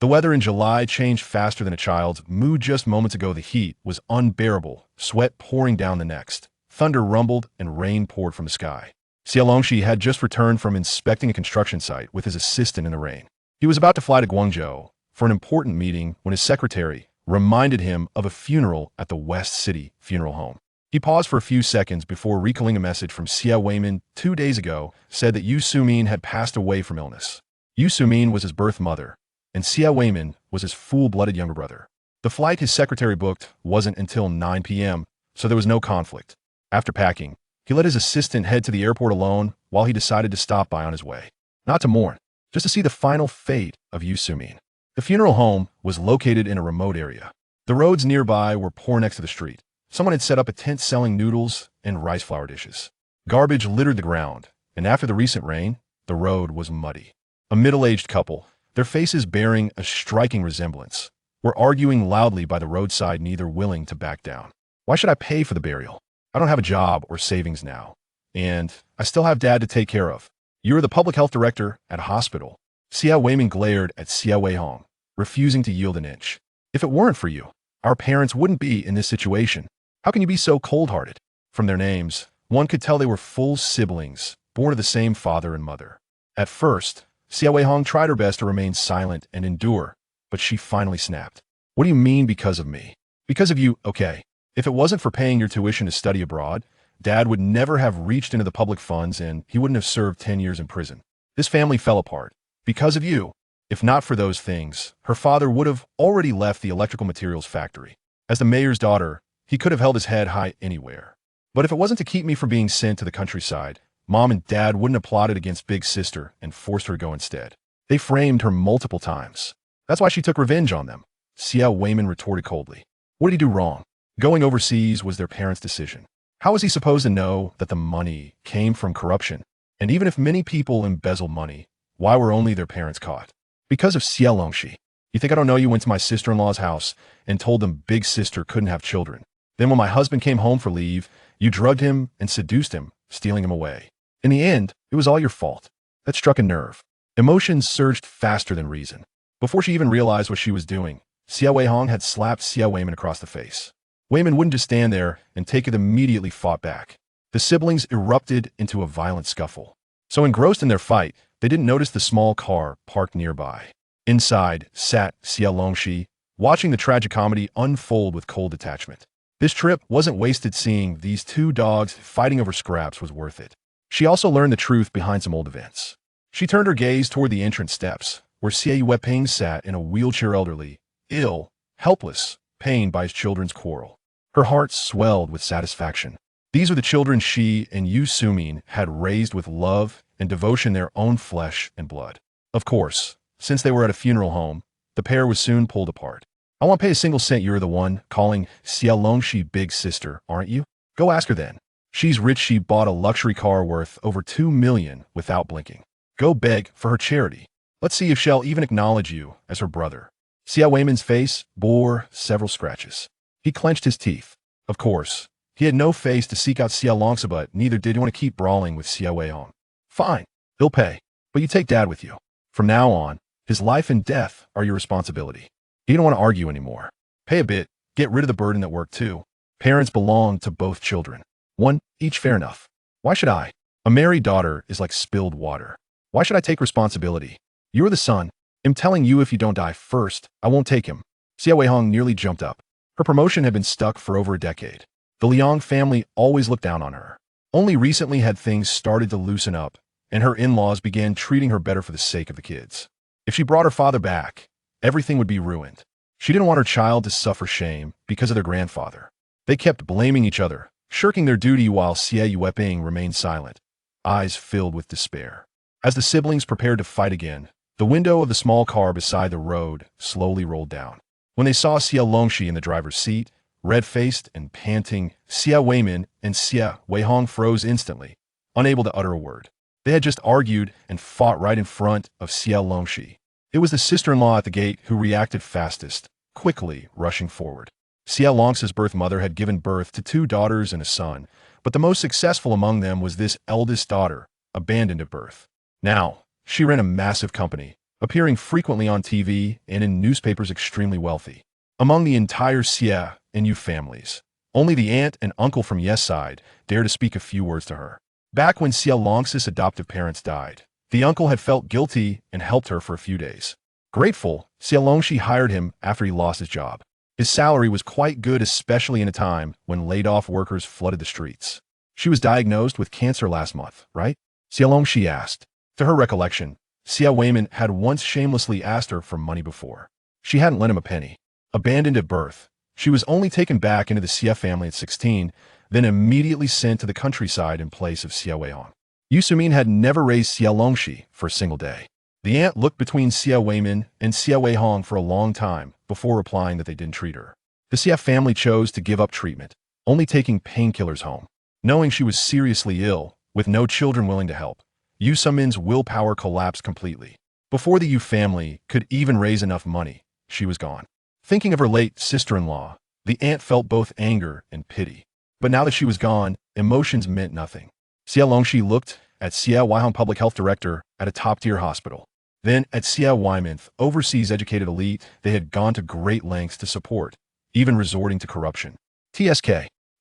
The weather in July changed faster than a child's mood. Just moments ago, the heat was unbearable, sweat pouring down the neck. Thunder rumbled and rain poured from the sky. Xie Longxi had just returned from inspecting a construction site with his assistant in the rain. He was about to fly to Guangzhou for an important meeting when his secretary reminded him of a funeral at the West City funeral home. He paused for a few seconds before recalling a message from Xie Weihong 2 days ago said that Yu Sumin had passed away from illness. Yu Sumin was his birth mother, and Xie Weihong was his full-blooded younger brother. The flight his secretary booked wasn't until 9 p.m., so there was no conflict. After packing, he let his assistant head to the airport alone while he decided to stop by on his way. Not to mourn, just to see the final fate of Yu Sumin. The funeral home was located in a remote area. The roads nearby were poor next to the street. Someone had set up a tent selling noodles and rice flour dishes. Garbage littered the ground, and after the recent rain, the road was muddy. A middle-aged couple, their faces bearing a striking resemblance, were arguing loudly by the roadside, neither willing to back down. Why should I pay for the burial? I don't have a job or savings now, and I still have Dad to take care of. You're the public health director at a hospital. Xie Weihong glared at Xie Weihong, refusing to yield an inch. If it weren't for you, our parents wouldn't be in this situation. How can you be so cold-hearted? From their names, one could tell they were full siblings, born of the same father and mother. At first, Xie Weihong tried her best to remain silent and endure, but she finally snapped. What do you mean because of me? Because of you, okay. If it wasn't for paying your tuition to study abroad, Dad would never have reached into the public funds and he wouldn't have served 10 years in prison. This family fell apart. Because of you. If not for those things, her father would have already left the electrical materials factory. As the mayor's daughter, he could have held his head high anywhere. But if it wasn't to keep me from being sent to the countryside, Mom and Dad wouldn't have plotted against Big Sister and forced her to go instead. They framed her multiple times. That's why she took revenge on them. Xie Weihong retorted coldly. What did he do wrong? Going overseas was their parents' decision. How was he supposed to know that the money came from corruption? And even if many people embezzled money, why were only their parents caught? Because of Xie Longxi. You think I don't know you went to my sister-in-law's house and told them Big Sister couldn't have children? Then when my husband came home for leave, you drugged him and seduced him, stealing him away. In the end, it was all your fault. That struck a nerve. Emotions surged faster than reason. Before she even realized what she was doing, Xie Weihong had slapped Xie Weihong across the face. Weihong wouldn't just stand there and take it, immediately fought back. The siblings erupted into a violent scuffle. So engrossed in their fight, they didn't notice the small car parked nearby. Inside sat Xie Longxi, watching the tragicomedy unfold with cold detachment. This trip wasn't wasted. Seeing these two dogs fighting over scraps was worth it. She also learned the truth behind some old events. She turned her gaze toward the entrance steps, where Xie Weihong sat in a wheelchair, elderly, ill, helpless, pained by his children's quarrel. Her heart swelled with satisfaction. These were the children she and Yu Sumin had raised with love and devotion, their own flesh and blood. Of course, since they were at a funeral home, the pair was soon pulled apart. I won't pay a single cent. You're the one calling Xie Longxi Big Sister, aren't you? Go ask her then. She's rich. She bought a luxury car worth over 2 million without blinking. Go beg for her charity. Let's see if she'll even acknowledge you as her brother. Xie Weihong's face bore several scratches. He clenched his teeth. Of course, he had no face to seek out Xie Longxi, but neither did he want to keep brawling with Xie Weihong. Fine, he'll pay, but you take Dad with you. From now on, his life and death are your responsibility. He didn't want to argue anymore. Pay a bit, get rid of the burden at work too. Parents belong to both children. One each, fair enough. Why should I? A married daughter is like spilled water. Why should I take responsibility? You're the son. I'm telling you, if you don't die first, I won't take him. Xie Weihong nearly jumped up. Her promotion had been stuck for over a decade. The Liang family always looked down on her. Only recently had things started to loosen up, and her in-laws began treating her better for the sake of the kids. If she brought her father back, everything would be ruined. She didn't want her child to suffer shame because of their grandfather. They kept blaming each other, shirking their duty while Xie Weihong remained silent, eyes filled with despair. As the siblings prepared to fight again, the window of the small car beside the road slowly rolled down. When they saw Xie Longxi in the driver's seat, red-faced and panting, Xie Weihong and Xie Weihong froze instantly, unable to utter a word. They had just argued and fought right in front of Xie Longxi. It was the sister-in-law at the gate who reacted fastest, quickly rushing forward. Xie Longxi's birth mother had given birth to 2 daughters and a son, but the most successful among them was this eldest daughter, abandoned at birth. Now, she ran a massive company, appearing frequently on TV and in newspapers extremely wealthy. Among the entire Xie and Yu families, only the aunt and uncle from Ye's side dared to speak a few words to her. Back when Xie Longxi's adoptive parents died, the uncle had felt guilty and helped her for a few days. Grateful, Xie Longxi hired him after he lost his job. His salary was quite good, especially in a time when laid-off workers flooded the streets. She was diagnosed with cancer last month, right? Xie Longxi asked. To her recollection, Xie Weihong had once shamelessly asked her for money before. She hadn't lent him a penny. Abandoned at birth, she was only taken back into the Xie family at 16, then immediately sent to the countryside in place of Xie Weihong. Yu Sumin had never raised Xie Longxi for a single day. The aunt looked between Xie Weihong and Xie Weihong for a long time before replying that they didn't treat her. The Xie family chose to give up treatment, only taking painkillers home. Knowing she was seriously ill, with no children willing to help, Yu Sumin's willpower collapsed completely. Before the Yu family could even raise enough money, she was gone. Thinking of her late sister-in-law, the aunt felt both anger and pity. But now that she was gone, emotions meant nothing. Xie Longxi looked at Xie Weihong public health director at a top-tier hospital. Then at Xie Weihong, overseas educated elite they had gone to great lengths to support, even resorting to corruption. TSK.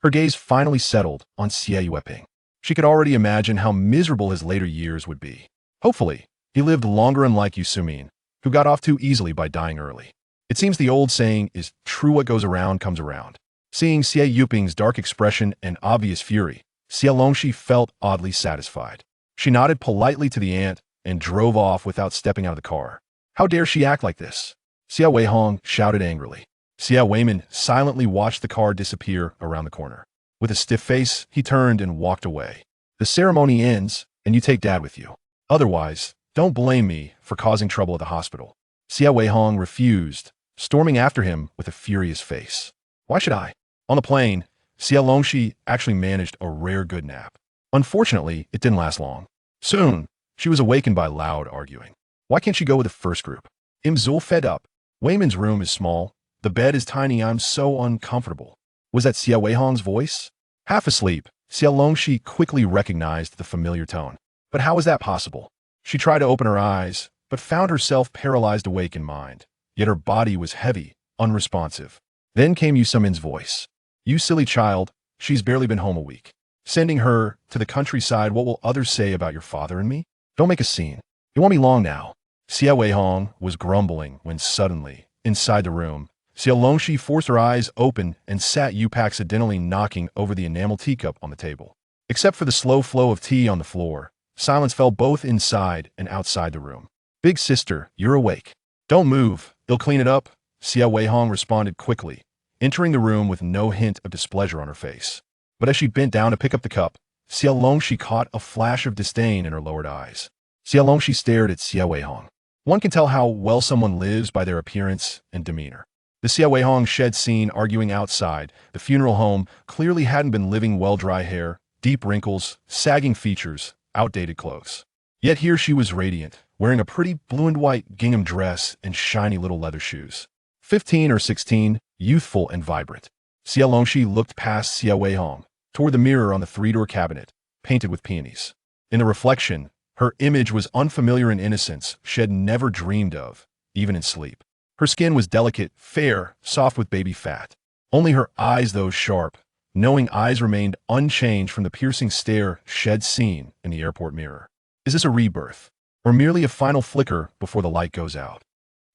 Her gaze finally settled on Xie Weihong. She could already imagine how miserable his later years would be. Hopefully, he lived longer unlike Yu Sumin, who got off too easily by dying early. It seems the old saying is true: what goes around comes around. Seeing Xie Weihong's dark expression and obvious fury, Xie Longxi felt oddly satisfied. She nodded politely to the aunt and drove off without stepping out of the car. How dare she act like this? Xie Weihong shouted angrily. Xie Weihong silently watched the car disappear around the corner. With a stiff face, he turned and walked away. The ceremony ends, and you take Dad with you. Otherwise, don't blame me for causing trouble at the hospital. Xie Weihong refused, storming after him with a furious face. Why should I? On the plane, Xie Longxi actually managed a rare good nap. Unfortunately, it didn't last long. Soon, she was awakened by loud arguing. Why can't she go with the first group? I'm so fed up. Weihong's room is small. The bed is tiny. I'm so uncomfortable. Was that Xie Weihong's voice? Half asleep, Xie Longxi quickly recognized the familiar tone. But how was that possible? She tried to open her eyes, but found herself paralyzed awake in mind. Yet her body was heavy, unresponsive. Then came Yu Sumin's voice. You silly child, she's barely been home a week. Sending her to the countryside, what will others say about your father and me? Don't make a scene. It won't be long now. Xie Weihong was grumbling when suddenly, inside the room, Xie Longxi forced her eyes open and sat Yu accidentally knocking over the enamel teacup on the table. Except for the slow flow of tea on the floor, silence fell both inside and outside the room. Big sister, you're awake. Don't move, they'll clean it up, Xie Weihong responded quickly, entering the room with no hint of displeasure on her face. But as she bent down to pick up the cup, Xie Longxi caught a flash of disdain in her lowered eyes. Xie Longxi stared at Xie Weihong. One can tell how well someone lives by their appearance and demeanor. The Xie Weihong shed scene arguing outside the funeral home clearly hadn't been living well. Dry hair, deep wrinkles, sagging features, outdated clothes. Yet here she was radiant, wearing a pretty blue and white gingham dress and shiny little leather shoes. 15 or 16, youthful and vibrant. Xie Longxi looked past Xie Weihong, toward the mirror on the three-door cabinet, painted with peonies. In the reflection, her image was unfamiliar in innocence she'd never dreamed of, even in sleep. Her skin was delicate, fair, soft with baby fat. Only her eyes, those sharp, knowing eyes, remained unchanged from the piercing stare she'd seen in the airport mirror. Is this a rebirth, or merely a final flicker before the light goes out?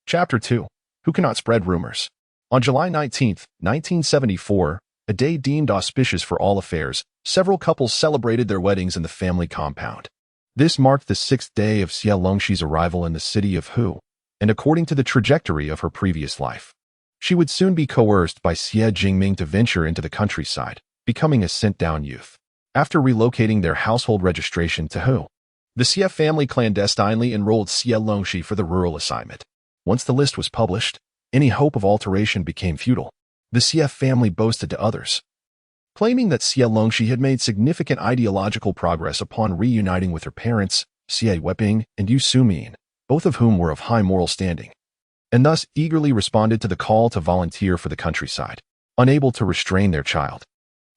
Chapter 2. Who Cannot Spread Rumors? On July 19, 1974, a day deemed auspicious for all affairs, several couples celebrated their weddings in the family compound. This marked the 6th day of Xie Longxi's arrival in the city of Hu, and according to the trajectory of her previous life, she would soon be coerced by Xie Jingming to venture into the countryside, becoming a sent-down youth. After relocating their household registration to Hu, the Xie family clandestinely enrolled Xie Longxi for the rural assignment. Once the list was published, any hope of alteration became futile. The Xie family boasted to others, claiming that Xie Longxi had made significant ideological progress upon reuniting with her parents, Xie Weihong and Yu Sumin, both of whom were of high moral standing, and thus eagerly responded to the call to volunteer for the countryside, unable to restrain their child.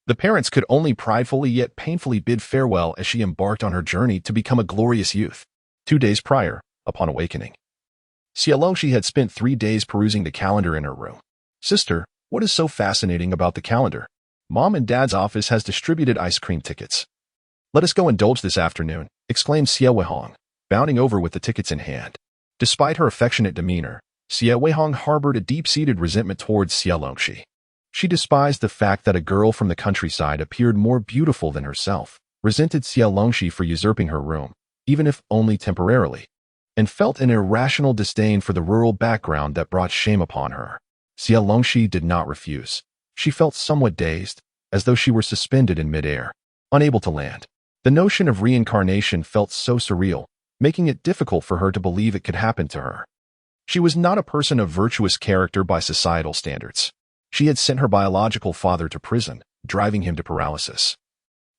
The parents could only pridefully yet painfully bid farewell as she embarked on her journey to become a glorious youth. 2 days prior, upon awakening, Xie Longxi had spent 3 days perusing the calendar in her room. Sister, what is so fascinating about the calendar? Mom and Dad's office has distributed ice cream tickets. Let us go indulge this afternoon, exclaimed Xie Weihong, bounding over with the tickets in hand. Despite her affectionate demeanor, Xie Weihong harbored a deep-seated resentment towards Xie Longxi. She despised the fact that a girl from the countryside appeared more beautiful than herself, resented Xie Longxi for usurping her room, even if only temporarily, and felt an irrational disdain for the rural background that brought shame upon her. Xie Longxi did not refuse. She felt somewhat dazed, as though she were suspended in midair, unable to land. The notion of reincarnation felt so surreal, making it difficult for her to believe it could happen to her. She was not a person of virtuous character by societal standards. She had sent her biological father to prison, driving him to paralysis,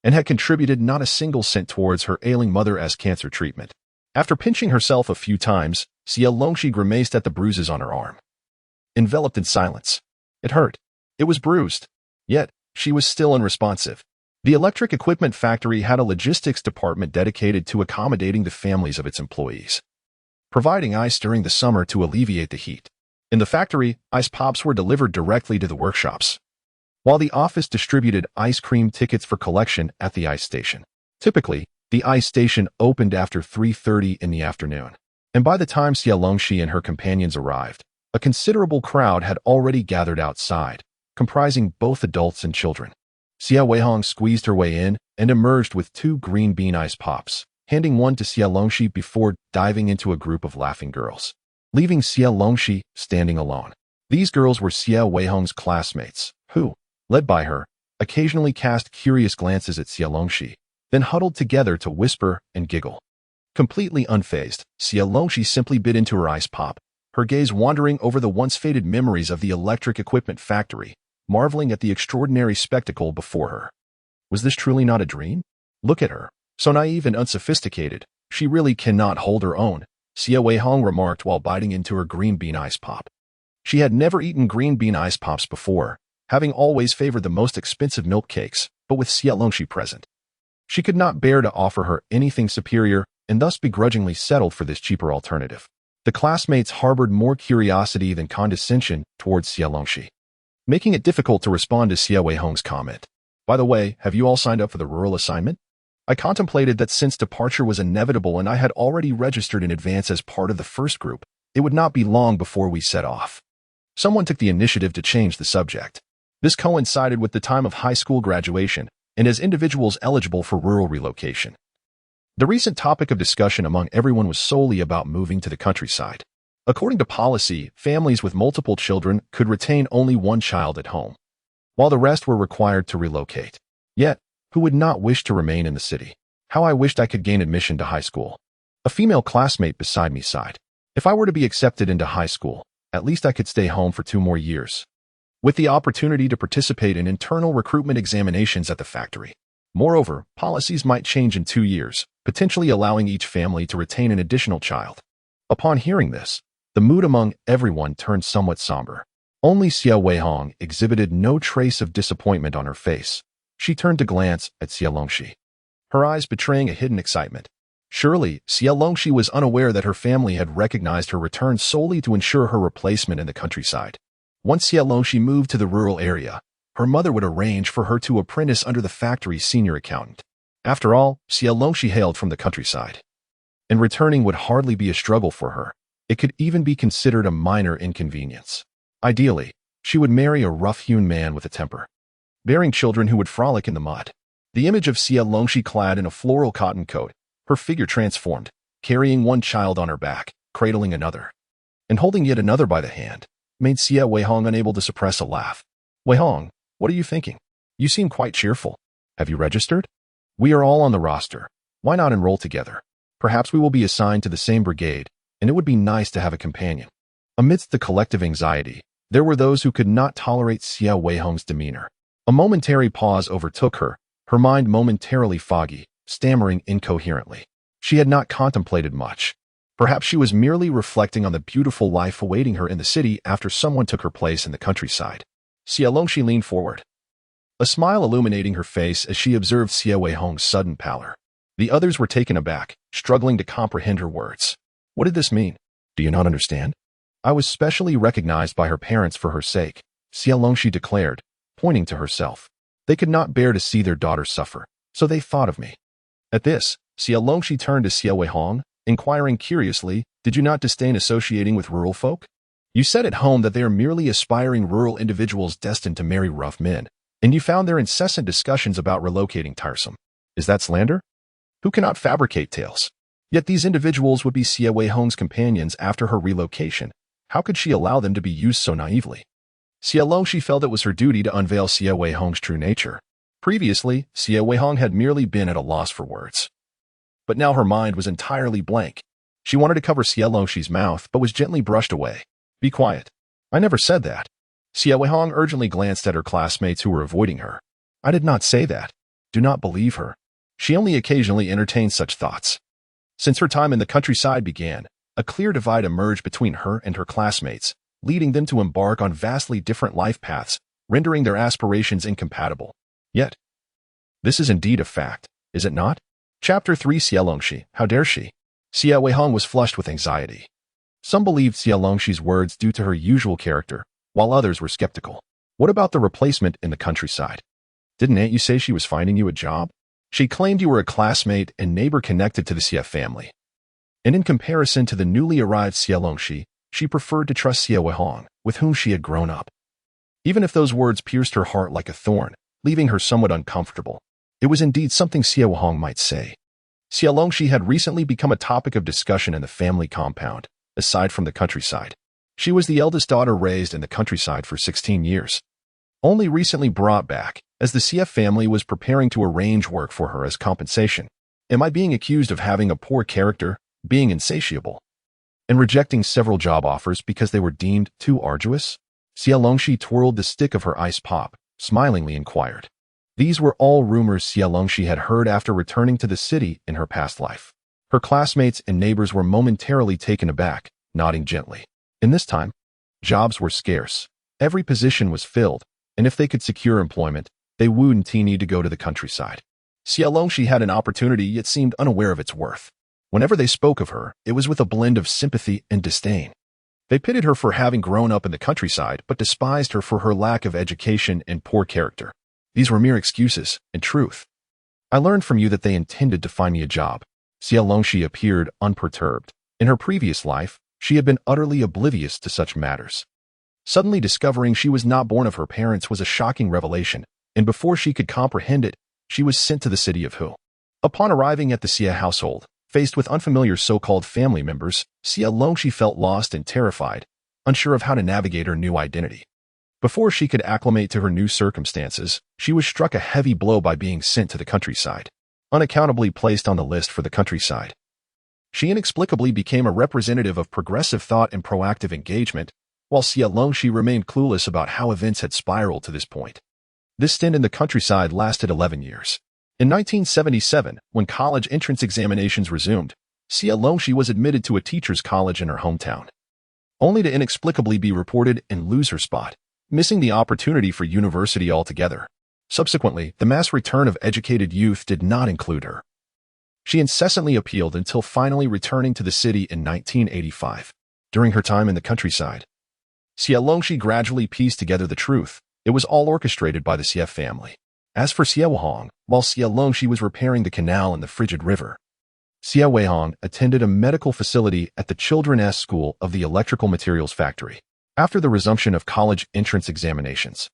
and had contributed not a single cent towards her ailing mother as cancer treatment. After pinching herself a few times, Xie Longxi grimaced at the bruises on her arm. Enveloped in silence. It hurt. It was bruised. Yet, she was still unresponsive. The electric equipment factory had a logistics department dedicated to accommodating the families of its employees, providing ice during the summer to alleviate the heat. In the factory, ice pops were delivered directly to the workshops, while the office distributed ice cream tickets for collection at the ice station. Typically, the ice station opened after 3:30 in the afternoon, and by the time Xie Longxi and her companions arrived, a considerable crowd had already gathered outside, comprising both adults and children. Xie Weihong squeezed her way in and emerged with 2 green bean ice pops, handing one to Xie Longxi before diving into a group of laughing girls, leaving Xie Longxi standing alone. These girls were Xie Weihong's classmates, who, led by her, occasionally cast curious glances at Xie Longxi, then huddled together to whisper and giggle. Completely unfazed, Xie Longxi simply bit into her ice pop, her gaze wandering over the once-faded memories of the electric equipment factory, marveling at the extraordinary spectacle before her. Was this truly not a dream? Look at her, so naive and unsophisticated, she really cannot hold her own, Xie Weihong remarked while biting into her green bean ice pop. She had never eaten green bean ice pops before, having always favored the most expensive milk cakes, but with Xie Longxi present, she could not bear to offer her anything superior and thus begrudgingly settled for this cheaper alternative. The classmates harbored more curiosity than condescension towards Xie Longxi, making it difficult to respond to Xie Weihong's comment. By the way, have you all signed up for the rural assignment? I contemplated that since departure was inevitable and I had already registered in advance as part of the first group, it would not be long before we set off. Someone took the initiative to change the subject. This coincided with the time of high school graduation and as individuals eligible for rural relocation. The recent topic of discussion among everyone was solely about moving to the countryside. According to policy, families with multiple children could retain only one child at home, while the rest were required to relocate. Yet, who would not wish to remain in the city? How I wished I could gain admission to high school. A female classmate beside me sighed. If I were to be accepted into high school, at least I could stay home for 2 more years, with the opportunity to participate in internal recruitment examinations at the factory. Moreover, policies might change in 2 years, potentially allowing each family to retain an additional child. Upon hearing this, the mood among everyone turned somewhat somber. Only Xie Weihong exhibited no trace of disappointment on her face. She turned to glance at Xie Longxi, her eyes betraying a hidden excitement. Surely, Xie Longxi was unaware that her family had recognized her return solely to ensure her replacement in the countryside. Once Xie Longxi moved to the rural area, her mother would arrange for her to apprentice under the factory's senior accountant. After all, Xie Longxi hailed from the countryside, and returning would hardly be a struggle for her. It could even be considered a minor inconvenience. Ideally, she would marry a rough-hewn man with a temper, bearing children who would frolic in the mud. The image of Xie Longxi clad in a floral cotton coat, her figure transformed, carrying one child on her back, cradling another, and holding yet another by the hand, made Xie Weihong unable to suppress a laugh. Weihong, what are you thinking? You seem quite cheerful. Have you registered? We are all on the roster. Why not enroll together? Perhaps we will be assigned to the same brigade, and it would be nice to have a companion. Amidst the collective anxiety, there were those who could not tolerate Xie Weihong's demeanor. A momentary pause overtook her, her mind momentarily foggy, stammering incoherently. She had not contemplated much. Perhaps she was merely reflecting on the beautiful life awaiting her in the city after someone took her place in the countryside. Xie Longxi leaned forward, a smile illuminating her face as she observed Xie Weihong's sudden pallor. The others were taken aback, struggling to comprehend her words. What did this mean? Do you not understand? I was specially recognized by her parents for her sake, Xie Longxi declared, pointing to herself. They could not bear to see their daughter suffer, so they thought of me. At this, Xie Longxi turned to Xie Weihong, inquiring curiously, did you not disdain associating with rural folk? You said at home that they are merely aspiring rural individuals destined to marry rough men, and you found their incessant discussions about relocating tiresome. Is that slander? Who cannot fabricate tales? Yet these individuals would be Xie Weihong's companions after her relocation. How could she allow them to be used so naively? Xie Longxi felt it was her duty to unveil Xie Weihong's true nature. Previously, Xie Weihong had merely been at a loss for words. But now her mind was entirely blank. She wanted to cover Xie Longxi's mouth, but was gently brushed away. Be quiet. I never said that. Xie Weihong urgently glanced at her classmates who were avoiding her. I did not say that. Do not believe her. She only occasionally entertained such thoughts. Since her time in the countryside began, a clear divide emerged between her and her classmates, leading them to embark on vastly different life paths, rendering their aspirations incompatible. Yet, this is indeed a fact, is it not? Chapter 3 Xie Longxi, how dare she? Xie Weihong was flushed with anxiety. Some believed Xie Longxi's words due to her usual character, while others were skeptical. What about the replacement in the countryside? Didn't Aunt you say she was finding you a job? She claimed you were a classmate and neighbor connected to the Xie family. And in comparison to the newly arrived Xie Longxi, she preferred to trust Xie Weihong, with whom she had grown up. Even if those words pierced her heart like a thorn, leaving her somewhat uncomfortable, it was indeed something Xie Weihong might say. Xie Longxi had recently become a topic of discussion in the family compound, aside from the countryside. She was the eldest daughter raised in the countryside for 16 years. Only recently brought back, as the Xie family was preparing to arrange work for her as compensation. Am I being accused of having a poor character, being insatiable, and rejecting several job offers because they were deemed too arduous? Xie Longxi twirled the stick of her ice pop, smilingly inquired. These were all rumors Xie Longxi had heard after returning to the city in her past life. Her classmates and neighbors were momentarily taken aback, nodding gently. In this time, jobs were scarce. Every position was filled, and if they could secure employment, they wouldn't need to go to the countryside. Xie Longxi had an opportunity yet seemed unaware of its worth. Whenever they spoke of her, it was with a blend of sympathy and disdain. They pitied her for having grown up in the countryside, but despised her for her lack of education and poor character. These were mere excuses, in truth. I learned from you that they intended to find me a job. Xie Longxi appeared unperturbed. In her previous life, she had been utterly oblivious to such matters. Suddenly discovering she was not born of her parents was a shocking revelation, and before she could comprehend it, she was sent to the city of Hu. Upon arriving at the Xie household, faced with unfamiliar so-called family members, Xie Longxi felt lost and terrified, unsure of how to navigate her new identity. Before she could acclimate to her new circumstances, she was struck a heavy blow by being sent to the countryside, unaccountably placed on the list for the countryside. She inexplicably became a representative of progressive thought and proactive engagement, while Xie Longxi remained clueless about how events had spiraled to this point. This stint in the countryside lasted 11 years. In 1977, when college entrance examinations resumed, Xie Longxi was admitted to a teacher's college in her hometown, only to inexplicably be reported and lose her spot, missing the opportunity for university altogether. Subsequently, the mass return of educated youth did not include her. She incessantly appealed until finally returning to the city in 1985. During her time in the countryside, Xie Longxi gradually pieced together the truth. It was all orchestrated by the Xie family. As for Xie Weihong, while Xie Longxi was repairing the canal in the frigid river, Xie Weihong attended a medical facility at the children's school of the electrical materials factory. After the resumption of college entrance examinations,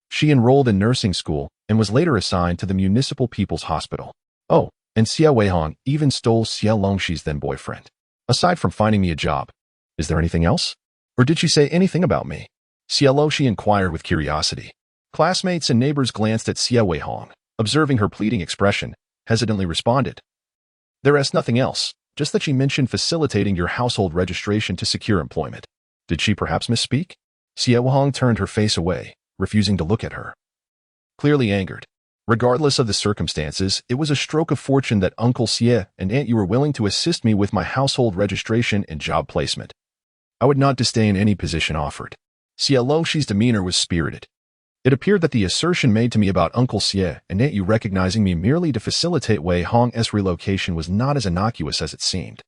she enrolled in nursing school and was later assigned to the Municipal People's Hospital. Oh, and Xie Weihong even stole Xie Longxi's then-boyfriend. Aside from finding me a job, is there anything else? Or did she say anything about me? Xie Longxi inquired with curiosity. Classmates and neighbors glanced at Xie Weihong, observing her pleading expression, hesitantly responded. There is nothing else, just that she mentioned facilitating your household registration to secure employment. Did she perhaps misspeak? Xie Weihong turned her face away, refusing to look at her. Clearly angered. Regardless of the circumstances, it was a stroke of fortune that Uncle Xie and Aunt you were willing to assist me with my household registration and job placement. I would not disdain any position offered. Xie Longxi's demeanor was spirited. It appeared that the assertion made to me about Uncle Xie and Aunt you recognizing me merely to facilitate Wei Hong's relocation was not as innocuous as it seemed.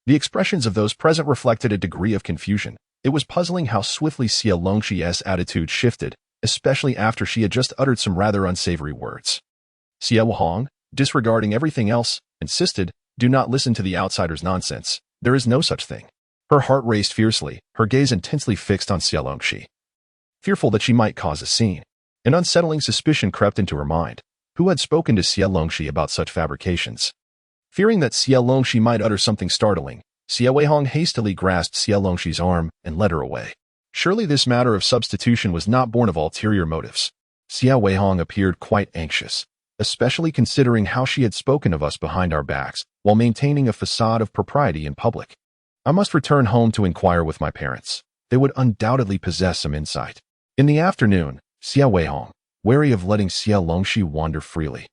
The expressions of those present reflected a degree of confusion. It was puzzling how swiftly Xie Longxi's attitude shifted, especially after she had just uttered some rather unsavory words. Xie Weihong, disregarding everything else, insisted, "Do not listen to the outsider's nonsense. There is no such thing." Her heart raced fiercely, her gaze intensely fixed on Xie Longxi. Fearful that she might cause a scene, an unsettling suspicion crept into her mind. Who had spoken to Xie Longxi about such fabrications? Fearing that Xie Longxi might utter something startling, Xie Weihong hastily grasped Xie Longxi's arm and led her away. Surely this matter of substitution was not born of ulterior motives. Xie Weihong appeared quite anxious, especially considering how she had spoken of us behind our backs, while maintaining a facade of propriety in public. I must return home to inquire with my parents. They would undoubtedly possess some insight. In the afternoon, Xie Weihong, wary of letting Xie Longxi wander freely,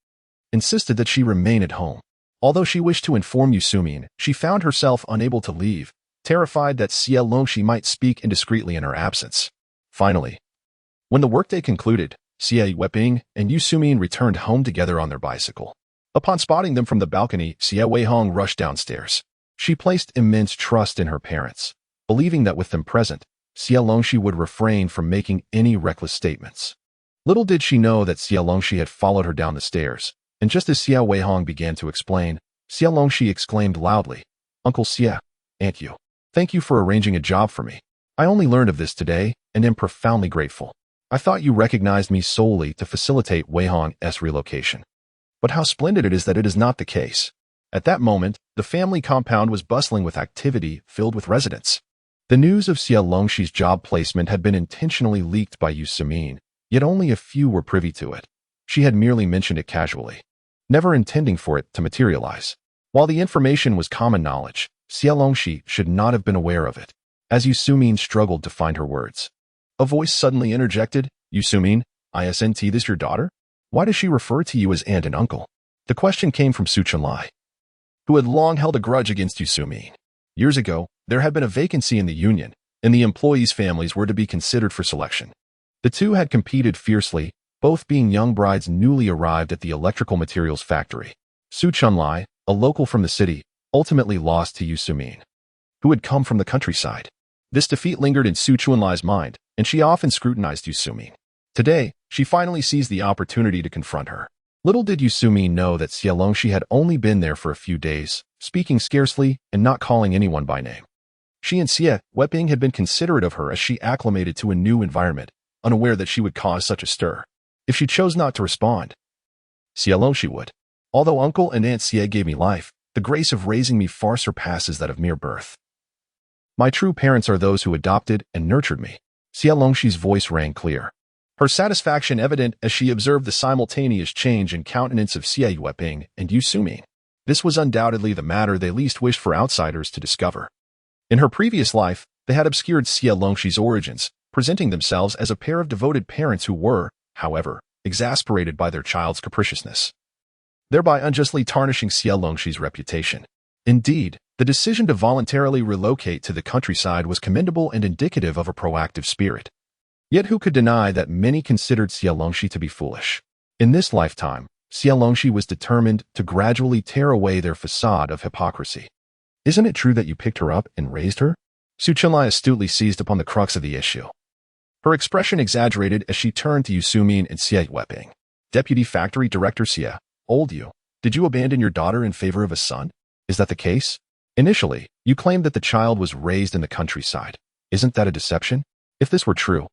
insisted that she remain at home. Although she wished to inform Yusumin, she found herself unable to leave, terrified that Xie Longxi might speak indiscreetly in her absence. Finally, when the workday concluded, Xie Weihong and Yusumin returned home together on their bicycle. Upon spotting them from the balcony, Xie Weihong rushed downstairs. She placed immense trust in her parents, believing that with them present, Xie Longxi would refrain from making any reckless statements. Little did she know that Xie Longxi had followed her down the stairs, and just as Xie Weihong began to explain, Xie Longxi exclaimed loudly, "Uncle Xie, Aunt Yu, thank you for arranging a job for me. I only learned of this today and am profoundly grateful. I thought you recognized me solely to facilitate Weihong's relocation. But how splendid it is that it is not the case." At that moment, the family compound was bustling with activity filled with residents. The news of Xie Longxi's job placement had been intentionally leaked by Yusumin, yet only a few were privy to it. She had merely mentioned it casually, never intending for it to materialize. While the information was common knowledge, Xie Longxi should not have been aware of it. As Yusumin struggled to find her words, a voice suddenly interjected, "Yusumin, isn't this your daughter? Why does she refer to you as aunt and uncle?" The question came from Su Chunlai, who had long held a grudge against Yusumin. Years ago, there had been a vacancy in the union, and the employees' families were to be considered for selection. The two had competed fiercely, both being young brides newly arrived at the electrical materials factory. Su Chunlai, a local from the city, ultimately lost to Yusumin, who had come from the countryside. This defeat lingered in Su Chunlai's mind, and she often scrutinized Yusumin. Today, she finally seized the opportunity to confront her. Little did Yusumin know that Xie Longxi had only been there for a few days, speaking scarcely and not calling anyone by name. She and Xie Weihong had been considerate of her as she acclimated to a new environment, unaware that she would cause such a stir. If she chose not to respond, Xie Longxi would. "Although Uncle and Aunt Xie gave me life, the grace of raising me far surpasses that of mere birth. My true parents are those who adopted and nurtured me." Xie Longxi's voice rang clear, her satisfaction evident as she observed the simultaneous change in countenance of Xie Weihong and Yusumin. This was undoubtedly the matter they least wished for outsiders to discover. In her previous life, they had obscured Xie Longxi's origins, presenting themselves as a pair of devoted parents who were, however, exasperated by their child's capriciousness, thereby unjustly tarnishing Xie Longxi's reputation. Indeed, the decision to voluntarily relocate to the countryside was commendable and indicative of a proactive spirit. Yet who could deny that many considered Xie Longxi to be foolish? In this lifetime, Xie Longxi was determined to gradually tear away their facade of hypocrisy. "Isn't it true that you picked her up and raised her?" Su Chunlai astutely seized upon the crux of the issue. Her expression exaggerated as she turned to Yusumin and Xie Weihong. "Deputy Factory Director Xie, old you, did you abandon your daughter in favor of a son? Is that the case? Initially, you claimed that the child was raised in the countryside. Isn't that a deception? If this were true,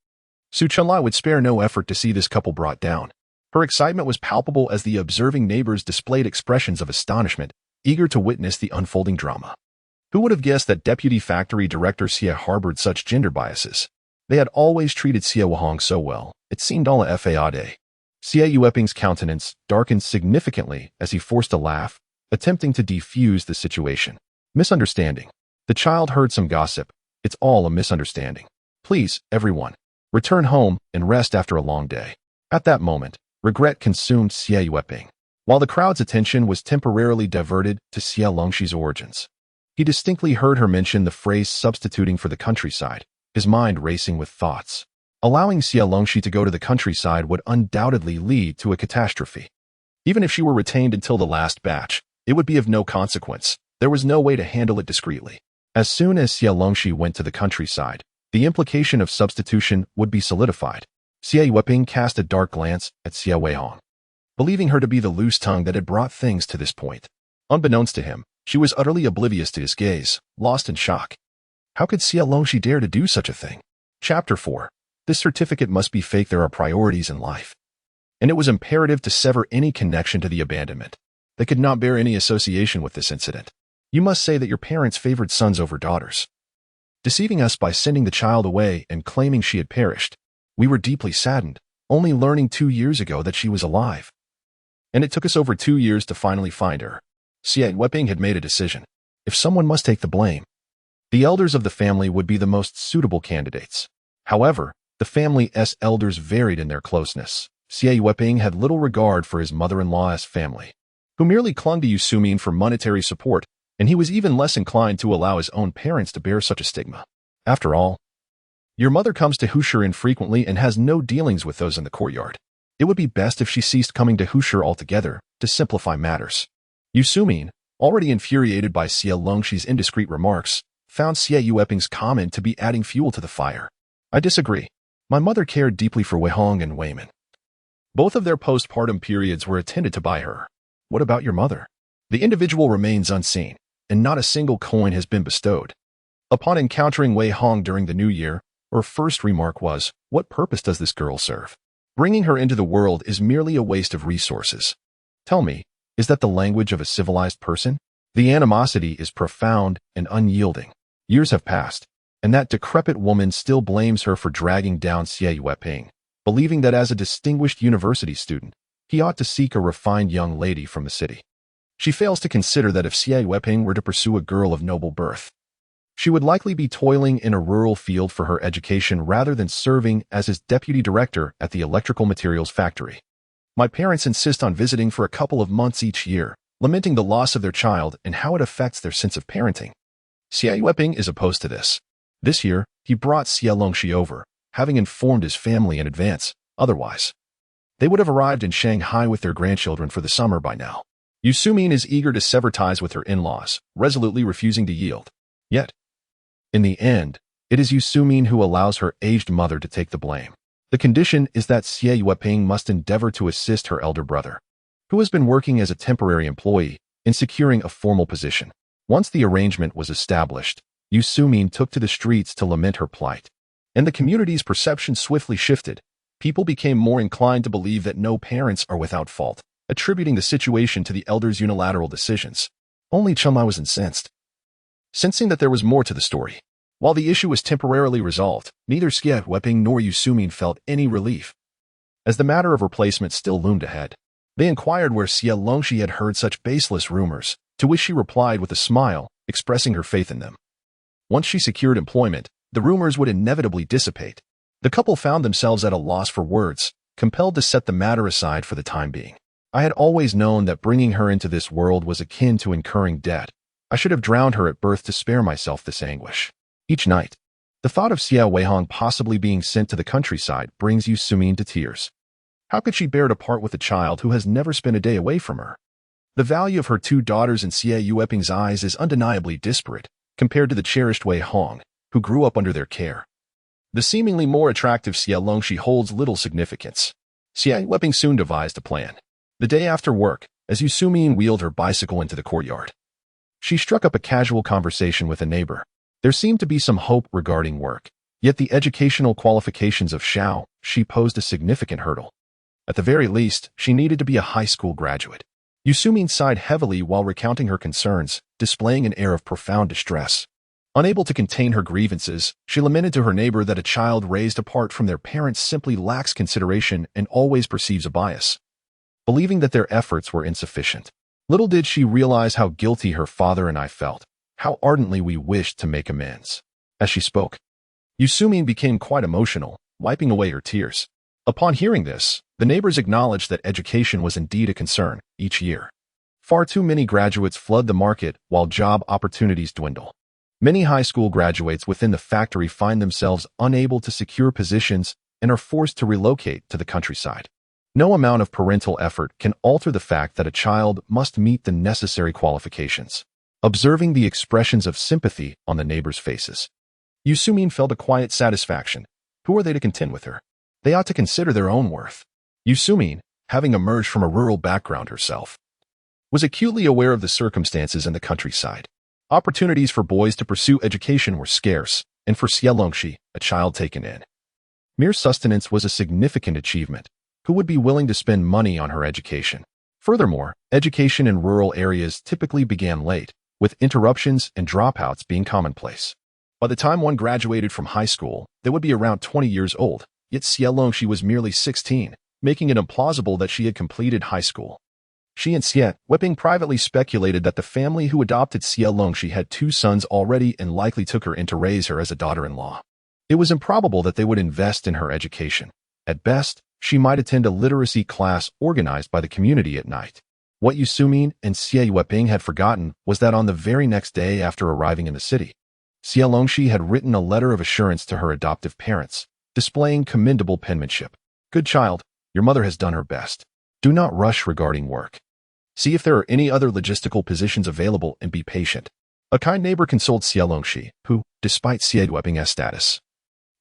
Su Chunlai would spare no effort to see this couple brought down. Her excitement was palpable as the observing neighbors displayed expressions of astonishment, eager to witness the unfolding drama. Who would have guessed that Deputy Factory Director Xie harbored such gender biases? They had always treated Xie Weihong so well, it seemed all a fade. Xie Weihong's countenance darkened significantly as he forced a laugh, attempting to defuse the situation. "Misunderstanding. The child heard some gossip. It's all a misunderstanding. Please, everyone, return home and rest after a long day." At that moment, regret consumed Xie Weihong. While the crowd's attention was temporarily diverted to Xie Longxi's origins, he distinctly heard her mention the phrase substituting for the countryside, his mind racing with thoughts. Allowing Xie Longxi to go to the countryside would undoubtedly lead to a catastrophe. Even if she were retained until the last batch, it would be of no consequence. There was no way to handle it discreetly. As soon as Xie Longxi went to the countryside, the implication of substitution would be solidified. Xie Weihong cast a dark glance at Xie Weihong, believing her to be the loose tongue that had brought things to this point. Unbeknownst to him, she was utterly oblivious to his gaze, lost in shock. How could Xie Longxi dare to do such a thing? Chapter 4. This certificate must be fake. There are priorities in life. And it was imperative to sever any connection to the abandonment. They could not bear any association with this incident. You must say that your parents favored sons over daughters, deceiving us by sending the child away and claiming she had perished. We were deeply saddened, only learning 2 years ago that she was alive. And it took us over 2 years to finally find her. Xie Weihong had made a decision. If someone must take the blame, the elders of the family would be the most suitable candidates. However, the family's elders varied in their closeness. Xie Weihong had little regard for his mother-in-law's family, who merely clung to Yusumin for monetary support, and he was even less inclined to allow his own parents to bear such a stigma. After all, your mother comes to Hushi infrequently and has no dealings with those in the courtyard. It would be best if she ceased coming to Hushi altogether, to simplify matters. Yusumin, already infuriated by Xie Longxi's indiscreet remarks, found Xie Weihong's comment to be adding fuel to the fire. I disagree. My mother cared deeply for Weihong and Weiman. Both of their postpartum periods were attended to by her. What about your mother? The individual remains unseen, and not a single coin has been bestowed. Upon encountering Weihong during the new year, her first remark was, "What purpose does this girl serve? Bringing her into the world is merely a waste of resources." Tell me, is that the language of a civilized person? The animosity is profound and unyielding. Years have passed, and that decrepit woman still blames her for dragging down Xie Weihong, believing that as a distinguished university student, he ought to seek a refined young lady from the city. She fails to consider that if Xie Weihong were to pursue a girl of noble birth, she would likely be toiling in a rural field for her education rather than serving as his deputy director at the electrical materials factory. My parents insist on visiting for a couple of months each year, lamenting the loss of their child and how it affects their sense of parenting. Xie Weihong is opposed to this. This year, he brought Xie Longxi over, having informed his family in advance. Otherwise, they would have arrived in Shanghai with their grandchildren for the summer by now. Yusumin is eager to sever ties with her in-laws, resolutely refusing to yield. Yet, in the end, it is Yusumin who allows her aged mother to take the blame. The condition is that Xie Weihong must endeavor to assist her elder brother, who has been working as a temporary employee, in securing a formal position. Once the arrangement was established, Yusumin took to the streets to lament her plight, and the community's perception swiftly shifted. People became more inclined to believe that no parents are without fault, attributing the situation to the elders' unilateral decisions. Only Chumai was incensed, sensing that there was more to the story. While the issue was temporarily resolved, neither Xie Weihong nor Yusumin felt any relief, as the matter of replacement still loomed ahead. They inquired where Xie Longxi had heard such baseless rumors, to which she replied with a smile, expressing her faith in them. Once she secured employment, the rumors would inevitably dissipate. The couple found themselves at a loss for words, compelled to set the matter aside for the time being. I had always known that bringing her into this world was akin to incurring debt. I should have drowned her at birth to spare myself this anguish. Each night, the thought of Xie Weihong possibly being sent to the countryside brings Yusumin to tears. How could she bear to part with a child who has never spent a day away from her? The value of her 2 daughters in Xie Weihong's eyes is undeniably disparate, compared to the cherished Weihong, who grew up under their care. The seemingly more attractive Xie Longxi holds little significance. Xie Weihong soon devised a plan. The day after work, as Yusumin wheeled her bicycle into the courtyard, she struck up a casual conversation with a neighbor. There seemed to be some hope regarding work, yet the educational qualifications of she posed a significant hurdle. At the very least, she needed to be a high school graduate. Yusumin sighed heavily while recounting her concerns, displaying an air of profound distress. Unable to contain her grievances, she lamented to her neighbor that a child raised apart from their parents simply lacks consideration and always perceives a bias, believing that their efforts were insufficient. Little did she realize how guilty her father and I felt, how ardently we wished to make amends. As she spoke, Yusumin became quite emotional, wiping away her tears. Upon hearing this, the neighbors acknowledged that education was indeed a concern. Each year, far too many graduates flood the market while job opportunities dwindle. Many high school graduates within the factory find themselves unable to secure positions and are forced to relocate to the countryside. No amount of parental effort can alter the fact that a child must meet the necessary qualifications. observing the expressions of sympathy on the neighbors' faces. Yu Sumin felt a quiet satisfaction. Who are they to contend with her? They ought to consider their own worth. Yu Sumin, having emerged from a rural background herself, was acutely aware of the circumstances in the countryside. Opportunities for boys to pursue education were scarce, and for Xie Longxi, a child taken in mere sustenance was a significant achievement. Who would be willing to spend money on her education? Furthermore, education in rural areas typically began late, with interruptions and dropouts being commonplace. By the time one graduated from high school, they would be around 20 years old, yet Xie Longxi was merely 16, making it implausible that she had completed high school. She and Xie Weihong privately speculated that the family who adopted Xie Longxi had 2 sons already and likely took her in to raise her as a daughter-in-law. It was improbable that they would invest in her education. At best, she might attend a literacy class organized by the community at night. What Yu Sumin and Xie Weihong had forgotten was that on the very next day after arriving in the city, Xie Longxi had written a letter of assurance to her adoptive parents, displaying commendable penmanship. "Good child, your mother has done her best. Do not rush regarding work. See if there are any other logistical positions available and be patient." A kind neighbor consoled Xie Longxi, who, despite Xie Weihong's status,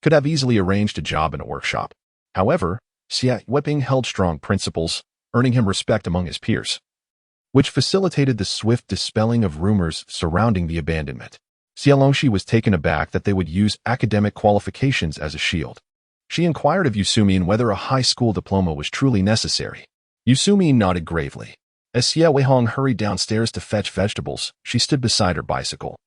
could have easily arranged a job in a workshop. However, Xie Weihong held strong principles, earning him respect among his peers, which facilitated the swift dispelling of rumors surrounding the abandonment. Xie Longxi was taken aback that they would use academic qualifications as a shield. She inquired of Yu Sumin whether a high school diploma was truly necessary. Yu Sumin nodded gravely. As Xie Weihong hurried downstairs to fetch vegetables, she stood beside her bicycle,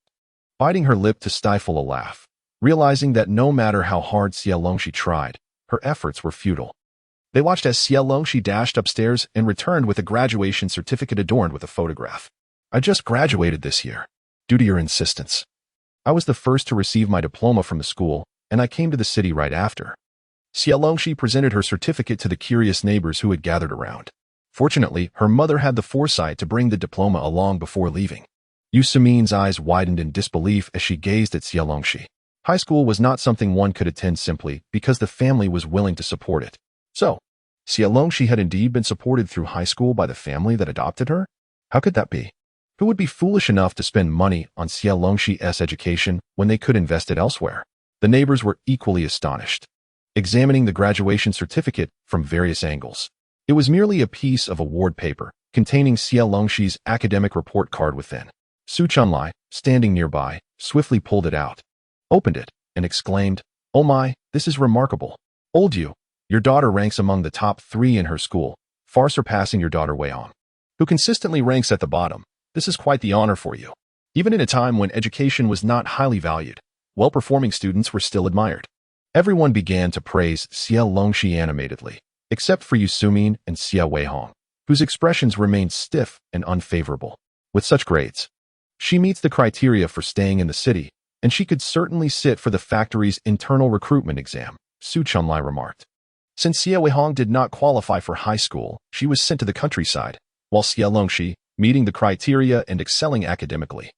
biting her lip to stifle a laugh, realizing that no matter how hard Xie Longxi tried, her efforts were futile. They watched as Xie Longxi dashed upstairs and returned with a graduation certificate adorned with a photograph. "I just graduated this year, due to your insistence. I was the first to receive my diploma from the school, and I came to the city right after." Xie Longxi presented her certificate to the curious neighbors who had gathered around. Fortunately, her mother had the foresight to bring the diploma along before leaving. Yu Sumin's eyes widened in disbelief as she gazed at Xie Longxi. High school was not something one could attend simply because the family was willing to support it. So, Xie Longxi had indeed been supported through high school by the family that adopted her? How could that be? Who would be foolish enough to spend money on Xie Longxi's education when they could invest it elsewhere? The neighbors were equally astonished, examining the graduation certificate from various angles. It was merely a piece of award paper containing Xie Longxi's academic report card within. Su Chunlai, standing nearby, swiftly pulled it out, opened it, and exclaimed, "Oh my, this is remarkable. Old Yu, your daughter ranks among the top 3 in her school, far surpassing your daughter Weihong, who consistently ranks at the bottom. This is quite the honor for you." Even in a time when education was not highly valued, well-performing students were still admired. Everyone began to praise Xie Longxi animatedly, except for Yu Sumin and Xie Weihong, whose expressions remained stiff and unfavorable. With such grades, she meets the criteria for staying in the city, and she could certainly sit for the factory's internal recruitment exam, Su Chunlai remarked. Since Xie Weihong did not qualify for high school, she was sent to the countryside, while Xie Longxi, meeting the criteria and excelling academically,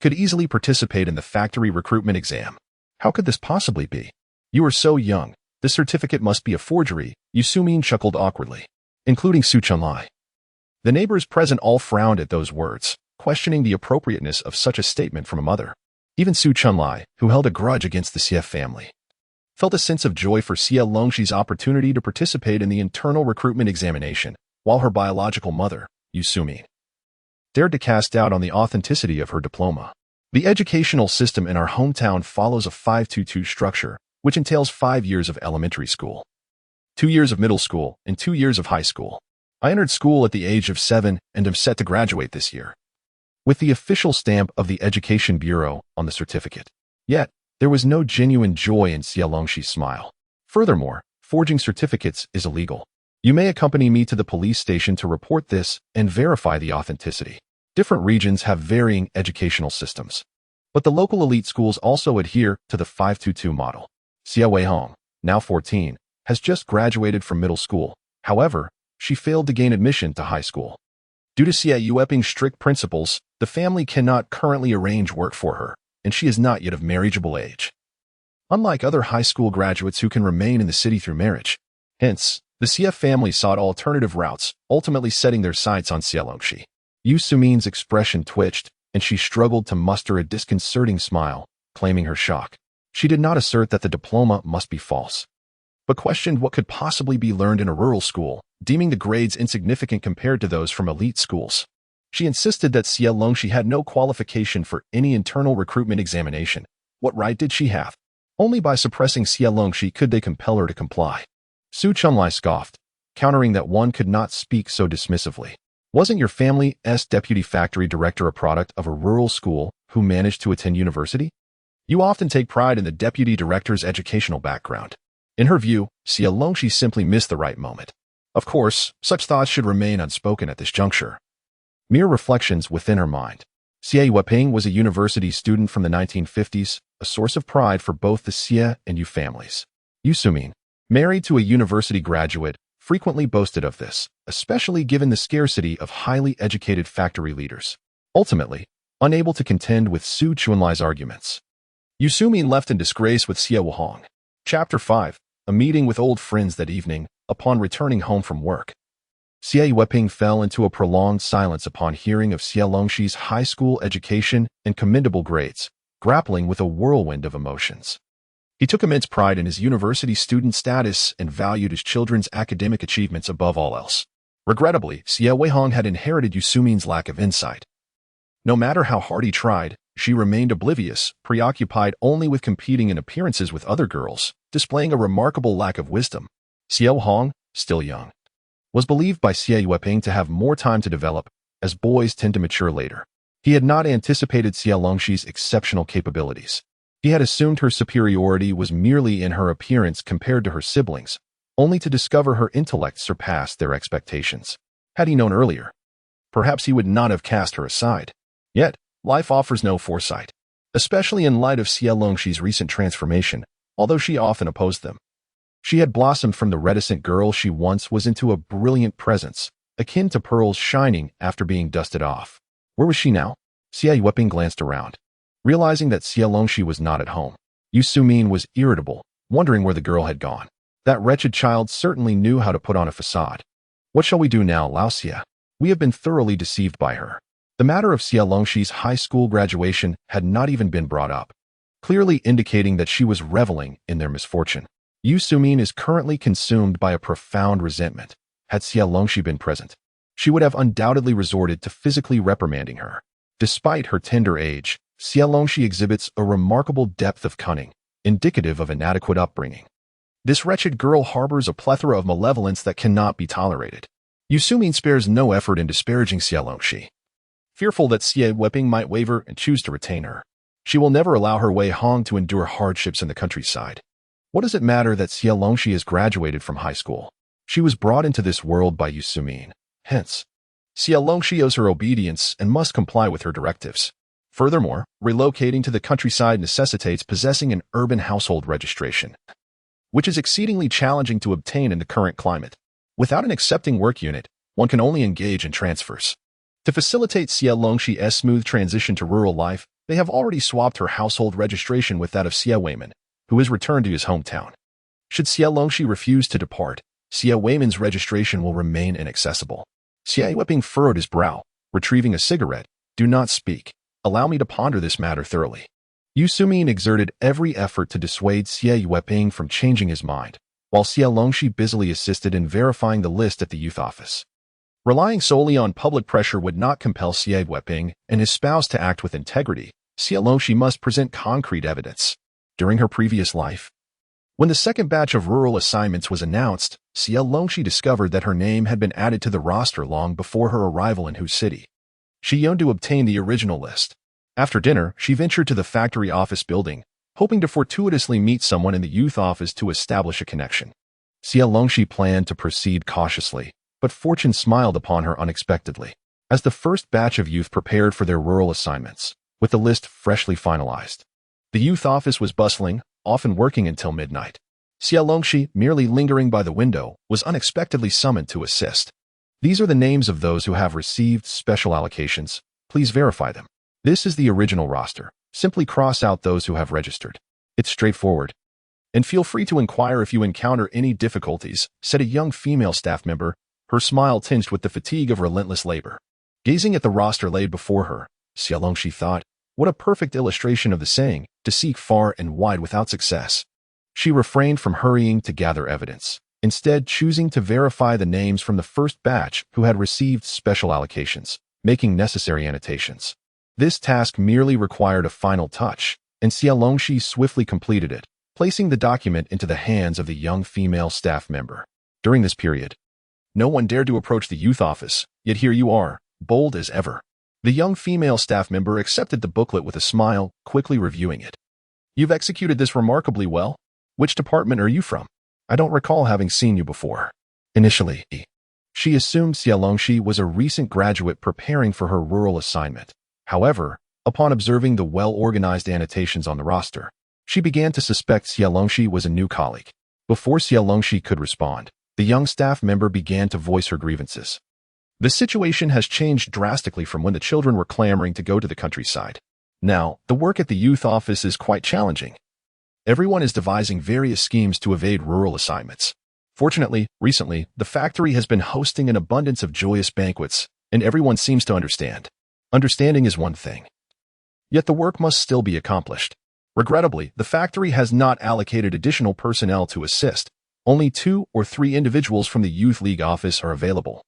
could easily participate in the factory recruitment exam. How could this possibly be? "You are so young. This certificate must be a forgery," Yu Sumin chuckled awkwardly, including Su Chunlai. The neighbors present all frowned at those words, questioning the appropriateness of such a statement from a mother. Even Su Chunlai, who held a grudge against the Xie family, felt a sense of joy for Xie Longxi's opportunity to participate in the internal recruitment examination, while her biological mother, Yu Sumin, dared to cast doubt on the authenticity of her diploma. The educational system in our hometown follows a 5-2-2 structure, which entails 5 years of elementary school, 2 years of middle school, and 2 years of high school. I entered school at the age of 7 and am set to graduate this year, with the official stamp of the Education Bureau on the certificate. Yet, there was no genuine joy in Xie Longxi's smile. Furthermore, forging certificates is illegal. You may accompany me to the police station to report this and verify the authenticity. Different regions have varying educational systems, but the local elite schools also adhere to the 5-2-2 model. Xie Weihong, now 14, has just graduated from middle school. However, she failed to gain admission to high school. Due to Xie Weihong's strict principles, the family cannot currently arrange work for her, and she is not yet of marriageable age, unlike other high school graduates who can remain in the city through marriage. Hence, the Xie family sought alternative routes, ultimately setting their sights on Xie Longxi. Yu Sumin's expression twitched, and she struggled to muster a disconcerting smile, claiming her shock. She did not assert that the diploma must be false, but questioned what could possibly be learned in a rural school, deeming the grades insignificant compared to those from elite schools. She insisted that Xie Longxi had no qualification for any internal recruitment examination. What right did she have? Only by suppressing Xie Longxi could they compel her to comply. Su Chunlai scoffed, countering that one could not speak so dismissively. Wasn't your family's deputy factory director a product of a rural school who managed to attend university? You often take pride in the deputy director's educational background. In her view, Xie Longxi simply missed the right moment. Of course, such thoughts should remain unspoken at this juncture. Mere reflections within her mind. Xie Weihong was a university student from the 1950s, a source of pride for both the Xie and Yu families. Yu Sumin, married to a university graduate, frequently boasted of this, especially given the scarcity of highly educated factory leaders. Ultimately, unable to contend with Su Chunlai's arguments, Yu Sumin left in disgrace with Xie Weihong. Chapter 5. A meeting with old friends that evening, upon returning home from work. Xie Weihong fell into a prolonged silence upon hearing of Xie Longxi's high school education and commendable grades, grappling with a whirlwind of emotions. He took immense pride in his university student status and valued his children's academic achievements above all else. Regrettably, Xie Weihong had inherited Yu Sumin's lack of insight. No matter how hard he tried, she remained oblivious, preoccupied only with competing in appearances with other girls, displaying a remarkable lack of wisdom. Xie Weihong, still young, was believed by Xie Weihong to have more time to develop, as boys tend to mature later. He had not anticipated Xie Longxi's exceptional capabilities. He had assumed her superiority was merely in her appearance compared to her siblings, only to discover her intellect surpassed their expectations. Had he known earlier, perhaps he would not have cast her aside. Yet, life offers no foresight, especially in light of Xie Longxi's recent transformation, although she often opposed them. She had blossomed from the reticent girl she once was into a brilliant presence, akin to pearls shining after being dusted off. Where was she now? Xie Weihong glanced around. Realizing that Xie Longxi was not at home, Yu Sumin was irritable, wondering where the girl had gone. That wretched child certainly knew how to put on a facade. What shall we do now, Lao Xie? We have been thoroughly deceived by her. The matter of Xie Longxi's high school graduation had not even been brought up, clearly indicating that she was reveling in their misfortune. Yu Sumin is currently consumed by a profound resentment. Had Xie Longxi been present, she would have undoubtedly resorted to physically reprimanding her. Despite her tender age, Xie Longxi exhibits a remarkable depth of cunning, indicative of inadequate upbringing. This wretched girl harbors a plethora of malevolence that cannot be tolerated. Yu Sumin spares no effort in disparaging Xie Longxi. Fearful that Xie Weihong might waver and choose to retain her, she will never allow her Weihong to endure hardships in the countryside. What does it matter that Xie Longxi has graduated from high school? She was brought into this world by Yu Sumin. Hence, Xie Longxi owes her obedience and must comply with her directives. Furthermore, relocating to the countryside necessitates possessing an urban household registration, which is exceedingly challenging to obtain in the current climate. Without an accepting work unit, one can only engage in transfers. To facilitate Xie Longxi's smooth transition to rural life, they have already swapped her household registration with that of Xie Weihong, who has returned to his hometown. Should Xie Longxi refuse to depart, Xie Weihong's registration will remain inaccessible. Xie Weihong furrowed his brow, retrieving a cigarette. Do not speak. Allow me to ponder this matter thoroughly. Yu Sumin exerted every effort to dissuade Xie Weihong from changing his mind, while Xie Longxi busily assisted in verifying the list at the youth office. Relying solely on public pressure would not compel Xie Weihong and his spouse to act with integrity. Xie Longxi must present concrete evidence. During her previous life, when the second batch of rural assignments was announced, Xie Longxi discovered that her name had been added to the roster long before her arrival in Hu City. She yearned to obtain the original list. After dinner, she ventured to the factory office building, hoping to fortuitously meet someone in the youth office to establish a connection. Xie Longxi planned to proceed cautiously, but fortune smiled upon her unexpectedly. As the first batch of youth prepared for their rural assignments, with the list freshly finalized, the youth office was bustling, often working until midnight. Xie Longxi, merely lingering by the window, was unexpectedly summoned to assist. These are the names of those who have received special allocations. Please verify them. This is the original roster. Simply cross out those who have registered. It's straightforward. And feel free to inquire if you encounter any difficulties, said a young female staff member, her smile tinged with the fatigue of relentless labor. Gazing at the roster laid before her, Xie Longxi thought. What a perfect illustration of the saying, to seek far and wide without success. She refrained from hurrying to gather evidence, instead choosing to verify the names from the first batch who had received special allocations, making necessary annotations. This task merely required a final touch, and Xie Longxi swiftly completed it, placing the document into the hands of the young female staff member. During this period, no one dared to approach the youth office, yet here you are, bold as ever. The young female staff member accepted the booklet with a smile, quickly reviewing it. You've executed this remarkably well. Which department are you from? I don't recall having seen you before. Initially, she assumed Xie Longxi was a recent graduate preparing for her rural assignment. However, upon observing the well-organized annotations on the roster, she began to suspect Xie Longxi was a new colleague. Before Xie Longxi could respond, the young staff member began to voice her grievances. The situation has changed drastically from when the children were clamoring to go to the countryside. Now, the work at the youth office is quite challenging. Everyone is devising various schemes to evade rural assignments. Fortunately, recently, the factory has been hosting an abundance of joyous banquets, and everyone seems to understand. Understanding is one thing. Yet the work must still be accomplished. Regrettably, the factory has not allocated additional personnel to assist. Only 2 or 3 individuals from the Youth League office are available,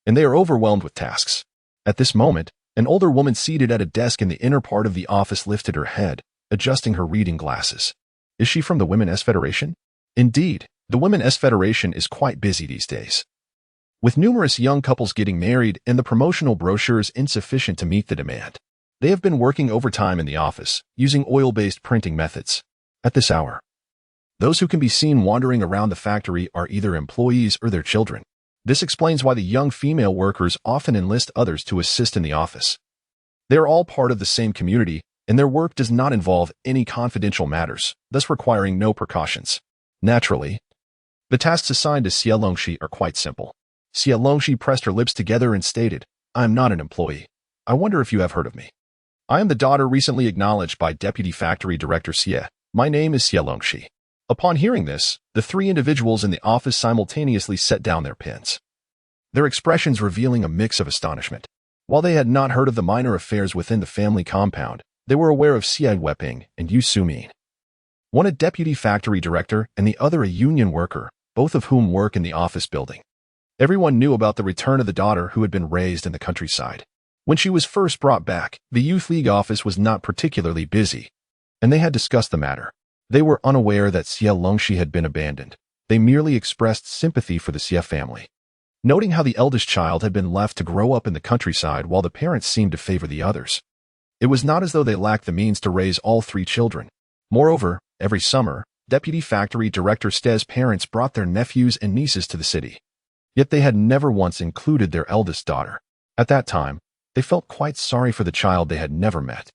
and they are overwhelmed with tasks. At this moment, an older woman seated at a desk in the inner part of the office lifted her head, adjusting her reading glasses. Is she from the Women's Federation? Indeed, the Women's Federation is quite busy these days, with numerous young couples getting married and the promotional brochures insufficient to meet the demand. They have been working overtime in the office, using oil-based printing methods. At this hour, those who can be seen wandering around the factory are either employees or their children. This explains why the young female workers often enlist others to assist in the office. They are all part of the same community, and their work does not involve any confidential matters, thus requiring no precautions. Naturally, the tasks assigned to Xie Longxi are quite simple. Xie Longxi pressed her lips together and stated, I am not an employee. I wonder if you have heard of me. I am the daughter recently acknowledged by Deputy Factory Director Xie. My name is Xie Longxi. Upon hearing this, the 3 individuals in the office simultaneously set down their pens, their expressions revealing a mix of astonishment. While they had not heard of the minor affairs within the family compound, they were aware of Xie Weihong and Yu Sumin, one a deputy factory director and the other a union worker, both of whom work in the office building. Everyone knew about the return of the daughter who had been raised in the countryside. When she was first brought back, the Youth League office was not particularly busy, and they had discussed the matter. They were unaware that Xie Longxi had been abandoned. They merely expressed sympathy for the Xie family, noting how the eldest child had been left to grow up in the countryside while the parents seemed to favor the others. It was not as though they lacked the means to raise all 3 children. Moreover, every summer, Deputy Factory Director Ste's parents brought their nephews and nieces to the city. Yet they had never once included their eldest daughter. At that time, they felt quite sorry for the child they had never met.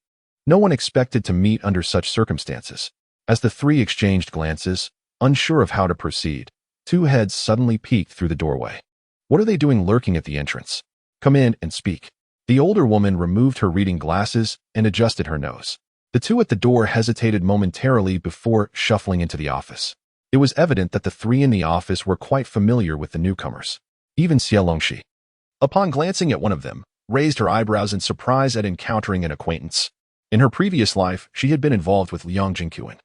No one expected to meet under such circumstances. As the 3 exchanged glances, unsure of how to proceed, 2 heads suddenly peeked through the doorway. What are they doing lurking at the entrance? Come in and speak. The older woman removed her reading glasses and adjusted her nose. The 2 at the door hesitated momentarily before shuffling into the office. It was evident that the 3 in the office were quite familiar with the newcomers. Even Xie Longxi, upon glancing at one of them, raised her eyebrows in surprise at encountering an acquaintance. In her previous life, she had been involved with Lu Dingyuan,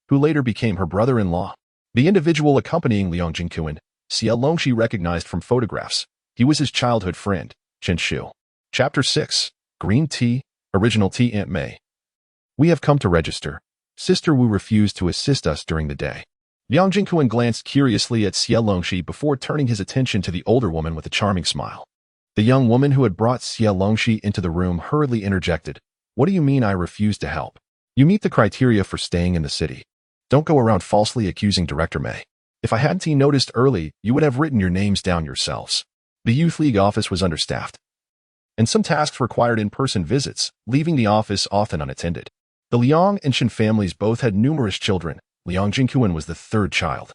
who later became her brother-in-law. The individual accompanying Lu Dingyuan, Xie Longxi recognized from photographs. He was his childhood friend, Chen Shu. Chapter 6. Green Tea, Original Tea Aunt May. We have come to register. Sister Wu refused to assist us during the day. Lu Dingyuan glanced curiously at Xie Longxi before turning his attention to the older woman with a charming smile. The young woman who had brought Xie Longxi into the room hurriedly interjected, What do you mean I refuse to help? You meet the criteria for staying in the city. Don't go around falsely accusing Director May. If I hadn't noticed early, you would have written your names down yourselves. The Youth League office was understaffed, and some tasks required in-person visits, leaving the office often unattended. The Liang and Shen families both had numerous children. Lu Dingyuan was the 3rd child,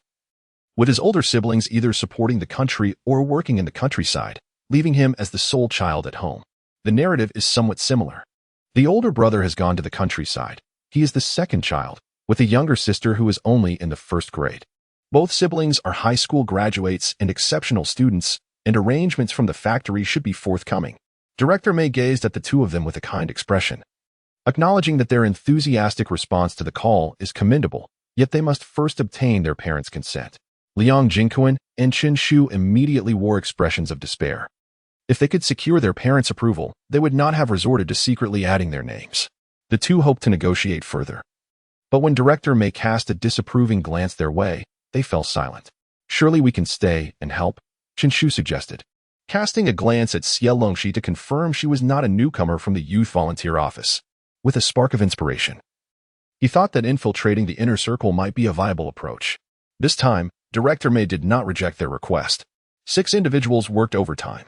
with his older siblings either supporting the country or working in the countryside, leaving him as the sole child at home. The narrative is somewhat similar. The older brother has gone to the countryside. He is the 2nd child, with a younger sister who is only in the 1st grade. Both siblings are high school graduates and exceptional students, and arrangements from the factory should be forthcoming. Director May gazed at the two of them with a kind expression, acknowledging that their enthusiastic response to the call is commendable, yet they must first obtain their parents' consent. Liang Jingquan and Qin Shu immediately wore expressions of despair. If they could secure their parents' approval, they would not have resorted to secretly adding their names. The two hoped to negotiate further. But when Director May cast a disapproving glance their way, they fell silent. Surely we can stay and help, Qin Shu suggested, casting a glance at Xie Longxi to confirm she was not a newcomer from the youth volunteer office. With a spark of inspiration, he thought that infiltrating the inner circle might be a viable approach. This time, Director May did not reject their request. 6 individuals worked overtime,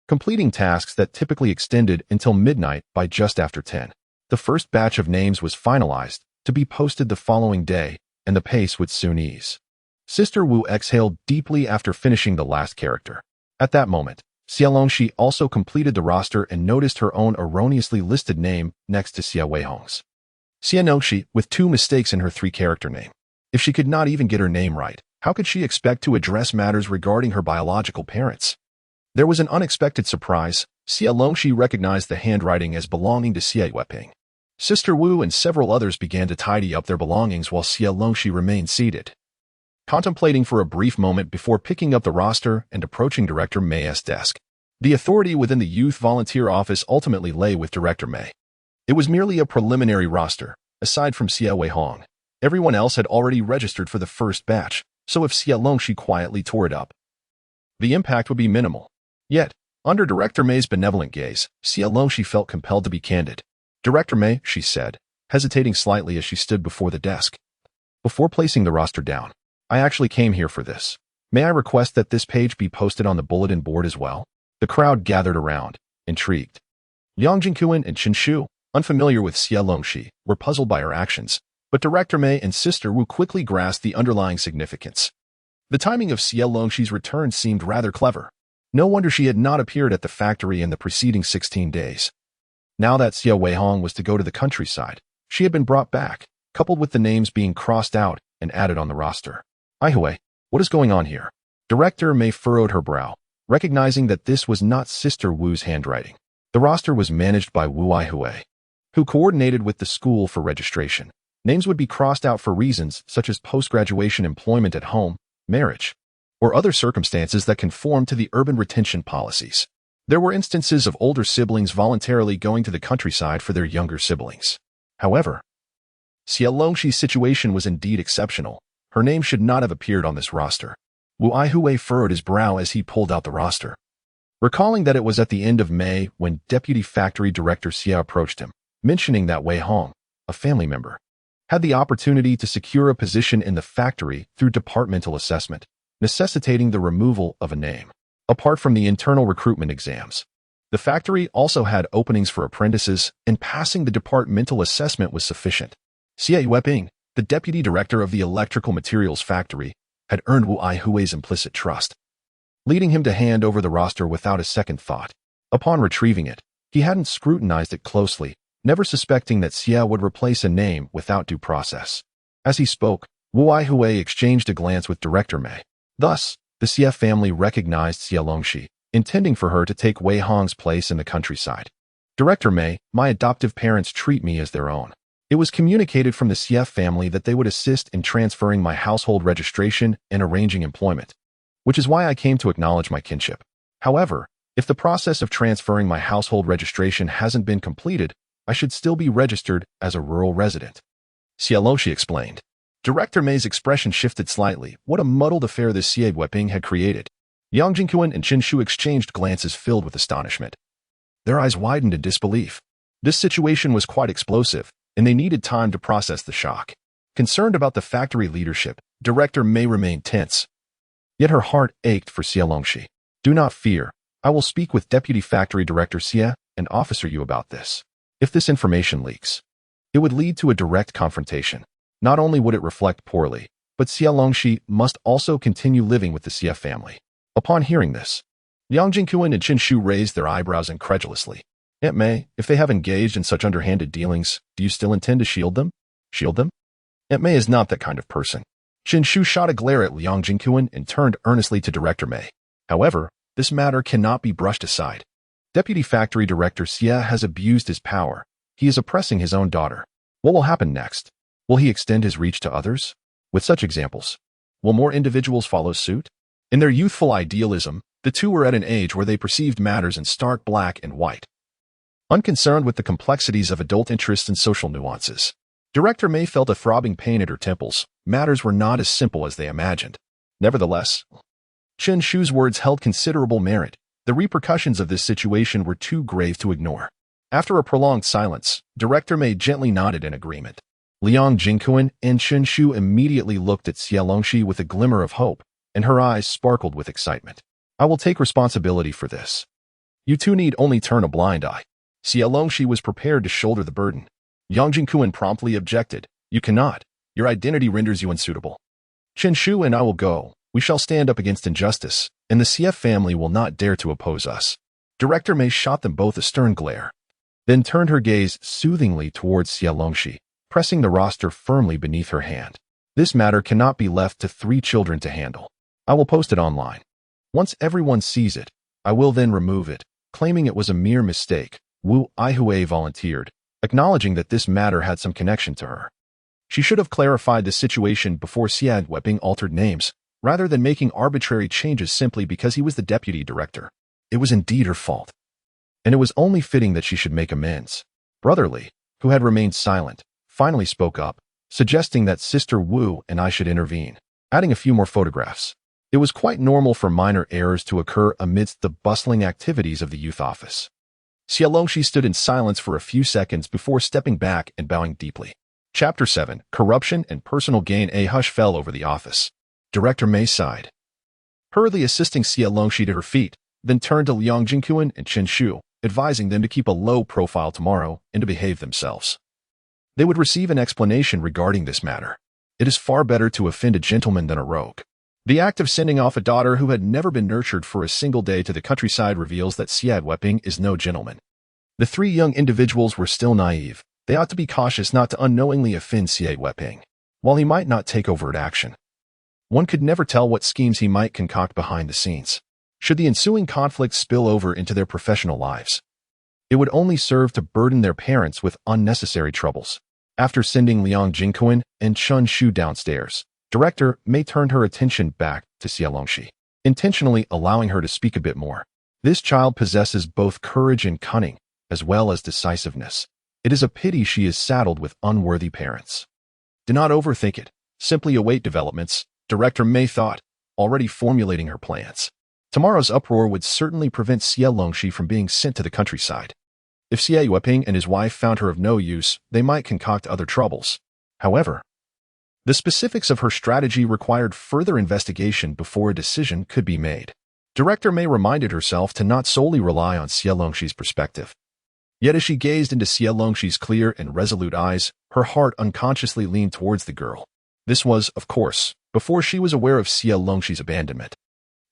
completing tasks that typically extended until midnight by just after 10. The first batch of names was finalized, to be posted the following day, and the pace would soon ease. Sister Wu exhaled deeply after finishing the last character. At that moment, Xie Longxi also completed the roster and noticed her own erroneously listed name next to Xie Weihong's. Xie Longxi, with 2 mistakes in her 3-character name. If she could not even get her name right, how could she expect to address matters regarding her biological parents? There was an unexpected surprise. Xie Longxi recognized the handwriting as belonging to Xie Weihong. Sister Wu and several others began to tidy up their belongings while Xie Longxi remained seated, contemplating for a brief moment before picking up the roster and approaching Director May's desk. The authority within the youth volunteer office ultimately lay with Director May. It was merely a preliminary roster. Aside from Xie Weihong, everyone else had already registered for the first batch, so if Xie Longxi quietly tore it up, the impact would be minimal. Yet, under Director May's benevolent gaze, Xie Longxi felt compelled to be candid. Director May, she said, hesitating slightly as she stood before the desk. Before placing the roster down, I actually came here for this. May I request that this page be posted on the bulletin board as well? The crowd gathered around, intrigued. Liang Jingquan and Qin Shu, unfamiliar with Xie Longxi, were puzzled by her actions, but Director May and Sister Wu quickly grasped the underlying significance. The timing of Xie Longxi's return seemed rather clever. No wonder she had not appeared at the factory in the preceding 16 days. Now that Xie Weihong was to go to the countryside, she had been brought back, coupled with the names being crossed out and added on the roster. Aihui, what is going on here? Director May furrowed her brow, recognizing that this was not Sister Wu's handwriting. The roster was managed by Wu Aihui, who coordinated with the school for registration. Names would be crossed out for reasons such as post-graduation employment at home, marriage, or other circumstances that conform to the urban retention policies. There were instances of older siblings voluntarily going to the countryside for their younger siblings. However, Xie Longxi's situation was indeed exceptional. Her name should not have appeared on this roster. Wu Aihui furrowed his brow as he pulled out the roster, recalling that it was at the end of May when Deputy Factory Director Xie approached him, mentioning that Weihong, a family member, had the opportunity to secure a position in the factory through departmental assessment, necessitating the removal of a name. Apart from the internal recruitment exams, the factory also had openings for apprentices, and passing the departmental assessment was sufficient. Xie Weihong, the deputy director of the electrical materials factory, had earned Wu Aihui's implicit trust, leading him to hand over the roster without a second thought. Upon retrieving it, he hadn't scrutinized it closely, never suspecting that Xie would replace a name without due process. As he spoke, Wu Aihui exchanged a glance with Director May. Thus, the Xie family recognized Xie Longxi, intending for her to take Weihong's place in the countryside. Director May, my adoptive parents treat me as their own. It was communicated from the Xie family that they would assist in transferring my household registration and arranging employment, which is why I came to acknowledge my kinship. However, if the process of transferring my household registration hasn't been completed, I should still be registered as a rural resident. Xie Longxi explained. Director May's expression shifted slightly. What a muddled affair this Xie Weihong had created. Liang Jingquan and Qin Shu exchanged glances filled with astonishment. Their eyes widened in disbelief. This situation was quite explosive, and they needed time to process the shock. Concerned about the factory leadership, Director May remained tense. Yet her heart ached for Xie Longxi. Do not fear. I will speak with Deputy Factory Director Xie and officer you about this. If this information leaks, it would lead to a direct confrontation. Not only would it reflect poorly, but Xie Longxi must also continue living with the Xie family. Upon hearing this, Liang Jingquan and Qin Shu raised their eyebrows incredulously. Aunt May, if they have engaged in such underhanded dealings, do you still intend to shield them? Shield them? Aunt May is not that kind of person. Qin Shu shot a glare at Liang Jingquan and turned earnestly to Director May. However, this matter cannot be brushed aside. Deputy Factory Director Xie has abused his power. He is oppressing his own daughter. What will happen next? Will he extend his reach to others? With such examples, will more individuals follow suit? In their youthful idealism, the two were at an age where they perceived matters in stark black and white, unconcerned with the complexities of adult interests and social nuances. Director May felt a throbbing pain at her temples. Matters were not as simple as they imagined. Nevertheless, Chen Shu's words held considerable merit. The repercussions of this situation were too grave to ignore. After a prolonged silence, Director May gently nodded in agreement. Liang Jingquan and Chen Shu immediately looked at Xie Longxi with a glimmer of hope, and her eyes sparkled with excitement. I will take responsibility for this. You two need only turn a blind eye. Xie Longxi was prepared to shoulder the burden. Yang Jingquan promptly objected. You cannot. Your identity renders you unsuitable. Chen Shu and I will go. We shall stand up against injustice, and the CF family will not dare to oppose us. Director May shot them both a stern glare, then turned her gaze soothingly towards Xie Longxi, pressing the roster firmly beneath her hand. This matter cannot be left to 3 children to handle. I will post it online. Once everyone sees it, I will then remove it, claiming it was a mere mistake. Wu Aihui volunteered, acknowledging that this matter had some connection to her. She should have clarified the situation before Xie Weihong altered names, rather than making arbitrary changes simply because he was the deputy director. It was indeed her fault, and it was only fitting that she should make amends. Brother Li, who had remained silent, finally spoke up, suggesting that Sister Wu and I should intervene, adding a few more photographs. It was quite normal for minor errors to occur amidst the bustling activities of the youth office. Xie Longxi stood in silence for a few seconds before stepping back and bowing deeply. Chapter 7. Corruption and Personal Gain. A hush fell over the office. Director May sighed, hurriedly assisting Xie Longxi to her feet, then turned to Liang Jingquan and Chen Shu, advising them to keep a low profile tomorrow and to behave themselves. They would receive an explanation regarding this matter. It is far better to offend a gentleman than a rogue. The act of sending off a daughter who had never been nurtured for a single day to the countryside reveals that Xie Weihong is no gentleman. The 3 young individuals were still naive. They ought to be cautious not to unknowingly offend Xie Weihong. While he might not take overt action, one could never tell what schemes he might concoct behind the scenes. Should the ensuing conflict spill over into their professional lives, it would only serve to burden their parents with unnecessary troubles. After sending Liang Jingquan and Chen Shu downstairs, Director May turned her attention back to Xie Longxi, intentionally allowing her to speak a bit more. This child possesses both courage and cunning, as well as decisiveness. It is a pity she is saddled with unworthy parents. Do not overthink it. Simply await developments, Director May thought, already formulating her plans. Tomorrow's uproar would certainly prevent Xie Longxi from being sent to the countryside. If Xie Weihong and his wife found her of no use, they might concoct other troubles. However, the specifics of her strategy required further investigation before a decision could be made. Director May reminded herself to not solely rely on Xie Longxi's perspective. Yet as she gazed into Xie Longxi's clear and resolute eyes, her heart unconsciously leaned towards the girl. This was, of course, before she was aware of Xie Longxi's abandonment.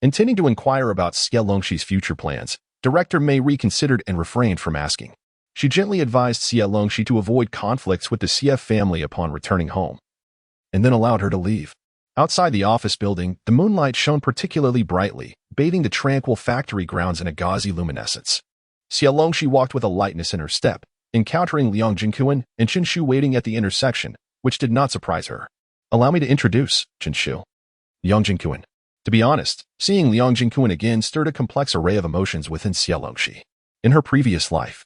Intending to inquire about Xie Longxi's future plans, Director May reconsidered and refrained from asking. She gently advised Xie Longxi to avoid conflicts with the Xie family upon returning home, and then allowed her to leave. Outside the office building, the moonlight shone particularly brightly, bathing the tranquil factory grounds in a gauzy luminescence. Xie Longxi walked with a lightness in her step, encountering Liang Jingquan and Chen Shu waiting at the intersection, which did not surprise her. Allow me to introduce Chen Shu. Liang Jingquan. To be honest, seeing Liang Jingquan again stirred a complex array of emotions within Xie Longxi. In her previous life,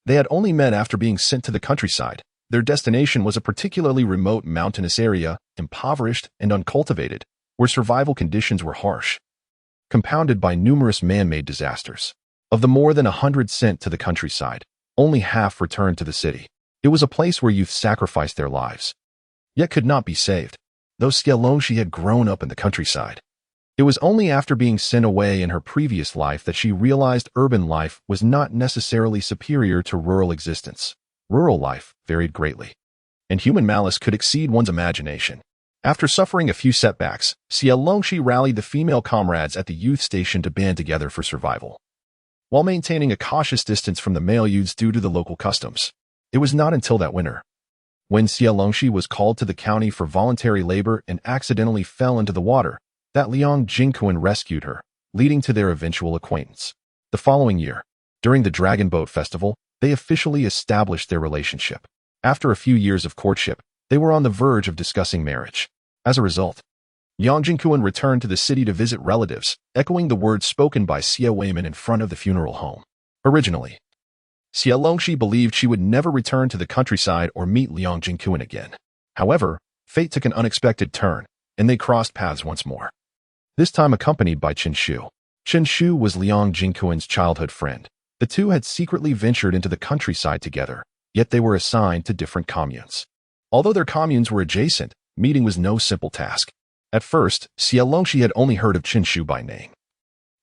they had only met after being sent to the countryside. Their destination was a particularly remote mountainous area, impoverished and uncultivated, where survival conditions were harsh, compounded by numerous man-made disasters. Of the more than 100 sent to the countryside, only half returned to the city. It was a place where youth sacrificed their lives, yet could not be saved. Though Xie Longxi had grown up in the countryside, it was only after being sent away in her previous life that she realized urban life was not necessarily superior to rural existence. Rural life varied greatly, and human malice could exceed one's imagination. After suffering a few setbacks, Xie Longxi rallied the female comrades at the youth station to band together for survival, while maintaining a cautious distance from the male youths due to the local customs. It was not until that winter, when Xie Longxi was called to the county for voluntary labor and accidentally fell into the water, that Liang Jingquan rescued her, leading to their eventual acquaintance. The following year, During the Dragon Boat Festival, they officially established their relationship. After a few years of courtship, they were on the verge of discussing marriage. As a result, Liang Jingyuan returned to the city to visit relatives, echoing the words spoken by Xie Weihong in front of the funeral home. Originally, Xie Longxi believed she would never return to the countryside or meet Liang Jingyuan again. However, fate took an unexpected turn, and they crossed paths once more. This time accompanied by Chen Shu. Chen Shu was Liang Jingyuan's childhood friend. The two had secretly ventured into the countryside together, yet they were assigned to different communes. Although their communes were adjacent, meeting was no simple task. At first, Xie Longxi had only heard of Chen Shu by name.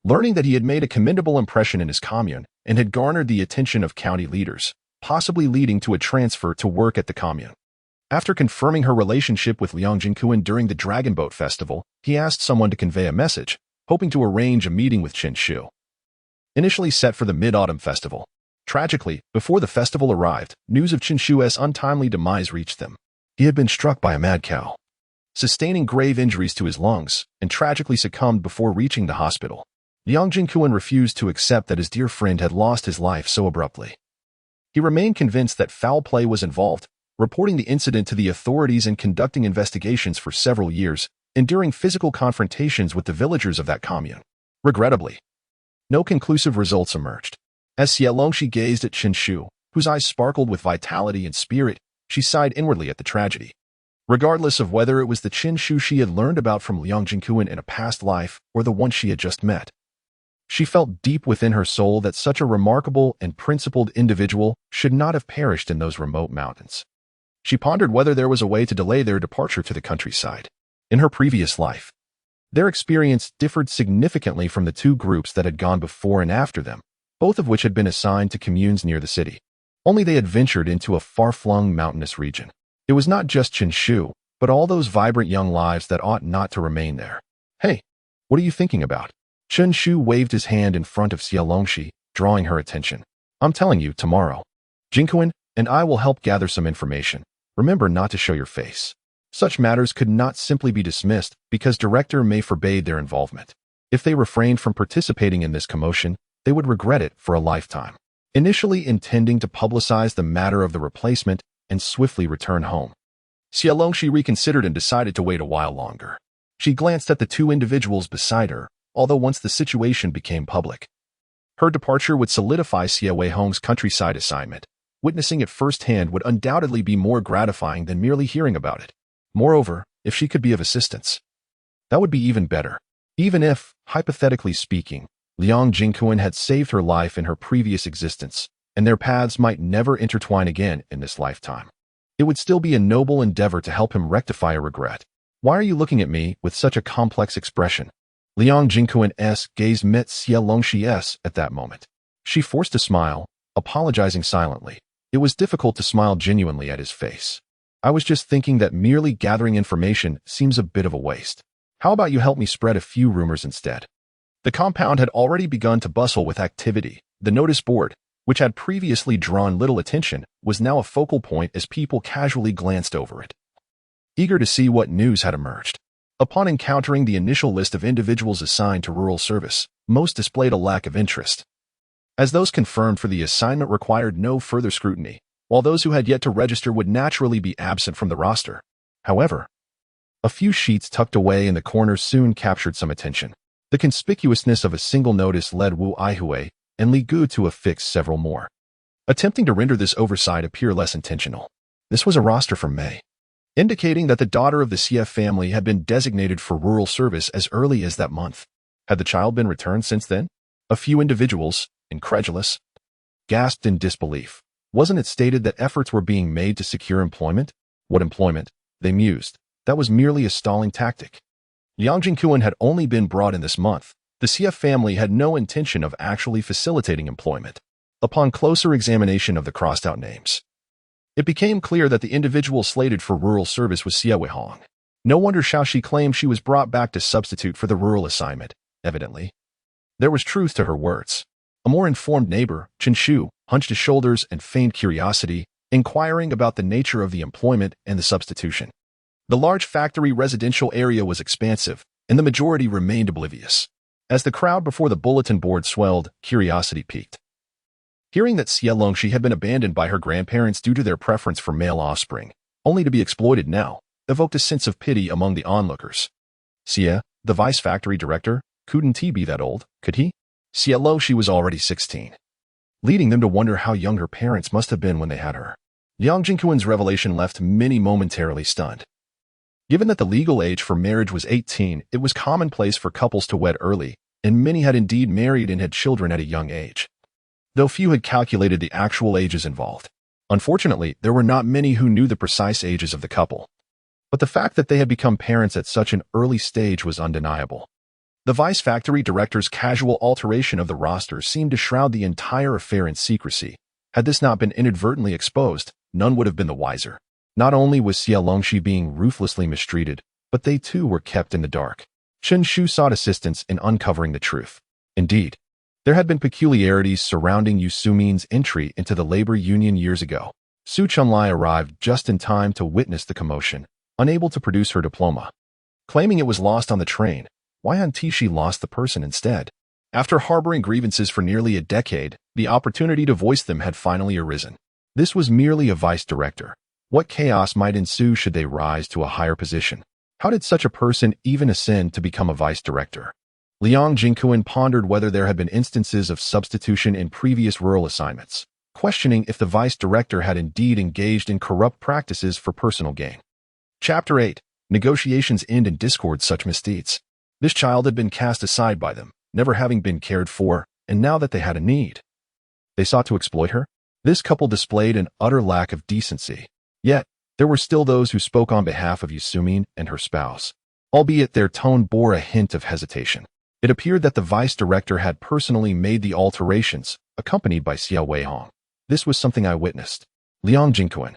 Learning that he had made a commendable impression in his commune and had garnered the attention of county leaders, possibly leading to a transfer to work at the commune. After confirming her relationship with Liang Jingyuan during the Dragon Boat Festival, he asked someone to convey a message, hoping to arrange a meeting with Chen Shu. Initially set for the Mid-Autumn Festival. Tragically, before the festival arrived, news of Chen Shu's untimely demise reached them. He had been struck by a mad cow, sustaining grave injuries to his lungs, and tragically succumbed before reaching the hospital. Liang Jingyuan refused to accept that his dear friend had lost his life so abruptly. He remained convinced that foul play was involved, reporting the incident to the authorities and conducting investigations for several years, enduring physical confrontations with the villagers of that commune. Regrettably, no conclusive results emerged. As Xie Longxi gazed at Chen Shu, whose eyes sparkled with vitality and spirit, she sighed inwardly at the tragedy. Regardless of whether it was the Chen Shu she had learned about from Liang Jingyuan in a past life or the one she had just met, she felt deep within her soul that such a remarkable and principled individual should not have perished in those remote mountains. She pondered whether there was a way to delay their departure to the countryside. In her previous life, their experience differed significantly from the two groups that had gone before and after them, both of which had been assigned to communes near the city. Only they had ventured into a far-flung mountainous region. It was not just Chen Shu, but all those vibrant young lives that ought not to remain there. Hey, what are you thinking about? Chen Shu waved his hand in front of Xie Longxi, drawing her attention. I'm telling you, tomorrow, Jingyuan and I will help gather some information. Remember not to show your face. Such matters could not simply be dismissed because director may forbade their involvement. If they refrained from participating in this commotion, they would regret it for a lifetime. Initially intending to publicize the matter of the replacement and swiftly return home, Xie Longxi reconsidered and decided to wait a while longer. She glanced at the two individuals beside her, although once the situation became public, her departure would solidify Xie Weihong's countryside assignment. Witnessing it firsthand would undoubtedly be more gratifying than merely hearing about it. Moreover, if she could be of assistance, that would be even better. Even if, hypothetically speaking, Liang Jingyuan had saved her life in her previous existence, and their paths might never intertwine again in this lifetime, it would still be a noble endeavor to help him rectify a regret. Why are you looking at me with such a complex expression? Liang Jingyuan's gaze met Xie Longxi's at that moment. She forced a smile, apologizing silently. It was difficult to smile genuinely at his face. I was just thinking that merely gathering information seems a bit of a waste. How about you help me spread a few rumors instead? The compound had already begun to bustle with activity. The notice board, which had previously drawn little attention, was now a focal point as people casually glanced over it, eager to see what news had emerged. Upon encountering the initial list of individuals assigned to rural service, most displayed a lack of interest, as those confirmed for the assignment required no further scrutiny, while those who had yet to register would naturally be absent from the roster. However, a few sheets tucked away in the corners soon captured some attention. The conspicuousness of a single notice led Wu Aihui and Li Gu to affix several more, attempting to render this oversight appear less intentional. This was a roster from May, indicating that the daughter of the Xie family had been designated for rural service as early as that month. Had the child been returned since then? A few individuals, incredulous, gasped in disbelief. Wasn't it stated that efforts were being made to secure employment? What employment? They mused. That was merely a stalling tactic. Liang Jingyuan had only been brought in this month. The Xie family had no intention of actually facilitating employment. Upon closer examination of the crossed-out names, it became clear that the individual slated for rural service was Xie Weihong. No wonder she claimed she was brought back to substitute for the rural assignment. Evidently, there was truth to her words. A more informed neighbor, Chen Shu, hunched his shoulders and feigned curiosity, inquiring about the nature of the employment and the substitution. The large factory residential area was expansive, and the majority remained oblivious. As the crowd before the bulletin board swelled, curiosity peaked. Hearing that Xie Longxi had been abandoned by her grandparents due to their preference for male offspring, only to be exploited now, evoked a sense of pity among the onlookers. Xie, the vice factory director, couldn't he be that old, could he? Xie Longxi was already 16, leading them to wonder how young her parents must have been when they had her. Liang Jingquan's revelation left many momentarily stunned. Given that the legal age for marriage was 18, it was commonplace for couples to wed early, and many had indeed married and had children at a young age, though few had calculated the actual ages involved. Unfortunately, there were not many who knew the precise ages of the couple. But the fact that they had become parents at such an early stage was undeniable. The vice factory director's casual alteration of the roster seemed to shroud the entire affair in secrecy. Had this not been inadvertently exposed, none would have been the wiser. Not only was Xie Longxi being ruthlessly mistreated, but they too were kept in the dark. Chen Shu sought assistance in uncovering the truth. Indeed, there had been peculiarities surrounding Yu Sumin's entry into the labor union years ago. Su Chunlai arrived just in time to witness the commotion, unable to produce her diploma. Claiming it was lost on the train, Huan Tishi lost the person instead. After harboring grievances for nearly a decade, the opportunity to voice them had finally arisen. This was merely a vice director. What chaos might ensue should they rise to a higher position? How did such a person even ascend to become a vice director? Liang Jingquan pondered whether there had been instances of substitution in previous rural assignments, questioning if the vice director had indeed engaged in corrupt practices for personal gain. Chapter 8. Negotiations end in discord. Such misdeeds. This child had been cast aside by them, never having been cared for, and now that they had a need, they sought to exploit her? This couple displayed an utter lack of decency. Yet, there were still those who spoke on behalf of Yu Sumin and her spouse, albeit their tone bore a hint of hesitation. It appeared that the vice director had personally made the alterations, accompanied by Xie Weihong. This was something I witnessed. Liang Jingquan,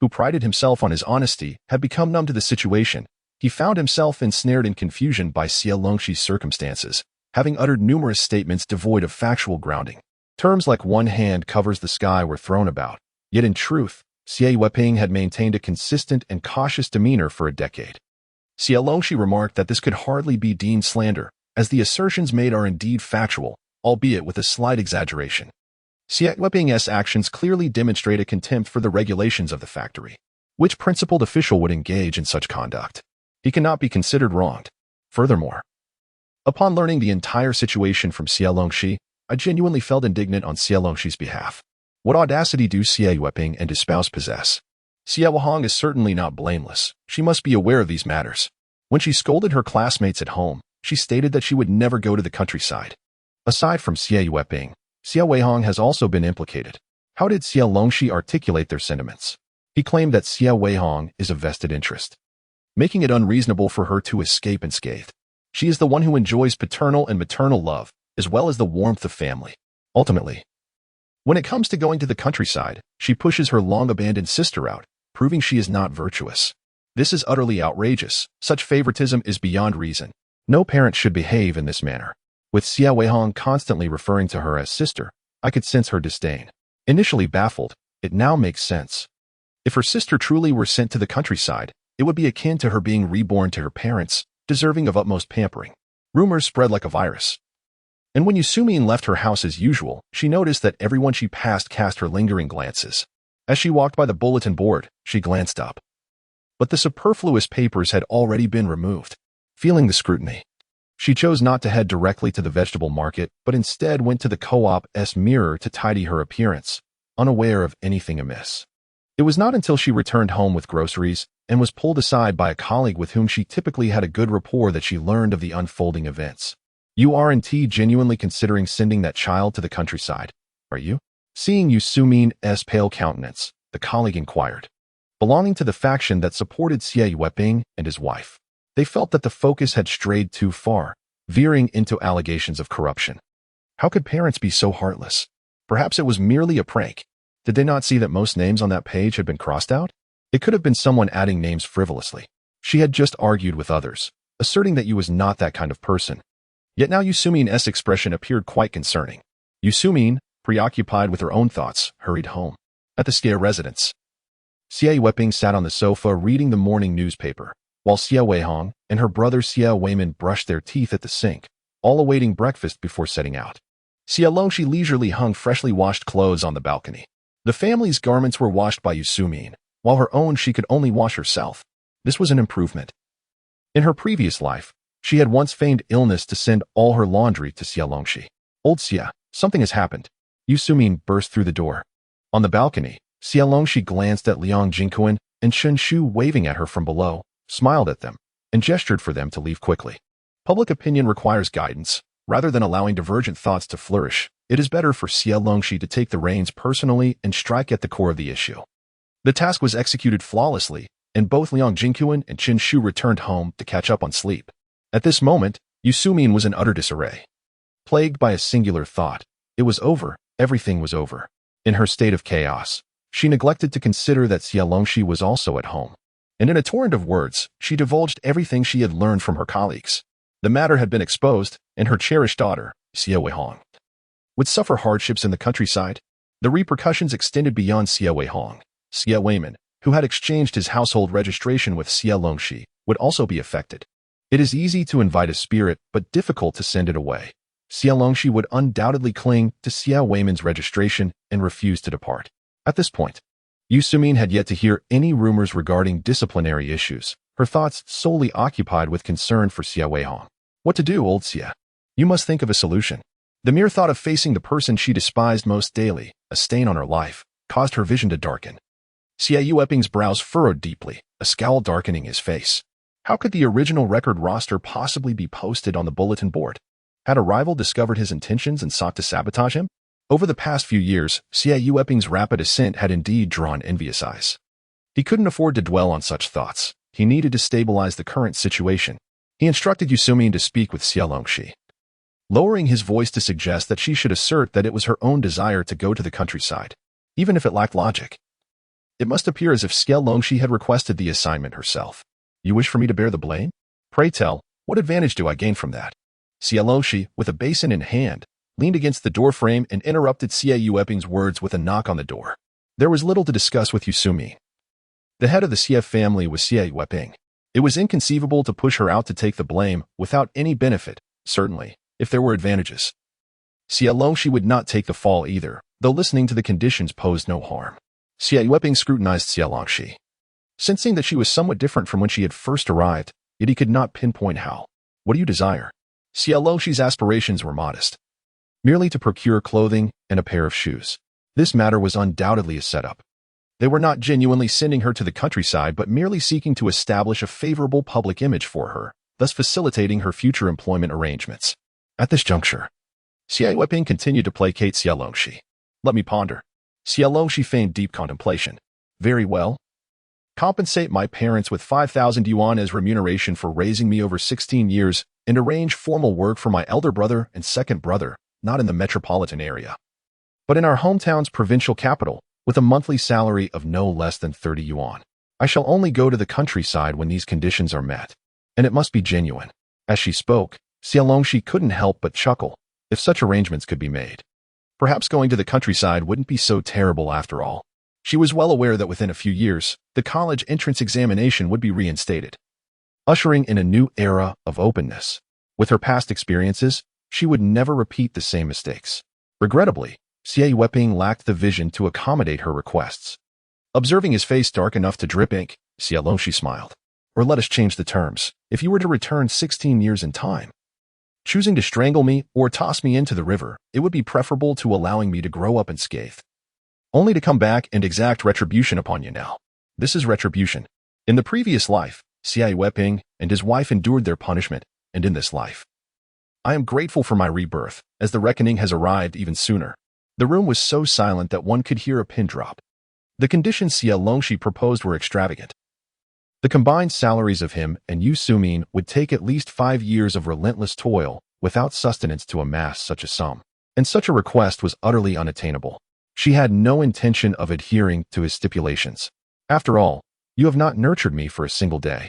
who prided himself on his honesty, had become numb to the situation. He found himself ensnared in confusion by Xie Longxi's circumstances, having uttered numerous statements devoid of factual grounding. Terms like "one hand covers the sky" were thrown about. Yet in truth, Xie Weihong had maintained a consistent and cautious demeanor for a decade. Xie Longxi remarked that this could hardly be deemed slander, as the assertions made are indeed factual, albeit with a slight exaggeration. Xie Weihong's actions clearly demonstrate a contempt for the regulations of the factory. Which principled official would engage in such conduct? He cannot be considered wronged. Furthermore, upon learning the entire situation from Xie Longxi, I genuinely felt indignant on Xie Longxi's behalf. What audacity do Xie Weihong and his spouse possess? Xie Weihong is certainly not blameless. She must be aware of these matters. When she scolded her classmates at home, she stated that she would never go to the countryside. Aside from Xie Weihong, Xie Weihong has also been implicated. How did Xie Longxi articulate their sentiments? He claimed that Xie Weihong is a vested interest, making it unreasonable for her to escape unscathed. She is the one who enjoys paternal and maternal love, as well as the warmth of family. Ultimately, when it comes to going to the countryside, she pushes her long-abandoned sister out, proving she is not virtuous. This is utterly outrageous. Such favoritism is beyond reason. No parent should behave in this manner. With Xie Weihong constantly referring to her as sister, I could sense her disdain. Initially baffled, it now makes sense. If her sister truly were sent to the countryside, it would be akin to her being reborn to her parents, deserving of utmost pampering. Rumors spread like a virus. And when Yu Sumin left her house as usual, she noticed that everyone she passed cast her lingering glances. As she walked by the bulletin board, she glanced up. But the superfluous papers had already been removed. Feeling the scrutiny, she chose not to head directly to the vegetable market, but instead went to the co-op's mirror to tidy her appearance, unaware of anything amiss. It was not until she returned home with groceries and was pulled aside by a colleague with whom she typically had a good rapport that she learned of the unfolding events. "You aren't genuinely considering sending that child to the countryside, are you?" Seeing Yu Sumin's pale countenance, the colleague inquired. Belonging to the faction that supported Xie Weihong and his wife, they felt that the focus had strayed too far, veering into allegations of corruption. How could parents be so heartless? Perhaps it was merely a prank. Did they not see that most names on that page had been crossed out? It could have been someone adding names frivolously. She had just argued with others, asserting that Yu was not that kind of person. Yet now Yu Sumin's expression appeared quite concerning. Yu Sumin, preoccupied with her own thoughts, hurried home. At the Xie residence, Xie Weihong sat on the sofa reading the morning newspaper, while Xie Weihong and her brother Xie Weiman brushed their teeth at the sink, all awaiting breakfast before setting out. Xie Longxi leisurely hung freshly washed clothes on the balcony. The family's garments were washed by Yusumin, while her own she could only wash herself. This was an improvement. In her previous life, she had once feigned illness to send all her laundry to Xie Longxi. Old Xie, something has happened. Yusumin burst through the door. On the balcony, Xie Longxi glanced at Liang Jingquan and Shen Shu waving at her from below, smiled at them, and gestured for them to leave quickly. Public opinion requires guidance. Rather than allowing divergent thoughts to flourish, it is better for Xie Longxi to take the reins personally and strike at the core of the issue. The task was executed flawlessly, and both Liang Jingquan and Shen Shu returned home to catch up on sleep. At this moment, Yusumin was in utter disarray. Plagued by a singular thought, it was over, everything was over. In her state of chaos, she neglected to consider that Xie Longxi was also at home. And in a torrent of words, she divulged everything she had learned from her colleagues. The matter had been exposed, and her cherished daughter, Xie Weihong, would suffer hardships in the countryside. The repercussions extended beyond Xie Weihong. Xie Weihong, who had exchanged his household registration with Xie Longxi, would also be affected. It is easy to invite a spirit, but difficult to send it away. Xie Longxi would undoubtedly cling to Xie Weihong's registration and refuse to depart. At this point, Yusumin had yet to hear any rumors regarding disciplinary issues, her thoughts solely occupied with concern for Xie Weihong. What to do, old Xie? You must think of a solution. The mere thought of facing the person she despised most daily, a stain on her life, caused her vision to darken. Xie Weihong's brows furrowed deeply, a scowl darkening his face. How could the original record roster possibly be posted on the bulletin board? Had a rival discovered his intentions and sought to sabotage him? Over the past few years, Xie Weihong's rapid ascent had indeed drawn envious eyes. He couldn't afford to dwell on such thoughts. He needed to stabilize the current situation. He instructed Yusumin to speak with Xie Longxi, lowering his voice to suggest that she should assert that it was her own desire to go to the countryside, even if it lacked logic. It must appear as if Xie Longxi had requested the assignment herself. You wish for me to bear the blame? Pray tell, what advantage do I gain from that? Xie Longxi, with a basin in hand, leaned against the doorframe and interrupted Xie Weihong's words with a knock on the door. There was little to discuss with Yusumin. The head of the Xie family was Xie Weihong. It was inconceivable to push her out to take the blame without any benefit, certainly, if there were advantages. Xie Longxi would not take the fall either, though listening to the conditions posed no harm. Xie Weihong scrutinized Xie Longxi, sensing that she was somewhat different from when she had first arrived, yet he could not pinpoint how. What do you desire? Xie Longxi's aspirations were modest. Merely to procure clothing and a pair of shoes. This matter was undoubtedly a setup. They were not genuinely sending her to the countryside, but merely seeking to establish a favorable public image for her, thus facilitating her future employment arrangements. At this juncture, Xie Weihong continued to placate Xie Longxi. Let me ponder. Xie Longxi feigned deep contemplation. Very well. Compensate my parents with 5,000 yuan as remuneration for raising me over 16 years and arrange formal work for my elder brother and second brother, not in the metropolitan area, but in our hometown's provincial capital, with a monthly salary of no less than 30 yuan. I shall only go to the countryside when these conditions are met, and it must be genuine. As she spoke, Xie Longxi couldn't help but chuckle. If such arrangements could be made, perhaps going to the countryside wouldn't be so terrible after all. She was well aware that within a few years, the college entrance examination would be reinstated, ushering in a new era of openness. With her past experiences, she would never repeat the same mistakes. Regrettably, Xie Weihong lacked the vision to accommodate her requests. Observing his face dark enough to drip ink, Xie Longxi smiled. Or let us change the terms. If you were to return 16 years in time, choosing to strangle me or toss me into the river, it would be preferable to allowing me to grow up unscathed, only to come back and exact retribution upon you now. This is retribution. In the previous life, Xie Weihong and his wife endured their punishment, and in this life, I am grateful for my rebirth, as the reckoning has arrived even sooner. The room was so silent that one could hear a pin drop. The conditions Xie Longxi proposed were extravagant. The combined salaries of him and Yusumin would take at least 5 years of relentless toil without sustenance to amass such a sum, and such a request was utterly unattainable. She had no intention of adhering to his stipulations. After all, you have not nurtured me for a single day.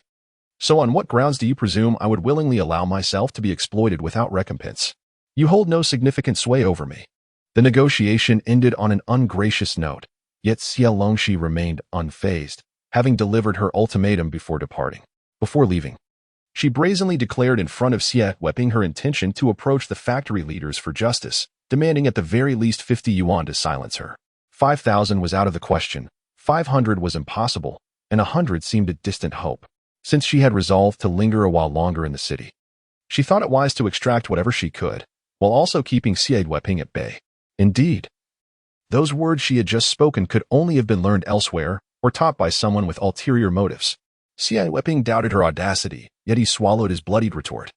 So on what grounds do you presume I would willingly allow myself to be exploited without recompense? You hold no significant sway over me. The negotiation ended on an ungracious note, yet Xie Longxi remained unfazed, having delivered her ultimatum before departing. Before leaving, she brazenly declared in front of Xie Weihong her intention to approach the factory leaders for justice, demanding at the very least 50 yuan to silence her. 5,000 was out of the question, 500 was impossible, and 100 seemed a distant hope, since she had resolved to linger a while longer in the city. She thought it wise to extract whatever she could, while also keeping Xie Weihong at bay. Indeed, those words she had just spoken could only have been learned elsewhere or taught by someone with ulterior motives. Xie Weihong doubted her audacity, yet he swallowed his bloodied retort.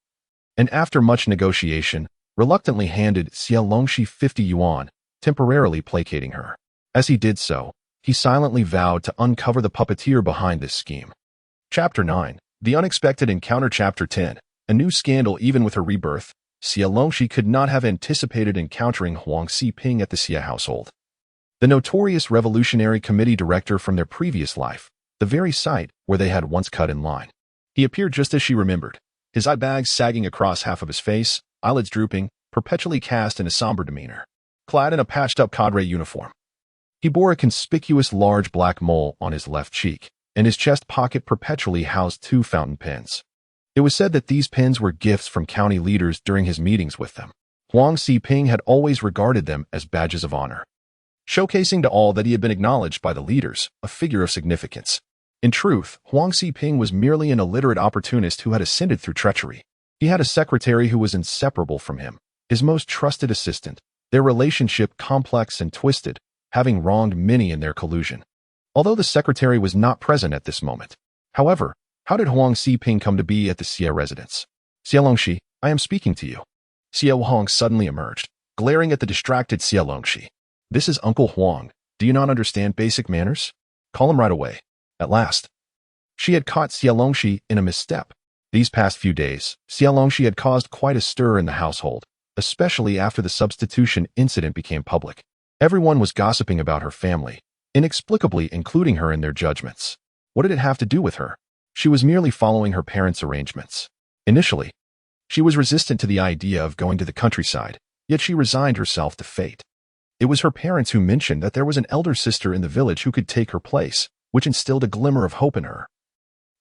And after much negotiation, reluctantly handed Xie Longxi 50 yuan, temporarily placating her. As he did so, he silently vowed to uncover the puppeteer behind this scheme. Chapter 9. The Unexpected Encounter. Chapter 10. A new scandal. Even with her rebirth, Xie Longxi could not have anticipated encountering Huang Xiping at the Xie household. The notorious Revolutionary Committee director from their previous life, the very site where they had once cut in line. He appeared just as she remembered, his eye bags sagging across half of his face, eyelids drooping, perpetually cast in a somber demeanor. Clad in a patched-up cadre uniform, he bore a conspicuous large black mole on his left cheek, and his chest pocket perpetually housed 2 fountain pens. It was said that these pens were gifts from county leaders during his meetings with them. Huang Xiping had always regarded them as badges of honor, showcasing to all that he had been acknowledged by the leaders, a figure of significance. In truth, Huang Xiping was merely an illiterate opportunist who had ascended through treachery. He had a secretary who was inseparable from him, his most trusted assistant, their relationship complex and twisted, having wronged many in their collusion. Although the secretary was not present at this moment. However, how did Huang Xiping come to be at the Xie residence? Xie Longxi, I am speaking to you. Xie Weihong suddenly emerged, glaring at the distracted Xie Longxi. This is Uncle Huang. Do you not understand basic manners? Call him right away. At last, she had caught Xie Longxi in a misstep. These past few days, Xie Longxi had caused quite a stir in the household, especially after the substitution incident became public. Everyone was gossiping about her family, inexplicably including her in their judgments. What did it have to do with her? She was merely following her parents' arrangements. Initially, she was resistant to the idea of going to the countryside, yet she resigned herself to fate. It was her parents who mentioned that there was an elder sister in the village who could take her place, which instilled a glimmer of hope in her,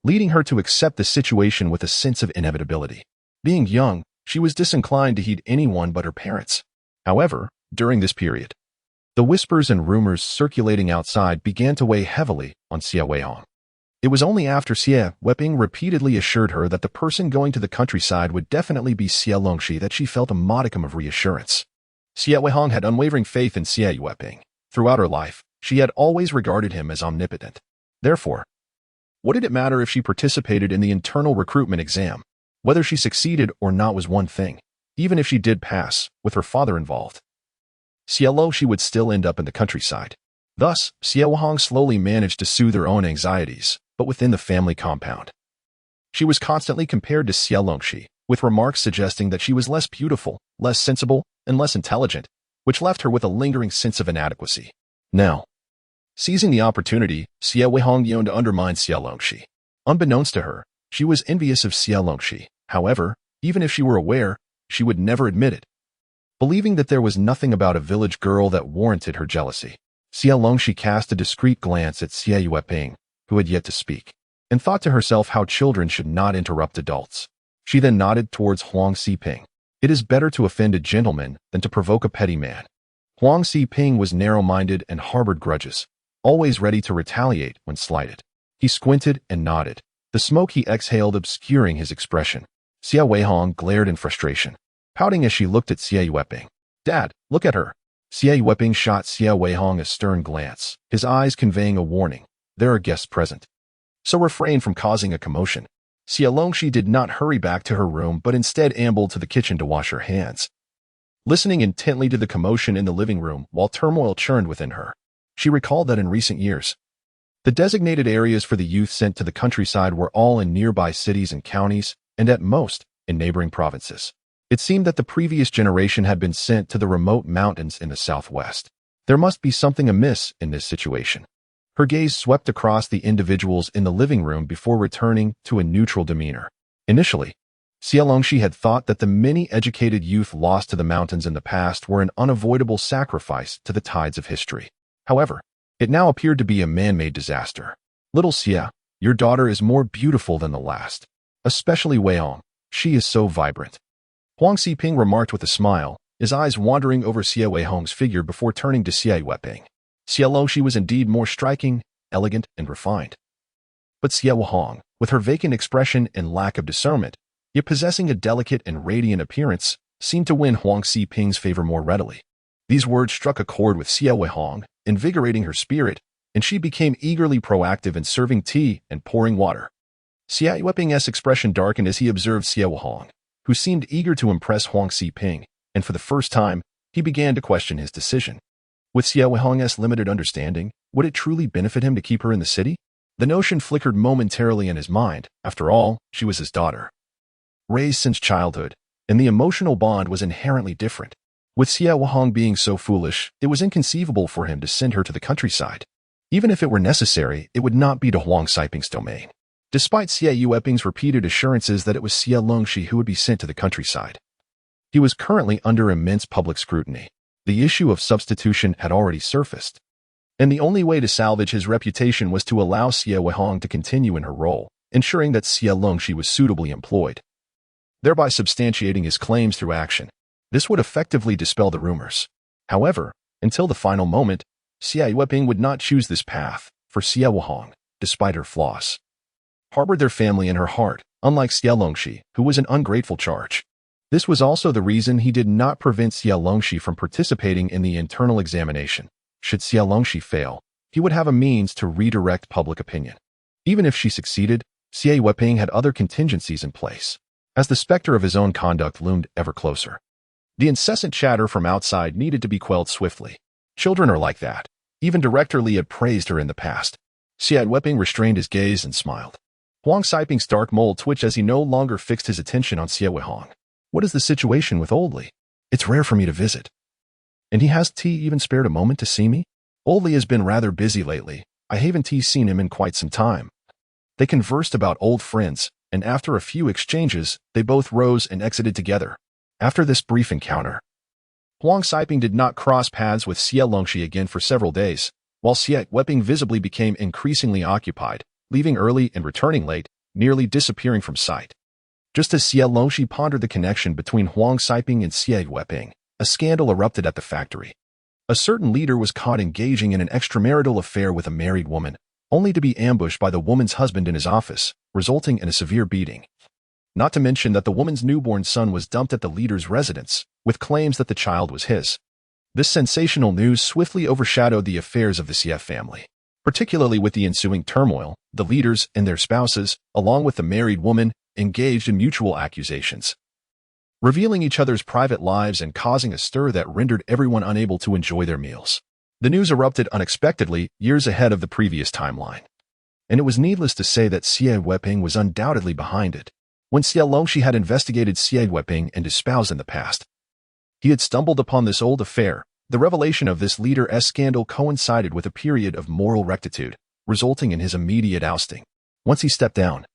leading her to accept the situation with a sense of inevitability. Being young, she was disinclined to heed anyone but her parents. However, during this period, the whispers and rumors circulating outside began to weigh heavily on Xie Weihong. It was only after Xie Weihong repeatedly assured her that the person going to the countryside would definitely be Xie Longxi that she felt a modicum of reassurance. Xie Weihong had unwavering faith in Xie Weihong. Throughout her life, she had always regarded him as omnipotent. Therefore, what did it matter if she participated in the internal recruitment exam? Whether she succeeded or not was one thing. Even if she did pass, with her father involved, Xie Longxi would still end up in the countryside. Thus, Xie Weihong slowly managed to soothe her own anxieties, but within the family compound. She was constantly compared to Xie Longxi, with remarks suggesting that she was less beautiful, less sensible, and less intelligent, which left her with a lingering sense of inadequacy. Now, seizing the opportunity, Xie Weihong yearned to undermine Xie Longxi. Unbeknownst to her, she was envious of Xie Longxi. However, even if she were aware, she would never admit it. Believing that there was nothing about a village girl that warranted her jealousy, Xie Longxi cast a discreet glance at Xie Weihong, who had yet to speak, and thought to herself how children should not interrupt adults. She then nodded towards Huang Xiping. It is better to offend a gentleman than to provoke a petty man. Huang Xiping was narrow-minded and harbored grudges, always ready to retaliate when slighted. He squinted and nodded, the smoke he exhaled obscuring his expression. Xie Weihong glared in frustration, pouting as she looked at Xie Weihong. Dad, look at her. Xie Weihong shot Xie Weihong a stern glance, his eyes conveying a warning. There are guests present, so refrain from causing a commotion. Xie Longxi did not hurry back to her room but instead ambled to the kitchen to wash her hands. Listening intently to the commotion in the living room while turmoil churned within her, she recalled that in recent years, the designated areas for the youth sent to the countryside were all in nearby cities and counties, and at most, in neighboring provinces. It seemed that the previous generation had been sent to the remote mountains in the southwest. There must be something amiss in this situation. Her gaze swept across the individuals in the living room before returning to a neutral demeanor. Initially, Xie Longxi had thought that the many educated youth lost to the mountains in the past were an unavoidable sacrifice to the tides of history. However, it now appeared to be a man-made disaster. Little Xie, your daughter is more beautiful than the last. Especially Weihong. She is so vibrant. Huang Xiping remarked with a smile, his eyes wandering over Xie Weihong's figure before turning to Xie Weiping. Xie Longxi was indeed more striking, elegant, and refined. But Xie Weihong, with her vacant expression and lack of discernment, yet possessing a delicate and radiant appearance, seemed to win Huang Xiping's favor more readily. These words struck a chord with Xie Weihong, invigorating her spirit, and she became eagerly proactive in serving tea and pouring water. Xie Weiping's expression darkened as he observed Xie Weihong, who seemed eager to impress Huang Xiping, and for the first time, he began to question his decision. With Xie Weihong's limited understanding, would it truly benefit him to keep her in the city? The notion flickered momentarily in his mind. After all, she was his daughter, raised since childhood, and the emotional bond was inherently different. With Xie Weihong being so foolish, it was inconceivable for him to send her to the countryside. Even if it were necessary, it would not be to Huang Xiping's domain. Despite Xie Weiping's repeated assurances that it was Xie Longxi who would be sent to the countryside, he was currently under immense public scrutiny. The issue of substitution had already surfaced, and the only way to salvage his reputation was to allow Xie Weihong to continue in her role, ensuring that Xie Longxi was suitably employed, thereby substantiating his claims through action. This would effectively dispel the rumors. However, until the final moment, Xie Weiping would not choose this path, for Xie Weihong, despite her flaws, harbored their family in her heart, unlike Xie Longxi, who was an ungrateful charge. This was also the reason he did not prevent Xie Longxi from participating in the internal examination. Should Xie Longxi fail, he would have a means to redirect public opinion. Even if she succeeded, Xie Weiping had other contingencies in place, as the specter of his own conduct loomed ever closer. The incessant chatter from outside needed to be quelled swiftly. Children are like that. Even Director Li had praised her in the past. Xie Weiping restrained his gaze and smiled. Huang Xiping's dark mole twitched as he no longer fixed his attention on Xie Weihong. What is the situation with Old Li? It's rare for me to visit. And he has T even spared a moment to see me? Old Li has been rather busy lately. I haven't seen him in quite some time. They conversed about old friends, and after a few exchanges, they both rose and exited together. After this brief encounter, Huang Xiping did not cross paths with Xie Longxi again for several days, while Xie Weiping visibly became increasingly occupied, leaving early and returning late, nearly disappearing from sight. Just as Xie Longxi pondered the connection between Huang Xiping and Xie Weiping, a scandal erupted at the factory. A certain leader was caught engaging in an extramarital affair with a married woman, only to be ambushed by the woman's husband in his office, resulting in a severe beating. Not to mention that the woman's newborn son was dumped at the leader's residence, with claims that the child was his. This sensational news swiftly overshadowed the affairs of the Xie family. Particularly with the ensuing turmoil, the leaders and their spouses, along with the married woman, engaged in mutual accusations, revealing each other's private lives and causing a stir that rendered everyone unable to enjoy their meals. The news erupted unexpectedly, years ahead of the previous timeline. And it was needless to say that Xie Weiping was undoubtedly behind it. When Xie Longxi had investigated Xie Weiping and espoused in the past, he had stumbled upon this old affair. The revelation of this leader's scandal coincided with a period of moral rectitude, resulting in his immediate ousting. Once he stepped down,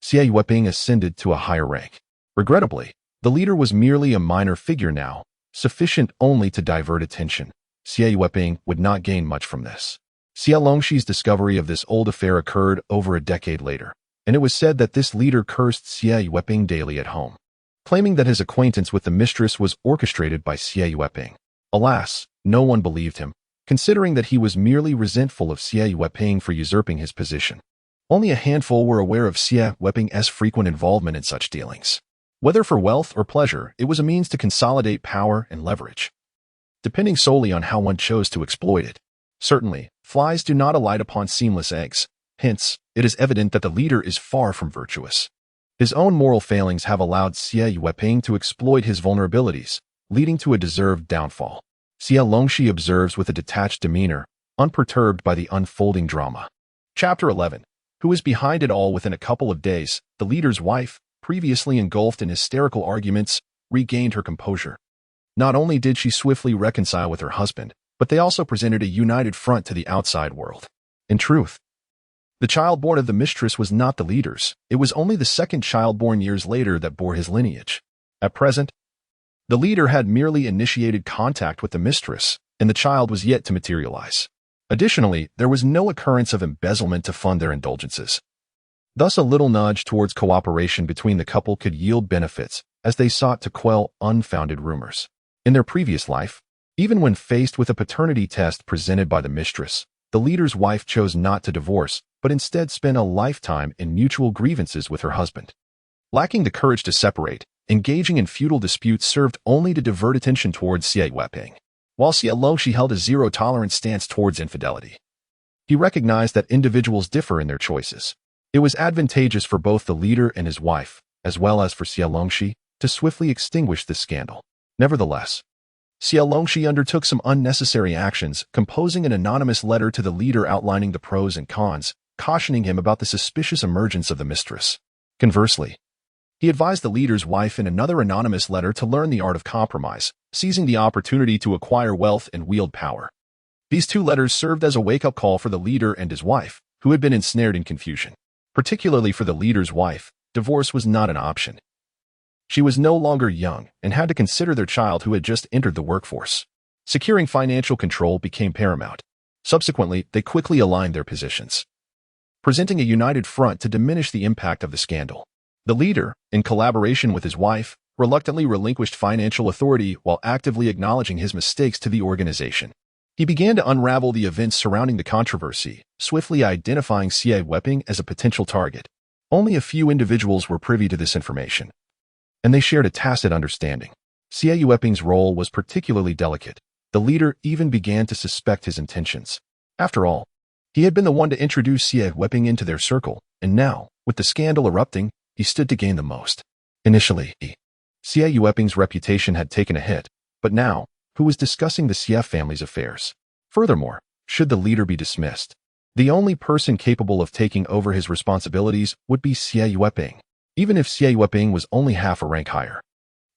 Xie Weiping ascended to a higher rank. Regrettably, the leader was merely a minor figure now, sufficient only to divert attention. Xie Weiping would not gain much from this. Xie Longxi's discovery of this old affair occurred over a decade later, and it was said that this leader cursed Xie Weiping daily at home, claiming that his acquaintance with the mistress was orchestrated by Xie Weiping. Alas, no one believed him, considering that he was merely resentful of Xie Weiping for usurping his position. Only a handful were aware of Xie Weiping's frequent involvement in such dealings. Whether for wealth or pleasure, it was a means to consolidate power and leverage, depending solely on how one chose to exploit it. Certainly, flies do not alight upon seamless eggs. Hence, it is evident that the leader is far from virtuous. His own moral failings have allowed Xie Weiping to exploit his vulnerabilities, leading to a deserved downfall. Xie Longxi observes with a detached demeanor, unperturbed by the unfolding drama. Chapter 11. Who is behind it all? Within a couple of days, the leader's wife, previously engulfed in hysterical arguments, regained her composure. Not only did she swiftly reconcile with her husband, but they also presented a united front to the outside world. In truth, the child born of the mistress was not the leader's. It was only the second child born years later that bore his lineage. At present, the leader had merely initiated contact with the mistress, and the child was yet to materialize. Additionally, there was no occurrence of embezzlement to fund their indulgences. Thus, a little nudge towards cooperation between the couple could yield benefits, as they sought to quell unfounded rumors. In their previous life, even when faced with a paternity test presented by the mistress, the leader's wife chose not to divorce, but instead spent a lifetime in mutual grievances with her husband. Lacking the courage to separate, engaging in feudal disputes served only to divert attention towards Xie Weihong. While Xie Longxi held a zero-tolerance stance towards infidelity, he recognized that individuals differ in their choices. It was advantageous for both the leader and his wife, as well as for Xie Longxi, to swiftly extinguish this scandal. Nevertheless, Xie Longxi undertook some unnecessary actions, composing an anonymous letter to the leader outlining the pros and cons, cautioning him about the suspicious emergence of the mistress. Conversely, he advised the leader's wife in another anonymous letter to learn the art of compromise, seizing the opportunity to acquire wealth and wield power. These two letters served as a wake-up call for the leader and his wife, who had been ensnared in confusion. Particularly for the leader's wife, divorce was not an option. She was no longer young and had to consider their child who had just entered the workforce. Securing financial control became paramount. Subsequently, they quickly aligned their positions, presenting a united front to diminish the impact of the scandal. The leader, in collaboration with his wife, reluctantly relinquished financial authority while actively acknowledging his mistakes to the organization. He began to unravel the events surrounding the controversy, swiftly identifying Xie Weihong as a potential target. Only a few individuals were privy to this information, and they shared a tacit understanding. Xie Weihong's role was particularly delicate. The leader even began to suspect his intentions. After all, he had been the one to introduce Xie Weihong into their circle, and now, with the scandal erupting, he stood to gain the most. Initially, Xie Weihong's reputation had taken a hit, but now, who was discussing the Xie family's affairs? Furthermore, should the leader be dismissed, the only person capable of taking over his responsibilities would be Xie Weihong, even if Xie Weihong was only half a rank higher,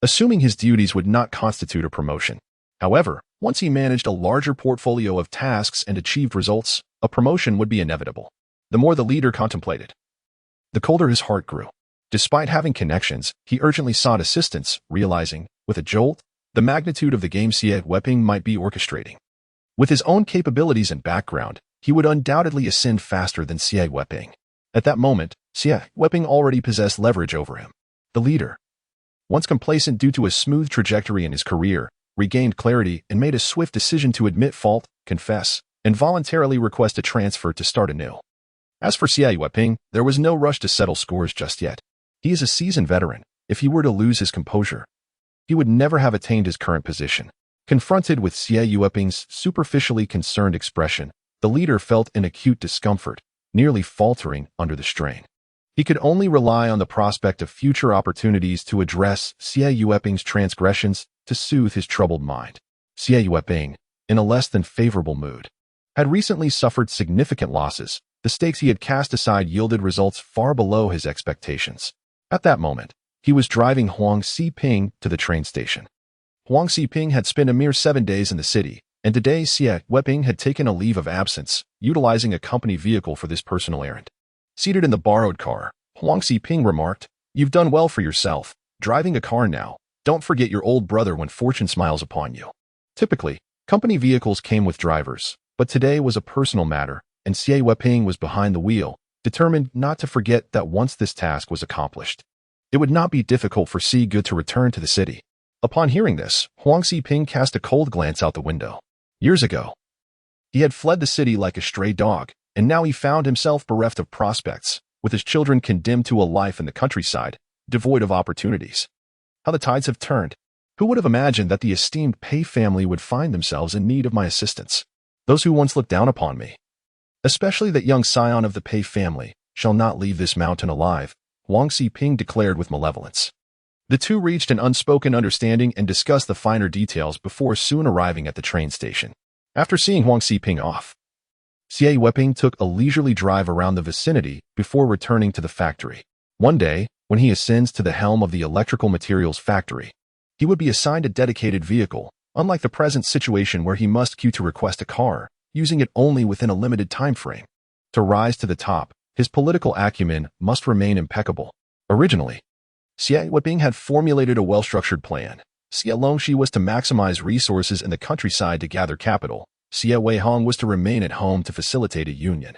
assuming his duties would not constitute a promotion. However, once he managed a larger portfolio of tasks and achieved results, a promotion would be inevitable. The more the leader contemplated, the colder his heart grew. Despite having connections, he urgently sought assistance, realizing, with a jolt, the magnitude of the game Xie Weihong might be orchestrating. With his own capabilities and background, he would undoubtedly ascend faster than Xie Weihong. At that moment, Xie Weihong already possessed leverage over him. The leader, once complacent due to a smooth trajectory in his career, regained clarity and made a swift decision to admit fault, confess, and voluntarily request a transfer to start anew. As for Xie Weihong, there was no rush to settle scores just yet. He is a seasoned veteran. If he were to lose his composure, he would never have attained his current position. Confronted with Xie Weihong's superficially concerned expression, the leader felt an acute discomfort, nearly faltering under the strain. He could only rely on the prospect of future opportunities to address Xie Weihong's transgressions to soothe his troubled mind. Xie Weihong, in a less than favorable mood, had recently suffered significant losses. The stakes he had cast aside yielded results far below his expectations. At that moment, he was driving Huang Xiping to the train station. Huang Xiping had spent a mere 7 days in the city, and today Xie Weihong had taken a leave of absence, utilizing a company vehicle for this personal errand. Seated in the borrowed car, Huang Xiping remarked, "You've done well for yourself, driving a car now. Don't forget your old brother when fortune smiles upon you." Typically, company vehicles came with drivers, but today was a personal matter, and Xie Weihong was behind the wheel, determined not to forget that once this task was accomplished, it would not be difficult for Xie to return to the city. Upon hearing this, Huang Xiping cast a cold glance out the window. Years ago, he had fled the city like a stray dog, and now he found himself bereft of prospects, with his children condemned to a life in the countryside, devoid of opportunities. How the tides have turned. Who would have imagined that the esteemed Pei family would find themselves in need of my assistance? Those who once looked down upon me, especially that young scion of the Pei family, shall not leave this mountain alive, Huang Xiping declared with malevolence. The two reached an unspoken understanding and discussed the finer details before soon arriving at the train station. After seeing Huang Xiping off, Xie Weihong took a leisurely drive around the vicinity before returning to the factory. One day, when he ascends to the helm of the electrical materials factory, he would be assigned a dedicated vehicle, unlike the present situation where he must queue to request a car, using it only within a limited time frame. To rise to the top, his political acumen must remain impeccable. Originally, Xie Weihong had formulated a well-structured plan. Xie Longxi was to maximize resources in the countryside to gather capital. Xie Weihong was to remain at home to facilitate a union.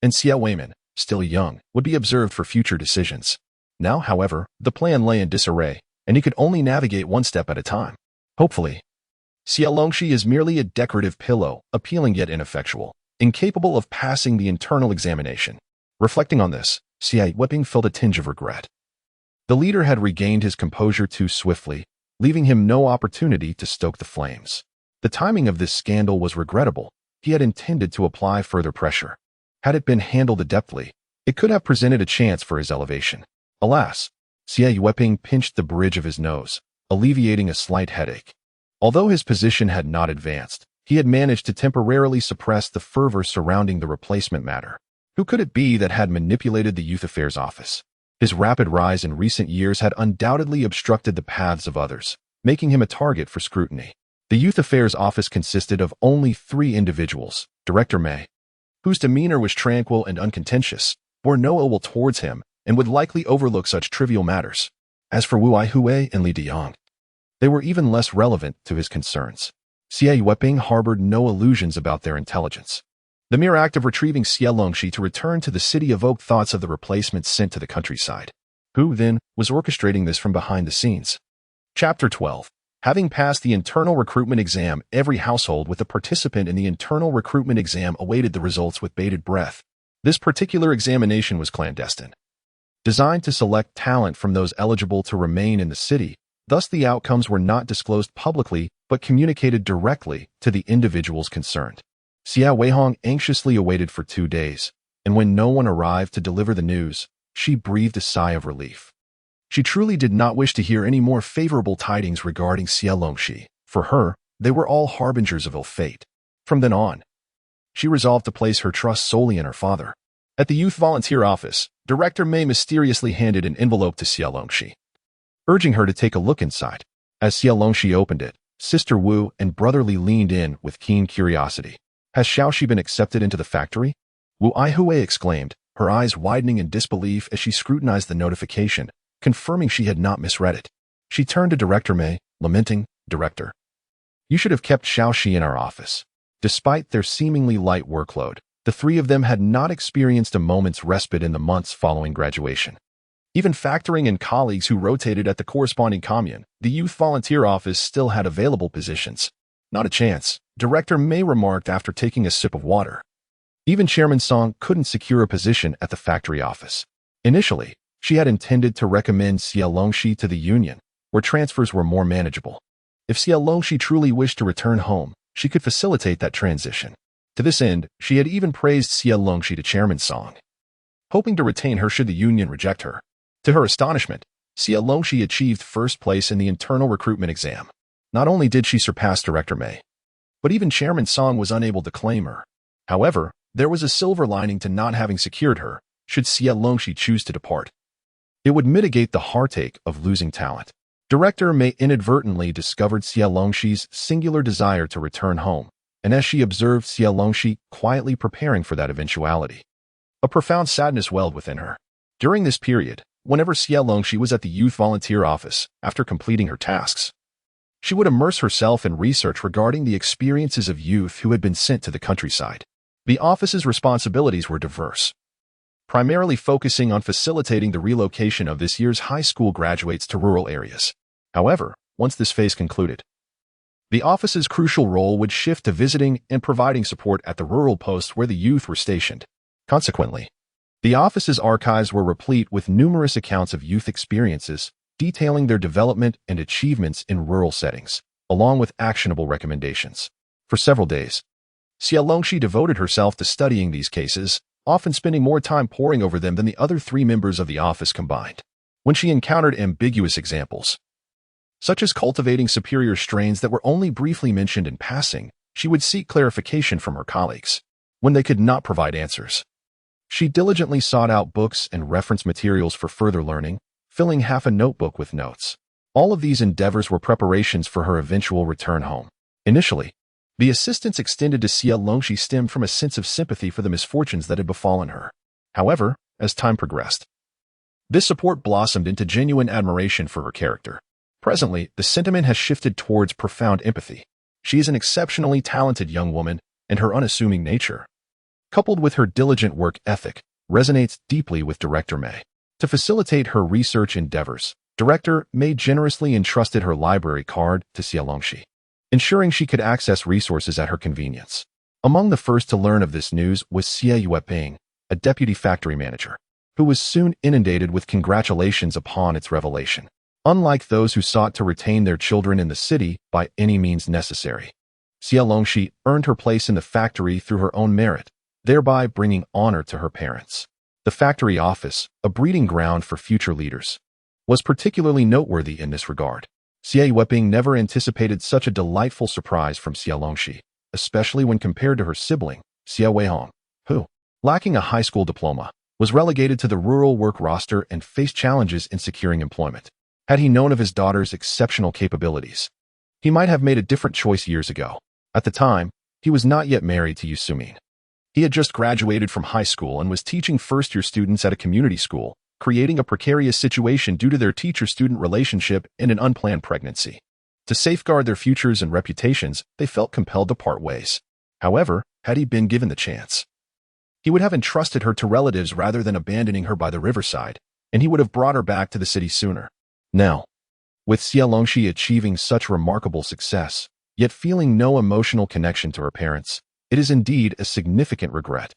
And Xie Weihong, still young, would be observed for future decisions. Now, however, the plan lay in disarray, and he could only navigate one step at a time. Hopefully, Xie Longxi is merely a decorative pillow, appealing yet ineffectual, incapable of passing the internal examination. Reflecting on this, Xie Weihong felt a tinge of regret. The leader had regained his composure too swiftly, leaving him no opportunity to stoke the flames. The timing of this scandal was regrettable. He had intended to apply further pressure. Had it been handled adeptly, it could have presented a chance for his elevation. Alas, Xie Weihong pinched the bridge of his nose, alleviating a slight headache. Although his position had not advanced, he had managed to temporarily suppress the fervor surrounding the replacement matter. Who could it be that had manipulated the Youth Affairs Office? His rapid rise in recent years had undoubtedly obstructed the paths of others, making him a target for scrutiny. The Youth Affairs Office consisted of only 3 individuals: Director Mei, whose demeanor was tranquil and uncontentious, bore no ill will towards him, and would likely overlook such trivial matters. As for Wu Aihui and Lu Dingyuan, they were even less relevant to his concerns. Xie Weihong harbored no illusions about their intelligence. The mere act of retrieving Xie Longxi to return to the city evoked thoughts of the replacement sent to the countryside. Who, then, was orchestrating this from behind the scenes? Chapter 12. Having passed the internal recruitment exam, every household with a participant in the internal recruitment exam awaited the results with bated breath. This particular examination was clandestine, designed to select talent from those eligible to remain in the city. Thus, the outcomes were not disclosed publicly, but communicated directly to the individuals concerned. Xie Weihong anxiously awaited for 2 days, and when no one arrived to deliver the news, she breathed a sigh of relief. She truly did not wish to hear any more favorable tidings regarding Xie Longxi. For her, they were all harbingers of ill fate. From then on, she resolved to place her trust solely in her father. At the youth volunteer office, Director Mei mysteriously handed an envelope to Xie Longxi, urging her to take a look inside. As Xie Longxi opened it, Sister Wu and Brother Li leaned in with keen curiosity. Has Xiaoxi been accepted into the factory? Wu Aihui exclaimed, her eyes widening in disbelief as she scrutinized the notification, confirming she had not misread it. She turned to Director Mei, lamenting, Director, you should have kept Xiaoxi in our office. Despite their seemingly light workload, the 3 of them had not experienced a moment's respite in the months following graduation. Even factoring in colleagues who rotated at the corresponding commune, the youth volunteer office still had available positions. Not a chance, Director Mei remarked after taking a sip of water. Even Chairman Song couldn't secure a position at the factory office. Initially, she had intended to recommend Xie Longxi to the union, where transfers were more manageable. If Xie Longxi truly wished to return home, she could facilitate that transition. To this end, she had even praised Xie Longxi to Chairman Song, hoping to retain her should the union reject her. To her astonishment, Xie Longxi achieved first place in the internal recruitment exam. Not only did she surpass Director Mei, but even Chairman Song was unable to claim her. However, there was a silver lining to not having secured her, should Xie Longxi choose to depart. It would mitigate the heartache of losing talent. Director Mei inadvertently discovered Xie Longxi's singular desire to return home, and as she observed Xie Longxi quietly preparing for that eventuality, a profound sadness welled within her. During this period, whenever Xie Longxi was at the youth volunteer office, after completing her tasks, she would immerse herself in research regarding the experiences of youth who had been sent to the countryside. The office's responsibilities were diverse, primarily focusing on facilitating the relocation of this year's high school graduates to rural areas. However, once this phase concluded, the office's crucial role would shift to visiting and providing support at the rural posts where the youth were stationed. Consequently, the office's archives were replete with numerous accounts of youth experiences, detailing their development and achievements in rural settings, along with actionable recommendations. For several days, Xie Longxi devoted herself to studying these cases, often spending more time poring over them than the other 3 members of the office combined. When she encountered ambiguous examples, such as cultivating superior strains that were only briefly mentioned in passing, she would seek clarification from her colleagues. When they could not provide answers, she diligently sought out books and reference materials for further learning, filling half a notebook with notes. All of these endeavors were preparations for her eventual return home. Initially, the assistance extended to Xie Longxi stemmed from a sense of sympathy for the misfortunes that had befallen her. However, as time progressed, this support blossomed into genuine admiration for her character. Presently, the sentiment has shifted towards profound empathy. She is an exceptionally talented young woman, and her unassuming nature, coupled with her diligent work ethic, resonates deeply with Director Mei. To facilitate her research endeavors, Director Mei generously entrusted her library card to Xie Longxi, ensuring she could access resources at her convenience. Among the first to learn of this news was Xie Weihong, a deputy factory manager, who was soon inundated with congratulations upon its revelation. Unlike those who sought to retain their children in the city by any means necessary, Xie Longxi earned her place in the factory through her own merit, thereby bringing honor to her parents. The factory office, a breeding ground for future leaders, was particularly noteworthy in this regard. Xie Weihong never anticipated such a delightful surprise from Xie Longxi, especially when compared to her sibling, Xie Weihong, who, lacking a high school diploma, was relegated to the rural work roster and faced challenges in securing employment. Had he known of his daughter's exceptional capabilities, he might have made a different choice years ago. At the time, he was not yet married to Yusumin. He had just graduated from high school and was teaching first-year students at a community school, creating a precarious situation due to their teacher-student relationship and an unplanned pregnancy. To safeguard their futures and reputations, they felt compelled to part ways. However, had he been given the chance, he would have entrusted her to relatives rather than abandoning her by the riverside, and he would have brought her back to the city sooner. Now, with Xie Longxi achieving such remarkable success, yet feeling no emotional connection to her parents, it is indeed a significant regret.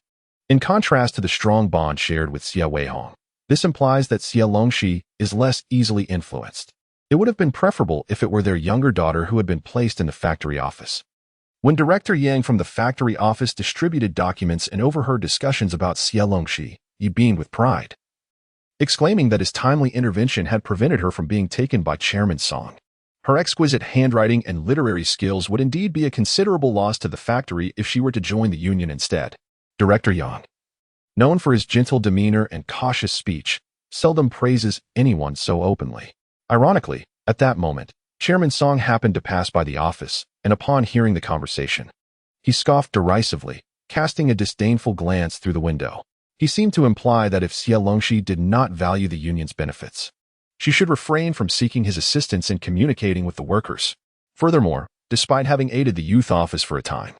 In contrast to the strong bond shared with Xie Weihong, this implies that Xie Longxi is less easily influenced. It would have been preferable if it were their younger daughter who had been placed in the factory office. When Director Yang from the factory office distributed documents and overheard discussions about Xie Longxi, he beamed with pride, exclaiming that his timely intervention had prevented her from being taken by Chairman Song. Her exquisite handwriting and literary skills would indeed be a considerable loss to the factory if she were to join the union instead. Director Yang, known for his gentle demeanor and cautious speech, seldom praises anyone so openly. Ironically, at that moment, Chairman Song happened to pass by the office, and upon hearing the conversation, he scoffed derisively, casting a disdainful glance through the window. He seemed to imply that if Xie Longxi did not value the union's benefits, she should refrain from seeking his assistance in communicating with the workers. Furthermore, despite having aided the youth office for a time,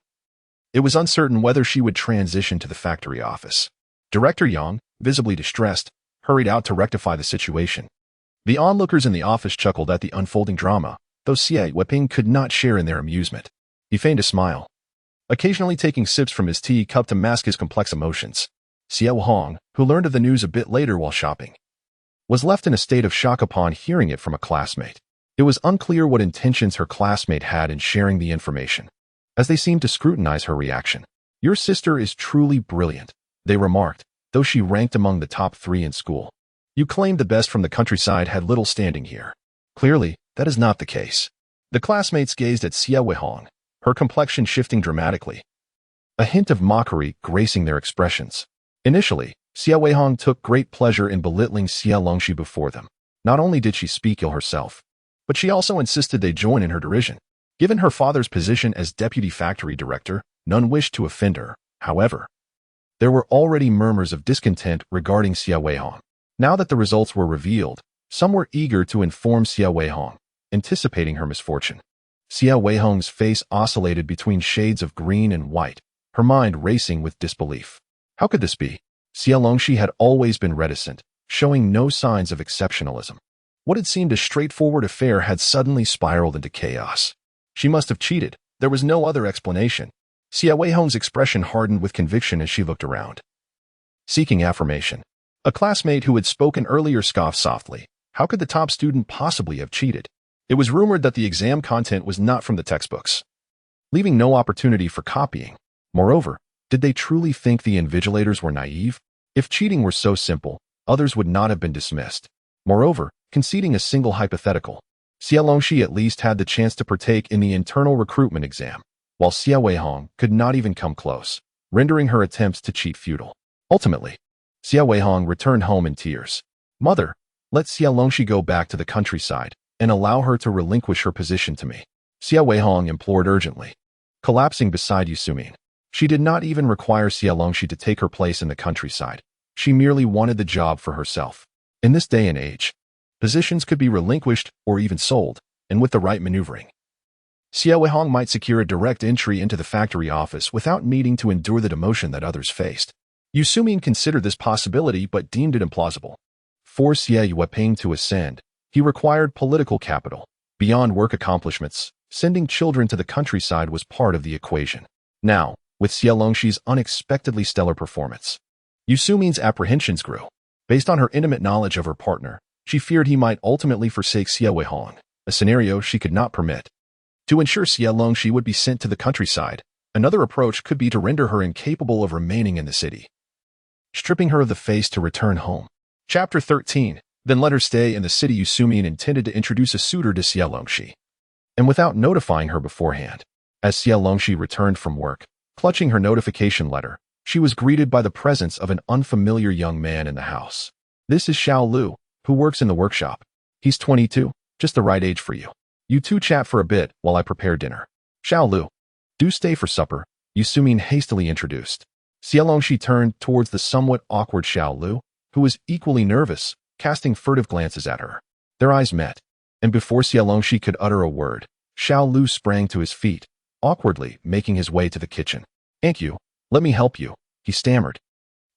it was uncertain whether she would transition to the factory office. Director Yang, visibly distressed, hurried out to rectify the situation. The onlookers in the office chuckled at the unfolding drama, though Xie Weihong could not share in their amusement. He feigned a smile, occasionally taking sips from his tea cup to mask his complex emotions. Xie Weihong, who learned of the news a bit later while shopping, was left in a state of shock upon hearing it from a classmate. It was unclear what intentions her classmate had in sharing the information, as they seemed to scrutinize her reaction. "Your sister is truly brilliant," they remarked, though she ranked among the top 3 in school. "You claimed the best from the countryside had little standing here. Clearly, that is not the case." The classmates gazed at Xie Weihong, her complexion shifting dramatically, a hint of mockery gracing their expressions. Initially, Xie Weihong took great pleasure in belittling Xie Longxi before them. Not only did she speak ill herself, but she also insisted they join in her derision. Given her father's position as deputy factory director, none wished to offend her. However, there were already murmurs of discontent regarding Xie Weihong. Now that the results were revealed, some were eager to inform Xie Weihong, anticipating her misfortune. Xie Weihong's face oscillated between shades of green and white, her mind racing with disbelief. How could this be? Xie Longxi had always been reticent, showing no signs of exceptionalism. What had seemed a straightforward affair had suddenly spiraled into chaos. She must have cheated. There was no other explanation. Xie Weihong's expression hardened with conviction as she looked around, seeking affirmation. A classmate who had spoken earlier scoffed softly. How could the top student possibly have cheated? It was rumored that the exam content was not from the textbooks, leaving no opportunity for copying. Moreover, did they truly think the invigilators were naive? If cheating were so simple, others would not have been dismissed. Moreover, conceding a single hypothetical, Xie Longxi at least had the chance to partake in the internal recruitment exam, while Xie Weihong could not even come close, rendering her attempts to cheat futile. Ultimately, Xie Weihong returned home in tears. "Mother, let Xie Longxi go back to the countryside and allow her to relinquish her position to me," Xie Weihong implored urgently, collapsing beside Yusumin. She did not even require Xie Longxi to take her place in the countryside. She merely wanted the job for herself. In this day and age, positions could be relinquished or even sold, and with the right maneuvering, Xie Weihong might secure a direct entry into the factory office without needing to endure the demotion that others faced. Yusumin considered this possibility but deemed it implausible. For Xie Weihong to ascend, He required political capital. Beyond work accomplishments, sending children to the countryside was part of the equation. Now, with Xie Longxi's unexpectedly stellar performance, Yu Sumin's apprehensions grew. Based on her intimate knowledge of her partner, she feared he might ultimately forsake Xie Weihong, a scenario she could not permit. To ensure Xie Longxi would be sent to the countryside, another approach could be to render her incapable of remaining in the city, stripping her of the face to return home. Chapter 13. Then let her stay in the city. Yu Sumin intended to introduce a suitor to Xie Longxi, and without notifying her beforehand. As Xie Longxi returned from work, clutching her notification letter, she was greeted by the presence of an unfamiliar young man in the house. This is Xiao Lu, who works in the workshop. He's 22, just the right age for you. You two chat for a bit while I prepare dinner. Xiao Lu, do stay for supper, Yu Sumin hastily introduced. Xie Longxi turned towards the somewhat awkward Xiao Lu, who was equally nervous, casting furtive glances at her. Their eyes met, and before Xie Longxi could utter a word, Xiao Lu sprang to his feet, awkwardly making his way to the kitchen. "Thank you. Let me help you," he stammered,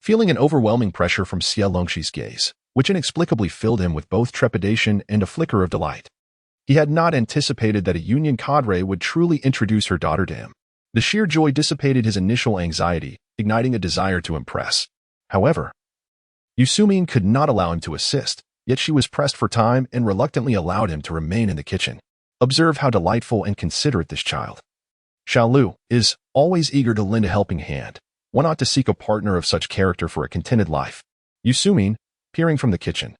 feeling an overwhelming pressure from Xie Longxi's gaze, which inexplicably filled him with both trepidation and a flicker of delight. He had not anticipated that a union cadre would truly introduce her daughter to him. The sheer joy dissipated his initial anxiety, igniting a desire to impress. However, Yu Sumin could not allow him to assist, yet she was pressed for time and reluctantly allowed him to remain in the kitchen. Observe how delightful and considerate this child. Xiao Lu is always eager to lend a helping hand. One ought to seek a partner of such character for a contented life. Yu Sumin, peering from the kitchen,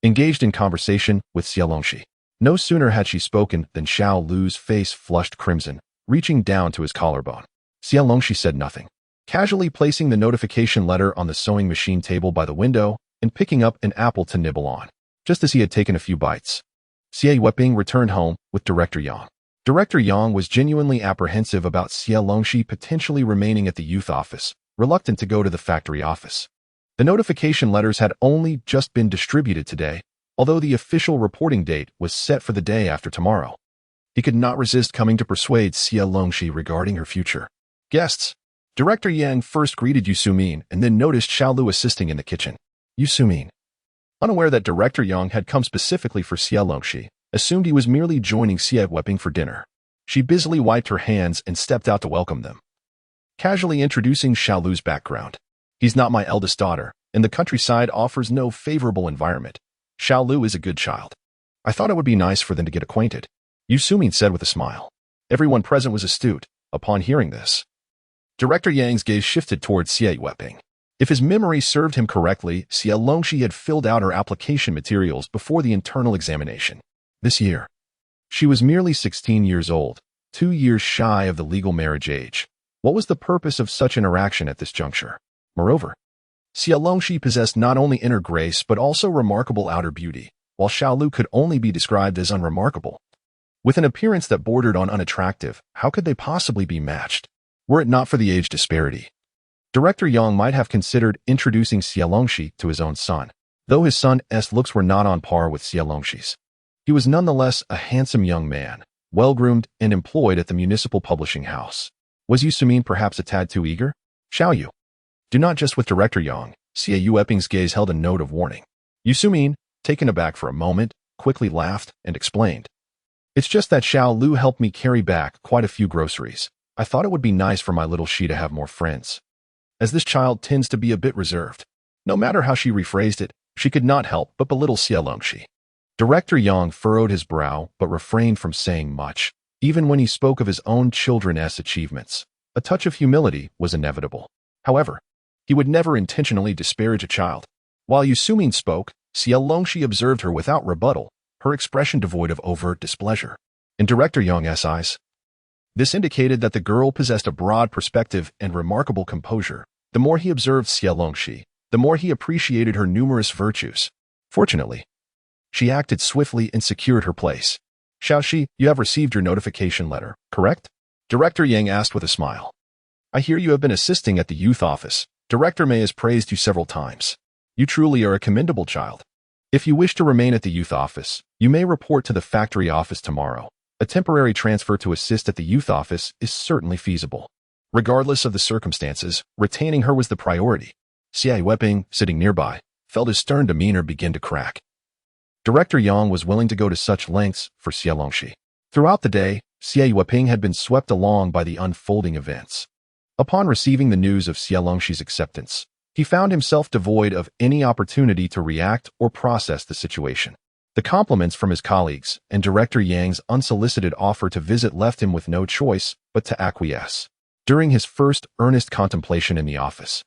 engaged in conversation with Xie Longxi. No sooner had she spoken than Xiao Lu's face flushed crimson, reaching down to his collarbone. Xie Longxi said nothing, casually placing the notification letter on the sewing machine table by the window and picking up an apple to nibble on, just as he had taken a few bites. Xie Weihong returned home with Director Yang. Director Yang was genuinely apprehensive about Xie Longxi potentially remaining at the youth office, reluctant to go to the factory office. The notification letters had only just been distributed today, although the official reporting date was set for the day after tomorrow. He could not resist coming to persuade Xie Longxi regarding her future. Guests. Director Yang first greeted Yu Sumin and then noticed Xiao Lu assisting in the kitchen. Yu Sumin, unaware that Director Yang had come specifically for Xie Longxi, assumed he was merely joining Xie Weihong for dinner. She busily wiped her hands and stepped out to welcome them, casually introducing Xiao Lu's background. He's not my eldest daughter, and the countryside offers no favorable environment. Xiao Lu is a good child. I thought it would be nice for them to get acquainted, Yu Sumin said with a smile. Everyone present was astute. Upon hearing this, Director Yang's gaze shifted towards Xie Weihong. If his memory served him correctly, Xie Longxi had filled out her application materials before the internal examination. This year, she was merely 16 years old, 2 years shy of the legal marriage age. What was the purpose of such interaction at this juncture? Moreover, Xie Longxi possessed not only inner grace but also remarkable outer beauty, while Xiao Lu could only be described as unremarkable. With an appearance that bordered on unattractive, how could they possibly be matched? Were it not for the age disparity, Director Yang might have considered introducing Xie Longxi to his own son, though his son's looks were not on par with Xie Longxi's. He was nonetheless a handsome young man, well-groomed and employed at the municipal publishing house. Was Yu Sumin perhaps a tad too eager? Xiao Yu, do not jest with Director Yang. Xie Weihong's gaze held a note of warning. Yu Sumin, taken aback for a moment, quickly laughed and explained. It's just that Xiao Lu helped me carry back quite a few groceries. I thought it would be nice for my little Xie to have more friends, as this child tends to be a bit reserved. No matter how she rephrased it, she could not help but belittle Xie Longxi. Director Yang furrowed his brow but refrained from saying much. Even when he spoke of his own children's achievements, a touch of humility was inevitable. However, he would never intentionally disparage a child. While Yu Sumin spoke, Xie Longxi observed her without rebuttal, her expression devoid of overt displeasure. In Director Yang's eyes, this indicated that the girl possessed a broad perspective and remarkable composure. The more he observed Xie Longxi, the more he appreciated her numerous virtues. Fortunately, she acted swiftly and secured her place. Xiaoxi, you have received your notification letter, correct? Director Yang asked with a smile. I hear you have been assisting at the youth office. Director May has praised you several times. You truly are a commendable child. If you wish to remain at the youth office, you may report to the factory office tomorrow. A temporary transfer to assist at the youth office is certainly feasible. Regardless of the circumstances, retaining her was the priority. Xie Weihong, sitting nearby, felt his stern demeanor begin to crack. Director Yang was willing to go to such lengths for Xie Longxi. Throughout the day, Xie Weihong had been swept along by the unfolding events. Upon receiving the news of Xie Longxi's acceptance, he found himself devoid of any opportunity to react or process the situation. The compliments from his colleagues and Director Yang's unsolicited offer to visit left him with no choice but to acquiesce. During his first earnest contemplation in the office,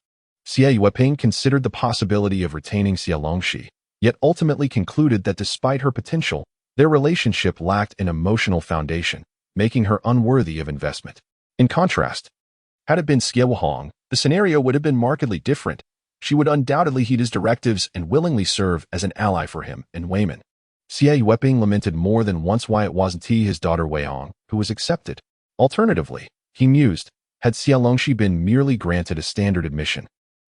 Xie Weihong considered the possibility of retaining Xie Longxi, yet ultimately concluded that despite her potential, their relationship lacked an emotional foundation, making her unworthy of investment. In contrast, had it been Xie Weihong, the scenario would have been markedly different. She would undoubtedly heed his directives and willingly serve as an ally for him and Weiman. Xie Weihong lamented more than once why it wasn't his daughter Weihong who was accepted. Alternatively, he mused, had Xie Longxi been merely granted a standard admission,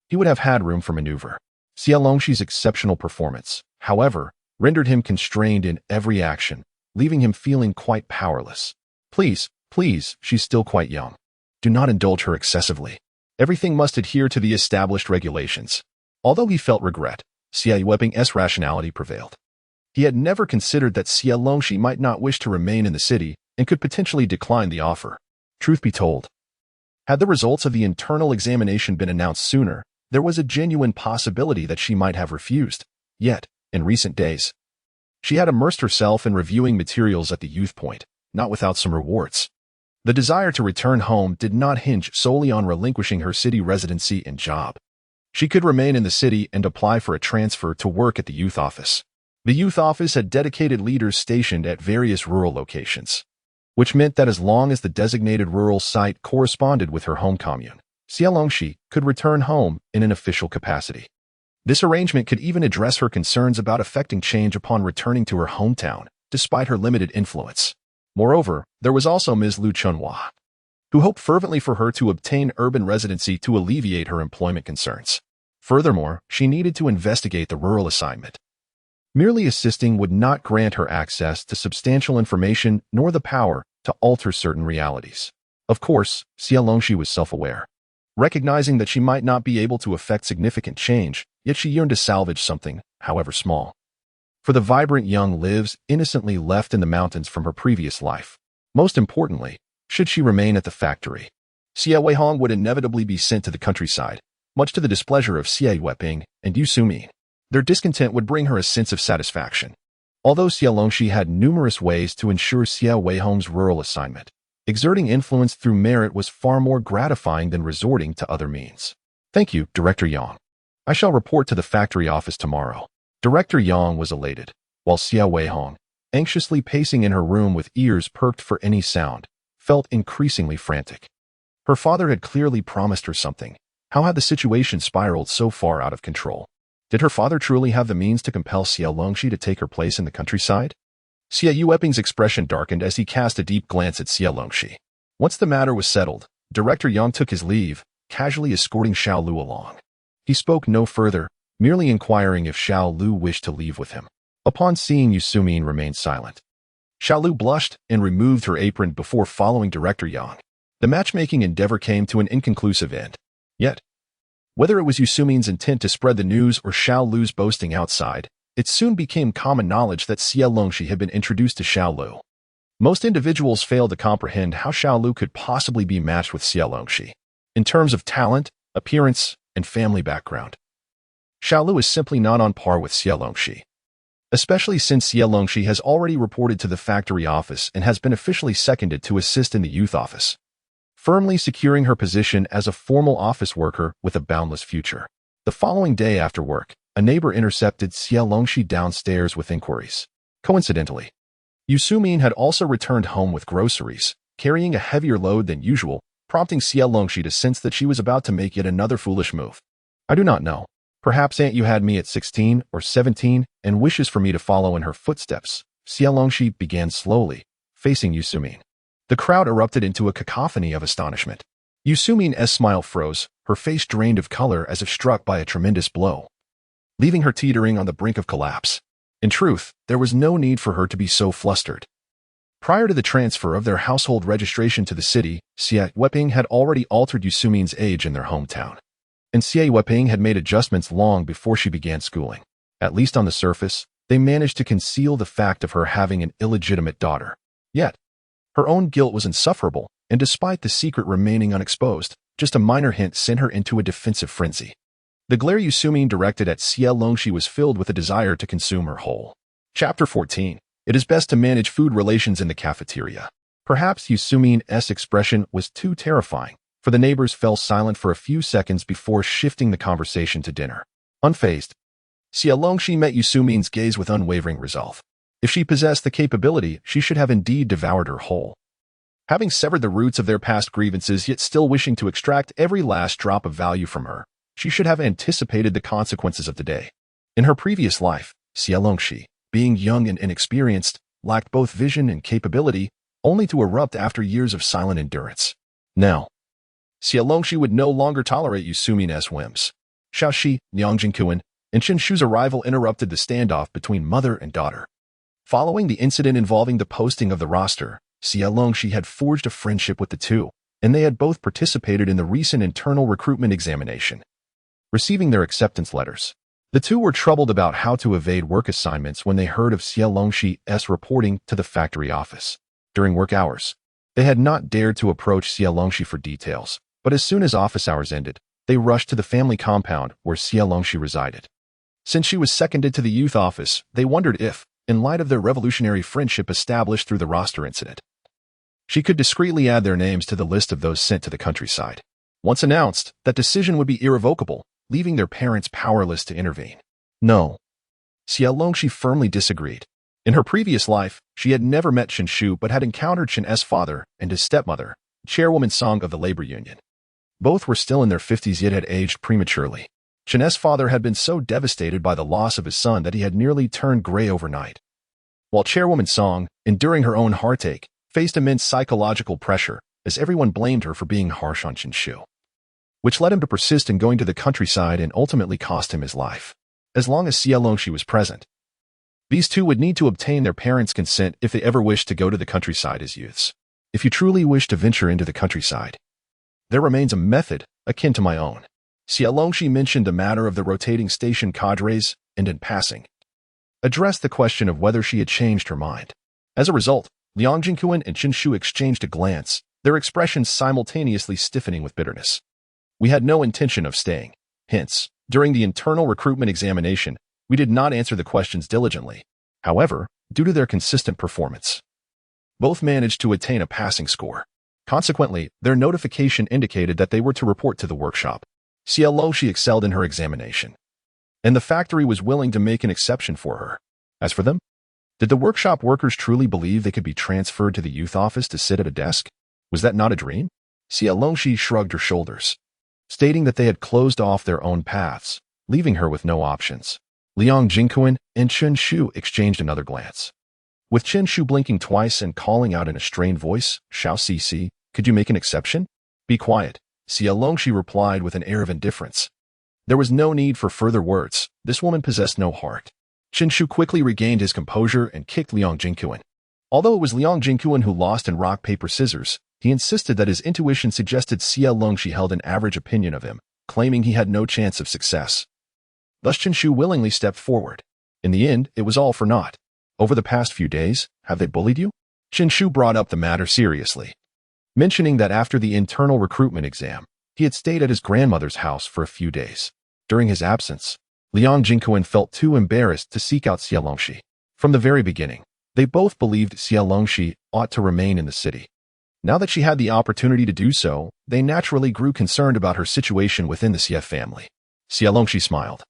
he would have had room for maneuver. Xie Longxi's exceptional performance, however, rendered him constrained in every action, leaving him feeling quite powerless. Please, she's still quite young. Do not indulge her excessively. Everything must adhere to the established regulations. Although he felt regret, Xie Weihong's rationality prevailed. He had never considered that Xie Longxi might not wish to remain in the city and could potentially decline the offer. Truth be told, had the results of the internal examination been announced sooner, there was a genuine possibility that she might have refused. Yet, in recent days, she had immersed herself in reviewing materials at the youth point, not without some rewards. The desire to return home did not hinge solely on relinquishing her city residency and job. She could remain in the city and apply for a transfer to work at the youth office. The youth office had dedicated leaders stationed at various rural locations, which meant that as long as the designated rural site corresponded with her home commune, Xie Longxi could return home in an official capacity. This arrangement could even address her concerns about effecting change upon returning to her hometown, despite her limited influence. Moreover, there was also Ms. Lu Chunhua, who hoped fervently for her to obtain urban residency to alleviate her employment concerns. Furthermore, she needed to investigate the rural assignment. Merely assisting would not grant her access to substantial information nor the power to alter certain realities. Of course, Xie Longxi was self-aware, recognizing that she might not be able to effect significant change, yet she yearned to salvage something, however small. For the vibrant young lives innocently left in the mountains from her previous life. Most importantly, should she remain at the factory, Xie Weihong would inevitably be sent to the countryside, much to the displeasure of Xie Weihong and Yu Sumin. Their discontent would bring her a sense of satisfaction. Although Xie Longxi had numerous ways to ensure Xie Weihong's rural assignment, exerting influence through merit was far more gratifying than resorting to other means. Thank you, Director Yang. I shall report to the factory office tomorrow. Director Yang was elated, while Xie Weihong, anxiously pacing in her room with ears perked for any sound, felt increasingly frantic. Her father had clearly promised her something. How had the situation spiraled so far out of control? Did her father truly have the means to compel Xie Longxi to take her place in the countryside? Xie Weihong's expression darkened as he cast a deep glance at Xie Longxi. Once the matter was settled, Director Yang took his leave, casually escorting Xiao Lu along. He spoke no further, merely inquiring if Xiao Lu wished to leave with him. Upon seeing Yu Sumin remain silent, Xiao Lu blushed and removed her apron before following Director Yang. The matchmaking endeavor came to an inconclusive end. Yet, whether it was Yu Sumin's intent to spread the news or Xiao Lu's boasting outside, it soon became common knowledge that Xie Longxi had been introduced to Xiao Lu. Most individuals failed to comprehend how Xiao Lu could possibly be matched with Xie Longxi. In terms of talent, appearance, and family background, Xiao Lu is simply not on par with Xie Longxi. Especially since Xie Longxi has already reported to the factory office and has been officially seconded to assist in the youth office, firmly securing her position as a formal office worker with a boundless future. The following day after work, a neighbor intercepted Xie Longxi downstairs with inquiries. Coincidentally, Yu Sumin had also returned home with groceries, carrying a heavier load than usual, prompting Xie Longxi to sense that she was about to make yet another foolish move. I do not know. Perhaps Aunt Yu had me at 16 or 17 and wishes for me to follow in her footsteps. Xie Longxi began slowly, facing Yu Sumin. The crowd erupted into a cacophony of astonishment. Yu Sumin's smile froze, her face drained of color as if struck by a tremendous blow, leaving her teetering on the brink of collapse. In truth, there was no need for her to be so flustered. Prior to the transfer of their household registration to the city, Xie Weihong had already altered Yu Sumin's age in their hometown, and Xie Weihong had made adjustments long before she began schooling. At least on the surface, they managed to conceal the fact of her having an illegitimate daughter. Yet, her own guilt was insufferable, and despite the secret remaining unexposed, just a minor hint sent her into a defensive frenzy. The glare Yusumine directed at Xie Longxi was filled with a desire to consume her whole. Chapter 14. It is best to manage food relations in the cafeteria. Perhaps Yusumine's expression was too terrifying, for the neighbors fell silent for a few seconds before shifting the conversation to dinner. Unfazed, Xie Longxi met Yusumine's gaze with unwavering resolve. If she possessed the capability, she should have indeed devoured her whole. Having severed the roots of their past grievances yet still wishing to extract every last drop of value from her, she should have anticipated the consequences of the day. In her previous life, Xie Longxi, being young and inexperienced, lacked both vision and capability, only to erupt after years of silent endurance. Now, Xie Longxi would no longer tolerate Yusumine's whims. Xiaoxi, Liang Jingyuan, and Chen Shu's arrival interrupted the standoff between mother and daughter. Following the incident involving the posting of the roster, Xie Longxi had forged a friendship with the two, and they had both participated in the recent internal recruitment examination. Receiving their acceptance letters, the two were troubled about how to evade work assignments when they heard of Xie Longxi's reporting to the factory office. During work hours, they had not dared to approach Xie Longxi for details, but as soon as office hours ended, they rushed to the family compound where Xie Longxi resided. Since she was seconded to the youth office, they wondered if, in light of their revolutionary friendship established through the roster incident, she could discreetly add their names to the list of those sent to the countryside. Once announced, that decision would be irrevocable, leaving their parents powerless to intervene. No. Xie Longxi firmly disagreed. In her previous life, she had never met Chen Shu but had encountered Chen's father and his stepmother, chairwoman Song of the labor union. Both were still in their 50s yet had aged prematurely. Chen's father had been so devastated by the loss of his son that he had nearly turned gray overnight, while chairwoman Song, enduring her own heartache, faced immense psychological pressure as everyone blamed her for being harsh on Chen Shu, which led him to persist in going to the countryside and ultimately cost him his life. As long as Xie Longxi was present, these two would need to obtain their parents' consent if they ever wished to go to the countryside as youths. If you truly wish to venture into the countryside, there remains a method akin to my own. Xie Longxi mentioned the matter of the rotating station cadres and, in passing, addressed the question of whether she had changed her mind. As a result, Liang Jingyuan and Chen Shu exchanged a glance, their expressions simultaneously stiffening with bitterness. We had no intention of staying. Hence, during the internal recruitment examination, we did not answer the questions diligently. However, due to their consistent performance, both managed to attain a passing score. Consequently, their notification indicated that they were to report to the workshop. Xie Longxi excelled in her examination, and the factory was willing to make an exception for her. As for them, did the workshop workers truly believe they could be transferred to the youth office to sit at a desk? Was that not a dream? Xie Longxi shrugged her shoulders, stating that they had closed off their own paths, leaving her with no options. Liang Jingyuan and Chen Shu exchanged another glance, with Chen Shu blinking twice and calling out in a strained voice, "Xiao, could you make an exception?" "Be quiet," Xie Longxi replied with an air of indifference. There was no need for further words. This woman possessed no heart. Chen Shu quickly regained his composure and kicked Liang Jingyuan. Although it was Liang Jingyuan who lost in rock, paper, scissors, he insisted that his intuition suggested Xie Longxi held an average opinion of him, claiming he had no chance of success. Thus Chen Shu willingly stepped forward. In the end, it was all for naught. "Over the past few days, have they bullied you?" Chen Shu brought up the matter seriously, mentioning that after the internal recruitment exam, he had stayed at his grandmother's house for a few days. During his absence, Liang Jingyuan felt too embarrassed to seek out Xie Longxi. From the very beginning, they both believed Xie Longxi ought to remain in the city. Now that she had the opportunity to do so, they naturally grew concerned about her situation within the Xie family. Xie Longxi smiled,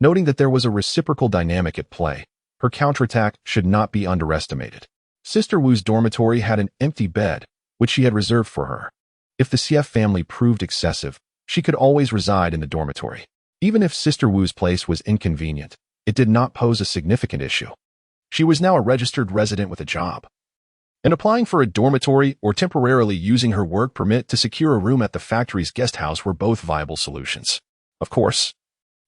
noting that there was a reciprocal dynamic at play. Her counterattack should not be underestimated. Sister Wu's dormitory had an empty bed, which she had reserved for her. If the Xie family proved excessive, she could always reside in the dormitory. Even if Sister Wu's place was inconvenient, it did not pose a significant issue. She was now a registered resident with a job, and applying for a dormitory or temporarily using her work permit to secure a room at the factory's guest house were both viable solutions. Of course,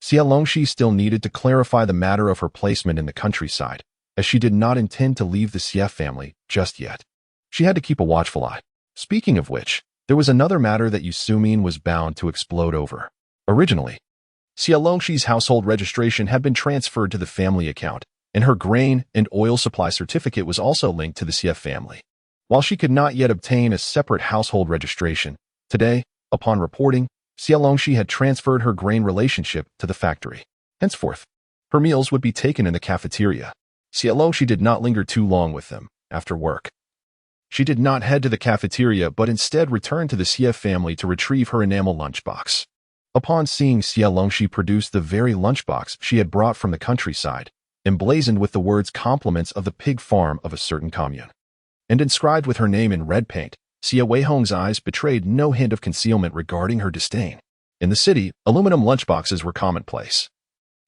Xie Longxi still needed to clarify the matter of her placement in the countryside, as she did not intend to leave the Xie family just yet. She had to keep a watchful eye. Speaking of which, there was another matter that Yusumine was bound to explode over. Originally, Xie Longxi's household registration had been transferred to the family account, and her grain and oil supply certificate was also linked to the Xie family. While she could not yet obtain a separate household registration, today, upon reporting, Xie Longxi had transferred her grain relationship to the factory. Henceforth, her meals would be taken in the cafeteria. Xie Longxi did not linger too long with them after work. She did not head to the cafeteria but instead returned to the Xie family to retrieve her enamel lunchbox. Upon seeing Xie Longxi produce the very lunchbox she had brought from the countryside, emblazoned with the words compliments of the pig farm of a certain commune, and inscribed with her name in red paint, Xie Weihong's eyes betrayed no hint of concealment regarding her disdain. In the city, aluminum lunchboxes were commonplace.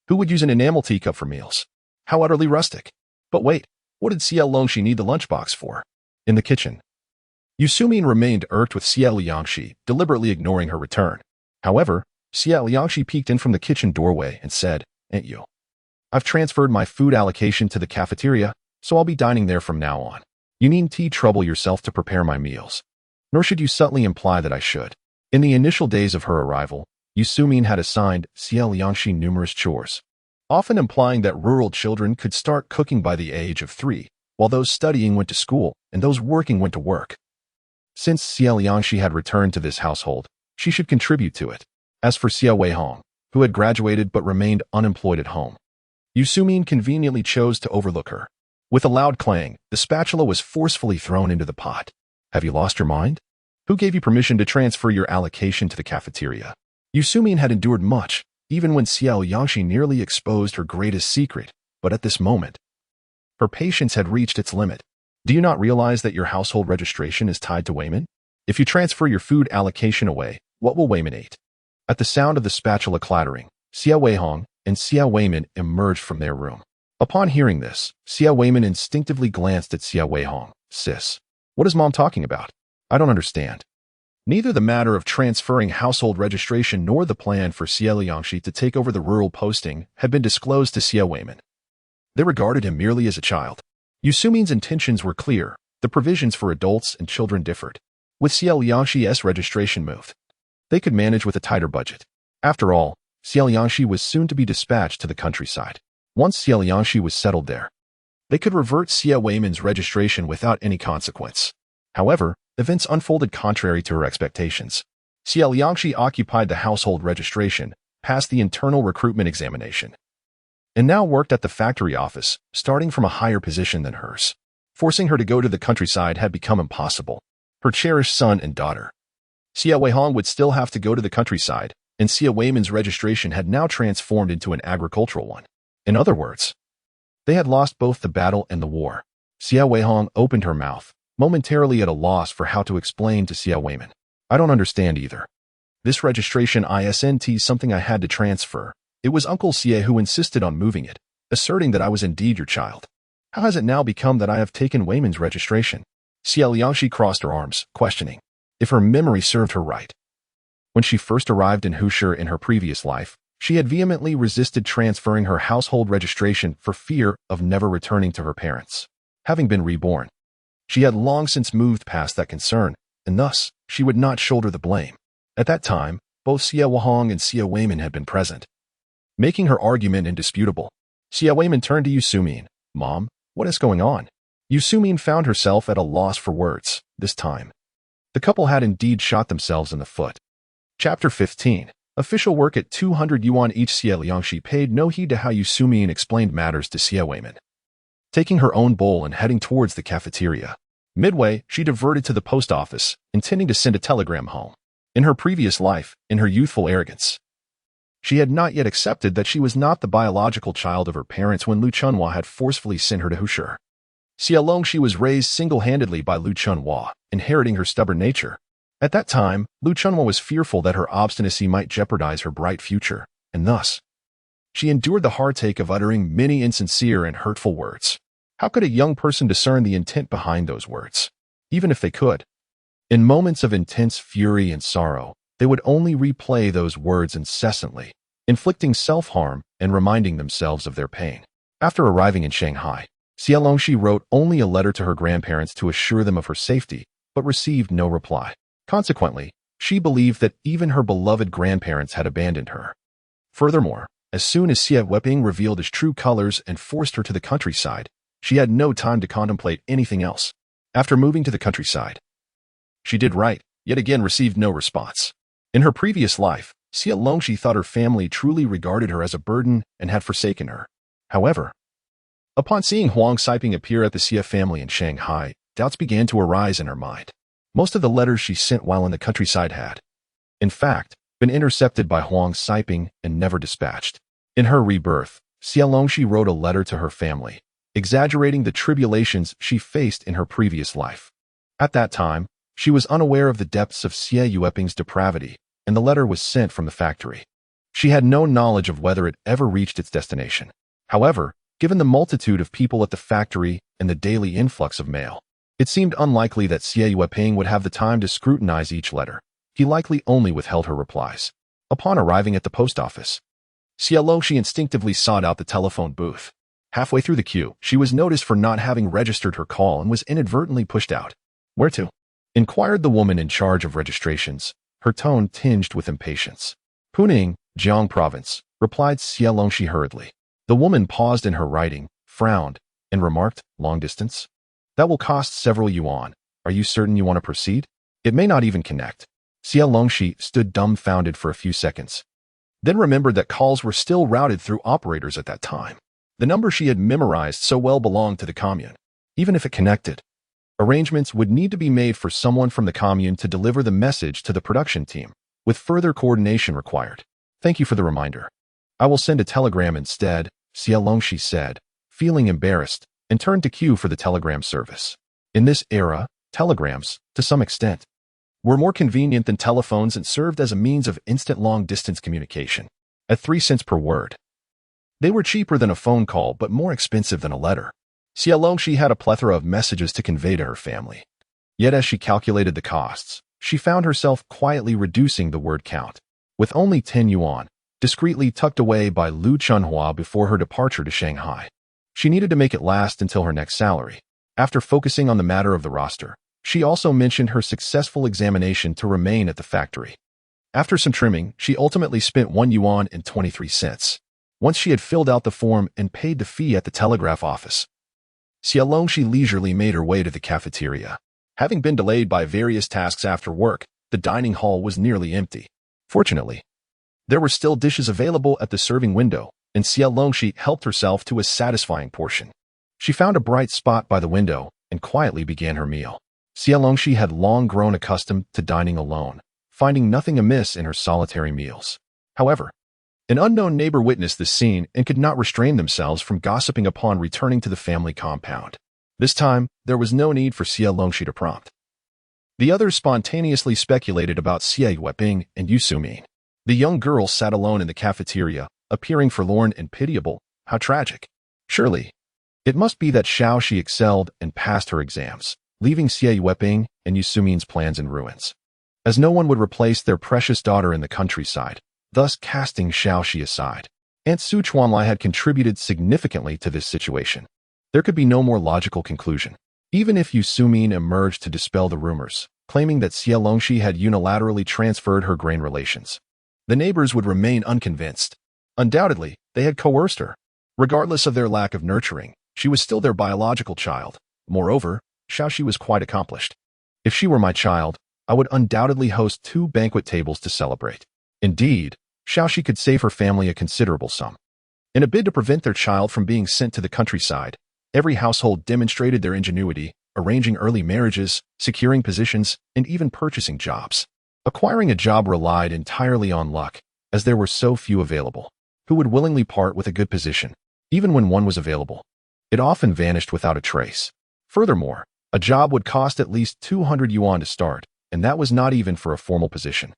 Who would use an enamel teacup for meals? How utterly rustic. But wait, what did Xie Longxi need the lunchbox for? In the kitchen, Yusumin remained irked with Xie Longxi, deliberately ignoring her return. However, Xie Longxi peeked in from the kitchen doorway and said, "Ain't you? I've transferred my food allocation to the cafeteria, so I'll be dining there from now on. You needn't trouble yourself to prepare my meals. Nor should you subtly imply that I should." In the initial days of her arrival, Yusumin had assigned Xie Longxi numerous chores, often implying that rural children could start cooking by the age of 3, while those studying went to school and those working went to work. Since Xie Longxi had returned to this household, she should contribute to it. As for Xie Weihong, who had graduated but remained unemployed at home, Yusumin conveniently chose to overlook her. With a loud clang, the spatula was forcefully thrown into the pot. Have you lost your mind? Who gave you permission to transfer your allocation to the cafeteria? Yusumin had endured much, even when Xie Longxi nearly exposed her greatest secret, but at this moment, her patience had reached its limit. Do you not realize that your household registration is tied to Weimin? If you transfer your food allocation away, what will Weimin eat? At the sound of the spatula clattering, Xie Weihong and Xie Weimin emerged from their room. Upon hearing this, Xie Weimin instinctively glanced at Xie Weihong. Sis, what is Mom talking about? I don't understand. Neither the matter of transferring household registration nor the plan for Xie Longxi to take over the rural posting had been disclosed to Xie Weimin. They regarded him merely as a child. Yusumin's intentions were clear. The provisions for adults and children differed. With Xie Longxi's registration moved, they could manage with a tighter budget. After all, Xie Longxi was soon to be dispatched to the countryside. Once Xie Longxi was settled there, they could revert Xie Weimin's registration without any consequence. However, events unfolded contrary to her expectations. Xie Longxi occupied the household registration, passed the internal recruitment examination, and now worked at the factory office, starting from a higher position than hers. Forcing her to go to the countryside had become impossible. Her cherished son and daughter, Xie Weihong, would still have to go to the countryside, and Xie Weimin's registration had now transformed into an agricultural one. In other words, they had lost both the battle and the war. Xie Weihong opened her mouth, momentarily at a loss for how to explain to Xie Weimin. I don't understand either. This registration isn't something I had to transfer. It was Uncle Xie who insisted on moving it, asserting that I was indeed your child. How has it now become that I have taken Weimin's registration? Xie Longxi crossed her arms, questioning if her memory served her right. When she first arrived in Hushi in her previous life, she had vehemently resisted transferring her household registration for fear of never returning to her parents. Having been reborn, she had long since moved past that concern, and thus, she would not shoulder the blame. At that time, both Xie Weihong and Xie Weimin had been present, making her argument indisputable. Xie Weimin turned to Yusumin. Mom, what is going on? Yusumin found herself at a loss for words. This time, the couple had indeed shot themselves in the foot. Chapter 15. Official work at 200 yuan each. Xie Longxi paid no heed to how Yusumin explained matters to Xie Weimin, taking her own bowl and heading towards the cafeteria. Midway, she diverted to the post office, intending to send a telegram home. In her previous life, in her youthful arrogance, she had not yet accepted that she was not the biological child of her parents when Lu Chunhua had forcefully sent her to Hushi. Xie Longxi was raised single-handedly by Lu Chunhua, inheriting her stubborn nature. At that time, Lu Chunhua was fearful that her obstinacy might jeopardize her bright future, and thus, she endured the heartache of uttering many insincere and hurtful words. How could a young person discern the intent behind those words? Even if they could, in moments of intense fury and sorrow, they would only replay those words incessantly, inflicting self-harm and reminding themselves of their pain. After arriving in Shanghai, Xie Longxi wrote only a letter to her grandparents to assure them of her safety, but received no reply. Consequently, she believed that even her beloved grandparents had abandoned her. Furthermore, As soon as Xie Weihong revealed his true colors and forced her to the countryside, she had no time to contemplate anything else. After moving to the countryside, she did right, yet again received no response. In her previous life, Xie Longxi thought her family truly regarded her as a burden and had forsaken her. However, upon seeing Huang Siping appear at the Xie family in Shanghai, doubts began to arise in her mind. Most of the letters she sent while in the countryside had, in fact, been intercepted by Huang Siping and never dispatched. In her rebirth, Xie Longxi wrote a letter to her family, exaggerating the tribulations she faced in her previous life. At that time, she was unaware of the depths of Xie Weihong's depravity, and the letter was sent from the factory. She had no knowledge of whether it ever reached its destination. However, given the multitude of people at the factory and the daily influx of mail, it seemed unlikely that Xie Weihong would have the time to scrutinize each letter. He likely only withheld her replies. Upon arriving at the post office, Xie Longxi instinctively sought out the telephone booth. Halfway through the queue, she was noticed for not having registered her call and was inadvertently pushed out. "Where to?" inquired the woman in charge of registrations, her tone tinged with impatience. "Puning, Jiang Province," replied Xie Longxi hurriedly. The woman paused in her writing, frowned, and remarked, "Long distance? That will cost several yuan. Are you certain you want to proceed? It may not even connect." Xie Longxi stood dumbfounded for a few seconds, then remembered that calls were still routed through operators at that time. The number she had memorized so well belonged to the commune. Even if it connected, arrangements would need to be made for someone from the commune to deliver the message to the production team, with further coordination required. "Thank you for the reminder. I will send a telegram instead," Xie Longxi said, feeling embarrassed, and turned to queue for the telegram service. In this era, telegrams, to some extent, were more convenient than telephones and served as a means of instant long-distance communication. At 3 cents per word, they were cheaper than a phone call but more expensive than a letter. Xie Longxi had a plethora of messages to convey to her family. Yet as she calculated the costs, she found herself quietly reducing the word count. With only 10 yuan, discreetly tucked away by Lu Chunhua before her departure to Shanghai, she needed to make it last until her next salary. After focusing on the matter of the roster, she also mentioned her successful examination to remain at the factory. After some trimming, she ultimately spent 1 yuan and 23 cents. Once she had filled out the form and paid the fee at the telegraph office, Xie Longxi leisurely made her way to the cafeteria. Having been delayed by various tasks after work, the dining hall was nearly empty. Fortunately, there were still dishes available at the serving window, and Xie Longxi helped herself to a satisfying portion. She found a bright spot by the window and quietly began her meal. Xie Longxi had long grown accustomed to dining alone, finding nothing amiss in her solitary meals. However, an unknown neighbor witnessed this scene and could not restrain themselves from gossiping upon returning to the family compound. This time, there was no need for Xie Longxi to prompt. The others spontaneously speculated about Xie Weihong and Yu Sumin. The young girl sat alone in the cafeteria, appearing forlorn and pitiable. How tragic. Surely, it must be that Xiaoxi excelled and passed her exams, leaving Xie Weihong and Yu Sumin's plans in ruins. As no one would replace their precious daughter in the countryside, thus casting Xiaoxi aside, Aunt Su Chuanlai had contributed significantly to this situation. There could be no more logical conclusion. Even if Yu Sumin emerged to dispel the rumors, claiming that Xie Longxi had unilaterally transferred her grain relations, the neighbors would remain unconvinced. Undoubtedly, they had coerced her. Regardless of their lack of nurturing, she was still their biological child. Moreover, Xiaoxi was quite accomplished. "If she were my child, I would undoubtedly host 2 banquet tables to celebrate." Indeed, Xiaoxi could save her family a considerable sum. In a bid to prevent their child from being sent to the countryside, every household demonstrated their ingenuity, arranging early marriages, securing positions, and even purchasing jobs. Acquiring a job relied entirely on luck, as there were so few available. Who would willingly part with a good position? Even when one was available, it often vanished without a trace. Furthermore, a job would cost at least 200 yuan to start, and that was not even for a formal position.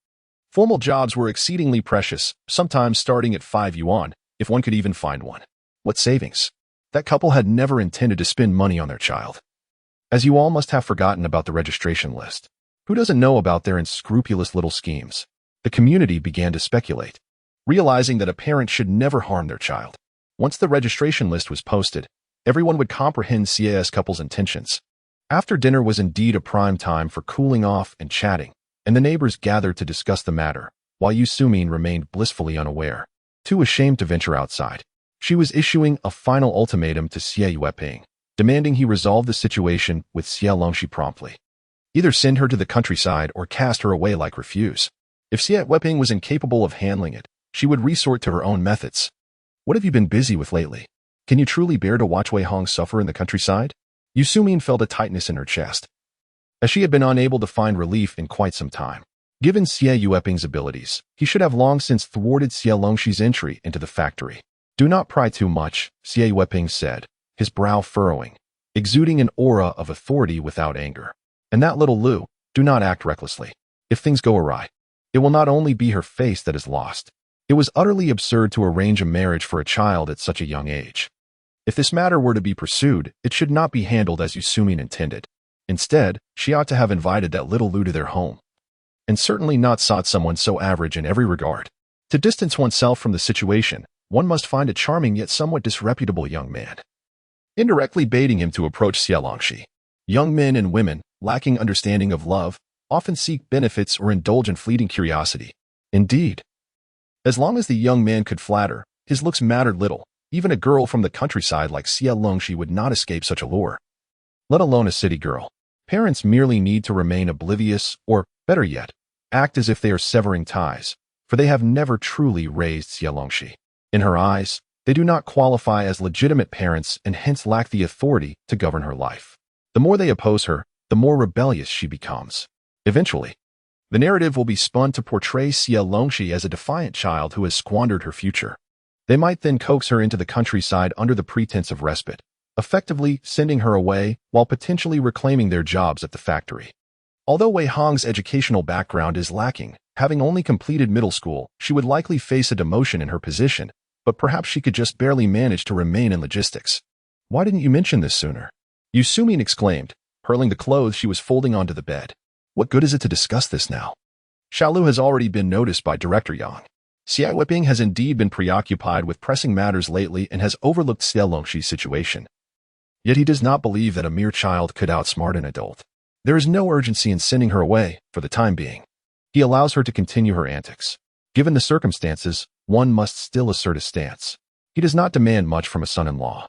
Formal jobs were exceedingly precious, sometimes starting at 5 yuan, if one could even find one. What savings? That couple had never intended to spend money on their child. As you all must have forgotten about the registration list. Who doesn't know about their unscrupulous little schemes? The community began to speculate, realizing that a parent should never harm their child. Once the registration list was posted, everyone would comprehend Xie's couple's intentions. After dinner was indeed a prime time for cooling off and chatting, and the neighbors gathered to discuss the matter, while Yu Sumin remained blissfully unaware. too ashamed to venture outside. She was issuing a final ultimatum to Xie Weihong, demanding he resolve the situation with Xie Longxi promptly. Either send her to the countryside or cast her away like refuse. If Xie Weihong was incapable of handling it, she would resort to her own methods. What have you been busy with lately? Can you truly bear to watch Weihong suffer in the countryside? Yu Sumin felt a tightness in her chest, as she had been unable to find relief in quite some time. Given Xie Weihong's abilities, he should have long since thwarted Xie Longxi's entry into the factory. Do not pry too much, Xie Weihong said, his brow furrowing, exuding an aura of authority without anger. And that little Lu, do not act recklessly. If things go awry, it will not only be her face that is lost. It was utterly absurd to arrange a marriage for a child at such a young age. If this matter were to be pursued, it should not be handled as Yu Sumin intended. Instead, she ought to have invited that little Lu to their home, and certainly not sought someone so average in every regard. To distance oneself from the situation, one must find a charming yet somewhat disreputable young man, indirectly baiting him to approach Xie Longxi. Young men and women, lacking understanding of love, often seek benefits or indulge in fleeting curiosity. Indeed, as long as the young man could flatter, his looks mattered little. Even a girl from the countryside like Xie Longxi would not escape such a lure, let alone a city girl. Parents merely need to remain oblivious or, better yet, act as if they are severing ties, for they have never truly raised Xie Longxi. In her eyes, they do not qualify as legitimate parents and hence lack the authority to govern her life. The more they oppose her, the more rebellious she becomes. Eventually, the narrative will be spun to portray Xie Longxi as a defiant child who has squandered her future. They might then coax her into the countryside under the pretense of respite, effectively sending her away while potentially reclaiming their jobs at the factory. Although Weihong's educational background is lacking, having only completed middle school, she would likely face a demotion in her position, but perhaps she could just barely manage to remain in logistics. Why didn't you mention this sooner? Yu Sumin exclaimed, hurling the clothes she was folding onto the bed. What good is it to discuss this now? Xiaolu has already been noticed by Director Yang. Xie Weihong has indeed been preoccupied with pressing matters lately and has overlooked Xie Longxi's situation. Yet he does not believe that a mere child could outsmart an adult. There is no urgency in sending her away, for the time being. He allows her to continue her antics. Given the circumstances, one must still assert a stance. He does not demand much from a son-in-law,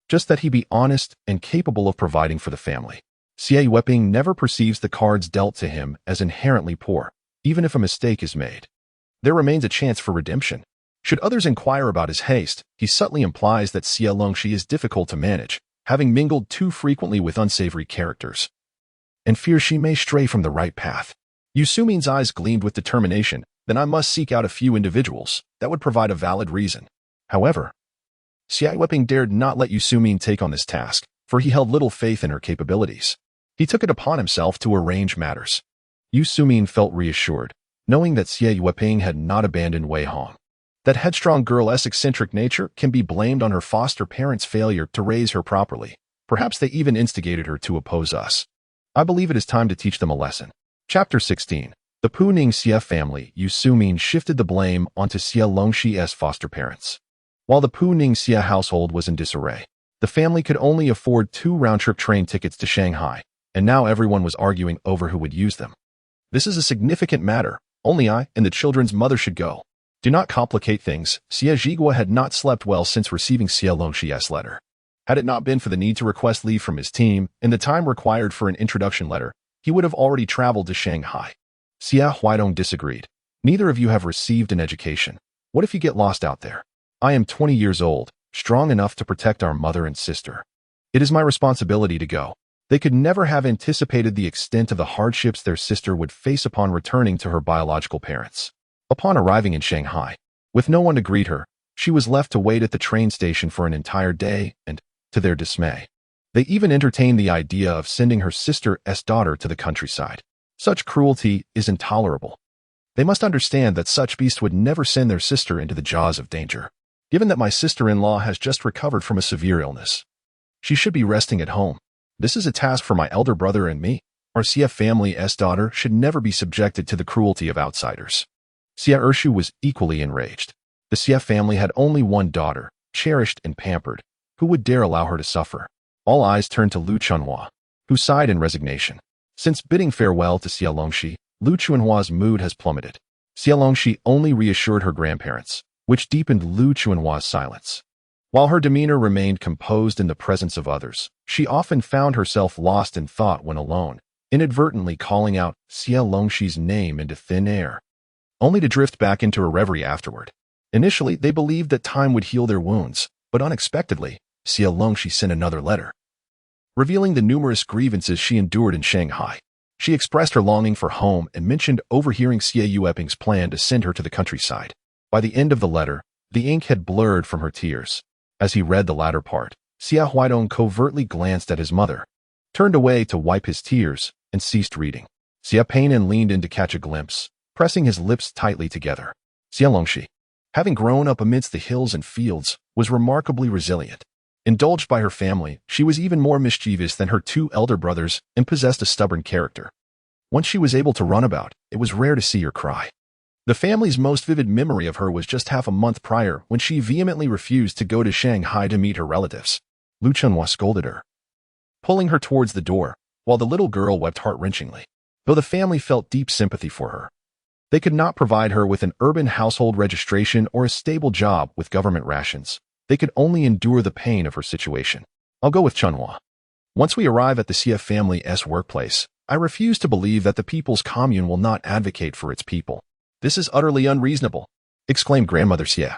just that he be honest and capable of providing for the family. Xie Weihong never perceives the cards dealt to him as inherently poor, even if a mistake is made. There remains a chance for redemption. Should others inquire about his haste, he subtly implies that Xie Longxi is difficult to manage, having mingled too frequently with unsavory characters, and fears she may stray from the right path. Yu Sumin's eyes gleamed with determination. Then I must seek out a few individuals that would provide a valid reason. However, Xie Weihong dared not let Yu Sumin take on this task, for he held little faith in her capabilities. He took it upon himself to arrange matters. Yu Sumin felt reassured, knowing that Xie Weihong had not abandoned Weihong. That headstrong girl's eccentric nature can be blamed on her foster parents' failure to raise her properly. Perhaps they even instigated her to oppose us. I believe it is time to teach them a lesson. Chapter 16. The Pu Ningxie family. Yu Sumin shifted the blame onto Xie Longxi's foster parents. While the Pu Ningxie household was in disarray, the family could only afford 2 round-trip train tickets to Shanghai, and now everyone was arguing over who would use them. This is a significant matter. Only I and the children's mother should go. Do not complicate things. Xie Zhigua had not slept well since receiving Xie Longxi's letter. Had it not been for the need to request leave from his team and the time required for an introduction letter, he would have already traveled to Shanghai. Xie Weihong disagreed. Neither of you have received an education. What if you get lost out there? I am 20 years old, strong enough to protect our mother and sister. It is my responsibility to go. They could never have anticipated the extent of the hardships their sister would face upon returning to her biological parents. Upon arriving in Shanghai, with no one to greet her, she was left to wait at the train station for an entire day and, to their dismay, they even entertained the idea of sending her sister's daughter to the countryside. Such cruelty is intolerable. They must understand that such beasts would never send their sister into the jaws of danger. Given that my sister-in-law has just recovered from a severe illness, she should be resting at home. This is a task for my elder brother and me. Our Xie family's daughter should never be subjected to the cruelty of outsiders. Xie Ershu was equally enraged. The Xie family had only one daughter, cherished and pampered. Who would dare allow her to suffer? All eyes turned to Lu Chunhua, who sighed in resignation. Since bidding farewell to Xie Longxi, Lu Chunhua's mood has plummeted. Xie Longxi only reassured her grandparents, which deepened Lu Dingyuan's silence. While her demeanor remained composed in the presence of others, she often found herself lost in thought when alone, inadvertently calling out Xie Longxi's name into thin air, only to drift back into a reverie afterward. Initially, they believed that time would heal their wounds, but unexpectedly, Xie Longxi sent another letter, revealing the numerous grievances she endured in Shanghai. She expressed her longing for home and mentioned overhearing Xie Weihong's plan to send her to the countryside. By the end of the letter, the ink had blurred from her tears. As he read the latter part, Xie Weihong covertly glanced at his mother, turned away to wipe his tears, and ceased reading. Xie Weihong leaned in to catch a glimpse, pressing his lips tightly together. Xie Longxi, having grown up amidst the hills and fields, was remarkably resilient. Indulged by her family, she was even more mischievous than her two elder brothers and possessed a stubborn character. Once she was able to run about, it was rare to see her cry. The family's most vivid memory of her was just half a month prior when she vehemently refused to go to Shanghai to meet her relatives. Lu Dingyuan scolded her, pulling her towards the door, while the little girl wept heart-wrenchingly. Though the family felt deep sympathy for her, they could not provide her with an urban household registration or a stable job with government rations. They could only endure the pain of her situation. I'll go with Chunhua. Once we arrive at the Xie family's workplace, I refuse to believe that the People's Commune will not advocate for its people. This is utterly unreasonable, exclaimed Grandmother Xie.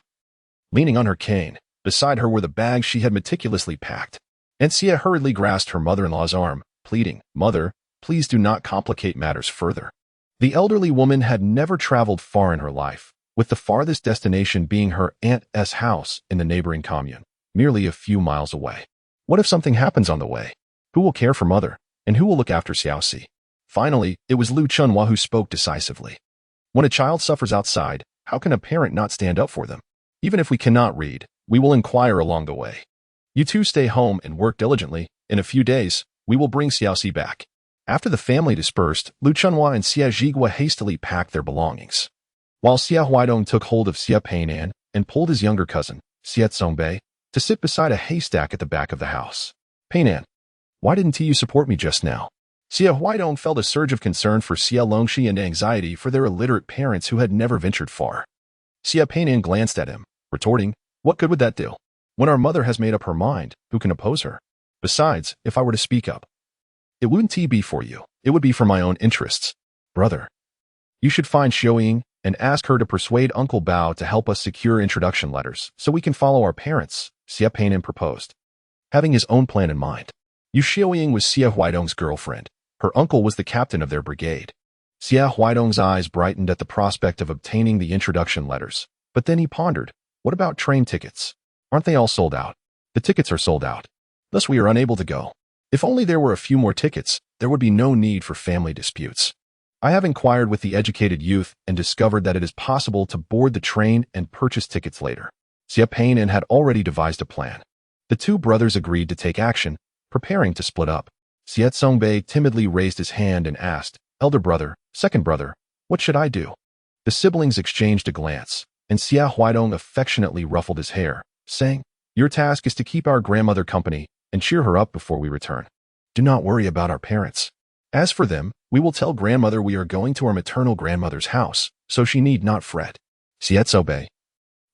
Leaning on her cane, beside her were the bags she had meticulously packed. And Xie hurriedly grasped her mother-in-law's arm, pleading, "Mother, please do not complicate matters further." The elderly woman had never traveled far in her life, with the farthest destination being her aunt's house in the neighboring commune, merely a few miles away. What if something happens on the way? Who will care for Mother, and who will look after Xiaoxi? Finally, it was Lu Dingyuan who spoke decisively. When a child suffers outside, how can a parent not stand up for them? Even if we cannot read, we will inquire along the way. You two stay home and work diligently. In a few days, we will bring Xiaoxi back. After the family dispersed, Lu Dingyuan and Xie Zhigua hastily packed their belongings, while Xie Weihong took hold of Xie Weihong and pulled his younger cousin, Xie Songbai, to sit beside a haystack at the back of the house. Weihong, why didn't you support me just now? Xie Weihong felt a surge of concern for Xie Longxi and anxiety for their illiterate parents who had never ventured far. Xie Weihong glanced at him, retorting, "What good would that do? When our mother has made up her mind, who can oppose her? Besides, if I were to speak up, it wouldn't be for you, it would be for my own interests. Brother, you should find Xie Weihong and ask her to persuade Uncle Bao to help us secure introduction letters so we can follow our parents," Xie Weihong proposed, having his own plan in mind. Xie Weihong was Xie Weihong's girlfriend. Her uncle was the captain of their brigade. Xie Weihong's eyes brightened at the prospect of obtaining the introduction letters, but then he pondered, what about train tickets? Aren't they all sold out? The tickets are sold out. Thus we are unable to go. If only there were a few more tickets, there would be no need for family disputes. I have inquired with the educated youth and discovered that it is possible to board the train and purchase tickets later. Xie Weihong had already devised a plan. The two brothers agreed to take action, preparing to split up. Xie Songbai timidly raised his hand and asked, "Elder brother, second brother, what should I do?" The siblings exchanged a glance, and Xie Weihong affectionately ruffled his hair, saying, "Your task is to keep our grandmother company and cheer her up before we return. Do not worry about our parents. As for them, we will tell grandmother we are going to our maternal grandmother's house, so she need not fret." Xie Songbai,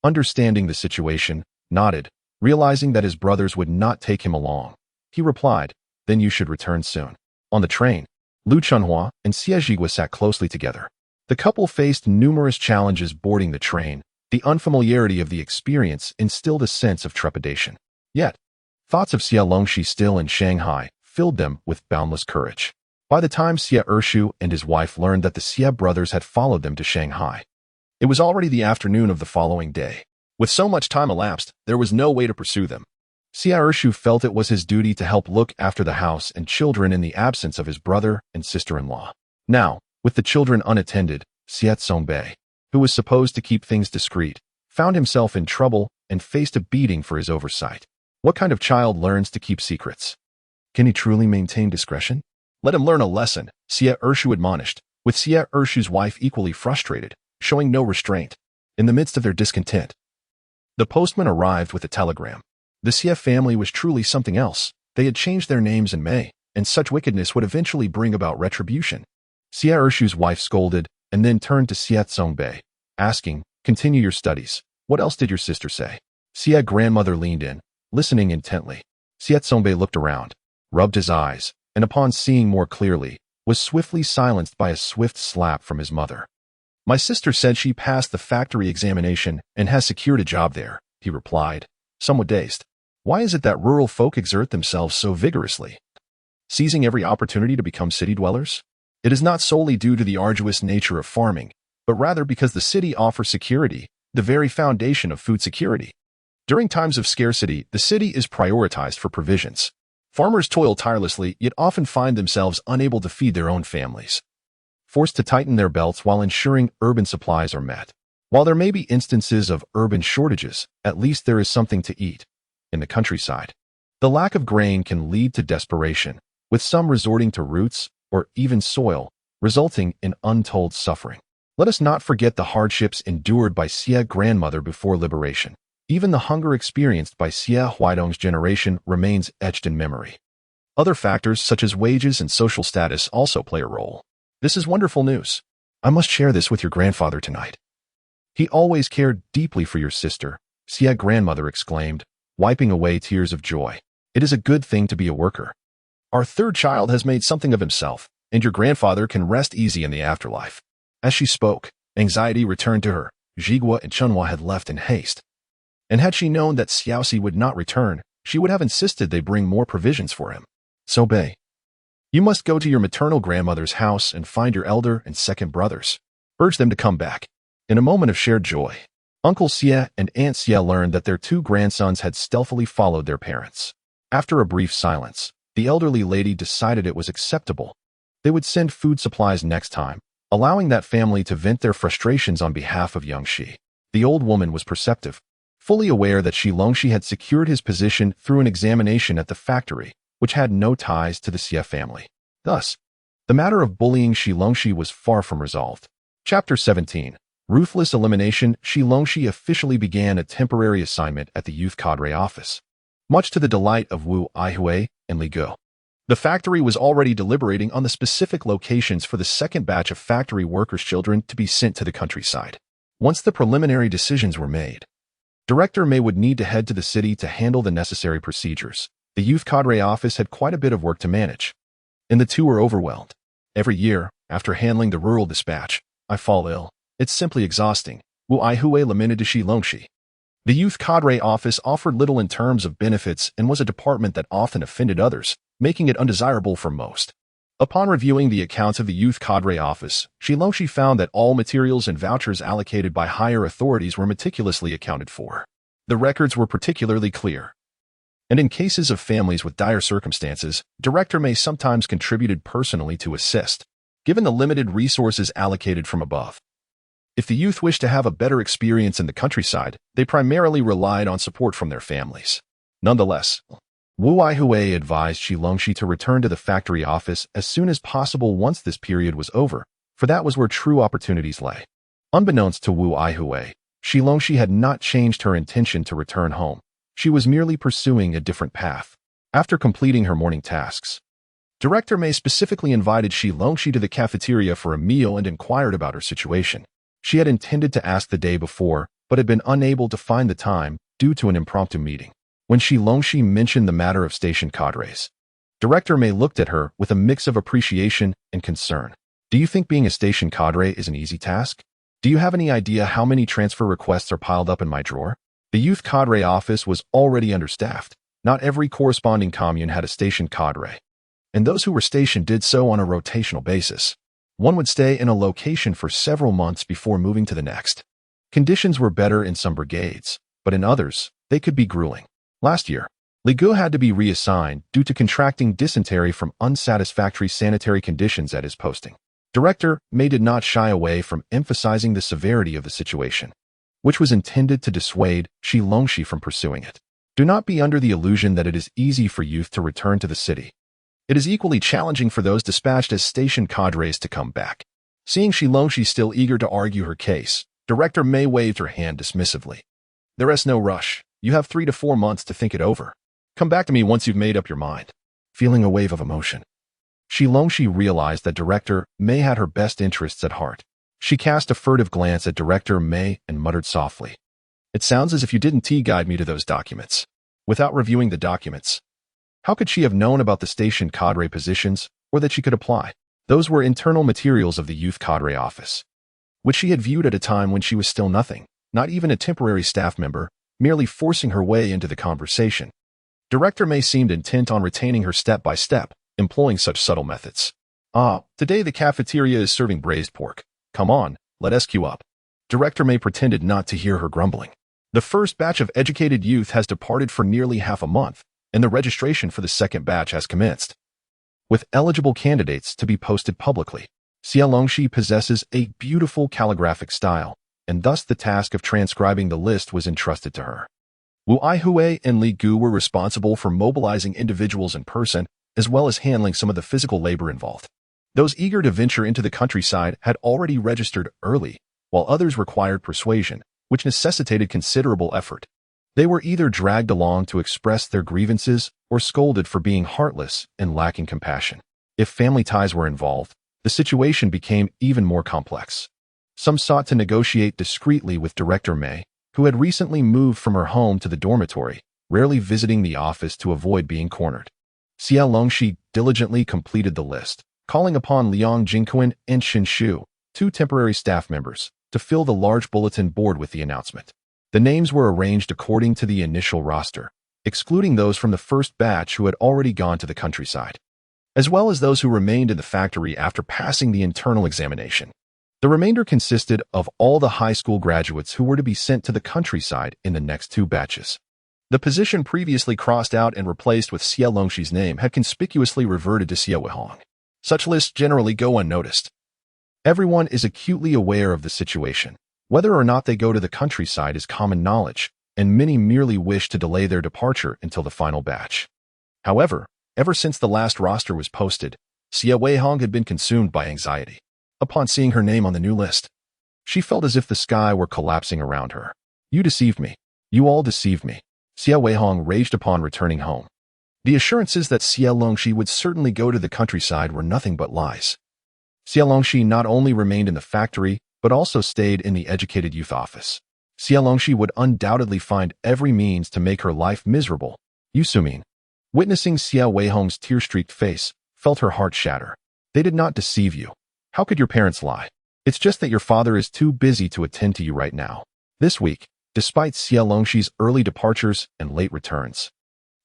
understanding the situation, nodded, realizing that his brothers would not take him along. He replied, "Then you should return soon." On the train, Lu Dingyuan and Xie Zhigua sat closely together. The couple faced numerous challenges boarding the train. The unfamiliarity of the experience instilled a sense of trepidation. Yet, thoughts of Xie Longxi still in Shanghai filled them with boundless courage. By the time Xie Ershu and his wife learned that the Xie brothers had followed them to Shanghai, it was already the afternoon of the following day. With so much time elapsed, there was no way to pursue them. Xie Ershu felt it was his duty to help look after the house and children in the absence of his brother and sister-in-law. Now, with the children unattended, Xie Songbai, who was supposed to keep things discreet, found himself in trouble and faced a beating for his oversight. What kind of child learns to keep secrets? Can he truly maintain discretion? Let him learn a lesson, Xie Ershu admonished, with Xie Ershu's wife equally frustrated, showing no restraint. In the midst of their discontent, the postman arrived with a telegram. The Xie family was truly something else. They had changed their names in May, and such wickedness would eventually bring about retribution. Xie Ershu's wife scolded, and then turned to Xie Songbai, asking, "Continue your studies. What else did your sister say? Xie grandmother leaned in, listening intently. Xie Zongbai looked around, rubbed his eyes, and upon seeing more clearly, was swiftly silenced by a swift slap from his mother. My sister said she passed the factory examination and has secured a job there, he replied, somewhat dazed. Why is it that rural folk exert themselves so vigorously, seizing every opportunity to become city dwellers? It is not solely due to the arduous nature of farming, but rather because the city offers security, the very foundation of food security. During times of scarcity, the city is prioritized for provisions. Farmers toil tirelessly, yet often find themselves unable to feed their own families, forced to tighten their belts while ensuring urban supplies are met. While there may be instances of urban shortages, at least there is something to eat. In the countryside, the lack of grain can lead to desperation, with some resorting to roots or even soil, resulting in untold suffering. Let us not forget the hardships endured by Xie grandmother before liberation. Even the hunger experienced by Xie Weihong's generation remains etched in memory. Other factors such as wages and social status also play a role. This is wonderful news. I must share this with your grandfather tonight. He always cared deeply for your sister, Xie grandmother exclaimed, wiping away tears of joy. It is a good thing to be a worker. Our third child has made something of himself, and your grandfather can rest easy in the afterlife. As she spoke, anxiety returned to her. Jigua and Chunhua had left in haste. And had she known that Xiaoxi would not return, she would have insisted they bring more provisions for him. So Bei, you must go to your maternal grandmother's house and find your elder and second brothers. Urge them to come back. In a moment of shared joy, Uncle Xie and Aunt Xie learned that their two grandsons had stealthily followed their parents. After a brief silence, the elderly lady decided it was acceptable. They would send food supplies next time, allowing that family to vent their frustrations on behalf of young Xi. The old woman was perceptive, fully aware that Xie Longxi had secured his position through an examination at the factory, which had no ties to the Xie family. Thus, the matter of bullying Xie Longxi was far from resolved. Chapter 17. Ruthless Elimination. Xie Longxi officially began a temporary assignment at the youth cadre office, much to the delight of Wu Aihui and Li Go. The factory was already deliberating on the specific locations for the second batch of factory workers' children to be sent to the countryside. Once the preliminary decisions were made, Director Mei would need to head to the city to handle the necessary procedures. The youth cadre office had quite a bit of work to manage, and the two were overwhelmed. Every year, after handling the rural dispatch, I fall ill. It's simply exhausting, Wu Aihui lamented to Xie Longxi. The youth cadre office offered little in terms of benefits and was a department that often offended others, making it undesirable for most. Upon reviewing the accounts of the youth cadre office, Xie Longxi found that all materials and vouchers allocated by higher authorities were meticulously accounted for. The records were particularly clear. And in cases of families with dire circumstances, Director Mei sometimes contributed personally to assist, given the limited resources allocated from above. If the youth wished to have a better experience in the countryside, they primarily relied on support from their families. Nonetheless, Wu Aihui advised Xie Longxi to return to the factory office as soon as possible once this period was over, for that was where true opportunities lay. Unbeknownst to Wu Aihui, Xie Longxi had not changed her intention to return home. She was merely pursuing a different path. After completing her morning tasks, Director Mei specifically invited Xie Longxi to the cafeteria for a meal and inquired about her situation. She had intended to ask the day before, but had been unable to find the time due to an impromptu meeting. When Xie Longxi mentioned the matter of station cadres, Director Mei looked at her with a mix of appreciation and concern. Do you think being a station cadre is an easy task? Do you have any idea how many transfer requests are piled up in my drawer? The youth cadre office was already understaffed. Not every corresponding commune had a station cadre, and those who were stationed did so on a rotational basis. One would stay in a location for several months before moving to the next. Conditions were better in some brigades, but in others, they could be grueling. Last year, Li Go had to be reassigned due to contracting dysentery from unsatisfactory sanitary conditions at his posting. Director Mei did not shy away from emphasizing the severity of the situation, which was intended to dissuade Xie Longxi from pursuing it. Do not be under the illusion that it is easy for youth to return to the city. It is equally challenging for those dispatched as station cadres to come back. Seeing Xie Longxi still eager to argue her case, Director Mei waved her hand dismissively. There is no rush. You have 3 to 4 months to think it over. Come back to me once you've made up your mind. Feeling a wave of emotion, Xie Longxi realized that Director Mei had her best interests at heart. She cast a furtive glance at Director Mei and muttered softly, It sounds as if you didn't guide me to those documents. Without reviewing the documents, how could she have known about the station cadre positions or that she could apply? Those were internal materials of the youth cadre office, which she had viewed at a time when she was still nothing, not even a temporary staff member, merely forcing her way into the conversation. Director May seemed intent on retaining her step by step, employing such subtle methods. Today the cafeteria is serving braised pork. Come on, let us queue up. Director May pretended not to hear her grumbling. The first batch of educated youth has departed for nearly half a month, and the registration for the second batch has commenced, with eligible candidates to be posted publicly. Xie Longxi possesses a beautiful calligraphic style, and thus the task of transcribing the list was entrusted to her. Wu Aihui and Li Gu were responsible for mobilizing individuals in person, as well as handling some of the physical labor involved. Those eager to venture into the countryside had already registered early, while others required persuasion, which necessitated considerable effort. They were either dragged along to express their grievances or scolded for being heartless and lacking compassion. If family ties were involved, the situation became even more complex. Some sought to negotiate discreetly with Director May, who had recently moved from her home to the dormitory, rarely visiting the office to avoid being cornered. Xie Longxi diligently completed the list, calling upon Liang Jingquan and Xin Shu, 2 temporary staff members, to fill the large bulletin board with the announcement. The names were arranged according to the initial roster, excluding those from the first batch who had already gone to the countryside, as well as those who remained in the factory after passing the internal examination. The remainder consisted of all the high school graduates who were to be sent to the countryside in the next 2 batches. The position previously crossed out and replaced with Xie Longxi's name had conspicuously reverted to Xie Weihong. Such lists generally go unnoticed. Everyone is acutely aware of the situation. Whether or not they go to the countryside is common knowledge, and many merely wish to delay their departure until the final batch. However, ever since the last roster was posted, Xie Weihong had been consumed by anxiety. Upon seeing her name on the new list, she felt as if the sky were collapsing around her. You deceived me. You all deceived me. Xie Weihong raged upon returning home. The assurances that Xie Longxi would certainly go to the countryside were nothing but lies. Xie Longxi not only remained in the factory, but also stayed in the educated youth office. Xie Longxi would undoubtedly find every means to make her life miserable. Yusumin, witnessing Xie Weihong's tear-streaked face, felt her heart shatter. They did not deceive you. How could your parents lie? It's just that your father is too busy to attend to you right now. This week, despite Xie Longxi's early departures and late returns,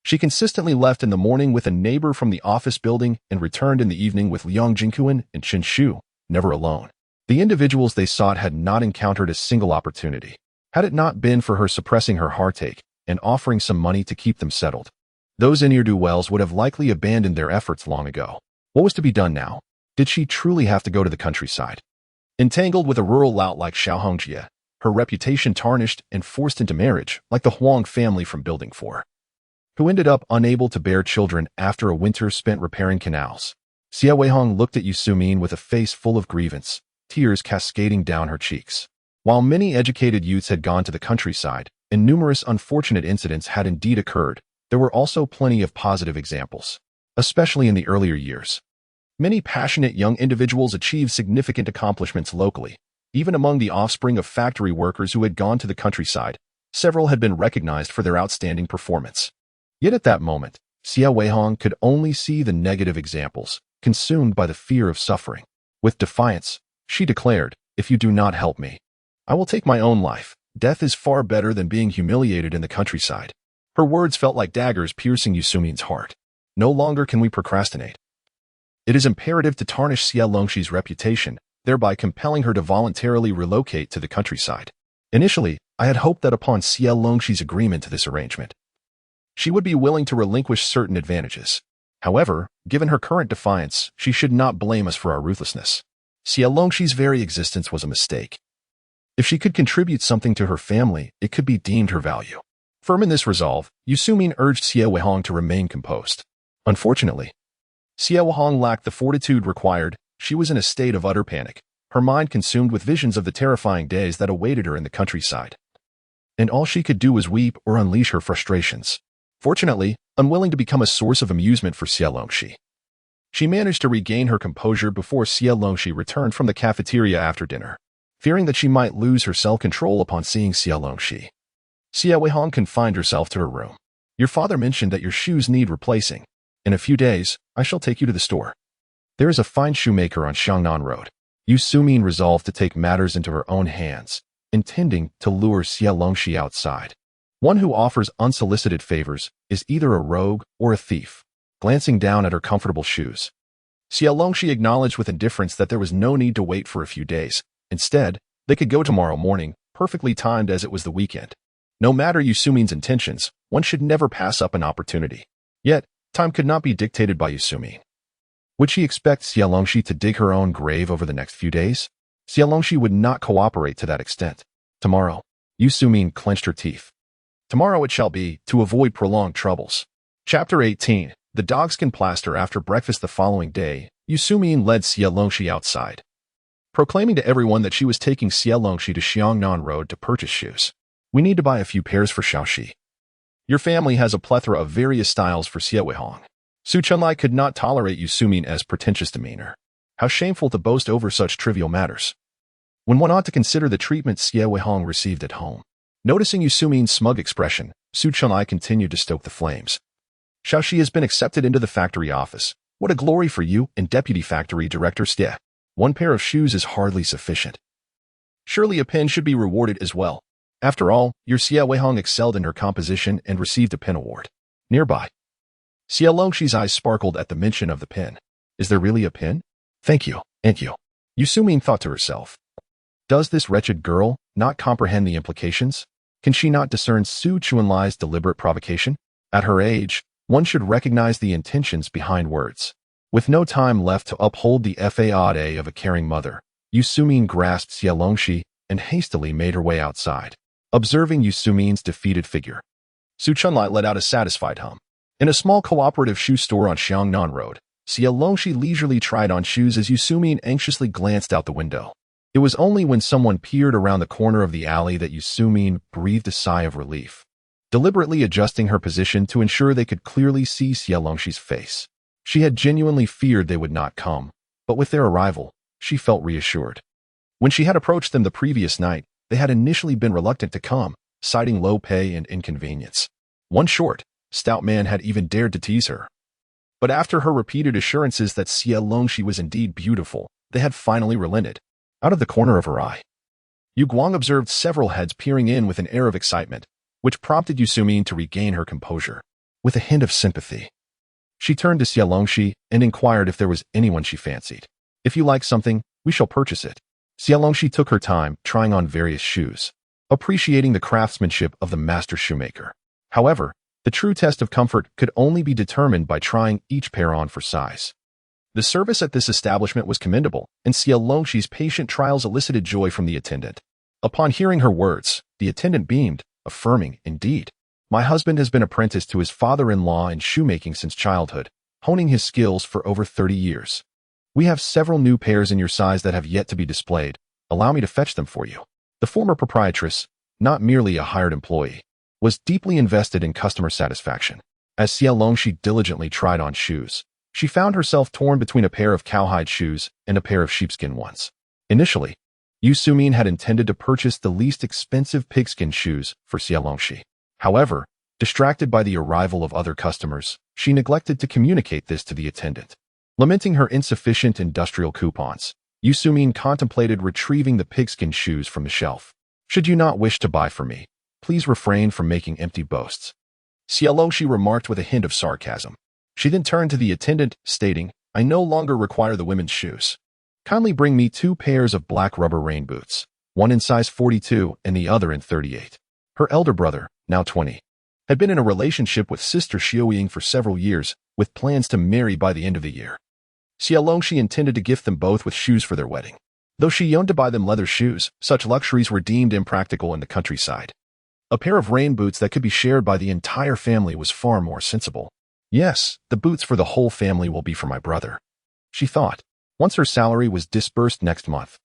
she consistently left in the morning with a neighbor from the office building and returned in the evening with Liang Jingquan and Xin Shu, never alone. The individuals they sought had not encountered a single opportunity. Had it not been for her suppressing her heartache and offering some money to keep them settled, those ne'er-do-wells would have likely abandoned their efforts long ago. What was to be done now? Did she truly have to go to the countryside? Entangled with a rural lout like Xiaohongjie, her reputation tarnished and forced into marriage like the Huang family from Building 4, who ended up unable to bear children after a winter spent repairing canals. Xie Weihong looked at Yusumin with a face full of grievance, tears cascading down her cheeks. While many educated youths had gone to the countryside, and numerous unfortunate incidents had indeed occurred, there were also plenty of positive examples, especially in the earlier years. Many passionate young individuals achieved significant accomplishments locally. Even among the offspring of factory workers who had gone to the countryside, several had been recognized for their outstanding performance. Yet at that moment, Xie Weihong could only see the negative examples, consumed by the fear of suffering. With defiance, she declared, "If you do not help me, I will take my own life. Death is far better than being humiliated in the countryside." Her words felt like daggers piercing Yusumin's heart. No longer can we procrastinate. It is imperative to tarnish Xie Longxi's reputation, thereby compelling her to voluntarily relocate to the countryside. Initially, I had hoped that upon Xie Longxi's agreement to this arrangement, she would be willing to relinquish certain advantages. However, given her current defiance, she should not blame us for our ruthlessness. Xie Longxi's very existence was a mistake. If she could contribute something to her family, it could be deemed her value. Firm in this resolve, Yusumin urged Xie Weihong to remain composed. Unfortunately, Xie Weihong lacked the fortitude required. She was in a state of utter panic, her mind consumed with visions of the terrifying days that awaited her in the countryside. And all she could do was weep or unleash her frustrations. Fortunately, unwilling to become a source of amusement for Xie Longxi, she managed to regain her composure before Xie Longxi returned from the cafeteria after dinner. Fearing that she might lose her self-control upon seeing Xie Longxi, Xie Weihong confined herself to her room. Your father mentioned that your shoes need replacing. In a few days, I shall take you to the store. There is a fine shoemaker on Xiangnan Road. Yu Sumin resolved to take matters into her own hands, intending to lure Xie Longxi outside. One who offers unsolicited favors is either a rogue or a thief. Glancing down at her comfortable shoes, Xie Longxi acknowledged with indifference that there was no need to wait for a few days. Instead, they could go tomorrow morning, perfectly timed as it was the weekend. No matter Yu Sumin's intentions, one should never pass up an opportunity. Yet, time could not be dictated by Yu Sumin. Would she expect Xie Longxi to dig her own grave over the next few days? Xie Longxi would not cooperate to that extent. Tomorrow, Yu Sumin clenched her teeth. Tomorrow it shall be, to avoid prolonged troubles. Chapter 18. The dogskin plaster. After breakfast the following day, Yu Sumin led Xie Longxi outside, proclaiming to everyone that she was taking Xie Longxi to Xiangnan Road to purchase shoes. We need to buy a few pairs for Xiaoxi. Your family has a plethora of various styles for Xie Weihong. Su Chunlai could not tolerate Yu Sumin's pretentious demeanor. How shameful to boast over such trivial matters, when one ought to consider the treatment Xie Weihong received at home. Noticing Yu Sumin's smug expression, Su Chunlai continued to stoke the flames. Xiaoxi has been accepted into the factory office. What a glory for you and Deputy Factory Director Xie. One pair of shoes is hardly sufficient. Surely a pin should be rewarded as well. After all, your Xie Weihong excelled in her composition and received a pin award. Nearby, Xie Longxi's eyes sparkled at the mention of the pin. Is there really a pin? Thank you, Yu Sumin thought to herself. Does this wretched girl not comprehend the implications? Can she not discern Su Chunlai's deliberate provocation? At her age, one should recognize the intentions behind words. With no time left to uphold the faade of a caring mother, Yu Sumin grasped Xie Longxi and hastily made her way outside. Observing Yu Sumin's defeated figure, Su Chunlai let out a satisfied hum. In a small cooperative shoe store on Xiangnan Road, Xie Longxi leisurely tried on shoes as Yu Sumin anxiously glanced out the window. It was only when someone peered around the corner of the alley that Yu Sumin breathed a sigh of relief, deliberately adjusting her position to ensure they could clearly see Xie Longxi's face. She had genuinely feared they would not come, but with their arrival, she felt reassured. When she had approached them the previous night, they had initially been reluctant to come, citing low pay and inconvenience. One short, stout man had even dared to tease her. But after her repeated assurances that Xie Longxi was indeed beautiful, they had finally relented. Out of the corner of her eye, Yu Guang observed several heads peering in with an air of excitement, which prompted Yu Sumin to regain her composure. With a hint of sympathy, she turned to Xie Longxi and inquired if there was anyone she fancied. If you like something, we shall purchase it. Xie Longxi took her time, trying on various shoes, appreciating the craftsmanship of the master shoemaker. However, the true test of comfort could only be determined by trying each pair on for size. The service at this establishment was commendable, and Xie Longxi's patient trials elicited joy from the attendant. Upon hearing her words, the attendant beamed, affirming, "Indeed, my husband has been apprenticed to his father-in-law in shoemaking since childhood, honing his skills for over 30 years. We have several new pairs in your size that have yet to be displayed. Allow me to fetch them for you." The former proprietress, not merely a hired employee, was deeply invested in customer satisfaction. As Xie Longxi diligently tried on shoes, she found herself torn between a pair of cowhide shoes and a pair of sheepskin ones. Initially, Yu Sumin had intended to purchase the least expensive pigskin shoes for Xie Longxi. However, distracted by the arrival of other customers, she neglected to communicate this to the attendant. Lamenting her insufficient industrial coupons, Yu Sumin contemplated retrieving the pigskin shoes from the shelf. "Should you not wish to buy for me, please refrain from making empty boasts," Xie Longxi remarked with a hint of sarcasm. She then turned to the attendant, stating, "I no longer require the women's shoes. Kindly bring me 2 pairs of black rubber rain boots, one in size 42 and the other in 38. Her elder brother, now 20, had been in a relationship with sister Xie Weihong for several years, with plans to marry by the end of the year. Xie Longxi intended to gift them both with shoes for their wedding. Though she yearned to buy them leather shoes, such luxuries were deemed impractical in the countryside. A pair of rain boots that could be shared by the entire family was far more sensible. "Yes, the boots for the whole family will be for my brother," she thought. Once her salary was disbursed next month,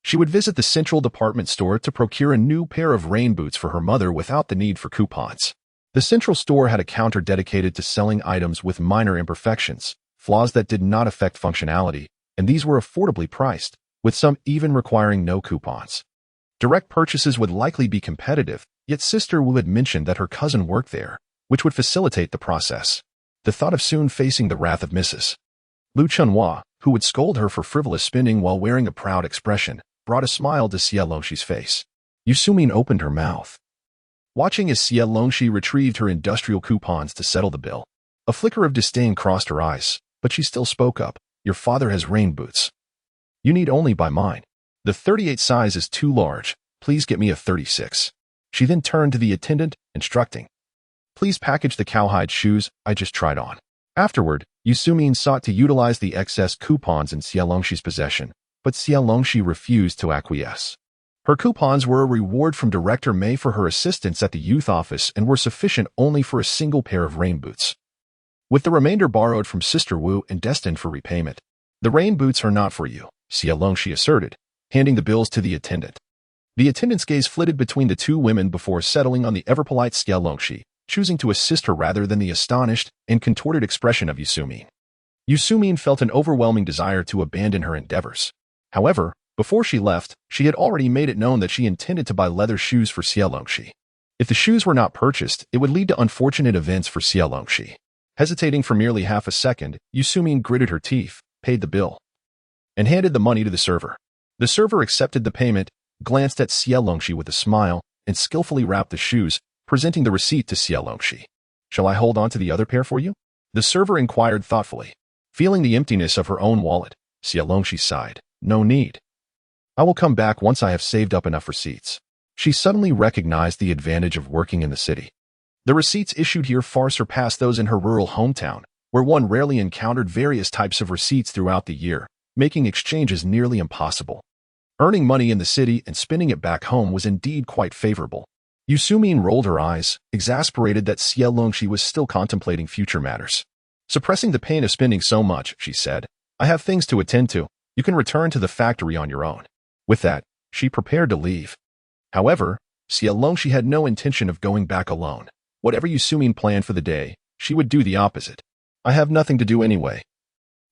she would visit the central department store to procure a new pair of rain boots for her mother without the need for coupons. The central store had a counter dedicated to selling items with minor imperfections, flaws that did not affect functionality, and these were affordably priced, with some even requiring no coupons. Direct purchases would likely be competitive, Yet Sister Wu had mentioned that her cousin worked there, which would facilitate the process. The thought of soon facing the wrath of Mrs. Lu Chunhua, who would scold her for frivolous spending while wearing a proud expression, brought a smile to Xie Longxi's face. Yu Sumin opened her mouth, watching as Xie Longxi retrieved her industrial coupons to settle the bill. A flicker of disdain crossed her eyes, but she still spoke up. Your father has rain boots. You need only buy mine. The 38 size is too large. Please get me a 36. She then turned to the attendant, instructing, please package the cowhide shoes I just tried on. Afterward, Yu Sumin sought to utilize the excess coupons in Xie Longxi's possession, but Xie Longxi refused to acquiesce. Her coupons were a reward from Director Mei for her assistance at the youth office and were sufficient only for a single pair of rain boots, with the remainder borrowed from Sister Wu and destined for repayment. The rain boots are not for you, Xie Longxi asserted, handing the bills to the attendant. The attendant's gaze flitted between the two women before settling on the ever-polite Xie Longxi, choosing to assist her rather than the astonished and contorted expression of Yu Sumin. Yu Sumin felt an overwhelming desire to abandon her endeavors. However, before she left, she had already made it known that she intended to buy leather shoes for Xie Longxi. If the shoes were not purchased, it would lead to unfortunate events for Xie Longxi. Hesitating for merely half a second, Yu Sumin gritted her teeth, paid the bill, and handed the money to the server. The server accepted the payment, glanced at Xie Longxi with a smile, and skillfully wrapped the shoes, presenting the receipt to Xie Longxi. Shall I hold on to the other pair for you? The server inquired thoughtfully. Feeling the emptiness of her own wallet, Xie Longxi sighed. No need. I will come back once I have saved up enough receipts. She suddenly recognized the advantage of working in the city. The receipts issued here far surpassed those in her rural hometown, where one rarely encountered various types of receipts throughout the year, making exchanges nearly impossible. Earning money in the city and spending it back home was indeed quite favorable. Yu Sumin rolled her eyes, exasperated that Xie Longxi was still contemplating future matters. Suppressing the pain of spending so much, she said, I have things to attend to. You can return to the factory on your own. With that, she prepared to leave. However, Xie Longxi had no intention of going back alone. Whatever Yu Sumin planned for the day, she would do the opposite. I have nothing to do anyway.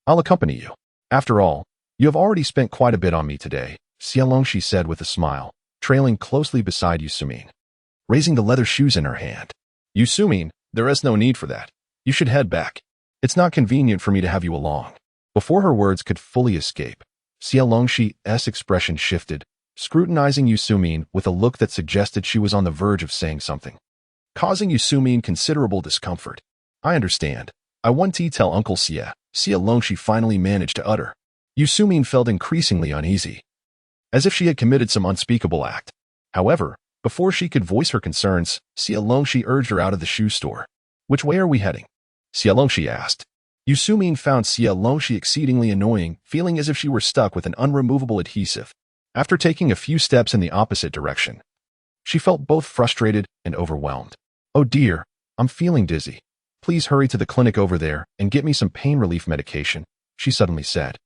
I'll accompany you. After all, you have already spent quite a bit on me today, Xie Longxi said with a smile, trailing closely beside Yu Sumin, raising the leather shoes in her hand. Yu Sumin, there is no need for that. You should head back. It's not convenient for me to have you along. Before her words could fully escape, Xie Longxi's expression shifted, scrutinizing Yu Sumin with a look that suggested she was on the verge of saying something, causing Yu Sumin considerable discomfort. I understand. I want to tell Uncle Xie Longxi finally managed to utter. Yu Sumin felt increasingly uneasy, as if she had committed some unspeakable act. However, before she could voice her concerns, Xie Longxi urged her out of the shoe store. Which way are we heading? Xie Longxi asked. Yu Sumin found Xie Longxi exceedingly annoying, feeling as if she were stuck with an unremovable adhesive. After taking a few steps in the opposite direction, she felt both frustrated and overwhelmed. Oh dear, I'm feeling dizzy. Please hurry to the clinic over there and get me some pain relief medication, she suddenly said,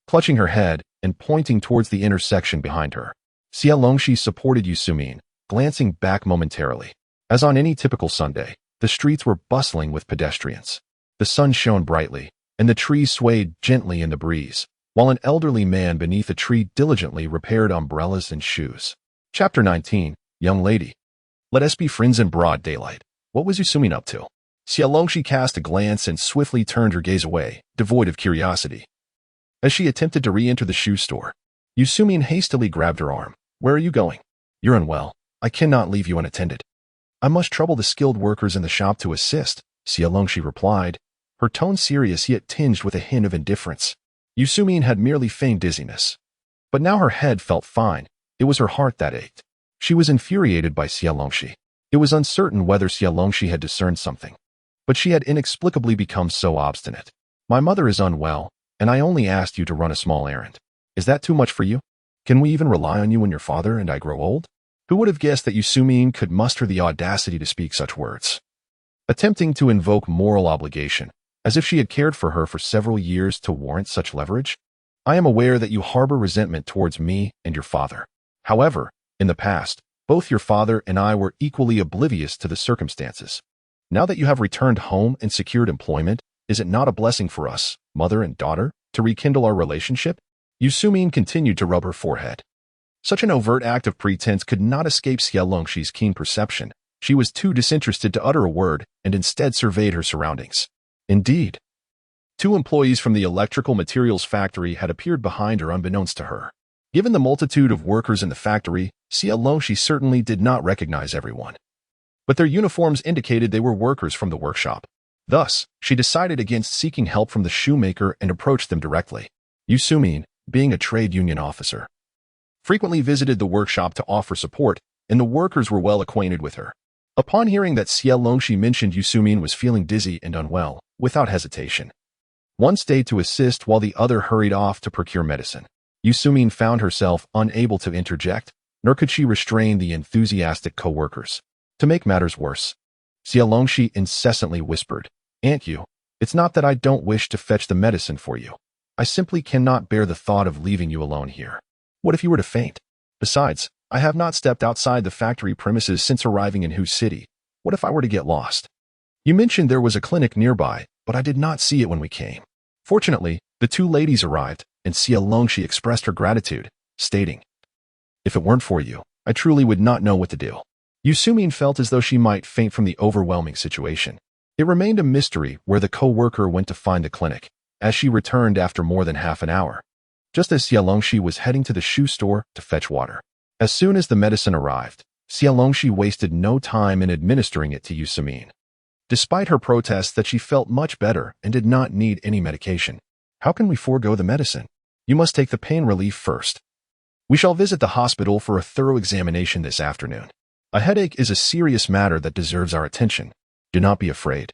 clutching her head and pointing towards the intersection behind her. Xie Longxi supported Yu Sumin, glancing back momentarily. As on any typical Sunday, the streets were bustling with pedestrians. The sun shone brightly, and the trees swayed gently in the breeze, while an elderly man beneath a tree diligently repaired umbrellas and shoes. Chapter 19, Young Lady. Let us be friends in broad daylight. What was Yu Sumin up to? Xie Longxi cast a glance and swiftly turned her gaze away, devoid of curiosity. As she attempted to re-enter the shoe store, Yu Sumin hastily grabbed her arm. Where are you going? You're unwell. I cannot leave you unattended. I must trouble the skilled workers in the shop to assist, Xie Longxi replied, her tone serious yet tinged with a hint of indifference. Yu Sumin had merely feigned dizziness. But now her head felt fine. It was her heart that ached. She was infuriated by Xie Longxi. It was uncertain whether Xie Longxi had discerned something, but she had inexplicably become so obstinate. My mother is unwell, and I only asked you to run a small errand. Is that too much for you? Can we even rely on you when your father and I grow old? Who would have guessed that Yu Sumin could muster the audacity to speak such words? Attempting to invoke moral obligation, as if she had cared for her for several years to warrant such leverage? I am aware that you harbor resentment towards me and your father. However, in the past, both your father and I were equally oblivious to the circumstances. Now that you have returned home and secured employment, is it not a blessing for us, mother and daughter, to rekindle our relationship? Yu Sumin continued to rub her forehead. Such an overt act of pretense could not escape Xie Longxi's keen perception. She was too disinterested to utter a word and instead surveyed her surroundings. Indeed, 2 employees from the electrical materials factory had appeared behind her unbeknownst to her. Given the multitude of workers in the factory, Xie Longxi certainly did not recognize everyone. But their uniforms indicated they were workers from the workshop. Thus, she decided against seeking help from the shoemaker and approached them directly. Yu Sumin, being a trade union officer, frequently visited the workshop to offer support, and the workers were well acquainted with her. Upon hearing that Xie Longxi mentioned Yu Sumin was feeling dizzy and unwell, without hesitation, one stayed to assist while the other hurried off to procure medicine. Yu Sumin found herself unable to interject, nor could she restrain the enthusiastic co-workers. To make matters worse, Xie Longxi incessantly whispered, "Aunt Yu, it's not that I don't wish to fetch the medicine for you. I simply cannot bear the thought of leaving you alone here. What if you were to faint? Besides, I have not stepped outside the factory premises since arriving in Hu City. What if I were to get lost? You mentioned there was a clinic nearby, but I did not see it when we came." Fortunately, the 2 ladies arrived, and Xie Longxi expressed her gratitude, stating, "If it weren't for you, I truly would not know what to do." Yu Sumin felt as though she might faint from the overwhelming situation. It remained a mystery where the co-worker went to find the clinic, as she returned after more than half an hour, just as Xie Longxi was heading to the shoe store to fetch water. As soon as the medicine arrived, Xie Longxi wasted no time in administering it to Yu Sumin. Despite her protests that she felt much better and did not need any medication. "How can we forego the medicine? You must take the pain relief first. We shall visit the hospital for a thorough examination this afternoon. A headache is a serious matter that deserves our attention. Do not be afraid.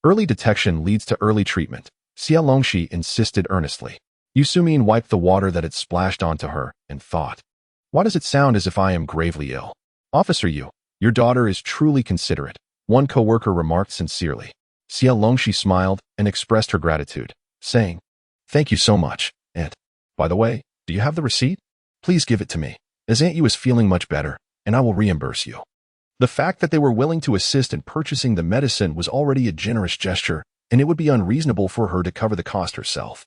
Early detection leads to early treatment," Xie Longxi insisted earnestly. Yu Sumin wiped the water that had splashed onto her and thought, "Why does it sound as if I am gravely ill?" "Officer Yu, your daughter is truly considerate," one co-worker remarked sincerely. Xie Longxi smiled and expressed her gratitude, saying, "Thank you so much, Aunt. By the way, do you have the receipt? Please give it to me, as Aunt Yu is feeling much better, and I will reimburse you." The fact that they were willing to assist in purchasing the medicine was already a generous gesture, and it would be unreasonable for her to cover the cost herself.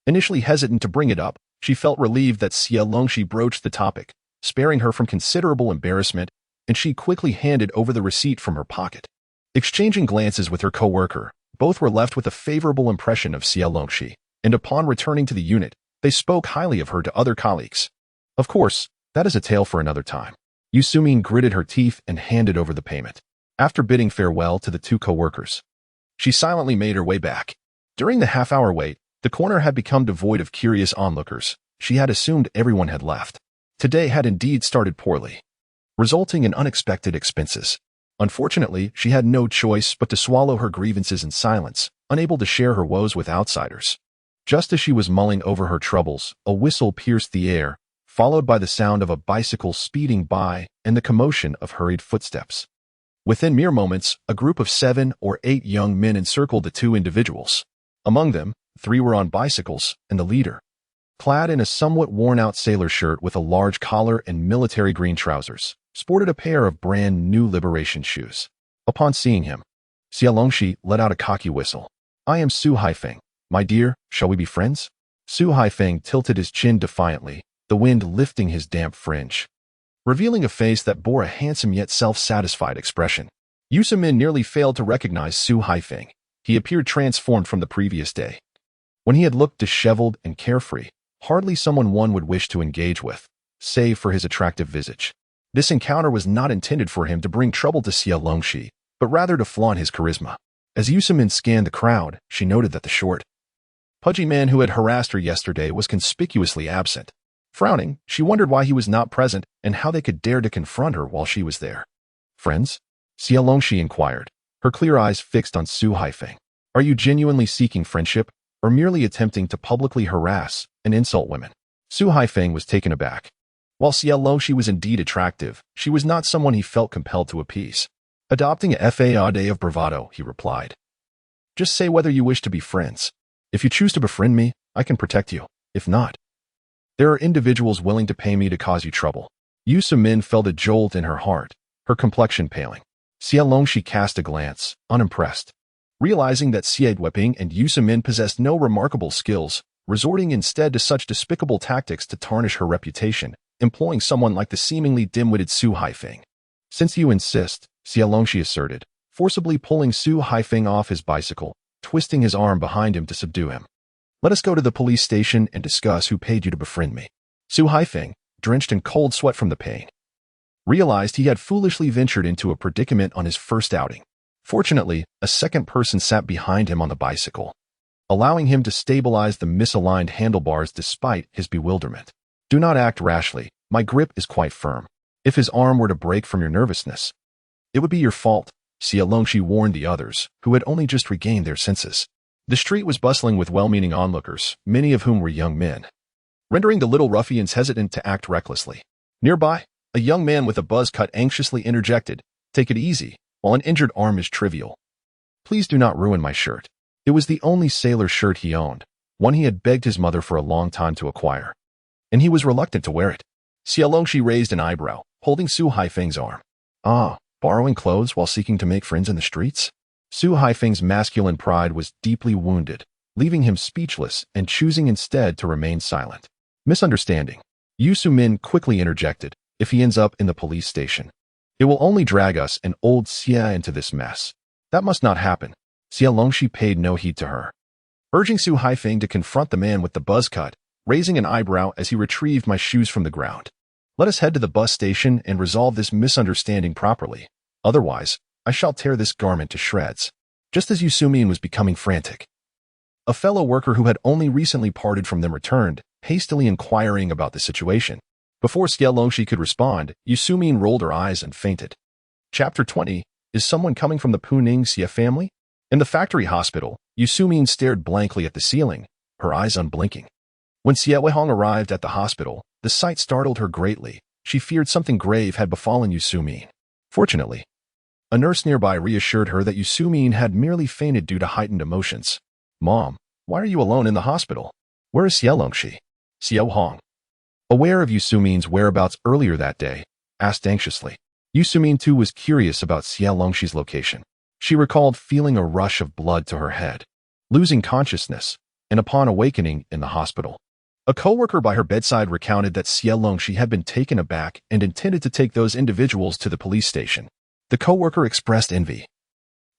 Initially hesitant to bring it up, she felt relieved that Xie Longxi broached the topic, sparing her from considerable embarrassment, and she quickly handed over the receipt from her pocket. Exchanging glances with her co-worker, both were left with a favorable impression of Xie Longxi, and upon returning to the unit, they spoke highly of her to other colleagues. Of course, that is a tale for another time. Yu Sumin gritted her teeth and handed over the payment. After bidding farewell to the 2 co-workers, she silently made her way back. During the half-hour wait, the corner had become devoid of curious onlookers. She had assumed everyone had left. Today had indeed started poorly, resulting in unexpected expenses. Unfortunately, she had no choice but to swallow her grievances in silence, unable to share her woes with outsiders. Just as she was mulling over her troubles, a whistle pierced the air, followed by the sound of a bicycle speeding by and the commotion of hurried footsteps. Within mere moments, a group of 7 or 8 young men encircled the 2 individuals. Among them, 3 were on bicycles, and the leader, clad in a somewhat worn-out sailor shirt with a large collar and military green trousers, sported a pair of brand-new Liberation shoes. Upon seeing him, Xie Longxi let out a cocky whistle. "I am Su Haifeng. My dear, shall we be friends?" Su Haifeng tilted his chin defiantly, the wind lifting his damp fringe, revealing a face that bore a handsome yet self-satisfied expression. Yu Sumin nearly failed to recognize Su Haifeng. He appeared transformed from the previous day, when he had looked disheveled and carefree, hardly someone one would wish to engage with, save for his attractive visage. This encounter was not intended for him to bring trouble to Xie Longxi, but rather to flaunt his charisma. As Yu Sumin scanned the crowd, she noted that the short, pudgy man who had harassed her yesterday was conspicuously absent. Frowning, she wondered why he was not present and how they could dare to confront her while she was there. "Friends?" Xie Longxi inquired, her clear eyes fixed on Su Haifeng. "Are you genuinely seeking friendship, or merely attempting to publicly harass and insult women?" Su Haifeng was taken aback. While Xie Longxi was indeed attractive, she was not someone he felt compelled to appease. Adopting a fade of bravado, he replied, "Just say whether you wish to be friends. If you choose to befriend me, I can protect you. If not, there are individuals willing to pay me to cause you trouble." Yu Sumin felt a jolt in her heart, her complexion paling. Xie Longxi cast a glance, unimpressed. Realizing that Xie Weihong and Yu Sumin possessed no remarkable skills, resorting instead to such despicable tactics to tarnish her reputation, employing someone like the seemingly dim-witted Su Haifeng. Since you insist, Xie Longxi asserted, forcibly pulling Su Haifeng off his bicycle, twisting his arm behind him to subdue him. Let us go to the police station and discuss who paid you to befriend me. Su Haifeng, drenched in cold sweat from the pain, realized he had foolishly ventured into a predicament on his first outing. Fortunately, a second person sat behind him on the bicycle, allowing him to stabilize the misaligned handlebars despite his bewilderment. Do not act rashly. My grip is quite firm. If his arm were to break from your nervousness, it would be your fault, Xie Longxi warned the others, who had only just regained their senses. The street was bustling with well-meaning onlookers, many of whom were young men, rendering the little ruffians hesitant to act recklessly. Nearby, a young man with a buzz cut anxiously interjected, "Take it easy, while an injured arm is trivial. Please do not ruin my shirt." It was the only sailor shirt he owned, one he had begged his mother for a long time to acquire, and he was reluctant to wear it. Xie Longxi raised an eyebrow, holding Su Haifeng's arm. Ah, borrowing clothes while seeking to make friends in the streets? Su Haifeng's masculine pride was deeply wounded, leaving him speechless and choosing instead to remain silent. Misunderstanding. Yu Sumin quickly interjected, if he ends up in the police station, it will only drag us and old Xie into this mess. That must not happen. Xie Longxi paid no heed to her, urging Su Haifeng to confront the man with the buzz cut, raising an eyebrow as he retrieved my shoes from the ground. Let us head to the bus station and resolve this misunderstanding properly. Otherwise, I shall tear this garment to shreds. Just as Yu Sumin was becoming frantic, a fellow worker who had only recently parted from them returned, hastily inquiring about the situation. Before Xie Longxi could respond, Yu Sumin rolled her eyes and fainted. Chapter 20. Is someone coming from the Puning Xie family? In the factory hospital, Yu Sumin stared blankly at the ceiling, her eyes unblinking. When Xie Weihong arrived at the hospital, the sight startled her greatly. She feared something grave had befallen Yu Sumin. Fortunately, a nurse nearby reassured her that Yu Sumin had merely fainted due to heightened emotions. Mom, why are you alone in the hospital? Where is Xie Longxi? Xie Weihong, aware of Yu Sumin's whereabouts earlier that day, asked anxiously. Yu Sumin too was curious about Xie Longxi's location. She recalled feeling a rush of blood to her head, losing consciousness, and upon awakening in the hospital, a co-worker by her bedside recounted that Xie Longxi had been taken aback and intended to take those individuals to the police station. The co-worker expressed envy,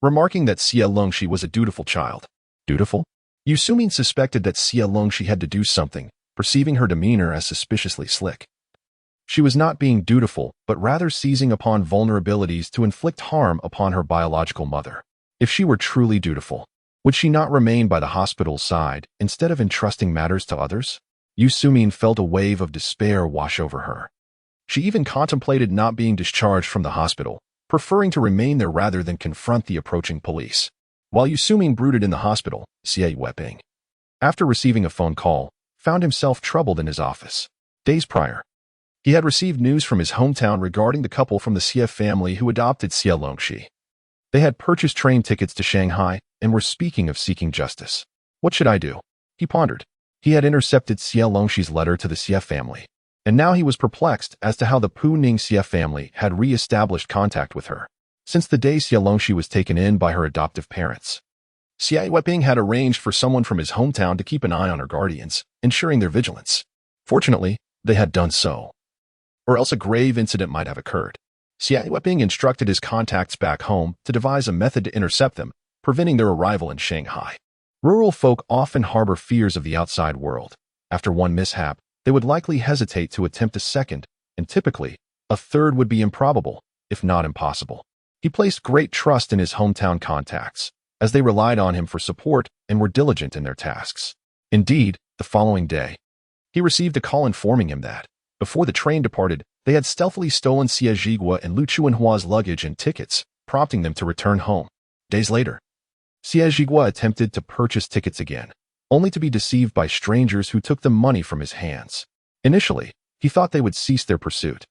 remarking that Xie Longxi was a dutiful child. Dutiful? Yu Sumin suspected that Xie Longxi had to do something, perceiving her demeanor as suspiciously slick. She was not being dutiful, but rather seizing upon vulnerabilities to inflict harm upon her biological mother. If she were truly dutiful, would she not remain by the hospital's side instead of entrusting matters to others? Yu Sumin felt a wave of despair wash over her. She even contemplated not being discharged from the hospital, preferring to remain there rather than confront the approaching police. While Yu Sumin brooded in the hospital, Xie Weihong, after receiving a phone call, found himself troubled in his office. Days prior, he had received news from his hometown regarding the couple from the Xie family who adopted Xie Longxi. They had purchased train tickets to Shanghai and were speaking of seeking justice. What should I do? He pondered. He had intercepted Xie Longxi's letter to the Xie family, and now he was perplexed as to how the Puning Xie family had re-established contact with her since the day Xie Longxi was taken in by her adoptive parents. Xie Weihong had arranged for someone from his hometown to keep an eye on her guardians, ensuring their vigilance. Fortunately, they had done so, or else a grave incident might have occurred. Xie Weihong instructed his contacts back home to devise a method to intercept them, preventing their arrival in Shanghai. Rural folk often harbor fears of the outside world. After one mishap, they would likely hesitate to attempt a second, and typically, a third would be improbable, if not impossible. He placed great trust in his hometown contacts, as they relied on him for support and were diligent in their tasks. Indeed, the following day, he received a call informing him that, before the train departed, they had stealthily stolen Xie Zhiguo and Lu Chuanhua's luggage and tickets, prompting them to return home. Days later, Xie Zhiguo attempted to purchase tickets again, only to be deceived by strangers who took the money from his hands. Initially, he thought they would cease their pursuit,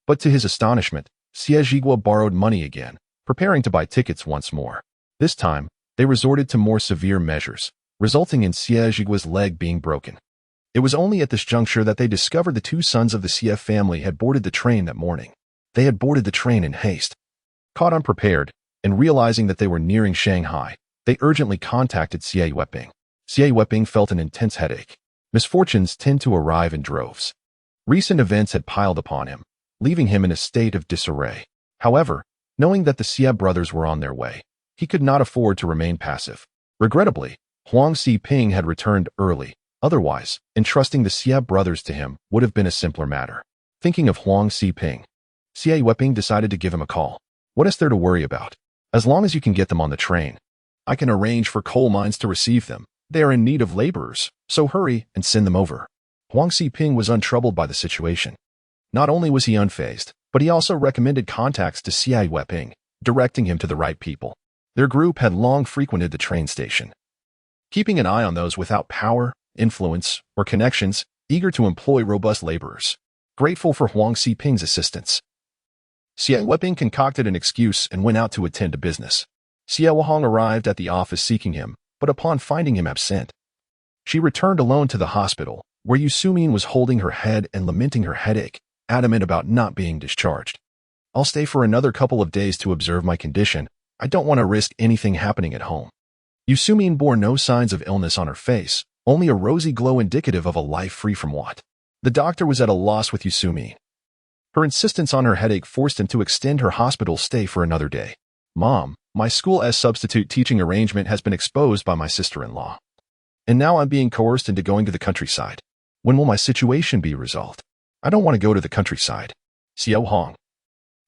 but to his astonishment, Xie Zhiguo borrowed money again, preparing to buy tickets once more. This time, they resorted to more severe measures, resulting in Xie Zhiguo's leg being broken. It was only at this juncture that they discovered the two sons of the Xie family had boarded the train that morning. They had boarded the train in haste. Caught unprepared, and realizing that they were nearing Shanghai, they urgently contacted Xie Weihong. Xie Weihong felt an intense headache. Misfortunes tend to arrive in droves. Recent events had piled upon him, leaving him in a state of disarray. However, knowing that the Xie brothers were on their way, he could not afford to remain passive. Regrettably, Huang Xiping had returned early. Otherwise, entrusting the Xie brothers to him would have been a simpler matter. Thinking of Huang Xiping, Xie Weihong decided to give him a call. What is there to worry about? As long as you can get them on the train. I can arrange for coal mines to receive them. They are in need of laborers, so hurry and send them over. Huang Xiping was untroubled by the situation. Not only was he unfazed, but he also recommended contacts to Xie Weihong, directing him to the right people. Their group had long frequented the train station, keeping an eye on those without power, influence, or connections, eager to employ robust laborers. Grateful for Huang Xiping's assistance, Xie Weihong concocted an excuse and went out to attend to business. Xie Weihong arrived at the office seeking him, but upon finding him absent, she returned alone to the hospital, where Yusumin was holding her head and lamenting her headache, adamant about not being discharged. I'll stay for another couple of days to observe my condition. I don't want to risk anything happening at home. Yusumin bore no signs of illness on her face, only a rosy glow indicative of a life free from what. The doctor was at a loss with Yusumin. Her insistence on her headache forced him to extend her hospital stay for another day. Mom, my school's substitute teaching arrangement has been exposed by my sister-in-law. And now I'm being coerced into going to the countryside. When will my situation be resolved? I don't want to go to the countryside. Xie Weihong,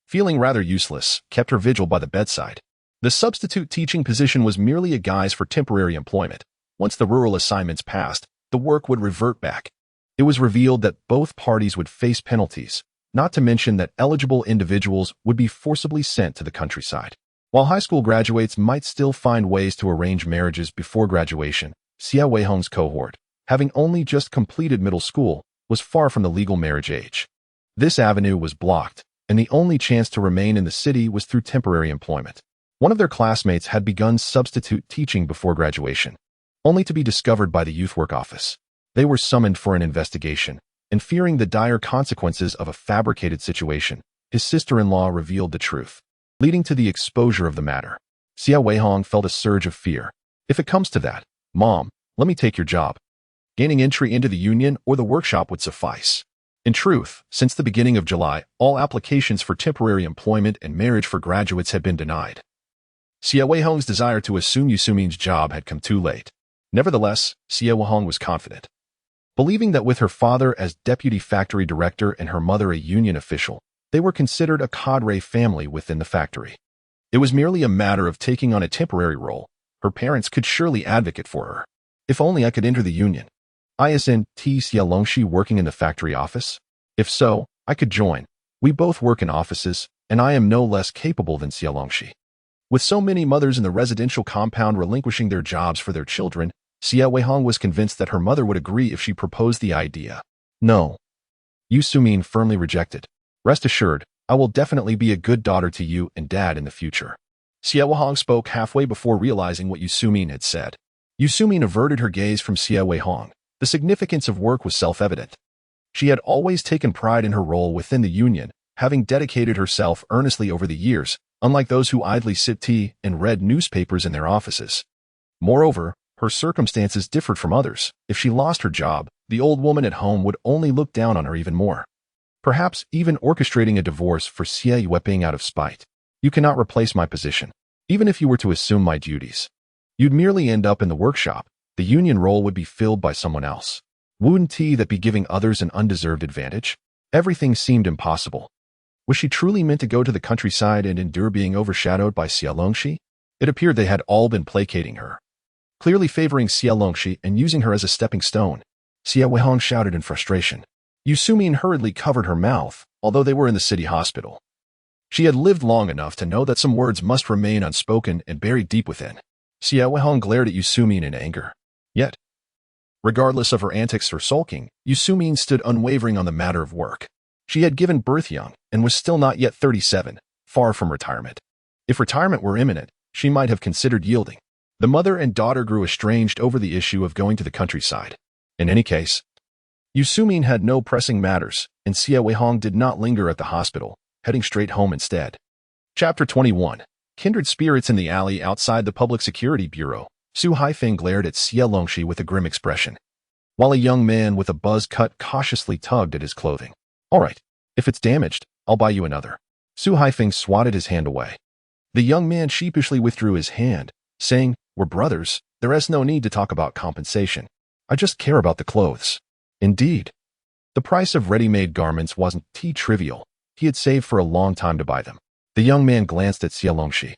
feeling rather useless, kept her vigil by the bedside. The substitute teaching position was merely a guise for temporary employment. Once the rural assignments passed, the work would revert back. It was revealed that both parties would face penalties, not to mention that eligible individuals would be forcibly sent to the countryside. While high school graduates might still find ways to arrange marriages before graduation, Xie Weihong's cohort, having only just completed middle school, was far from the legal marriage age. This avenue was blocked, and the only chance to remain in the city was through temporary employment. One of their classmates had begun substitute teaching before graduation, only to be discovered by the youth work office. They were summoned for an investigation, and fearing the dire consequences of a fabricated situation, his sister-in-law revealed the truth, leading to the exposure of the matter. Xie Weihong felt a surge of fear. If it comes to that, Mom, let me take your job. Gaining entry into the union or the workshop would suffice. In truth, since the beginning of July, all applications for temporary employment and marriage for graduates had been denied. Xie Weihong's desire to assume Yusumin's job had come too late. Nevertheless, Xie Weihong was confident. Believing that with her father as deputy factory director and her mother a union official, they were considered a cadre family within the factory. It was merely a matter of taking on a temporary role. Her parents could surely advocate for her. If only I could enter the union. Isn't Xie Longxi working in the factory office? If so, I could join. We both work in offices, and I am no less capable than Xie Longxi. With so many mothers in the residential compound relinquishing their jobs for their children, Xie Weihong was convinced that her mother would agree if she proposed the idea. No. Yusumin firmly rejected. Rest assured, I will definitely be a good daughter to you and Dad in the future. Xie Weihong spoke halfway before realizing what Yusumin had said. Yusumin averted her gaze from Xie Weihong. The significance of work was self-evident. She had always taken pride in her role within the union, having dedicated herself earnestly over the years, unlike those who idly sipped tea and read newspapers in their offices. Moreover, her circumstances differed from others. If she lost her job, the old woman at home would only look down on her even more. Perhaps even orchestrating a divorce for Xie Weihong out of spite. You cannot replace my position. Even if you were to assume my duties, you'd merely end up in the workshop. The union role would be filled by someone else. Wouldn't that be giving others an undeserved advantage? Everything seemed impossible. Was she truly meant to go to the countryside and endure being overshadowed by Xie Longxi? It appeared they had all been placating her, clearly favoring Xie Longxi and using her as a stepping stone. Xie Weihong shouted in frustration. Yusumin hurriedly covered her mouth, although they were in the city hospital. She had lived long enough to know that some words must remain unspoken and buried deep within. Xie Weihong glared at Yusumin in anger. Yet, regardless of her antics or sulking, Yusumin stood unwavering on the matter of work. She had given birth young and was still not yet 37, far from retirement. If retirement were imminent, she might have considered yielding. The mother and daughter grew estranged over the issue of going to the countryside. In any case, Yusumin had no pressing matters, and Xie Weihong did not linger at the hospital, heading straight home instead. Chapter 21. Kindred spirits in the alley outside the Public Security Bureau. Su Haifeng glared at Xie Longxi with a grim expression. while a young man with a buzz cut cautiously tugged at his clothing. "All right, if it's damaged, I'll buy you another." Su Haifeng swatted his hand away. The young man sheepishly withdrew his hand, saying, "We're brothers. There is no need to talk about compensation. I just care about the clothes." Indeed. The price of ready-made garments wasn't too trivial. He had saved for a long time to buy them. The young man glanced at Xie Longxi,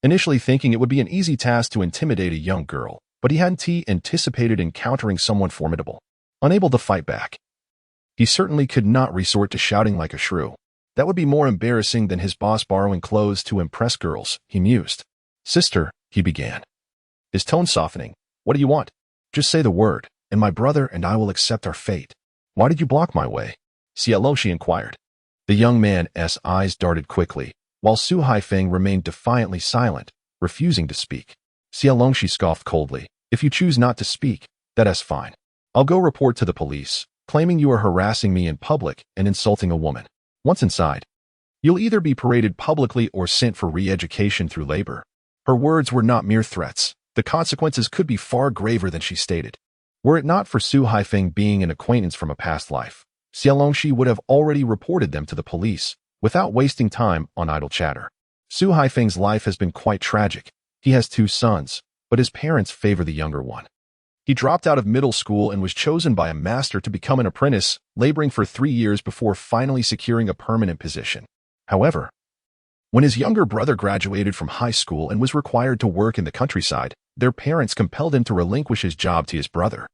initially thinking it would be an easy task to intimidate a young girl, but he hadn't anticipated encountering someone formidable, unable to fight back. He certainly could not resort to shouting like a shrew. That would be more embarrassing than his boss borrowing clothes to impress girls, he mused. "Sister," he began, his tone softening. "What do you want? Just say the word, and my brother and I will accept our fate." "Why did you block my way?" Xie Longxi inquired. The young man's eyes darted quickly, while Su Haifeng remained defiantly silent, refusing to speak. Xie Longxi scoffed coldly. "If you choose not to speak, that is fine. I'll go report to the police, claiming you are harassing me in public and insulting a woman. Once inside, you'll either be paraded publicly or sent for re-education through labor." Her words were not mere threats. The consequences could be far graver than she stated. Were it not for Su Haifeng being an acquaintance from a past life, Xie Longxi would have already reported them to the police, without wasting time on idle chatter. Su Haifeng's life has been quite tragic. He has 2 sons, but his parents favor the younger one. He dropped out of middle school and was chosen by a master to become an apprentice, laboring for 3 years before finally securing a permanent position. However, when his younger brother graduated from high school and was required to work in the countryside, their parents compelled him to relinquish his job to his brother.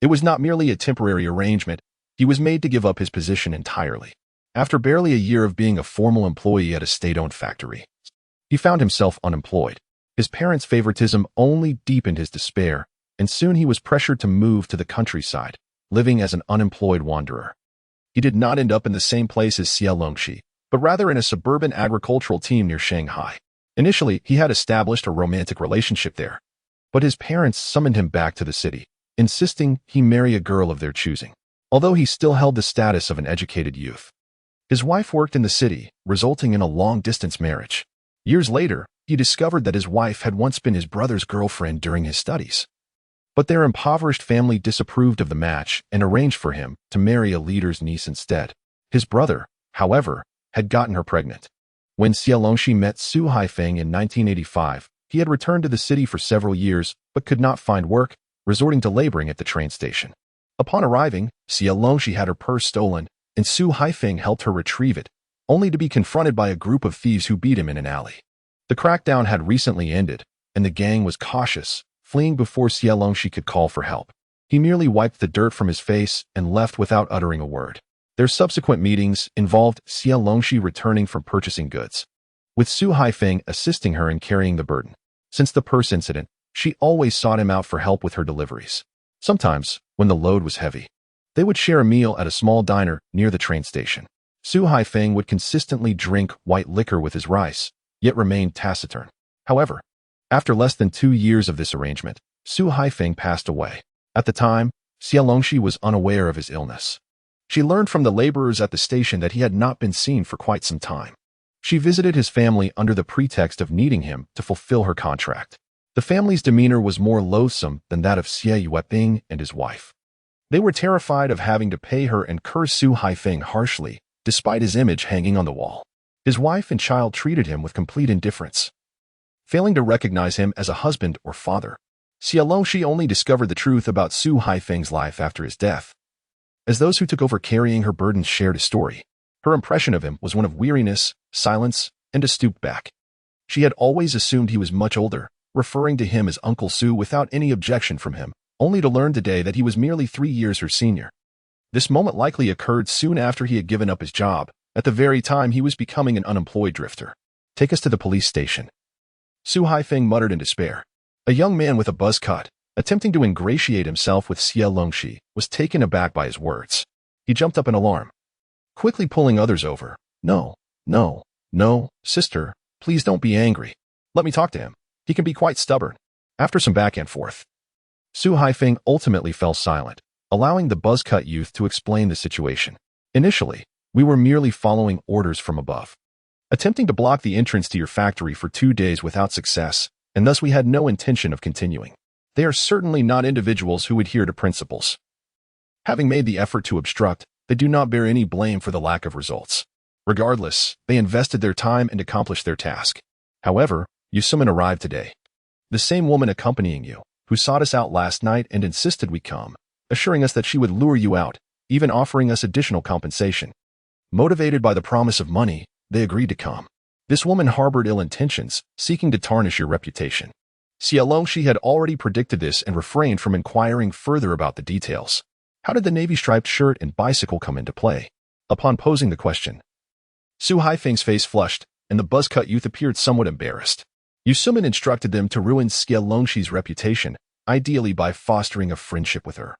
It was not merely a temporary arrangement. He was made to give up his position entirely. After barely a year of being a formal employee at a state-owned factory, he found himself unemployed. His parents' favoritism only deepened his despair, and soon he was pressured to move to the countryside, living as an unemployed wanderer. He did not end up in the same place as Xie Longxi, but rather in a suburban agricultural team near Shanghai. Initially, he had established a romantic relationship there, but his parents summoned him back to the city, insisting he marry a girl of their choosing. Although he still held the status of an educated youth, his wife worked in the city, resulting in a long-distance marriage. Years later, he discovered that his wife had once been his brother's girlfriend during his studies. But their impoverished family disapproved of the match and arranged for him to marry a leader's niece instead. His brother, however, had gotten her pregnant. When Xie Longxi met Su Haifeng in 1985, he had returned to the city for several years but could not find work, resorting to laboring at the train station. Upon arriving, Xie Longxi had her purse stolen, and Su Haifeng helped her retrieve it, only to be confronted by a group of thieves who beat him in an alley. The crackdown had recently ended, and the gang was cautious, fleeing before Xie Longxi could call for help. He merely wiped the dirt from his face and left without uttering a word. Their subsequent meetings involved Xie Longxi returning from purchasing goods, with Su Haifeng assisting her in carrying the burden. Since the purse incident, she always sought him out for help with her deliveries. Sometimes, when the load was heavy, they would share a meal at a small diner near the train station. Su Haifeng would consistently drink white liquor with his rice, yet remained taciturn. However, after less than 2 years of this arrangement, Su Haifeng passed away. At the time, Xie Longxi was unaware of his illness. She learned from the laborers at the station that he had not been seen for quite some time. She visited his family under the pretext of needing him to fulfill her contract. The family's demeanor was more loathsome than that of Xie Weihong and his wife. They were terrified of having to pay her and curse Su Haifeng harshly, despite his image hanging on the wall. His wife and child treated him with complete indifference, failing to recognize him as a husband or father. Xie Longxi only discovered the truth about Su Haifeng's life after his death. As those who took over carrying her burdens shared his story, her impression of him was one of weariness, silence, and a stooped back. She had always assumed he was much older, referring to him as Uncle Su without any objection from him, only to learn today that he was merely 3 years her senior. This moment likely occurred soon after he had given up his job, at the very time he was becoming an unemployed drifter. "Take us to the police station," Su Haifeng muttered in despair. A young man with a buzz cut, attempting to ingratiate himself with Xie Longxi, was taken aback by his words. He jumped up in alarm, quickly pulling others over. No, sister, please don't be angry. Let me talk to him. He can be quite stubborn." After some back and forth, Su Haifeng ultimately fell silent, allowing the buzz-cut youth to explain the situation. "Initially, we were merely following orders from above, attempting to block the entrance to your factory for 2 days without success, and thus we had no intention of continuing. They are certainly not individuals who adhere to principles. Having made the effort to obstruct, they do not bear any blame for the lack of results. Regardless, they invested their time and accomplished their task. However, Yusumin arrived today. The same woman accompanying you, who sought us out last night and insisted we come, assuring us that she would lure you out, even offering us additional compensation. Motivated by the promise of money, they agreed to come. This woman harbored ill intentions, seeking to tarnish your reputation. Xie Longxi had already predicted this and refrained from inquiring further about the details. How did the navy-striped shirt and bicycle come into play? Upon posing the question, Su Haifeng's face flushed, and the buzz-cut youth appeared somewhat embarrassed. Yusumin instructed them to ruin Xie Longxi's reputation, ideally by fostering a friendship with her,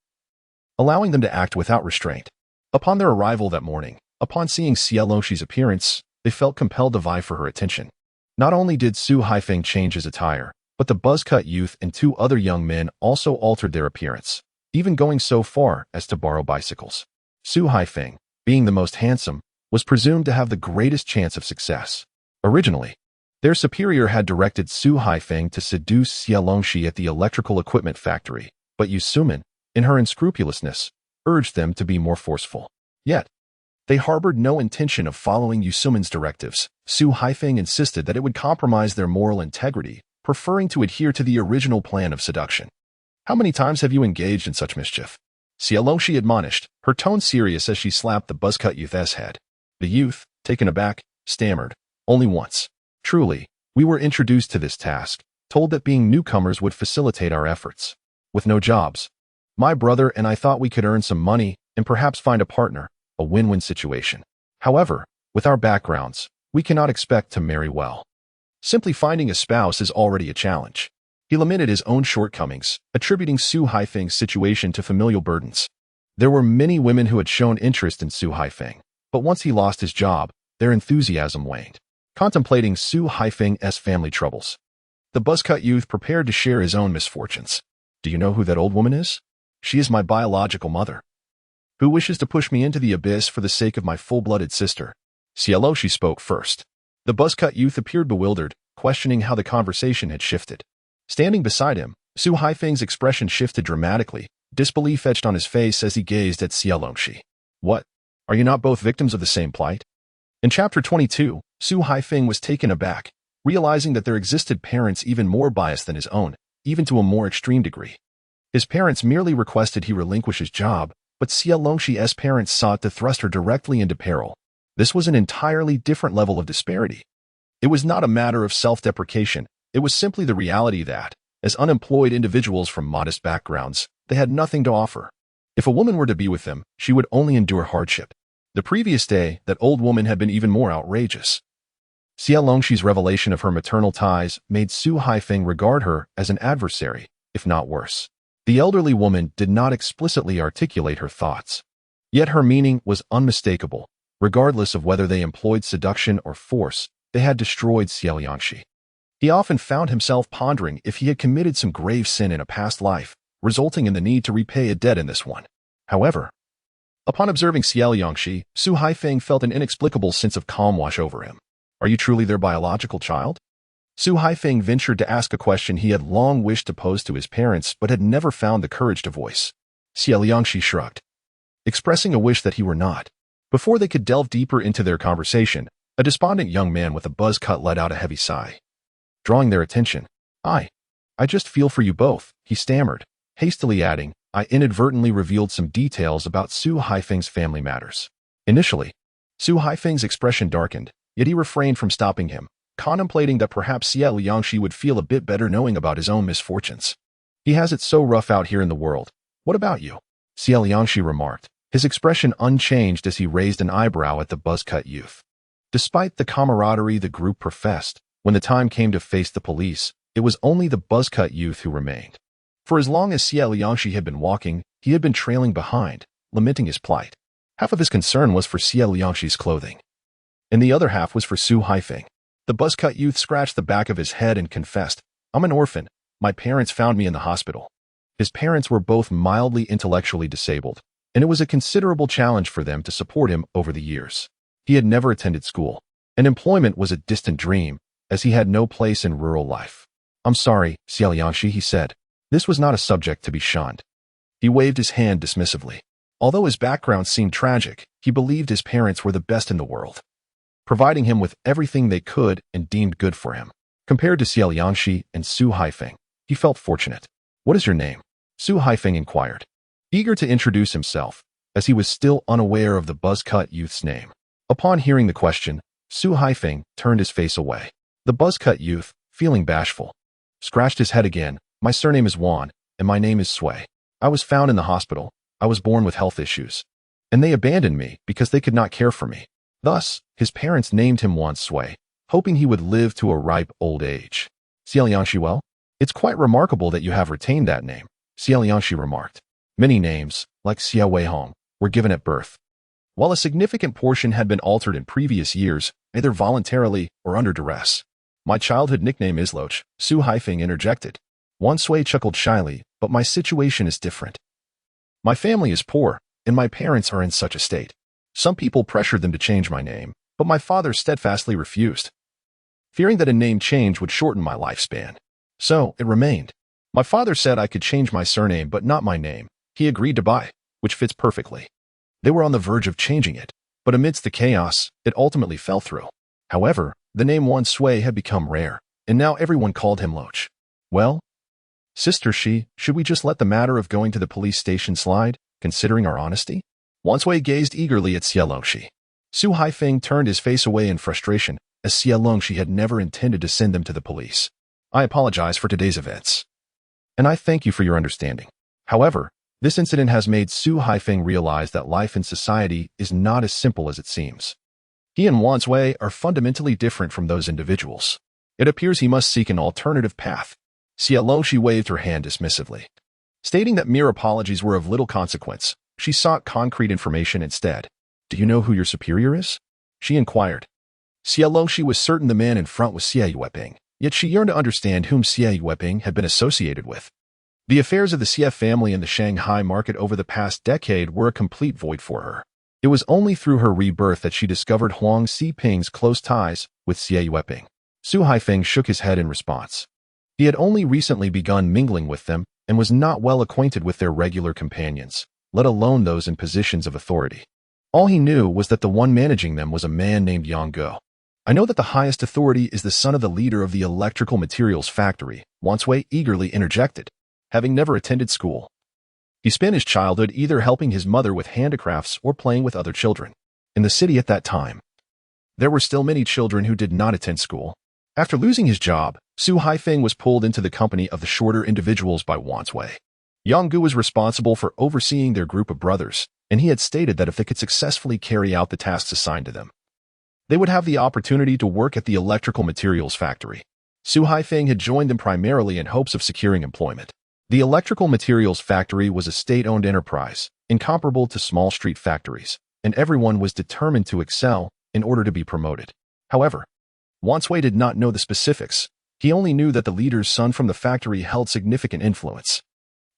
allowing them to act without restraint. Upon their arrival that morning, upon seeing Xie Longxi's appearance, they felt compelled to vie for her attention. Not only did Su Haifeng change his attire, but the buzz-cut youth and two other young men also altered their appearance, even going so far as to borrow bicycles. Su Haifeng, being the most handsome, was presumed to have the greatest chance of success. Originally, their superior had directed Su Haifeng to seduce Xie Longxi at the electrical equipment factory, but Yusumin, in her unscrupulousness, urged them to be more forceful. Yet, they harbored no intention of following Yusumin's directives. Su Haifeng insisted that it would compromise their moral integrity, preferring to adhere to the original plan of seduction. How many times have you engaged in such mischief? Xie Longxi admonished, her tone serious as she slapped the buzz-cut youth's head. The youth, taken aback, stammered, "Only once. Truly, we were introduced to this task, told that being newcomers would facilitate our efforts. With no jobs, my brother and I thought we could earn some money and perhaps find a partner, a win-win situation. However, with our backgrounds, we cannot expect to marry well. Simply finding a spouse is already a challenge." He lamented his own shortcomings, attributing Su Haifeng's situation to familial burdens. There were many women who had shown interest in Su Haifeng, but once he lost his job, their enthusiasm waned. Contemplating Su Haifeng's family troubles, the buzz-cut youth prepared to share his own misfortunes. "Do you know who that old woman is? She is my biological mother, who wishes to push me into the abyss for the sake of my full-blooded sister." Xie Longxi spoke first. The buzz-cut youth appeared bewildered, questioning how the conversation had shifted. Standing beside him, Su Haifeng's expression shifted dramatically, disbelief etched on his face as he gazed at Xie Longxi. "What? Are you not both victims of the same plight?" In Chapter 22, Su Haifeng was taken aback, realizing that there existed parents even more biased than his own, even to a more extreme degree. His parents merely requested he relinquish his job, but Xie Longxi's parents sought to thrust her directly into peril. This was an entirely different level of disparity. It was not a matter of self-deprecation, it was simply the reality that, as unemployed individuals from modest backgrounds, they had nothing to offer. If a woman were to be with them, she would only endure hardship. The previous day, that old woman had been even more outrageous. Xie Longxi's revelation of her maternal ties made Su Haifeng regard her as an adversary, if not worse. The elderly woman did not explicitly articulate her thoughts, yet her meaning was unmistakable. Regardless of whether they employed seduction or force, they had destroyed Xie Longxi. He often found himself pondering if he had committed some grave sin in a past life, resulting in the need to repay a debt in this one. However, upon observing Xie Longxi, Su Haifeng felt an inexplicable sense of calm wash over him. "Are you truly their biological child?" Su Haifeng ventured to ask a question he had long wished to pose to his parents but had never found the courage to voice. Xie Longxi shrugged, expressing a wish that he were not. Before they could delve deeper into their conversation, a despondent young man with a buzz cut let out a heavy sigh. Drawing their attention, I just feel for you both," he stammered, hastily adding, "I inadvertently revealed some details about Su Haifeng's family matters." Initially, Su Haifeng's expression darkened, yet he refrained from stopping him, contemplating that perhaps Xie Longxi would feel a bit better knowing about his own misfortunes. "He has it so rough out here in the world. What about you?" Xie Longxi remarked, his expression unchanged as he raised an eyebrow at the buzz-cut youth. Despite the camaraderie the group professed, when the time came to face the police, it was only the buzz-cut youth who remained. For as long as Xie Longxi had been walking, he had been trailing behind, lamenting his plight. Half of his concern was for Xie Longxi's clothing, and the other half was for Su Haifeng. The buzz-cut youth scratched the back of his head and confessed, "I'm an orphan. My parents found me in the hospital." His parents were both mildly intellectually disabled, and it was a considerable challenge for them to support him over the years. He had never attended school, and employment was a distant dream, as he had no place in rural life. "I'm sorry, Xie Longxi," he said. This was not a subject to be shunned. He waved his hand dismissively. Although his background seemed tragic, he believed his parents were the best in the world, providing him with everything they could and deemed good for him. Compared to Xie Longxi and Su Haifeng, he felt fortunate. "What is your name?" Su Haifeng inquired, eager to introduce himself, as he was still unaware of the buzz-cut youth's name. Upon hearing the question, Su Haifeng turned his face away. The buzz-cut youth, feeling bashful, scratched his head again. "My surname is Wan, and my name is Xie. I was found in the hospital. I was born with health issues, and they abandoned me because they could not care for me." Thus, his parents named him Wan Xie, hoping he would live to a ripe old age. "Xie Longxi, well, it's quite remarkable that you have retained that name," Xie Longxi remarked. "Many names, like Xie Weihong, were given at birth, while a significant portion had been altered in previous years, either voluntarily or under duress. My childhood nickname is Loch," Su Haifeng interjected. Wan Xie chuckled shyly, "But my situation is different. My family is poor, and my parents are in such a state. Some people pressured them to change my name, but my father steadfastly refused, fearing that a name change would shorten my lifespan. So, it remained. My father said I could change my surname but not my name. He agreed to buy, which fits perfectly. They were on the verge of changing it, but amidst the chaos, it ultimately fell through. However, the name Wan Xie had become rare, and now everyone called him Loch. Well, Sister Xie, should we just let the matter of going to the police station slide, considering our honesty?" Wan Xie gazed eagerly at Xie Longxi. Su Haifeng turned his face away in frustration, as Xie Longxi had never intended to send them to the police. "I apologize for today's events, and I thank you for your understanding. However, this incident has made Su Haifeng realize that life in society is not as simple as it seems. He and Wan Xie are fundamentally different from those individuals. It appears he must seek an alternative path." Xie Longxi waved her hand dismissively, stating that mere apologies were of little consequence. She sought concrete information instead. "Do you know who your superior is?" she inquired. Xie Longxi was certain the man in front was Xie Weihong, yet she yearned to understand whom Xie Weihong had been associated with. The affairs of the Xie family in the Shanghai market over the past decade were a complete void for her. It was only through her rebirth that she discovered Huang Xiping's close ties with Xie Weihong. Su Haifeng shook his head in response. He had only recently begun mingling with them and was not well acquainted with their regular companions, let alone those in positions of authority. All he knew was that the one managing them was a man named Yang Guo. "I know that the highest authority is the son of the leader of the electrical materials factory," Wan Xie eagerly interjected. Having never attended school, he spent his childhood either helping his mother with handicrafts or playing with other children. In the city at that time, there were still many children who did not attend school. After losing his job, Su Haifeng was pulled into the company of the shorter individuals by Wan Xie. Yang Guo was responsible for overseeing their group of brothers, and he had stated that if they could successfully carry out the tasks assigned to them, they would have the opportunity to work at the electrical materials factory. Su Haifeng had joined them primarily in hopes of securing employment. The electrical materials factory was a state-owned enterprise, incomparable to small street factories, and everyone was determined to excel in order to be promoted. However, Wan Xie did not know the specifics. He only knew that the leader's son from the factory held significant influence.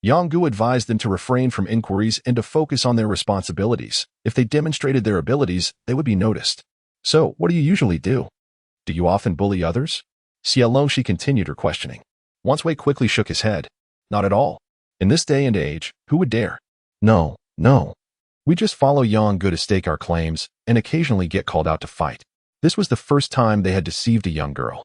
Yang Guo advised them to refrain from inquiries and to focus on their responsibilities. If they demonstrated their abilities, they would be noticed. "So, what do you usually do? Do you often bully others?" Xie Longxi continued her questioning. Wan Xie quickly shook his head. "Not at all. In this day and age, who would dare? No. We just follow Yang Guo to stake our claims and occasionally get called out to fight." This was the first time they had deceived a young girl.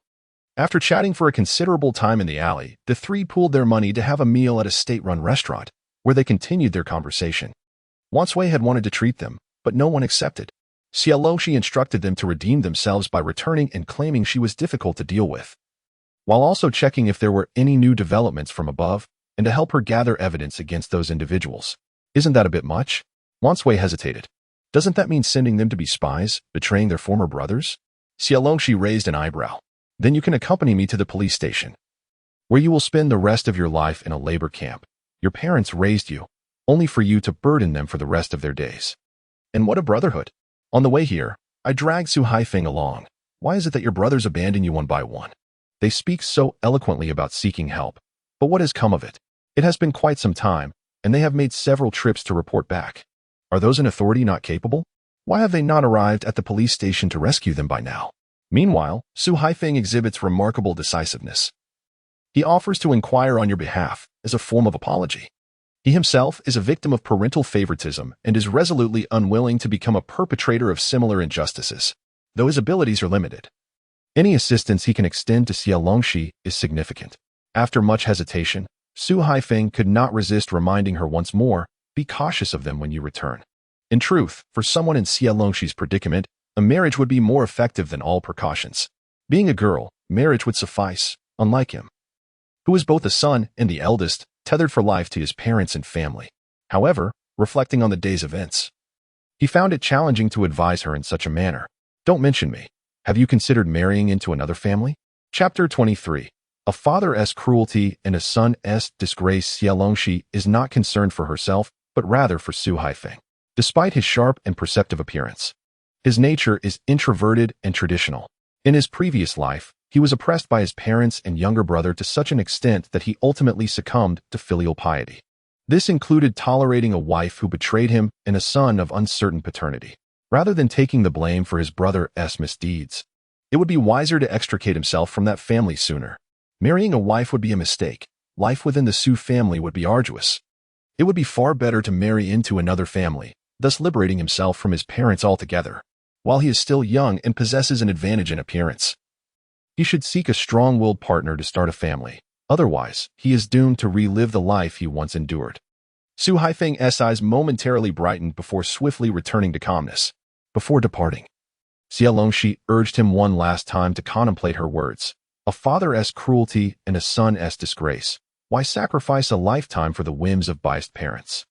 After chatting for a considerable time in the alley, the three pooled their money to have a meal at a state-run restaurant, where they continued their conversation. Wan Xie had wanted to treat them, but no one accepted. Xie Longxi instructed them to redeem themselves by returning and claiming she was difficult to deal with, while also checking if there were any new developments from above, and to help her gather evidence against those individuals. "Isn't that a bit much?" Wan Xie hesitated. "Doesn't that mean sending them to be spies, betraying their former brothers?" Xie Longxi raised an eyebrow. "Then you can accompany me to the police station, where you will spend the rest of your life in a labor camp. Your parents raised you, only for you to burden them for the rest of their days. And what a brotherhood! On the way here, I dragged Su Haifeng along. Why is it that your brothers abandon you one by one? They speak so eloquently about seeking help, but what has come of it? It has been quite some time, and they have made several trips to report back. Are those in authority not capable? Why have they not arrived at the police station to rescue them by now?" Meanwhile, Su Haifeng exhibits remarkable decisiveness. He offers to inquire on your behalf as a form of apology. He himself is a victim of parental favoritism and is resolutely unwilling to become a perpetrator of similar injustices, though his abilities are limited. Any assistance he can extend to Xie Longxi is significant. After much hesitation, Su Haifeng could not resist reminding her once more, be cautious of them when you return. In truth, for someone in Xie Longxi's predicament, a marriage would be more effective than all precautions. Being a girl, marriage would suffice, unlike him, who is both a son and the eldest, tethered for life to his parents and family. However, reflecting on the day's events, he found it challenging to advise her in such a manner. Don't mention me. Have you considered marrying into another family? Chapter 23. A father's cruelty and a son's disgrace. Xie Longxi is not concerned for herself, but rather for Su Haifeng. Despite his sharp and perceptive appearance, his nature is introverted and traditional. In his previous life, he was oppressed by his parents and younger brother to such an extent that he ultimately succumbed to filial piety. This included tolerating a wife who betrayed him and a son of uncertain paternity. Rather than taking the blame for his brother's misdeeds, it would be wiser to extricate himself from that family sooner. Marrying a wife would be a mistake. Life within the Su family would be arduous. It would be far better to marry into another family, thus liberating himself from his parents altogether. While he is still young and possesses an advantage in appearance, he should seek a strong-willed partner to start a family. Otherwise, he is doomed to relive the life he once endured. Su Haifeng's eyes momentarily brightened before swiftly returning to calmness. Before departing, Xie Longxi urged him one last time to contemplate her words. A father's cruelty and a son's disgrace. Why sacrifice a lifetime for the whims of biased parents?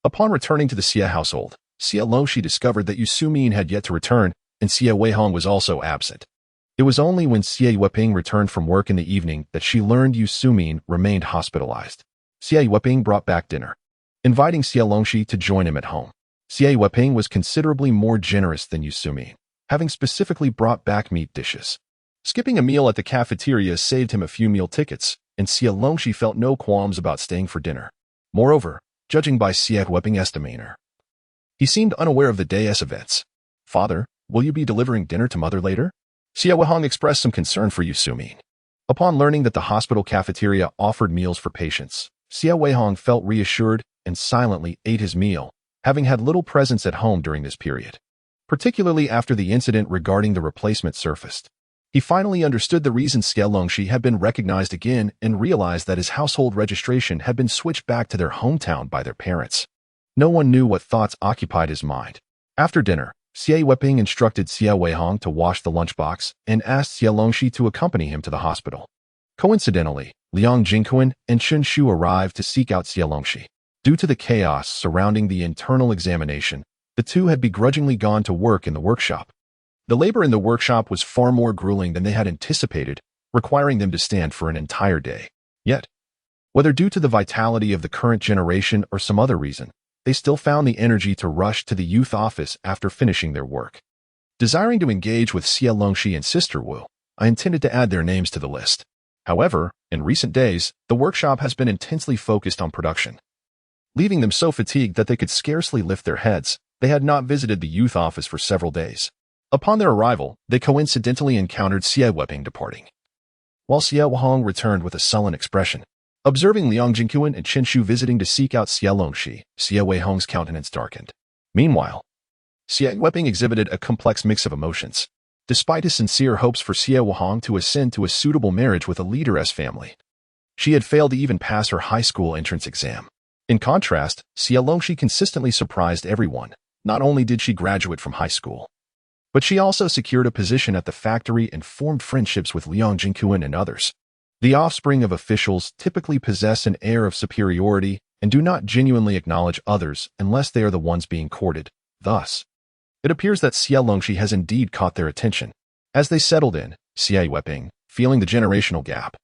Upon returning to the Xie household, Xie Longxi discovered that Yu Sumin had yet to return, and Xie Weihong was also absent. It was only when Xie Weiping returned from work in the evening that she learned Yu Sumin remained hospitalized. Xie Weiping brought back dinner, inviting Xie Longxi to join him at home. Xie Weiping was considerably more generous than Yu Sumin, having specifically brought back meat dishes. Skipping a meal at the cafeteria saved him a few meal tickets, and Xie Longxi felt no qualms about staying for dinner. Moreover, judging by Xie Weiping's demeanor, he seemed unaware of the day's events. Father, will you be delivering dinner to mother later? Xie Weihong expressed some concern for Yu Sumin. Upon learning that the hospital cafeteria offered meals for patients, Xie Weihong felt reassured and silently ate his meal, having had little presence at home during this period. Particularly after the incident regarding the replacement surfaced, he finally understood the reason Xie Longxi had been recognized again and realized that his household registration had been switched back to their hometown by their parents. No one knew what thoughts occupied his mind. After dinner, Xie Weiping instructed Xie Weihong to wash the lunchbox and asked Xie Longxi to accompany him to the hospital. Coincidentally, Liang Jingquan and Chen Shu arrived to seek out Xie Longxi. Due to the chaos surrounding the internal examination, the two had begrudgingly gone to work in the workshop. The labor in the workshop was far more grueling than they had anticipated, requiring them to stand for an entire day. Yet, whether due to the vitality of the current generation or some other reason, they still found the energy to rush to the youth office after finishing their work. Desiring to engage with Xie Longxi and Sister Wu, I intended to add their names to the list. However, in recent days, the workshop has been intensely focused on production, leaving them so fatigued that they could scarcely lift their heads. They had not visited the youth office for several days. Upon their arrival, they coincidentally encountered Xie Weiping departing, while Xie Weihong returned with a sullen expression. Observing Liang Jingquan and Chen Shu visiting to seek out Xie Longxi, Xie Weihong's countenance darkened. Meanwhile, Xie Weiping exhibited a complex mix of emotions. Despite his sincere hopes for Xie Weihong to ascend to a suitable marriage with a leader's family, she had failed to even pass her high school entrance exam. In contrast, Xie Longxi consistently surprised everyone. Not only did she graduate from high school, but she also secured a position at the factory and formed friendships with Liang Jingquan and others. The offspring of officials typically possess an air of superiority and do not genuinely acknowledge others unless they are the ones being courted. Thus, it appears that Xie Longxi has indeed caught their attention. As they settled in, Xie Weiping, feeling the generational gap,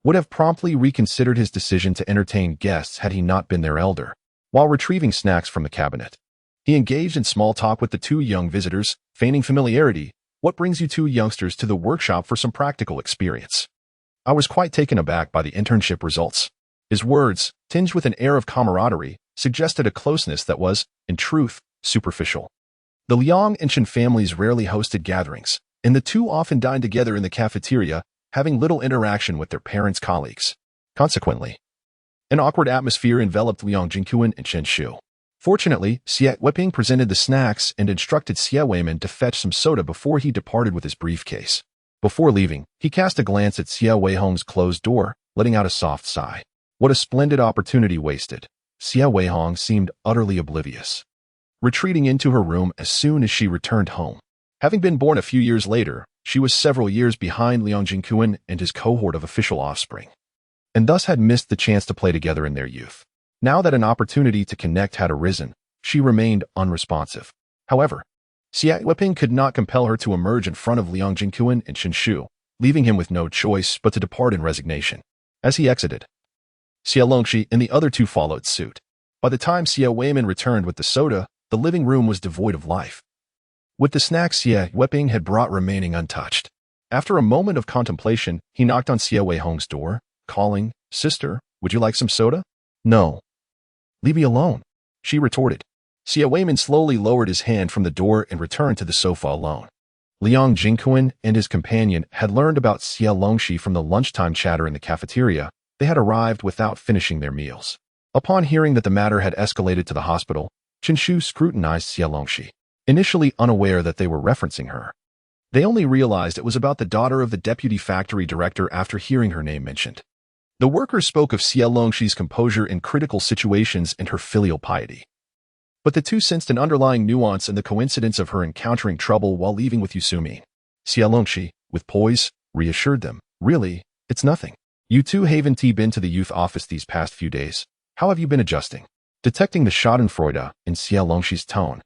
would have promptly reconsidered his decision to entertain guests had he not been their elder. While retrieving snacks from the cabinet, he engaged in small talk with the two young visitors, feigning familiarity. What brings you two youngsters to the workshop for some practical experience? I was quite taken aback by the internship results. His words, tinged with an air of camaraderie, suggested a closeness that was, in truth, superficial. The Liang and Chen families rarely hosted gatherings, and the two often dined together in the cafeteria, having little interaction with their parents' colleagues. Consequently, An awkward atmosphere enveloped Lu Dingyuan and Chen Shu. Fortunately, Xie Weihong presented the snacks and instructed Xie Weihong to fetch some soda before he departed with his briefcase. Before leaving, he cast a glance at Xie Weihong's closed door, letting out a soft sigh. What a splendid opportunity wasted. Xie Weihong seemed utterly oblivious, retreating into her room as soon as she returned home. Having been born a few years later, she was several years behind Lu Dingyuan and his cohort of official offspring, and thus had missed the chance to play together in their youth. Now that an opportunity to connect had arisen, she remained unresponsive. However, Xie Weihong could not compel her to emerge in front of Lu Dingyuan and Chen Shu, leaving him with no choice but to depart in resignation. As he exited, Xie Longxi and the other two followed suit. By the time Xie Weihong returned with the soda, the living room was devoid of life, with the snacks Xie Weihong had brought remaining untouched. After a moment of contemplation, he knocked on Xie Weihong's door, calling, "Sister, would you like some soda?" "No. Leave me alone," she retorted. Xie Weihong slowly lowered his hand from the door and returned to the sofa alone. Lu Dingyuan and his companion had learned about Xie Longxi from the lunchtime chatter in the cafeteria. They had arrived without finishing their meals. Upon hearing that the matter had escalated to the hospital, Chen Shu scrutinized Xie Longxi, initially unaware that they were referencing her. They only realized it was about the daughter of the deputy factory director after hearing her name mentioned. The workers spoke of Xie Longxi's composure in critical situations and her filial piety. But the two sensed an underlying nuance in the coincidence of her encountering trouble while leaving with Yusumi. Xie Longxi, with poise, reassured them, "Really, it's nothing. You two haven't been to the youth office these past few days. How have you been adjusting?" Detecting the schadenfreude in Xie Longxi's tone,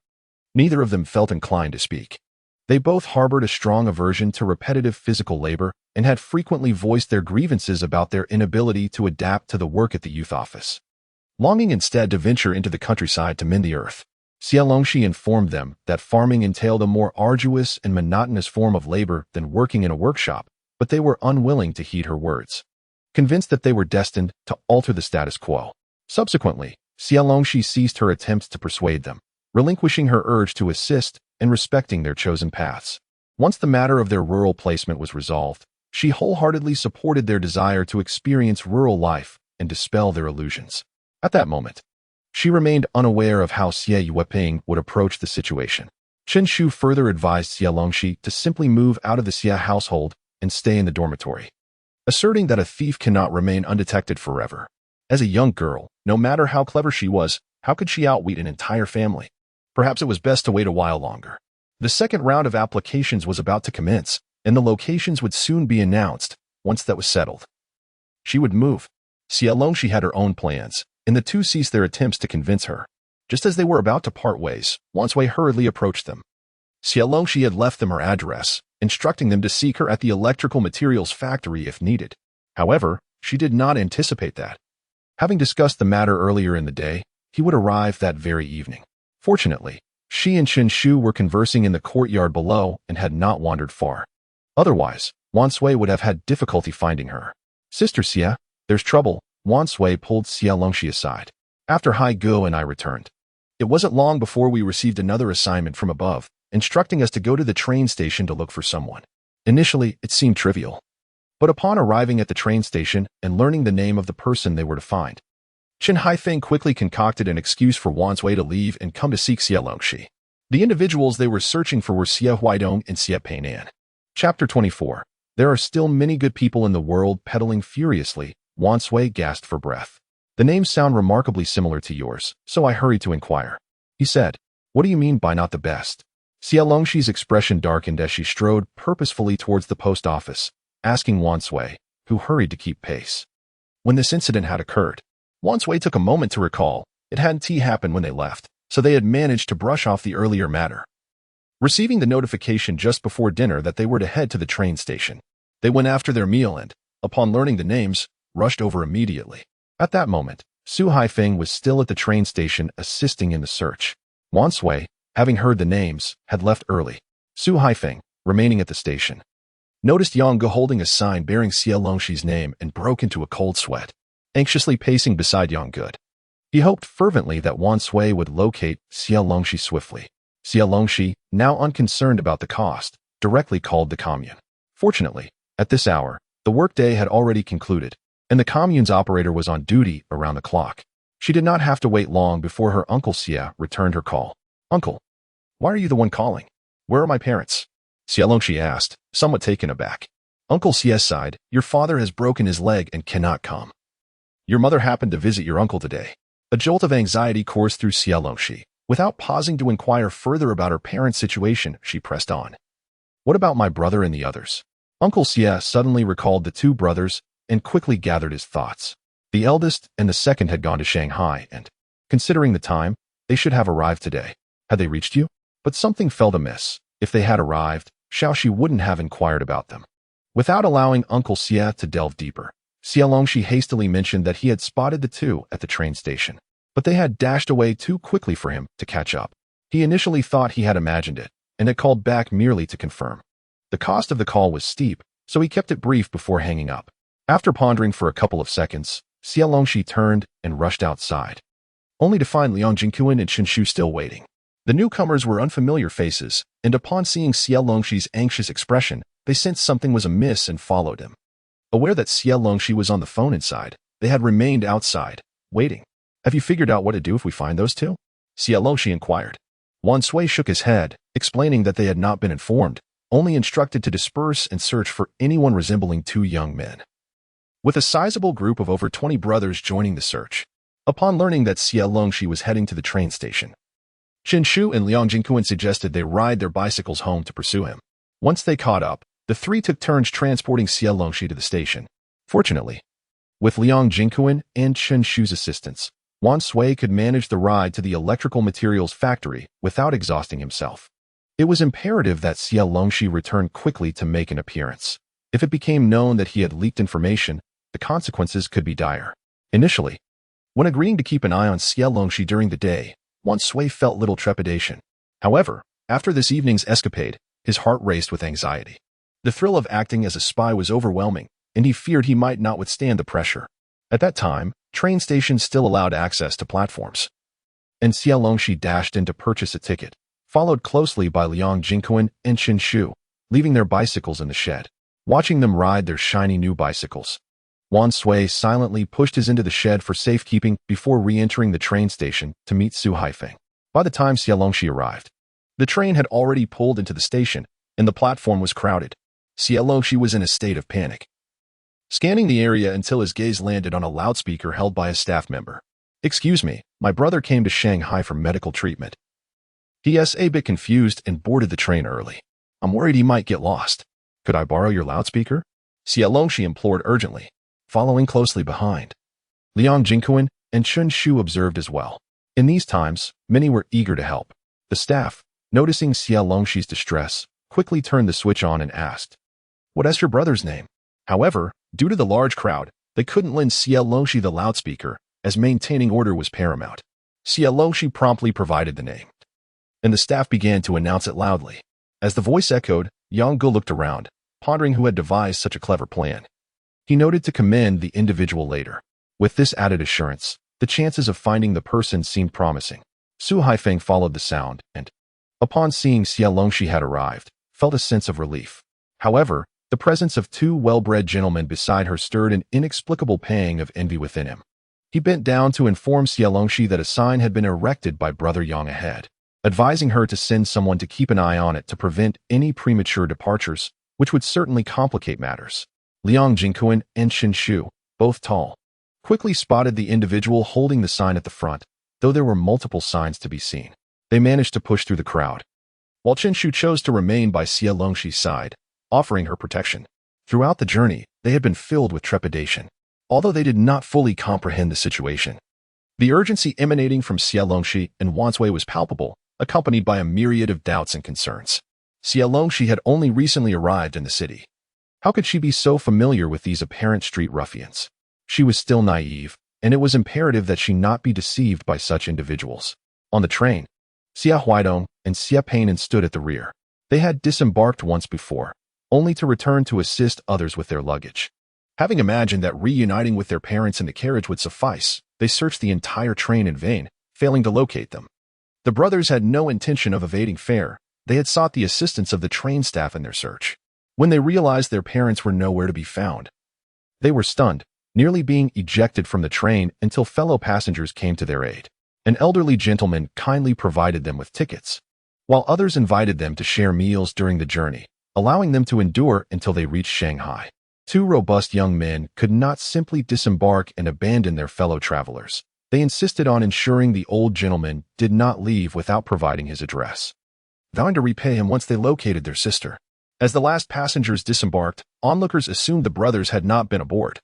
neither of them felt inclined to speak. They both harbored a strong aversion to repetitive physical labor and had frequently voiced their grievances about their inability to adapt to the work at the youth office, longing instead to venture into the countryside to mend the earth. Xie Longxi informed them that farming entailed a more arduous and monotonous form of labor than working in a workshop, but they were unwilling to heed her words, convinced that they were destined to alter the status quo. Subsequently, Xie Longxi ceased her attempts to persuade them, relinquishing her urge to assist and respecting their chosen paths. Once the matter of their rural placement was resolved, she wholeheartedly supported their desire to experience rural life and dispel their illusions. At that moment, she remained unaware of how Xie Weihong would approach the situation. Chen Shu further advised Xie Longxi to simply move out of the Xie household and stay in the dormitory, asserting that a thief cannot remain undetected forever. As a young girl, no matter how clever she was, how could she outwit an entire family? Perhaps it was best to wait a while longer. The second round of applications was about to commence, and the locations would soon be announced. Once that was settled, she would move. Xie Longxi had her own plans, and the two ceased their attempts to convince her. Just as they were about to part ways, Wanswei hurriedly approached them. Xie Longxi had left them her address, instructing them to seek her at the electrical materials factory if needed. However, she did not anticipate that. Having discussed the matter earlier in the day, he would arrive that very evening. Fortunately, she and Chen Shu were conversing in the courtyard below and had not wandered far. Otherwise, Wanswei would have had difficulty finding her. "Sister Xie, there's trouble." Wanswei pulled Xie Longxi aside. "After Hai Guo and I returned, it wasn't long before we received another assignment from above, instructing us to go to the train station to look for someone. Initially, it seemed trivial, but upon arriving at the train station and learning the name of the person they were to find, Chen Haifeng quickly concocted an excuse for Wanswei to leave and come to seek Xie Longxi. The individuals they were searching for were Xie Weihong and Xie Peinan. Chapter 24. There are still many good people in the world pedaling furiously. Wanswei gasped for breath. "The names sound remarkably similar to yours, so I hurried to inquire," he said. "What do you mean by not the best?" Xie Longxi's expression darkened as she strode purposefully towards the post office, asking Wanswei, who hurried to keep pace. When this incident had occurred, Wanswei took a moment to recall. It hadn't happened when they left, so they had managed to brush off the earlier matter. Receiving the notification just before dinner that they were to head to the train station, they went after their meal and, upon learning the names, rushed over immediately. At that moment, Su Haifeng was still at the train station assisting in the search. Wanswei, having heard the names, had left early. Su Haifeng, remaining at the station, noticed Yang Ge holding a sign bearing Xie Longxi's name and broke into a cold sweat, anxiously pacing beside Yang Ge. He hoped fervently that Wanswei would locate Xie Longxi swiftly. Xie Longxi, now unconcerned about the cost, directly called the commune. Fortunately, at this hour, the workday had already concluded, and the commune's operator was on duty around the clock. She did not have to wait long before her Uncle Xie returned her call. "Uncle, why are you the one calling? Where are my parents?" Xie Longxi asked, somewhat taken aback. Uncle Xie sighed, "Your father has broken his leg and cannot come. Your mother happened to visit your uncle today." A jolt of anxiety coursed through Xie Longxi. Without pausing to inquire further about her parents' situation, she pressed on. "What about my brother and the others?" Uncle Xie suddenly recalled the two brothers and quickly gathered his thoughts. The eldest and the second had gone to Shanghai and, considering the time, they should have arrived today. Had they reached you? But something felt amiss. If they had arrived, Xiaoxi wouldn't have inquired about them. Without allowing Uncle Xie to delve deeper, Xie Longxi hastily mentioned that he had spotted the two at the train station, but they had dashed away too quickly for him to catch up. He initially thought he had imagined it, and had called back merely to confirm. The cost of the call was steep, so he kept it brief before hanging up. After pondering for a couple of seconds, Xie Longxi turned and rushed outside, only to find Liang Jingquan and Chen Shu still waiting. The newcomers were unfamiliar faces, and upon seeing Xie Longxi's anxious expression, they sensed something was amiss and followed him. Aware that Xie Longxi was on the phone inside, they had remained outside, waiting. "Have you figured out what to do if we find those two?" Xie Longxi inquired. Wan Sui shook his head, explaining that they had not been informed, only instructed to disperse and search for anyone resembling two young men. With a sizable group of over 20 brothers joining the search, upon learning that Xie Longxi was heading to the train station, Chen Shu and Liang Jingquan suggested they ride their bicycles home to pursue him. Once they caught up, the three took turns transporting Xie Longxi to the station. Fortunately, with Liang Jingquan and Chen Shu's assistance, Wan Sui could manage the ride to the electrical materials factory without exhausting himself. It was imperative that Xie Longxi return quickly to make an appearance. If it became known that he had leaked information, the consequences could be dire. Initially, when agreeing to keep an eye on Xie Longxi during the day, Wan Sui felt little trepidation. However, after this evening's escapade, his heart raced with anxiety. The thrill of acting as a spy was overwhelming, and he feared he might not withstand the pressure. At that time, train stations still allowed access to platforms, and Xie Longxi dashed in to purchase a ticket, followed closely by Liang Jingquan and Chen Shu, leaving their bicycles in the shed. Watching them ride their shiny new bicycles, Wan Sui silently pushed his into the shed for safekeeping before re-entering the train station to meet Su Haifeng. By the time Xie Longxi arrived, the train had already pulled into the station, and the platform was crowded. Xie Longxi was in a state of panic, scanning the area until his gaze landed on a loudspeaker held by a staff member. "Excuse me, my brother came to Shanghai for medical treatment. He is a bit confused and boarded the train early. I'm worried he might get lost. Could I borrow your loudspeaker?" Xie Longxi implored urgently, following closely behind. Liang Jingquan and Chen Shu observed as well. In these times, many were eager to help. The staff, noticing Xie Longxi's distress, quickly turned the switch on and asked, "What is your brother's name?" However, due to the large crowd, they couldn't lend Xie Longxi the loudspeaker, as maintaining order was paramount. Xie Longxi promptly provided the name, and the staff began to announce it loudly. As the voice echoed, Yang Gu looked around, pondering who had devised such a clever plan. He noted to commend the individual later. With this added assurance, the chances of finding the person seemed promising. Su Haifeng followed the sound and, upon seeing Xie Longxi had arrived, felt a sense of relief. However, the presence of two well-bred gentlemen beside her stirred an inexplicable pang of envy within him. He bent down to inform Xie Longxi that a sign had been erected by Brother Yang ahead, advising her to send someone to keep an eye on it to prevent any premature departures, which would certainly complicate matters. Liang Jingquan and Chen Shu, both tall, quickly spotted the individual holding the sign at the front, though there were multiple signs to be seen. They managed to push through the crowd, while Chen Shu chose to remain by Xie Longxi's side, offering her protection. Throughout the journey, they had been filled with trepidation, although they did not fully comprehend the situation. The urgency emanating from Xie Longxi and Wan Sui was palpable, accompanied by a myriad of doubts and concerns. Xie Longxi had only recently arrived in the city. How could she be so familiar with these apparent street ruffians? She was still naive, and it was imperative that she not be deceived by such individuals. On the train, Xie Weihong and Xie Weihong stood at the rear. They had disembarked once before, only to return to assist others with their luggage. Having imagined that reuniting with their parents in the carriage would suffice, they searched the entire train in vain, failing to locate them. The brothers had no intention of evading fare. They had sought the assistance of the train staff in their search. When they realized their parents were nowhere to be found, they were stunned, nearly being ejected from the train until fellow passengers came to their aid. An elderly gentleman kindly provided them with tickets, while others invited them to share meals during the journey, allowing them to endure until they reached Shanghai. Two robust young men could not simply disembark and abandon their fellow travelers. They insisted on ensuring the old gentleman did not leave without providing his address, vowing to repay him once they located their sister. As the last passengers disembarked, onlookers assumed the brothers had not been aboard.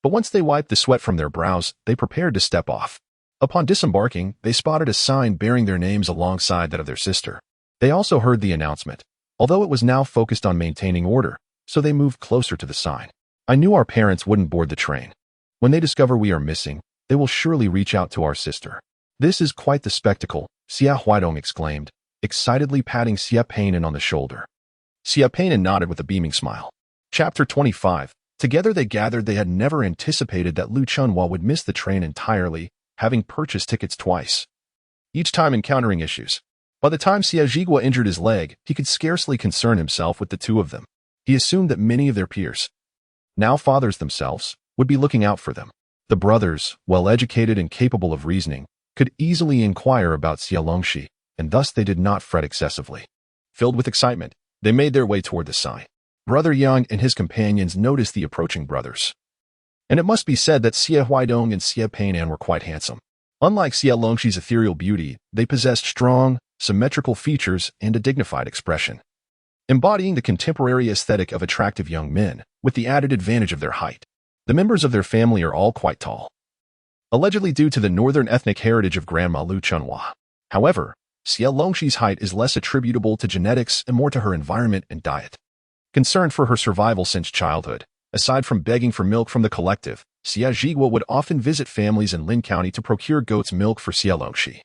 But once they wiped the sweat from their brows, they prepared to step off. Upon disembarking, they spotted a sign bearing their names alongside that of their sister. They also heard the announcement, although it was now focused on maintaining order, so they moved closer to the sign. I knew our parents wouldn't board the train. When they discover we are missing, they will surely reach out to our sister. This is quite the spectacle, Xie Weihong exclaimed, excitedly patting Xie Weihong on the shoulder. Xie Weihong nodded with a beaming smile. Chapter 25. Together they gathered. They had never anticipated that Lu Chunhua would miss the train entirely, having purchased tickets twice, each time encountering issues. By the time Xie Zhigua injured his leg, he could scarcely concern himself with the two of them. He assumed that many of their peers, now fathers themselves, would be looking out for them. The brothers, well-educated and capable of reasoning, could easily inquire about Xie Longxi, and thus they did not fret excessively. Filled with excitement, they made their way toward the sign. Brother Yang and his companions noticed the approaching brothers. And it must be said that Xie Weihong and Xie Weihong were quite handsome. Unlike Xie Longxi's ethereal beauty, they possessed strong, symmetrical features and a dignified expression, embodying the contemporary aesthetic of attractive young men, with the added advantage of their height. The members of their family are all quite tall, allegedly due to the northern ethnic heritage of Grandma Lu Chunhua. However, Xie Longxi's height is less attributable to genetics and more to her environment and diet. Concerned for her survival since childhood, aside from begging for milk from the collective, Xie Zhigua would often visit families in Lin County to procure goat's milk for Xie Longxi.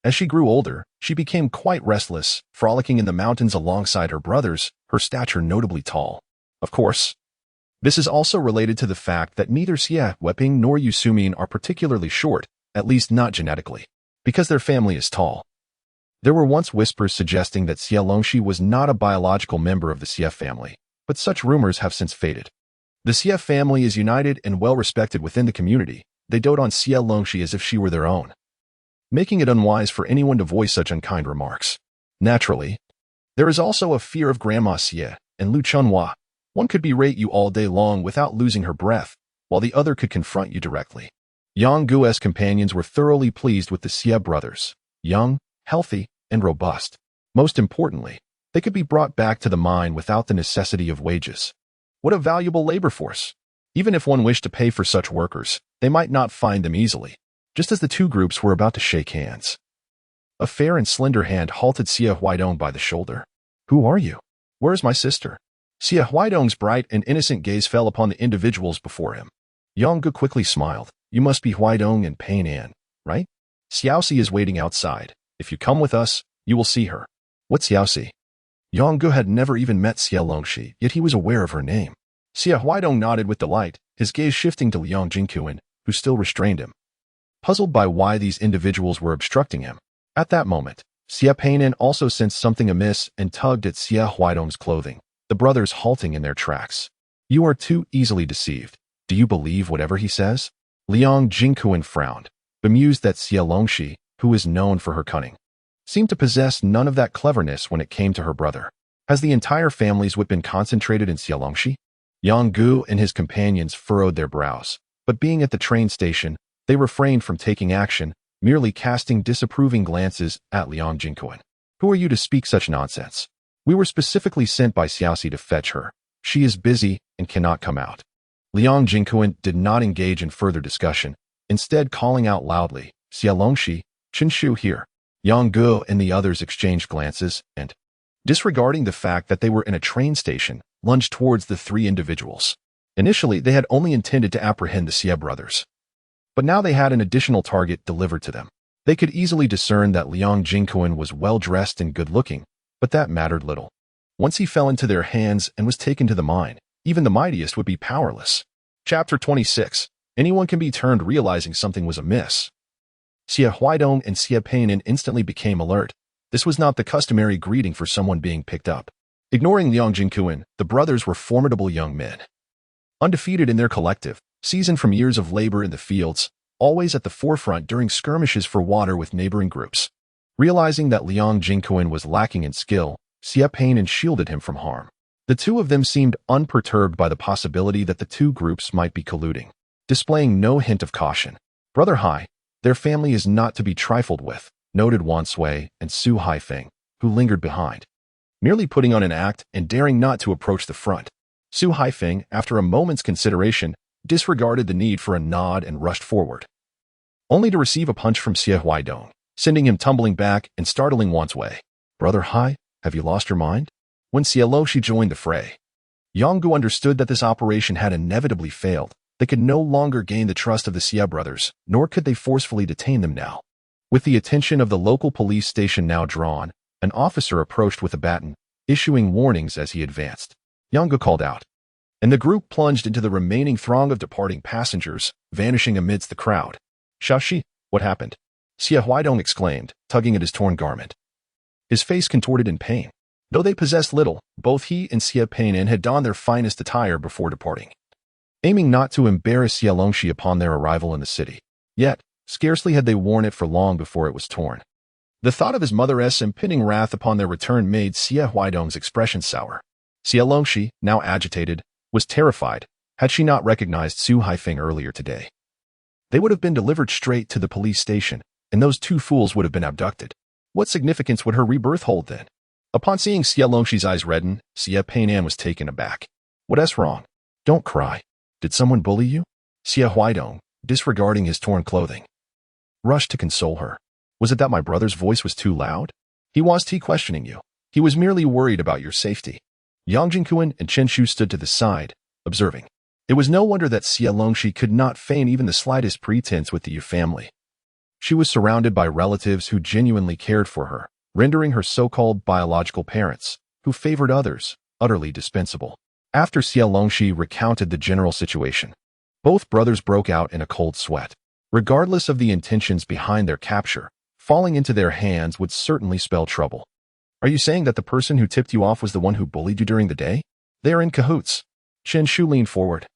As she grew older, she became quite restless, frolicking in the mountains alongside her brothers, her stature notably tall. Of course, this is also related to the fact that neither Xie Weihong nor Yu Sumin are particularly short, at least not genetically, because their family is tall. There were once whispers suggesting that Xie Longxi was not a biological member of the Xie family, but such rumors have since faded. The Xie family is united and well-respected within the community. They dote on Xie Longxi as if she were their own, making it unwise for anyone to voice such unkind remarks. Naturally, there is also a fear of Grandma Xie and Lu Chunhua. One could berate you all day long without losing her breath, while the other could confront you directly. Yang Gu's companions were thoroughly pleased with the Xie brothers, young, healthy, and robust. Most importantly, they could be brought back to the mine without the necessity of wages. What a valuable labor force! Even if one wished to pay for such workers, they might not find them easily. Just as the two groups were about to shake hands, a fair and slender hand halted Xie Weihong by the shoulder. Who are you? Where is my sister? Xie Weihong's bright and innocent gaze fell upon the individuals before him. Yang Gu quickly smiled. You must be Weidong and Peinan, right? Xiaoxi is waiting outside. If you come with us, you will see her. What's Xiaoxi? Yang Gu had never even met Xie Longxi, yet he was aware of her name. Xie Weihong nodded with delight, his gaze shifting to Liang Jingyuan, who still restrained him, puzzled by why these individuals were obstructing him. At that moment, Xie Peinan also sensed something amiss and tugged at Xie Weidong's clothing, the brothers halting in their tracks. You are too easily deceived. Do you believe whatever he says? Liang Jingyuan frowned, bemused that Xie Longxi, who is known for her cunning, seemed to possess none of that cleverness when it came to her brother. Has the entire family's wit been concentrated in Xie Longxi? Yang Gu and his companions furrowed their brows, but being at the train station, they refrained from taking action, merely casting disapproving glances at Liang Jingyuan. Who are you to speak such nonsense? We were specifically sent by Xiaoxi to fetch her. She is busy and cannot come out. Liang Jingyuan did not engage in further discussion, instead calling out loudly, Xie Longxi, Qinshu here. Yang Gu and the others exchanged glances and, disregarding the fact that they were in a train station, lunged towards the three individuals. Initially, they had only intended to apprehend the Xie brothers, but now they had an additional target delivered to them. They could easily discern that Liang Jingyuan was well-dressed and good-looking, but that mattered little. Once he fell into their hands and was taken to the mine, even the mightiest would be powerless. Chapter 26. Anyone can be turned realizing something was amiss. Xie Weihong and Xie Peinan instantly became alert. This was not the customary greeting for someone being picked up. Ignoring Liang Jingyuan, the brothers were formidable young men. Undefeated in their collective, seasoned from years of labor in the fields, always at the forefront during skirmishes for water with neighboring groups. Realizing that Liang Jingquan was lacking in skill, Xie Weihong shielded him from harm. The two of them seemed unperturbed by the possibility that the two groups might be colluding, displaying no hint of caution. Brother Hai, their family is not to be trifled with, noted Wan Sui and Su Haifeng, who lingered behind, merely putting on an act and daring not to approach the front. Su Haifeng, after a moment's consideration, disregarded the need for a nod and rushed forward, only to receive a punch from Xie Weihong, sending him tumbling back and startling Wan Sui. Brother Hai, have you lost your mind? When Xie Longxi joined the fray, Yanggu understood that this operation had inevitably failed. They could no longer gain the trust of the Xie brothers, nor could they forcefully detain them now. With the attention of the local police station now drawn, an officer approached with a baton, issuing warnings as he advanced. Yanggu called out, and the group plunged into the remaining throng of departing passengers, vanishing amidst the crowd. Shaoxi, what happened? Xie Weihong exclaimed, tugging at his torn garment. His face contorted in pain. Though they possessed little, both he and Xie Weihong had donned their finest attire before departing, aiming not to embarrass Xie Longxi upon their arrival in the city. Yet, scarcely had they worn it for long before it was torn. The thought of his mother's impending wrath upon their return made Xie Weihong's expression sour. Xie Longxi, now agitated, was terrified, had she not recognized Su Haifeng earlier today. They would have been delivered straight to the police station, and those two fools would have been abducted. What significance would her rebirth hold then? Upon seeing Xie Longxi's eyes redden, Xie Weihong was taken aback. What's wrong? Don't cry. Did someone bully you? Xie Weihong, disregarding his torn clothing, rushed to console her. Was it that my brother's voice was too loud? He wasn't questioning you. He was merely worried about your safety. Yang Jingquan and Chen Shu stood to the side, observing. It was no wonder that Xie Longxi could not feign even the slightest pretense with the Yu family. She was surrounded by relatives who genuinely cared for her, rendering her so-called biological parents, who favored others, utterly dispensable. After Xie Longxi recounted the general situation, both brothers broke out in a cold sweat. Regardless of the intentions behind their capture, falling into their hands would certainly spell trouble. Are you saying that the person who tipped you off was the one who bullied you during the day? They are in cahoots. Chen Shu leaned forward,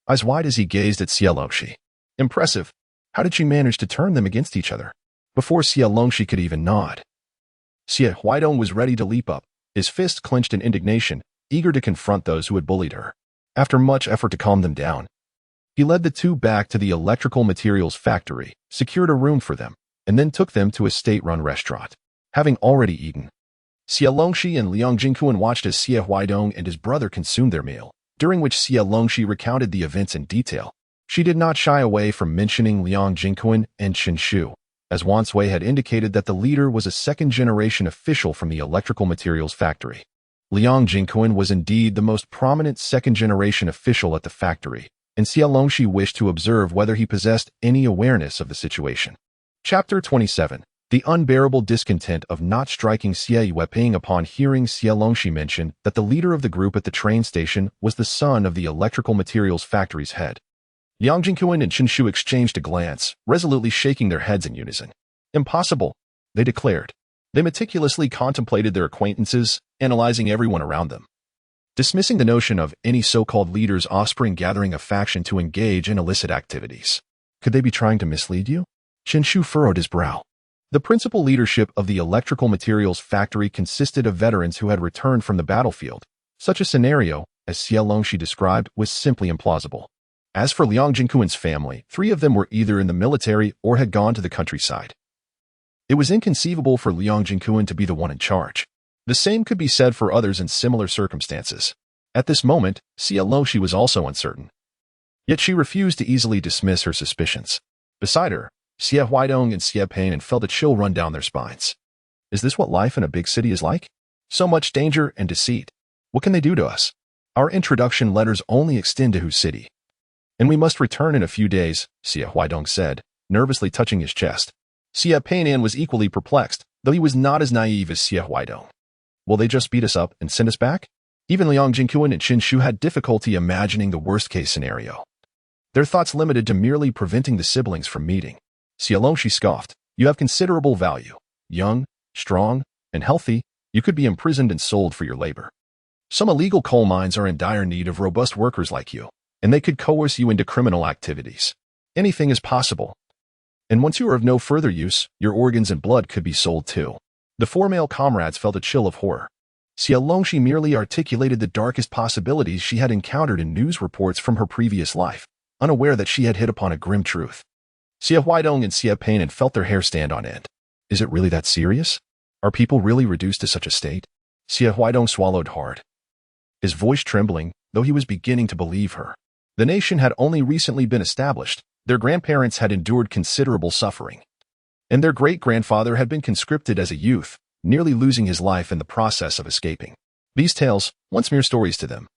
eyes wide as he gazed at Xie Longxi. Impressive. How did she manage to turn them against each other? Before Xie Longxi could even nod, Xie Weihong was ready to leap up, his fist clenched in indignation, eager to confront those who had bullied her. After much effort to calm them down, he led the two back to the electrical materials factory, secured a room for them, and then took them to a state-run restaurant. Having already eaten, Xie Longxi and Liang Jingquan watched as Xie Weihong and his brother consumed their meal, during which Xie Longxi recounted the events in detail. She did not shy away from mentioning Liang Jingquan and Chen Shu, as Wan Sui had indicated that the leader was a second-generation official from the electrical materials factory. Liang Jingquan was indeed the most prominent second-generation official at the factory, and Xie Longxi wished to observe whether he possessed any awareness of the situation. Chapter 27. The unbearable discontent of not striking Xie Weihong upon hearing Xie Longxi mention that the leader of the group at the train station was the son of the electrical materials factory's head. Yang Jingquan and Chen Shu exchanged a glance, resolutely shaking their heads in unison. Impossible, they declared. They meticulously contemplated their acquaintances, analyzing everyone around them, dismissing the notion of any so-called leader's offspring gathering a faction to engage in illicit activities. Could they be trying to mislead you? Chen Shu furrowed his brow. The principal leadership of the electrical materials factory consisted of veterans who had returned from the battlefield. Such a scenario, as Xie Longxi described, was simply implausible. As for Liang Jingquan's family, 3 of them were either in the military or had gone to the countryside. It was inconceivable for Liang Jingquan to be the one in charge. The same could be said for others in similar circumstances. At this moment, Xie Longxi was also uncertain. Yet she refused to easily dismiss her suspicions. Beside her, Xie Weihong and Xie Weihong felt a chill run down their spines. Is this what life in a big city is like? So much danger and deceit. What can they do to us? Our introduction letters only extend to Hu City. And we must return in a few days, Xie Weihong said, nervously touching his chest. Xie Weihong was equally perplexed, though he was not as naive as Xie Weihong. Will they just beat us up and send us back? Even Liang Jingquan and Chen Shu had difficulty imagining the worst-case scenario. Their thoughts limited to merely preventing the siblings from meeting. Xie Longxi scoffed. You have considerable value. Young, strong, and healthy, you could be imprisoned and sold for your labor. Some illegal coal mines are in dire need of robust workers like you. and they could coerce you into criminal activities. Anything is possible. And once you are of no further use, your organs and blood could be sold too. The four male comrades felt a chill of horror. Xie Longxi merely articulated the darkest possibilities she had encountered in news reports from her previous life, unaware that she had hit upon a grim truth. Xie Weihong and Xie Peinan felt their hair stand on end. Is it really that serious? Are people really reduced to such a state? Xie Weihong swallowed hard, his voice trembling, though he was beginning to believe her. The nation had only recently been established, their grandparents had endured considerable suffering, and their great-grandfather had been conscripted as a youth, nearly losing his life in the process of escaping. These tales, once mere stories to them,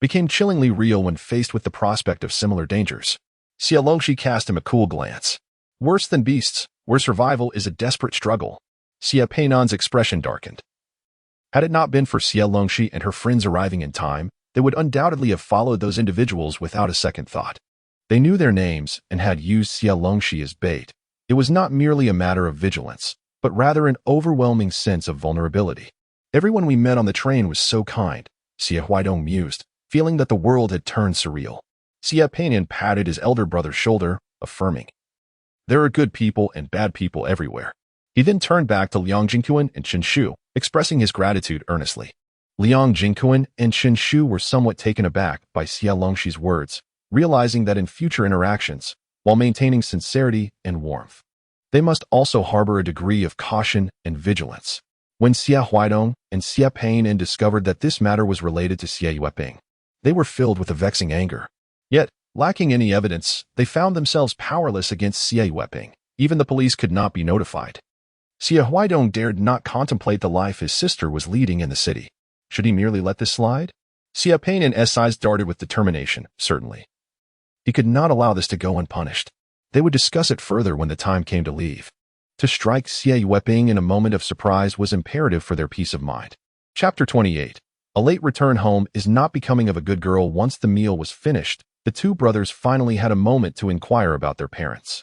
became chillingly real when faced with the prospect of similar dangers. Xie Longxi cast him a cool glance. Worse than beasts, where survival is a desperate struggle. Xie Peinan's expression darkened. Had it not been for Xie Longxi and her friends arriving in time, they would undoubtedly have followed those individuals without a second thought. They knew their names and had used Xie Longxi as bait. It was not merely a matter of vigilance, but rather an overwhelming sense of vulnerability. Everyone we met on the train was so kind, Xie Weihong mused, feeling that the world had turned surreal. Xie Peinan patted his elder brother's shoulder, affirming, "There are good people and bad people everywhere." He then turned back to Liang Jingyuan and Chen Shu, expressing his gratitude earnestly. Liang Jingyuan and Chen Shu were somewhat taken aback by Xie Longxi's words, realizing that in future interactions, while maintaining sincerity and warmth, they must also harbor a degree of caution and vigilance. When Xie Weihong and Xie Peinan discovered that this matter was related to Xie Weihong, they were filled with a vexing anger. Yet, lacking any evidence, they found themselves powerless against Xie Weihong. Even the police could not be notified. Xie Weihong dared not contemplate the life his sister was leading in the city. Should he merely let this slide? Xie Peinan's eyes darted with determination, certainly. He could not allow this to go unpunished. They would discuss it further when the time came to leave. To strike Xie Weihong in a moment of surprise was imperative for their peace of mind. Chapter 28. A late return home is not becoming of a good girl. Once the meal was finished, the two brothers finally had a moment to inquire about their parents.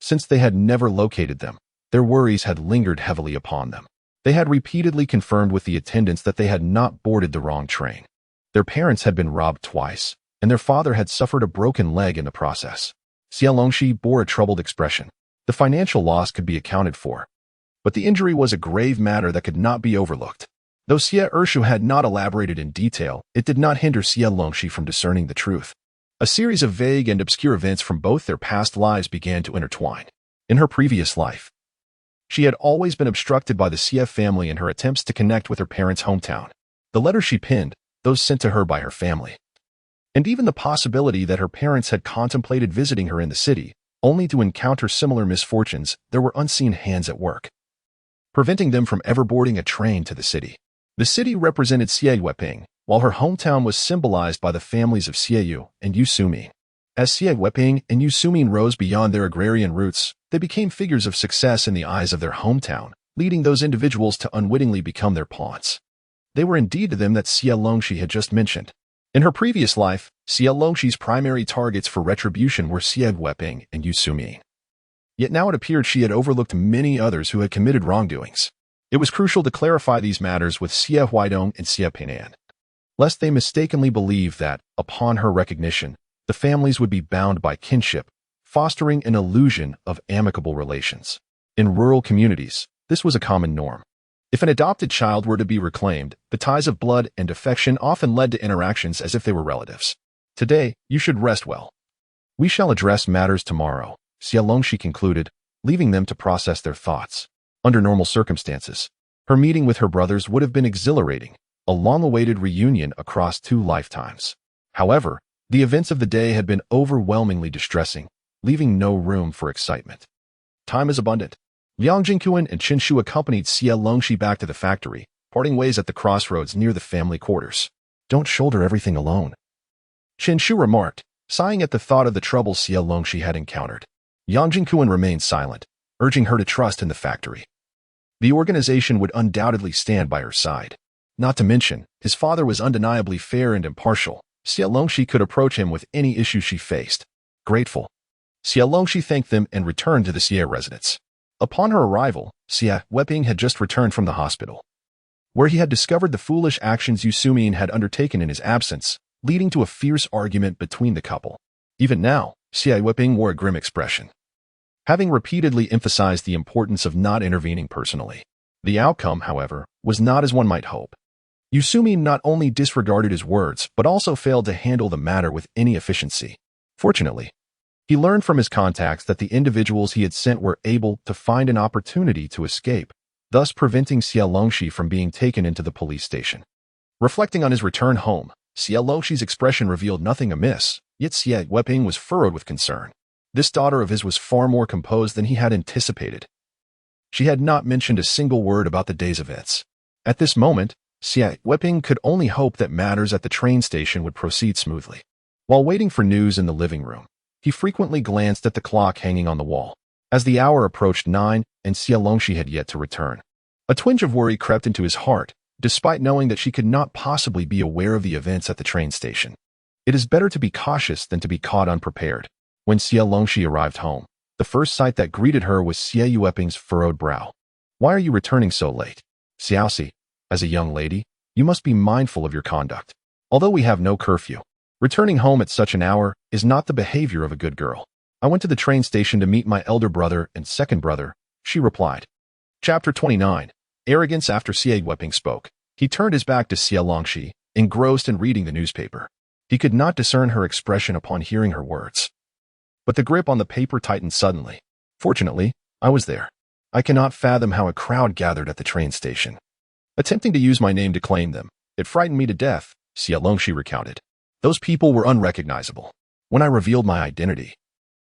Since they had never located them, their worries had lingered heavily upon them. They had repeatedly confirmed with the attendants that they had not boarded the wrong train. Their parents had been robbed twice, and their father had suffered a broken leg in the process. Xie Longxi bore a troubled expression. The financial loss could be accounted for, but the injury was a grave matter that could not be overlooked. Though Xie Ershu had not elaborated in detail, it did not hinder Xie Longxi from discerning the truth. A series of vague and obscure events from both their past lives began to intertwine. In her previous life, she had always been obstructed by the Xie family in her attempts to connect with her parents' hometown. The letters she penned, those sent to her by her family, and even the possibility that her parents had contemplated visiting her in the city, only to encounter similar misfortunes, there were unseen hands at work, preventing them from ever boarding a train to the city. The city represented Xie Weihong, while her hometown was symbolized by the families of Xie and Yu Sumin. As Xie Weihong and Yu Sumin rose beyond their agrarian roots, they became figures of success in the eyes of their hometown, leading those individuals to unwittingly become their pawns. They were indeed to them that Xie Longxi had just mentioned. In her previous life, Xie Longxi's primary targets for retribution were Xie Weihong and Yu Sumin. Yet now it appeared she had overlooked many others who had committed wrongdoings. It was crucial to clarify these matters with Xie Weihong and Xie Peinan, lest they mistakenly believe that, upon her recognition, the families would be bound by kinship, fostering an illusion of amicable relations. In rural communities, this was a common norm. If an adopted child were to be reclaimed, the ties of blood and affection often led to interactions as if they were relatives. Today, you should rest well. We shall address matters tomorrow, Xie Longxi concluded, leaving them to process their thoughts. Under normal circumstances, her meeting with her brothers would have been exhilarating, a long-awaited reunion across 2 lifetimes. However, the events of the day had been overwhelmingly distressing, leaving no room for excitement. Time is abundant. Liang Jingyuan and Chen Shu accompanied Xie Longxi back to the factory, parting ways at the crossroads near the family quarters. Don't shoulder everything alone, Chen Shu remarked, sighing at the thought of the trouble Xie Longxi had encountered. Liang Jingyuan remained silent, urging her to trust in the factory. The organization would undoubtedly stand by her side. Not to mention, his father was undeniably fair and impartial. Xie Longxi could approach him with any issue she faced. Grateful, Xie Longxi thanked them and returned to the Xie residence. Upon her arrival, Xie Weihong had just returned from the hospital, where he had discovered the foolish actions Yu Sumin had undertaken in his absence, leading to a fierce argument between the couple. Even now, Xie Weihong wore a grim expression, having repeatedly emphasized the importance of not intervening personally. The outcome, however, was not as one might hope. Yusumi not only disregarded his words, but also failed to handle the matter with any efficiency. Fortunately, he learned from his contacts that the individuals he had sent were able to find an opportunity to escape, thus preventing Xie Longxi from being taken into the police station. Reflecting on his return home, Xie Longxi's expression revealed nothing amiss, yet Xie Weihong was furrowed with concern. This daughter of his was far more composed than he had anticipated. She had not mentioned a single word about the day's events. At this moment, Xie Weihong could only hope that matters at the train station would proceed smoothly. While waiting for news in the living room, he frequently glanced at the clock hanging on the wall. As the hour approached 9 and Xie Longxi had yet to return, a twinge of worry crept into his heart, despite knowing that she could not possibly be aware of the events at the train station. It is better to be cautious than to be caught unprepared. When Xie Longxi arrived home, the first sight that greeted her was Xie Weihong's furrowed brow. "Why are you returning so late? Xiaoxi, as a young lady, you must be mindful of your conduct. Although we have no curfew, returning home at such an hour is not the behavior of a good girl." "I went to the train station to meet my elder brother and second brother," she replied. Chapter 29. Arrogance. After Xie Weihong spoke, he turned his back to Xie Longxi, engrossed in reading the newspaper. He could not discern her expression upon hearing her words, but the grip on the paper tightened suddenly. "Fortunately, I was there. I cannot fathom how a crowd gathered at the train station, attempting to use my name to claim them. It frightened me to death," Xie Longxi recounted. "Those people were unrecognizable. When I revealed my identity,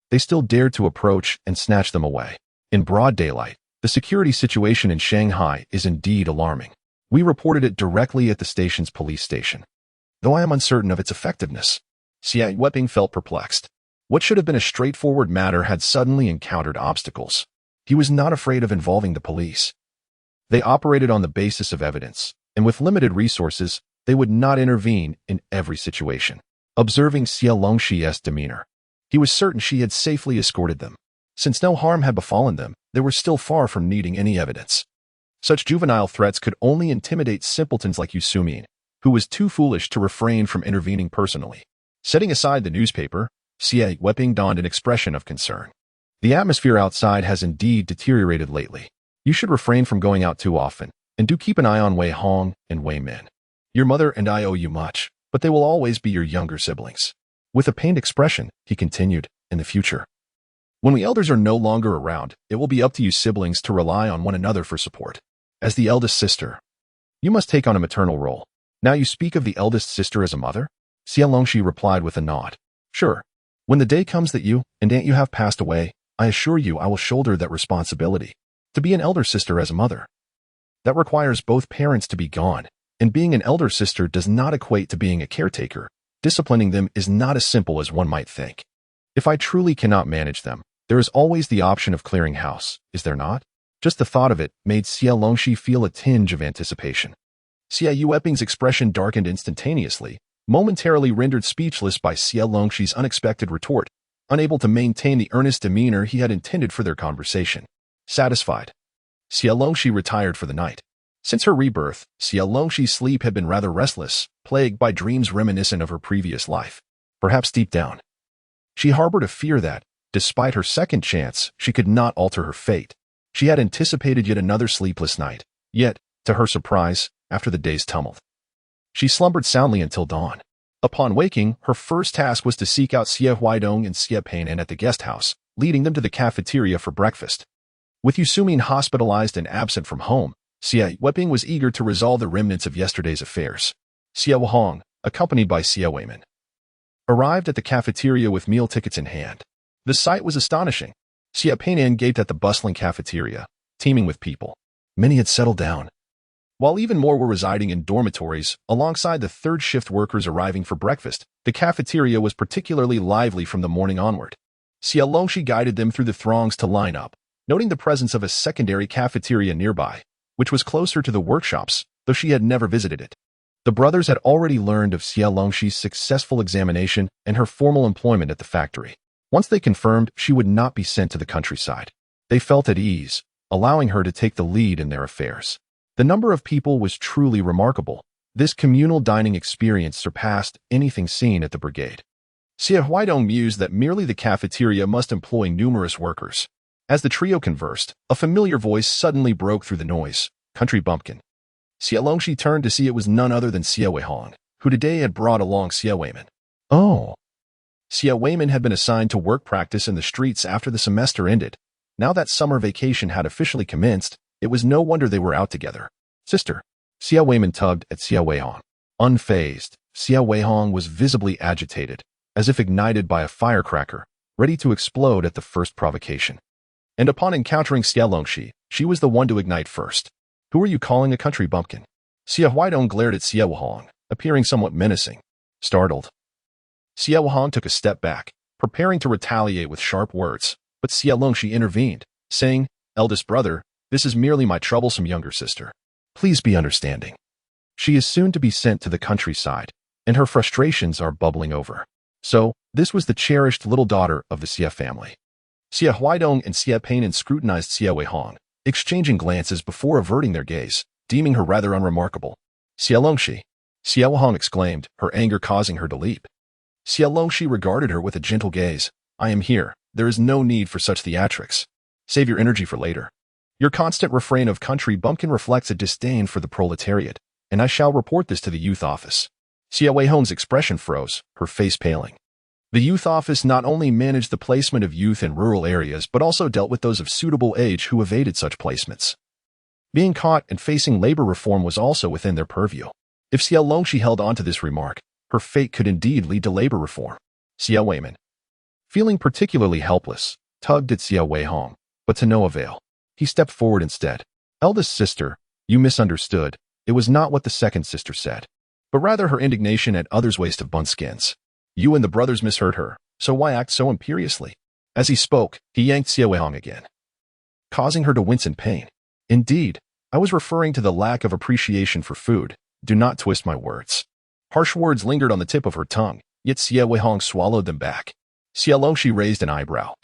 they still dared to approach and snatch them away. In broad daylight, the security situation in Shanghai is indeed alarming. We reported it directly at the station's police station, though I am uncertain of its effectiveness." Xie Weihong felt perplexed. What should have been a straightforward matter had suddenly encountered obstacles. He was not afraid of involving the police. They operated on the basis of evidence, and with limited resources, they would not intervene in every situation. Observing Xie Longxi's demeanor, he was certain she had safely escorted them. Since no harm had befallen them, they were still far from needing any evidence. Such juvenile threats could only intimidate simpletons like Yusumi, who was too foolish to refrain from intervening personally. Setting aside the newspaper, Xie Weihong donned an expression of concern. "The atmosphere outside has indeed deteriorated lately. You should refrain from going out too often, and do keep an eye on Weihong and Weimin. Your mother and I owe you much, but they will always be your younger siblings." With a pained expression, he continued, "In the future, when we elders are no longer around, it will be up to you siblings to rely on one another for support. As the eldest sister, you must take on a maternal role." "Now you speak of the eldest sister as a mother?" Xie Longxi replied with a nod. "Sure. When the day comes that you and Aunt Yu have passed away, I assure you I will shoulder that responsibility. To be an elder sister as a mother, that requires both parents to be gone, and being an elder sister does not equate to being a caretaker. Disciplining them is not as simple as one might think. If I truly cannot manage them, there is always the option of clearing house, is there not?" Just the thought of it made Xie Longxi feel a tinge of anticipation. Xie Weihong's expression darkened instantaneously, momentarily rendered speechless by Xie Longxi's unexpected retort, unable to maintain the earnest demeanor he had intended for their conversation. Satisfied, Xie Longxi retired for the night. Since her rebirth, Xie Longxi's sleep had been rather restless, plagued by dreams reminiscent of her previous life. Perhaps deep down, she harbored a fear that, despite her second chance, she could not alter her fate. She had anticipated yet another sleepless night, yet, to her surprise, after the day's tumult, she slumbered soundly until dawn. Upon waking, her first task was to seek out Xie Weihong and Xie Peinan at the guest house, leading them to the cafeteria for breakfast. With Yusumi hospitalized and absent from home, Xie Weihong was eager to resolve the remnants of yesterday's affairs. Xie Weihong, accompanied by Xie Weimin, arrived at the cafeteria with meal tickets in hand. The sight was astonishing. Xie Peinan gaped at the bustling cafeteria, teeming with people. Many had settled down, while even more were residing in dormitories. Alongside the third-shift workers arriving for breakfast, the cafeteria was particularly lively from the morning onward. Xie Longxi guided them through the throngs to line up, noting the presence of a secondary cafeteria nearby, which was closer to the workshops, though she had never visited it. The brothers had already learned of Xie Longxi's successful examination and her formal employment at the factory. Once they confirmed she would not be sent to the countryside, they felt at ease, allowing her to take the lead in their affairs. The number of people was truly remarkable. This communal dining experience surpassed anything seen at the brigade. Xie Weihong mused that merely the cafeteria must employ numerous workers. As the trio conversed, a familiar voice suddenly broke through the noise. Country bumpkin. Xie Longxi turned to see it was none other than Xie Weihong, who today had brought along Xie Weihong. Oh. Xie Weihong had been assigned to work practice in the streets after the semester ended. Now that summer vacation had officially commenced, it was no wonder they were out together. Sister. Xie Weihong tugged at Xie Weihong. Unfazed, Xie Weihong was visibly agitated, as if ignited by a firecracker, ready to explode at the first provocation. And upon encountering Xie Longxi, she was the one to ignite first. Who are you calling a country bumpkin? Xie Weihong glared at Xie Weihong, appearing somewhat menacing. Startled, Xie Weihong took a step back, preparing to retaliate with sharp words, but Xie Longxi intervened, saying, "Eldest brother, this is merely my troublesome younger sister. Please be understanding. She is soon to be sent to the countryside, and her frustrations are bubbling over." So, this was the cherished little daughter of the Xie family. Xie Weihong and Xie Peinan scrutinized Xie Weihong, exchanging glances before averting their gaze, deeming her rather unremarkable. "Xie Longxi," Xie Weihong exclaimed, her anger causing her to leap. Xie Longxi regarded her with a gentle gaze. "I am here. There is no need for such theatrics. Save your energy for later. Your constant refrain of country bumpkin reflects a disdain for the proletariat, and I shall report this to the youth office." Xie Weihong's expression froze, her face paling. The youth office not only managed the placement of youth in rural areas but also dealt with those of suitable age who evaded such placements. Being caught and facing labor reform was also within their purview. If Xie Longxi held on to this remark, her fate could indeed lead to labor reform. Xie Weihong, feeling particularly helpless, tugged at Xie Weihong, but to no avail. He stepped forward instead. "Eldest sister, you misunderstood. It was not what the second sister said, but rather her indignation at others' waste of buntskins. You and the brothers misheard her, so why act so imperiously?" As he spoke, he yanked Xie Weihong again, causing her to wince in pain. "Indeed, I was referring to the lack of appreciation for food. Do not twist my words." Harsh words lingered on the tip of her tongue, yet Xie Weihong swallowed them back. Xie Longxi raised an eyebrow,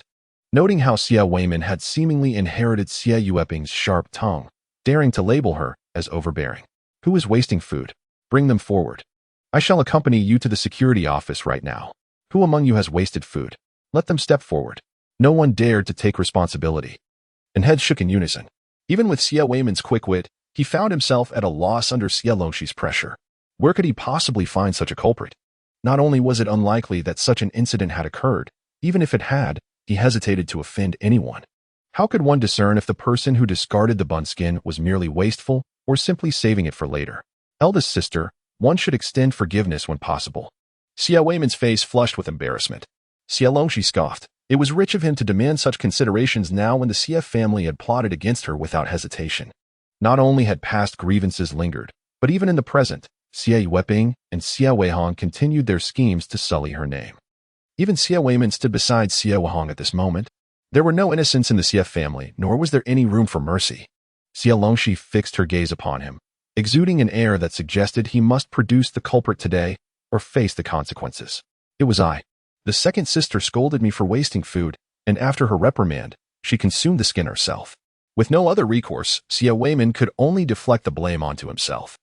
noting how Xie Weihong had seemingly inherited Xie Weihong's sharp tongue, daring to label her as overbearing. "Who is wasting food? Bring them forward. I shall accompany you to the security office right now. Who among you has wasted food? Let them step forward." No one dared to take responsibility, and heads shook in unison. Even with Xie Weihong's quick wit, he found himself at a loss under Xie Longxi's pressure. Where could he possibly find such a culprit? Not only was it unlikely that such an incident had occurred, even if it had, he hesitated to offend anyone. How could one discern if the person who discarded the bunskin was merely wasteful or simply saving it for later? Eldest sister, one should extend forgiveness when possible. Xie Weihong's face flushed with embarrassment. Xie Longxi scoffed. It was rich of him to demand such considerations now when the Xie family had plotted against her without hesitation. Not only had past grievances lingered, but even in the present, Xie Weihong and Xie Weihong continued their schemes to sully her name. Even Xie Weihong stood beside Xie Weihong at this moment. There were no innocents in the Xie family, nor was there any room for mercy. Xie Longxi fixed her gaze upon him, exuding an air that suggested he must produce the culprit today or face the consequences. "It was I. The second sister scolded me for wasting food, and after her reprimand, she consumed the skin herself." With no other recourse, Xie Weihong could only deflect the blame onto himself.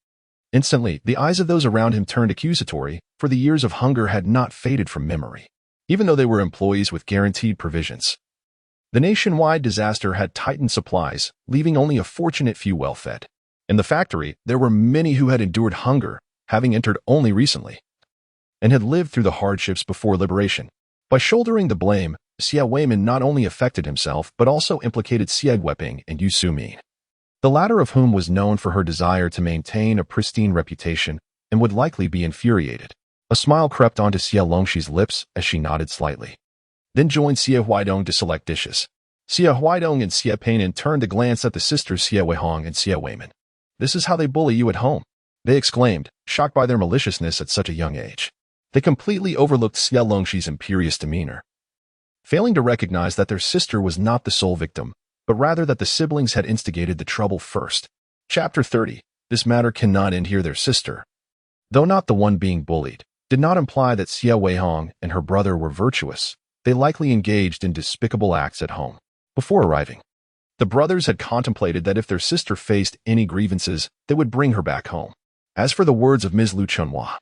Instantly, the eyes of those around him turned accusatory, for the years of hunger had not faded from memory, even though they were employees with guaranteed provisions. The nationwide disaster had tightened supplies, leaving only a fortunate few well-fed. In the factory, there were many who had endured hunger, having entered only recently, and had lived through the hardships before liberation. By shouldering the blame, Xie Weihong not only affected himself but also implicated Xie Weihong and Yu Sumin, the latter of whom was known for her desire to maintain a pristine reputation and would likely be infuriated. A smile crept onto Xie Longxi's lips as she nodded slightly, then joined Xie Weihong to select dishes. Xie Weihong and Xie Peinan turned to glance at the sisters Xie Weihong and Xie Weihong. "This is how they bully you at home," they exclaimed, shocked by their maliciousness at such a young age. They completely overlooked Xie Longxi's imperious demeanor, failing to recognize that their sister was not the sole victim, but rather that the siblings had instigated the trouble first. Chapter 30. This matter cannot end here. Their sister, though not the one being bullied, did not imply that Xie Weihong and her brother were virtuous. They likely engaged in despicable acts at home. Before arriving, the brothers had contemplated that if their sister faced any grievances, they would bring her back home. As for the words of Ms. Lu Chunhua,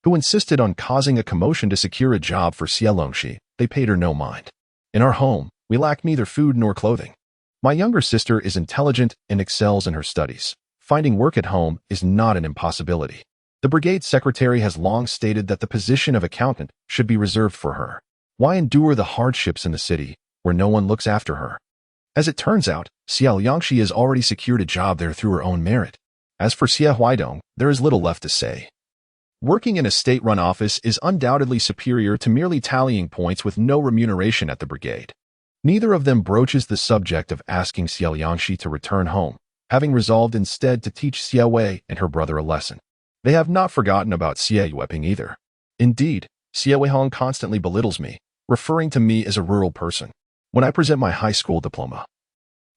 who insisted on causing a commotion to secure a job for Xie Longxi, they paid her no mind. In our home, we lack neither food nor clothing. My younger sister is intelligent and excels in her studies. Finding work at home is not an impossibility. The brigade secretary has long stated that the position of accountant should be reserved for her. Why endure the hardships in the city, where no one looks after her? As it turns out, Xie Longxi has already secured a job there through her own merit. As for Xie Weihong, there is little left to say. Working in a state-run office is undoubtedly superior to merely tallying points with no remuneration at the brigade. Neither of them broaches the subject of asking Xie Longxi to return home, having resolved instead to teach Xie Wei and her brother a lesson. They have not forgotten about Xie Weihong either. Indeed, Xie Weihong constantly belittles me, referring to me as a rural person. When I present my high school diploma,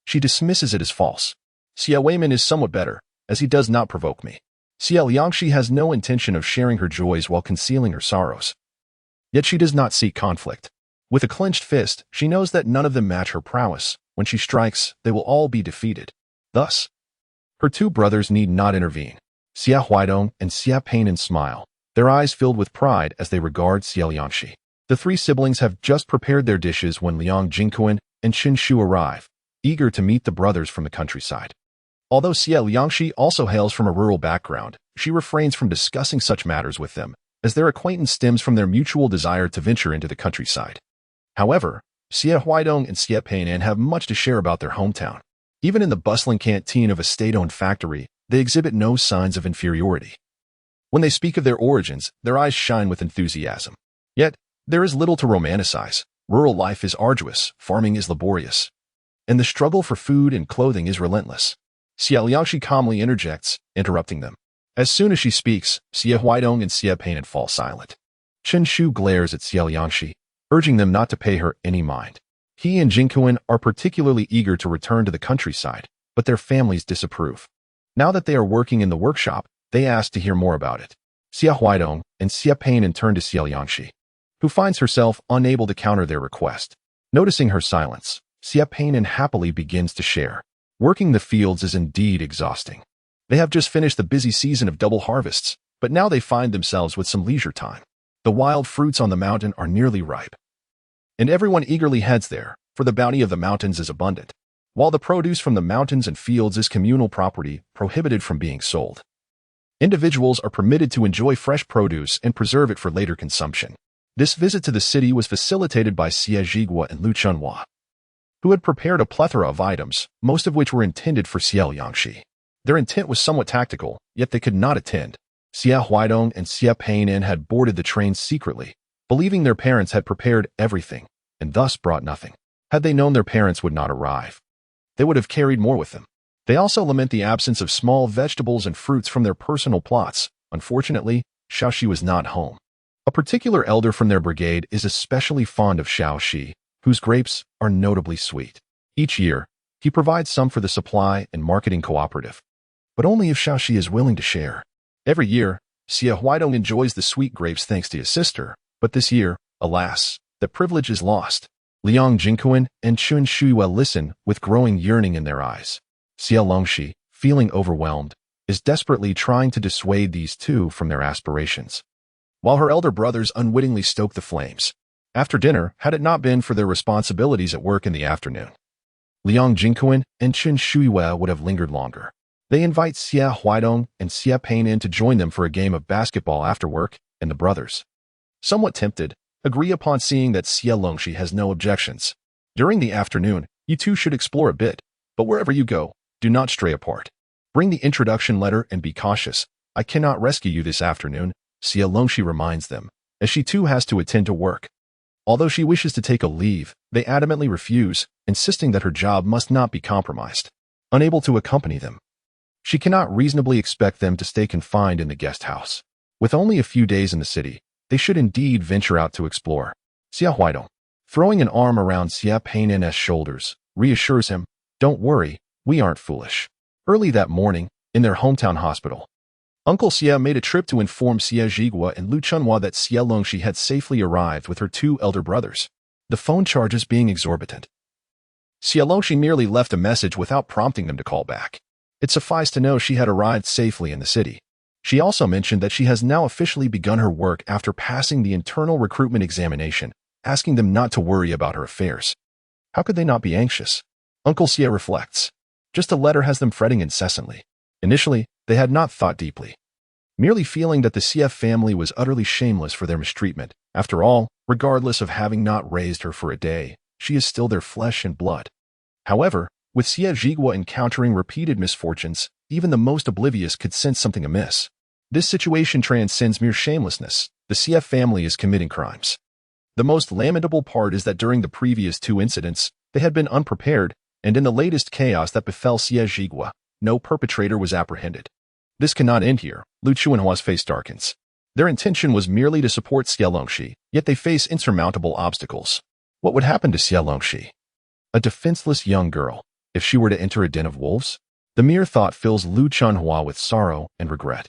she dismisses it as false. Xie Weihong is somewhat better, as he does not provoke me. Xie Longxi has no intention of sharing her joys while concealing her sorrows. Yet she does not seek conflict. With a clenched fist, she knows that none of them match her prowess. When she strikes, they will all be defeated. Thus, her two brothers need not intervene. Xie Weihong and Xie Weihong smile, their eyes filled with pride as they regard Xie Longxi. The three siblings have just prepared their dishes when Lu Dingyuan and Chen Shu arrive, eager to meet the brothers from the countryside. Although Xie Longxi also hails from a rural background, she refrains from discussing such matters with them, as their acquaintance stems from their mutual desire to venture into the countryside. However, Xie Weihong and Xie Weihong have much to share about their hometown. Even in the bustling canteen of a state-owned factory, they exhibit no signs of inferiority. When they speak of their origins, their eyes shine with enthusiasm. Yet, there is little to romanticize. Rural life is arduous, farming is laborious, and the struggle for food and clothing is relentless. Xie Longxi calmly interjects, interrupting them. As soon as she speaks, Xie Weihong and Xie Weihong fall silent. Chen Shu glares at Xie Longxi, urging them not to pay her any mind. He and Jinkuan are particularly eager to return to the countryside, but their families disapprove. Now that they are working in the workshop, they ask to hear more about it. Xie Weihong and Xie Weihong turn to Xie Longxi, who finds herself unable to counter their request. Noticing her silence, Xie Weihong happily begins to share. Working the fields is indeed exhausting. They have just finished the busy season of double harvests, but now they find themselves with some leisure time. The wild fruits on the mountain are nearly ripe, and everyone eagerly heads there, for the bounty of the mountains is abundant, while the produce from the mountains and fields is communal property, prohibited from being sold. Individuals are permitted to enjoy fresh produce and preserve it for later consumption. This visit to the city was facilitated by Xie Zhiguo and Lu Chunhua, who had prepared a plethora of items, most of which were intended for Xie Longxi. Their intent was somewhat tactical, yet they could not attend. Xie Weihong and Xie Weihong had boarded the train secretly, believing their parents had prepared everything, and thus brought nothing. Had they known their parents would not arrive, they would have carried more with them. They also lament the absence of small vegetables and fruits from their personal plots. Unfortunately, Xiaoxi was not home. A particular elder from their brigade is especially fond of Xiaoxi, whose grapes are notably sweet. Each year, he provides some for the supply and marketing cooperative, but only if Xiaoxi is willing to share. Every year, Xie Weihong enjoys the sweet grapes thanks to his sister, but this year, alas, the privilege is lost. Lu Dingyuan and Chen Shu listen with growing yearning in their eyes. Xie Longxi, feeling overwhelmed, is desperately trying to dissuade these two from their aspirations, while her elder brothers unwittingly stoke the flames. After dinner, had it not been for their responsibilities at work in the afternoon, Lu Dingyuan and Chen Shu would have lingered longer. They invite Xie Weihong and Xie Weihong to join them for a game of basketball after work, and the brothers, somewhat tempted, agree upon seeing that Xie Longxi has no objections. During the afternoon, you two should explore a bit, but wherever you go, do not stray apart. Bring the introduction letter and be cautious. I cannot rescue you this afternoon, Xie Longxi reminds them, as she too has to attend to work. Although she wishes to take a leave, they adamantly refuse, insisting that her job must not be compromised. Unable to accompany them, she cannot reasonably expect them to stay confined in the guest house. With only a few days in the city, they should indeed venture out to explore. Xie Weihong, throwing an arm around Xie Weihong's shoulders, reassures him, "Don't worry, we aren't foolish." Early that morning, in their hometown hospital, Uncle Xie made a trip to inform Xie Zhiguo and Lu Chunhua that Xie Longxi had safely arrived with her two elder brothers, the phone charges being exorbitant. Xie Longxi merely left a message without prompting them to call back. It sufficed to know she had arrived safely in the city. She also mentioned that she has now officially begun her work after passing the internal recruitment examination, asking them not to worry about her affairs. How could they not be anxious? Uncle Xie reflects. Just a letter has them fretting incessantly. Initially, they had not thought deeply, merely feeling that the Xie family was utterly shameless for their mistreatment. After all, regardless of having not raised her for a day, she is still their flesh and blood. However, with Xie Zhigua encountering repeated misfortunes, even the most oblivious could sense something amiss. This situation transcends mere shamelessness. The Xie family is committing crimes. The most lamentable part is that during the previous two incidents, they had been unprepared, and in the latest chaos that befell Xie Zhigua, no perpetrator was apprehended. This cannot end here. Lu Chuanhua's face darkens. Their intention was merely to support Xie Longxi, yet they face insurmountable obstacles. What would happen to Xie Longxi? A defenseless young girl, if she were to enter a den of wolves? The mere thought fills Lu Chuanhua with sorrow and regret.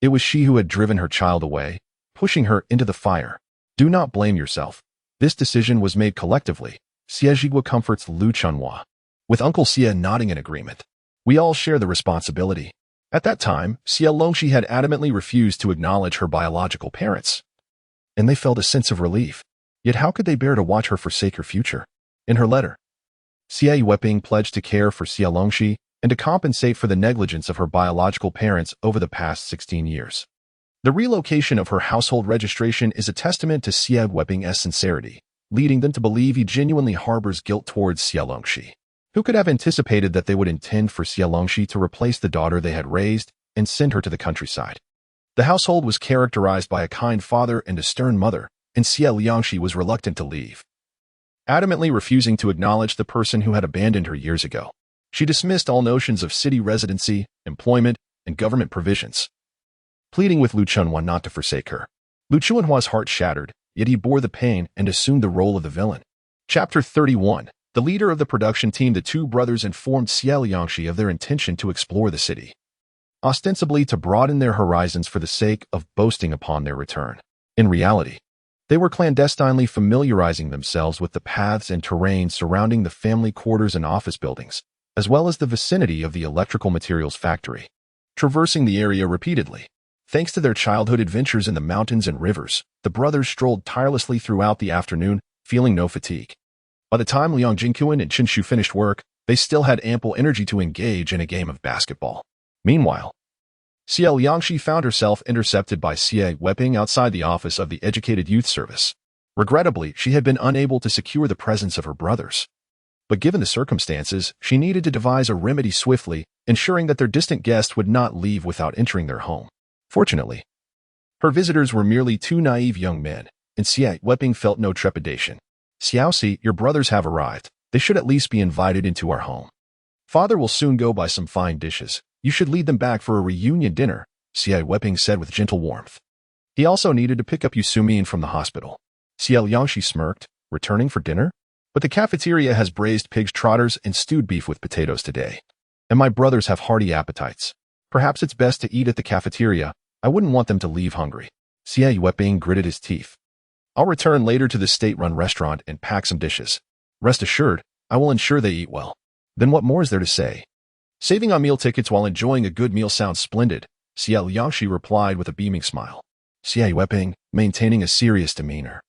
It was she who had driven her child away, pushing her into the fire. Do not blame yourself. This decision was made collectively. Xie Zhigua comforts Lu Chuanhua, with Uncle Xie nodding in agreement. We all share the responsibility. At that time, Xie Longxi had adamantly refused to acknowledge her biological parents, and they felt a sense of relief. Yet how could they bear to watch her forsake her future? In her letter, Xie Weihong pledged to care for Xie Longxi and to compensate for the negligence of her biological parents over the past 16 years. The relocation of her household registration is a testament to Xie Weihong's sincerity, leading them to believe he genuinely harbors guilt towards Xie Longxi. Who could have anticipated that they would intend for Xie Longxi to replace the daughter they had raised and send her to the countryside? The household was characterized by a kind father and a stern mother, and Xie Longxi was reluctant to leave, adamantly refusing to acknowledge the person who had abandoned her years ago. She dismissed all notions of city residency, employment, and government provisions, pleading with Lu Chuanhua not to forsake her. Lu Chuanhua's heart shattered, yet he bore the pain and assumed the role of the villain. Chapter 31. The leader of the production team, the two brothers, informed Xie Longxi of their intention to explore the city, ostensibly to broaden their horizons for the sake of boasting upon their return. In reality, they were clandestinely familiarizing themselves with the paths and terrain surrounding the family quarters and office buildings, as well as the vicinity of the electrical materials factory, traversing the area repeatedly. Thanks to their childhood adventures in the mountains and rivers, the brothers strolled tirelessly throughout the afternoon, feeling no fatigue. By the time Liang Jingyuan and Chen Shu finished work, they still had ample energy to engage in a game of basketball. Meanwhile, Xie Longxi found herself intercepted by Xie Weihong outside the office of the Educated Youth Service. Regrettably, she had been unable to secure the presence of her brothers. But given the circumstances, she needed to devise a remedy swiftly, ensuring that their distant guest would not leave without entering their home. Fortunately, her visitors were merely two naive young men, and Xie Weihong felt no trepidation. Xiaoxi, your brothers have arrived. They should at least be invited into our home. Father will soon go buy some fine dishes. You should lead them back for a reunion dinner, Xie Weihong said with gentle warmth. He also needed to pick up Yusumin from the hospital. Xie Longxi smirked, returning for dinner? But the cafeteria has braised pig's trotters and stewed beef with potatoes today. And my brothers have hearty appetites. Perhaps it's best to eat at the cafeteria. I wouldn't want them to leave hungry. Xie Weihong gritted his teeth. I'll return later to the state-run restaurant and pack some dishes. Rest assured, I will ensure they eat well. Then what more is there to say? Saving on meal tickets while enjoying a good meal sounds splendid, Xie Longxi replied with a beaming smile. Xie Weihong, maintaining a serious demeanor,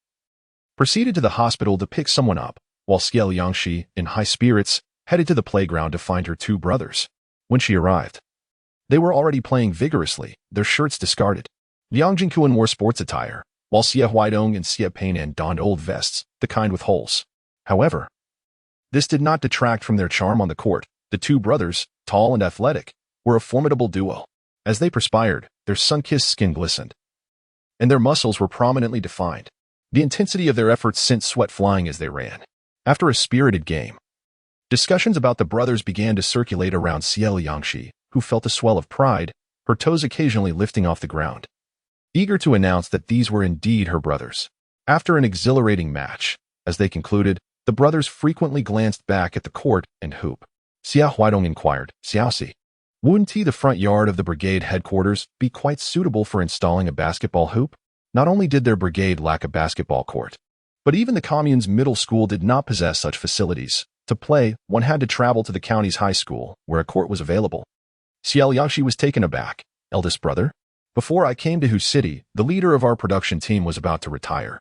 proceeded to the hospital to pick someone up, while Xie Longxi, in high spirits, headed to the playground to find her two brothers. When she arrived, they were already playing vigorously, their shirts discarded. Liang Jingyuan wore sports attire, while Xie Weihong and Xie Peinan donned old vests, the kind with holes. However, this did not detract from their charm on the court. The two brothers, tall and athletic, were a formidable duo. As they perspired, their sun-kissed skin glistened, and their muscles were prominently defined. The intensity of their efforts sent sweat flying as they ran. After a spirited game, discussions about the brothers began to circulate around Xie Longxi, who felt a swell of pride, her toes occasionally lifting off the ground, eager to announce that these were indeed her brothers. After an exhilarating match, as they concluded, the brothers frequently glanced back at the court and hoop. Xie Weihong inquired, Xiaoxi, wouldn't the front yard of the brigade headquarters be quite suitable for installing a basketball hoop? Not only did their brigade lack a basketball court, but even the commune's middle school did not possess such facilities. To play, one had to travel to the county's high school, where a court was available. Xie Longxi was taken aback. Eldest brother? Before I came to Hu City, the leader of our production team was about to retire,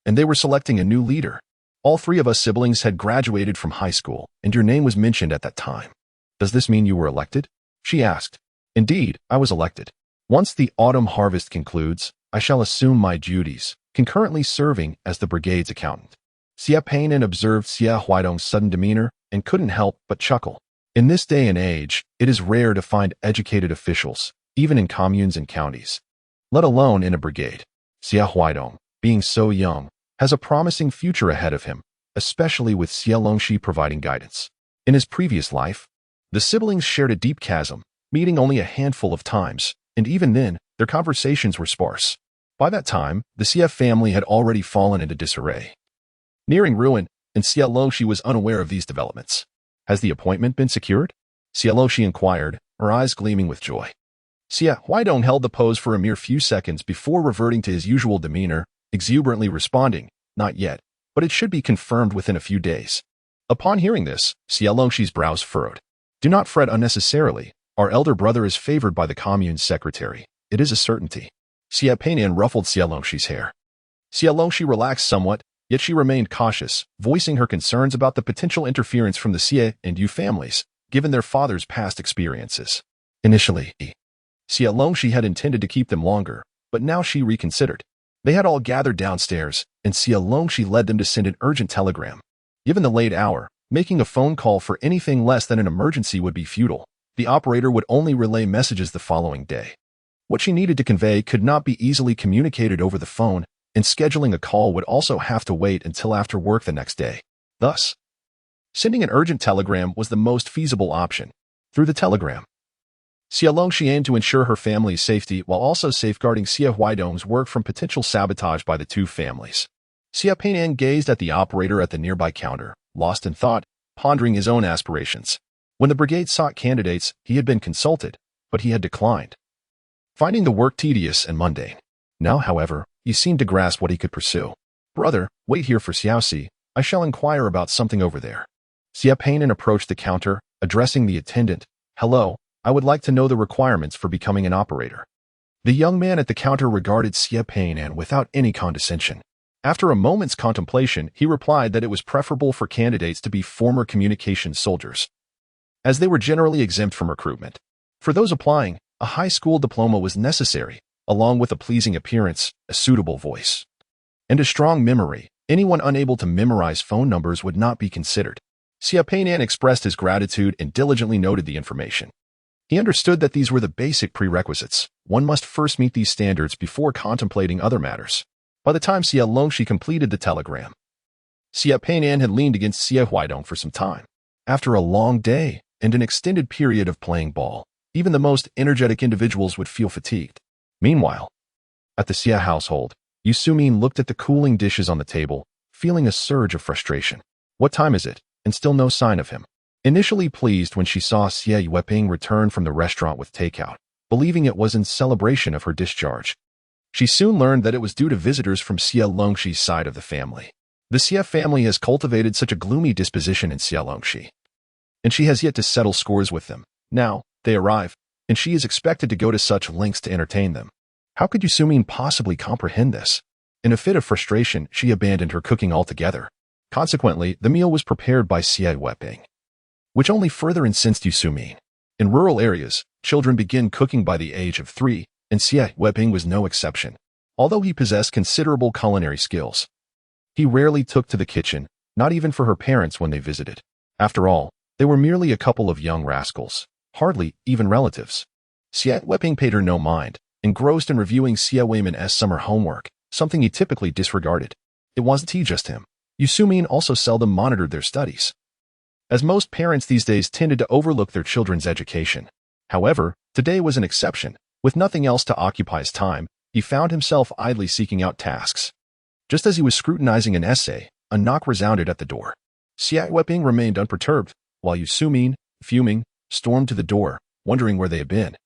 and they were selecting a new leader. All three of us siblings had graduated from high school, and your name was mentioned at that time. Does this mean you were elected? She asked. Indeed, I was elected. Once the autumn harvest concludes, I shall assume my duties, concurrently serving as the brigade's accountant. Xie Weihong observed Xie Weihong's sudden demeanor and couldn't help but chuckle. In this day and age, it is rare to find educated officials, even in communes and counties, let alone in a brigade. Xie Weihong, being so young, has a promising future ahead of him, especially with Xie Longxi providing guidance. In his previous life, the siblings shared a deep chasm, meeting only a handful of times, and even then, their conversations were sparse. By that time, the Xie family had already fallen into disarray, nearing ruin, and Xie Longxi was unaware of these developments. Has the appointment been secured? Xie Longxi inquired, her eyes gleaming with joy. Xie Weihong held the pose for a mere few seconds before reverting to his usual demeanor, exuberantly responding, not yet, but it should be confirmed within a few days. Upon hearing this, Xie Longxi's brows furrowed. Do not fret unnecessarily. Our elder brother is favored by the commune's secretary. It is a certainty. Xie Weihong ruffled Xie Longxi's hair. Xie Longxi relaxed somewhat, yet she remained cautious, voicing her concerns about the potential interference from the Xie and Yu families, given their father's past experiences. Initially, Xie Longxi had intended to keep them longer, but now she reconsidered. They had all gathered downstairs, and Xie Longxi led them to send an urgent telegram. Given the late hour, making a phone call for anything less than an emergency would be futile. The operator would only relay messages the following day. What she needed to convey could not be easily communicated over the phone, and scheduling a call would also have to wait until after work the next day. Thus, sending an urgent telegram was the most feasible option. Through the telegram, Xie Longxi aimed to ensure her family's safety while also safeguarding Xie Weihong's work from potential sabotage by the two families. Xie Weihong gazed at the operator at the nearby counter, lost in thought, pondering his own aspirations. When the brigade sought candidates, he had been consulted, but he had declined, finding the work tedious and mundane. Now, however, he seemed to grasp what he could pursue. Brother, wait here for Xiaoxi. I shall inquire about something over there. Xie Weihong approached the counter, addressing the attendant. Hello, I would like to know the requirements for becoming an operator. The young man at the counter regarded Xie Weihong without any condescension. After a moment's contemplation, he replied that it was preferable for candidates to be former communications soldiers, as they were generally exempt from recruitment. For those applying, a high school diploma was necessary, along with a pleasing appearance, a suitable voice, and a strong memory. Anyone unable to memorize phone numbers would not be considered. Xie Weihong expressed his gratitude and diligently noted the information. He understood that these were the basic prerequisites. One must first meet these standards before contemplating other matters. By the time Xie Longxi completed the telegram, Xie Weihong had leaned against Xie Weihong for some time. After a long day and an extended period of playing ball, even the most energetic individuals would feel fatigued. Meanwhile, at the Xie household, Yu Sumin looked at the cooling dishes on the table, feeling a surge of frustration. What time is it? And still no sign of him. Initially pleased when she saw Xie Weihong return from the restaurant with takeout, believing it was in celebration of her discharge, she soon learned that it was due to visitors from Xie Longxi's side of the family. The Xie family has cultivated such a gloomy disposition in Xie Longxi, and she has yet to settle scores with them. Now, they arrive, and she is expected to go to such lengths to entertain them. How could Yu Sumin possibly comprehend this? In a fit of frustration, she abandoned her cooking altogether. Consequently, the meal was prepared by Xie Weihong, which only further incensed Yu Sumin. In rural areas, children begin cooking by the age of 3, and Xie Weihong was no exception. Although he possessed considerable culinary skills, he rarely took to the kitchen, not even for her parents when they visited. After all, they were merely a couple of young rascals, hardly even relatives. Xie Weihong paid her no mind, engrossed in reviewing Xie Weihong's summer homework, something he typically disregarded. It wasn't just him. Yu Sumin also seldom monitored their studies, as most parents these days tended to overlook their children's education. However, today was an exception. With nothing else to occupy his time, he found himself idly seeking out tasks. Just as he was scrutinizing an essay, a knock resounded at the door. Xie Weihong remained unperturbed, while Yu Sumin, fuming, stormed to the door, wondering where they had been,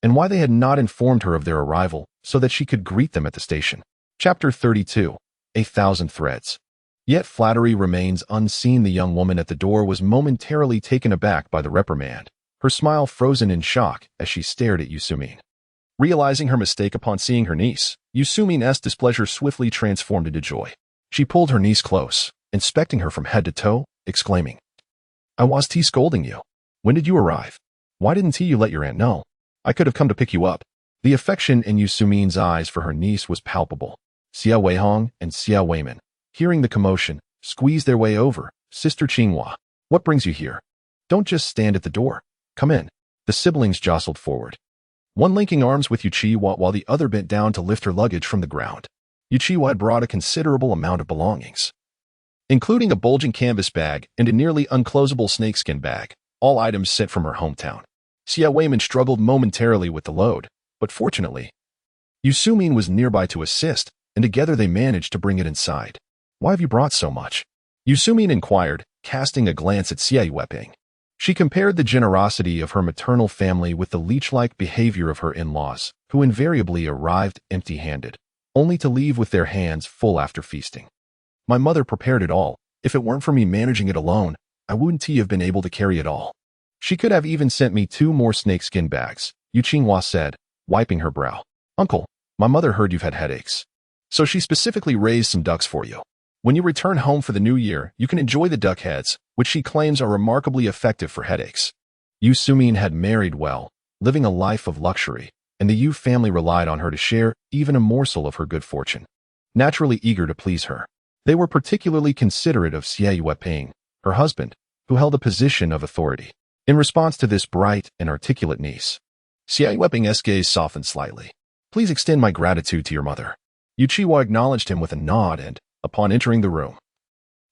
and why they had not informed her of their arrival so that she could greet them at the station. Chapter 32. 1,000 Threads. Yet flattery remains unseen. The young woman at the door was momentarily taken aback by the reprimand, her smile frozen in shock as she stared at Yu Sumin. Realizing her mistake upon seeing her niece, Yusumin's displeasure swiftly transformed into joy. She pulled her niece close, inspecting her from head to toe, exclaiming, "I was scolding you. When did you arrive? Why didn't you let your aunt know? I could have come to pick you up." The affection in Yusumin's eyes for her niece was palpable. Xie Weihong and Xie Weihong, hearing the commotion, squeezed their way over. "Sister Qinghua, what brings you here? Don't just stand at the door. Come in." The siblings jostled forward, one linking arms with Yuqiwa while the other bent down to lift her luggage from the ground. Yuqiwa had brought a considerable amount of belongings, including a bulging canvas bag and a nearly unclosable snakeskin bag, all items sent from her hometown. Xie Weihong struggled momentarily with the load, but fortunately, Yusumin was nearby to assist, and together they managed to bring it inside. "Why have you brought so much?" Yusumin inquired, casting a glance at Xie Weihong. She compared the generosity of her maternal family with the leech-like behavior of her in-laws, who invariably arrived empty-handed, only to leave with their hands full after feasting. "My mother prepared it all. If it weren't for me managing it alone, I wouldn't have been able to carry it all. She could have even sent me 2 more snakeskin bags," Yu Qinghua said, wiping her brow. "Uncle, my mother heard you've had headaches, so she specifically raised some ducks for you. When you return home for the new year, you can enjoy the duck heads, which she claims are remarkably effective for headaches." Yusumin had married well, living a life of luxury, and the Yu family relied on her to share even a morsel of her good fortune. Naturally eager to please her, they were particularly considerate of Xie Weihong, her husband, who held a position of authority. In response to this bright and articulate niece, Xie Weihong's gaze softened slightly. "Please extend my gratitude to your mother." Yuqiwa acknowledged him with a nod and, upon entering the room,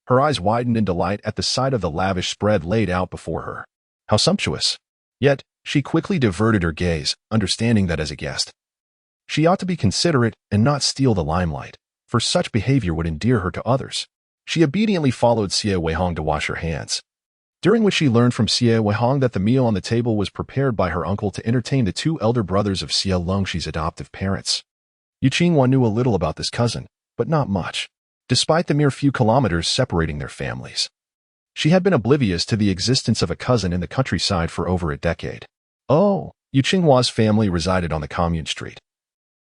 her eyes widened in delight at the sight of the lavish spread laid out before her. How sumptuous! Yet, she quickly diverted her gaze, understanding that as a guest, she ought to be considerate and not steal the limelight, for such behavior would endear her to others. She obediently followed Xie Weihong to wash her hands, during which she learned from Xie Weihong that the meal on the table was prepared by her uncle to entertain the 2 elder brothers of Xie Longxi's adoptive parents. Yu Qinghua knew a little about this cousin, but not much, despite the mere few kilometers separating their families. She had been oblivious to the existence of a cousin in the countryside for over a decade. Yu Qinghua's family resided on the commune street,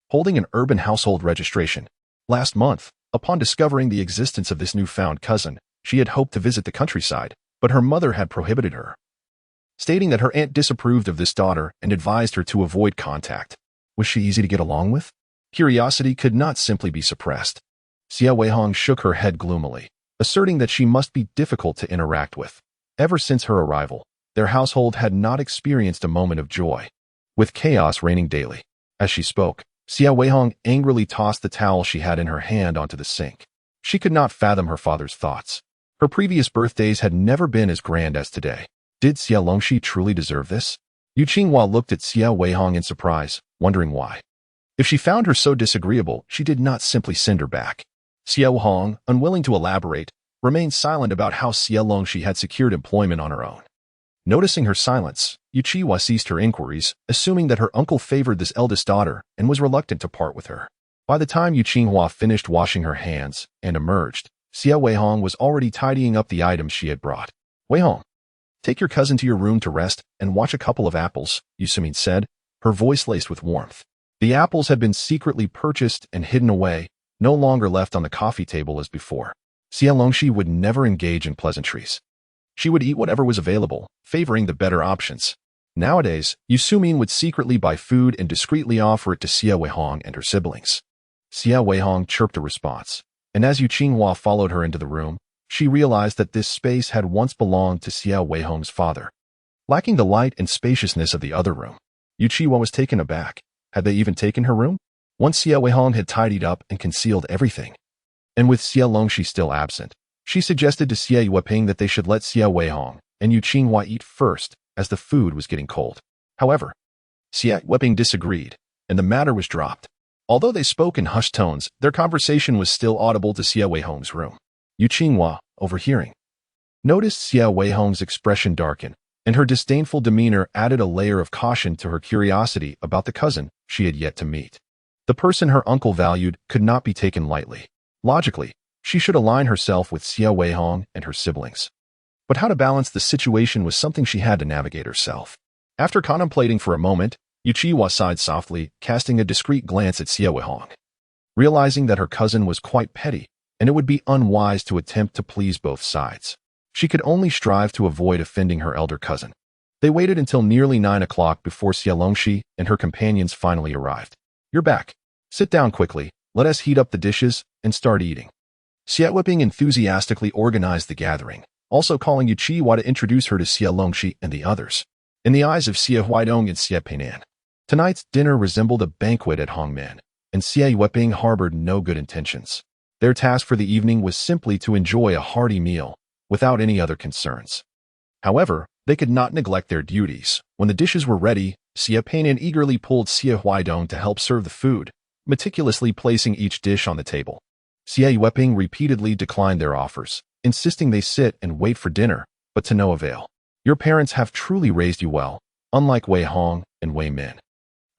holding an urban household registration. Last month, upon discovering the existence of this newfound cousin, she had hoped to visit the countryside, but her mother had prohibited her, stating that her aunt disapproved of this daughter and advised her to avoid contact. Was she easy to get along with? Curiosity could not simply be suppressed. Xie Weihong shook her head gloomily, asserting that she must be difficult to interact with. Ever since her arrival, their household had not experienced a moment of joy, with chaos reigning daily. As she spoke, Xie Weihong angrily tossed the towel she had in her hand onto the sink. She could not fathom her father's thoughts. Her previous birthdays had never been as grand as today. Did Xie Longxi truly deserve this? Yu Qinghua looked at Xie Weihong in surprise, wondering why. If she found her so disagreeable, she did not simply send her back. Xie Weihong, unwilling to elaborate, remained silent about how Xie Longxi had secured employment on her own. Noticing her silence, Yu Qinghua ceased her inquiries, assuming that her uncle favored this eldest daughter and was reluctant to part with her. By the time Yu Qinghua finished washing her hands and emerged, Xie Weihong was already tidying up the items she had brought. "Weihong, take your cousin to your room to rest and watch a couple of apples," Yusumin said, her voice laced with warmth. The apples had been secretly purchased and hidden away, no longer left on the coffee table as before. Xie Longxi would never engage in pleasantries. She would eat whatever was available, favoring the better options. Nowadays, Yusumin would secretly buy food and discreetly offer it to Xie Weihong and her siblings. Xie Weihong chirped a response, and as Yu Qinghua followed her into the room, she realized that this space had once belonged to Xie Weihong's father. Lacking the light and spaciousness of the other room, Yu Qinghua was taken aback. Had they even taken her room? Once Xie Weihong had tidied up and concealed everything, and with Xie Longxi still absent, she suggested to Xie Weihong that they should let Xie Weihong and Yu Qinghua eat first, as the food was getting cold. However, Xie Weihong disagreed, and the matter was dropped. Although they spoke in hushed tones, their conversation was still audible to Xie Weihong's room. Yu Qinghua, overhearing, noticed Xie Weihong's expression darken, and her disdainful demeanor added a layer of caution to her curiosity about the cousin she had yet to meet. The person her uncle valued could not be taken lightly. Logically, she should align herself with Xie Weihong and her siblings. But how to balance the situation was something she had to navigate herself. After contemplating for a moment, Yuqiwa sighed softly, casting a discreet glance at Xie Weihong. Realizing that her cousin was quite petty, and it would be unwise to attempt to please both sides, she could only strive to avoid offending her elder cousin. They waited until nearly 9 o'clock before Xie Longxi and her companions finally arrived. "You're back. Sit down quickly, let us heat up the dishes, and start eating." Xie Weihong enthusiastically organized the gathering, also calling Yuqiwa to introduce her to Xie Longxi and the others. In the eyes of Xie Weihong and Xie Peinan, tonight's dinner resembled a banquet at Hongmen, and Xie Weihong harbored no good intentions. Their task for the evening was simply to enjoy a hearty meal, without any other concerns. However, they could not neglect their duties. When the dishes were ready, Xie Peinan eagerly pulled Xie Weihong to help serve the food, meticulously placing each dish on the table. Xie Weihong repeatedly declined their offers, insisting they sit and wait for dinner, but to no avail. "Your parents have truly raised you well, unlike Wei Hong and Wei Min,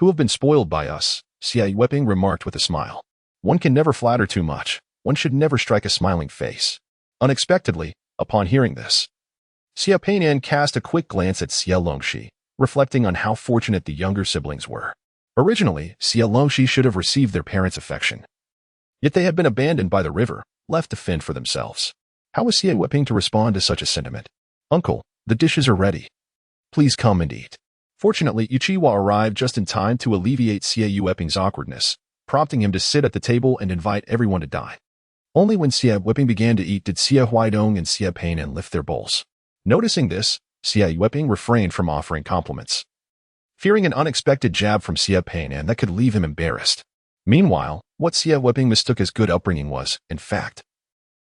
who have been spoiled by us," Xie Weihong remarked with a smile. "One can never flatter too much. One should never strike a smiling face." Unexpectedly, upon hearing this, Xie Peinan cast a quick glance at Xie Longxi, reflecting on how fortunate the younger siblings were. Originally, Xie Longxi should have received their parents' affection. Yet they had been abandoned by the river, left to fend for themselves. How was Xie Weihong to respond to such a sentiment? "Uncle, the dishes are ready. Please come and eat." Fortunately, Yuqiwa arrived just in time to alleviate Xie Weihong's awkwardness, prompting him to sit at the table and invite everyone to dine. Only when Xie Weihong began to eat did Xie Weihong and Xie Peinan lift their bowls. Noticing this, Xie Weihong refrained from offering compliments, fearing an unexpected jab from Xie Peinan that could leave him embarrassed. Meanwhile, what Xie Weihong mistook as good upbringing was, in fact,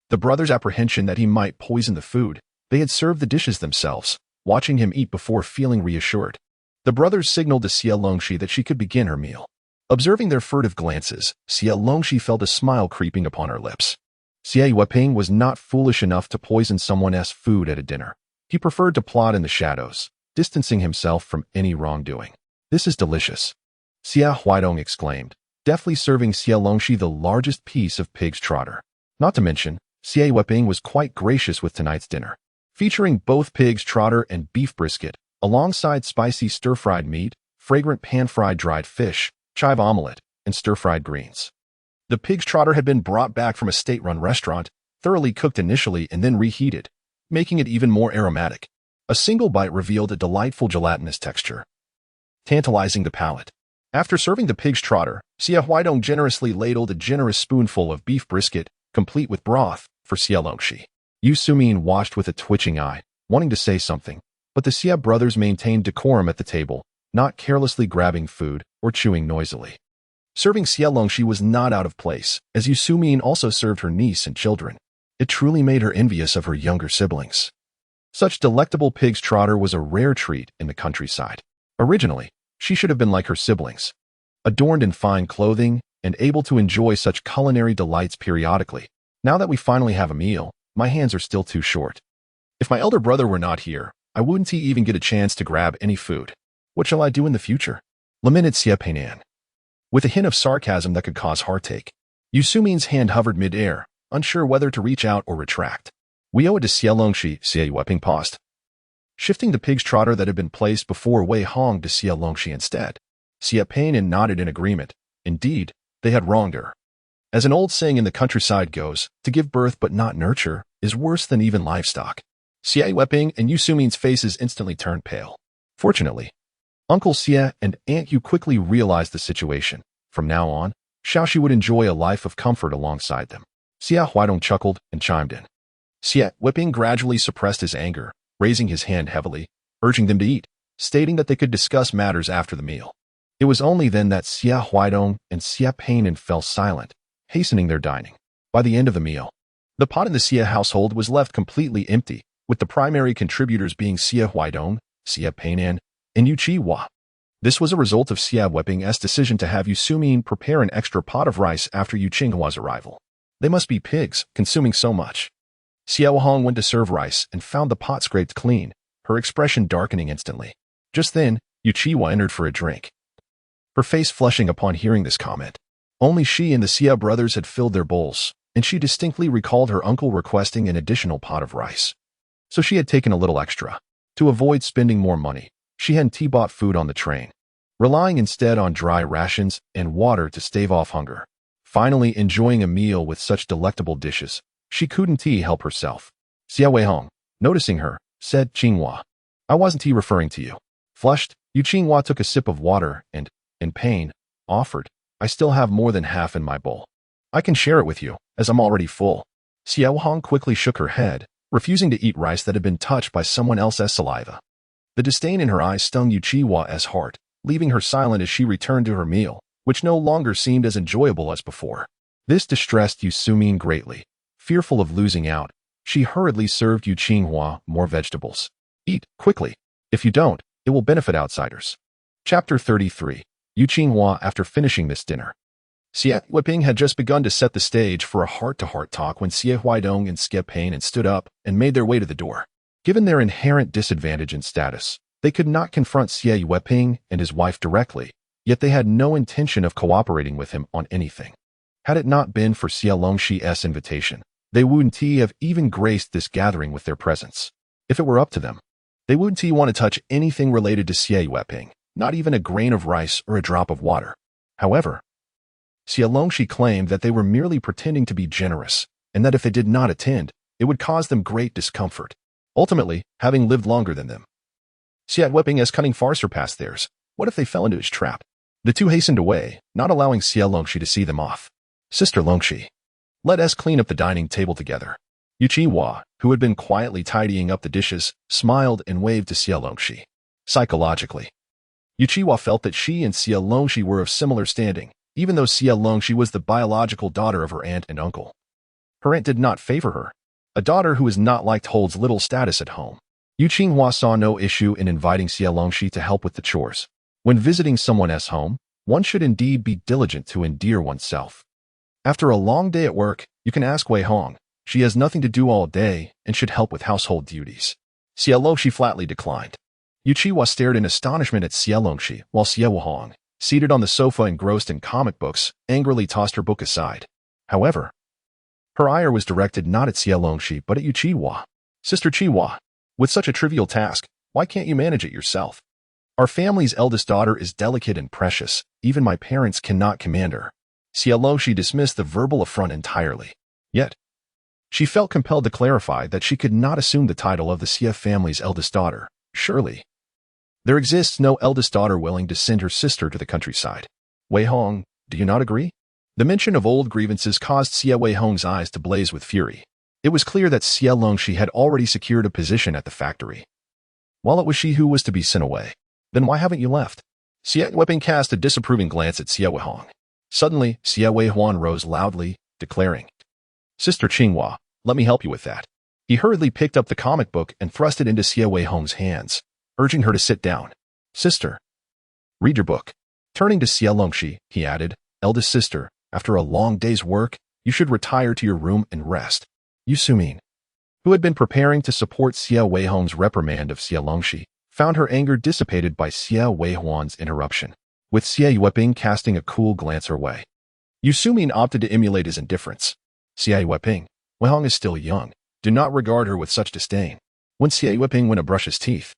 the brother's apprehension that he might poison the food. They had served the dishes themselves, watching him eat before feeling reassured. The brothers signaled to Xie Longxi that she could begin her meal. Observing their furtive glances, Xie Longxi felt a smile creeping upon her lips. Xie Weihong was not foolish enough to poison someone else's food at a dinner. He preferred to plot in the shadows, distancing himself from any wrongdoing. "This is delicious," Xie Weihong exclaimed, deftly serving Xie Longxi the largest piece of pig's trotter. Not to mention, Xie Weihong was quite gracious with tonight's dinner, featuring both pig's trotter and beef brisket, alongside spicy stir-fried meat, fragrant pan-fried dried fish, chive omelette, and stir-fried greens. The pig's trotter had been brought back from a state-run restaurant, thoroughly cooked initially and then reheated, making it even more aromatic. A single bite revealed a delightful gelatinous texture, tantalizing the palate. After serving the pig's trotter, Xie Weihong generously ladled a generous spoonful of beef brisket, complete with broth, for Xie Longxi. Yu Sumin watched with a twitching eye, wanting to say something, but the Xie brothers maintained decorum at the table, not carelessly grabbing food or chewing noisily. Serving Xie Longxi was not out of place, as Yu Sumin also served her niece and children. It truly made her envious of her younger siblings. Such delectable pig's trotter was a rare treat in the countryside. Originally, she should have been like her siblings, adorned in fine clothing and able to enjoy such culinary delights periodically. Now that we finally have a meal, my hands are still too short. If my elder brother were not here, I wouldn't he even get a chance to grab any food. What shall I do in the future? Lamented Xie Peinan, with a hint of sarcasm that could cause heartache. Yu Sumin's hand hovered mid-air, unsure whether to reach out or retract. "We owe it to Xie Longxi," Xie Weihong paused, shifting the pig's trotter that had been placed before Wei Hong to Xie Longxi instead. Xie Peinan nodded in agreement. Indeed, they had wronged her. As an old saying in the countryside goes, to give birth but not nurture is worse than even livestock. Xie Weihong and Yu Sumin's faces instantly turned pale. Fortunately, Uncle Xie and Aunt Yu quickly realized the situation. From now on, Xiaoxi would enjoy a life of comfort alongside them. Xie Weihong chuckled and chimed in. Xie Weihong gradually suppressed his anger, raising his hand heavily, urging them to eat, stating that they could discuss matters after the meal. It was only then that Xie Weihong and Xie Peinan fell silent, hastening their dining. By the end of the meal, the pot in the Xie household was left completely empty, with the primary contributors being Xie Weihong, Xie Peinan, and Yuqiwa. This was a result of Xie Weihong's decision to have Yu Sumin prepare an extra pot of rice after Yu Qinghua's arrival. They must be pigs, consuming so much. Xie Weihong went to serve rice and found the pot scraped clean, her expression darkening instantly. Just then, Yuqiwa entered for a drink, her face flushing upon hearing this comment. Only she and the Xie brothers had filled their bowls, and she distinctly recalled her uncle requesting an additional pot of rice. So she had taken a little extra. To avoid spending more money, she hadn't bought food on the train. relying instead on dry rations and water to stave off hunger. Finally enjoying a meal with such delectable dishes, she couldn't help herself. Xie Weihong, noticing her, said, "Qinghua, I wasn't referring to you." Flushed, Yu Qinghua took a sip of water and, in pain, offered, "I still have more than half in my bowl. I can share it with you, as I'm already full." Xie Weihong quickly shook her head, refusing to eat rice that had been touched by someone else's saliva. The disdain in her eyes stung Yu Qinhua's heart, leaving her silent as she returned to her meal, which no longer seemed as enjoyable as before. This distressed Yu Sumin greatly. Fearful of losing out, she hurriedly served Yu Qinghua more vegetables. "Eat, quickly. If you don't, it will benefit outsiders." Chapter 33. Yu Qinghua after finishing this dinner. Xie Weihong had just begun to set the stage for a heart-to-heart talk when Xie Weihong and Xie Weihong stood up and made their way to the door. Given their inherent disadvantage in status, they could not confront Xie Weihong and his wife directly, yet they had no intention of cooperating with him on anything. Had it not been for Xie Longxi's invitation, they wouldn't have even graced this gathering with their presence. If it were up to them, they wouldn't want to touch anything related to Xie Weihong, not even a grain of rice or a drop of water. However, Xie Longxi claimed that they were merely pretending to be generous, and that if they did not attend, it would cause them great discomfort. Ultimately, having lived longer than them, Xie Weihong's cunning far surpassed theirs. What if they fell into his trap? The two hastened away, not allowing Xie Longxi to see them off. "Sister Longxi, let us clean up the dining table together." Yu Qinghua, who had been quietly tidying up the dishes, smiled and waved to Xie Longxi. Psychologically, Yu Qinghua felt that she and Xie Longxi were of similar standing, even though Xie Longxi was the biological daughter of her aunt and uncle. Her aunt did not favor her. A daughter who is not liked holds little status at home. Yu Qinghua saw no issue in inviting Xie Longxi to help with the chores. When visiting someone's home, one should indeed be diligent to endear oneself. After a long day at work, you can ask Weihong. She has nothing to do all day and should help with household duties. Xie Longxi flatly declined. Yu Qinghua stared in astonishment at Xie Longxi, while Xie Weihong, seated on the sofa engrossed in comic books, angrily tossed her book aside. However, her ire was directed not at Xie Longxi but at Yu Qinghua. "Sister Qinghua, with such a trivial task, why can't you manage it yourself? Our family's eldest daughter is delicate and precious. Even my parents cannot command her." Xie Longxi dismissed the verbal affront entirely. Yet, she felt compelled to clarify that she could not assume the title of the Xie family's eldest daughter. Surely, there exists no eldest daughter willing to send her sister to the countryside. "Weihong, do you not agree?" The mention of old grievances caused Xie Weihong's eyes to blaze with fury. It was clear that Xie Longxi had already secured a position at the factory, while it was she who was to be sent away. "Then why haven't you left?" Xie Weihong cast a disapproving glance at Xie Weihong. Suddenly, Xie Weihong rose loudly, declaring, "Sister Qinghua, let me help you with that." He hurriedly picked up the comic book and thrust it into Xie Weihong's hands, urging her to sit down. "Sister, read your book." Turning to Xie Longxi, he added, "Eldest sister, after a long day's work, you should retire to your room and rest." Yu Sumin, who had been preparing to support Xie Weihong's reprimand of Xie Longxi, found her anger dissipated by Xie Weihong's interruption, with Xie Weihong casting a cool glance her way. Yu Sumin opted to emulate his indifference. "Xie Weihong is still young. Do not regard her with such disdain." When Xie Weihong went to brush his teeth,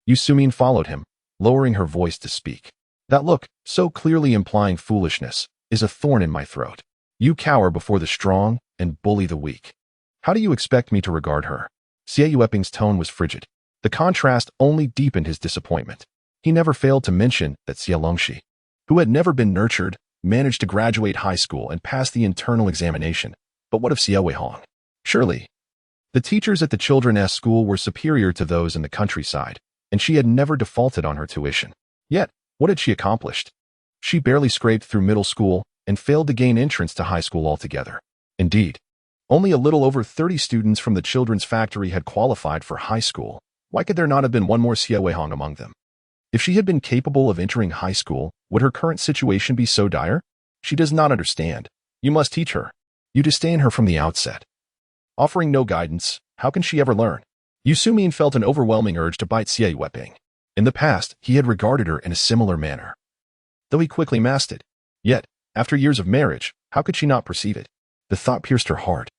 Yu Sumin followed him, lowering her voice to speak. "That look, so clearly implying foolishness, is a thorn in my throat. You cower before the strong and bully the weak. How do you expect me to regard her?" Xie Weihong's tone was frigid. The contrast only deepened his disappointment. He never failed to mention that Xie Longxi, who had never been nurtured, managed to graduate high school and pass the internal examination. But what of Xie Weihong? Surely, the teachers at the children's school were superior to those in the countryside, and she had never defaulted on her tuition. Yet, what had she accomplished? She barely scraped through middle school and failed to gain entrance to high school altogether. Indeed, only a little over 30 students from the children's factory had qualified for high school. Why could there not have been one more Xie Weihong among them? If she had been capable of entering high school, would her current situation be so dire? She does not understand. You must teach her. You disdain her from the outset. Offering no guidance, how can she ever learn? Yu Sumin felt an overwhelming urge to bite Xie Weihong. In the past, he had regarded her in a similar manner, though he quickly masked it. Yet, after years of marriage, how could she not perceive it? The thought pierced her heart,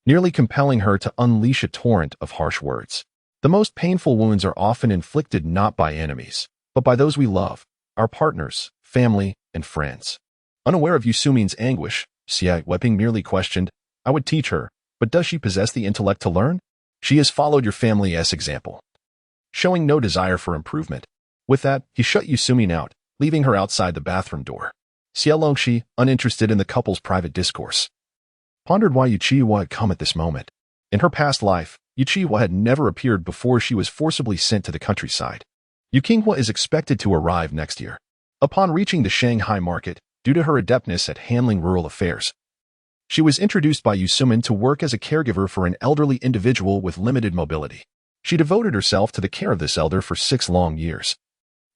nearly compelling her to unleash a torrent of harsh words. The most painful wounds are often inflicted not by enemies, but by those we love. our partners, family, and friends. Unaware of Yusumin's anguish, Xie Weihong merely questioned, I would teach her, but does she possess the intellect to learn? She has followed your family's example, showing no desire for improvement. With that, he shut Yusumin out, leaving her outside the bathroom door. Xie Longxi, uninterested in the couple's private discourse, pondered why Yuqiwa had come at this moment. In her past life, Yuqiwa had never appeared before she was forcibly sent to the countryside. Yuqingwa is expected to arrive next year. Upon reaching the Shanghai market, due to her adeptness at handling rural affairs, she was introduced by Yusumin to work as a caregiver for an elderly individual with limited mobility. She devoted herself to the care of this elder for 6 long years,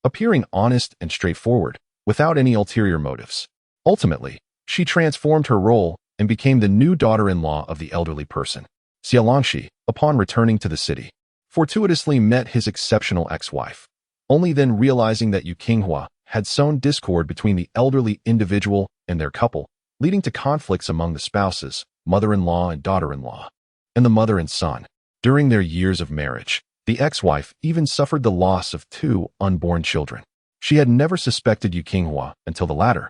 appearing honest and straightforward, without any ulterior motives. Ultimately, she transformed her role and became the new daughter-in-law of the elderly person. Xie Longxi, upon returning to the city, fortuitously met his exceptional ex-wife, only then realizing that Yuqingwa had sown discord between the elderly individual and their couple, leading to conflicts among the spouses, mother-in-law and daughter-in-law, and the mother and son. During their years of marriage, the ex-wife even suffered the loss of 2 unborn children. She had never suspected Yuqingwa until the latter,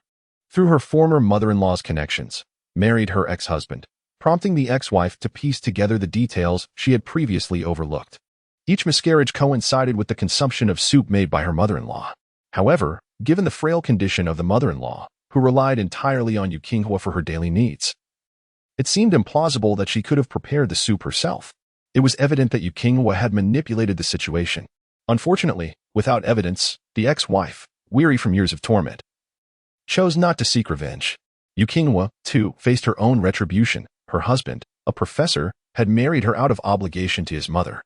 through her former mother-in-law's connections, married her ex-husband, prompting the ex-wife to piece together the details she had previously overlooked. Each miscarriage coincided with the consumption of soup made by her mother-in-law. However, given the frail condition of the mother-in-law, who relied entirely on Yuqingwa for her daily needs, it seemed implausible that she could have prepared the soup herself. It was evident that Yuqingwa had manipulated the situation. Unfortunately, without evidence, the ex-wife, weary from years of torment, chose not to seek revenge. Yuqingwa, too, faced her own retribution. Her husband, a professor, had married her out of obligation to his mother,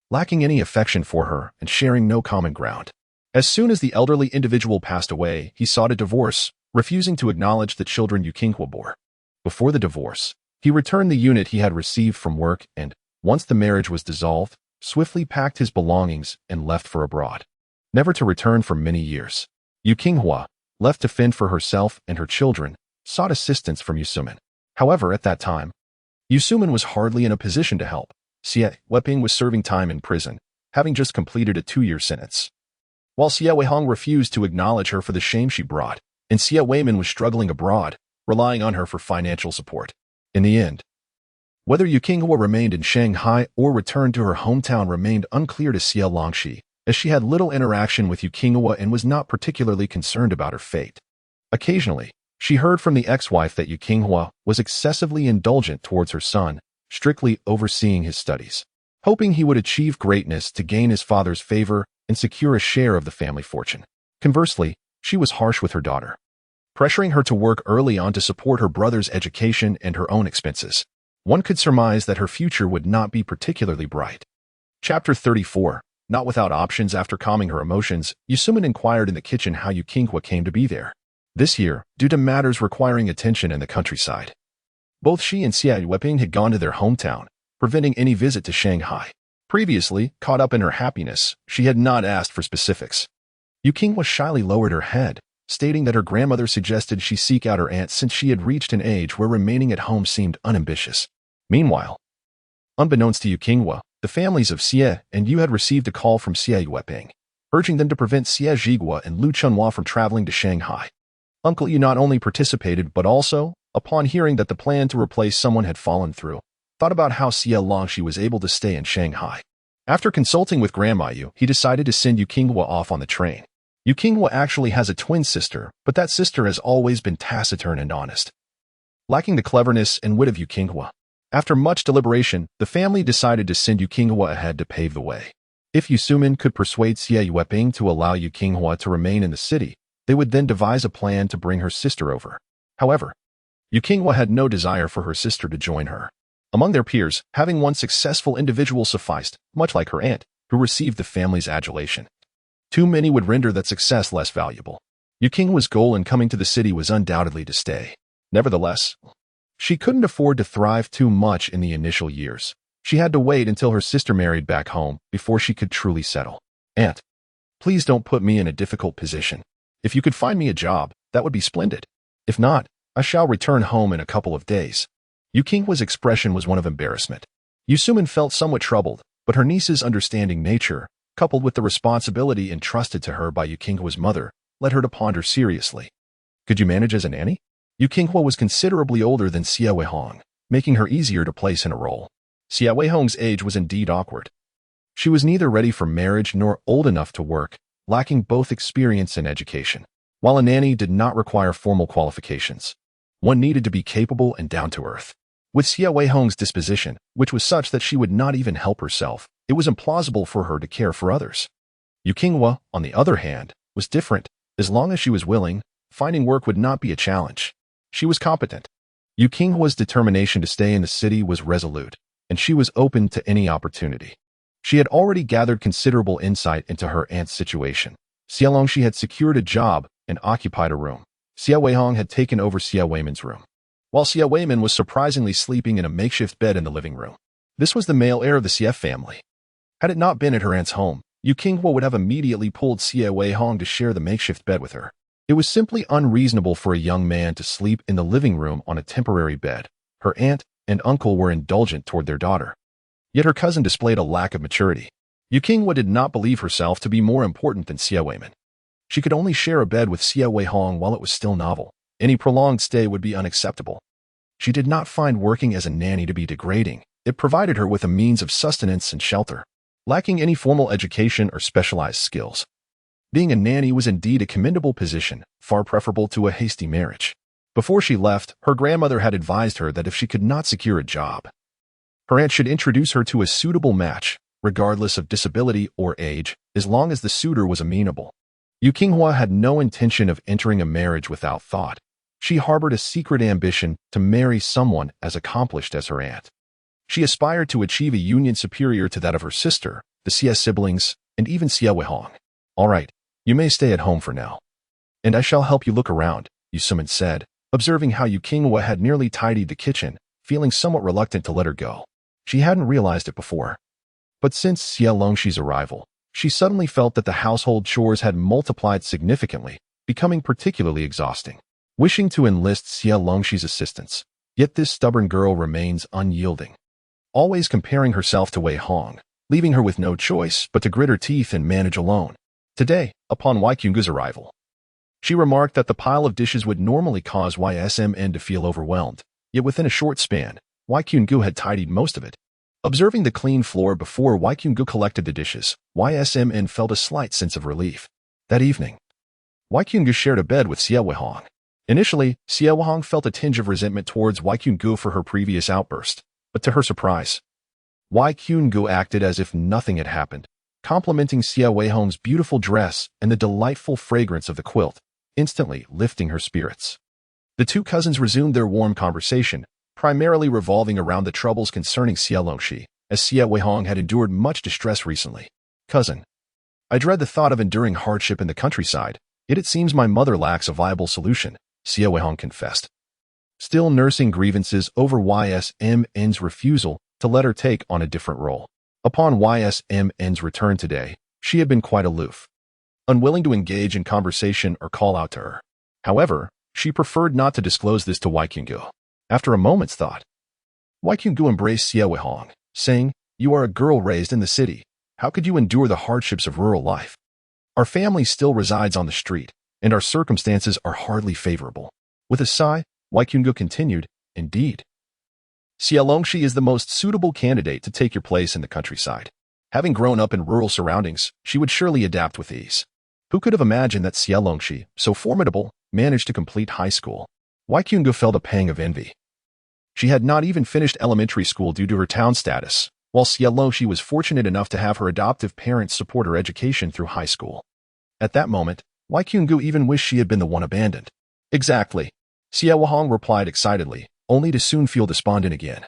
lacking any affection for her and sharing no common ground. As soon as the elderly individual passed away, he sought a divorce, refusing to acknowledge the children Yuqingwa bore. Before the divorce, he returned the unit he had received from work and, once the marriage was dissolved, swiftly packed his belongings and left for abroad, never to return for many years. Yuqingwa, left to fend for herself and her children, sought assistance from Yusumin. However, at that time, Yusumin was hardly in a position to help. Xie Weihong was serving time in prison, having just completed a 2-year sentence, while Xie Weihong refused to acknowledge her for the shame she brought, and Xie Weihong was struggling abroad, relying on her for financial support. In the end, whether Yuqingwa remained in Shanghai or returned to her hometown remained unclear to Xie Longxi, as she had little interaction with Yuqingwa and was not particularly concerned about her fate. Occasionally, she heard from the ex-wife that Yuqingwa was excessively indulgent towards her son, strictly overseeing his studies, hoping he would achieve greatness to gain his father's favor and secure a share of the family fortune. Conversely, she was harsh with her daughter, pressuring her to work early on to support her brother's education and her own expenses. One could surmise that her future would not be particularly bright. Chapter 34. Not without options. After calming her emotions, Yusumin inquired in the kitchen how Yuqingwa came to be there. This year, due to matters requiring attention in the countryside, both she and Xie Weihong had gone to their hometown, preventing any visit to Shanghai. Previously, caught up in her happiness, she had not asked for specifics. Yuqingwa shyly lowered her head, stating that her grandmother suggested she seek out her aunt since she had reached an age where remaining at home seemed unambitious. Meanwhile, unbeknownst to Yuqingwa, the families of Xie and Yu had received a call from Xie Weihong, urging them to prevent Xie Zhigua and Lu Chunhua from traveling to Shanghai. Uncle Yu not only participated but also, upon hearing that the plan to replace someone had fallen through, thought about how Xie Longxi was able to stay in Shanghai. After consulting with Grandma Yu, he decided to send Yuqingwa off on the train. Yuqingwa actually has a twin sister, but that sister has always been taciturn and honest, lacking the cleverness and wit of Yuqingwa. After much deliberation, the family decided to send Yuqingwa ahead to pave the way. If Yusumin could persuade Xie Weihong to allow Yuqingwa to remain in the city, they would then devise a plan to bring her sister over. However, Yuqingwa had no desire for her sister to join her. Among their peers, having one successful individual sufficed, much like her aunt, who received the family's adulation. Too many would render that success less valuable. Yuqingwa's goal in coming to the city was undoubtedly to stay. Nevertheless, she couldn't afford to thrive too much in the initial years. She had to wait until her sister married back home before she could truly settle. Aunt, please don't put me in a difficult position. If you could find me a job, that would be splendid. If not, I shall return home in a couple of days. Yuqingwa's expression was one of embarrassment. Yusumin felt somewhat troubled, but her niece's understanding nature, coupled with the responsibility entrusted to her by Yuqingwa's mother, led her to ponder seriously. Could you manage as a nanny? Yu Qinghua was considerably older than Xie Weihong, making her easier to place in a role. Xie Weihong's age was indeed awkward. She was neither ready for marriage nor old enough to work, lacking both experience and education. While a nanny did not require formal qualifications, one needed to be capable and down-to-earth. With Xie Weihong's disposition, which was such that she would not even help herself, it was implausible for her to care for others. Yu Qinghua, on the other hand, was different. As long as she was willing, finding work would not be a challenge. She was competent. Yu Qinghua's determination to stay in the city was resolute, and she was open to any opportunity. She had already gathered considerable insight into her aunt's situation. Xie Longxi had secured a job and occupied a room. Xie Weihong had taken over Xie Weiman's room, while Xie Weiman was surprisingly sleeping in a makeshift bed in the living room. This was the male heir of the Xie family. Had it not been at her aunt's home, Yu Qinghua would have immediately pulled Xie Weihong to share the makeshift bed with her. It was simply unreasonable for a young man to sleep in the living room on a temporary bed. Her aunt and uncle were indulgent toward their daughter. Yet her cousin displayed a lack of maturity. Yu Qinghua did not believe herself to be more important than Xie Weiman. She could only share a bed with Xie Weihong while it was still novel. Any prolonged stay would be unacceptable. She did not find working as a nanny to be degrading. It provided her with a means of sustenance and shelter, lacking any formal education or specialized skills. Being a nanny was indeed a commendable position, far preferable to a hasty marriage. Before she left, her grandmother had advised her that if she could not secure a job, her aunt should introduce her to a suitable match, regardless of disability or age, as long as the suitor was amenable. Yu Qinghua had no intention of entering a marriage without thought. She harbored a secret ambition to marry someone as accomplished as her aunt. She aspired to achieve a union superior to that of her sister, the Xie siblings, and even Xie Weihong. All right, you may stay at home for now, and I shall help you look around, Yu Suman said, observing how Yu Qinghua had nearly tidied the kitchen, feeling somewhat reluctant to let her go. She hadn't realized it before, but since Xie Longxi's arrival, she suddenly felt that the household chores had multiplied significantly, becoming particularly exhausting. Wishing to enlist Xie Longxi's assistance, yet this stubborn girl remains unyielding, always comparing herself to Wei Hong, leaving her with no choice but to grit her teeth and manage alone. Today, upon Weikung's arrival, she remarked that the pile of dishes would normally cause YSMN to feel overwhelmed, yet within a short span, Weikung had tidied most of it. Observing the clean floor before Weikung collected the dishes, YSMN felt a slight sense of relief. That evening, Weikung shared a bed with Xie Weihong. Initially, Xie Weihong felt a tinge of resentment towards Weikung for her previous outburst, but to her surprise, Weikung acted as if nothing had happened, complimenting Xie Weihong's beautiful dress and the delightful fragrance of the quilt, instantly lifting her spirits. The two cousins resumed their warm conversation, primarily revolving around the troubles concerning Xie Longxi, as Xie Weihong had endured much distress recently. Cousin, I dread the thought of enduring hardship in the countryside, yet it seems my mother lacks a viable solution, Xie Weihong confessed, still nursing grievances over YSMN's refusal to let her take on a different role. Upon YSMN's return today, she had been quite aloof, unwilling to engage in conversation or call out to her. However, she preferred not to disclose this to Weikung. After a moment's thought, Weikung embraced Xie Weihong, saying, "You are a girl raised in the city. How could you endure the hardships of rural life? Our family still resides on the street, and our circumstances are hardly favorable." With a sigh, Weikung continued, "Indeed, Xie Longxi is the most suitable candidate to take your place in the countryside. Having grown up in rural surroundings, she would surely adapt with ease. Who could have imagined that Xie Longxi, so formidable, managed to complete high school?" Weikung felt a pang of envy. She had not even finished elementary school due to her town status, while Xie Longxi was fortunate enough to have her adoptive parents support her education through high school. At that moment, Weikung even wished she had been the one abandoned. "Exactly," Xie Weihong replied excitedly, only to soon feel despondent again.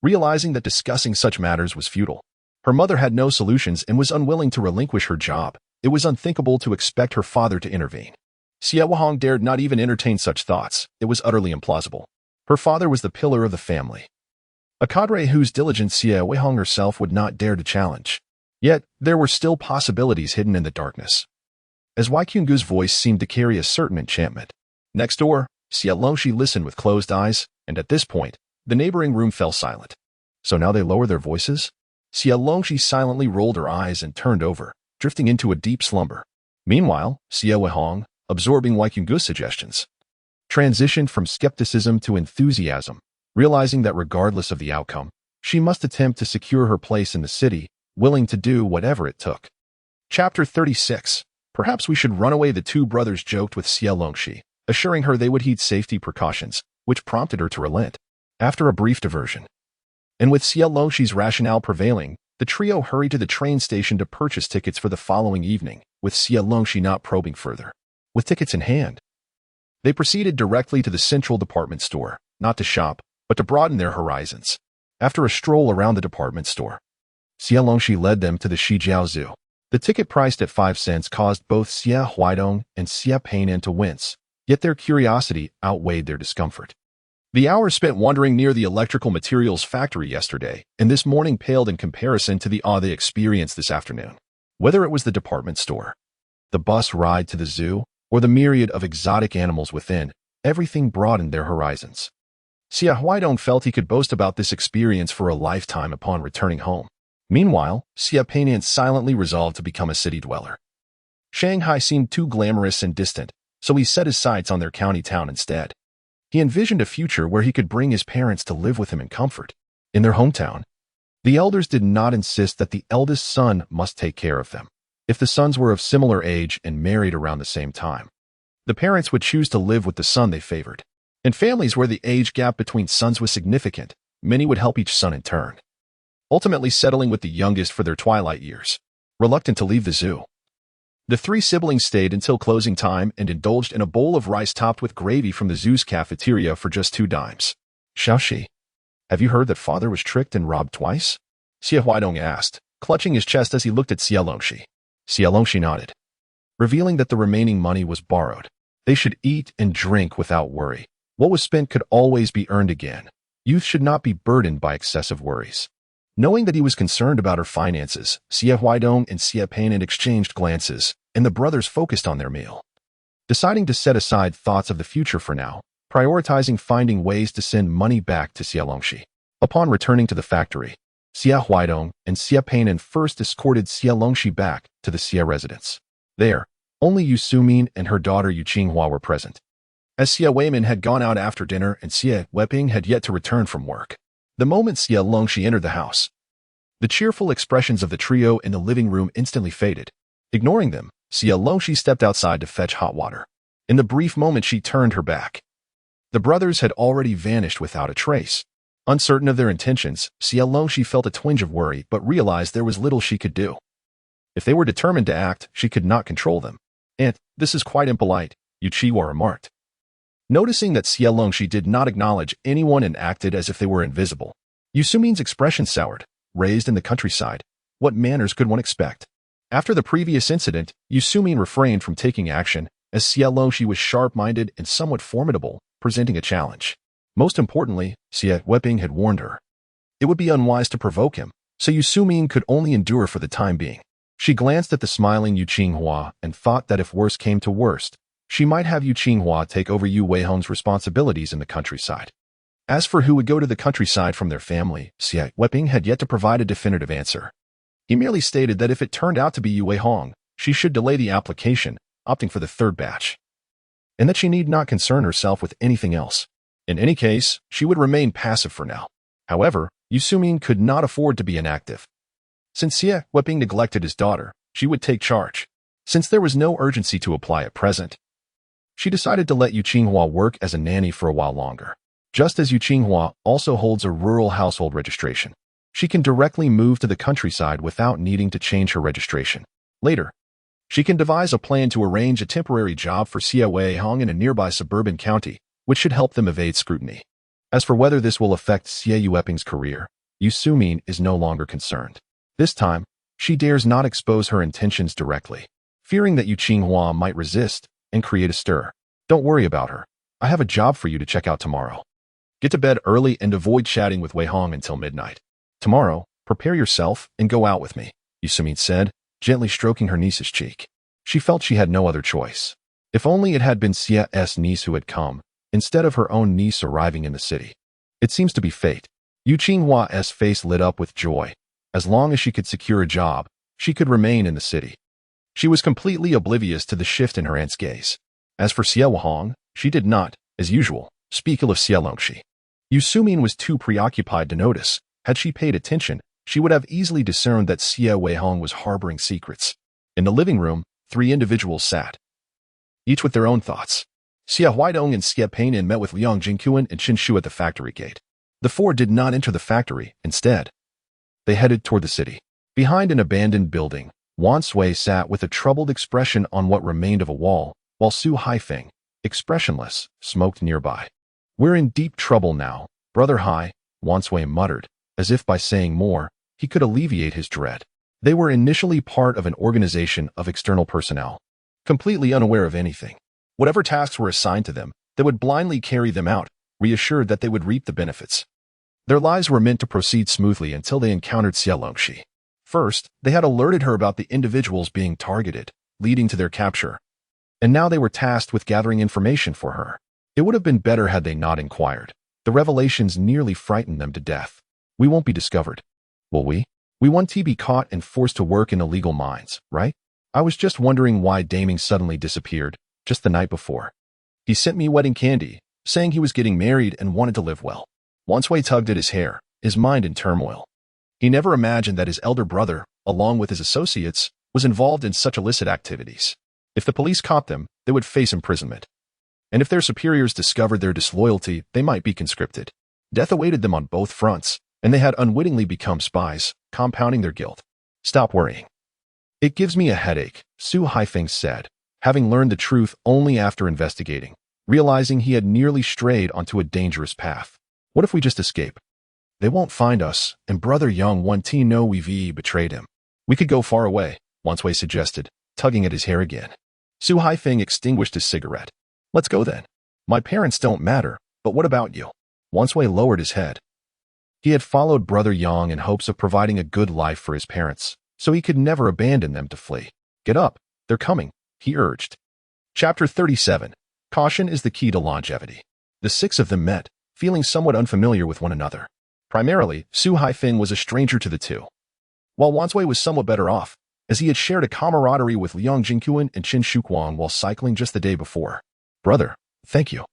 Realizing that discussing such matters was futile, her mother had no solutions and was unwilling to relinquish her job. It was unthinkable to expect her father to intervene. Xie Weihong dared not even entertain such thoughts. It was utterly implausible. Her father was the pillar of the family, a cadre whose diligence Xie Weihong herself would not dare to challenge. Yet, there were still possibilities hidden in the darkness, as Weikung's voice seemed to carry a certain enchantment. Next door, Xie Longxi listened with closed eyes, and at this point, the neighboring room fell silent. So now they lower their voices? Xie Longxi silently rolled her eyes and turned over, drifting into a deep slumber. Meanwhile, Xie Weihong, absorbing Weikung's suggestions. Transitioned from skepticism to enthusiasm, realizing that regardless of the outcome, she must attempt to secure her place in the city, willing to do whatever it took. Chapter 36. Perhaps we should run away, the two brothers joked with Xie Longxi, assuring her they would heed safety precautions, which prompted her to relent. After a brief diversion, and with Xie Longxi's rationale prevailing, the trio hurried to the train station to purchase tickets for the following evening, with Xie Longxi not probing further. With tickets in hand, they proceeded directly to the central department store, not to shop, but to broaden their horizons. After a stroll around the department store, Xie Longxi led them to the Shijiao Zoo. The ticket priced at 5 cents caused both Xie Weihong and Xie Weihong to wince, yet their curiosity outweighed their discomfort. The hours spent wandering near the electrical materials factory yesterday and this morning paled in comparison to the awe they experienced this afternoon. Whether it was the department store, the bus ride to the zoo, or the myriad of exotic animals within, everything broadened their horizons. Xie Weihong felt he could boast about this experience for a lifetime upon returning home. Meanwhile, Xie Weihong silently resolved to become a city dweller. Shanghai seemed too glamorous and distant, so he set his sights on their county town instead. He envisioned a future where he could bring his parents to live with him in comfort. In their hometown, the elders did not insist that the eldest son must take care of them. If the sons were of similar age and married around the same time, the parents would choose to live with the son they favored. In families where the age gap between sons was significant, many would help each son in turn, ultimately settling with the youngest for their twilight years. Reluctant to leave the zoo, the three siblings stayed until closing time and indulged in a bowl of rice topped with gravy from the zoo's cafeteria for just 2 dimes. Xiaoxi, have you heard that father was tricked and robbed twice? Xie Weihong asked, clutching his chest as he looked at Xie Longxi. Xie Longxi nodded, revealing that the remaining money was borrowed. They should eat and drink without worry. What was spent could always be earned again. Youth should not be burdened by excessive worries. Knowing that he was concerned about her finances, Xie Weihong and Xie Weihong exchanged glances, and the brothers focused on their meal. Deciding to set aside thoughts of the future for now, prioritizing finding ways to send money back to Xie Longxi. Upon returning to the factory, Xie Weihong and Xie Weihong first escorted Xie Longxi back to the Xie residence. There, only Yu Sumin and her daughter Yu Qinghua were present, as Xie Weihong had gone out after dinner and Xie Weihong had yet to return from work. The moment Xie Longxi entered the house, the cheerful expressions of the trio in the living room instantly faded. Ignoring them, Xie Longxi stepped outside to fetch hot water. In the brief moment she turned her back, the brothers had already vanished without a trace. Uncertain of their intentions, Xie Longxi felt a twinge of worry but realized there was little she could do. If they were determined to act, she could not control them. "And this is quite impolite," Yu Qinghua remarked. Noticing that Xie Longxi did not acknowledge anyone and acted as if they were invisible, Yu Sumin's expression soured. Raised in the countryside, what manners could one expect? After the previous incident, Yu Sumin refrained from taking action, as Xie Longxi was sharp-minded and somewhat formidable, presenting a challenge. Most importantly, Xie Weihong had warned her. It would be unwise to provoke him, so Yu Sumin could only endure for the time being. She glanced at the smiling Yu Qinghua and thought that if worst came to worst, she might have Yu Qinghua take over Yu Weihong's responsibilities in the countryside. As for who would go to the countryside from their family, Xie Weihong had yet to provide a definitive answer. He merely stated that if it turned out to be Yu Weihong, she should delay the application, opting for the 3rd batch, and that she need not concern herself with anything else. In any case, she would remain passive for now. However, Yu Sumin could not afford to be inactive. Since Xie Weihong neglected his daughter, she would take charge. Since there was no urgency to apply at present, she decided to let Yu Qinghua work as a nanny for a while longer. Just as Yu Qinghua also holds a rural household registration, she can directly move to the countryside without needing to change her registration. Later, she can devise a plan to arrange a temporary job for Xie Weihong in a nearby suburban county, which should help them evade scrutiny. As for whether this will affect Xie Weihong's career, Yu Sumin is no longer concerned. This time, she dares not expose her intentions directly, fearing that Yu Qinghua might resist and create a stir. "Don't worry about her. I have a job for you to check out tomorrow. Get to bed early and avoid chatting with Weihong until midnight. Tomorrow, prepare yourself and go out with me," Yu Sumin said, gently stroking her niece's cheek. She felt she had no other choice. If only it had been Xie's niece who had come, instead of her own niece arriving in the city. It seems to be fate. Yu Qinghua's face lit up with joy. As long as she could secure a job, she could remain in the city. She was completely oblivious to the shift in her aunt's gaze. As for Xie Weihong, she did not, as usual, speak ill of Xie Longxi. Yu Sumin was too preoccupied to notice. Had she paid attention, she would have easily discerned that Xie Weihong was harboring secrets. In the living room, 3 individuals sat, each with their own thoughts. Xie Weihong and Xie Weihong met with Lu Dingyuan and Qin Shu at the factory gate. The 4 did not enter the factory. Instead, they headed toward the city. Behind an abandoned building, Wan Sui sat with a troubled expression on what remained of a wall, while Su Haifeng, expressionless, smoked nearby. We're in deep trouble now, Brother Hai, Wan Sui muttered, as if by saying more, he could alleviate his dread. They were initially part of an organization of external personnel, completely unaware of anything. Whatever tasks were assigned to them, they would blindly carry them out, reassured that they would reap the benefits. Their lives were meant to proceed smoothly until they encountered Xie Longxi. First, they had alerted her about the individuals being targeted, leading to their capture. And now they were tasked with gathering information for her. It would have been better had they not inquired. The revelations nearly frightened them to death. We won't be discovered, will we? We want to be caught and forced to work in illegal mines, right? I was just wondering why Daming suddenly disappeared, just the night before. He sent me wedding candy, saying he was getting married and wanted to live well. Wan Sui tugged at his hair, his mind in turmoil. He never imagined that his elder brother, along with his associates, was involved in such illicit activities. If the police caught them, they would face imprisonment. And if their superiors discovered their disloyalty, they might be conscripted. Death awaited them on both fronts, and they had unwittingly become spies, compounding their guilt. Stop worrying. It gives me a headache, Su Haifeng said, having learned the truth only after investigating, realizing he had nearly strayed onto a dangerous path. What if we just escape? They won't find us, and Brother Yang won't know we've betrayed him. We could go far away, Wan Sui suggested, tugging at his hair again. Su Haifeng extinguished his cigarette. Let's go then. My parents don't matter, but what about you? Wan Sui lowered his head. He had followed Brother Yang in hopes of providing a good life for his parents, so he could never abandon them to flee. Get up, they're coming, he urged. Chapter 37. Caution is the key to longevity. The 6 of them met, feeling somewhat unfamiliar with one another. Primarily, Su Haifeng was a stranger to the 2, while Wan Sui was somewhat better off, as he had shared a camaraderie with Lu Dingyuan and Qin Shuquan while cycling just the day before. Brother, thank you.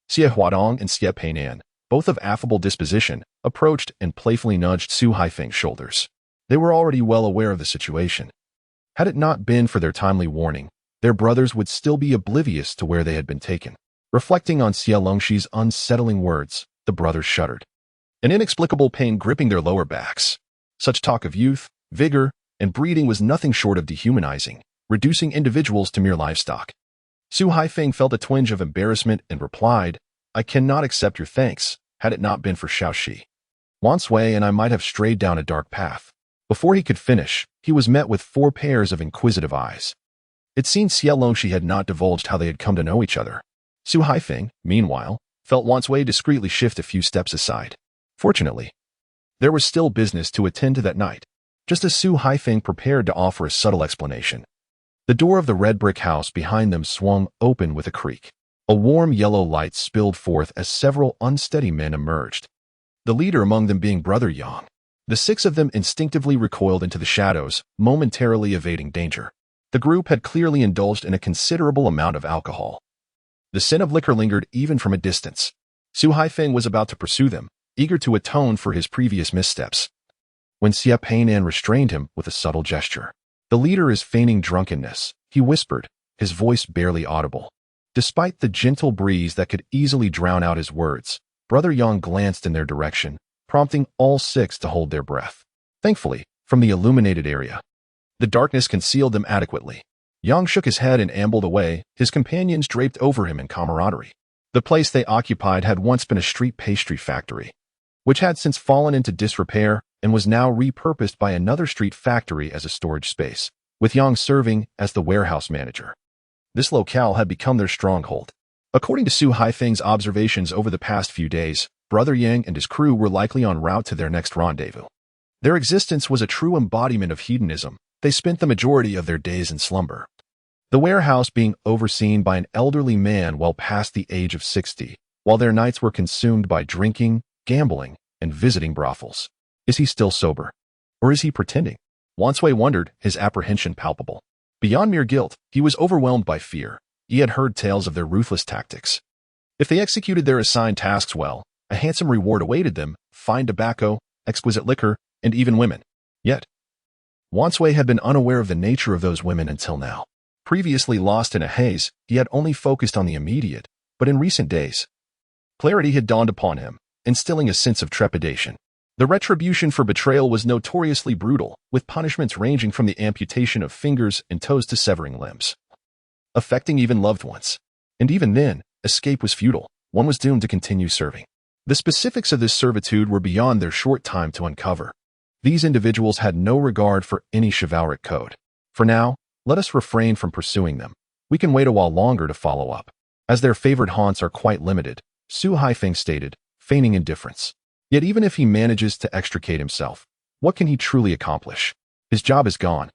Xie Weihong and Xie Weihong, both of affable disposition, approached and playfully nudged Su Haifeng's shoulders. They were already well aware of the situation. Had it not been for their timely warning, their brothers would still be oblivious to where they had been taken. Reflecting on Xie Longxi's unsettling words, the brothers shuddered, an inexplicable pain gripping their lower backs. Such talk of youth, vigor, and breeding was nothing short of dehumanizing, reducing individuals to mere livestock. Su Haifeng felt a twinge of embarrassment and replied, I cannot accept your thanks, had it not been for Shaoxi. Wan Sui and I might have strayed down a dark path. Before he could finish, he was met with 4 pairs of inquisitive eyes. It seemed Xie Longxi had not divulged how they had come to know each other. Su Haifeng, meanwhile, felt Wan Sui discreetly shift a few steps aside. Fortunately, there was still business to attend to that night, just as Su Haifeng prepared to offer a subtle explanation. The door of the red brick house behind them swung open with a creak. A warm yellow light spilled forth as several unsteady men emerged, the leader among them being Brother Yang. The 6 of them instinctively recoiled into the shadows, momentarily evading danger. The group had clearly indulged in a considerable amount of alcohol. The scent of liquor lingered even from a distance. Su Haifeng was about to pursue them, eager to atone for his previous missteps, when Xie Weihong restrained him with a subtle gesture. The leader is feigning drunkenness, he whispered, his voice barely audible. Despite the gentle breeze that could easily drown out his words, Brother Yang glanced in their direction, prompting all 6 to hold their breath. Thankfully, from the illuminated area, the darkness concealed them adequately. Yang shook his head and ambled away, his companions draped over him in camaraderie. The place they occupied had once been a street pastry factory, which had since fallen into disrepair and was now repurposed by another street factory as a storage space, with Yang serving as the warehouse manager. This locale had become their stronghold. According to Su Haifeng's observations over the past few days, Brother Yang and his crew were likely en route to their next rendezvous. Their existence was a true embodiment of hedonism. They spent the majority of their days in slumber, the warehouse being overseen by an elderly man well past the age of 60, while their nights were consumed by drinking, gambling, and visiting brothels. Is he still sober? Or is he pretending? Wan Sui wondered, his apprehension palpable. Beyond mere guilt, he was overwhelmed by fear. He had heard tales of their ruthless tactics. If they executed their assigned tasks well, a handsome reward awaited them: fine tobacco, exquisite liquor, and even women. Yet, Wansui had been unaware of the nature of those women until now. Previously lost in a haze, he had only focused on the immediate, but in recent days, clarity had dawned upon him, instilling a sense of trepidation. The retribution for betrayal was notoriously brutal, with punishments ranging from the amputation of fingers and toes to severing limbs, affecting even loved ones. And even then, escape was futile. One was doomed to continue serving. The specifics of this servitude were beyond their short time to uncover. These individuals had no regard for any chivalric code. For now, let us refrain from pursuing them. We can wait a while longer to follow up. As their favored haunts are quite limited, Su Haifeng stated, feigning indifference. Yet even if he manages to extricate himself, what can he truly accomplish? His job is gone.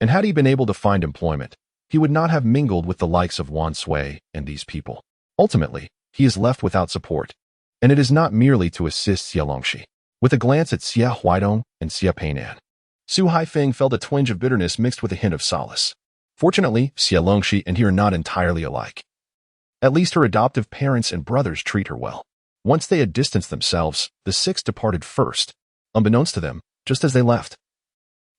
And had he been able to find employment, he would not have mingled with the likes of Wansui and these people. Ultimately, he is left without support. And it is not merely to assist Xie Longxi. With a glance at Xie Weihong and Xie Peinan, Su Haifeng felt a twinge of bitterness mixed with a hint of solace. Fortunately, Xie Longxi and he are not entirely alike. At least her adoptive parents and brothers treat her well. Once they had distanced themselves, the six departed first, unbeknownst to them, just as they left.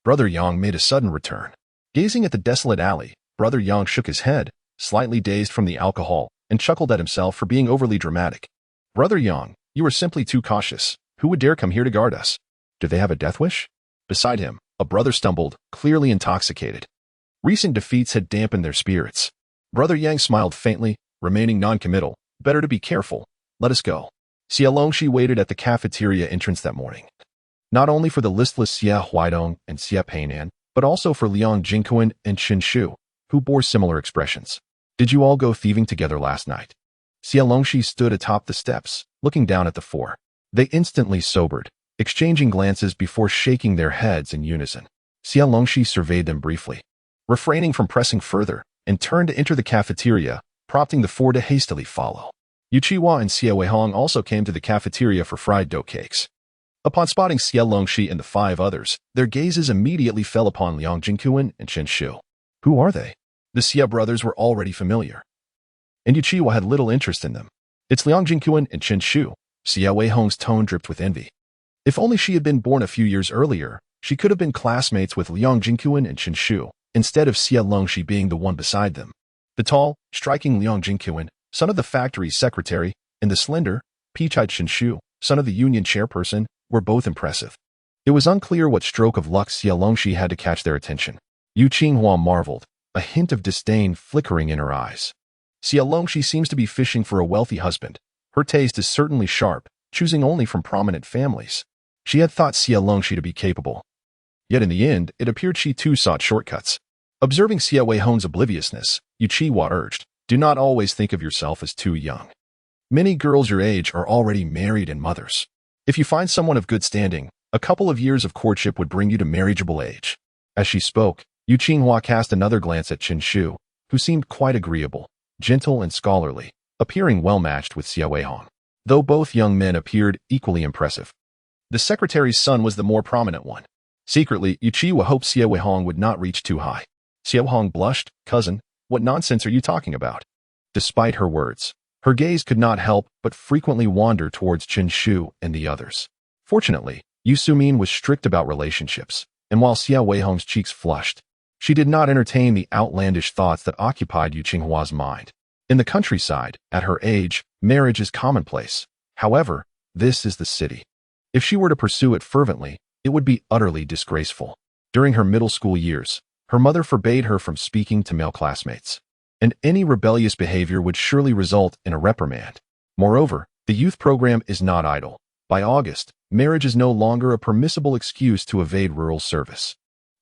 Brother Yang made a sudden return. Gazing at the desolate alley, Brother Yang shook his head, slightly dazed from the alcohol, and chuckled at himself for being overly dramatic. Brother Yang, you are simply too cautious. Who would dare come here to guard us? Do they have a death wish? Beside him, a brother stumbled, clearly intoxicated. Recent defeats had dampened their spirits. Brother Yang smiled faintly, remaining non-committal. Better to be careful. Let us go. Xie Longxi waited at the cafeteria entrance that morning. Not only for the listless Xie Weihong and Xie Peinan, but also for Lu Dingyuan and Qin Shu, who bore similar expressions. Did you all go thieving together last night? Xie Longxi stood atop the steps, looking down at the four. They instantly sobered, exchanging glances before shaking their heads in unison. Xie Longxi surveyed them briefly, refraining from pressing further, and turned to enter the cafeteria, prompting the four to hastily follow. Yuqiwa and Xie Weihong also came to the cafeteria for fried dough cakes. Upon spotting Xie Longxi and the five others, their gazes immediately fell upon Lu Dingyuan and Qin Shu. Who are they? The Xie brothers were already familiar, and Yuqiwa had little interest in them. It's Lu Dingyuan and Qin Shu. Xie Weihong's tone dripped with envy. If only she had been born a few years earlier, she could have been classmates with Lu Dingyuan and Qin Shu, instead of Xie Longxi being the one beside them. The tall, striking Lu Dingyuan, son of the factory secretary, and the slender, peach-eyed Qin Shu, son of the union chairperson, were both impressive. It was unclear what stroke of luck Xie Longxi had to catch their attention. Yu Qinghua marveled, a hint of disdain flickering in her eyes. Xie Longxi seems to be fishing for a wealthy husband. Her taste is certainly sharp, choosing only from prominent families. She had thought Xie Longxi to be capable. Yet in the end, it appeared she too sought shortcuts. Observing Xie Weihong's obliviousness, Yuqiwa urged, do not always think of yourself as too young. Many girls your age are already married and mothers. If you find someone of good standing, a couple of years of courtship would bring you to marriageable age. As she spoke, Yu Qinghua cast another glance at Qin Shu, who seemed quite agreeable, gentle and scholarly, appearing well-matched with Xie Weihong, though both young men appeared equally impressive. The secretary's son was the more prominent one. Secretly, Yuqiwa hoped Xie Weihong would not reach too high. Xie Weihong blushed. Cousin, what nonsense are you talking about? Despite her words, her gaze could not help but frequently wander towards Qin Shu and the others. Fortunately, Yu Sumin was strict about relationships, and while Xie Weihong's cheeks flushed, she did not entertain the outlandish thoughts that occupied Yu Qinghua's mind. In the countryside, at her age, marriage is commonplace. However, this is the city. If she were to pursue it fervently, it would be utterly disgraceful. During her middle school years, her mother forbade her from speaking to male classmates, and any rebellious behavior would surely result in a reprimand. Moreover, the youth program is not idle. By August, marriage is no longer a permissible excuse to evade rural service.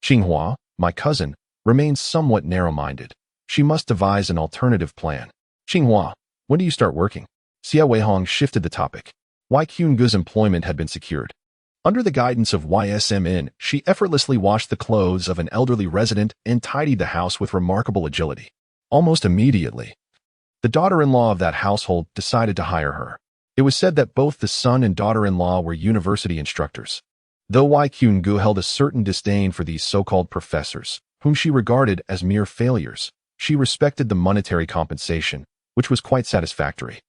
Qinghua, my cousin, remains somewhat narrow-minded. She must devise an alternative plan. Qinghua, when do you start working? Xie Weihong shifted the topic. Wai Qungu's employment had been secured. Under the guidance of YSMN, she effortlessly washed the clothes of an elderly resident and tidied the house with remarkable agility. Almost immediately, the daughter-in-law of that household decided to hire her. It was said that both the son and daughter-in-law were university instructors. Though Wai Qungu held a certain disdain for these so-called professors, whom she regarded as mere failures, she respected the monetary compensation, which was quite satisfactory,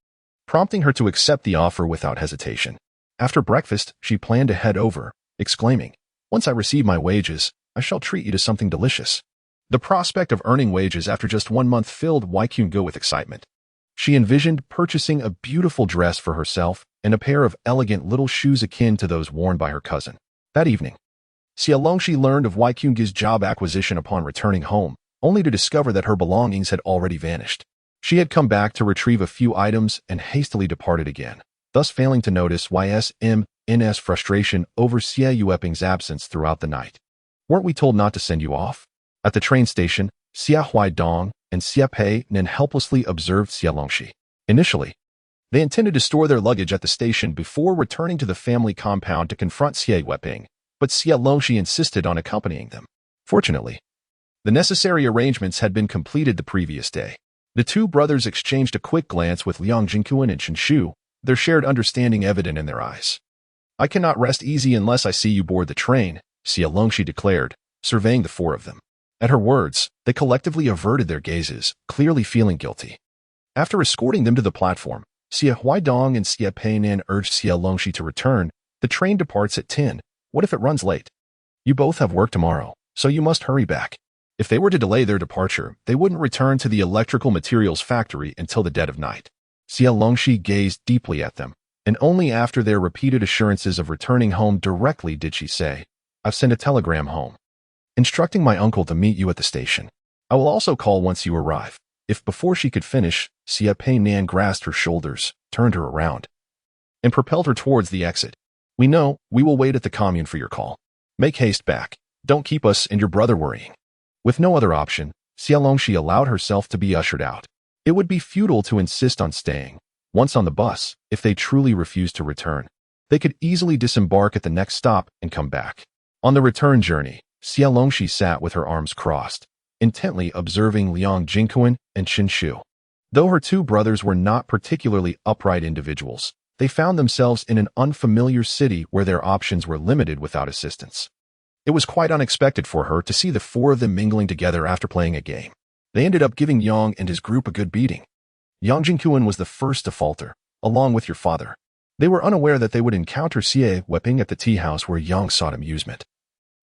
prompting her to accept the offer without hesitation. After breakfast, she planned to head over, exclaiming, "Once I receive my wages, I shall treat you to something delicious." The prospect of earning wages after just 1 month filled Weihong with excitement. She envisioned purchasing a beautiful dress for herself and a pair of elegant little shoes akin to those worn by her cousin. That evening, Xie Longxi learned of Weihong's job acquisition upon returning home, only to discover that her belongings had already vanished. She had come back to retrieve a few items and hastily departed again, thus failing to notice YSMN's frustration over Xie Weihong's absence throughout the night. "Weren't we told not to send you off?" At the train station, Xie Weihong and Xie Weihong helplessly observed Xie Longxi. Initially, they intended to store their luggage at the station before returning to the family compound to confront Xie Weihong, but Xie Longxi insisted on accompanying them. Fortunately, the necessary arrangements had been completed the previous day. The two brothers exchanged a quick glance with Lu Dingyuan and Chen, their shared understanding evident in their eyes. "I cannot rest easy unless I see you board the train," Xie Longxi declared, surveying the four of them. At her words, they collectively averted their gazes, clearly feeling guilty. After escorting them to the platform, Xie Weihong and Xie Weihong urged Xie Longxi to return. "The train departs at 10. What if it runs late? You both have work tomorrow, so you must hurry back." If they were to delay their departure, they wouldn't return to the electrical materials factory until the dead of night. Xie Longxi gazed deeply at them, and only after their repeated assurances of returning home directly did she say, "I've sent a telegram home, instructing my uncle to meet you at the station. I will also call once you arrive." If before she could finish, Xie Weihong grasped her shoulders, turned her around, and propelled her towards the exit. "We know, we will wait at the commune for your call. Make haste back. Don't keep us and your brother worrying." With no other option, Xie Longxi allowed herself to be ushered out. It would be futile to insist on staying. Once on the bus, if they truly refused to return, they could easily disembark at the next stop and come back. On the return journey, Xie Longxi sat with her arms crossed, intently observing Lu Dingyuan and Chen. Though her two brothers were not particularly upright individuals, they found themselves in an unfamiliar city where their options were limited without assistance. It was quite unexpected for her to see the four of them mingling together after playing a game. They ended up giving Yang and his group a good beating. Yang Dingyuan was the first to falter, along with your father. They were unaware that they would encounter Xie Weihong at the tea house where Yang sought amusement.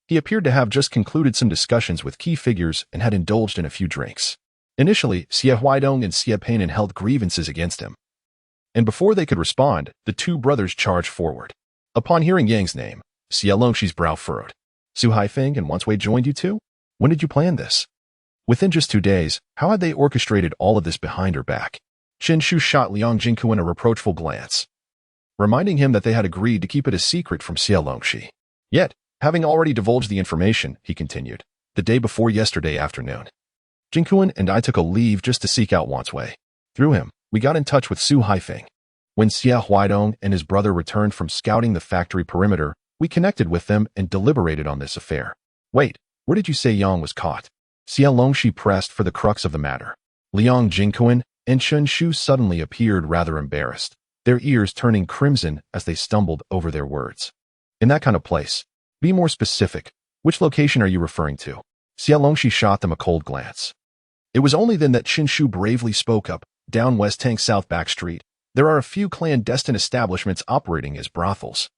He appeared to have just concluded some discussions with key figures and had indulged in a few drinks. Initially, Xie Weihong and Xie Weihong held grievances against him, and before they could respond, the two brothers charged forward. Upon hearing Yang's name, Xie Longxi's brow furrowed. "Su Haifeng and Wanswei joined you too? When did you plan this?" Within just 2 days, how had they orchestrated all of this behind her back? Chen shot Lu Dingyuan a reproachful glance, reminding him that they had agreed to keep it a secret from Xie Longxi. Yet, having already divulged the information, he continued, "The day before yesterday afternoon, Dingyuan and I took a leave just to seek out Wanswei. Through him, we got in touch with Su Haifeng. When Xie Weihong and his brother returned from scouting the factory perimeter, we connected with them and deliberated on this affair." "Wait, where did you say Yang was caught?" Xie Longxi pressed for the crux of the matter. Lu Dingyuan and Chen suddenly appeared rather embarrassed, their ears turning crimson as they stumbled over their words. "In that kind of place. Be more specific. Which location are you referring to?" Xie Longxi shot them a cold glance. It was only then that Chen bravely spoke up. "Down West Tank South Back Street, there are a few clandestine establishments operating as brothels.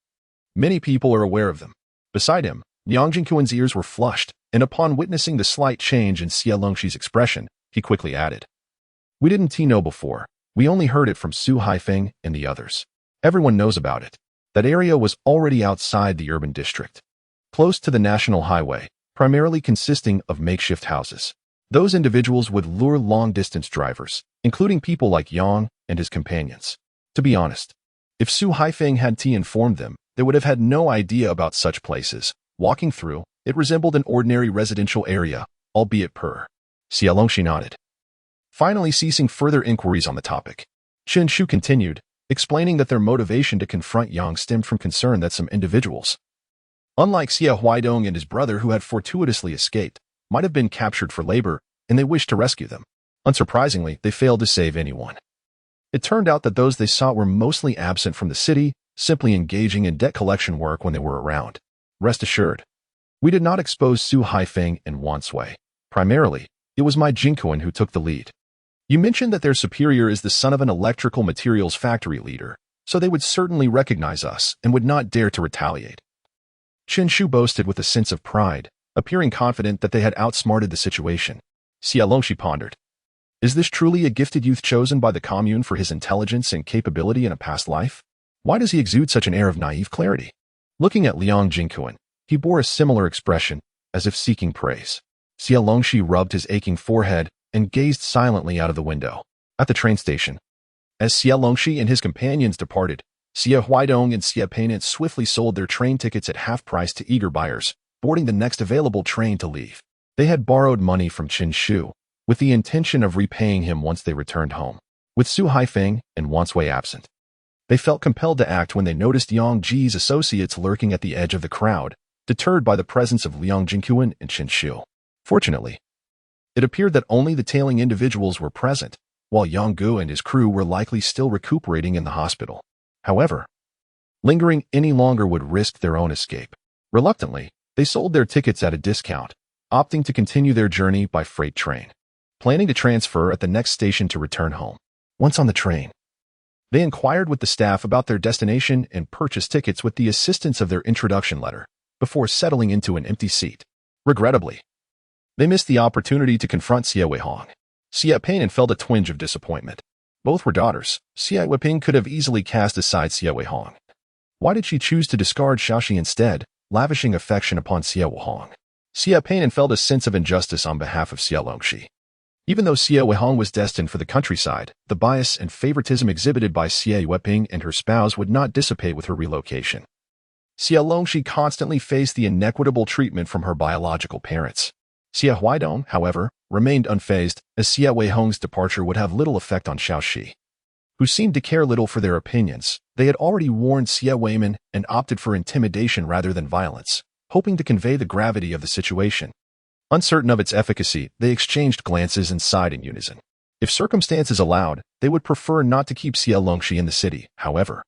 Many people are aware of them." Beside him, Yang Dingyuan's ears were flushed, and upon witnessing the slight change in Xie Longxi's expression, he quickly added, "We didn't know before. We only heard it from Su Haifeng and the others. Everyone knows about it." That area was already outside the urban district, close to the national highway, primarily consisting of makeshift houses. Those individuals would lure long-distance drivers, including people like Yang and his companions. To be honest, if Su Haifeng had informed them, they would have had no idea about such places. Walking through, it resembled an ordinary residential area, albeit per. Xie Longxi nodded, finally ceasing further inquiries on the topic. Chen continued, explaining that their motivation to confront Yang stemmed from concern that some individuals, unlike Xie Weihong and his brother who had fortuitously escaped, might have been captured for labor, and they wished to rescue them. Unsurprisingly, they failed to save anyone. It turned out that those they sought were mostly absent from the city, simply engaging in debt collection work when they were around. Rest assured, we did not expose Su Haifeng and Wanswei. Primarily, It was my Jinkyuan who took the lead. You mentioned that their superior is the son of an electrical materials factory leader, so they would certainly recognize us and would not dare to retaliate. Qinshu boasted with a sense of pride, appearing confident that they had outsmarted the situation. Xie Longxi pondered. Is this truly a gifted youth chosen by the commune for his intelligence and capability in a past life? Why does he exude such an air of naive clarity? Looking at Liang Jinkyuan, he bore a similar expression, as if seeking praise. Xie Longxi rubbed his aching forehead and gazed silently out of the window. At the train station, as Xie Longxi and his companions departed, Xie Weihong and Xie Weihong swiftly sold their train tickets at half price to eager buyers, boarding the next available train to leave. They had borrowed money from Qinshu, with the intention of repaying him once they returned home. With Su Haifeng and Wanshui absent, they felt compelled to act when they noticed Yang Ji's associates lurking at the edge of the crowd, deterred by the presence of Liang Jinkyuan and Qinshu. Fortunately, it appeared that only the tailing individuals were present, while Yang Gu and his crew were likely still recuperating in the hospital. However, lingering any longer would risk their own escape. Reluctantly, they sold their tickets at a discount, opting to continue their journey by freight train, planning to transfer at the next station to return home. Once on the train, they inquired with the staff about their destination and purchased tickets with the assistance of their introduction letter, before settling into an empty seat. Regrettably, they missed the opportunity to confront Xie Weihong. Xie Weihong felt a twinge of disappointment. Both were daughters. Xie Weihong could have easily cast aside Xie Weihong. Why did she choose to discard Xiaoxi instead, lavishing affection upon Xie Weihong? Xie Weihong felt a sense of injustice on behalf of Xie Longxi. Even though Xie Weihong was destined for the countryside, the bias and favoritism exhibited by Xie Weihong and her spouse would not dissipate with her relocation. Xie Longxi constantly faced the inequitable treatment from her biological parents. Xie Weihong, however, remained unfazed, as Xie Weihong's departure would have little effect on Xiaoxi, who seemed to care little for their opinions. They had already warned Xie Weihong and opted for intimidation rather than violence, hoping to convey the gravity of the situation. Uncertain of its efficacy, they exchanged glances and sighed in unison. If circumstances allowed, they would prefer not to keep Xie Longxi in the city. However,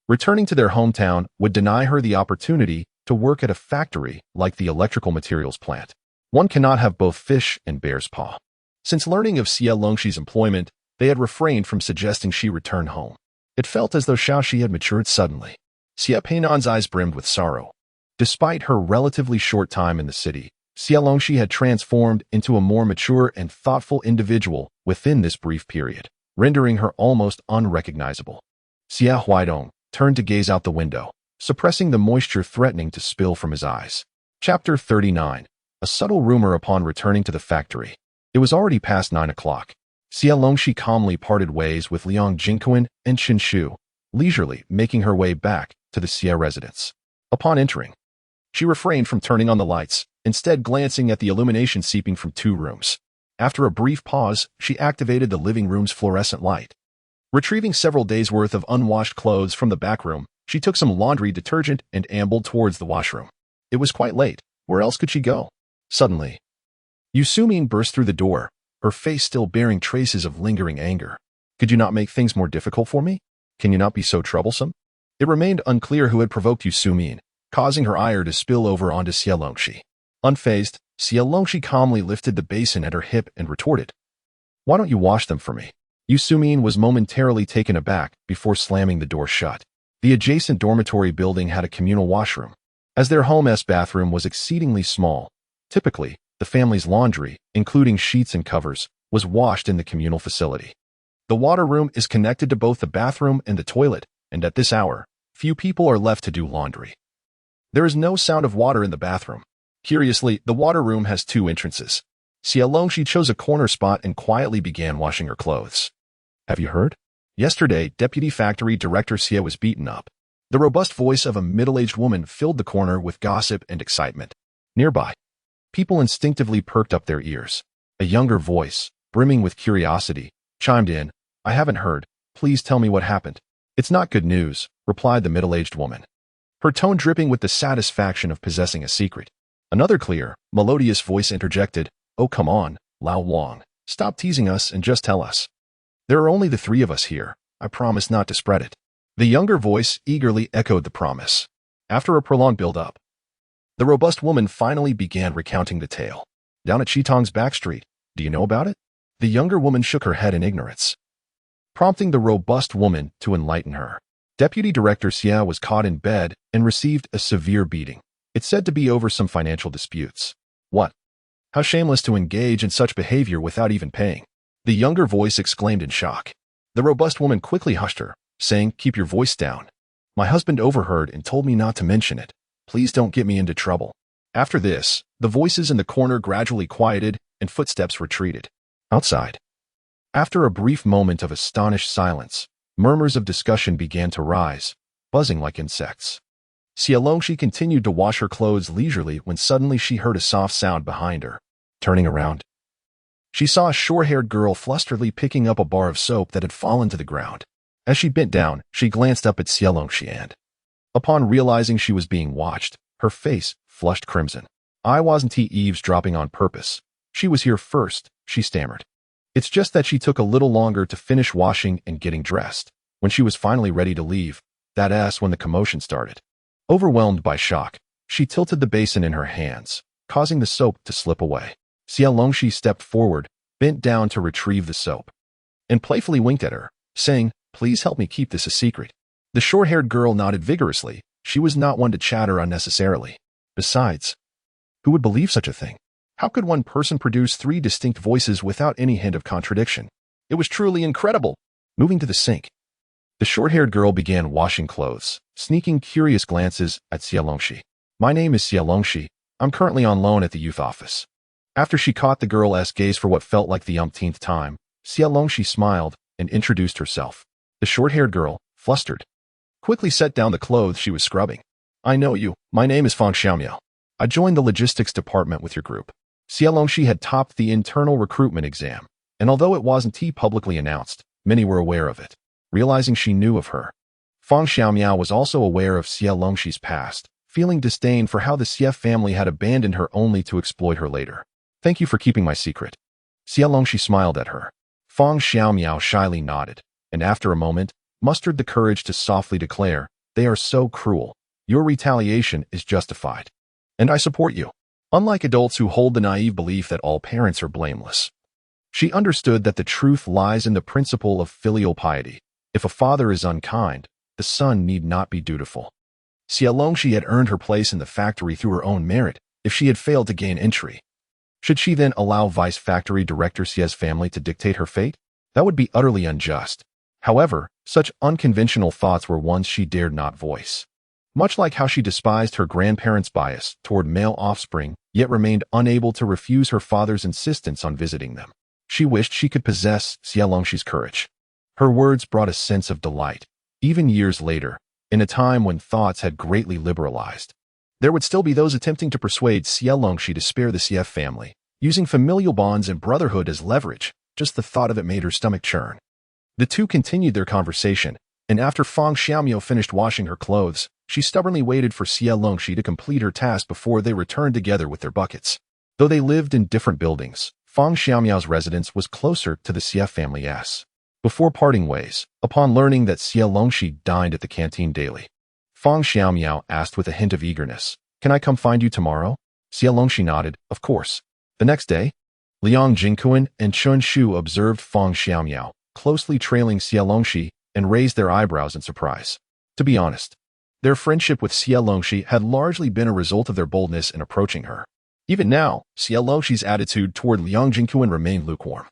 returning to their hometown would deny her the opportunity to work at a factory like the electrical materials plant. One cannot have both fish and bear's paw. Since learning of Xie Longxi's employment, they had refrained from suggesting she return home. It felt as though Xiaoxi had matured suddenly. Xie Weihong's eyes brimmed with sorrow. Despite her relatively short time in the city, Xie Longxi had transformed into a more mature and thoughtful individual within this brief period, rendering her almost unrecognizable. Xie Weihong turned to gaze out the window, suppressing the moisture threatening to spill from his eyes. Chapter 39. A subtle rumor upon returning to the factory. It was already past 9 o'clock. Xie Longxi calmly parted ways with Liang Jinkyuan and Qinshu, leisurely making her way back to the Xie residence. Upon entering, she refrained from turning on the lights, instead glancing at the illumination seeping from 2 rooms. After a brief pause, she activated the living room's fluorescent light. Retrieving several days' worth of unwashed clothes from the back room, she took some laundry detergent and ambled towards the washroom. It was quite late. Where else could she go? Suddenly, Yusumin burst through the door, her face still bearing traces of lingering anger. Could you not make things more difficult for me? Can you not be so troublesome? It remained unclear who had provoked Yusumin, causing her ire to spill over onto Xie Longxi. Unfazed, Xie Longxi calmly lifted the basin at her hip and retorted, "Why don't you wash them for me?" Yusumin was momentarily taken aback before slamming the door shut. The adjacent dormitory building had a communal washroom. As their home-esque bathroom was exceedingly small, typically, the family's laundry, including sheets and covers, was washed in the communal facility. The water room is connected to both the bathroom and the toilet, and at this hour, few people are left to do laundry. There is no sound of water in the bathroom. Curiously, the water room has 2 entrances. Xie Longxi chose a corner spot and quietly began washing her clothes. Have you heard? Yesterday, Deputy Factory Director Xie was beaten up. The robust voice of a middle-aged woman filled the corner with gossip and excitement. Nearby, people instinctively perked up their ears. A younger voice, brimming with curiosity, chimed in, "I haven't heard. Please tell me what happened." "It's not good news," replied the middle-aged woman, her tone dripping with the satisfaction of possessing a secret. Another clear, melodious voice interjected, "Oh, come on, Lao Wang. Stop teasing us and just tell us. There are only the 3 of us here. I promise not to spread it." The younger voice eagerly echoed the promise. After a prolonged build-up, the robust woman finally began recounting the tale. Down at Chitong's back street, Do you know about it? The younger woman shook her head in ignorance, prompting the robust woman to enlighten her. Deputy Director Xie was caught in bed and received a severe beating. It's said to be over some financial disputes. What? How shameless to engage in such behavior without even paying. The younger voice exclaimed in shock. The robust woman quickly hushed her, saying, "Keep your voice down. My husband overheard and told me not to mention it. Please don't get me into trouble." After this, the voices in the corner gradually quieted and footsteps retreated. Outside, after a brief moment of astonished silence, murmurs of discussion began to rise, buzzing like insects. Xie Longxi continued to wash her clothes leisurely when suddenly she heard a soft sound behind her. Turning around, she saw a short-haired girl flusteredly picking up a bar of soap that had fallen to the ground. As she bent down, she glanced up at Xie Longxi and, upon realizing she was being watched, her face flushed crimson. "I wasn't eavesdropping on purpose. She was here first," she stammered. It's just that she took a little longer to finish washing and getting dressed. When she was finally ready to leave, that's when the commotion started. Overwhelmed by shock, she tilted the basin in her hands, causing the soap to slip away. Xie Longxi stepped forward, bent down to retrieve the soap, and playfully winked at her, saying, "Please help me keep this a secret." The short-haired girl nodded vigorously. She was not one to chatter unnecessarily. Besides, who would believe such a thing? How could one person produce 3 distinct voices without any hint of contradiction? It was truly incredible. Moving to the sink, the short-haired girl began washing clothes, sneaking curious glances at Xie Longxi. "My name is Xie Longxi. I'm currently on loan at the youth office." After she caught the girl's gaze for what felt like the umpteenth time, Xie Longxi smiled and introduced herself. The short-haired girl, flustered, quickly set down the clothes she was scrubbing. "I know you. My name is Fang Xiaomiao. I joined the logistics department with your group." Xie Longxi had topped the internal recruitment exam, and although it wasn't publicly announced, many were aware of it. Realizing she knew of her, Fang Xiaomiao was also aware of Xie Longxi's past, feeling disdain for how the Xie family had abandoned her only to exploit her later. "Thank you for keeping my secret." Xie Longxi smiled at her. Fang Xiaomiao shyly nodded, and after a moment, mustered the courage to softly declare, "They are so cruel. Your retaliation is justified. And I support you." Unlike adults who hold the naive belief that all parents are blameless, she understood that the truth lies in the principle of filial piety. If a father is unkind, the son need not be dutiful. Xie Longxi had earned her place in the factory through her own merit. If she had failed to gain entry, should she then allow Vice Factory Director Xie's family to dictate her fate? That would be utterly unjust. However, such unconventional thoughts were ones she dared not voice. Much like how she despised her grandparents' bias toward male offspring, yet remained unable to refuse her father's insistence on visiting them. She wished she could possess Xie Longxi's courage. Her words brought a sense of delight. Even years later, in a time when thoughts had greatly liberalized, there would still be those attempting to persuade Xie Longxi to spare the Xie family, using familial bonds and brotherhood as leverage. Just the thought of it made her stomach churn. The two continued their conversation, and after Fang Xiaomiao finished washing her clothes, she stubbornly waited for Xie Longxi to complete her task before they returned together with their buckets. Though they lived in different buildings, Fang Xiaomiao's residence was closer to the Xie family's. Before parting ways, upon learning that Xie Longxi dined at the canteen daily, Fang Xiaomiao asked with a hint of eagerness, "Can I come find you tomorrow?" Xie Longxi nodded, "Of course." The next day, Liang Jingquan and Chun Shu observed Fang Xiaomiao, closely trailing Xie Longxi, and raised their eyebrows in surprise. To be honest, their friendship with Xie Longxi had largely been a result of their boldness in approaching her. Even now, Xie Longxi's attitude toward Liang Jingquan remained lukewarm,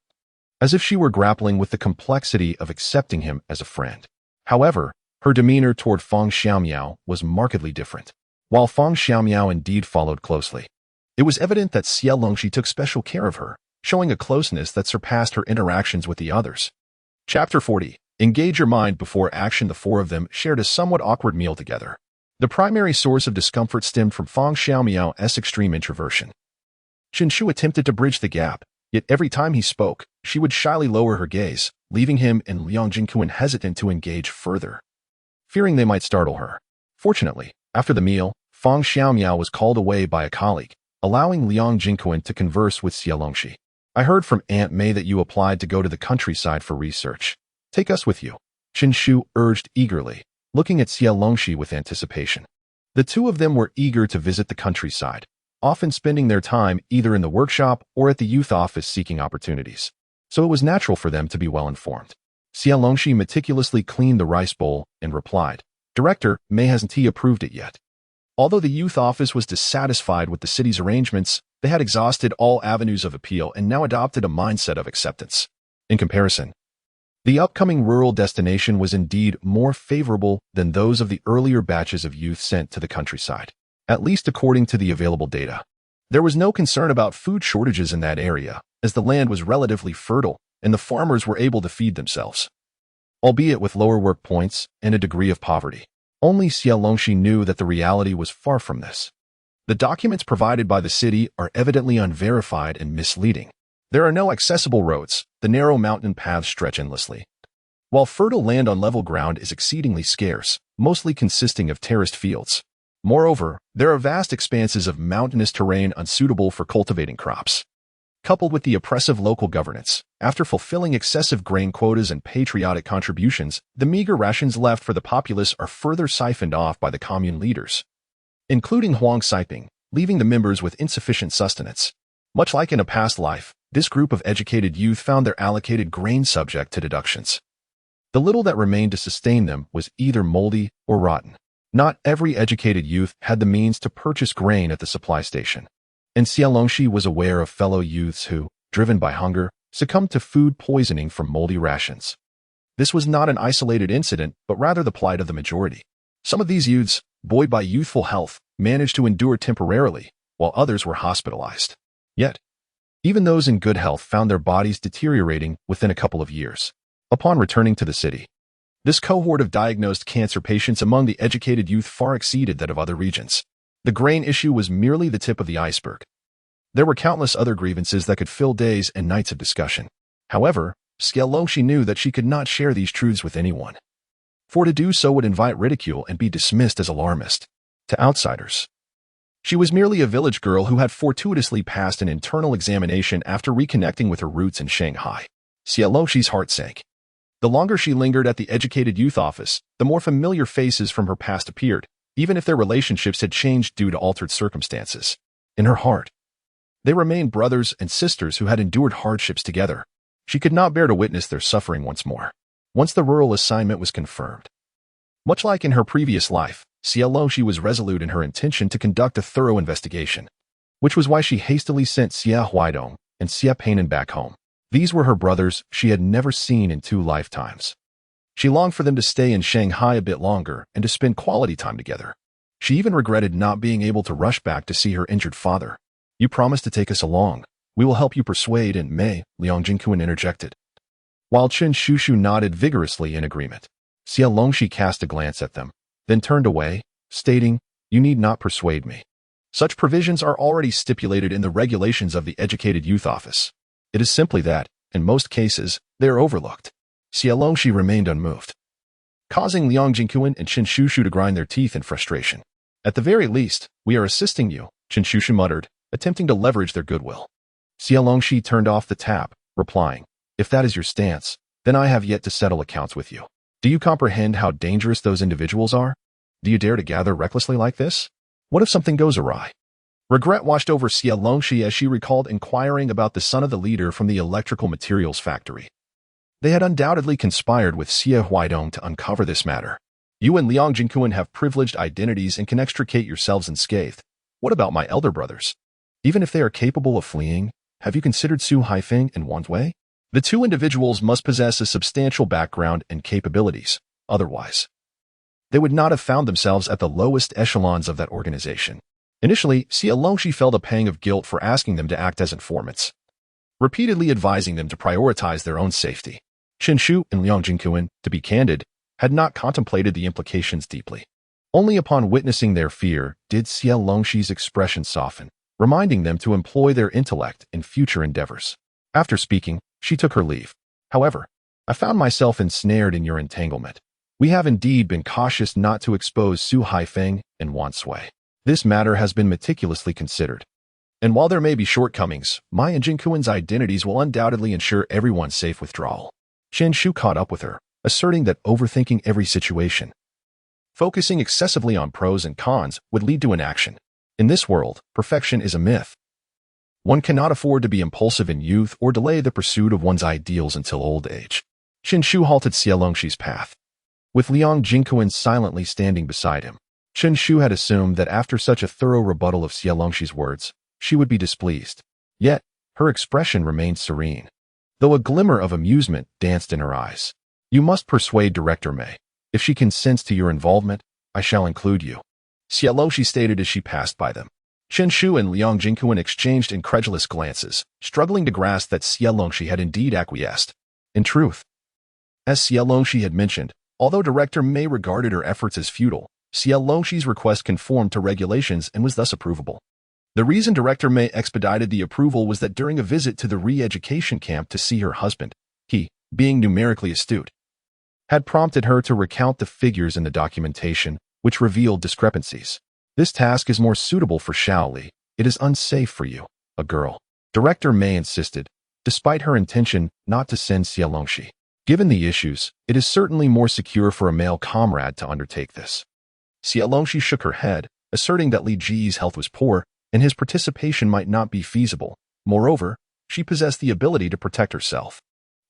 as if she were grappling with the complexity of accepting him as a friend. However, her demeanor toward Fang Xiaomiao was markedly different. While Fang Xiaomiao indeed followed closely, it was evident that Xie Longxi took special care of her, showing a closeness that surpassed her interactions with the others. Chapter 40. Engage your mind before action. The four of them shared a somewhat awkward meal together. The primary source of discomfort stemmed from Fang Xiaomiao's extreme introversion. Chun Shu attempted to bridge the gap, yet every time he spoke, she would shyly lower her gaze, leaving him and Liang Jingquan hesitant to engage further, fearing they might startle her. Fortunately, after the meal, Fang Xiaomiao was called away by a colleague, allowing Liang Jingquan to converse with Xie Longxi. "I heard from Aunt May that you applied to go to the countryside for research. Take us with you," Chun Shu urged eagerly, looking at Xie Longxi with anticipation. The two of them were eager to visit the countryside, often spending their time either in the workshop or at the youth office seeking opportunities. So it was natural for them to be well informed. Xie Longxi meticulously cleaned the rice bowl and replied, "Director, hasn't he approved it yet?" Although the youth office was dissatisfied with the city's arrangements, they had exhausted all avenues of appeal and now adopted a mindset of acceptance. In comparison, the upcoming rural destination was indeed more favorable than those of the earlier batches of youth sent to the countryside, at least according to the available data. There was no concern about food shortages in that area, as the land was relatively fertile and the farmers were able to feed themselves, albeit with lower work points and a degree of poverty. Only Xie Longxi knew that the reality was far from this. The documents provided by the city are evidently unverified and misleading. There are no accessible roads, the narrow mountain paths stretch endlessly. While fertile land on level ground is exceedingly scarce, mostly consisting of terraced fields. Moreover, there are vast expanses of mountainous terrain unsuitable for cultivating crops. Coupled with the oppressive local governance, after fulfilling excessive grain quotas and patriotic contributions, the meager rations left for the populace are further siphoned off by the commune leaders, including Huang Siping, leaving the members with insufficient sustenance. Much like in a past life, this group of educated youth found their allocated grain subject to deductions. The little that remained to sustain them was either moldy or rotten. Not every educated youth had the means to purchase grain at the supply station, and Xie Longxi was aware of fellow youths who, driven by hunger, succumbed to food poisoning from moldy rations. This was not an isolated incident, but rather the plight of the majority. Some of these youths, buoyed by youthful health, managed to endure temporarily, while others were hospitalized. Yet, even those in good health found their bodies deteriorating within a couple of years. Upon returning to the city, this cohort of diagnosed cancer patients among the educated youth far exceeded that of other regions. The grain issue was merely the tip of the iceberg. There were countless other grievances that could fill days and nights of discussion. However, Xie Longxi knew that she could not share these truths with anyone, for to do so would invite ridicule and be dismissed as alarmist to outsiders. She was merely a village girl who had fortuitously passed an internal examination after reconnecting with her roots in Shanghai. Xie Longxi's heart sank. The longer she lingered at the educated youth office, the more familiar faces from her past appeared, even if their relationships had changed due to altered circumstances. In her heart, they remained brothers and sisters who had endured hardships together. She could not bear to witness their suffering once more. Once the rural assignment was confirmed, much like in her previous life, Xie Longxi was resolute in her intention to conduct a thorough investigation, which was why she hastily sent Xie Weihong and Xie Weihong back home. These were her brothers she had never seen in 2 lifetimes. She longed for them to stay in Shanghai a bit longer and to spend quality time together. She even regretted not being able to rush back to see her injured father. "You promised to take us along. We will help you persuade," and Liang Jingyuan interjected. While Chen Shushu nodded vigorously in agreement, Xie Longxi cast a glance at them, then turned away, stating, "You need not persuade me. Such provisions are already stipulated in the regulations of the educated youth office. It is simply that, in most cases, they are overlooked." Xie Longxi remained unmoved, causing Liang Jingyuan and Chen Shushu to grind their teeth in frustration. "At the very least, we are assisting you," Chen Shushu muttered, attempting to leverage their goodwill. Xie Longxi turned off the tap, replying, "If that is your stance, then I have yet to settle accounts with you. Do you comprehend how dangerous those individuals are? Do you dare to gather recklessly like this? What if something goes awry?" Regret washed over Xie Longxi as she recalled inquiring about the son of the leader from the electrical materials factory. They had undoubtedly conspired with Xie Weihong to uncover this matter. "You and Liang Jingyuan have privileged identities and can extricate yourselves unscathed. What about my elder brothers? Even if they are capable of fleeing, have you considered Su Haifeng and Wang Wei? The 2 individuals must possess a substantial background and capabilities. Otherwise, they would not have found themselves at the lowest echelons of that organization." Initially, Xie Longxi felt a pang of guilt for asking them to act as informants, repeatedly advising them to prioritize their own safety. Chen Shu and Liang Jingyuan, to be candid, had not contemplated the implications deeply. Only upon witnessing their fear did Xie Longxi's expression soften, reminding them to employ their intellect in future endeavors. After speaking, she took her leave. "However, I found myself ensnared in your entanglement. We have indeed been cautious not to expose Su Haifeng and Wan Sui. This matter has been meticulously considered. And while there may be shortcomings, my and Jingyuan's identities will undoubtedly ensure everyone's safe withdrawal." Chen Shu caught up with her, asserting that overthinking every situation, focusing excessively on pros and cons, would lead to inaction. In this world, perfection is a myth. One cannot afford to be impulsive in youth or delay the pursuit of one's ideals until old age. Chen Shu halted Xie Longxi's path, with Liang Jinquan silently standing beside him. Chen Shu had assumed that after such a thorough rebuttal of Xie Longxi's words, she would be displeased. Yet, her expression remained serene, though a glimmer of amusement danced in her eyes. You must persuade Director Mei. If she consents to your involvement, I shall include you, Xie Longxi stated as she passed by them. Chen Shu and Liang Jinquan exchanged incredulous glances, struggling to grasp that Xie Longxi had indeed acquiesced. In truth, as Xie Longxi had mentioned, although Director Mei regarded her efforts as futile, Xie Longxi's request conformed to regulations and was thus approvable. The reason Director Mei expedited the approval was that during a visit to the re-education camp to see her husband, he, being numerically astute, had prompted her to recount the figures in the documentation, which revealed discrepancies. This task is more suitable for Shaoli. It is unsafe for you, a girl. Director Mei insisted, despite her intention not to send Xie Longxi. Given the issues, it is certainly more secure for a male comrade to undertake this. Xie Longxi shook her head, asserting that Li Ji's health was poor, and his participation might not be feasible. Moreover, she possessed the ability to protect herself.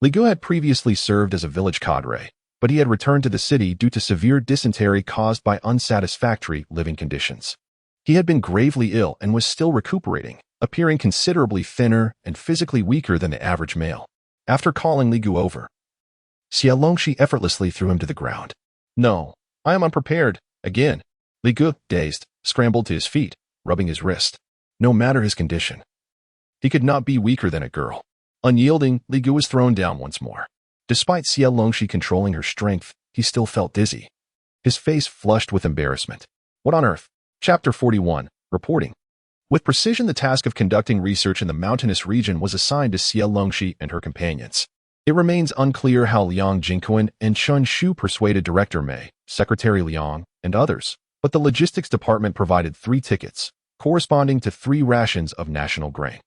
Li Gu had previously served as a village cadre, but he had returned to the city due to severe dysentery caused by unsatisfactory living conditions. He had been gravely ill and was still recuperating, appearing considerably thinner and physically weaker than the average male. After calling Li Gu over, Xie Longxi effortlessly threw him to the ground. No, I am unprepared. Again. Li Gu, dazed, scrambled to his feet, rubbing his wrist. No matter his condition, he could not be weaker than a girl. Unyielding, Li Gu was thrown down once more. Despite Xie Longxi controlling her strength, he still felt dizzy. His face flushed with embarrassment. What on earth? Chapter 41, Reporting. With precision, the task of conducting research in the mountainous region was assigned to Xie Longxi and her companions. It remains unclear how Liang Jinquan and Chen Shu persuaded Director Mei, Secretary Liang, and others, but the logistics department provided 3 tickets, corresponding to 3 rations of national grain.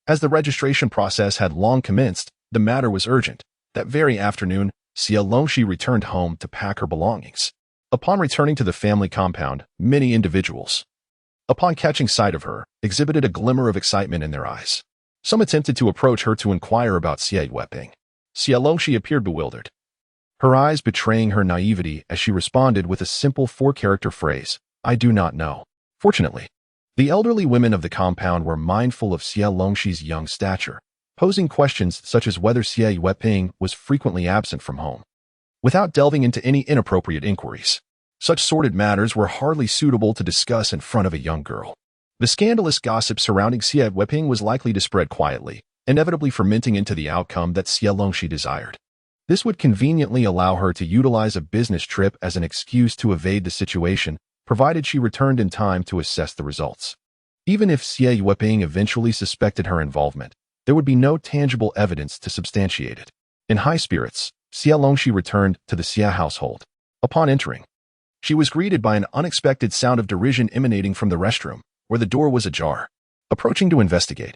As the registration process had long commenced, the matter was urgent. That very afternoon, Xie Longxi returned home to pack her belongings. Upon returning to the family compound, many individuals, upon catching sight of her, exhibited a glimmer of excitement in their eyes. Some attempted to approach her to inquire about Xie Weihong. Xie Longxi appeared bewildered, her eyes betraying her naivety as she responded with a simple 4-character phrase, I do not know. Fortunately, the elderly women of the compound were mindful of Xie Longxi's young stature, posing questions such as whether Xie Weihong was frequently absent from home, without delving into any inappropriate inquiries. Such sordid matters were hardly suitable to discuss in front of a young girl. The scandalous gossip surrounding Xie Weihong was likely to spread quietly, inevitably fermenting into the outcome that Xie Longxi desired. This would conveniently allow her to utilize a business trip as an excuse to evade the situation, provided she returned in time to assess the results. Even if Xie Weihong eventually suspected her involvement, there would be no tangible evidence to substantiate it. In high spirits, Xie Longxi returned to the Xie household. Upon entering, she was greeted by an unexpected sound of derision emanating from the restroom, where the door was ajar. Approaching to investigate,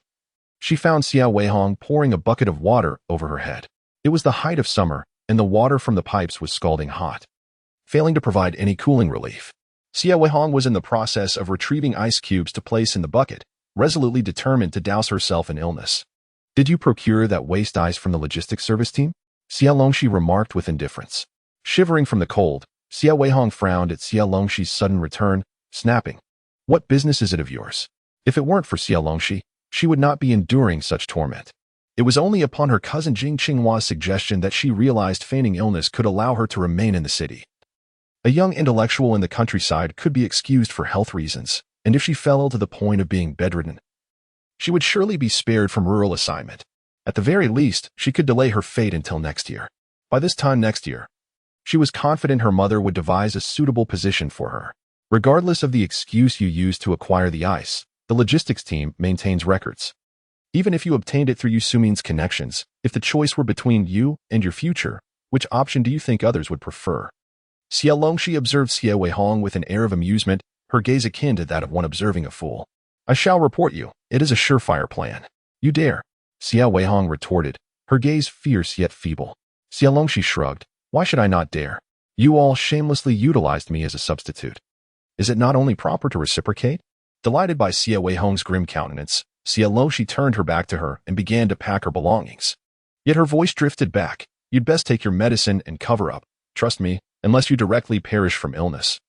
she found Xie Weihong pouring a bucket of water over her head. It was the height of summer, and the water from the pipes was scalding hot, failing to provide any cooling relief. Xie Weihong was in the process of retrieving ice cubes to place in the bucket, resolutely determined to douse herself in illness. Did you procure that waste ice from the logistics service team? Xie Longxi remarked with indifference. Shivering from the cold, Xie Weihong frowned at Xie Longxi's sudden return, snapping. What business is it of yours? If it weren't for Xie Longxi, she would not be enduring such torment. It was only upon her cousin Jing Qinghua's suggestion that she realized feigning illness could allow her to remain in the city. A young intellectual in the countryside could be excused for health reasons, and if she fell to the point of being bedridden, she would surely be spared from rural assignment. At the very least, she could delay her fate until next year. By this time next year, she was confident her mother would devise a suitable position for her. Regardless of the excuse you used to acquire the ice, the logistics team maintains records. Even if you obtained it through Yusumin's connections, if the choice were between you and your future, which option do you think others would prefer? Xie Longxi observed Xie Weihong with an air of amusement, her gaze akin to that of one observing a fool. I shall report you. It is a surefire plan. You dare. Xie Weihong retorted, her gaze fierce yet feeble. Xie Longxi shrugged. Why should I not dare? You all shamelessly utilized me as a substitute. Is it not only proper to reciprocate? Delighted by Xie Weihong's grim countenance, Xie Longxi turned her back to her and began to pack her belongings. Yet her voice drifted back. You'd best take your medicine and cover up. Trust me, unless you directly perish from illness.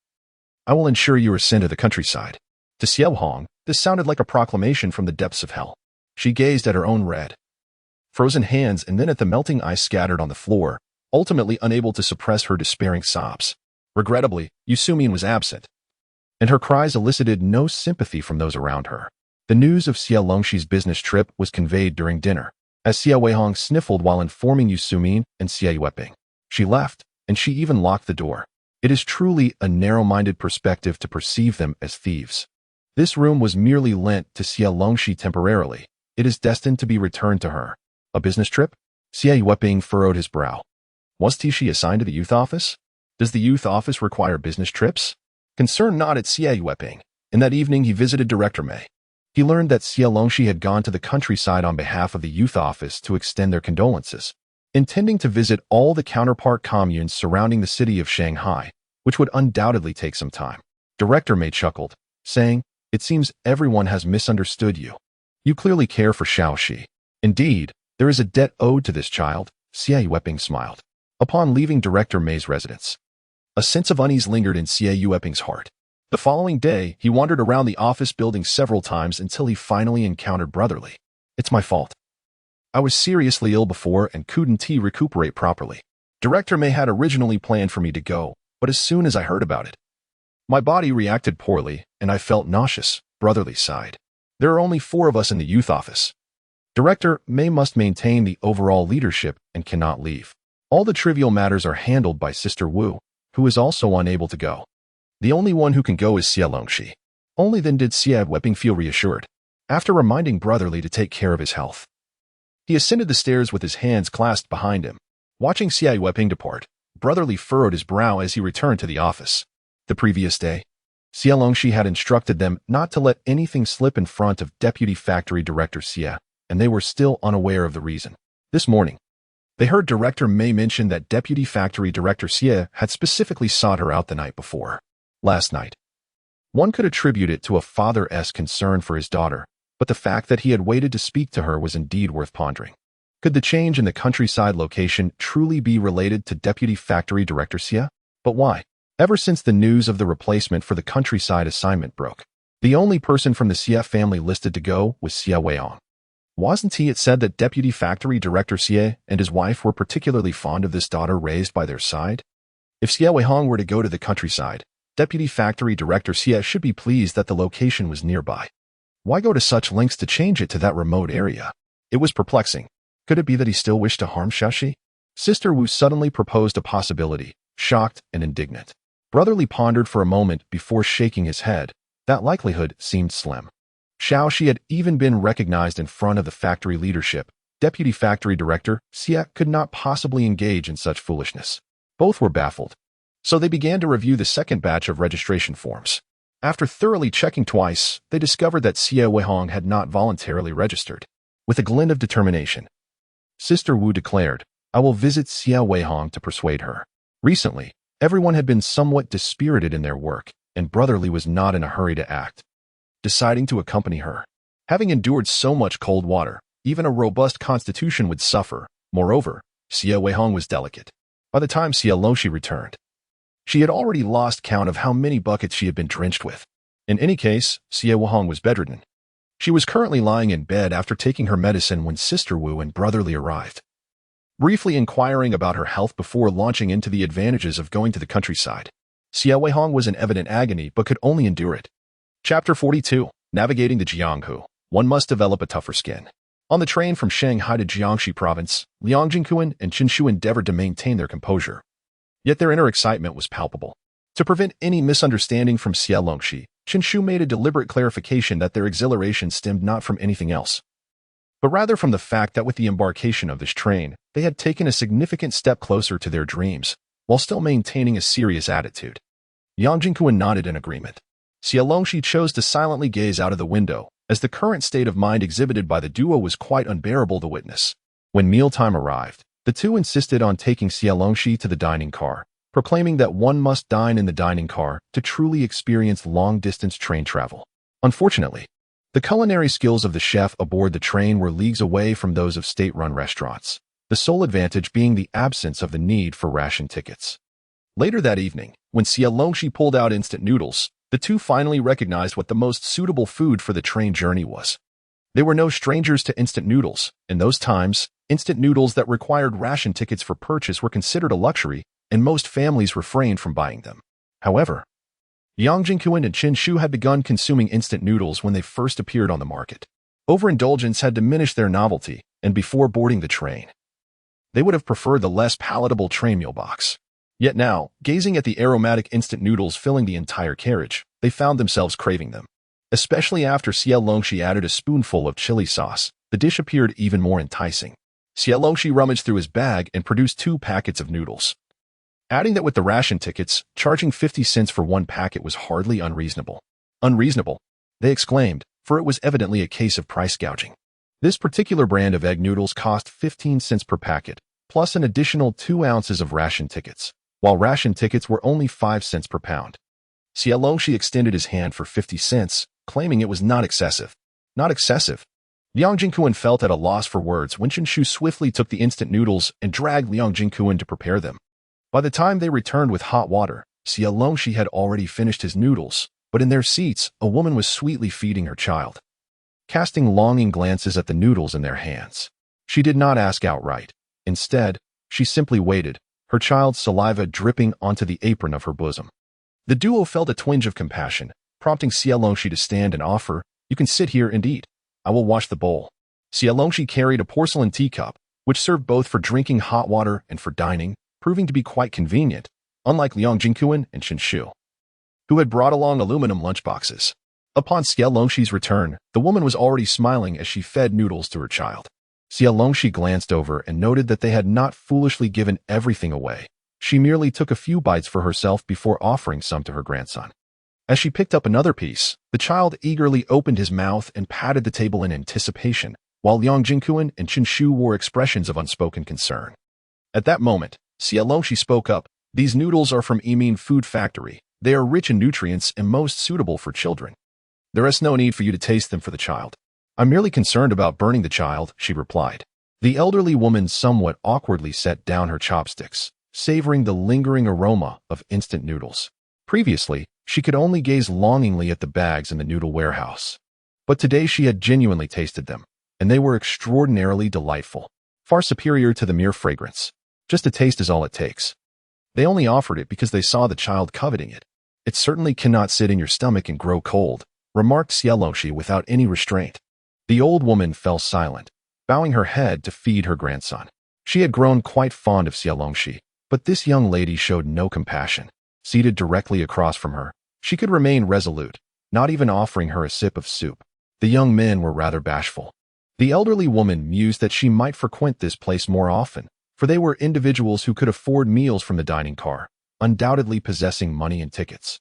I will ensure you are sent to the countryside. To Xie Weihong, this sounded like a proclamation from the depths of hell. She gazed at her own red, frozen hands and then at the melting ice scattered on the floor, ultimately unable to suppress her despairing sobs. Regrettably, Yusumin was absent, and her cries elicited no sympathy from those around her. The news of Xie Longxi's business trip was conveyed during dinner, as Xie Weihong sniffled while informing Yusumin and Xie Weiping. She left, and she even locked the door. It is truly a narrow-minded perspective to perceive them as thieves. This room was merely lent to Xie Longxi temporarily. It is destined to be returned to her. A business trip? Xie Weiping furrowed his brow. Was Tishi assigned to the youth office? Does the youth office require business trips? Concerned nodded Xie Weiping. In that evening, he visited Director Mei. He learned that Xie Longxi had gone to the countryside on behalf of the youth office to extend their condolences, intending to visit all the counterpart communes surrounding the city of Shanghai, which would undoubtedly take some time. Director Mei chuckled, saying, "It seems everyone has misunderstood you. You clearly care for Shaoxi. Indeed, there is a debt owed to this child." Xie Weiping smiled. Upon leaving Director Mei's residence, a sense of unease lingered in Xie Weiping's heart. The following day, he wandered around the office building several times until he finally encountered Brotherly. "It's my fault. I was seriously ill before and couldn't recuperate properly. Director Mei had originally planned for me to go, but as soon as I heard about it, my body reacted poorly and I felt nauseous." Brotherly sighed. "There are only 4 of us in the youth office. Director Mei must maintain the overall leadership and cannot leave. All the trivial matters are handled by Sister Wu, who is also unable to go. The only one who can go is Xie Longxi." Only then did Xie Weiping feel reassured. After reminding Brotherly to take care of his health, he ascended the stairs with his hands clasped behind him. Watching Xie Weiping depart, Brotherly furrowed his brow as he returned to the office. The previous day, Xie Longxi had instructed them not to let anything slip in front of Deputy Factory Director Xie, and they were still unaware of the reason. This morning, they heard Director Mei mention that Deputy Factory Director Xie had specifically sought her out the night before. Last night. One could attribute it to a father's concern for his daughter, but the fact that he had waited to speak to her was indeed worth pondering. Could the change in the countryside location truly be related to Deputy Factory Director Xie? But why? Ever since the news of the replacement for the countryside assignment broke, the only person from the Xie family listed to go was Xie Weihong. Wasn't it said that Deputy Factory Director Xie and his wife were particularly fond of this daughter raised by their side? If Xie Weihong were to go to the countryside, Deputy Factory Director Xie should be pleased that the location was nearby. Why go to such lengths to change it to that remote area? It was perplexing. Could it be that he still wished to harm Shaoxi? Sister Wu suddenly proposed a possibility, shocked and indignant. Brotherly pondered for a moment before shaking his head. That likelihood seemed slim. Shaoxi had even been recognized in front of the factory leadership. Deputy Factory Director Xie could not possibly engage in such foolishness. Both were baffled. So they began to review the second batch of registration forms. After thoroughly checking twice, they discovered that Xie Weihong had not voluntarily registered. With a glint of determination, Sister Wu declared, "I will visit Xie Weihong to persuade her." Recently, everyone had been somewhat dispirited in their work, and Brotherly was not in a hurry to act. Deciding to accompany her. Having endured so much cold water, even a robust constitution would suffer. Moreover, Xie Weihong was delicate. By the time Xie Longxi returned, she had already lost count of how many buckets she had been drenched with. In any case, Xie Weihong was bedridden. She was currently lying in bed after taking her medicine when Sister Wu and Brotherly arrived, briefly inquiring about her health before launching into the advantages of going to the countryside. Xie Weihong was in evident agony but could only endure it. Chapter 42. Navigating the Jianghu. One must develop a tougher skin. On the train from Shanghai to Jiangxi Province, Liang Jingyuan and Qinshu endeavored to maintain their composure. Yet their inner excitement was palpable. To prevent any misunderstanding from Xie Longxi, Qinshu made a deliberate clarification that their exhilaration stemmed not from anything else, but rather from the fact that with the embarkation of this train, they had taken a significant step closer to their dreams, while still maintaining a serious attitude. Yang Jingyuan nodded in agreement. Xie Longxi chose to silently gaze out of the window, as the current state of mind exhibited by the duo was quite unbearable to witness. When mealtime arrived, the two insisted on taking Xie Longxi to the dining car, proclaiming that one must dine in the dining car to truly experience long-distance train travel. Unfortunately, the culinary skills of the chef aboard the train were leagues away from those of state-run restaurants, the sole advantage being the absence of the need for ration tickets. Later that evening, when Xie Longxi pulled out instant noodles, the two finally recognized what the most suitable food for the train journey was. They were no strangers to instant noodles. In those times, instant noodles that required ration tickets for purchase were considered a luxury, and most families refrained from buying them. However, Liang Jingquan and Qin Shu had begun consuming instant noodles when they first appeared on the market. Overindulgence had diminished their novelty, and before boarding the train, they would have preferred the less palatable train meal box. Yet now, gazing at the aromatic instant noodles filling the entire carriage, they found themselves craving them. Especially after Xie Longxi added a spoonful of chili sauce, the dish appeared even more enticing. Xie Longxi rummaged through his bag and produced 2 packets of noodles. Adding that with the ration tickets, charging 50 cents for 1 packet was hardly unreasonable. Unreasonable, they exclaimed, for it was evidently a case of price gouging. This particular brand of egg noodles cost 15 cents per packet, plus an additional 2 ounces of ration tickets, while ration tickets were only 5 cents per pound. Xie Longxi extended his hand for 50 cents, claiming it was not excessive. Not excessive. Liang Jingquan felt at a loss for words when Qin Shu swiftly took the instant noodles and dragged Liang Jingquan to prepare them. By the time they returned with hot water, Xie Longxi had already finished his noodles, but in their seats, a woman was sweetly feeding her child, casting longing glances at the noodles in their hands. She did not ask outright. Instead, she simply waited, her child's saliva dripping onto the apron of her bosom. The duo felt a twinge of compassion, prompting Xie Longxi to stand and offer, "You can sit here and eat. I will wash the bowl." Xie Longxi carried a porcelain teacup, which served both for drinking hot water and for dining, proving to be quite convenient, unlike Liang Jingquan and Qin Shu, who had brought along aluminum lunchboxes. Upon Xie Longxi's return, the woman was already smiling as she fed noodles to her child. Xie Longxi glanced over and noted that they had not foolishly given everything away. She merely took a few bites for herself before offering some to her grandson. As she picked up another piece, the child eagerly opened his mouth and patted the table in anticipation, while Liang Jingquan and Qin Shu wore expressions of unspoken concern. At that moment, Xie Longxi spoke up, "These noodles are from Yimin Food Factory. They are rich in nutrients and most suitable for children. There is no need for you to taste them for the child." "I'm merely concerned about burning the child," she replied. The elderly woman somewhat awkwardly set down her chopsticks, savoring the lingering aroma of instant noodles. Previously, she could only gaze longingly at the bags in the noodle warehouse. But today she had genuinely tasted them, and they were extraordinarily delightful, far superior to the mere fragrance. Just a taste is all it takes. They only offered it because they saw the child coveting it. "It certainly cannot sit in your stomach and grow cold," remarked Xie Longxi without any restraint. The old woman fell silent, bowing her head to feed her grandson. She had grown quite fond of Xie Longxi, but this young lady showed no compassion. Seated directly across from her, she could remain resolute, not even offering her a sip of soup. The young men were rather bashful. The elderly woman mused that she might frequent this place more often, for they were individuals who could afford meals from the dining car, undoubtedly possessing money and tickets.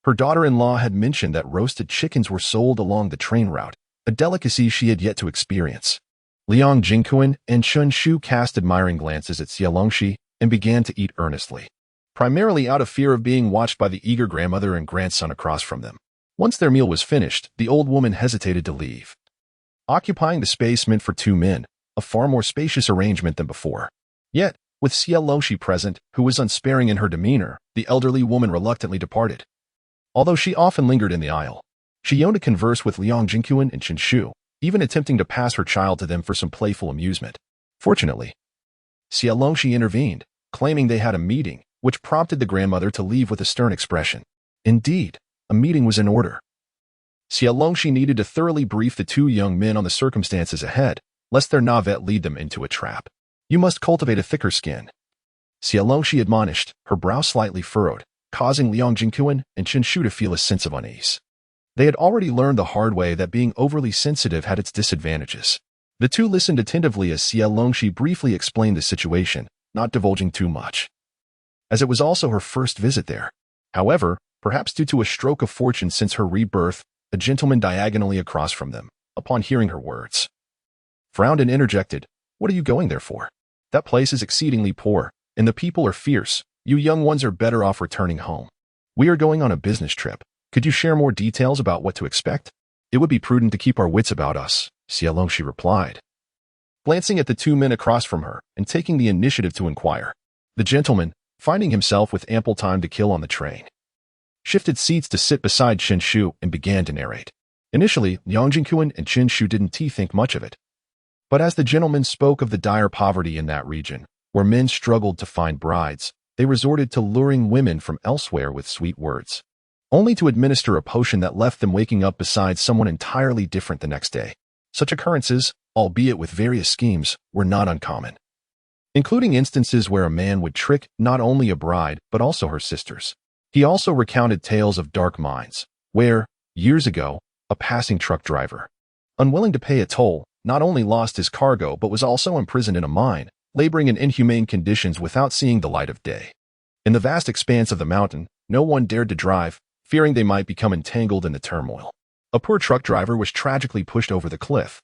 Her daughter-in-law had mentioned that roasted chickens were sold along the train route, a delicacy she had yet to experience. Liang Jingquan and Qin Shu cast admiring glances at Xie Longxi and began to eat earnestly, primarily out of fear of being watched by the eager grandmother and grandson across from them. Once their meal was finished, the old woman hesitated to leave, occupying the space meant for 2 men, a far more spacious arrangement than before. Yet, with Xie Longxi present, who was unsparing in her demeanor, the elderly woman reluctantly departed. Although she often lingered in the aisle, she yearned to converse with Liang Jingquan and Qin Shu, even attempting to pass her child to them for some playful amusement. Fortunately, Xie Longxi intervened, claiming they had a meeting, which prompted the grandmother to leave with a stern expression. Indeed, a meeting was in order. Xie Longxi needed to thoroughly brief the 2 young men on the circumstances ahead, lest their navette lead them into a trap. "You must cultivate a thicker skin," Xie Longxi admonished, her brow slightly furrowed, causing Liang Jingquan and Qin Shu to feel a sense of unease. They had already learned the hard way that being overly sensitive had its disadvantages. The two listened attentively as Xie Longxi briefly explained the situation, not divulging too much, as it was also her first visit there. However, perhaps due to a stroke of fortune since her rebirth, a gentleman diagonally across from them, upon hearing her words, frowned and interjected, "What are you going there for? That place is exceedingly poor, and the people are fierce. You young ones are better off returning home. We are going on a business trip. Could you share more details about what to expect?" It would be prudent to keep our wits about us, Xie Longxi replied, glancing at the two men across from her and taking the initiative to inquire. The gentleman, finding himself with ample time to kill on the train, shifted seats to sit beside Chen Shu and began to narrate. Initially, Liang Jingyuan and Chen Shu didn't think much of it. But as the gentleman spoke of the dire poverty in that region, where men struggled to find brides, they resorted to luring women from elsewhere with sweet words, only to administer a potion that left them waking up beside someone entirely different the next day. Such occurrences, albeit with various schemes, were not uncommon, including instances where a man would trick not only a bride but also her sisters. He also recounted tales of dark mines, where, years ago, a passing truck driver, unwilling to pay a toll, not only lost his cargo but was also imprisoned in a mine, laboring in inhumane conditions without seeing the light of day. In the vast expanse of the mountain, no one dared to drive, fearing they might become entangled in the turmoil. A poor truck driver was tragically pushed over the cliff,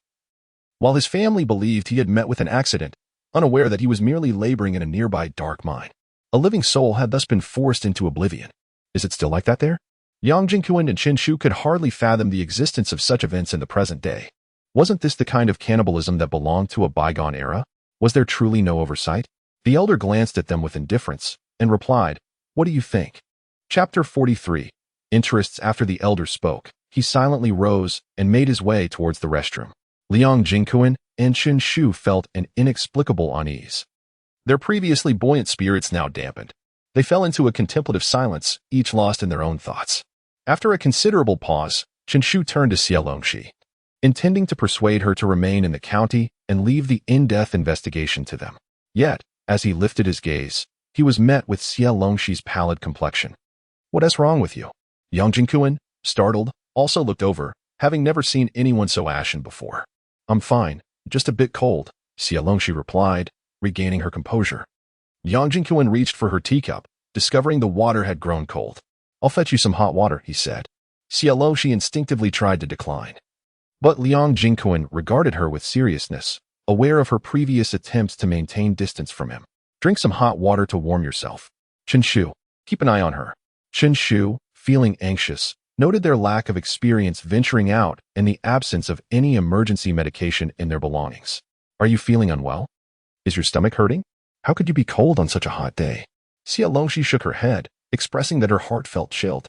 while his family believed he had met with an accident, unaware that he was merely laboring in a nearby dark mine. A living soul had thus been forced into oblivion. Is it still like that there? Liang Jingyuan and Chen Shu could hardly fathom the existence of such events in the present day. Wasn't this the kind of cannibalism that belonged to a bygone era? Was there truly no oversight? The elder glanced at them with indifference and replied, "What do you think?" Chapter 43. Interests. After the elder spoke, he silently rose and made his way towards the restroom. Liang Jingyuan and Chen Shu felt an inexplicable unease. Their previously buoyant spirits now dampened. They fell into a contemplative silence, each lost in their own thoughts. After a considerable pause, Chen Shu turned to Xie Longxi, intending to persuade her to remain in the county and leave the in-depth investigation to them. Yet, as he lifted his gaze, he was met with Xie Longxi's pallid complexion. "What is wrong with you?" Liang Jingyuan, startled, also looked over, having never seen anyone so ashen before. "I'm fine, just a bit cold," Xie Longxi replied, regaining her composure. Liang Jingyuan reached for her teacup, discovering the water had grown cold. "I'll fetch you some hot water," he said. Xie Longxi instinctively tried to decline, but Liang Jingyuan regarded her with seriousness, aware of her previous attempts to maintain distance from him. "Drink some hot water to warm yourself. Chen Shu, keep an eye on her." Chen Shu, feeling anxious, noted their lack of experience venturing out and the absence of any emergency medication in their belongings. "Are you feeling unwell? Is your stomach hurting? How could you be cold on such a hot day?" Xie Longxi shook her head, expressing that her heart felt chilled.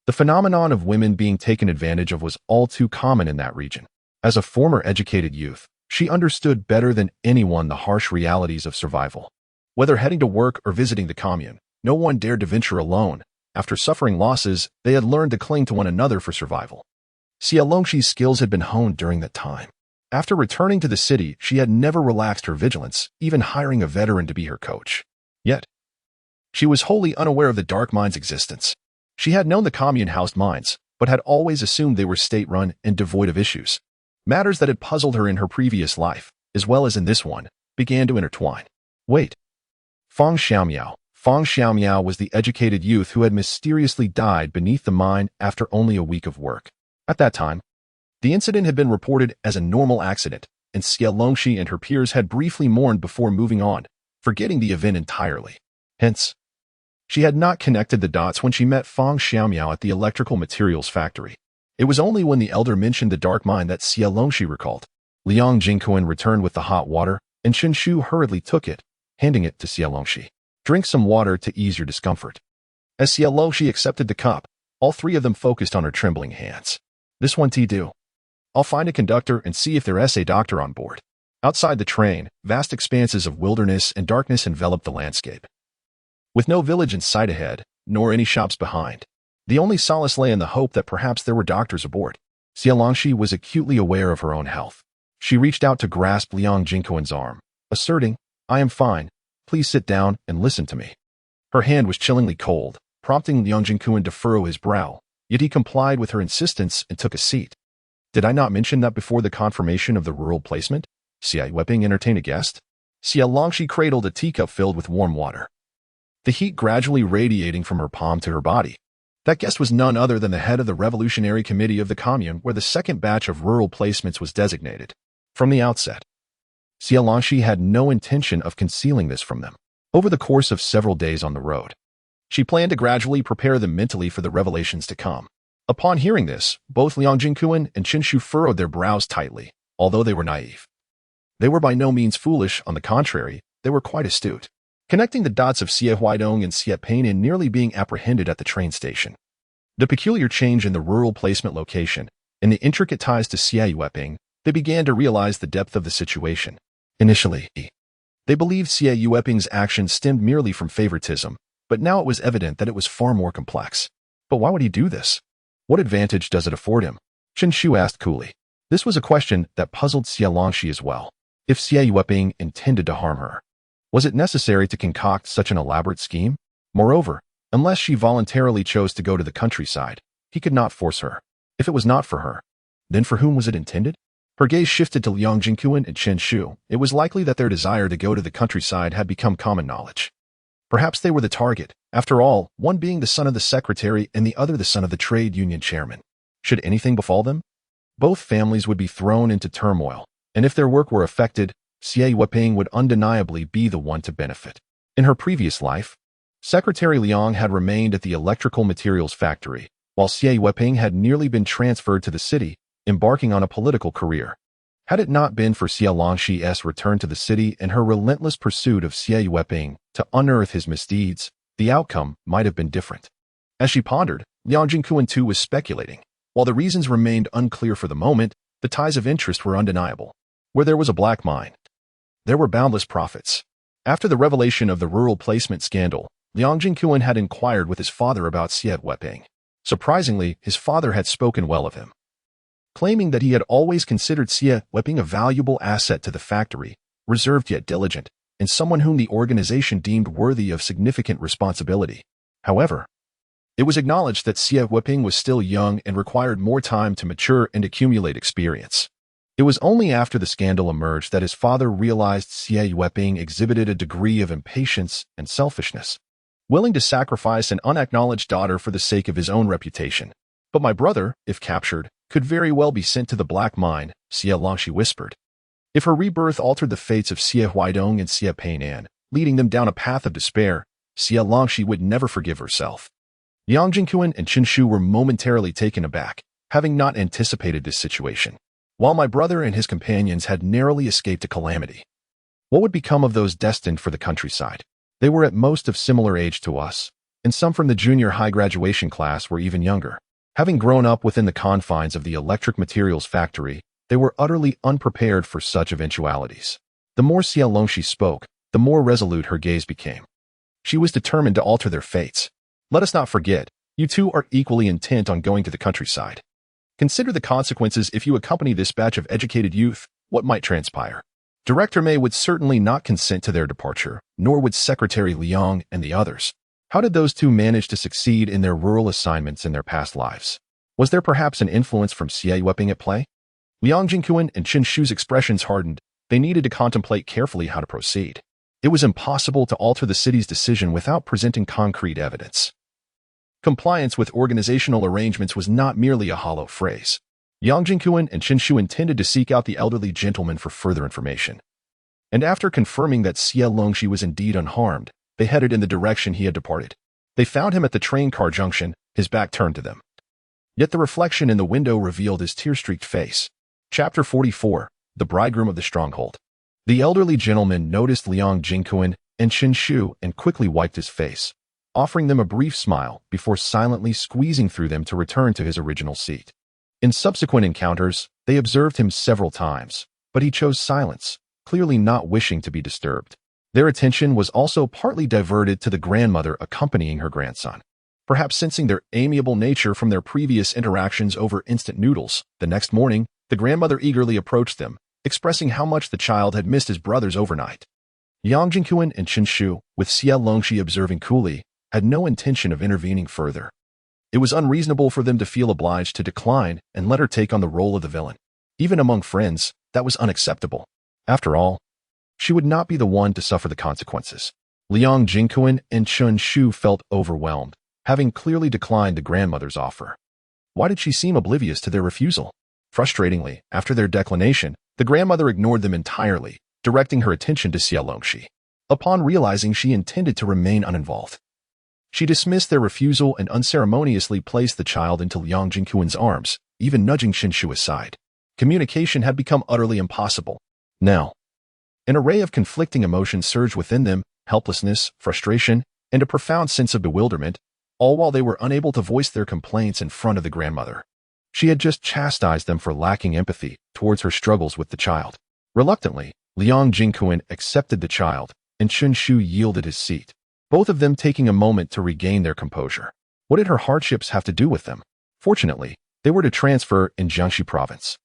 The phenomenon of women being taken advantage of was all too common in that region. As a former educated youth, she understood better than anyone the harsh realities of survival. Whether heading to work or visiting the commune, no one dared to venture alone. After suffering losses, they had learned to cling to one another for survival. Xie Longxi's skills had been honed during that time. After returning to the city, she had never relaxed her vigilance, even hiring a veteran to be her coach. Yet, she was wholly unaware of the dark mine's existence. She had known the commune housed mines, but had always assumed they were state-run and devoid of issues. Matters that had puzzled her in her previous life, as well as in this one, began to intertwine. Wait. Fang Xiaomiao. Fang Xiaomiao was the educated youth who had mysteriously died beneath the mine after only a week of work. At that time, the incident had been reported as a normal accident, and Xie Longxi and her peers had briefly mourned before moving on, forgetting the event entirely. Hence, she had not connected the dots when she met Fang Xiaomiao at the electrical materials factory. It was only when the elder mentioned the dark mine that Xie Longxi recalled. Liang Jingyuan returned with the hot water, and Chen Shu hurriedly took it, handing it to Xie Longxi. "Drink some water to ease your discomfort." As Xie Longxi accepted the cup, all three of them focused on her trembling hands. "This one tea do. I'll find a conductor and see if there is a doctor on board." Outside the train, vast expanses of wilderness and darkness enveloped the landscape. With no village in sight ahead, nor any shops behind, the only solace lay in the hope that perhaps there were doctors aboard. Xie Longxi was acutely aware of her own health. She reached out to grasp Liang Jingyuan's arm, asserting, "I am fine. Please sit down and listen to me." Her hand was chillingly cold, prompting Liang Jingyuan to furrow his brow, yet he complied with her insistence and took a seat. "Did I not mention that before the confirmation of the rural placement? Xie Weihong entertain a guest?" Xie Longxi cradled a teacup filled with warm water, the heat gradually radiating from her palm to her body. That guest was none other than the head of the Revolutionary Committee of the Commune, where the second batch of rural placements was designated. From the outset, Xie Longxi had no intention of concealing this from them. Over the course of several days on the road, she planned to gradually prepare them mentally for the revelations to come. Upon hearing this, both Liang Jingquan and Qin Shu furrowed their brows tightly, although they were naive. They were by no means foolish, on the contrary, they were quite astute, connecting the dots of Xie Weihong and Xie Weihong nearly being apprehended at the train station. The peculiar change in the rural placement location and the intricate ties to Xie Weihong, they began to realize the depth of the situation. Initially, they believed Xie Weihong's actions stemmed merely from favoritism, but now it was evident that it was far more complex. But why would he do this? What advantage does it afford him? Qin Shu asked coolly. This was a question that puzzled Xie Longxi as well. If Xie Weihong intended to harm her, was it necessary to concoct such an elaborate scheme? Moreover, unless she voluntarily chose to go to the countryside, he could not force her. If it was not for her, then for whom was it intended? Her gaze shifted to Liang Jingquan and Qin Shu. It was likely that their desire to go to the countryside had become common knowledge. Perhaps they were the target, after all, one being the son of the secretary and the other the son of the trade union chairman. Should anything befall them, both families would be thrown into turmoil, and if their work were affected, Xie Weihong would undeniably be the one to benefit. In her previous life, Secretary Liang had remained at the electrical materials factory, while Xie Weihong had nearly been transferred to the city, embarking on a political career. Had it not been for Xie Longxi's return to the city and her relentless pursuit of Xie Weihong to unearth his misdeeds, the outcome might have been different. As she pondered, Liang Jingquan too was speculating. While the reasons remained unclear for the moment, the ties of interest were undeniable. Where there was a black mine, there were boundless profits. After the revelation of the rural placement scandal, Liang Jingquan had inquired with his father about Xie Weihong. Surprisingly, his father had spoken well of him, claiming that he had always considered Xie Weihong a valuable asset to the factory, reserved yet diligent, and someone whom the organization deemed worthy of significant responsibility. However, it was acknowledged that Xie Weihong was still young and required more time to mature and accumulate experience. It was only after the scandal emerged that his father realized Xie Weihong exhibited a degree of impatience and selfishness, willing to sacrifice an unacknowledged daughter for the sake of his own reputation. But my brother, if captured, could very well be sent to the black mine, Xie Longxi whispered. If her rebirth altered the fates of Xie Weihong and Xie Weihong, leading them down a path of despair, Xie Longxi would never forgive herself. Liang Jingquan and Qin Shu were momentarily taken aback, having not anticipated this situation. While my brother and his companions had narrowly escaped a calamity, what would become of those destined for the countryside? They were at most of similar age to us, and some from the junior high graduation class were even younger. Having grown up within the confines of the electric materials factory, they were utterly unprepared for such eventualities. The more Xie Longxi spoke, the more resolute her gaze became. She was determined to alter their fates. Let us not forget, you two are equally intent on going to the countryside. Consider the consequences if you accompany this batch of educated youth. What might transpire? Director Mei would certainly not consent to their departure, nor would Secretary Liang and the others. How did those two manage to succeed in their rural assignments in their past lives? Was there perhaps an influence from Xie Weihong at play? Liang Jingquan and Qin Shu's expressions hardened. They needed to contemplate carefully how to proceed. It was impossible to alter the city's decision without presenting concrete evidence. Compliance with organizational arrangements was not merely a hollow phrase. Liang Jingquan and Qin Shu intended to seek out the elderly gentleman for further information. And after confirming that Xie Longxi was indeed unharmed, they headed in the direction he had departed. They found him at the train car junction, his back turned to them. Yet the reflection in the window revealed his tear-streaked face. Chapter 44, The Bridegroom of the Stronghold. The elderly gentleman noticed Liang Jingquan and Qin Shu and quickly wiped his face, offering them a brief smile before silently squeezing through them to return to his original seat. In subsequent encounters, they observed him several times, but he chose silence, clearly not wishing to be disturbed. Their attention was also partly diverted to the grandmother accompanying her grandson. Perhaps sensing their amiable nature from their previous interactions over instant noodles, the next morning, the grandmother eagerly approached them, expressing how much the child had missed his brothers overnight. Liang Jingquan and Qin Shu, with Xie Longxi observing coolly, had no intention of intervening further. It was unreasonable for them to feel obliged to decline and let her take on the role of the villain. Even among friends, that was unacceptable. After all, she would not be the one to suffer the consequences. Liang Jingquan and Qin Shu felt overwhelmed, having clearly declined the grandmother's offer. Why did she seem oblivious to their refusal? Frustratingly, after their declination, the grandmother ignored them entirely, directing her attention to Xie Longxi. Upon realizing she intended to remain uninvolved, She dismissed their refusal and unceremoniously placed the child into Liang Jingquan's arms, even nudging Qinshu aside. Communication had become utterly impossible. Now, an array of conflicting emotions surged within them: helplessness, frustration, and a profound sense of bewilderment, all while they were unable to voice their complaints in front of the grandmother. She had just chastised them for lacking empathy towards her struggles with the child. Reluctantly, Liang Jingquan accepted the child, and Qinshu yielded his seat, both of them taking a moment to regain their composure. What did her hardships have to do with them? Fortunately, they were to transfer in Jiangxi province,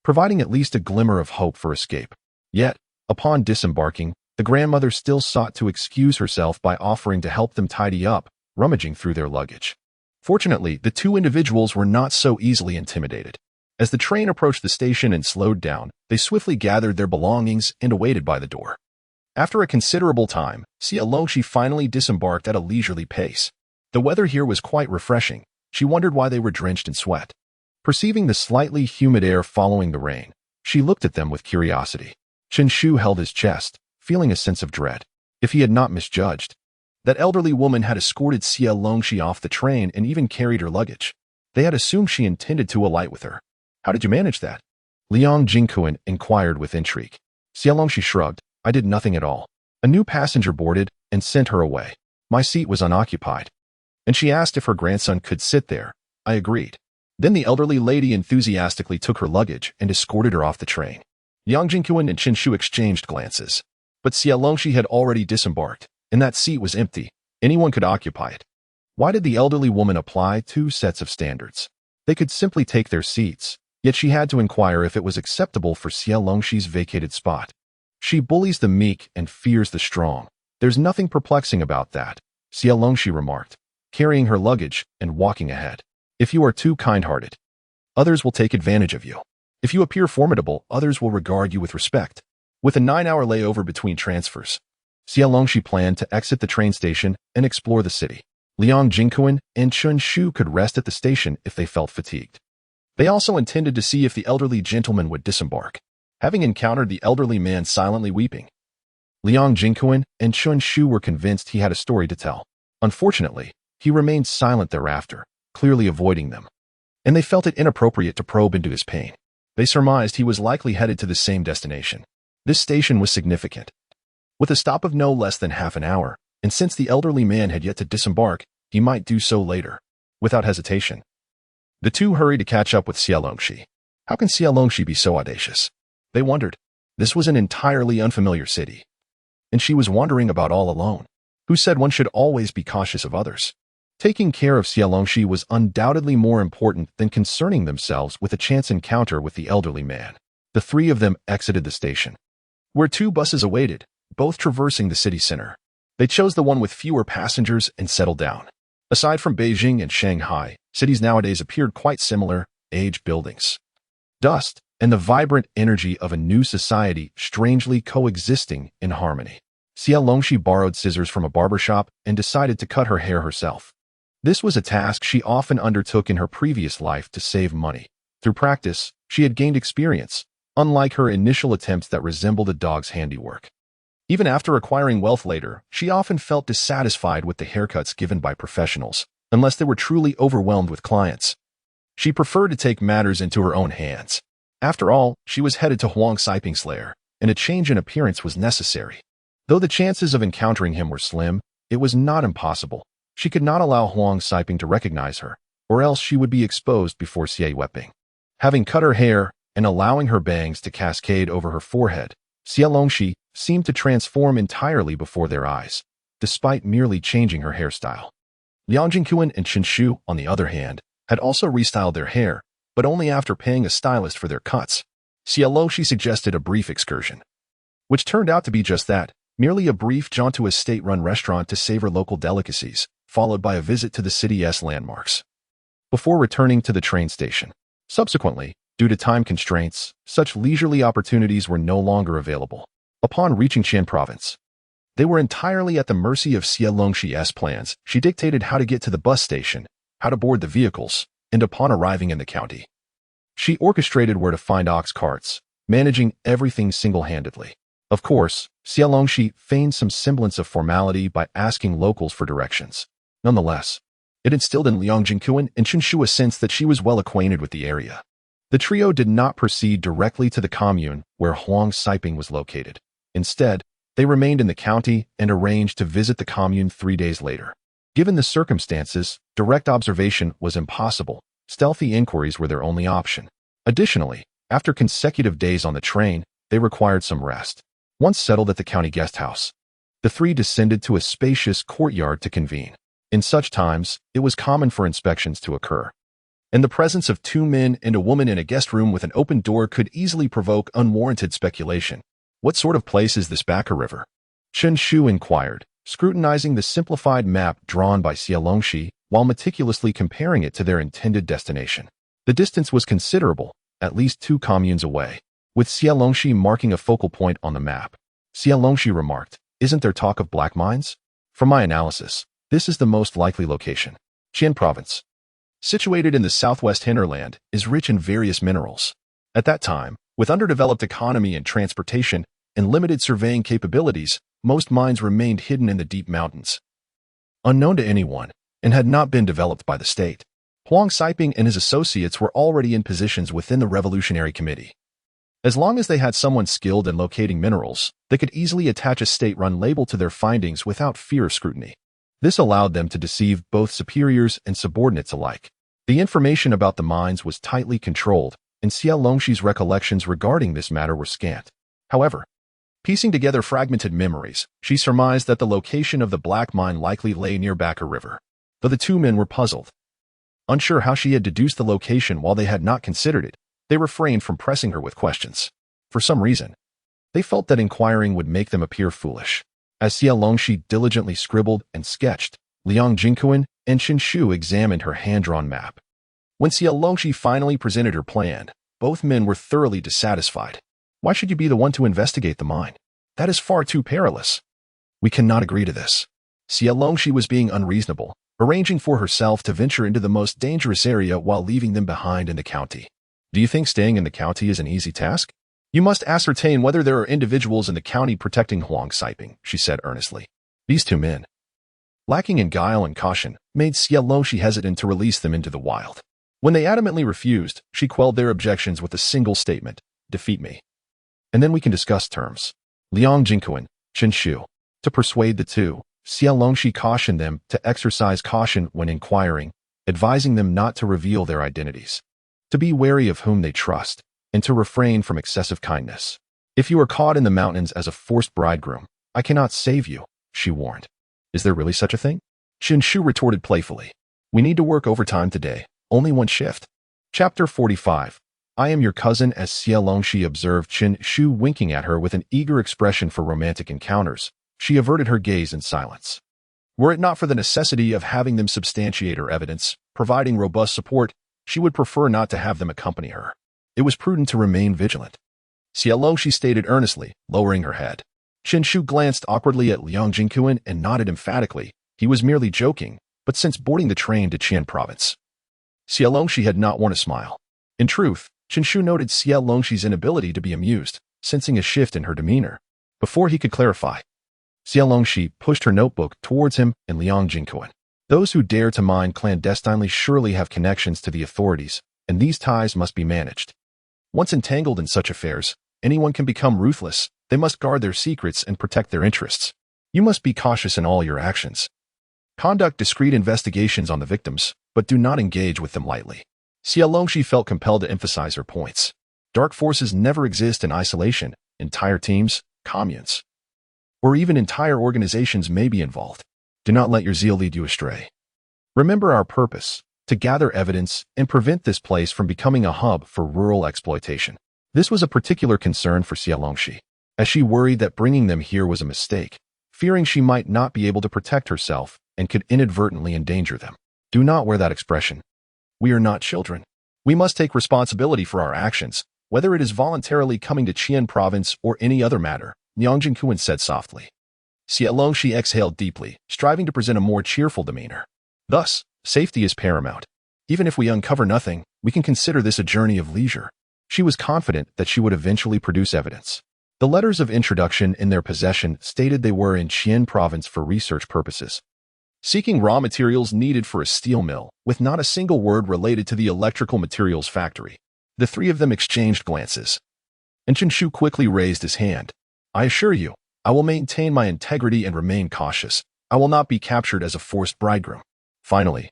providing at least a glimmer of hope for escape. Yet, upon disembarking, the grandmother still sought to excuse herself by offering to help them tidy up, rummaging through their luggage. Fortunately, the two individuals were not so easily intimidated. As the train approached the station and slowed down, they swiftly gathered their belongings and awaited by the door. After a considerable time, Xie Longxi finally disembarked at a leisurely pace. The weather here was quite refreshing. She wondered why they were drenched in sweat. Perceiving the slightly humid air following the rain, she looked at them with curiosity. Qinshu held his chest, feeling a sense of dread. If he had not misjudged, that elderly woman had escorted Xie Longxi off the train and even carried her luggage. They had assumed she intended to alight with her. How did you manage that? Liang Jingquan inquired with intrigue. Xie Longxi shrugged. I did nothing at all. A new passenger boarded and sent her away. My seat was unoccupied, and she asked if her grandson could sit there. I agreed. Then the elderly lady enthusiastically took her luggage and escorted her off the train. Liang Jingquan and Qinshu exchanged glances. But Xie Longxi had already disembarked, and that seat was empty. Anyone could occupy it. Why did the elderly woman apply two sets of standards? They could simply take their seats, yet she had to inquire if it was acceptable for Xie Longxi's vacated spot. She bullies the meek and fears the strong. There's nothing perplexing about that, Xie Longxi remarked, carrying her luggage and walking ahead. If you are too kind-hearted, others will take advantage of you. If you appear formidable, others will regard you with respect. With a 9-hour layover between transfers, Xie Longxi planned to exit the train station and explore the city. Liang Jingquan and Qinshu could rest at the station if they felt fatigued. They also intended to see if the elderly gentleman would disembark. Having encountered the elderly man silently weeping, Liang Jingquan and Qinshu were convinced he had a story to tell. Unfortunately, he remained silent thereafter, clearly avoiding them, and they felt it inappropriate to probe into his pain. They surmised he was likely headed to the same destination. This station was significant, with a stop of no less than half an hour, and since the elderly man had yet to disembark, he might do so later. Without hesitation, the two hurried to catch up with Xie Longxi. How can Xie Longxi be so audacious? They wondered. This was an entirely unfamiliar city, and she was wandering about all alone. Who said one should always be cautious of others? Taking care of Xie Longxi was undoubtedly more important than concerning themselves with a chance encounter with the elderly man. The three of them exited the station, where two buses awaited, both traversing the city center. They chose the one with fewer passengers and settled down. Aside from Beijing and Shanghai, cities nowadays appeared quite similar: aged buildings, dust, and the vibrant energy of a new society strangely coexisting in harmony. Xie Longxi borrowed scissors from a barber shop and decided to cut her hair herself. This was a task she often undertook in her previous life to save money. Through practice, she had gained experience, unlike her initial attempts that resembled a dog's handiwork. Even after acquiring wealth later, she often felt dissatisfied with the haircuts given by professionals, unless they were truly overwhelmed with clients. She preferred to take matters into her own hands. After all, she was headed to Huang Siping's lair, and a change in appearance was necessary. Though the chances of encountering him were slim, it was not impossible. She could not allow Huang Siping to recognize her, or else she would be exposed before Xie Weihong. Having cut her hair and allowing her bangs to cascade over her forehead, Xie Longxi seemed to transform entirely before their eyes, despite merely changing her hairstyle. Liang Jingquan and Qinshu, on the other hand, had also restyled their hair, but only after paying a stylist for their cuts. Xie Longxi suggested a brief excursion, which turned out to be just that, merely a brief jaunt to a state-run restaurant to savor local delicacies, followed by a visit to the city's landmarks, before returning to the train station. Subsequently, due to time constraints, such leisurely opportunities were no longer available. Upon reaching Qian province, they were entirely at the mercy of Xie Longxi's plans. She dictated how to get to the bus station, how to board the vehicles, and upon arriving in the county, she orchestrated where to find ox carts, managing everything single-handedly. Of course, Xie Longxi feigned some semblance of formality by asking locals for directions. Nonetheless, it instilled in Liang Jingyuan and Chen Shu a sense that she was well acquainted with the area. The trio did not proceed directly to the commune where Huang Siping was located. Instead, they remained in the county and arranged to visit the commune 3 days later. Given the circumstances, direct observation was impossible. Stealthy inquiries were their only option. Additionally, after consecutive days on the train, they required some rest. Once settled at the county guest house, the three descended to a spacious courtyard to convene. In such times, it was common for inspections to occur. And the presence of 2 men and a woman in a guest room with an open door could easily provoke unwarranted speculation. What sort of place is this Backstabbers River? Chen Shu inquired, scrutinizing the simplified map drawn by Xie Longxi while meticulously comparing it to their intended destination. The distance was considerable, at least 2 communes away, with Xie Longxi marking a focal point on the map. Xie Longxi remarked, "Isn't there talk of black mines? From my analysis, this is the most likely location. Qian Province, situated in the southwest hinterland, is rich in various minerals. At that time, with underdeveloped economy and transportation and limited surveying capabilities, most mines remained hidden in the deep mountains, unknown to anyone, and had not been developed by the state. Huang Siping and his associates were already in positions within the Revolutionary Committee. As long as they had someone skilled in locating minerals, they could easily attach a state-run label to their findings without fear of scrutiny. This allowed them to deceive both superiors and subordinates alike. The information about the mines was tightly controlled, and Xie Longxi's recollections regarding this matter were scant. However, piecing together fragmented memories, she surmised that the location of the black mine likely lay near Backstabbers River. Though the 2 men were puzzled, unsure how she had deduced the location while they had not considered it, they refrained from pressing her with questions. For some reason, they felt that inquiring would make them appear foolish. As Xie Longxi diligently scribbled and sketched, Liang Jingyuan and Chen Shu examined her hand-drawn map. When Xie Longxi finally presented her plan, both men were thoroughly dissatisfied. "Why should you be the one to investigate the mine? That is far too perilous. We cannot agree to this." Xie Longxi was being unreasonable, arranging for herself to venture into the most dangerous area while leaving them behind in the county. "Do you think staying in the county is an easy task? You must ascertain whether there are individuals in the county protecting Huang Siping," she said earnestly. These 2 men, lacking in guile and caution, made Xie Longxi hesitant to release them into the wild. When they adamantly refused, she quelled their objections with a single statement: "Defeat me, and then we can discuss terms." Liang Jingyuan, Chen Shu. To persuade the 2, Xie Longxi cautioned them to exercise caution when inquiring, advising them not to reveal their identities, to be wary of whom they trust, and to refrain from excessive kindness. "If you are caught in the mountains as a forced bridegroom, I cannot save you," she warned. "Is there really such a thing?" Chen Shu retorted playfully. "We need to work overtime today, only 1 shift." Chapter 45. "I am your cousin," as Xie Longxi observed Chen Shu winking at her with an eager expression for romantic encounters. She averted her gaze in silence. Were it not for the necessity of having them substantiate her evidence, providing robust support, she would prefer not to have them accompany her. It was prudent to remain vigilant. Xie Longxi stated earnestly, lowering her head. Chen Shu glanced awkwardly at Liang Jingyuan and nodded emphatically. He was merely joking, but since boarding the train to Qian Province, Xie Longxi had not worn a smile. In truth, Chen Shu noted Xie Longxi's inability to be amused, sensing a shift in her demeanor. Before he could clarify, Xie Longxi pushed her notebook towards him and Liang Jingyuan. Those who dare to mine clandestinely surely have connections to the authorities, and these ties must be managed. Once entangled in such affairs, anyone can become ruthless. They must guard their secrets and protect their interests. You must be cautious in all your actions. Conduct discreet investigations on the victims, but do not engage with them lightly. Xie Longxi felt compelled to emphasize her points. Dark forces never exist in isolation. Entire teams, communes, or even entire organizations may be involved. Do not let your zeal lead you astray. Remember our purpose: to gather evidence and prevent this place from becoming a hub for rural exploitation. This was a particular concern for Xie Longxi, as she worried that bringing them here was a mistake, fearing she might not be able to protect herself and could inadvertently endanger them. Do not wear that expression. We are not children. We must take responsibility for our actions, whether it is voluntarily coming to Qian Province or any other matter, Liang Jingyuan said softly. Xie Longxi exhaled deeply, striving to present a more cheerful demeanor. Thus, safety is paramount. Even if we uncover nothing, we can consider this a journey of leisure. She was confident that she would eventually produce evidence. The letters of introduction in their possession stated they were in Qian Province for research purposes. seeking raw materials needed for a steel mill, with not a single word related to the electrical materials factory. The three of them exchanged glances, and Qinshu quickly raised his hand. I assure you, I will maintain my integrity and remain cautious. I will not be captured as a forced bridegroom. Finally,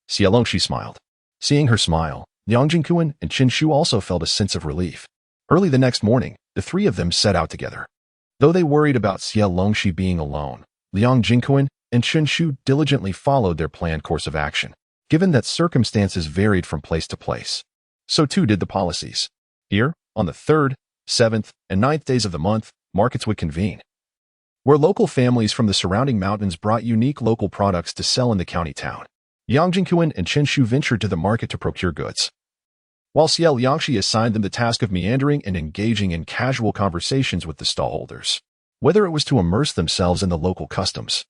Xie Longxi smiled. Seeing her smile, Liang Jingquan and Qinshu also felt a sense of relief. Early the next morning, the three of them set out together. Though they worried about Xie Longxi being alone, Liang Jingquan and Qinshu diligently followed their planned course of action, given that circumstances varied from place to place. So too did the policies. Here, on the 3rd, 7th, and 9th days of the month, markets would convene, where local families from the surrounding mountains brought unique local products to sell in the county town. Liang Jingquan and Qinshu ventured to the market to procure goods, while Xie Longxi assigned them the task of meandering and engaging in casual conversations with the stallholders, whether it was to immerse themselves in the local customs,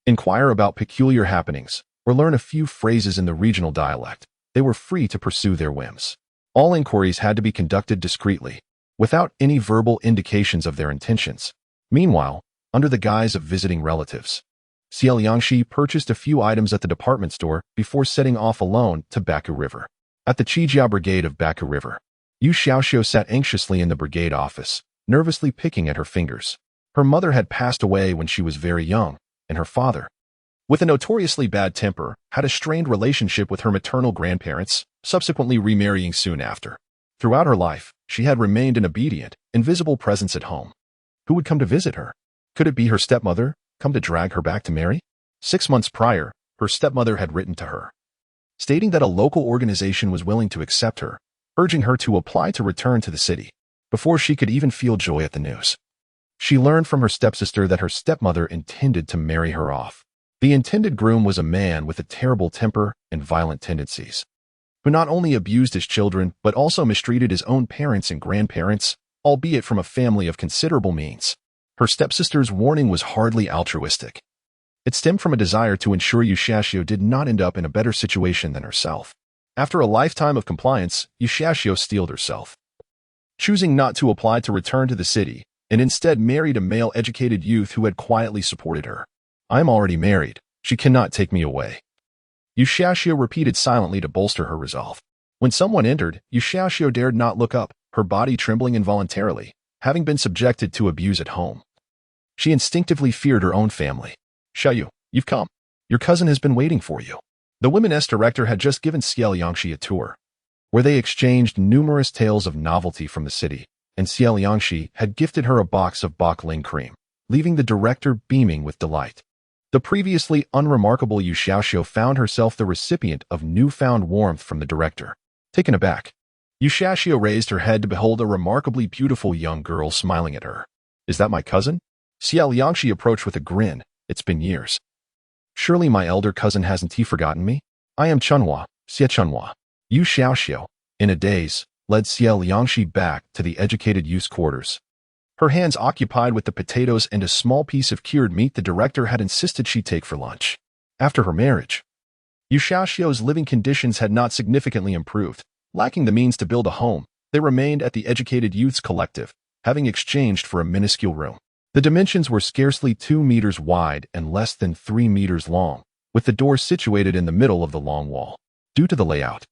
inquire about peculiar happenings, or learn a few phrases in the regional dialect. They were free to pursue their whims. All inquiries had to be conducted discreetly, without any verbal indications of their intentions. Meanwhile, under the guise of visiting relatives, Xie Longxi purchased a few items at the department store before setting off alone to Baku River. At the Qijia Brigade of Baku River, Yu Xiaoxiu sat anxiously in the brigade office, nervously picking at her fingers. Her mother had passed away when she was very young, and her father, with a notoriously bad temper, had a strained relationship with her maternal grandparents, subsequently remarrying soon after. Throughout her life, she had remained an obedient, invisible presence at home. Who would come to visit her? Could it be her stepmother, come to drag her back to marry? 6 months prior, her stepmother had written to her, stating that a local organization was willing to accept her, urging her to apply to return to the city. Before she could even feel joy at the news, she learned from her stepsister that her stepmother intended to marry her off. The intended groom was a man with a terrible temper and violent tendencies, who not only abused his children but also mistreated his own parents and grandparents, albeit from a family of considerable means. Her stepsister's warning was hardly altruistic. It stemmed from a desire to ensure Yu Xiaoxiu did not end up in a better situation than herself. After a lifetime of compliance, Yu Xiaoxiu steeled herself, choosing not to apply to return to the city, and instead married a male-educated youth who had quietly supported her. I am already married. She cannot take me away, Yu Xiaoxiu repeated silently to bolster her resolve. When someone entered, Yu Xiaoxiu dared not look up, her body trembling involuntarily, having been subjected to abuse at home. She instinctively feared her own family. Xiaoyu, you've come. Your cousin has been waiting for you. The women's director had just given Xie Longxi a tour, where they exchanged numerous tales of novelty from the city, and Xie Longxi had gifted her a box of Bok Ling cream, leaving the director beaming with delight. The previously unremarkable Yu Xiaoxiu found herself the recipient of newfound warmth from the director. Taken aback, Yu Xiaoxiu raised her head to behold a remarkably beautiful young girl smiling at her. Is that my cousin? Xie Longxi approached with a grin. It's been years. Surely my elder cousin hasn't he forgotten me? I am Chunhua, Xie Chunhua. Yu Xiaoxiu, in a daze, led Xie Longxi back to the educated youth's quarters. Her hands occupied with the potatoes and a small piece of cured meat the director had insisted she take for lunch. After her marriage, Yu Xiaoxiu's living conditions had not significantly improved. Lacking the means to build a home, they remained at the educated youth's collective, having exchanged for a minuscule room. The dimensions were scarcely 2 meters wide and less than 3 meters long, with the door situated in the middle of the long wall. Due to the layout,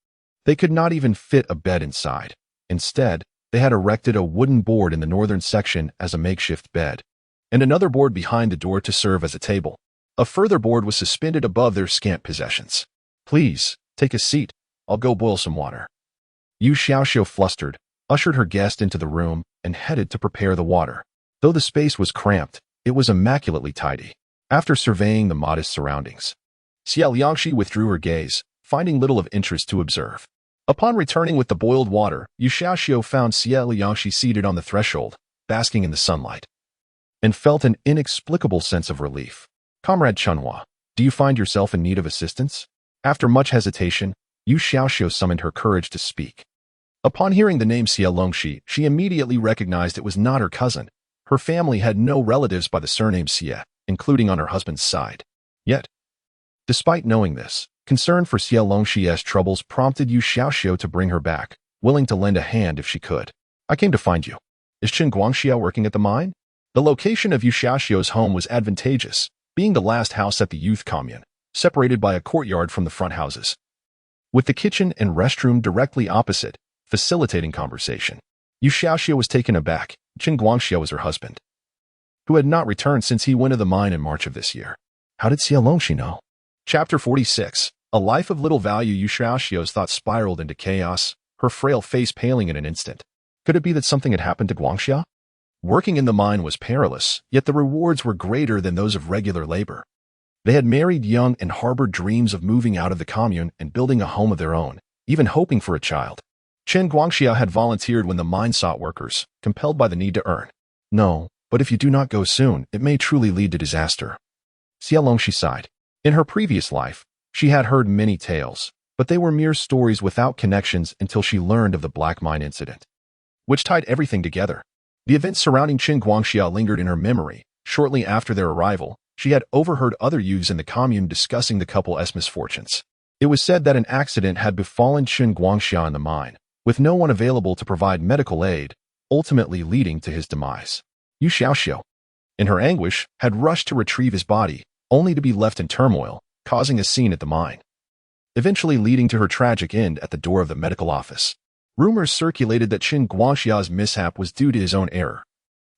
they could not even fit a bed inside. Instead, they had erected a wooden board in the northern section as a makeshift bed, and another board behind the door to serve as a table. A further board was suspended above their scant possessions. Please, take a seat. I'll go boil some water. Yu Xiaoxiu, flustered, ushered her guest into the room and headed to prepare the water. Though the space was cramped, it was immaculately tidy. After surveying the modest surroundings, Xie Longxi withdrew her gaze, finding little of interest to observe. Upon returning with the boiled water, Yu Xiaoxiu found Xie Longxi seated on the threshold, basking in the sunlight, and felt an inexplicable sense of relief. Comrade Chunhua, do you find yourself in need of assistance? After much hesitation, Yu Xiaoxiu summoned her courage to speak. Upon hearing the name Xie Longxi, she immediately recognized it was not her cousin. Her family had no relatives by the surname Xie, including on her husband's side. Yet, despite knowing this, concern for Xie Longxi's troubles prompted Yu Xiaoxiu to bring her back, willing to lend a hand if she could. I came to find you. Is Chen Guangxia working at the mine? The location of Yu Xiaoxiu's home was advantageous, being the last house at the youth commune, separated by a courtyard from the front houses, with the kitchen and restroom directly opposite, facilitating conversation. Yu Xiaoxiu was taken aback. Qin Guangxiu was her husband, who had not returned since he went to the mine in March of this year. How did Xie Longxi know? Chapter 46. A life of little value. Yu Xiaoxiu's thoughts spiraled into chaos, her frail face paling in an instant. Could it be that something had happened to Guangxia? Working in the mine was perilous, yet the rewards were greater than those of regular labor. They had married young and harbored dreams of moving out of the commune and building a home of their own, even hoping for a child. Qin Guangxia had volunteered when the mine sought workers, compelled by the need to earn. No, but if you do not go soon, it may truly lead to disaster. Xie Longxi sighed. In her previous life, she had heard many tales, but they were mere stories without connections until she learned of the Black Mine incident, which tied everything together. The events surrounding Qin Guangxia lingered in her memory. Shortly after their arrival, she had overheard other youths in the commune discussing the couple's misfortunes. It was said that an accident had befallen Qin Guangxia in the mine, with no one available to provide medical aid, ultimately leading to his demise. Yu Xiaoxiu, in her anguish, had rushed to retrieve his body, only to be left in turmoil, causing a scene at the mine, eventually leading to her tragic end at the door of the medical office. Rumors circulated that Qin Guangxia's mishap was due to his own error,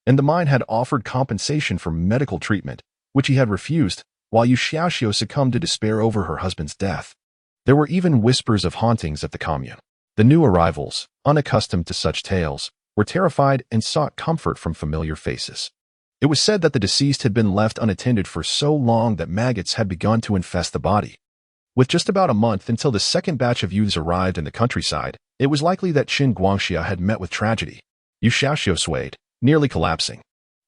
and the mine had offered compensation for medical treatment, which he had refused, while Yu Xiaoxiu succumbed to despair over her husband's death. There were even whispers of hauntings at the commune. The new arrivals, unaccustomed to such tales, were terrified and sought comfort from familiar faces. It was said that the deceased had been left unattended for so long that maggots had begun to infest the body. With just about a month until the second batch of youths arrived in the countryside, it was likely that Qin Guangxia had met with tragedy. Yu Xiaoxiu swayed, nearly collapsing.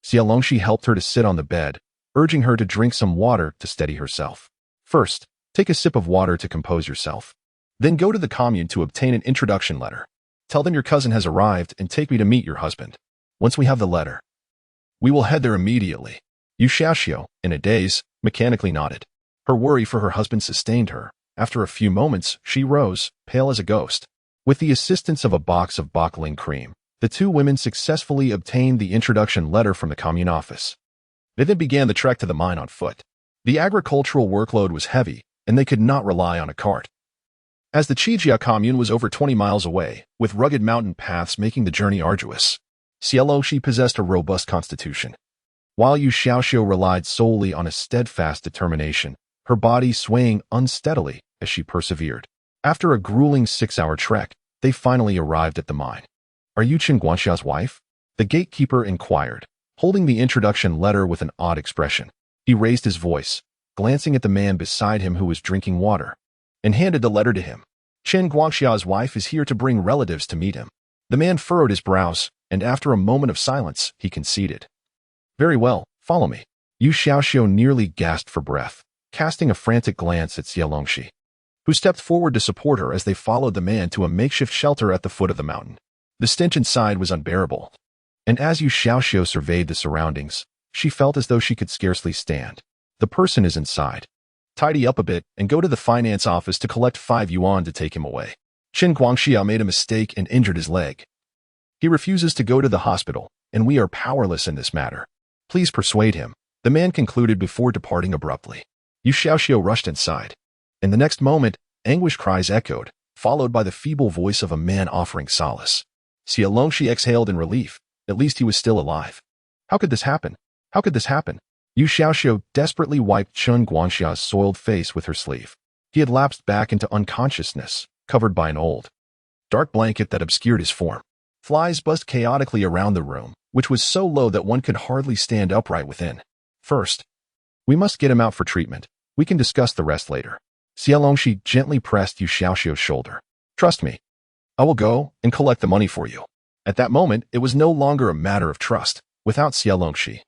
Xie Longxi helped her to sit on the bed, urging her to drink some water to steady herself. First, take a sip of water to compose yourself. Then go to the commune to obtain an introduction letter. Tell them your cousin has arrived and take me to meet your husband. Once we have the letter, we will head there immediately. Yu Xiaoxiu, in a daze, mechanically nodded. Her worry for her husband sustained her. After a few moments, she rose, pale as a ghost. With the assistance of a box of bottling cream, the two women successfully obtained the introduction letter from the commune office. They then began the trek to the mine on foot. The agricultural workload was heavy, and they could not rely on a cart, as the Qijia commune was over 20 miles away, with rugged mountain paths making the journey arduous. Xie Longxi possessed a robust constitution, while Yu Xiaoxiu relied solely on a steadfast determination, her body swaying unsteadily as she persevered. After a grueling 6-hour trek, they finally arrived at the mine. Are you Qin Guangxia's wife? The gatekeeper inquired, holding the introduction letter with an odd expression. He raised his voice, glancing at the man beside him who was drinking water, and handed the letter to him. Qin Guangxia's wife is here to bring relatives to meet him. The man furrowed his brows, and after a moment of silence, he conceded. Very well, follow me. Yu Xiaoxiu nearly gasped for breath, casting a frantic glance at Xie Longxi, who stepped forward to support her as they followed the man to a makeshift shelter at the foot of the mountain. The stench inside was unbearable, and as Yu Xiaoxiu surveyed the surroundings, she felt as though she could scarcely stand. The person is inside. Tidy up a bit and go to the finance office to collect 5 yuan to take him away. Qin Guangxia made a mistake and injured his leg. He refuses to go to the hospital, and we are powerless in this matter. Please persuade him, the man concluded before departing abruptly. Yu Xiaoxiu rushed inside. In the next moment, anguish cries echoed, followed by the feeble voice of a man offering solace. Xie Longxi exhaled in relief. At least he was still alive. How could this happen? How could this happen? Yu Xiaoxiu desperately wiped Qin Guangxia's soiled face with her sleeve. He had lapsed back into unconsciousness, covered by an old, dark blanket that obscured his form. Flies buzzed chaotically around the room, which was so low that one could hardly stand upright within. First, we must get him out for treatment. We can discuss the rest later. Xie Longxi gently pressed Yu Xiaoxiu's shoulder. Trust me. I will go and collect the money for you. At that moment, it was no longer a matter of trust. Without Xie Longxi,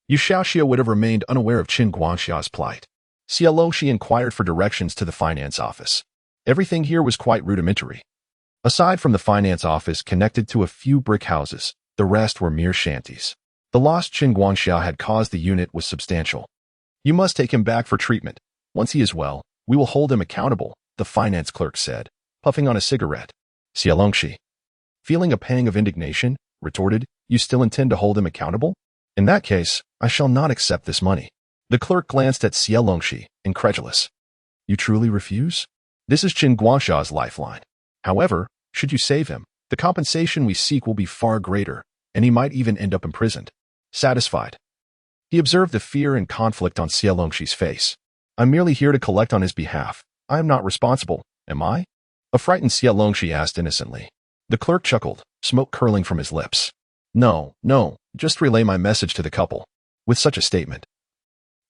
Yu Xiaoxiu would have remained unaware of Qin Guangxia's plight. Xie Longxi inquired for directions to the finance office. Everything here was quite rudimentary. Aside from the finance office connected to a few brick houses, the rest were mere shanties. The loss Qin Guangxia had caused the unit was substantial. You must take him back for treatment. Once he is well, we will hold him accountable, the finance clerk said, puffing on a cigarette. Xie Longxi, feeling a pang of indignation, retorted, You still intend to hold him accountable? In that case, I shall not accept this money. The clerk glanced at Xie Longxi, incredulous. You truly refuse? This is Qin Guangsha's lifeline. However, should you save him, the compensation we seek will be far greater, and he might even end up imprisoned. Satisfied. He observed the fear and conflict on Xie Longxi's face. I'm merely here to collect on his behalf. I am not responsible, am I? A frightened Xie Longxi asked innocently. The clerk chuckled, smoke curling from his lips. No, just relay my message to the couple. With such a statement,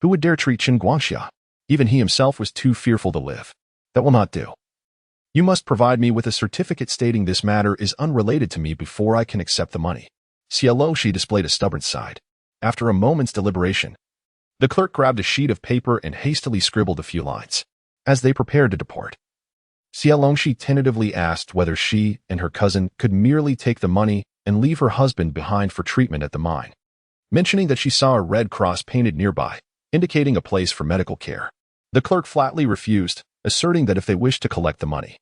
who would dare treat Qin Guangxia? Even he himself was too fearful to live. That will not do. You must provide me with a certificate stating this matter is unrelated to me before I can accept the money. Xie Longxi displayed a stubborn side. After a moment's deliberation, the clerk grabbed a sheet of paper and hastily scribbled a few lines. As they prepared to depart, Xie Longxi tentatively asked whether she and her cousin could merely take the money and leave her husband behind for treatment at the mine, mentioning that she saw a red cross painted nearby, indicating a place for medical care. The clerk flatly refused, asserting that if they wished to collect the money,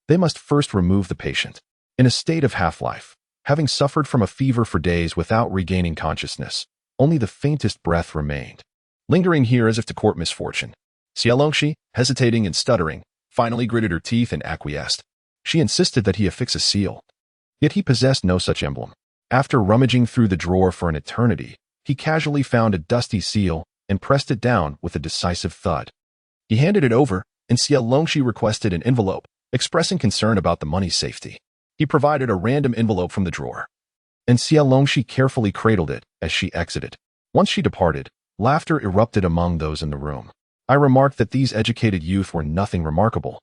they must first remove the patient. In a state of half-life, having suffered from a fever for days without regaining consciousness, only the faintest breath remained. Lingering here as if to court misfortune, Xie Longxi, hesitating and stuttering, finally gritted her teeth and acquiesced. She insisted that he affix a seal. Yet he possessed no such emblem. After rummaging through the drawer for an eternity, he casually found a dusty seal and pressed it down with a decisive thud. He handed it over, and Xie Longxi requested an envelope, expressing concern about the money's safety. He provided a random envelope from the drawer, and Xie Longxi carefully cradled it as she exited. Once she departed, laughter erupted among those in the room. I remarked that these educated youth were nothing remarkable.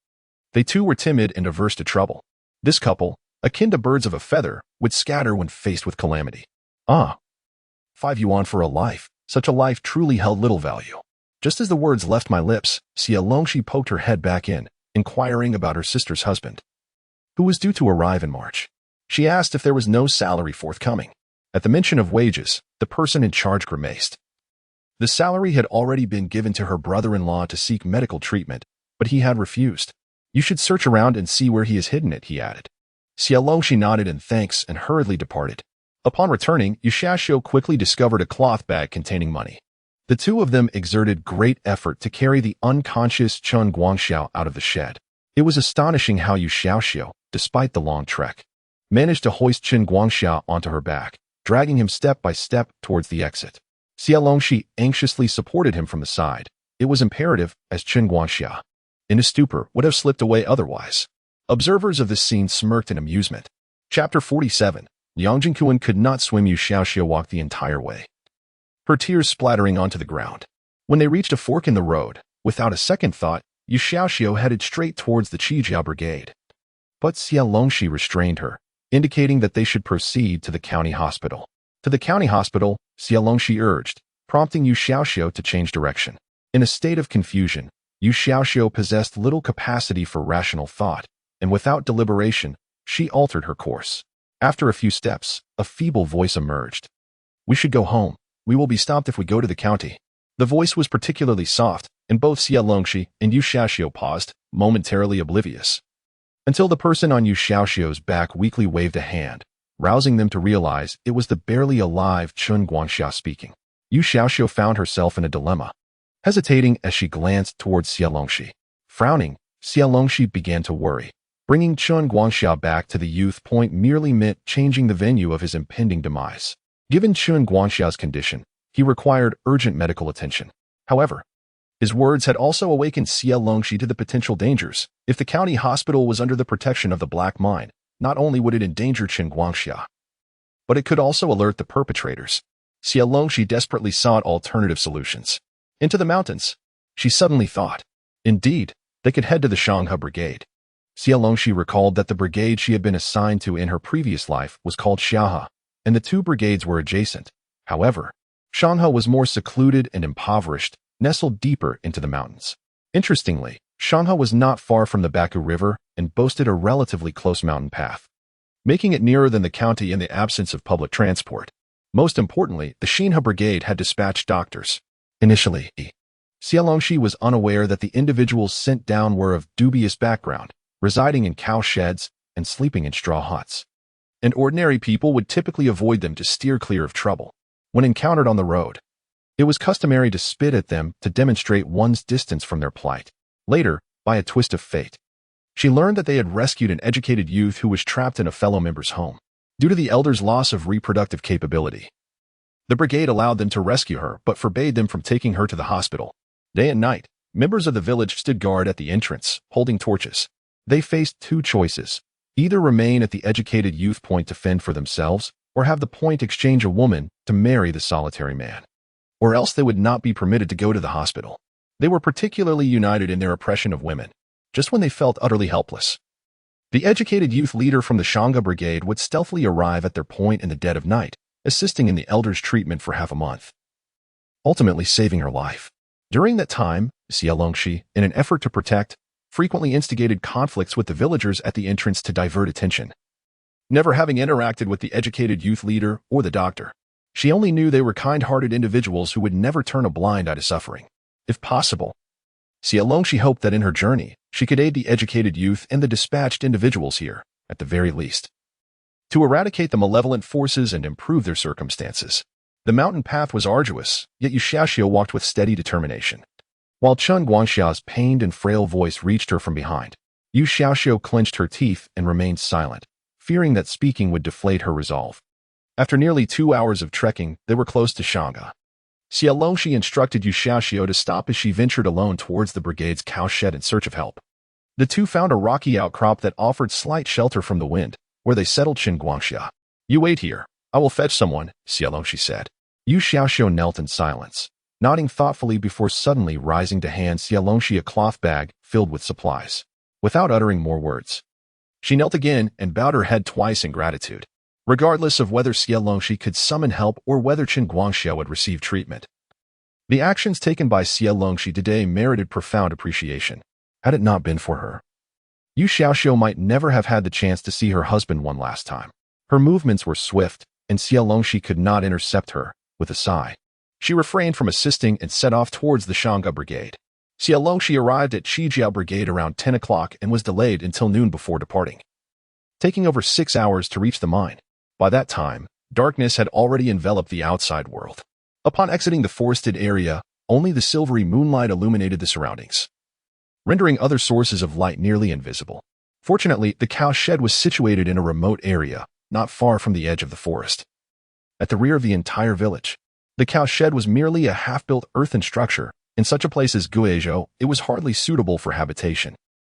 They too were timid and averse to trouble. This couple, akin to birds of a feather, would scatter when faced with calamity. 5 yuan for a life. Such a life truly held little value. Just as the words left my lips, Xie Longxi poked her head back in, inquiring about her sister's husband, who was due to arrive in March. She asked if there was no salary forthcoming. At the mention of wages, the person in charge grimaced. The salary had already been given to her brother-in-law to seek medical treatment, but he had refused. You should search around and see where he has hidden it, he added. Xie Longxi nodded in thanks and hurriedly departed. Upon returning, Yu Xiaoxiu quickly discovered a cloth bag containing money. The two of them exerted great effort to carry the unconscious Qin Guangxiao out of the shed. It was astonishing how Yu Xiaoxiu, despite the long trek, managed to hoist Qin Guangxiao onto her back, dragging him step by step towards the exit. Xie Longxi anxiously supported him from the side. It was imperative, as Qin Guangxiao, in a stupor, would have slipped away otherwise. Observers of this scene smirked in amusement. Chapter 47. Yang Jingquan could not swim. Yu Xiaoxiu walked the entire way, her tears splattering onto the ground. When they reached a fork in the road, without a second thought, Yu Xiaoxiu headed straight towards the Qijiao brigade. But Xie Longxi restrained her, indicating that they should proceed to the county hospital. To the county hospital, Xie Longxi urged, prompting Yu Xiaoxiu to change direction. In a state of confusion, Yu Xiaoxiu possessed little capacity for rational thought, and without deliberation, she altered her course. After a few steps, a feeble voice emerged. We should go home. We will be stopped if we go to the county. The voice was particularly soft, and both Xie Longxi and Yu Xiaoxiu paused, momentarily oblivious, until the person on Yu Xiaoxiu's back weakly waved a hand, rousing them to realize it was the barely alive Qin Guangxia speaking. Yu Xiaoxiu found herself in a dilemma, hesitating as she glanced towards Xie Longxi. Frowning, Xie Longxi began to worry. Bringing Qin Guangxia back to the youth point merely meant changing the venue of his impending demise. Given Qin Guangxia's condition, he required urgent medical attention. However, his words had also awakened Xie Longxi to the potential dangers. If the county hospital was under the protection of the Black Mine, not only would it endanger Qin Guangxia, but it could also alert the perpetrators. Xie Longxi desperately sought alternative solutions. Into the mountains, she suddenly thought. Indeed, they could head to the Shanghe Brigade. Xie Longxi recalled that the brigade she had been assigned to in her previous life was called Xiahe, and the two brigades were adjacent. However, Shanghe was more secluded and impoverished, nestled deeper into the mountains. Interestingly, Shanghe was not far from the Baku River and boasted a relatively close mountain path, making it nearer than the county in the absence of public transport. Most importantly, the Xinhe Brigade had dispatched doctors. Initially, Xie Longxi was unaware that the individuals sent down were of dubious background, residing in cow sheds and sleeping in straw huts, and ordinary people would typically avoid them to steer clear of trouble. When encountered on the road, It was customary to spit at them to demonstrate one's distance from their plight. Later, by a twist of fate, she learned that they had rescued an educated youth who was trapped in a fellow member's home. Due to the elder's loss of reproductive capability, the brigade allowed them to rescue her but forbade them from taking her to the hospital. Day and night, members of the village stood guard at the entrance, holding torches. They faced two choices: either remain at the educated youth point to fend for themselves, or have the point exchange a woman to marry the solitary man. Or else they would not be permitted to go to the hospital. They were particularly united in their oppression of women, just when they felt utterly helpless. The educated youth leader from the Shanga brigade would stealthily arrive at their point in the dead of night, assisting in the elder's treatment for half a month, ultimately saving her life. During that time, Xie Longxi, in an effort to protect, frequently instigated conflicts with the villagers at the entrance to divert attention. Never having interacted with the educated youth leader or the doctor, she only knew they were kind-hearted individuals who would never turn a blind eye to suffering. If possible, Xie Longxi hoped that in her journey, she could aid the educated youth and the dispatched individuals here, at the very least, to eradicate the malevolent forces and improve their circumstances. The mountain path was arduous, yet Yu Xiaoxiu walked with steady determination. While Chen Guangxia's pained and frail voice reached her from behind, Yu Xiaoxiu clenched her teeth and remained silent, fearing that speaking would deflate her resolve. After nearly 2 hours of trekking, they were close to Shanga. Xie Longxi instructed Yu Xiaoxiu to stop as she ventured alone towards the brigade's cowshed in search of help. The two found a rocky outcrop that offered slight shelter from the wind, where they settled Chen Guangxia. "You wait here. I will fetch someone," Xie Longxi said. Yu Xiaoxiu knelt in silence, nodding thoughtfully before suddenly rising to hand Xie Longxi a cloth bag filled with supplies. Without uttering more words, she knelt again and bowed her head twice in gratitude. Regardless of whether Xie Longxi could summon help or whether Chen Guangxia would receive treatment, the actions taken by Xie Longxi today merited profound appreciation. Had it not been for her, Yu Xiaoxiu might never have had the chance to see her husband one last time. Her movements were swift, and Xie Longxi could not intercept her. With a sigh, she refrained from assisting and set off towards the Shanga brigade. Xie Longxi arrived at Shijiao brigade around 10 o'clock and was delayed until noon before departing, taking over 6 hours to reach the mine. By that time, darkness had already enveloped the outside world. Upon exiting the forested area, only the silvery moonlight illuminated the surroundings, rendering other sources of light nearly invisible. Fortunately, the cow shed was situated in a remote area, not far from the edge of the forest. At the rear of the entire village, the cow shed was merely a half-built earthen structure. In such a place as Guizhou, it was hardly suitable for habitation.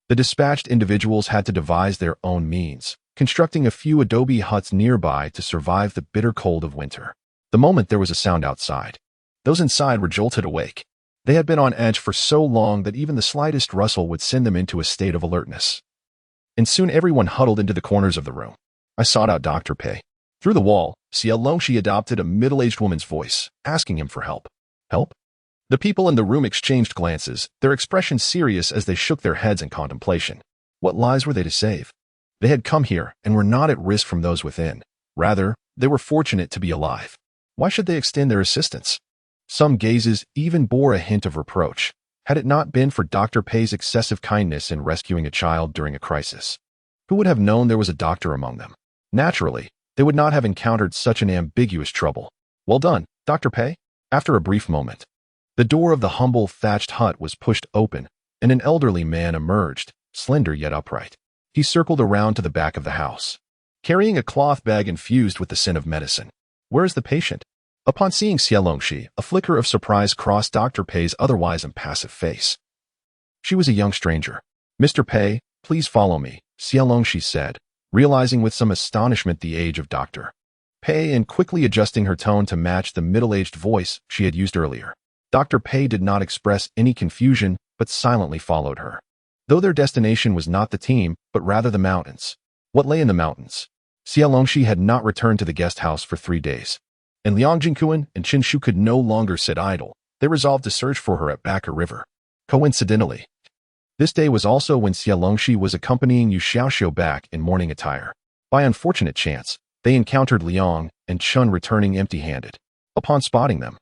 The dispatched individuals had to devise their own means, constructing a few adobe huts nearby to survive the bitter cold of winter. The moment there was a sound outside, those inside were jolted awake. They had been on edge for so long that even the slightest rustle would send them into a state of alertness. And soon everyone huddled into the corners of the room. I sought out Dr. Pei. Through the wall, Xie Longxi adopted a middle-aged woman's voice, asking him for help. Help? The people in the room exchanged glances, their expressions serious as they shook their heads in contemplation. What lives were they to save? They had come here and were not at risk from those within. Rather, they were fortunate to be alive. Why should they extend their assistance? Some gazes even bore a hint of reproach, had it not been for Dr. Pei's excessive kindness in rescuing a child during a crisis. Who would have known there was a doctor among them? Naturally, they would not have encountered such an ambiguous trouble. Well done, Dr. Pei. After a brief moment, the door of the humble thatched hut was pushed open, and an elderly man emerged, slender yet upright. He circled around to the back of the house, carrying a cloth bag infused with the scent of medicine. "Where is the patient?" Upon seeing Xie Longxi, a flicker of surprise crossed Dr. Pei's otherwise impassive face. She was a young stranger. "Mr. Pei, please follow me," Xie Longxi said, realizing with some astonishment the age of Dr. Pei and quickly adjusting her tone to match the middle-aged voice she had used earlier. Dr. Pei did not express any confusion, but silently followed her. Though their destination was not the team, but rather the mountains. What lay in the mountains? Xie Longxi had not returned to the guest house for 3 days, and Liang Jinkuan and Qin Shu could no longer sit idle. They resolved to search for her at Backer River. Coincidentally, this day was also when Xie Longxi was accompanying Yu Xiaoxiu back in mourning attire. By unfortunate chance, they encountered Liang and Chun returning empty-handed. Upon spotting them,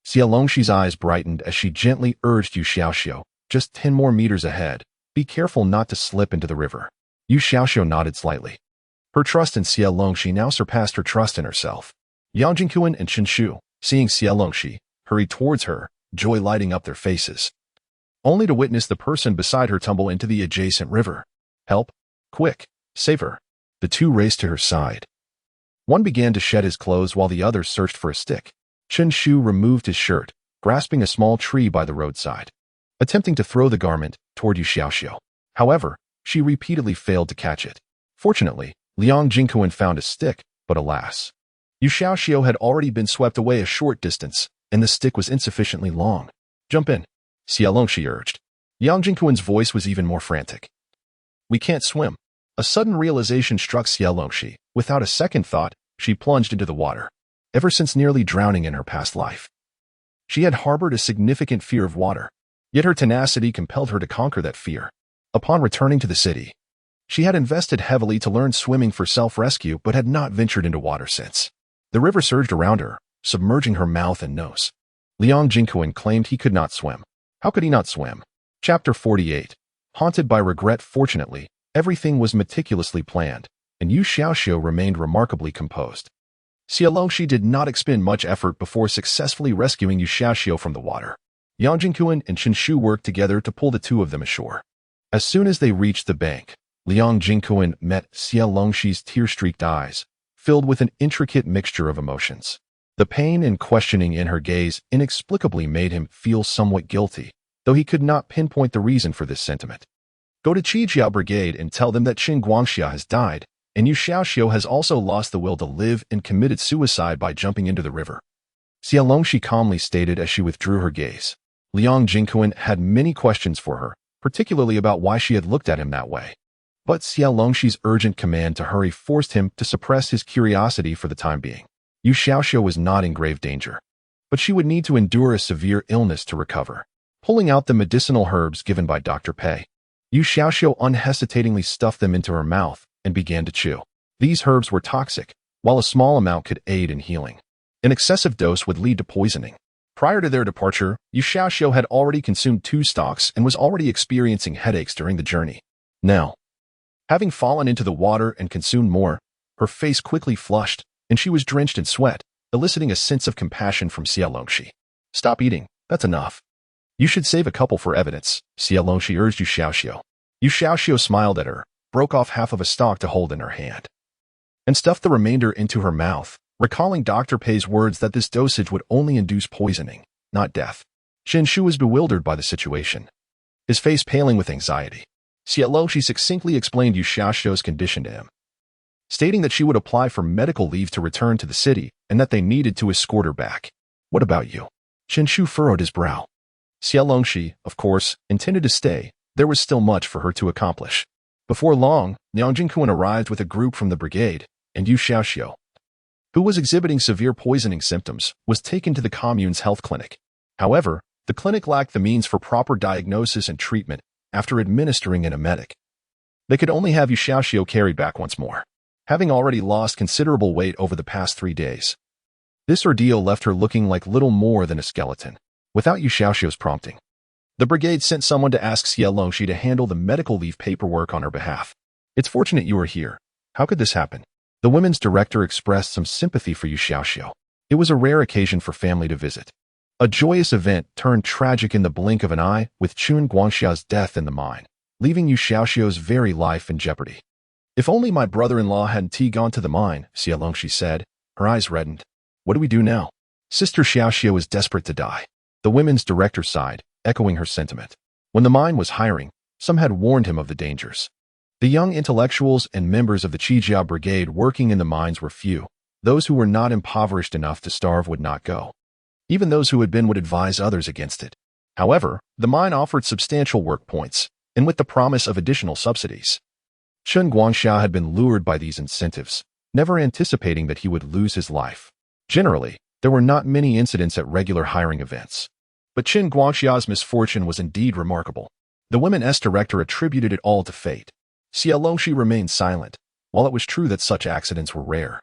Xie Longxi's eyes brightened as she gently urged Yu Xiaoxiu, just 10 more meters ahead, be careful not to slip into the river. Yu Xiaoxiu nodded slightly. Her trust in Xie Longxi now surpassed her trust in herself. Yang Jinkuan and Qin Shu, seeing Xie Longxi, hurried towards her, joy lighting up their faces, only to witness the person beside her tumble into the adjacent river. Help! Quick! Save her! The two raced to her side. One began to shed his clothes while the other searched for a stick. Chen Shu removed his shirt, grasping a small tree by the roadside, attempting to throw the garment toward Yu Xiaoxiu. However, she repeatedly failed to catch it. Fortunately, Liang Jingquan found a stick, but alas, Yu Xiaoxiu had already been swept away a short distance, and the stick was insufficiently long. Jump in, Xie Longxi urged. Liang Jingquan's voice was even more frantic. We can't swim. A sudden realization struck Xie Longxi. Without a second thought, she plunged into the water. Ever since nearly drowning in her past life, she had harbored a significant fear of water, yet her tenacity compelled her to conquer that fear. Upon returning to the city, she had invested heavily to learn swimming for self-rescue but had not ventured into water since. The river surged around her, submerging her mouth and nose. Liang Jingquan claimed he could not swim. How could he not swim? Chapter 48. Haunted by regret. Fortunately, everything was meticulously planned, and Yu Xiaoxiu remained remarkably composed. Xie Longxi did not expend much effort before successfully rescuing Yu Xiaoxiu from the water. Liang Jingquan and Chen Shu worked together to pull the two of them ashore. As soon as they reached the bank, Liang Jingquan met Xie Longxi's tear-streaked eyes, filled with an intricate mixture of emotions. The pain and questioning in her gaze inexplicably made him feel somewhat guilty, though he could not pinpoint the reason for this sentiment. Go to Qijiao Brigade and tell them that Qin Guangxia has died, and Yu Xiaoxiu has also lost the will to live and committed suicide by jumping into the river. Xie Longxi calmly stated as she withdrew her gaze. Liang Jingquan had many questions for her, particularly about why she had looked at him that way. But Xie Longxi's urgent command to hurry forced him to suppress his curiosity for the time being. Yu Xiaoxiu was not in grave danger, but she would need to endure a severe illness to recover. Pulling out the medicinal herbs given by Dr. Pei, Yu Xiaoxiu unhesitatingly stuffed them into her mouth and began to chew. These herbs were toxic, while a small amount could aid in healing. An excessive dose would lead to poisoning. Prior to their departure, Yu Xiaoxiu had already consumed 2 stalks and was already experiencing headaches during the journey. Now, having fallen into the water and consumed more, her face quickly flushed, and she was drenched in sweat, eliciting a sense of compassion from Xie Longxi. Stop eating, that's enough. You should save a couple for evidence, Xie Longxi urged Yu Xiaoxiu. Yu Xiaoxiu smiled at her, broke off half of a stalk to hold in her hand, and stuffed the remainder into her mouth, recalling Dr. Pei's words that this dosage would only induce poisoning, not death. Chen Shu was bewildered by the situation, his face paling with anxiety. Xie Longxi succinctly explained Yu Xiaoxiu's condition to him, stating that she would apply for medical leave to return to the city and that they needed to escort her back. What about you? Chen Shu furrowed his brow. Xie Longxi, of course, intended to stay. There was still much for her to accomplish. Before long, Liang Jingquan arrived with a group from the brigade, and Yu Xiaoxiu, who was exhibiting severe poisoning symptoms, was taken to the commune's health clinic. However, the clinic lacked the means for proper diagnosis and treatment after administering an emetic. They could only have Yu Xiaoxiu carried back once more, having already lost considerable weight over the past 3 days. This ordeal left her looking like little more than a skeleton. Without Yu Xiaoxiu's prompting, the brigade sent someone to ask Xie Longxi to handle the medical leave paperwork on her behalf. It's fortunate you are here. How could this happen? The women's director expressed some sympathy for Yu Xiaoxiu. It was a rare occasion for family to visit. A joyous event turned tragic in the blink of an eye, with Qin Guangxia's death in the mine, leaving Yu Xiaoxiu's very life in jeopardy. If only my brother-in-law hadn't gone to the mine, Xie Longxi said, her eyes reddened. What do we do now? Sister Xiaoxiu is desperate to die. The women's director sighed, echoing her sentiment. When the mine was hiring, some had warned him of the dangers. The young intellectuals and members of the Qijiao Brigade working in the mines were few. Those who were not impoverished enough to starve would not go. Even those who had been would advise others against it. However, the mine offered substantial work points, and with the promise of additional subsidies. Qin Guangxia had been lured by these incentives, never anticipating that he would lose his life. Generally, there were not many incidents at regular hiring events. But Qin Guangxia's misfortune was indeed remarkable. The women's director attributed it all to fate. Xie Longxi remained silent. While it was true that such accidents were rare,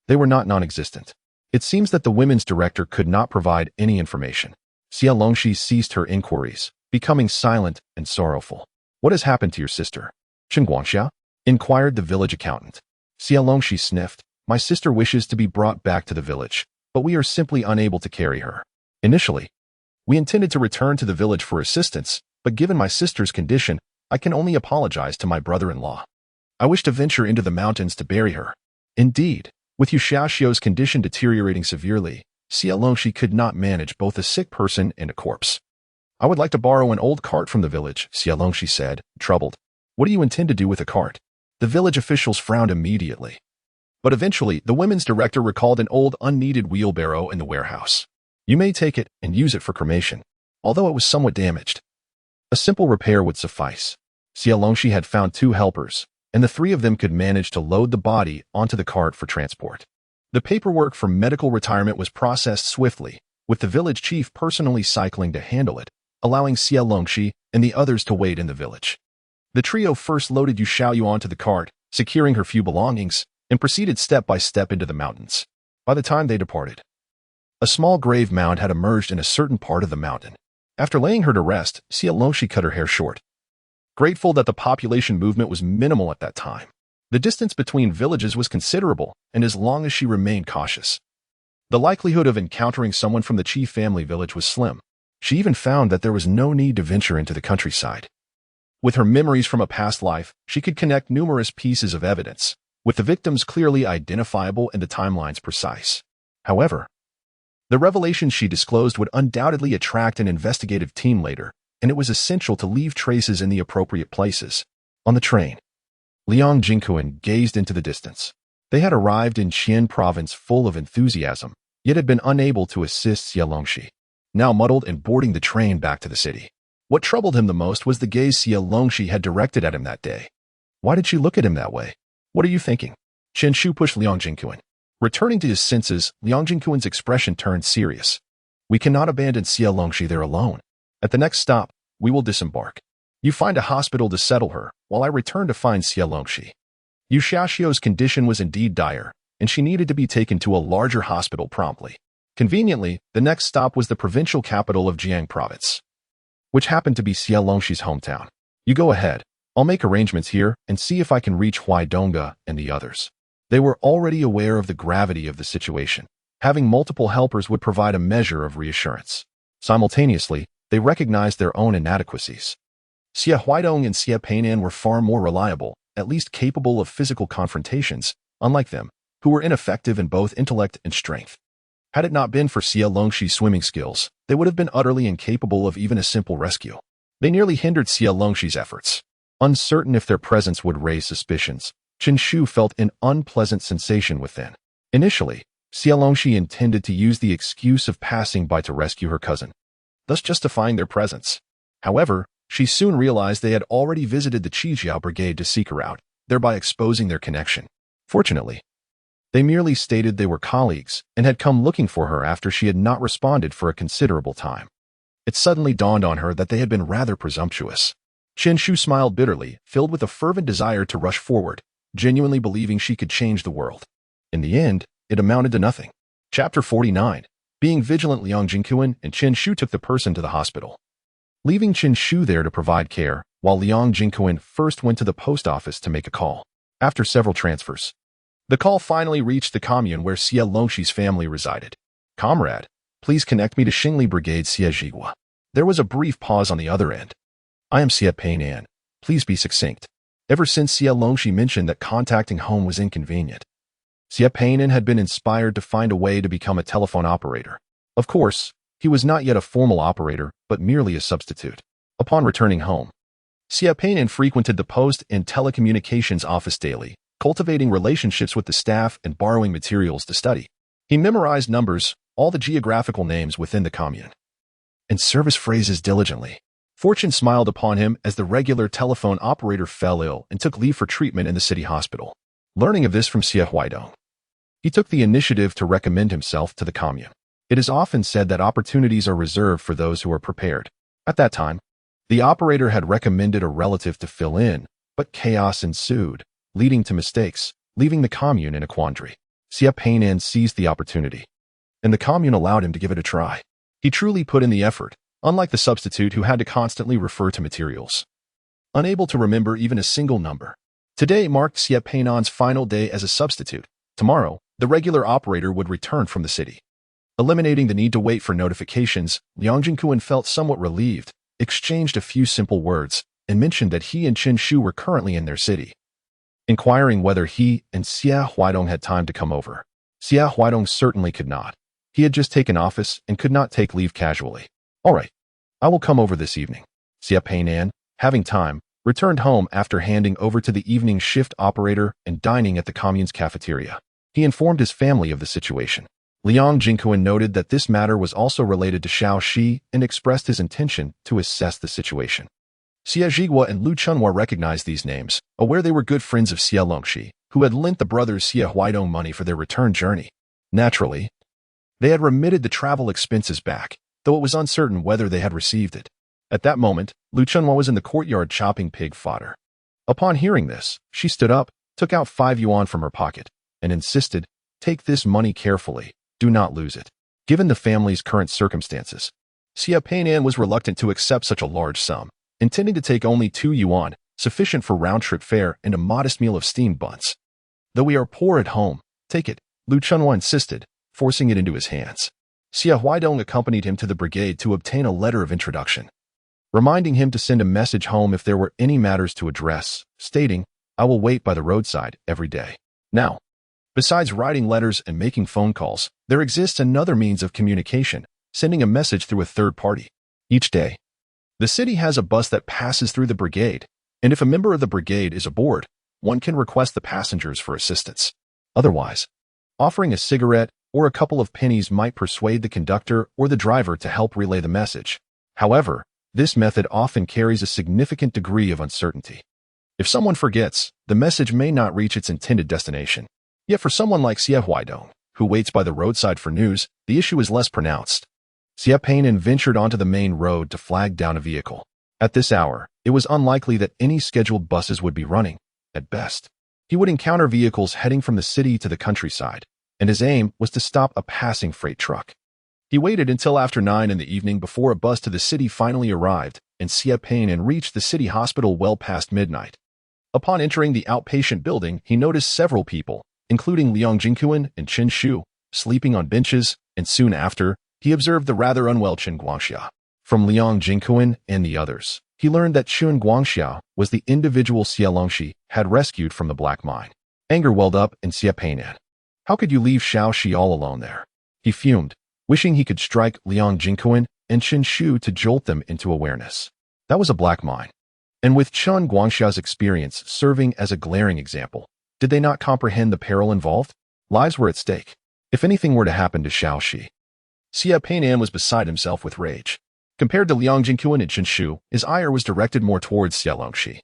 they were not non-existent. It seems that the women's director could not provide any information. Xie Longxi ceased her inquiries, becoming silent and sorrowful. What has happened to your sister? Qin Guangxia? Inquired the village accountant. Xie Longxi sniffed. My sister wishes to be brought back to the village, but we are simply unable to carry her. Initially, we intended to return to the village for assistance, but given my sister's condition, I can only apologize to my brother-in-law. I wish to venture into the mountains to bury her. Indeed, with Xiao's condition deteriorating severely, Xie Longxi could not manage both a sick person and a corpse. I would like to borrow an old cart from the village, Xie Longxi said, troubled. What do you intend to do with a cart? The village officials frowned immediately. But eventually, the women's director recalled an old unneeded wheelbarrow in the warehouse. You may take it and use it for cremation, although it was somewhat damaged. A simple repair would suffice. Xie Longxi had found 2 helpers, and the 3 of them could manage to load the body onto the cart for transport. The paperwork for medical retirement was processed swiftly, with the village chief personally cycling to handle it, allowing Xie Longxi and the others to wait in the village. The trio first loaded Yu onto the cart, securing her few belongings, and proceeded step by step into the mountains. By the time they departed, a small grave mound had emerged in a certain part of the mountain. After laying her to rest, Xie Longxi cut her hair short. Grateful that the population movement was minimal at that time. The distance between villages was considerable, and as long as she remained cautious, the likelihood of encountering someone from the Qi family village was slim. She even found that there was no need to venture into the countryside. With her memories from a past life, she could connect numerous pieces of evidence, with the victims clearly identifiable and the timelines precise. However, the revelations she disclosed would undoubtedly attract an investigative team later, and it was essential to leave traces in the appropriate places. On the train, Liang Jingyuan gazed into the distance. They had arrived in Qian province full of enthusiasm, yet had been unable to assist Xie Longxi, now muddled and boarding the train back to the city. What troubled him the most was the gaze Xie Longxi had directed at him that day. Why did she look at him that way? What are you thinking? Chen Shu pushed Liang Jingyuan. Returning to his senses, Liang Jingyuan's expression turned serious. We cannot abandon Xie Longxi there alone. At the next stop, we will disembark. You find a hospital to settle her, while I return to find Xie Longxi. Yu Xiao's condition was indeed dire, and she needed to be taken to a larger hospital promptly. Conveniently, the next stop was the provincial capital of Jiang province, which happened to be Xie Longxi's hometown. You go ahead. I'll make arrangements here and see if I can reach Huaidonga and the others. They were already aware of the gravity of the situation. Having multiple helpers would provide a measure of reassurance. Simultaneously, they recognized their own inadequacies. Xie Weihong and Xie Peinan were far more reliable, at least capable of physical confrontations, unlike them, who were ineffective in both intellect and strength. Had it not been for Xie Longxi's swimming skills, they would have been utterly incapable of even a simple rescue. They nearly hindered Xie Longxi's efforts. Uncertain if their presence would raise suspicions, Chen Shu felt an unpleasant sensation within. Initially, Xie Longxi intended to use the excuse of passing by to rescue her cousin, thus justifying their presence. However, she soon realized they had already visited the Qijiao brigade to seek her out, thereby exposing their connection. Fortunately, they merely stated they were colleagues and had come looking for her after she had not responded for a considerable time. It suddenly dawned on her that they had been rather presumptuous. Chen Shu smiled bitterly, filled with a fervent desire to rush forward, genuinely believing she could change the world. In the end, it amounted to nothing. Chapter 49. Being vigilant, Liang Jingyuan and Chen Shu took the person to the hospital, leaving Chen Shu there to provide care, while Liang Jingyuan first went to the post office to make a call. After several transfers, the call finally reached the commune where Xie Longxi's family resided. Comrade, please connect me to Xingli Brigade Xie. There was a brief pause on the other end. I am Xie Peinan. Please be succinct. Ever since Xie Longxi mentioned that contacting home was inconvenient, Xie Peinan had been inspired to find a way to become a telephone operator. Of course, he was not yet a formal operator, but merely a substitute. Upon returning home, Xie Peinan frequented the post and telecommunications office daily, cultivating relationships with the staff and borrowing materials to study. He memorized numbers, all the geographical names within the commune, and service phrases diligently. Fortune smiled upon him as the regular telephone operator fell ill and took leave for treatment in the city hospital. Learning of this from Xie Weihong, he took the initiative to recommend himself to the commune. It is often said that opportunities are reserved for those who are prepared. At that time, the operator had recommended a relative to fill in, but chaos ensued, leading to mistakes, leaving the commune in a quandary. Xie Peinan seized the opportunity, and the commune allowed him to give it a try. He truly put in the effort, unlike the substitute who had to constantly refer to materials, unable to remember even a single number. Today marked Xie Peinan's final day as a substitute. Tomorrow, the regular operator would return from the city. Eliminating the need to wait for notifications, Liang Jingyuan felt somewhat relieved, exchanged a few simple words, and mentioned that he and Chen Shu were currently in their city, inquiring whether he and Xie Weihong had time to come over. Xie Weihong certainly could not. He had just taken office and could not take leave casually. All right, I will come over this evening. Xie Peinan, having time, returned home after handing over to the evening shift operator and dining at the commune's cafeteria. He informed his family of the situation. Liang Jingyuan noted that this matter was also related to Xiao Shi and expressed his intention to assess the situation. Xie Zhiguo and Lu Chunhua recognized these names, aware they were good friends of Xie Longxi, who had lent the brothers Xie Weihong money for their return journey. Naturally, they had remitted the travel expenses back, though it was uncertain whether they had received it. At that moment, Lu Chunhua was in the courtyard chopping pig fodder. Upon hearing this, she stood up, took out 5 yuan from her pocket, and insisted, "Take this money carefully. Do not lose it." Given the family's current circumstances, Xie Peinan was reluctant to accept such a large sum, intending to take only 2 yuan, sufficient for round-trip fare and a modest meal of steamed buns. "Though we are poor at home, take it," Lu Chunhua insisted, forcing it into his hands. Xie Weihong accompanied him to the brigade to obtain a letter of introduction, reminding him to send a message home if there were any matters to address, stating, "I will wait by the roadside every day." Now, besides writing letters and making phone calls, there exists another means of communication, sending a message through a third party. Each day, the city has a bus that passes through the brigade, and if a member of the brigade is aboard, one can request the passengers for assistance. Otherwise, offering a cigarette or a couple of pennies might persuade the conductor or the driver to help relay the message. However, this method often carries a significant degree of uncertainty. If someone forgets, the message may not reach its intended destination. Yet for someone like Xie Weihong, who waits by the roadside for news, the issue is less pronounced. Xie Peinan ventured onto the main road to flag down a vehicle. At this hour, it was unlikely that any scheduled buses would be running. At best, he would encounter vehicles heading from the city to the countryside, and his aim was to stop a passing freight truck. He waited until after 9 in the evening before a bus to the city finally arrived, and Xie Peinan reached the city hospital well past midnight. Upon entering the outpatient building, he noticed several people, including Liang Jingyuan and Chen Shu, sleeping on benches, and soon after, he observed the rather unwell Chen Guangxia. From Liang Jingyuan and the others, he learned that Chen Guangxia was the individual Xie Longxi had rescued from the black mine. Anger welled up in Xie Peinan. How could you leave Xiao Shi all alone there? He fumed, wishing he could strike Liang Jingyuan and Chen Shu to jolt them into awareness. That was a black mine. And with Chen Guangxia's experience serving as a glaring example, did they not comprehend the peril involved? Lives were at stake. If anything were to happen to Xiao Shi, Xie Peinan was beside himself with rage. Compared to Liang Jingyuan and Chen Shu, his ire was directed more towards Xie Longxi.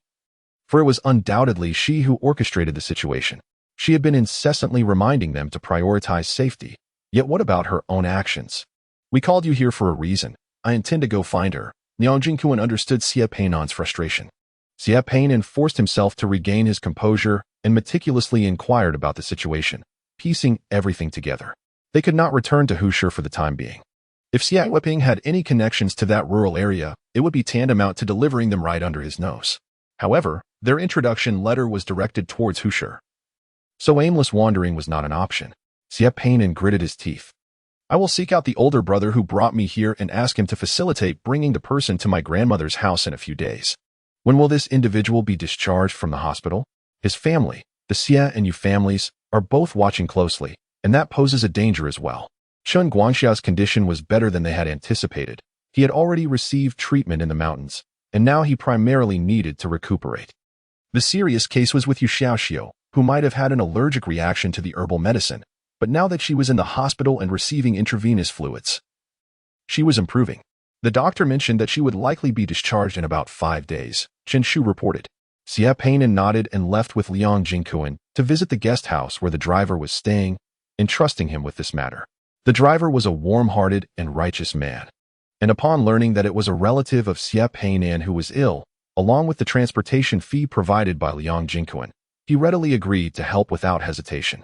For it was undoubtedly she who orchestrated the situation. She had been incessantly reminding them to prioritize safety. Yet what about her own actions? "We called you here for a reason. I intend to go find her." Liang Jingyuan understood Xie Peinan's frustration. Xie Peinan forced himself to regain his composure and meticulously inquired about the situation, piecing everything together. They could not return to Hushi for the time being. If Xie Weihong had any connections to that rural area, it would be tantamount to delivering them right under his nose. However, their introduction letter was directed towards Hushi. So aimless wandering was not an option. Xie Peinan gritted his teeth. "I will seek out the older brother who brought me here and ask him to facilitate bringing the person to my grandmother's house in a few days. When will this individual be discharged from the hospital?" His family, the Xie and Yu families, are both watching closely, and that poses a danger as well. Chen Guangxia's condition was better than they had anticipated. He had already received treatment in the mountains, and now he primarily needed to recuperate. The serious case was with Yu Xiaoxiu, who might have had an allergic reaction to the herbal medicine, but now that she was in the hospital and receiving intravenous fluids, she was improving. The doctor mentioned that she would likely be discharged in about 5 days, Chen Shu reported. Xie Peinan nodded and left with Liang Jingyuan to visit the guest house where the driver was staying, entrusting him with this matter. The driver was a warm-hearted and righteous man, and upon learning that it was a relative of Xie Peinan who was ill, along with the transportation fee provided by Liang Jingyuan, he readily agreed to help without hesitation.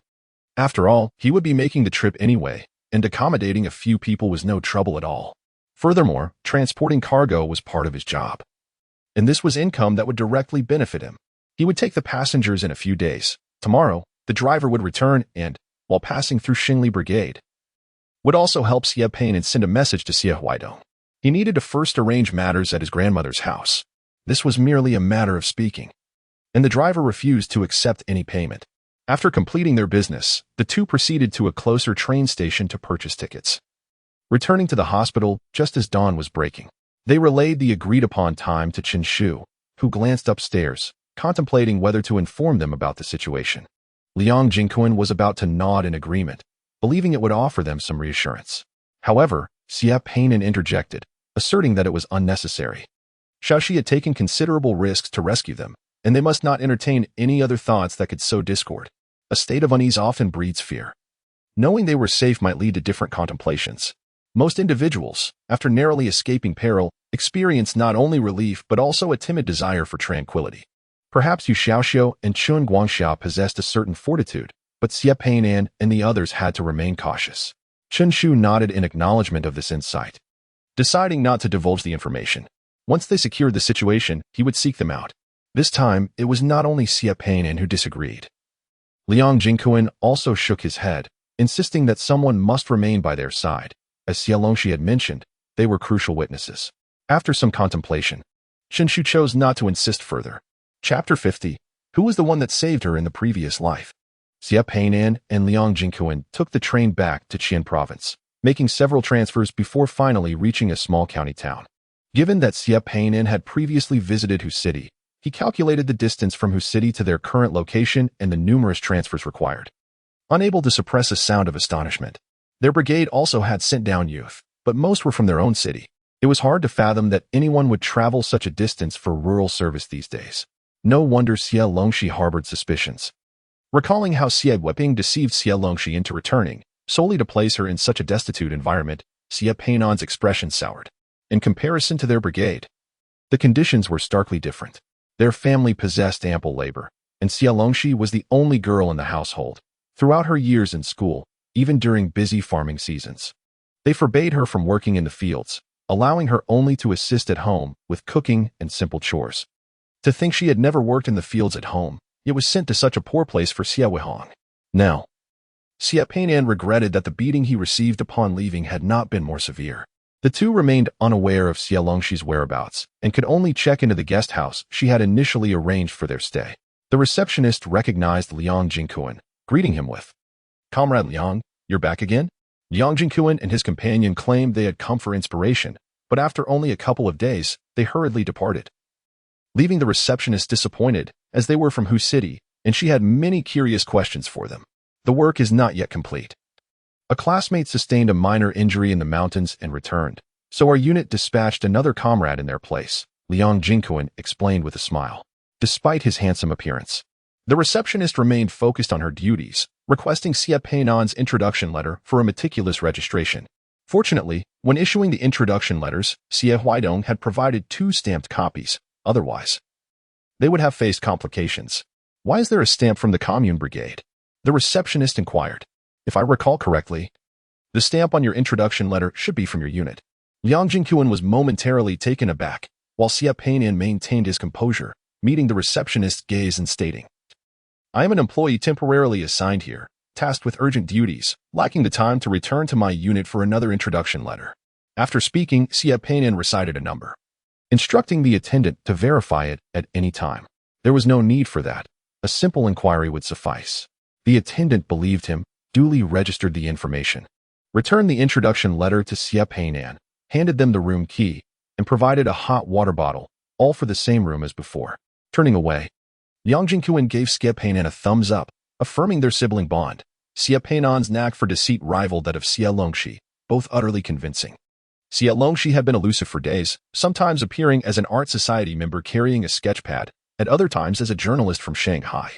After all, he would be making the trip anyway, and accommodating a few people was no trouble at all. Furthermore, transporting cargo was part of his job, and this was income that would directly benefit him. He would take the passengers in a few days. Tomorrow, the driver would return and, while passing through Xingli Brigade, would also help Xie Peinan send a message to Xie Weihong. He needed to first arrange matters at his grandmother's house. This was merely a matter of speaking, and the driver refused to accept any payment. After completing their business, the two proceeded to a closer train station to purchase tickets. Returning to the hospital just as dawn was breaking, they relayed the agreed-upon time to Chen Shu, who glanced upstairs, contemplating whether to inform them about the situation. Liang Jingquan was about to nod in agreement, believing it would offer them some reassurance. However, Xie Peinan interjected, asserting that it was unnecessary. Shaoxi had taken considerable risks to rescue them, and they must not entertain any other thoughts that could sow discord. A state of unease often breeds fear. Knowing they were safe might lead to different contemplations. Most individuals, after narrowly escaping peril, experience not only relief but also a timid desire for tranquility. Perhaps Yu Xiaoxiu and Chun Guangxia possessed a certain fortitude, but Xie Peinan and the others had to remain cautious. Chen Shu nodded in acknowledgement of this insight, deciding not to divulge the information. Once they secured the situation, he would seek them out. This time, it was not only Xie Peinan who disagreed. Liang Jingquan also shook his head, insisting that someone must remain by their side. As Xie Longxi had mentioned, they were crucial witnesses. After some contemplation, Chen Shu chose not to insist further. Chapter 50. Who was the one that saved her in the previous life? Xie Peinan and Liang Jingquan took the train back to Qian province, making several transfers before finally reaching a small county town. Given that Xie Peinan had previously visited Hu City, he calculated the distance from Hu City to their current location and the numerous transfers required. Unable to suppress a sound of astonishment, their brigade also had sent down youth, but most were from their own city. It was hard to fathom that anyone would travel such a distance for rural service these days. No wonder Xie Longxi harbored suspicions. Recalling how Xie Weihong deceived Xie Longxi into returning, solely to place her in such a destitute environment, Xie Peinan's expression soured. In comparison to their brigade, the conditions were starkly different. Their family possessed ample labor, and Xie Longxi was the only girl in the household. Throughout her years in school, even during busy farming seasons, they forbade her from working in the fields, allowing her only to assist at home with cooking and simple chores. To think she had never worked in the fields at home, yet was sent to such a poor place for Xie Weihong. Now, Xie Peinan regretted that the beating he received upon leaving had not been more severe. The two remained unaware of Xie Longxi's whereabouts and could only check into the guest house she had initially arranged for their stay. The receptionist recognized Liang Jingquan, greeting him with, "Comrade Liang, you're back again?" Liang Jingquan and his companion claimed they had come for inspiration, but after only a couple of days, they hurriedly departed, leaving the receptionist disappointed, as they were from Hu City, and she had many curious questions for them. The work is not yet complete. A classmate sustained a minor injury in the mountains and returned, so our unit dispatched another comrade in their place, Liang Jingquan explained with a smile. Despite his handsome appearance, the receptionist remained focused on her duties, requesting Xie Peinan's introduction letter for a meticulous registration. Fortunately, when issuing the introduction letters, Xie Weihong had provided 2 stamped copies. Otherwise, they would have faced complications. "Why is there a stamp from the commune brigade?" the receptionist inquired. "If I recall correctly, the stamp on your introduction letter should be from your unit." Liang Jingquan was momentarily taken aback, while Xie Peinan maintained his composure, meeting the receptionist's gaze and stating, "I am an employee temporarily assigned here, tasked with urgent duties, lacking the time to return to my unit for another introduction letter." After speaking, Xie Peinan recited a number, instructing the attendant to verify it at any time. There was no need for that. A simple inquiry would suffice. The attendant believed him, duly registered the information, returned the introduction letter to Xie Peinan, handed them the room key, and provided a hot water bottle, all for the same room as before. Turning away, Liang Jingquan gave Xie Peinan a thumbs up, affirming their sibling bond. Xie Peinan's knack for deceit rivaled that of Xie Longxi, both utterly convincing. Xie Longxi had been elusive for days, sometimes appearing as an art society member carrying a sketchpad, at other times as a journalist from Shanghai,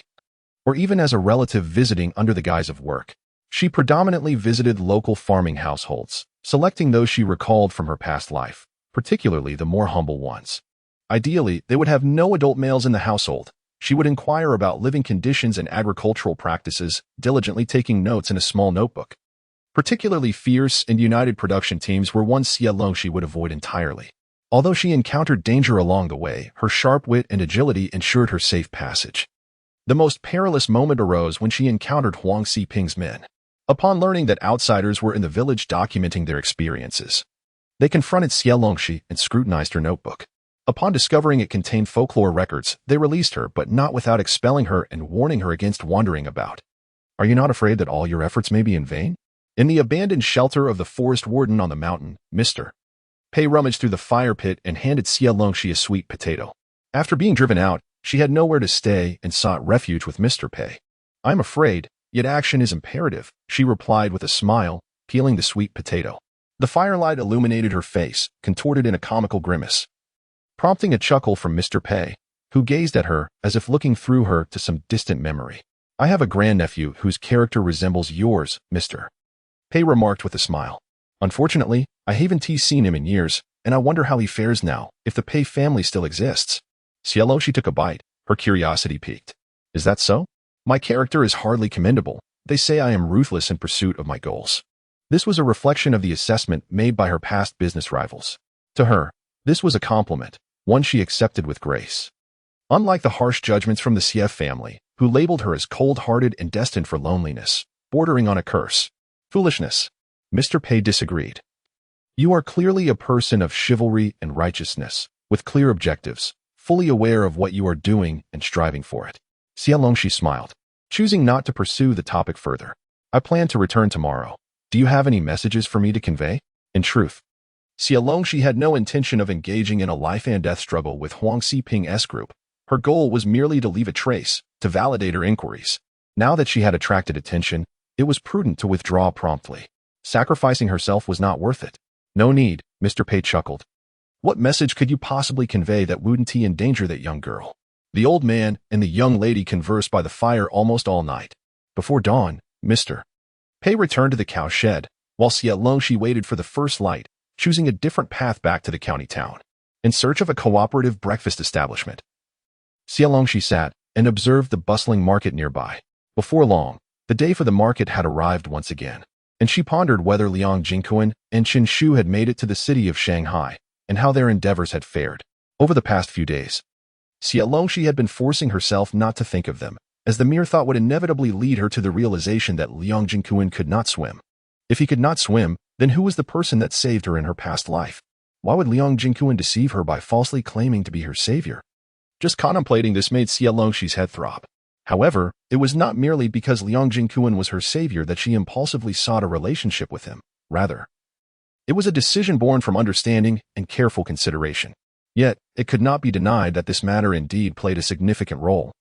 or even as a relative visiting under the guise of work. She predominantly visited local farming households, selecting those she recalled from her past life, particularly the more humble ones. Ideally, they would have no adult males in the household. She would inquire about living conditions and agricultural practices, diligently taking notes in a small notebook. Particularly fierce and united production teams were ones Xie Longxi would avoid entirely. Although she encountered danger along the way, her sharp wit and agility ensured her safe passage. The most perilous moment arose when she encountered Huang Xiping's men. Upon learning that outsiders were in the village documenting their experiences, they confronted Xie Longxi and scrutinized her notebook. Upon discovering it contained folklore records, they released her, but not without expelling her and warning her against wandering about. Are you not afraid that all your efforts may be in vain? In the abandoned shelter of the forest warden on the mountain, Mr. Pei rummaged through the fire pit and handed Xie Longxi a sweet potato. After being driven out, she had nowhere to stay and sought refuge with Mr. Pei. I'm afraid, yet action is imperative, she replied with a smile, peeling the sweet potato. The firelight illuminated her face, contorted in a comical grimace, prompting a chuckle from Mr. Pei, who gazed at her as if looking through her to some distant memory. I have a grandnephew whose character resembles yours, Mr. Pei remarked with a smile. Unfortunately, I haven't seen him in years, and I wonder how he fares now, if the Pei family still exists. Xie Longxi took a bite, her curiosity piqued. Is that so? My character is hardly commendable. They say I am ruthless in pursuit of my goals. This was a reflection of the assessment made by her past business rivals. To her, this was a compliment, one she accepted with grace. Unlike the harsh judgments from the Xie family, who labeled her as cold-hearted and destined for loneliness, bordering on a curse. Foolishness. Mr. Pei disagreed. You are clearly a person of chivalry and righteousness, with clear objectives, fully aware of what you are doing and striving for it. Xie Longxi smiled, choosing not to pursue the topic further. I plan to return tomorrow. Do you have any messages for me to convey? In truth, Xie Longxi had no intention of engaging in a life-and-death struggle with Huang Xiping's group. Her goal was merely to leave a trace, to validate her inquiries. Now that she had attracted attention, it was prudent to withdraw promptly. Sacrificing herself was not worth it. No need, Mr. Pei chuckled. What message could you possibly convey that wouldn't endanger that young girl? The old man and the young lady conversed by the fire almost all night. Before dawn, Mr. Pei returned to the cow shed, while Xie Longxi waited for the first light, choosing a different path back to the county town, in search of a cooperative breakfast establishment. Xie Longxi sat and observed the bustling market nearby. Before long, the day for the market had arrived once again, and she pondered whether Liang Jingyuan and Qin Shu had made it to the city of Shanghai, and how their endeavors had fared. Over the past few days, Xie Longxi had been forcing herself not to think of them, as the mere thought would inevitably lead her to the realization that Liang Jingyuan could not swim. If he could not swim, then who was the person that saved her in her past life? Why would Liang Jingyuan deceive her by falsely claiming to be her savior? Just contemplating this made Xie Longxi's head throb. However, it was not merely because Liang Jingyuan was her savior that she impulsively sought a relationship with him. Rather, it was a decision born from understanding and careful consideration. Yet, it could not be denied that this matter indeed played a significant role,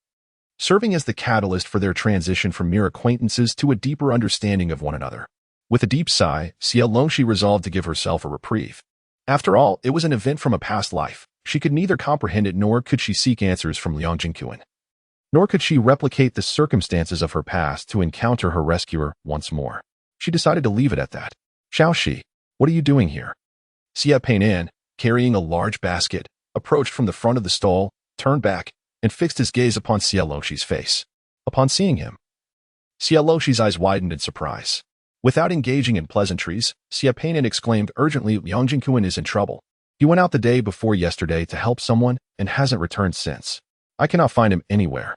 serving as the catalyst for their transition from mere acquaintances to a deeper understanding of one another. With a deep sigh, Xie Longxi resolved to give herself a reprieve. After all, it was an event from a past life. She could neither comprehend it nor could she seek answers from Liang Jingyuan. Nor could she replicate the circumstances of her past to encounter her rescuer once more. She decided to leave it at that. Xiaoxi, what are you doing here? Xie Peinan, carrying a large basket, approached from the front of the stall, turned back, and fixed his gaze upon Xie Longxi's face. Upon seeing him, Xie Longxi's eyes widened in surprise. Without engaging in pleasantries, Xie Peinan exclaimed urgently, Liang Jingyuan is in trouble. He went out the day before yesterday to help someone and hasn't returned since. I cannot find him anywhere.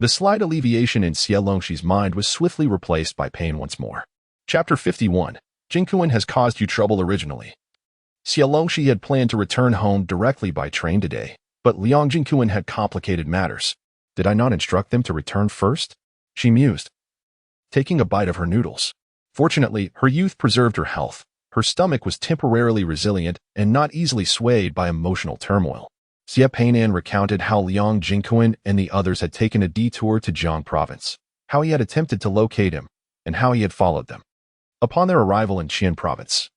The slight alleviation in Xie Longxi's mind was swiftly replaced by pain once more. Chapter 51. Jingyuan has caused you trouble originally. Xie Longxi had planned to return home directly by train today, but Liang Jingyuan had complicated matters. Did I not instruct them to return first? She mused, taking a bite of her noodles. Fortunately, her youth preserved her health. Her stomach was temporarily resilient and not easily swayed by emotional turmoil. Xie Peinan recounted how Liang Jingyuan and the others had taken a detour to Jiang province, how he had attempted to locate him, and how he had followed them. Upon their arrival in Qian province,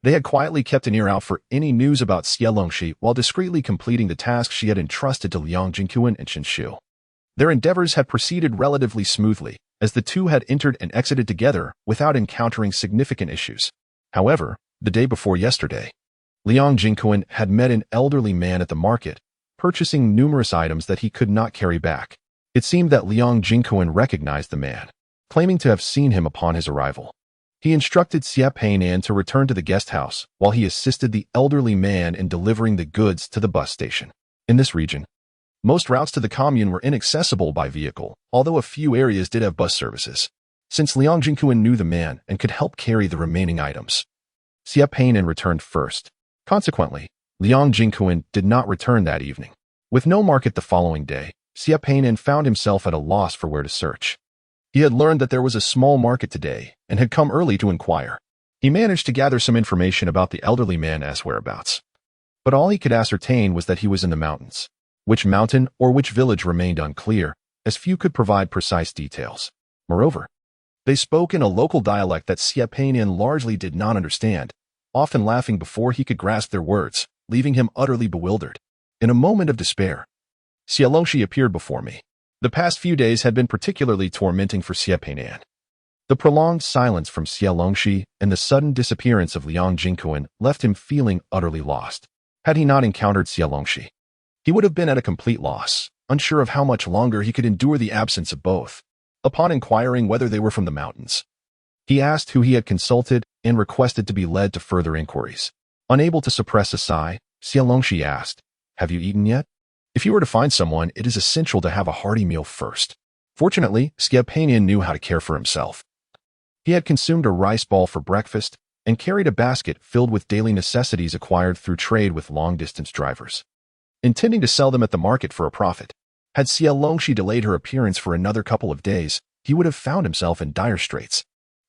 they had quietly kept an ear out for any news about Xie Longxi while discreetly completing the tasks she had entrusted to Liang Jingyuan and Qin Shu. Their endeavors had proceeded relatively smoothly, as the two had entered and exited together without encountering significant issues. However, the day before yesterday, Liang Jingyuan had met an elderly man at the market, purchasing numerous items that he could not carry back. It seemed that Liang Jingyuan recognized the man, claiming to have seen him upon his arrival. He instructed Xie Peinan to return to the guest house while he assisted the elderly man in delivering the goods to the bus station. In this region, most routes to the commune were inaccessible by vehicle, although a few areas did have bus services. since Liang Jingyuan knew the man and could help carry the remaining items. Xie Weihong returned first. Consequently, Liang Jingyuan did not return that evening. With no market the following day, Xie Weihong found himself at a loss for where to search. He had learned that there was a small market today and had come early to inquire. He managed to gather some information about the elderly man's whereabouts. But all he could ascertain was that he was in the mountains. Which mountain or which village remained unclear, as few could provide precise details. Moreover, they spoke in a local dialect that Xie Weihong largely did not understand, often laughing before he could grasp their words, leaving him utterly bewildered. In a moment of despair, Xie Longxi appeared before me. The past few days had been particularly tormenting for Xie Weihong. The prolonged silence from Xie Longxi and the sudden disappearance of Liang Jingyuan left him feeling utterly lost. Had he not encountered Xie Longxi, he would have been at a complete loss, unsure of how much longer he could endure the absence of both. Upon inquiring whether they were from the mountains, he asked who he had consulted and requested to be led to further inquiries. Unable to suppress a sigh, Xie Longxi asked, "Have you eaten yet? If you were to find someone, it is essential to have a hearty meal first." Fortunately, Xie Weihong knew how to care for himself. He had consumed a rice ball for breakfast and carried a basket filled with daily necessities acquired through trade with long-distance drivers, intending to sell them at the market for a profit. Had Xie Longxi delayed her appearance for another couple of days, he would have found himself in dire straits.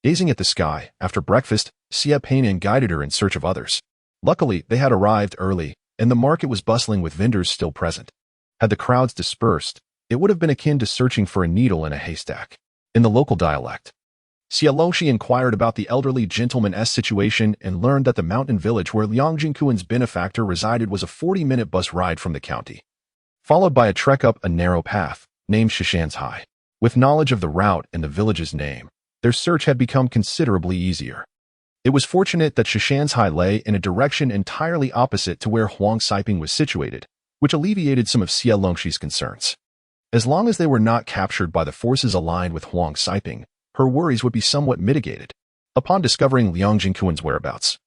Gazing at the sky, after breakfast, Xie Weihong guided her in search of others. Luckily, they had arrived early, and the market was bustling with vendors still present. Had the crowds dispersed, it would have been akin to searching for a needle in a haystack. In the local dialect, Xie Longxi inquired about the elderly gentleman's situation and learned that the mountain village where Liang Jingyuan's benefactor resided was a 40-minute bus ride from the county, followed by a trek up a narrow path named Xie. With knowledge of the route and the village's name, their search had become considerably easier. It was fortunate that Xie lay in a direction entirely opposite to where Huang Siping was situated, which alleviated some of Xie Longxi's concerns. As long as they were not captured by the forces aligned with Huang Siping, her worries would be somewhat mitigated. Upon discovering Liang Jingyuan's whereabouts,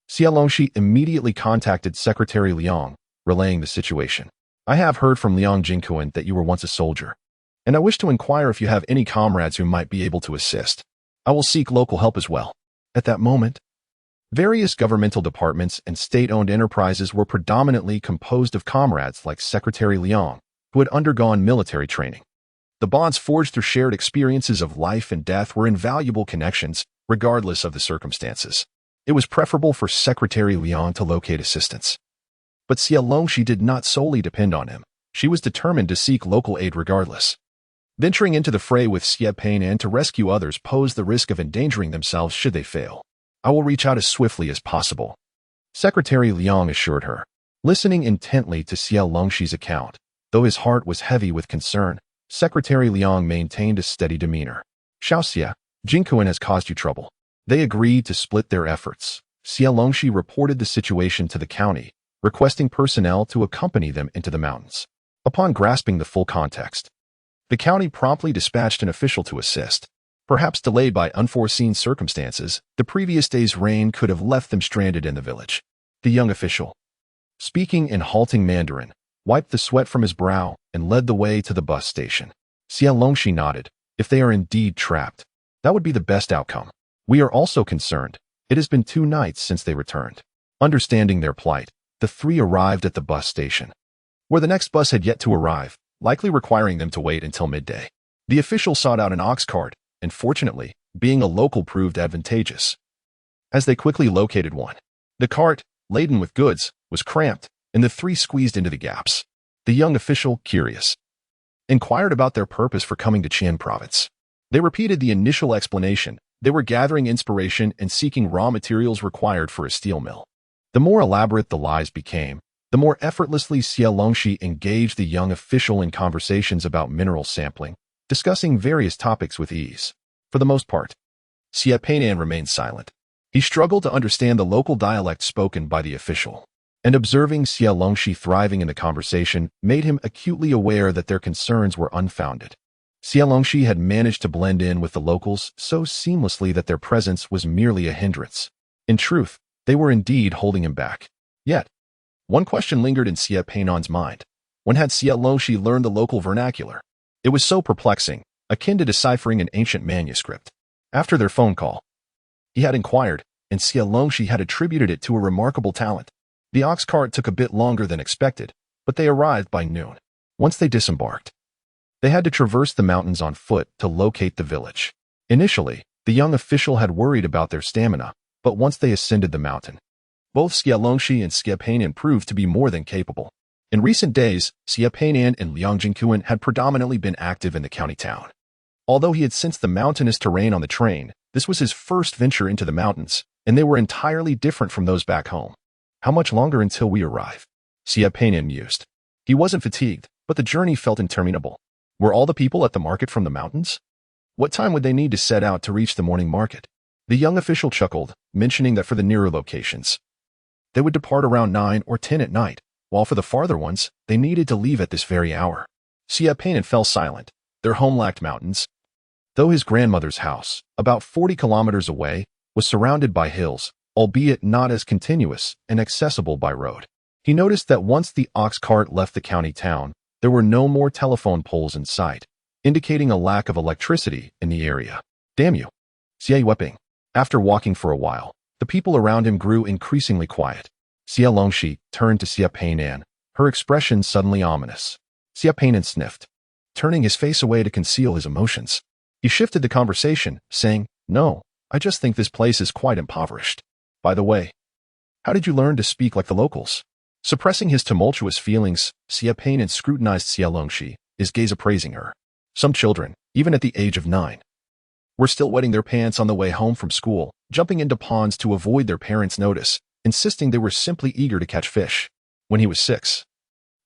Xie Longxi immediately contacted Secretary Liang, relaying the situation. "I have heard from Liang Jingyuan that you were once a soldier, and I wish to inquire if you have any comrades who might be able to assist. I will seek local help as well." At that moment, various governmental departments and state-owned enterprises were predominantly composed of comrades like Secretary Liang, who had undergone military training. The bonds forged through shared experiences of life and death were invaluable connections, regardless of the circumstances. It was preferable for Secretary Liang to locate assistance. But Xie Longxi did not solely depend on him. She was determined to seek local aid regardless. Venturing into the fray with Xie Weihong to rescue others posed the risk of endangering themselves should they fail. "I will reach out as swiftly as possible," Secretary Liang assured her. Listening intently to Xie Longxi's account, though his heart was heavy with concern, Secretary Liang maintained a steady demeanor. "Xie, Jingyuan has caused you trouble." They agreed to split their efforts. Xie Longxi reported the situation to the county, requesting personnel to accompany them into the mountains. Upon grasping the full context, the county promptly dispatched an official to assist. Perhaps delayed by unforeseen circumstances, the previous day's rain could have left them stranded in the village. The young official, speaking in halting Mandarin, wiped the sweat from his brow and led the way to the bus station. Xie Longxi nodded. "If they are indeed trapped, that would be the best outcome. We are also concerned. It has been 2 nights since they returned." Understanding their plight, the three arrived at the bus station, where the next bus had yet to arrive, likely requiring them to wait until midday. The official sought out an ox cart, and fortunately, being a local proved advantageous, as they quickly located one. The cart, laden with goods, was cramped, and the three squeezed into the gaps. The young official, curious, inquired about their purpose for coming to Qian province. They repeated the initial explanation. They were gathering inspiration and seeking raw materials required for a steel mill. The more elaborate the lies became, the more effortlessly Xie Longxi engaged the young official in conversations about mineral sampling, discussing various topics with ease. For the most part, Xie Weihong remained silent. He struggled to understand the local dialect spoken by the official, and observing Xie Longxi thriving in the conversation made him acutely aware that their concerns were unfounded. Xie Longxi had managed to blend in with the locals so seamlessly that their presence was merely a hindrance. In truth, they were indeed holding him back. Yet, one question lingered in Xie Weihong's mind. When had Xie Longxi learned the local vernacular? It was so perplexing, akin to deciphering an ancient manuscript. After their phone call, he had inquired, and Xie Longxi had attributed it to a remarkable talent. The ox cart took a bit longer than expected, but they arrived by noon. Once they disembarked, they had to traverse the mountains on foot to locate the village. Initially, the young official had worried about their stamina, but once they ascended the mountain, both Xie Longxi and Xie Weihong proved to be more than capable. In recent days, Xie Weihong and Lu Dingyuan had predominantly been active in the county town. Although he had sensed the mountainous terrain on the train, this was his first venture into the mountains, and they were entirely different from those back home. How much longer until we arrive? Xie Weihong mused. He wasn't fatigued, but the journey felt interminable. Were all the people at the market from the mountains? What time would they need to set out to reach the morning market? The young official chuckled, mentioning that for the nearer locations, they would depart around 9 or 10 at night, while for the farther ones, they needed to leave at this very hour. Xie Weihong fell silent. Their home lacked mountains. Though his grandmother's house, about 40 kilometers away, was surrounded by hills, albeit not as continuous and accessible by road. He noticed that once the ox cart left the county town, there were no more telephone poles in sight, indicating a lack of electricity in the area. Damn you, Xie Weihong. After walking for a while, the people around him grew increasingly quiet. Xie Longxi turned to Xie Weihong, her expression suddenly ominous. Xie Weihong sniffed, turning his face away to conceal his emotions. He shifted the conversation, saying, "No, I just think this place is quite impoverished. By the way, how did you learn to speak like the locals?" Suppressing his tumultuous feelings, Xie Weihong scrutinized Xie Longxi, his gaze appraising her. Some children, even at the age of 9, were still wetting their pants on the way home from school, jumping into ponds to avoid their parents' notice, insisting they were simply eager to catch fish. When he was 6,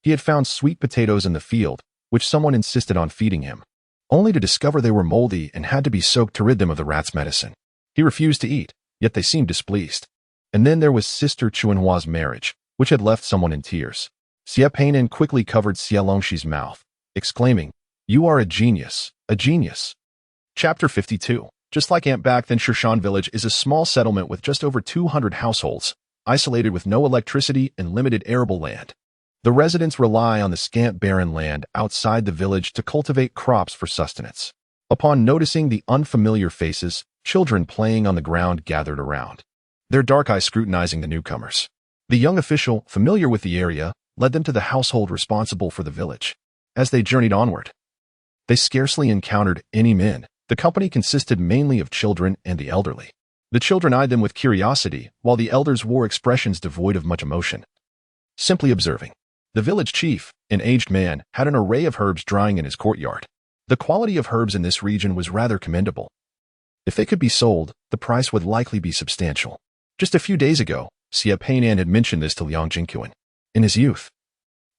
he had found sweet potatoes in the field, which someone insisted on feeding him, only to discover they were moldy and had to be soaked to rid them of the rat's medicine. He refused to eat, yet they seemed displeased. And then there was Sister Chuanhua's marriage, which had left someone in tears. Xie Weihong quickly covered Xie Longxi's mouth, exclaiming, "You are a genius, a genius." Chapter 52. Just like back then, Shirshan village is a small settlement with just over 200 households, isolated with no electricity and limited arable land. The residents rely on the scant barren land outside the village to cultivate crops for sustenance. Upon noticing the unfamiliar faces, children playing on the ground gathered around, their dark eyes scrutinizing the newcomers. The young official, familiar with the area, led them to the household responsible for the village. As they journeyed onward, they scarcely encountered any men. The company consisted mainly of children and the elderly. The children eyed them with curiosity, while the elders wore expressions devoid of much emotion, simply observing. The village chief, an aged man, had an array of herbs drying in his courtyard. The quality of herbs in this region was rather commendable. If they could be sold, the price would likely be substantial. Just a few days ago, Xie Weihong had mentioned this to Lu Dingyuan. In his youth,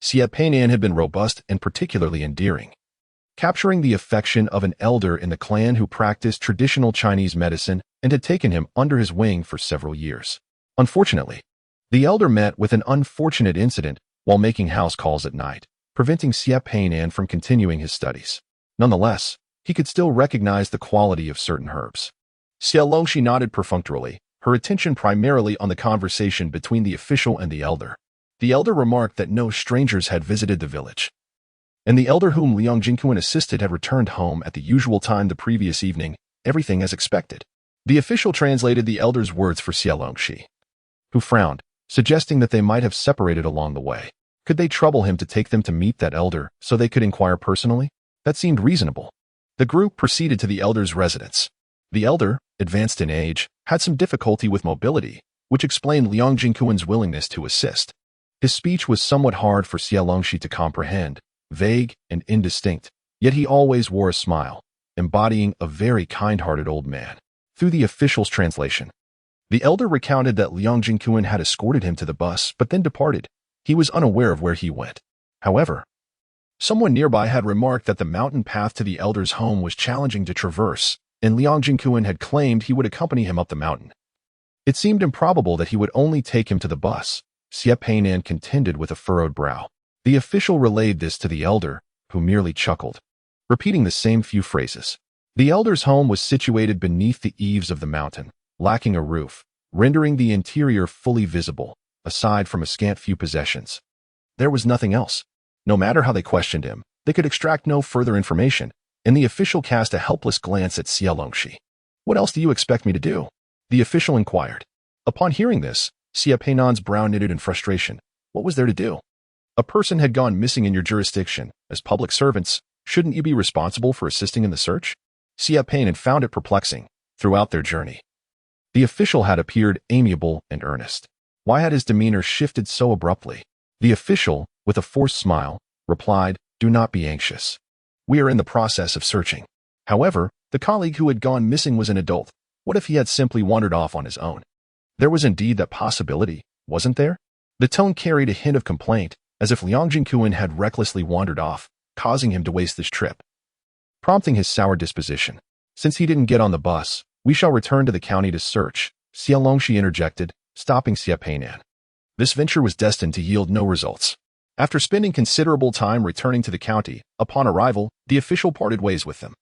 Xie Weihong had been robust and particularly endearing, capturing the affection of an elder in the clan who practiced traditional Chinese medicine and had taken him under his wing for several years. Unfortunately, the elder met with an unfortunate incident while making house calls at night, preventing Xie Weihong from continuing his studies. Nonetheless, he could still recognize the quality of certain herbs. Xie Longxi nodded perfunctorily, her attention primarily on the conversation between the official and the elder. The elder remarked that no strangers had visited the village, and the elder whom Lu Dingyuan assisted had returned home at the usual time the previous evening, everything as expected. The official translated the elder's words for Xie Longxi, who frowned, suggesting that they might have separated along the way. Could they trouble him to take them to meet that elder so they could inquire personally? That seemed reasonable. The group proceeded to the elder's residence. The elder, advanced in age, had some difficulty with mobility, which explained Lu Dingyuan's willingness to assist. His speech was somewhat hard for Xie Longxi to comprehend, vague and indistinct, yet he always wore a smile, embodying a very kind-hearted old man. Through the official's translation, the elder recounted that Lu Dingyuan had escorted him to the bus but then departed. He was unaware of where he went. However, someone nearby had remarked that the mountain path to the elder's home was challenging to traverse, and Lu Dingyuan had claimed he would accompany him up the mountain. It seemed improbable that he would only take him to the bus. Xie Weihong contended with a furrowed brow. The official relayed this to the elder, who merely chuckled, repeating the same few phrases. The elder's home was situated beneath the eaves of the mountain, lacking a roof, rendering the interior fully visible, aside from a scant few possessions. There was nothing else. No matter how they questioned him, they could extract no further information, and the official cast a helpless glance at Xie Longxi. What else do you expect me to do? The official inquired. Upon hearing this, Xie Weihong's brow knitted in frustration. What was there to do? A person had gone missing in your jurisdiction. As public servants, shouldn't you be responsible for assisting in the search? Xie Weihong had found it perplexing throughout their journey. The official had appeared amiable and earnest. Why had his demeanor shifted so abruptly? The official, with a forced smile, replied, "Do not be anxious. We are in the process of searching." However, the colleague who had gone missing was an adult. What if he had simply wandered off on his own? There was indeed that possibility, wasn't there? The tone carried a hint of complaint, as if Lu Dingyuan had recklessly wandered off, causing him to waste this trip. Prompting his sour disposition. Since he didn't get on the bus, we shall return to the county to search, Xie Longxi interjected, stopping Xie Weihong. This venture was destined to yield no results. After spending considerable time returning to the county, upon arrival, the official parted ways with them.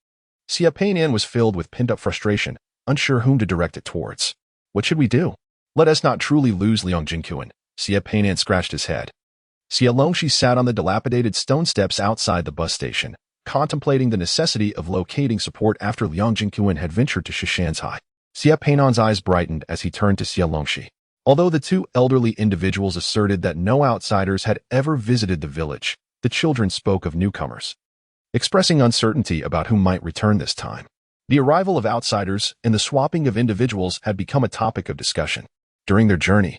Xie Weihong was filled with pent-up frustration, unsure whom to direct it towards. What should we do? Let us not truly lose Lu Dingyuan. Xie Weihong scratched his head. Xie Longxi sat on the dilapidated stone steps outside the bus station, contemplating the necessity of locating support after Lu Dingyuan had ventured to Shishanzai. Xie Weihong's eyes brightened as he turned to Xie Longxi. Although the two elderly individuals asserted that no outsiders had ever visited the village, the children spoke of newcomers, expressing uncertainty about who might return this time. The arrival of outsiders and the swapping of individuals had become a topic of discussion. During their journey,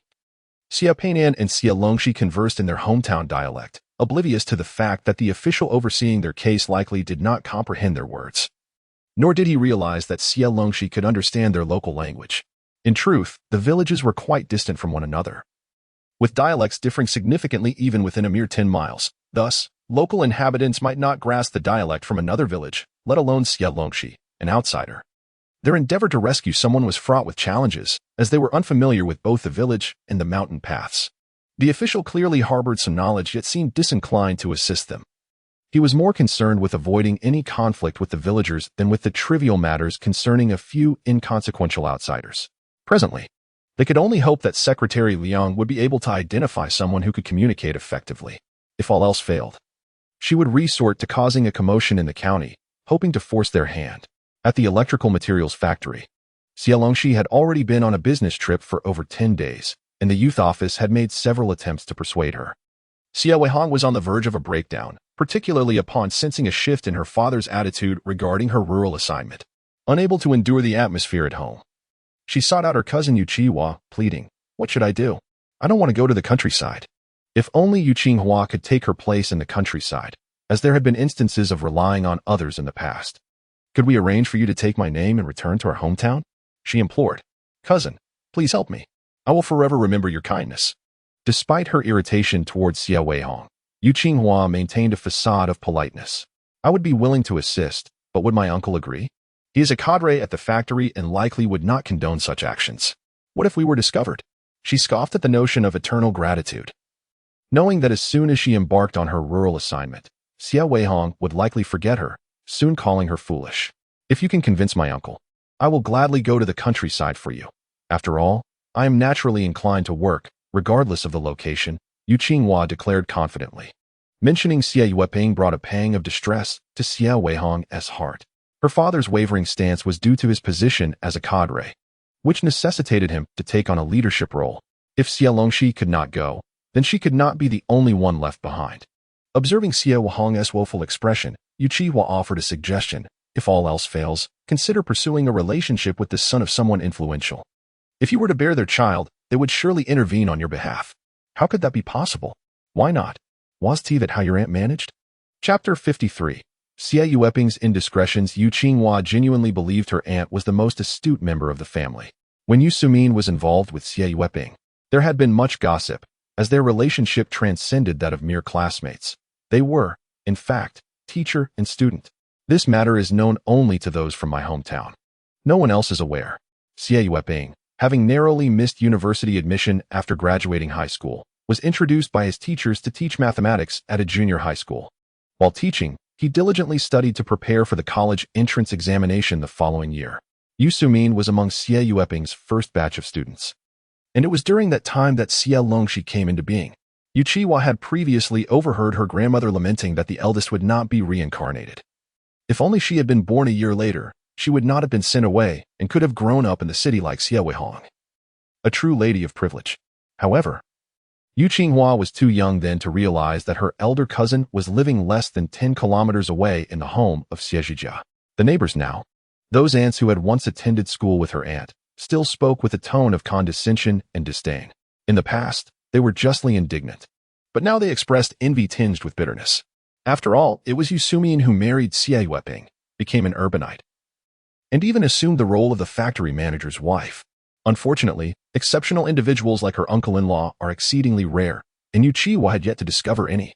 Xie Weihong and Xie Longxi conversed in their hometown dialect, oblivious to the fact that the official overseeing their case likely did not comprehend their words. Nor did he realize that Xie Longxi could understand their local language. In truth, the villages were quite distant from one another, with dialects differing significantly even within a mere 10 miles. Thus, local inhabitants might not grasp the dialect from another village, let alone Xie Longxi, an outsider. Their endeavor to rescue someone was fraught with challenges, as they were unfamiliar with both the village and the mountain paths. The official clearly harbored some knowledge yet seemed disinclined to assist them. He was more concerned with avoiding any conflict with the villagers than with the trivial matters concerning a few inconsequential outsiders. Presently, they could only hope that Secretary Liang would be able to identify someone who could communicate effectively. If all else failed, she would resort to causing a commotion in the county, hoping to force their hand. At the electrical materials factory, Xie Longxi had already been on a business trip for over 10 days, and the youth office had made several attempts to persuade her. Xie Weihong was on the verge of a breakdown, particularly upon sensing a shift in her father's attitude regarding her rural assignment. Unable to endure the atmosphere at home, she sought out her cousin Yu Qihua, pleading, "What should I do? I don't want to go to the countryside." If only Yu Qihua could take her place in the countryside, as there had been instances of relying on others in the past. "Could we arrange for you to take my name and return to our hometown?" she implored. "Cousin, please help me. I will forever remember your kindness." Despite her irritation towards Xie Weihong, Yu Qihua maintained a facade of politeness. "I would be willing to assist, but would my uncle agree? He is a cadre at the factory and likely would not condone such actions. What if we were discovered?" She scoffed at the notion of eternal gratitude, knowing that as soon as she embarked on her rural assignment, Xie Weihong would likely forget her, soon calling her foolish. "If you can convince my uncle, I will gladly go to the countryside for you. After all, I am naturally inclined to work, regardless of the location," Yu Qihua declared confidently. Mentioning Xie Weihong brought a pang of distress to Xie Weihong's heart. Her father's wavering stance was due to his position as a cadre, which necessitated him to take on a leadership role. If Xie Longxi could not go, then she could not be the only one left behind. Observing Xie Weihong's woeful expression, Yu Qihua offered a suggestion. "If all else fails, consider pursuing a relationship with the son of someone influential. If you were to bear their child, they would surely intervene on your behalf." "How could that be possible?" "Why not? Was that how your aunt managed?" Chapter 53. Xie Weihong's indiscretions. Yu Qihua genuinely believed her aunt was the most astute member of the family. When Yu Sumin was involved with Xie Weihong, there had been much gossip, as their relationship transcended that of mere classmates. They were, in fact, teacher and student. This matter is known only to those from my hometown. No one else is aware. Xie Weihong, having narrowly missed university admission after graduating high school, was introduced by his teachers to teach mathematics at a junior high school. While teaching, he diligently studied to prepare for the college entrance examination the following year. Yu Sumin was among Xie Weihong's first batch of students, and it was during that time that Xie Longxi came into being. Yu Qihua had previously overheard her grandmother lamenting that the eldest would not be reincarnated. If only she had been born a year later, she would not have been sent away and could have grown up in the city like Xie Weihong, a true lady of privilege. However, Yu Qinghua was too young then to realize that her elder cousin was living less than 10 kilometers away in the home of Xie Zhijia. The neighbors now, those aunts who had once attended school with her aunt, still spoke with a tone of condescension and disdain. In the past, they were justly indignant, but now they expressed envy tinged with bitterness. After all, it was Yu Sumian who married Xie Weihong, became an urbanite, and even assumed the role of the factory manager's wife. Unfortunately, exceptional individuals like her uncle-in-law are exceedingly rare, and Yu Qinghua had yet to discover any.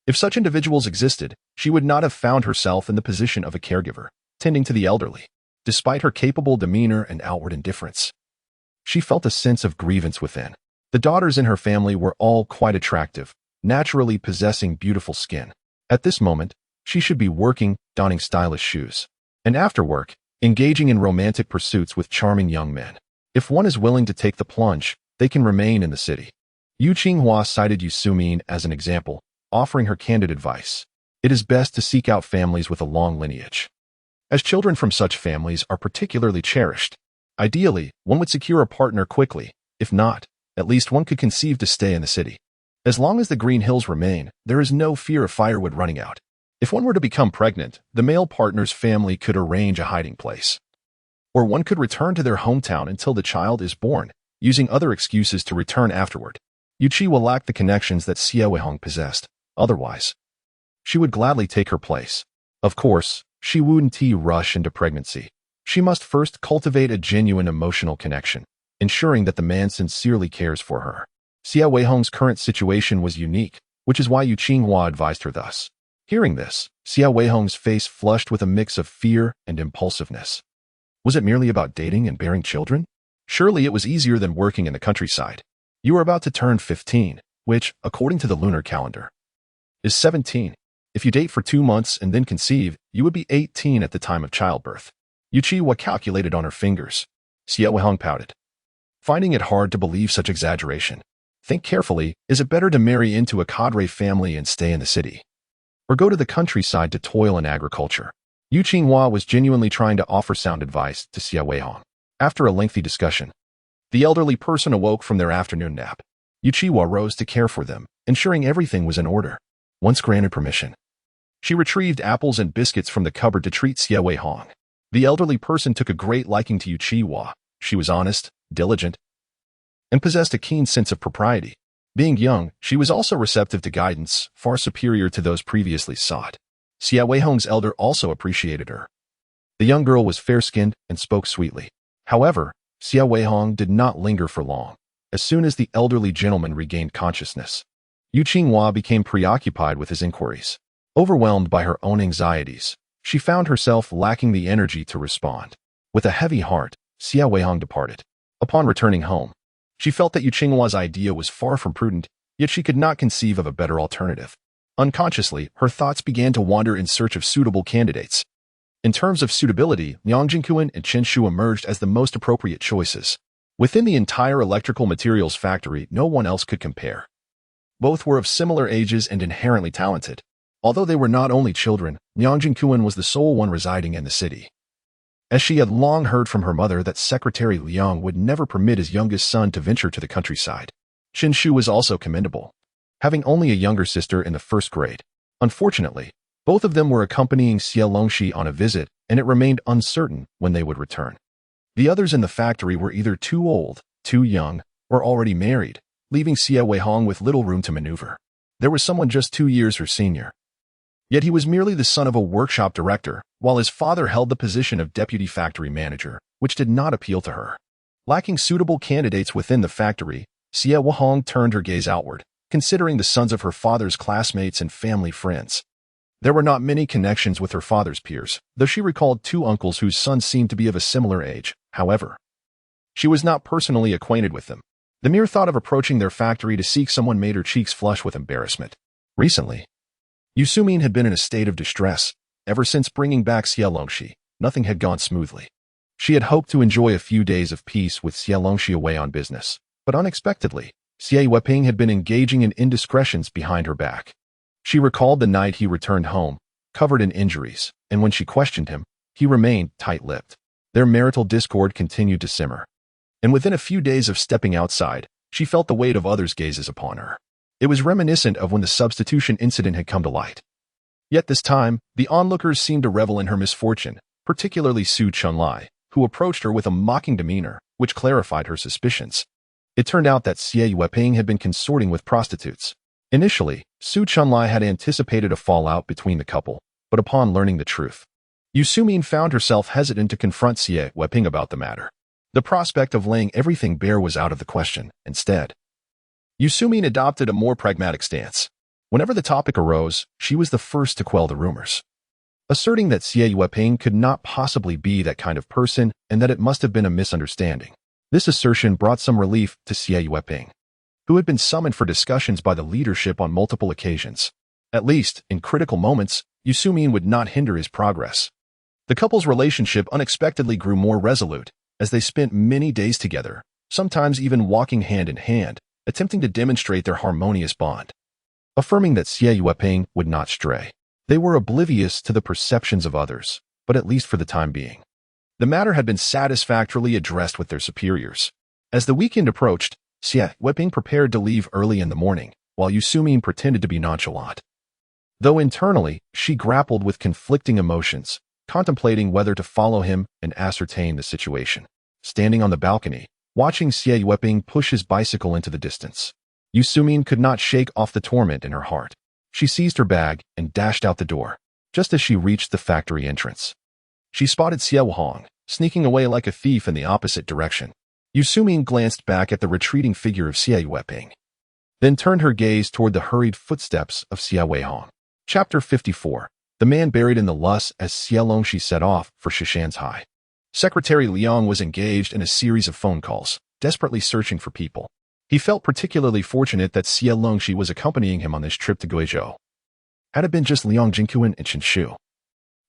If such individuals existed, she would not have found herself in the position of a caregiver, tending to the elderly, despite her capable demeanor and outward indifference. She felt a sense of grievance within. The daughters in her family were all quite attractive, naturally possessing beautiful skin. At this moment, she should be working, donning stylish shoes, and after work, engaging in romantic pursuits with charming young men. If one is willing to take the plunge, they can remain in the city. Yu Qinghua cited Yu Sumin as an example, offering her candid advice. It is best to seek out families with a long lineage, as children from such families are particularly cherished. Ideally, one would secure a partner quickly. If not, at least one could conceive to stay in the city. As long as the green hills remain, there is no fear of firewood running out. If one were to become pregnant, the male partner's family could arrange a hiding place, or one could return to their hometown until the child is born, using other excuses to return afterward. Yu Qinghua lacked the connections that Xie Weihong possessed. Otherwise, she would gladly take her place. Of course, she wouldn't rush into pregnancy. She must first cultivate a genuine emotional connection, ensuring that the man sincerely cares for her. Xie Weihong's current situation was unique, which is why Yu Qinghua advised her thus. Hearing this, Xie Weihong's face flushed with a mix of fear and impulsiveness. Was it merely about dating and bearing children? Surely it was easier than working in the countryside. You are about to turn 15, which, according to the lunar calendar, is 17. If you date for 2 months and then conceive, you would be 18 at the time of childbirth. Yu Qinghua calculated on her fingers. Xie Weihong pouted, finding it hard to believe such exaggeration. Think carefully, is it better to marry into a cadre family and stay in the city, or go to the countryside to toil in agriculture? Yu Qinghua was genuinely trying to offer sound advice to Xie Weihong. After a lengthy discussion, the elderly person awoke from their afternoon nap. Yu Qinghua rose to care for them, ensuring everything was in order. Once granted permission, she retrieved apples and biscuits from the cupboard to treat Xie Weihong. The elderly person took a great liking to Yu Qinghua. She was honest, diligent, and possessed a keen sense of propriety. Being young, she was also receptive to guidance, far superior to those previously sought. Xie Weihong's elder also appreciated her. The young girl was fair-skinned and spoke sweetly. However, Xie Weihong did not linger for long. As soon as the elderly gentleman regained consciousness, Yu Qinghua became preoccupied with his inquiries. Overwhelmed by her own anxieties, she found herself lacking the energy to respond. With a heavy heart, Xie Weihong departed. Upon returning home, she felt that Yu Qinghua's idea was far from prudent, yet she could not conceive of a better alternative. Unconsciously, her thoughts began to wander in search of suitable candidates. In terms of suitability, Liang Jingyuan and Chen Shu emerged as the most appropriate choices. Within the entire electrical materials factory, no one else could compare. Both were of similar ages and inherently talented. Although they were not only children, Liang Jingyuan was the sole one residing in the city, as she had long heard from her mother that Secretary Liang would never permit his youngest son to venture to the countryside. Chen Shu was also commendable, having only a younger sister in the 1st grade. Unfortunately, both of them were accompanying Xie Longxi on a visit, and it remained uncertain when they would return. The others in the factory were either too old, too young, or already married, leaving Xie Weihong with little room to maneuver. There was someone just 2 years her senior. Yet he was merely the son of a workshop director, while his father held the position of deputy factory manager, which did not appeal to her. Lacking suitable candidates within the factory, Xie Weihong turned her gaze outward, considering the sons of her father's classmates and family friends. There were not many connections with her father's peers, though she recalled 2 uncles whose sons seemed to be of a similar age. However, she was not personally acquainted with them. The mere thought of approaching their factory to seek someone made her cheeks flush with embarrassment. Recently, Yu Sumin had been in a state of distress. Ever since bringing back Xie Longxi, nothing had gone smoothly. She had hoped to enjoy a few days of peace with Xie Longxi away on business, but unexpectedly, Xie Weihong had been engaging in indiscretions behind her back. She recalled the night he returned home, covered in injuries, and when she questioned him, he remained tight-lipped. Their marital discord continued to simmer. And within a few days of stepping outside, she felt the weight of others' gazes upon her. It was reminiscent of when the substitution incident had come to light. Yet this time, the onlookers seemed to revel in her misfortune, particularly Su Chunlai, who approached her with a mocking demeanor, which clarified her suspicions. It turned out that Xie Weihong had been consorting with prostitutes. Initially, Su Chunlai had anticipated a fallout between the couple, but upon learning the truth, Yu Sumin found herself hesitant to confront Xie Weihong about the matter. The prospect of laying everything bare was out of the question. Instead, Yu Sumin adopted a more pragmatic stance. Whenever the topic arose, she was the first to quell the rumors, asserting that Xie Weihong could not possibly be that kind of person and that it must have been a misunderstanding. This assertion brought some relief to Xie Weihong, who had been summoned for discussions by the leadership on multiple occasions. At least, in critical moments, Yu Sumin would not hinder his progress. The couple's relationship unexpectedly grew more resolute as they spent many days together, sometimes even walking hand in hand, attempting to demonstrate their harmonious bond. Affirming that Xie Weihong would not stray. They were oblivious to the perceptions of others, but at least for the time being, the matter had been satisfactorily addressed with their superiors. As the weekend approached, Xie Weihong prepared to leave early in the morning, while Yu Sumin pretended to be nonchalant. Though internally, she grappled with conflicting emotions, contemplating whether to follow him and ascertain the situation. Standing on the balcony, watching Xie Weihong push his bicycle into the distance, Yu Sumin could not shake off the torment in her heart. She seized her bag and dashed out the door. Just as she reached the factory entrance, she spotted Xie Weihong, sneaking away like a thief in the opposite direction. Yu Sumin glanced back at the retreating figure of Xie Weihong, then turned her gaze toward the hurried footsteps of Xie Weihong. Chapter 54. The man buried in the lust as Xie Longxi set off for Shishanzhai. Secretary Liang was engaged in a series of phone calls, desperately searching for people. He felt particularly fortunate that Xie Longxi was accompanying him on this trip to Guizhou. Had it been just Liang Jingyuan and Chen Shu,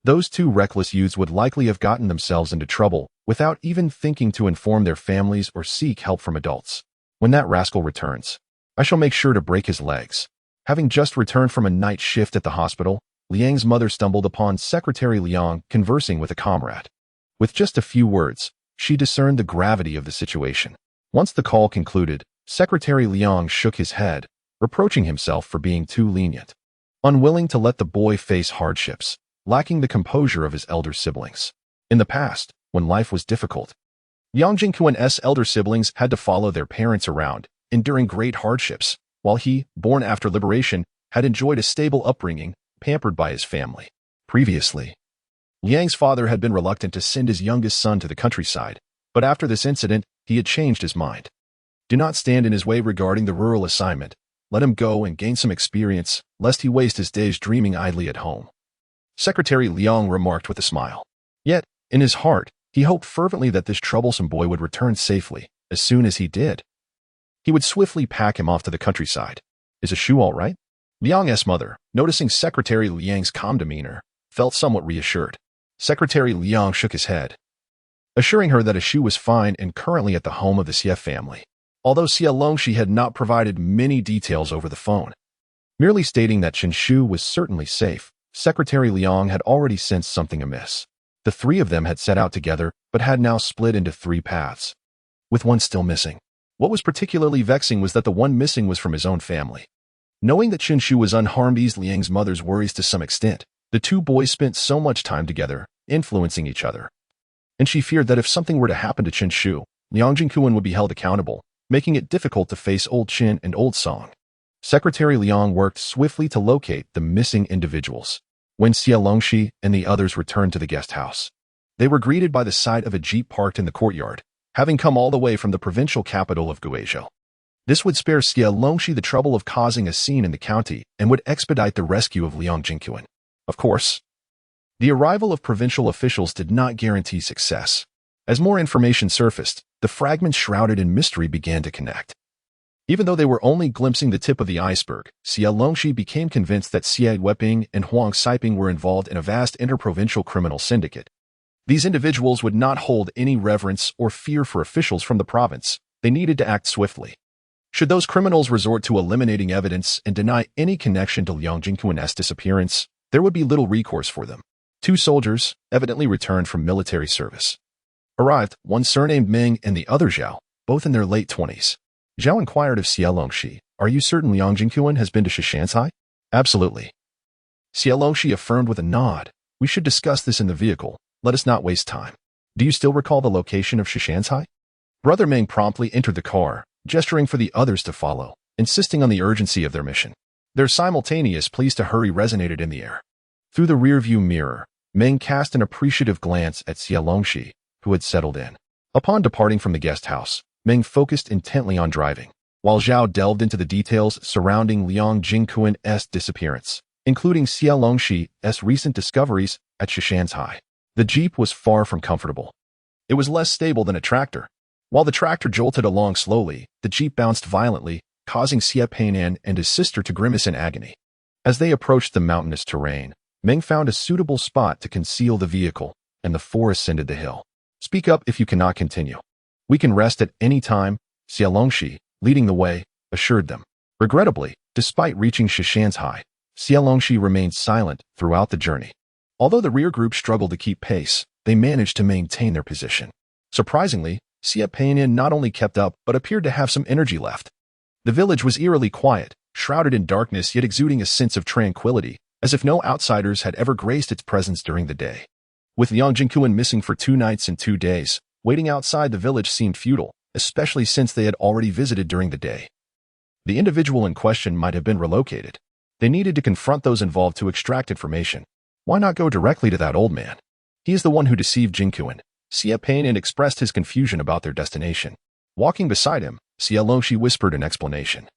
those two reckless youths would likely have gotten themselves into trouble without even thinking to inform their families or seek help from adults. When that rascal returns, I shall make sure to break his legs. Having just returned from a night shift at the hospital, Liang's mother stumbled upon Secretary Liang conversing with a comrade. With just a few words, she discerned the gravity of the situation. Once the call concluded, Secretary Liang shook his head, reproaching himself for being too lenient. Unwilling to let the boy face hardships, lacking the composure of his elder siblings. In the past, when life was difficult, Yang Jingyuan's elder siblings had to follow their parents around, enduring great hardships, while he, born after liberation, had enjoyed a stable upbringing, pampered by his family. Previously, Liang's father had been reluctant to send his youngest son to the countryside, but after this incident, he had changed his mind. Do not stand in his way regarding the rural assignment. Let him go and gain some experience, lest he waste his days dreaming idly at home. Secretary Liang remarked with a smile. Yet, in his heart, he hoped fervently that this troublesome boy would return safely. As soon as he did, he would swiftly pack him off to the countryside. Is a shoe all right? Liang's mother, noticing Secretary Liang's calm demeanor, felt somewhat reassured. Secretary Liang shook his head, assuring her that a shoe was fine and currently at the home of the Xie family. Although Xie Longxi had not provided many details over the phone, merely stating that Chen Shu was certainly safe, Secretary Liang had already sensed something amiss. The three of them had set out together, but had now split into three paths, with one still missing. What was particularly vexing was that the one missing was from his own family. Knowing that Chen Shu was unharmed eased Liang's mother's worries to some extent. The two boys spent so much time together, influencing each other, and she feared that if something were to happen to Chen Shu, Liang Jingyuan would be held accountable, making it difficult to face old Chen and old Song. Secretary Liang worked swiftly to locate the missing individuals. When Xie Longxi and the others returned to the guest house, they were greeted by the sight of a jeep parked in the courtyard, having come all the way from the provincial capital of Guizhou. This would spare Xie Longxi the trouble of causing a scene in the county and would expedite the rescue of Liang Jingyuan. Of course, the arrival of provincial officials did not guarantee success. As more information surfaced, the fragments shrouded in mystery began to connect. Even though they were only glimpsing the tip of the iceberg, Xie Longxi became convinced that Xie Weihong and Huang Siping were involved in a vast interprovincial criminal syndicate. These individuals would not hold any reverence or fear for officials from the province. They needed to act swiftly. Should those criminals resort to eliminating evidence and deny any connection to Liang Jingyuan's disappearance, there would be little recourse for them. Two soldiers, evidently returned from military service, arrived, one surnamed Ming and the other Zhao, both in their late 20s. Zhao inquired of Xie Longxi, "Are you certain Liang Jingyuan has been to Shishansai?" "Absolutely." Xie Longxi affirmed with a nod. "We should discuss this in the vehicle. Let us not waste time. Do you still recall the location of Shishansai?" Brother Ming promptly entered the car, gesturing for the others to follow, insisting on the urgency of their mission. Their simultaneous pleas to hurry resonated in the air. Through the rearview mirror, Ming cast an appreciative glance at Xie Longxi, who had settled in. Upon departing from the guest house, Ming focused intently on driving, while Zhao delved into the details surrounding Liang Jingyuan's disappearance, including Xie Longxi's recent discoveries at Shishansai. The Jeep was far from comfortable. It was less stable than a tractor. While the tractor jolted along slowly, the Jeep bounced violently, causing Xie Weihong and his sister to grimace in agony. As they approached the mountainous terrain, Ming found a suitable spot to conceal the vehicle, and the four ascended the hill. "Speak up if you cannot continue. We can rest at any time," Xie Longxi, leading the way, assured them. Regrettably, despite reaching Shishansai, Xie Longxi remained silent throughout the journey. Although the rear group struggled to keep pace, they managed to maintain their position. Surprisingly, Xie Weihong not only kept up but appeared to have some energy left. The village was eerily quiet, shrouded in darkness yet exuding a sense of tranquility, as if no outsiders had ever graced its presence during the day. With Liang Jingyuan missing for 2 nights and 2 days, waiting outside the village seemed futile, especially since they had already visited during the day. The individual in question might have been relocated. They needed to confront those involved to extract information. Why not go directly to that old man? He is the one who deceived Jingyuan. Xie Weihong expressed his confusion about their destination. Walking beside him, Xie Longxi whispered an explanation.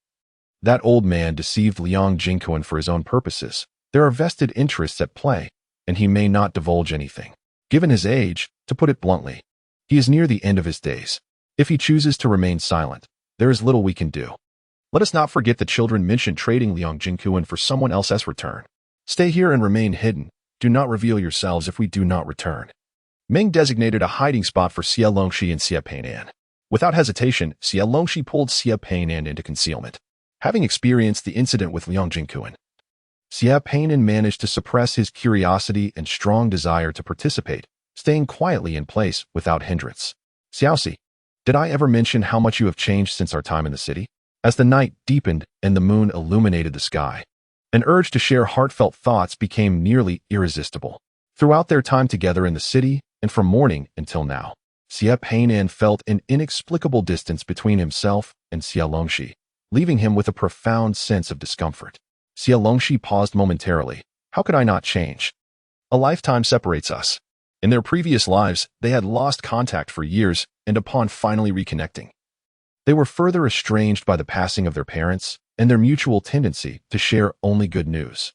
That old man deceived Liang Jingyuan for his own purposes. There are vested interests at play, and he may not divulge anything. Given his age, to put it bluntly, he is near the end of his days. If he chooses to remain silent, there is little we can do. Let us not forget the children mentioned trading Liang Jingyuan for someone else's return. Stay here and remain hidden. Do not reveal yourselves if we do not return. Ming designated a hiding spot for Xie Longxi and Xie Weihong. Without hesitation, Xie Longxi pulled Xie Weihong into concealment. Having experienced the incident with Liang Jingyuan, Xie Weihong managed to suppress his curiosity and strong desire to participate, staying quietly in place without hindrance. "Xiaoxi, did I ever mention how much you have changed since our time in the city?" As the night deepened and the moon illuminated the sky, an urge to share heartfelt thoughts became nearly irresistible. Throughout their time together in the city, and from morning until now, Xie Weihong felt an inexplicable distance between himself and Xie Longxi, leaving him with a profound sense of discomfort. Xie Longxi paused momentarily. How could I not change? A lifetime separates us. In their previous lives, they had lost contact for years, and upon finally reconnecting, they were further estranged by the passing of their parents and their mutual tendency to share only good news.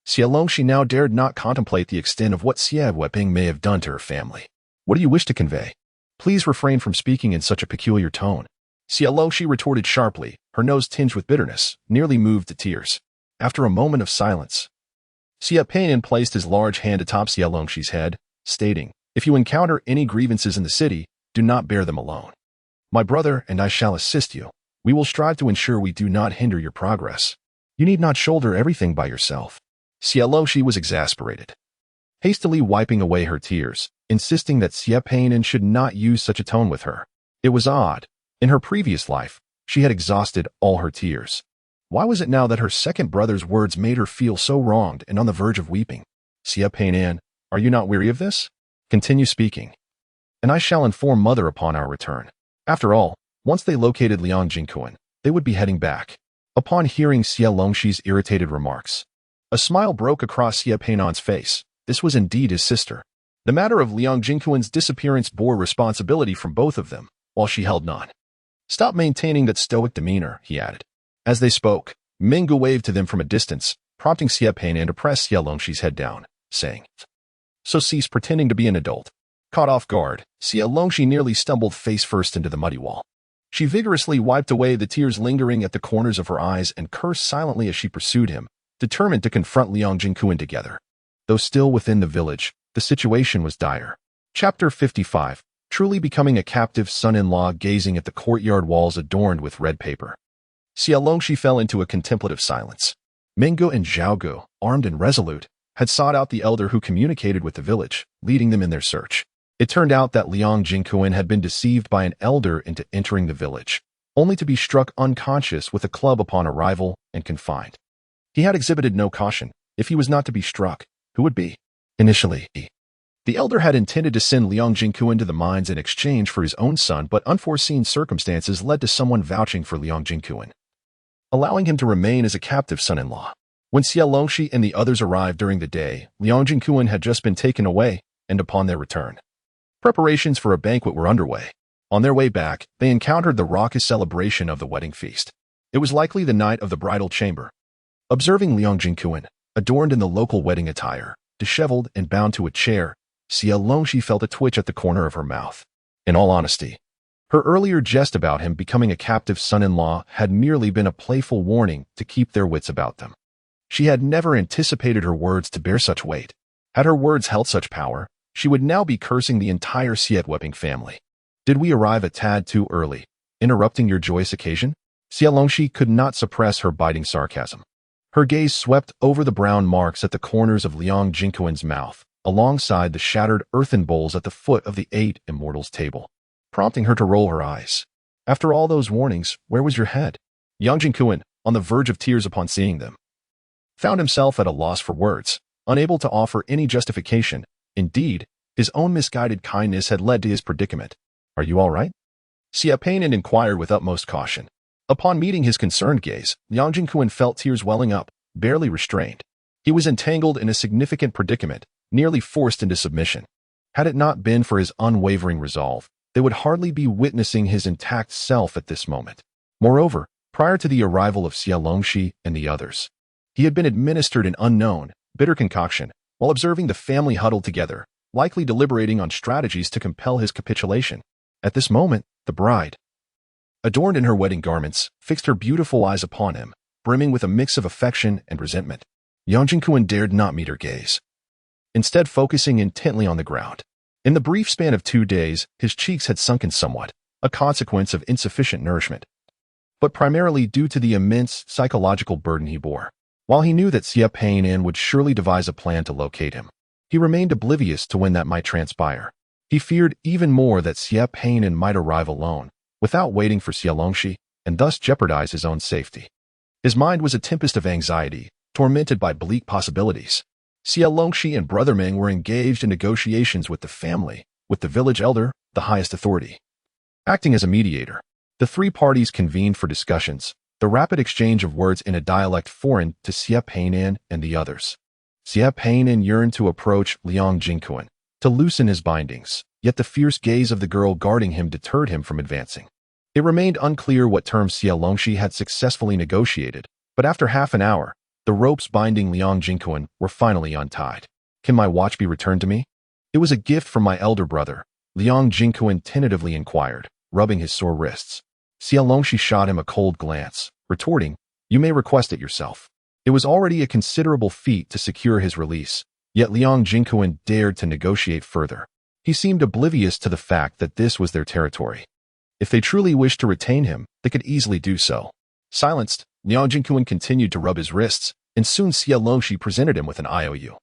Xie Longxi now dared not contemplate the extent of what Xie Weihong may have done to her family. "What do you wish to convey? Please refrain from speaking in such a peculiar tone." Xie Longxi retorted sharply, her nose tinged with bitterness, nearly moved to tears. After a moment of silence, Xie Weihong placed his large hand atop Xie Longxi's head, stating, "If you encounter any grievances in the city, do not bear them alone. My brother and I shall assist you. We will strive to ensure we do not hinder your progress. You need not shoulder everything by yourself." Xie Longxi was exasperated, hastily wiping away her tears, insisting that Xie Weihong should not use such a tone with her. It was odd. In her previous life, she had exhausted all her tears. Why was it now that her second brother's words made her feel so wronged and on the verge of weeping? "Xie Weihong, are you not weary of this? Continue speaking, and I shall inform mother upon our return." After all, once they located Liang Jingyuan, they would be heading back. Upon hearing Xie Longxi's irritated remarks, a smile broke across Xie Weihong's face. This was indeed his sister. The matter of Liang Jingyuan's disappearance bore responsibility from both of them, while she held none. "Stop maintaining that stoic demeanor," he added. As they spoke, Minggu waved to them from a distance, prompting Xie Weihong to press Xie Longxi's head down, saying, "So cease pretending to be an adult." Caught off guard, Xie Longxi nearly stumbled face first into the muddy wall. She vigorously wiped away the tears lingering at the corners of her eyes and cursed silently as she pursued him, determined to confront Liang Jingyuan together. Though still within the village, the situation was dire. Chapter 55, truly becoming a captive son-in-law gazing at the courtyard walls adorned with red paper. Xie Longxi fell into a contemplative silence. Minggu and Zhaogu, armed and resolute, had sought out the elder who communicated with the village, leading them in their search. It turned out that Liang Jingyuan had been deceived by an elder into entering the village, only to be struck unconscious with a club upon arrival and confined. He had exhibited no caution. If he was not to be struck, who would be? Initially, the elder had intended to send Liang Jingyuan to the mines in exchange for his own son, but unforeseen circumstances led to someone vouching for Liang Jingyuan, allowing him to remain as a captive son-in-law. When Xie Longxi and the others arrived during the day, Liang Jingyuan had just been taken away, and upon their return, preparations for a banquet were underway. On their way back, they encountered the raucous celebration of the wedding feast. It was likely the night of the bridal chamber. Observing Liang Jingyuan, adorned in the local wedding attire, disheveled and bound to a chair, Xie Longxi felt a twitch at the corner of her mouth. In all honesty, her earlier jest about him becoming a captive son-in-law had merely been a playful warning to keep their wits about them. She had never anticipated her words to bear such weight. Had her words held such power, she would now be cursing the entire Xie Weihong family. Did we arrive a tad too early, interrupting your joyous occasion? Xie Longxi could not suppress her biting sarcasm. Her gaze swept over the brown marks at the corners of Liang Jingyuan's mouth, alongside the shattered earthen bowls at the foot of the 8 immortals table, prompting her to roll her eyes. After all those warnings, where was your head? Liang Jingyuan, on the verge of tears upon seeing them, found himself at a loss for words, unable to offer any justification. Indeed, his own misguided kindness had led to his predicament. Are you all right? Xie Weihong inquired with utmost caution. Upon meeting his concerned gaze, Liang Jingyuan felt tears welling up, barely restrained. He was entangled in a significant predicament, nearly forced into submission. Had it not been for his unwavering resolve, they would hardly be witnessing his intact self at this moment. Moreover, prior to the arrival of Xie Longxi and the others, he had been administered an unknown, bitter concoction, while observing the family huddled together, likely deliberating on strategies to compel his capitulation. At this moment, the bride, adorned in her wedding garments, fixed her beautiful eyes upon him, brimming with a mix of affection and resentment. Liang Jingyuan dared not meet her gaze, instead focusing intently on the ground. In the brief span of 2 days, his cheeks had sunken somewhat, a consequence of insufficient nourishment, but primarily due to the immense psychological burden he bore. While he knew that Xie Weihong would surely devise a plan to locate him, he remained oblivious to when that might transpire. He feared even more that Xie Weihong might arrive alone, without waiting for Xie Longxi, and thus jeopardize his own safety. His mind was a tempest of anxiety, tormented by bleak possibilities. Xie Longxi and Brother Meng were engaged in negotiations with the family, with the village elder, the highest authority, acting as a mediator. The 3 parties convened for discussions, the rapid exchange of words in a dialect foreign to Xie Weihong and the others. Xie Weihong yearned to approach Liang Jingyuan, to loosen his bindings, yet the fierce gaze of the girl guarding him deterred him from advancing. It remained unclear what terms Xie Longxi had successfully negotiated, but after half an hour, the ropes binding Liang Jingyuan were finally untied. Can my watch be returned to me? It was a gift from my elder brother, Liang Jingyuan tentatively inquired, rubbing his sore wrists. Xie Longxi shot him a cold glance, retorting, "You may request it yourself." It was already a considerable feat to secure his release, yet Liang Jingyuan dared to negotiate further. He seemed oblivious to the fact that this was their territory. If they truly wished to retain him, they could easily do so. Silenced, Liang Jingyuan continued to rub his wrists, and soon Xie Longxi presented him with an IOU,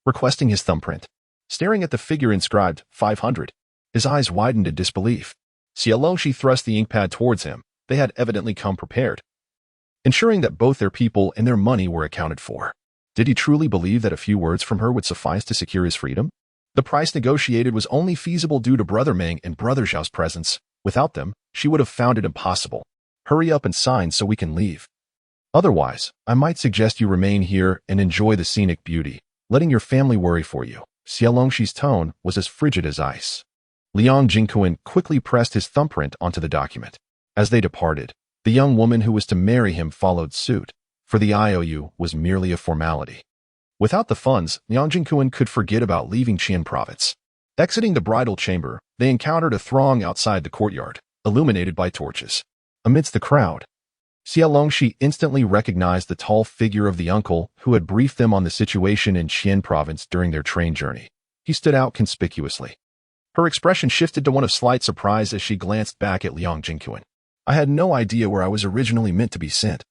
requesting his thumbprint. Staring at the figure inscribed 500, his eyes widened in disbelief. Xie Longxi thrust the inkpad towards him. They had evidently come prepared, ensuring that both their people and their money were accounted for. Did he truly believe that a few words from her would suffice to secure his freedom? The price negotiated was only feasible due to Brother Meng and Brother Zhao's presence. Without them, she would have found it impossible. Hurry up and sign so we can leave. Otherwise, I might suggest you remain here and enjoy the scenic beauty, letting your family worry for you. Xie Longxi's tone was as frigid as ice. Liang Jingyuan quickly pressed his thumbprint onto the document. As they departed, the young woman who was to marry him followed suit, for the IOU was merely a formality. Without the funds, Liang Jingyuan could forget about leaving Qian province. Exiting the bridal chamber, they encountered a throng outside the courtyard, illuminated by torches. Amidst the crowd, Xie Longxi instantly recognized the tall figure of the uncle who had briefed them on the situation in Qian province during their train journey. He stood out conspicuously. Her expression shifted to one of slight surprise as she glanced back at Liang Jingyuan. I had no idea where I was originally meant to be sent.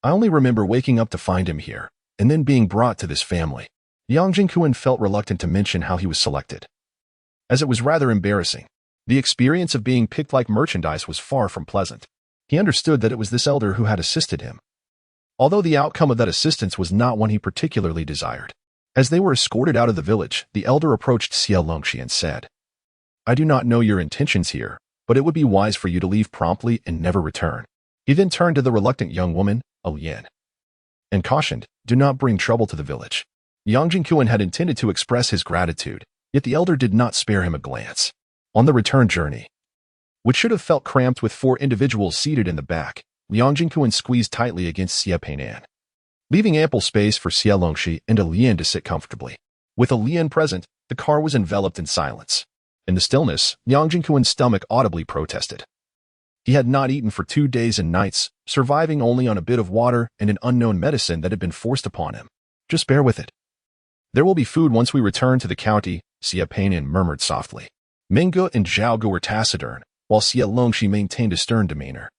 I only remember waking up to find him here, and then being brought to this family. Liang Jingquan felt reluctant to mention how he was selected, as it was rather embarrassing. The experience of being picked like merchandise was far from pleasant. He understood that it was this elder who had assisted him, although the outcome of that assistance was not one he particularly desired. As they were escorted out of the village, the elder approached Xie Longxi and said, "I do not know your intentions here, but it would be wise for you to leave promptly and never return." He then turned to the reluctant young woman, Lian, and cautioned, "Do not bring trouble to the village." Liang Jingquan had intended to express his gratitude, yet the elder did not spare him a glance. On the return journey, which should have felt cramped with 4 individuals seated in the back, Liang Jingquan squeezed tightly against Xie Weihong, leaving ample space for Xie Longxi and Lian to sit comfortably. With Lian present, the car was enveloped in silence. In the stillness, Liang Jingquan's stomach audibly protested. He had not eaten for 2 days and nights, surviving only on a bit of water and an unknown medicine that had been forced upon him. "Just bear with it. There will be food once we return to the county," Xie Weihong murmured softly. Mengge and Zhaoge were taciturn, while Xie Longxi maintained a stern demeanor,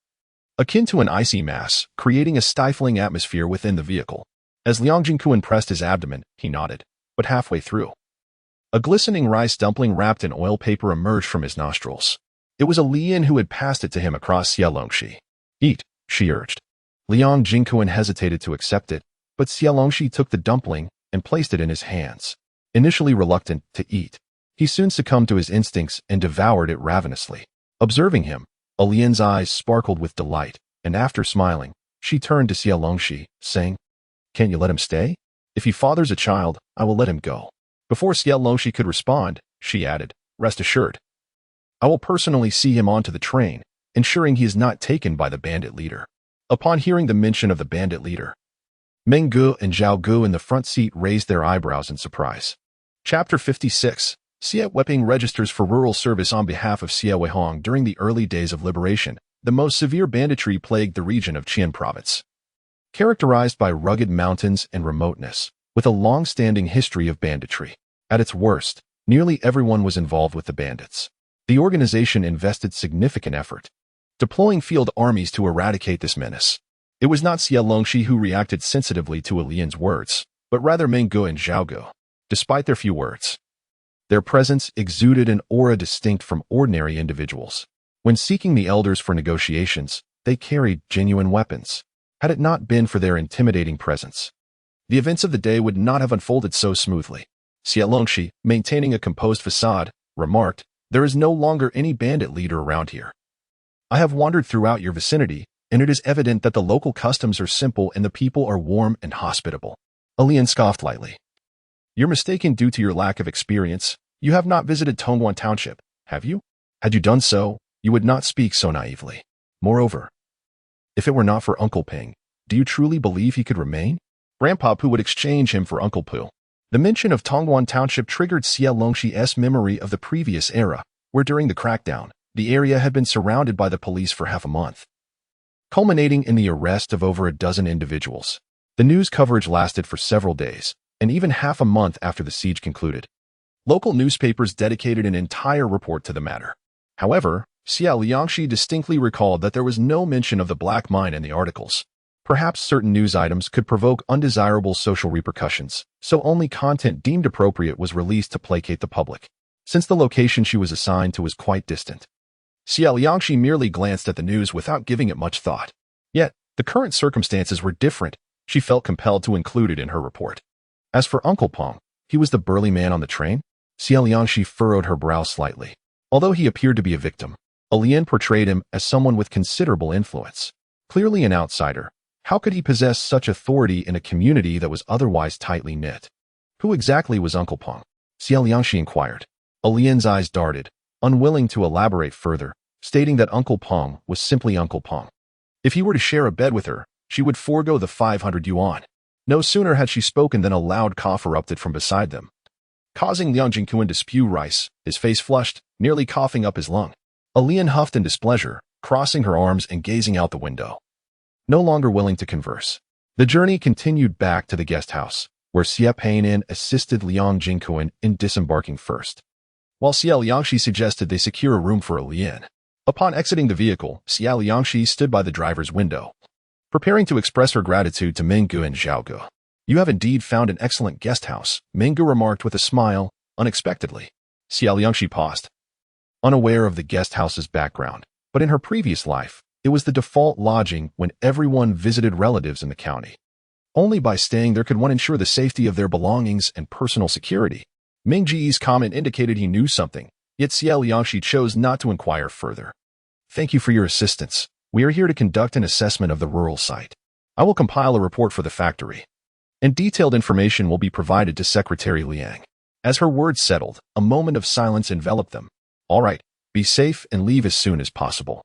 akin to an icy mass, creating a stifling atmosphere within the vehicle. As Liang Jingquan pressed his abdomen, he nodded, but halfway through, a glistening rice dumpling wrapped in oil paper emerged from his nostrils. It was Lian who had passed it to him across Xie Longxi. "Eat," she urged. Liang Jingquan hesitated to accept it, but Xie Longxi took the dumpling and placed it in his hands. Initially reluctant to eat, he soon succumbed to his instincts and devoured it ravenously. Observing him, Lian's eyes sparkled with delight, and after smiling, she turned to Xie Longxi, saying, "Can't you let him stay? If he fathers a child, I will let him go." Before Xie Longxi could respond, she added, "Rest assured, I will personally see him onto the train, ensuring he is not taken by the bandit leader." Upon hearing the mention of the bandit leader, Mengge and Zhaoge in the front seat raised their eyebrows in surprise. Chapter 56. Xie Weihong registers for rural service on behalf of Xie Weihong. During the early days of liberation, the most severe banditry plagued the region of Qian province, characterized by rugged mountains and remoteness, with a long-standing history of banditry. At its worst, nearly everyone was involved with the bandits. The organization invested significant effort, deploying field armies to eradicate this menace. It was not Xie Longxi who reacted sensitively to Lian's words, but rather Mengge and Zhaoge. Despite their few words, their presence exuded an aura distinct from ordinary individuals. When seeking the elders for negotiations, they carried genuine weapons. Had it not been for their intimidating presence, the events of the day would not have unfolded so smoothly. Xie Longxi, maintaining a composed facade, remarked, "There is no longer any bandit leader around here. I have wandered throughout your vicinity, and it is evident that the local customs are simple and the people are warm and hospitable." Lian scoffed lightly. "You're mistaken due to your lack of experience. You have not visited Tongguan Township, have you? Had you done so, you would not speak so naively. Moreover, if it were not for Uncle Ping, do you truly believe he could remain? Grandpa Pu would exchange him for Uncle Pu." The mention of Tongguan Township triggered Xie Longxi's memory of the previous era, where during the crackdown, the area had been surrounded by the police for half a month, culminating in the arrest of over a dozen individuals. The news coverage lasted for several days, and even half a month after the siege concluded. Local newspapers dedicated an entire report to the matter. However, Xie Longxi distinctly recalled that there was no mention of the black mine in the articles. Perhaps certain news items could provoke undesirable social repercussions, so only content deemed appropriate was released to placate the public. Since the location she was assigned to was quite distant, Xie Longxi merely glanced at the news without giving it much thought. Yet, the current circumstances were different. She felt compelled to include it in her report. As for Uncle Pong, he was the burly man on the train. Xie Longxi furrowed her brow slightly. Although he appeared to be a victim, Lian portrayed him as someone with considerable influence. Clearly an outsider, how could he possess such authority in a community that was otherwise tightly knit? Who exactly was Uncle Pong? Xie Longxi inquired. Lian's eyes darted, unwilling to elaborate further, stating that Uncle Pong was simply Uncle Pong. If he were to share a bed with her, she would forego the 500 yuan. No sooner had she spoken than a loud cough erupted from beside them, causing Liang Jingquan to spew rice, his face flushed, nearly coughing up his lung. Lian huffed in displeasure, crossing her arms and gazing out the window, no longer willing to converse. The journey continued back to the guest house, where Xie Weihong assisted Liang Jingquan in disembarking first, while Xie Longxi suggested they secure a room for Lian. Upon exiting the vehicle, Xie Longxi stood by the driver's window, preparing to express her gratitude to Mengge and Zhaoge. You have indeed found an excellent guest house, Minggu remarked with a smile, unexpectedly. Xie Longxi paused, unaware of the guest house's background, but in her previous life, it was the default lodging when everyone visited relatives in the county. Only by staying there could one ensure the safety of their belongings and personal security. Ming Ji's comment indicated he knew something, yet Xie Longxi chose not to inquire further. Thank you for your assistance. We are here to conduct an assessment of the rural site. I will compile a report for the factory, and detailed information will be provided to Secretary Liang. As her words settled, a moment of silence enveloped them. All right, be safe and leave as soon as possible.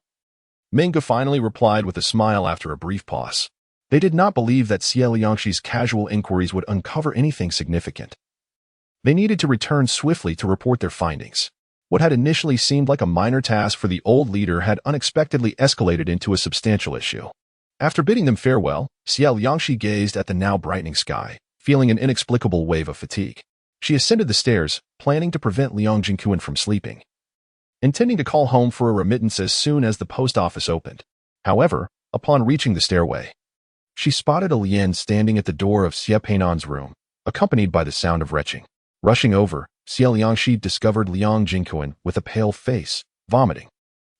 Minggu finally replied with a smile after a brief pause. They did not believe that Xie Longxi's casual inquiries would uncover anything significant. They needed to return swiftly to report their findings. What had initially seemed like a minor task for the old leader had unexpectedly escalated into a substantial issue. After bidding them farewell, Xie Longxi gazed at the now brightening sky, feeling an inexplicable wave of fatigue. She ascended the stairs, planning to prevent Liang Jingyuan from sleeping, intending to call home for a remittance as soon as the post office opened. However, upon reaching the stairway, she spotted a Lian standing at the door of Xie Weihong's room, accompanied by the sound of retching. Rushing over, Xie Longxi discovered Liang Jingyuan with a pale face, vomiting.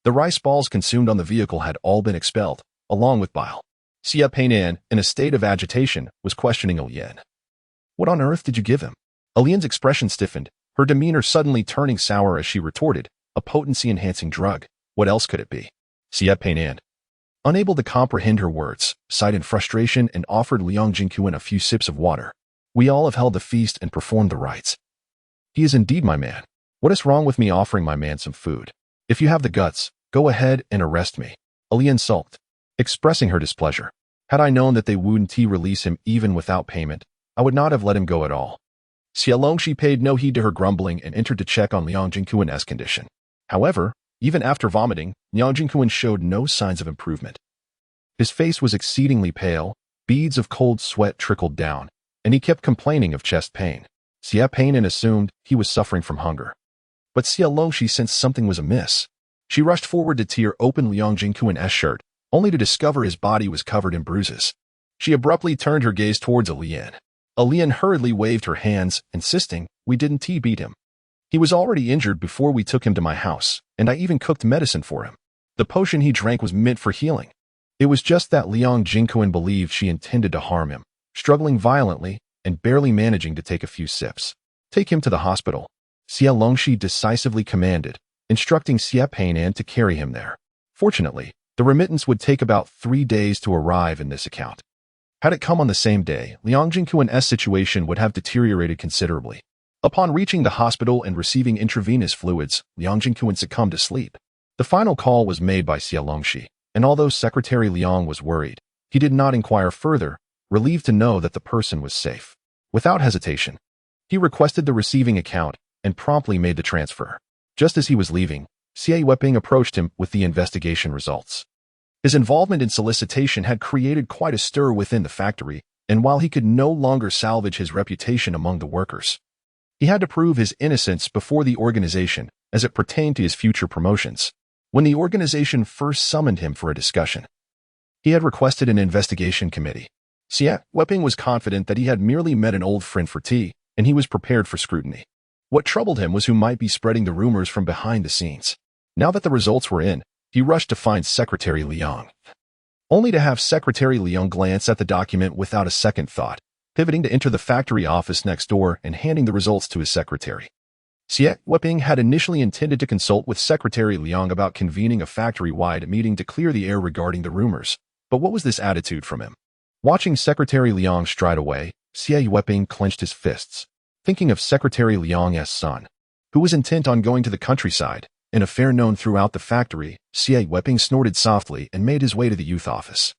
The rice balls consumed on the vehicle had all been expelled, along with bile. Xie Weihong, in a state of agitation, was questioning Lian. What on earth did you give him? Lian's expression stiffened, her demeanor suddenly turning sour as she retorted, a potency-enhancing drug. What else could it be? Xie Weihong, unable to comprehend her words, sighed in frustration and offered Liang Jingyuan a few sips of water. We all have held the feast and performed the rites. He is indeed my man. What is wrong with me offering my man some food? If you have the guts, go ahead and arrest me. Lian sulked, expressing her displeasure. Had I known that they wouldn't release him even without payment, I would not have let him go at all. Xie Longxi paid no heed to her grumbling and entered to check on Liang Jingyuan's condition. However, even after vomiting, Liang Jingyuan showed no signs of improvement. His face was exceedingly pale, beads of cold sweat trickled down, and he kept complaining of chest pain. Xie Weihong assumed he was suffering from hunger. But Xie Longxi sensed something was amiss. She rushed forward to tear open Liang Jingyuan's shirt, only to discover his body was covered in bruises. She abruptly turned her gaze towards Lian. Lian hurriedly waved her hands, insisting, we didn't beat him. He was already injured before we took him to my house, and I even cooked medicine for him. The potion he drank was meant for healing. It was just that Liang Jingyuan believed she intended to harm him, struggling violently and barely managing to take a few sips. Take him to the hospital, Xie Longxi decisively commanded, instructing Xie Weihong to carry him there. Fortunately, the remittance would take about 3 days to arrive in this account. Had it come on the same day, Liang Jingyuan's situation would have deteriorated considerably. Upon reaching the hospital and receiving intravenous fluids, Liang Jingyuan succumbed to sleep. The final call was made by Xie Longxi, and although Secretary Liang was worried, he did not inquire further, relieved to know that the person was safe. Without hesitation, he requested the receiving account and promptly made the transfer. Just as he was leaving, Xie Weihong approached him with the investigation results. His involvement in solicitation had created quite a stir within the factory, and while he could no longer salvage his reputation among the workers, he had to prove his innocence before the organization as it pertained to his future promotions. When the organization first summoned him for a discussion, he had requested an investigation committee. Xie Weihong was confident that he had merely met an old friend for tea, and he was prepared for scrutiny. What troubled him was who might be spreading the rumors from behind the scenes. Now that the results were in, he rushed to find Secretary Liang, only to have Secretary Liang glance at the document without a second thought, pivoting to enter the factory office next door and handing the results to his secretary. Xie Weihong had initially intended to consult with Secretary Liang about convening a factory-wide meeting to clear the air regarding the rumors, but what was this attitude from him? Watching Secretary Liang stride away, Xie Weihong clenched his fists, thinking of Secretary Liang's son, who was intent on going to the countryside. In a affair known throughout the factory, Xie Weihong snorted softly and made his way to the youth office.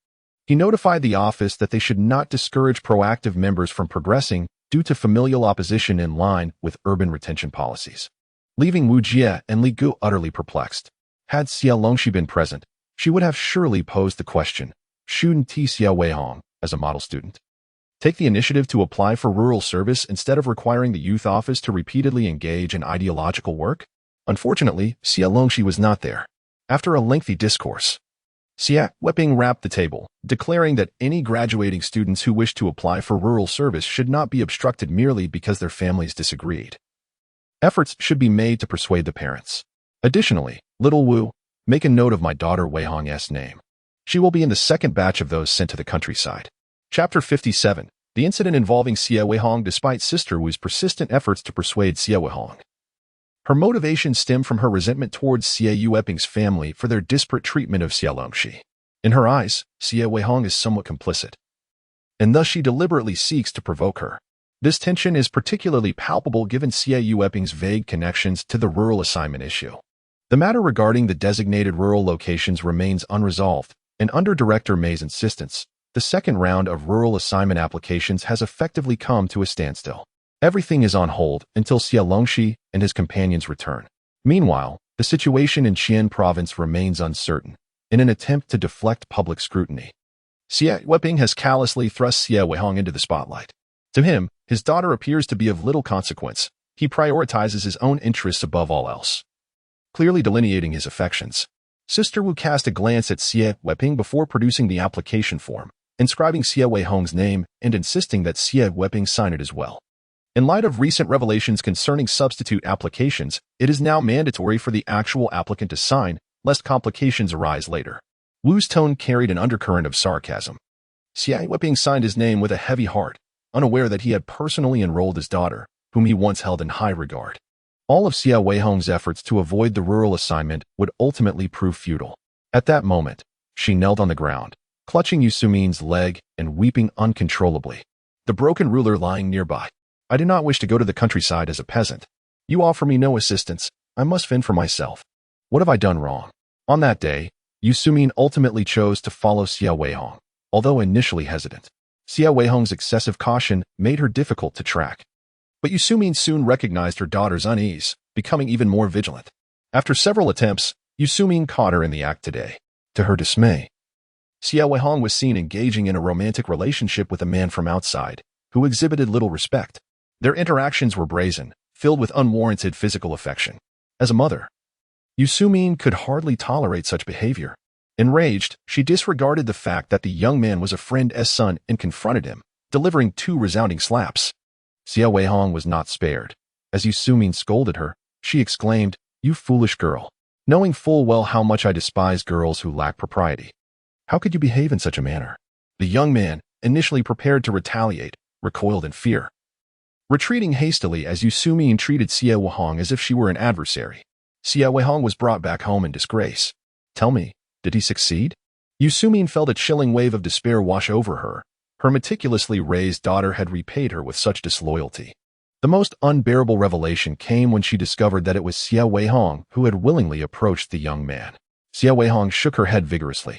He notified the office that they should not discourage proactive members from progressing due to familial opposition in line with urban retention policies, leaving Wu Jie and Li Gu utterly perplexed. Had Xie Longxi been present, she would have surely posed the question, shouldn't Xie Weihong, as a model student, take the initiative to apply for rural service instead of requiring the youth office to repeatedly engage in ideological work? Unfortunately, Xie Longxi was not there. After a lengthy discourse, Xie Weihong rapped the table, declaring that any graduating students who wish to apply for rural service should not be obstructed merely because their families disagreed. Efforts should be made to persuade the parents. Additionally, little Wu, make a note of my daughter Weihong's name. She will be in the second batch of those sent to the countryside. Chapter 57. The incident involving Xie Weihong despite Sister Wu's persistent efforts to persuade Xie Weihong. Her motivation stemmed from her resentment towards Xie Weihong's family for their disparate treatment of Xie Longxi. In her eyes, Xie Weihong is somewhat complicit, and thus she deliberately seeks to provoke her. This tension is particularly palpable given Xie Weihong's vague connections to the rural assignment issue. The matter regarding the designated rural locations remains unresolved, and under Director May's insistence, the second round of rural assignment applications has effectively come to a standstill. Everything is on hold until Xie Longxi and his companions return. Meanwhile, the situation in Qian province remains uncertain, in an attempt to deflect public scrutiny. Xie Weihong has callously thrust Xie Weihong into the spotlight. To him, his daughter appears to be of little consequence. He prioritizes his own interests above all else. Clearly delineating his affections, Sister Wu cast a glance at Xie Weihong before producing the application form, inscribing Xie Weihong's name and insisting that Xie Weihong sign it as well. In light of recent revelations concerning substitute applications, it is now mandatory for the actual applicant to sign, lest complications arise later. Wu's tone carried an undercurrent of sarcasm. Xie Weihong signed his name with a heavy heart, unaware that he had personally enrolled his daughter, whom he once held in high regard. All of Xie Weihong's efforts to avoid the rural assignment would ultimately prove futile. At that moment, she knelt on the ground, clutching Yu Sumin's leg and weeping uncontrollably. The broken ruler lying nearby. I do not wish to go to the countryside as a peasant. You offer me no assistance. I must fend for myself. What have I done wrong? On that day, Yu Sumin ultimately chose to follow Xie Weihong, although initially hesitant. Xie Weihong's excessive caution made her difficult to track. But Yu Sumin soon recognized her daughter's unease, becoming even more vigilant. After several attempts, Yu Sumin caught her in the act today. To her dismay, Xie Weihong was seen engaging in a romantic relationship with a man from outside, who exhibited little respect. Their interactions were brazen, filled with unwarranted physical affection. As a mother, Yu Sumin could hardly tolerate such behavior. Enraged, she disregarded the fact that the young man was a friend's son and confronted him, delivering 2 resounding slaps. Xie Weihong was not spared. As Yu Sumin scolded her, she exclaimed, "You foolish girl, knowing full well how much I despise girls who lack propriety. How could you behave in such a manner?" The young man, initially prepared to retaliate, recoiled in fear, retreating hastily as Yu Sumin treated Xie Weihong as if she were an adversary. Xie Weihong was brought back home in disgrace. Tell me, did he succeed? Yu Sumin felt a chilling wave of despair wash over her. Her meticulously raised daughter had repaid her with such disloyalty. The most unbearable revelation came when she discovered that it was Xie Weihong who had willingly approached the young man. Xie Weihong shook her head vigorously,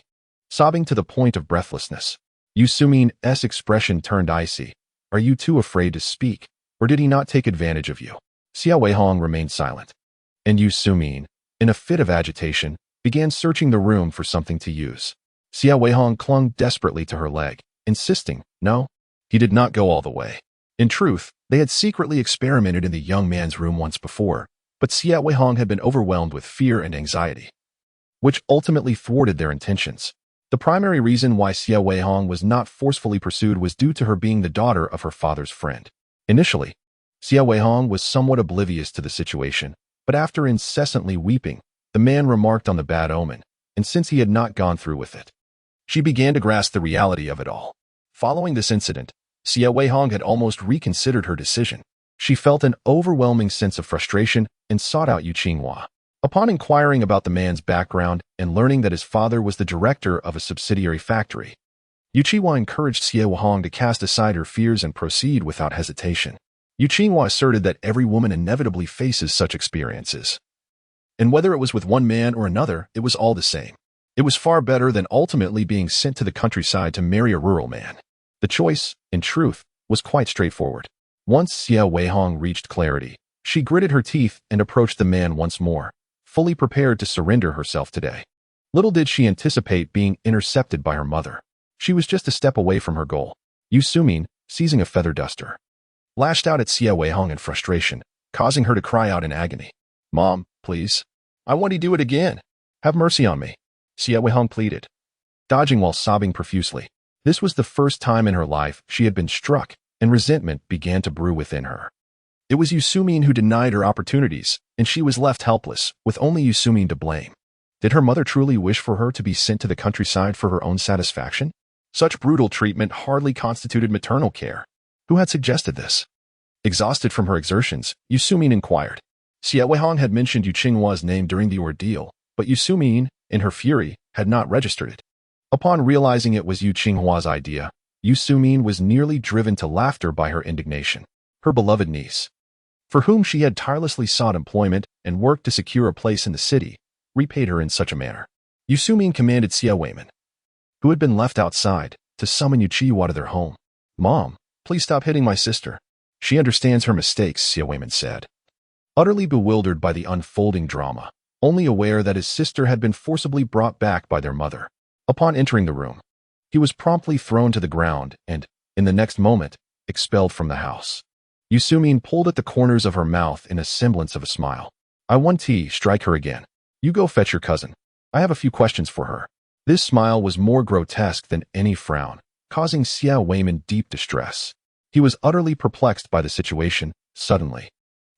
sobbing to the point of breathlessness. Yu Sumin's expression turned icy. Are you too afraid to speak, or did he not take advantage of you? Xie Weihong remained silent, and Yu Sumin, in a fit of agitation, began searching the room for something to use. Xie Weihong clung desperately to her leg, insisting, no, he did not go all the way. In truth, they had secretly experimented in the young man's room once before, but Xie Weihong had been overwhelmed with fear and anxiety, which ultimately thwarted their intentions. The primary reason why Xie Weihong was not forcefully pursued was due to her being the daughter of her father's friend. Initially, Xie Weihong was somewhat oblivious to the situation, but after incessantly weeping, the man remarked on the bad omen, and since he had not gone through with it, she began to grasp the reality of it all. Following this incident, Xie Weihong had almost reconsidered her decision. She felt an overwhelming sense of frustration and sought out Yu Qinghua. Upon inquiring about the man's background and learning that his father was the director of a subsidiary factory, Yu Qinghua encouraged Xie Weihong to cast aside her fears and proceed without hesitation. Yu Qinghua asserted that every woman inevitably faces such experiences, and whether it was with one man or another, it was all the same. It was far better than ultimately being sent to the countryside to marry a rural man. The choice, in truth, was quite straightforward. Once Xie Weihong reached clarity, she gritted her teeth and approached the man once more, fully prepared to surrender herself today. Little did she anticipate being intercepted by her mother. She was just a step away from her goal. Yu Sumin, seizing a feather duster, lashed out at Xie Weihong in frustration, causing her to cry out in agony. "Mom, please. I want to do it again. Have mercy on me," Xie Weihong pleaded. dodging while sobbing profusely. This was the first time in her life she had been struck, and resentment began to brew within her. It was Yusumin who denied her opportunities, and she was left helpless, with only Yusumin to blame. Did her mother truly wish for her to be sent to the countryside for her own satisfaction? Such brutal treatment hardly constituted maternal care. Who had suggested this? Exhausted from her exertions, Yusumin inquired. Xie Weihong had mentioned Yu Qinghua's name during the ordeal, but Yusumin, in her fury, had not registered it. Upon realizing it was Yu Qinghua's idea, Yusumin was nearly driven to laughter by her indignation. Her beloved niece, for whom she had tirelessly sought employment and worked to secure a place in the city, repaid her in such a manner. Yusumin commanded Xie Weihong, who had been left outside, to summon Yu Qinghua to their home. "Mom, please stop hitting my sister. She understands her mistakes," Xie Weihong said. Utterly bewildered by the unfolding drama, only aware that his sister had been forcibly brought back by their mother. Upon entering the room, he was promptly thrown to the ground and, in the next moment, expelled from the house. Yusumin pulled at the corners of her mouth in a semblance of a smile. "I want tea, strike her again. You go fetch your cousin. I have a few questions for her." This smile was more grotesque than any frown, causing Xie Weihong deep distress. He was utterly perplexed by the situation. Suddenly,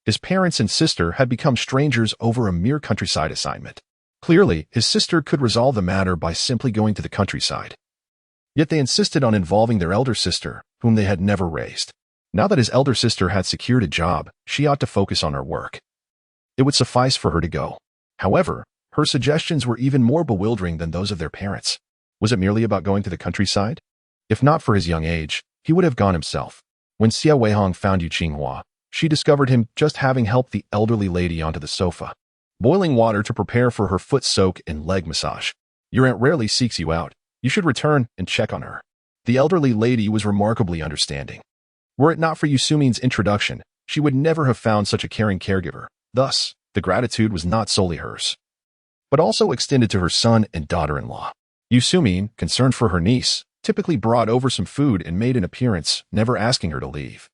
his parents and sister had become strangers over a mere countryside assignment. Clearly, his sister could resolve the matter by simply going to the countryside. Yet they insisted on involving their elder sister, whom they had never raised. Now that his elder sister had secured a job, she ought to focus on her work. It would suffice for her to go. However, her suggestions were even more bewildering than those of their parents. Was it merely about going to the countryside? If not for his young age, he would have gone himself. When Xie Weihong found Yu Qinghua, she discovered him just having helped the elderly lady onto the sofa, boiling water to prepare for her foot soak and leg massage. "Your aunt rarely seeks you out. You should return and check on her." The elderly lady was remarkably understanding. Were it not for Yusumin's introduction, she would never have found such a caring caregiver. Thus, the gratitude was not solely hers, but also extended to her son and daughter-in-law. Yusumin, concerned for her niece, typically brought over some food and made an appearance, never asking her to leave,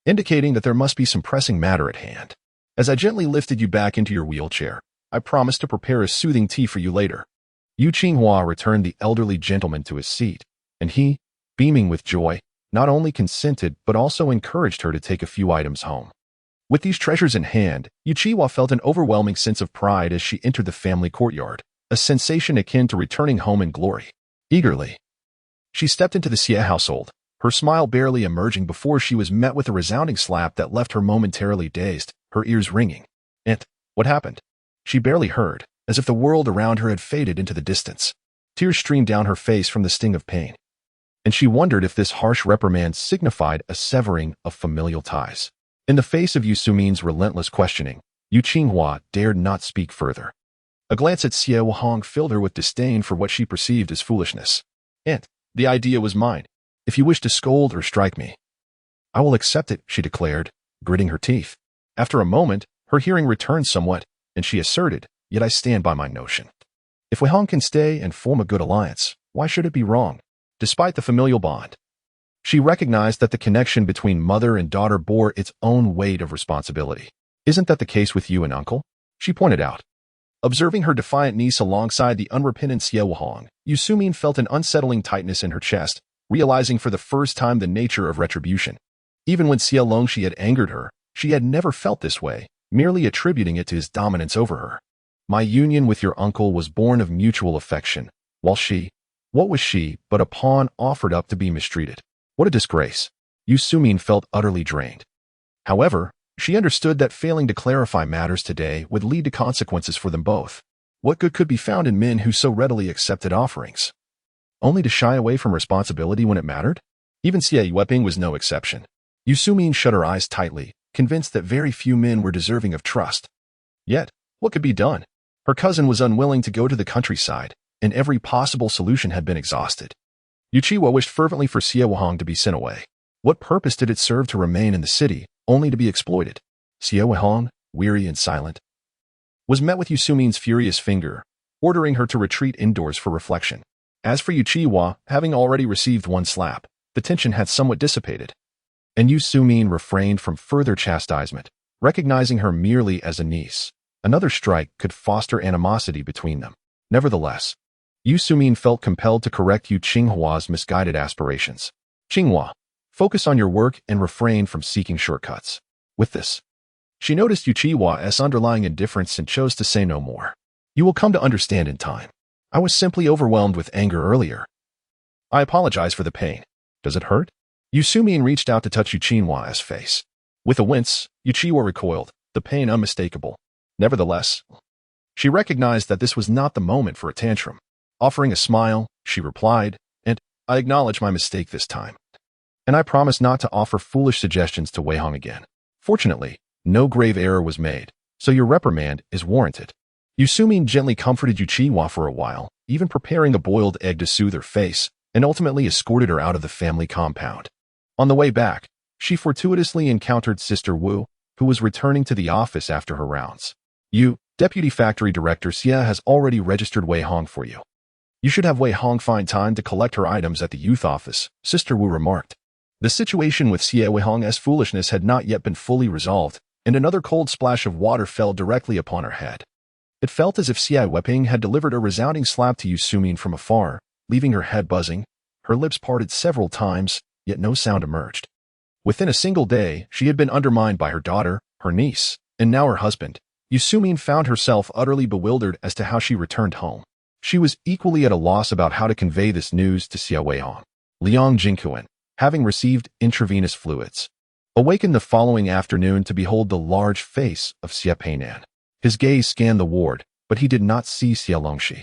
indicating that there must be some pressing matter at hand. "As I gently lifted you back into your wheelchair, I promised to prepare a soothing tea for you later." Yu Qinghua returned the elderly gentleman to his seat, and he, beaming with joy, not only consented but also encouraged her to take a few items home. With these treasures in hand, Yu Qinghua felt an overwhelming sense of pride as she entered the family courtyard, a sensation akin to returning home in glory. Eagerly, she stepped into the Xie household, her smile barely emerging before she was met with a resounding slap that left her momentarily dazed, her ears ringing. "And what happened?" She barely heard, as if the world around her had faded into the distance. Tears streamed down her face from the sting of pain, and she wondered if this harsh reprimand signified a severing of familial ties. In the face of Yusumin's relentless questioning, Yu Qinghua dared not speak further. A glance at Xie Weihong filled her with disdain for what she perceived as foolishness. "And the idea was mine. If you wish to scold or strike me, I will accept it," she declared, gritting her teeth. After a moment, her hearing returned somewhat, and she asserted, "Yet I stand by my notion. If Weihong can stay and form a good alliance, why should it be wrong?" Despite the familial bond, she recognized that the connection between mother and daughter bore its own weight of responsibility. "Isn't that the case with you and uncle?" she pointed out. Observing her defiant niece alongside the unrepentant Xie Weihong, Yusumin felt an unsettling tightness in her chest, realizing for the first time the nature of retribution. Even when Xie Longxi had angered her, she had never felt this way, merely attributing it to his dominance over her. "My union with your uncle was born of mutual affection, while what was she but a pawn offered up to be mistreated? What a disgrace." Yusumin felt utterly drained. However, she understood that failing to clarify matters today would lead to consequences for them both. What good could be found in men who so readily accepted offerings, only to shy away from responsibility when it mattered? Even Xie Weihong was no exception. Yusumin shut her eyes tightly, convinced that very few men were deserving of trust. Yet, what could be done? Her cousin was unwilling to go to the countryside, and every possible solution had been exhausted. Yu Qinghua wished fervently for Xie Weihong to be sent away. What purpose did it serve to remain in the city, only to be exploited? Xie Weihong, weary and silent, was met with Yusumin's furious finger, ordering her to retreat indoors for reflection. As for Yu Qinghua, having already received one slap, the tension had somewhat dissipated, and Yusumin refrained from further chastisement, recognizing her merely as a niece. Another strike could foster animosity between them. Nevertheless, Yu Sumin felt compelled to correct Yu Qinghua's misguided aspirations. Qinghua, focus on your work and refrain from seeking shortcuts. With this, she noticed Yu Qinghua's underlying indifference and chose to say no more. You will come to understand in time. I was simply overwhelmed with anger earlier. I apologize for the pain. Does it hurt? Yu Sumin reached out to touch Yu Qinghua's face. With a wince, Yu Qinghua recoiled, the pain unmistakable. Nevertheless, she recognized that this was not the moment for a tantrum. Offering a smile, she replied, and I acknowledge my mistake this time. And I promise not to offer foolish suggestions to Weihong again. Fortunately, no grave error was made, so your reprimand is warranted. Yu Sumin gently comforted Yu Qinghua for a while, even preparing a boiled egg to soothe her face, and ultimately escorted her out of the family compound. On the way back, she fortuitously encountered Sister Wu, who was returning to the office after her rounds. You, Deputy Factory Director Xie has already registered Weihong for you. You should have Weihong find time to collect her items at the youth office, Sister Wu remarked. The situation with Xie Weihong's foolishness had not yet been fully resolved, and another cold splash of water fell directly upon her head. It felt as if Xie Weihong had delivered a resounding slap to Yu Sumin from afar, leaving her head buzzing. Her lips parted several times, yet no sound emerged. Within a single day, she had been undermined by her daughter, her niece, and now her husband. Yu Sumin found herself utterly bewildered as to how she returned home. She was equally at a loss about how to convey this news to Xie Weihong. Liang Jingyuan, having received intravenous fluids, awakened the following afternoon to behold the large face of Xie Peinan. His gaze scanned the ward, but he did not see Xie Longxi,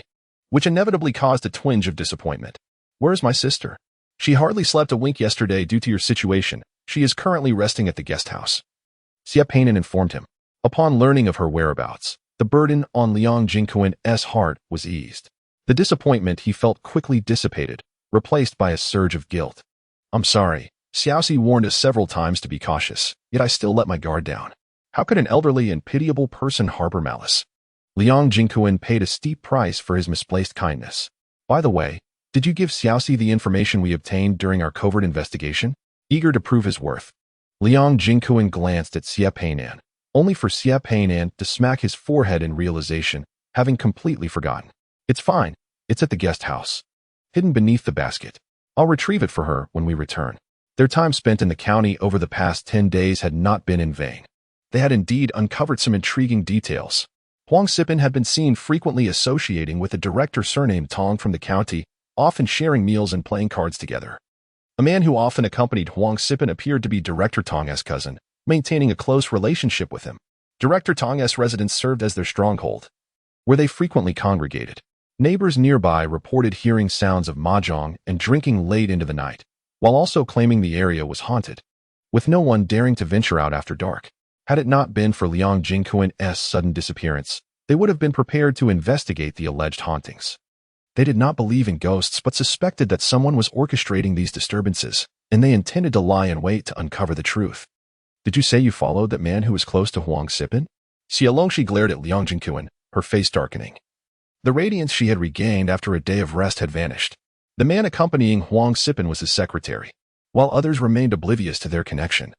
which inevitably caused a twinge of disappointment. Where is my sister? She hardly slept a wink yesterday due to your situation. She is currently resting at the guest house. Xie Peinan informed him. Upon learning of her whereabouts, the burden on Liang Jingyuan's heart was eased. The disappointment he felt quickly dissipated, replaced by a surge of guilt. I'm sorry. Xiaoxi warned us several times to be cautious, yet I still let my guard down. How could an elderly and pitiable person harbor malice? Liang Jingyuan paid a steep price for his misplaced kindness. By the way, did you give Xiaoxi the information we obtained during our covert investigation? Eager to prove his worth, Liang Jingyuan glanced at Xie Peinan, only for Xie Peinan to smack his forehead in realization, having completely forgotten. It's fine. It's at the guest house, hidden beneath the basket. I'll retrieve it for her when we return. Their time spent in the county over the past 10 days had not been in vain. They had indeed uncovered some intriguing details. Huang Sipin had been seen frequently associating with a director surnamed Tong from the county, often sharing meals and playing cards together. A man who often accompanied Huang Sipin appeared to be Director Tong's cousin, maintaining a close relationship with him. Director Tong's residence served as their stronghold, where they frequently congregated. Neighbors nearby reported hearing sounds of mahjong and drinking late into the night, while also claiming the area was haunted, with no one daring to venture out after dark. Had it not been for Liang Jingyuan's sudden disappearance, they would have been prepared to investigate the alleged hauntings. They did not believe in ghosts but suspected that someone was orchestrating these disturbances, and they intended to lie in wait to uncover the truth. Did you say you followed that man who was close to Huang Sipin? Xie Longxi glared at Liang Jingyuan, her face darkening. The radiance she had regained after a day of rest had vanished. The man accompanying Huang Sipin was his secretary, while others remained oblivious to their connection.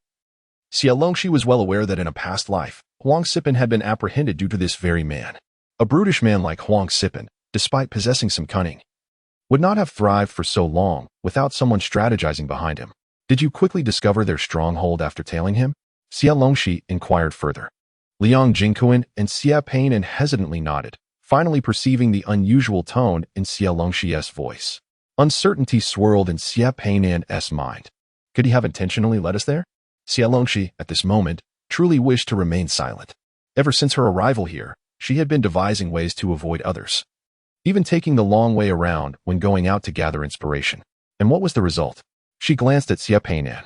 Xie Longxi was well aware that in a past life, Huang Sipin had been apprehended due to this very man. A brutish man like Huang Sipin, despite possessing some cunning, would not have thrived for so long without someone strategizing behind him. Did you quickly discover their stronghold after tailing him? Xie Longxi inquired further. Liang Jingyuan and Xie Peinan hesitantly nodded, finally perceiving the unusual tone in Xie Longxi's voice. Uncertainty swirled in Xie Peinan's mind. Could he have intentionally led us there? Xie Longxi, at this moment, truly wished to remain silent. Ever since her arrival here, she had been devising ways to avoid others, even taking the long way around when going out to gather inspiration. And what was the result? She glanced at Xie Peinan,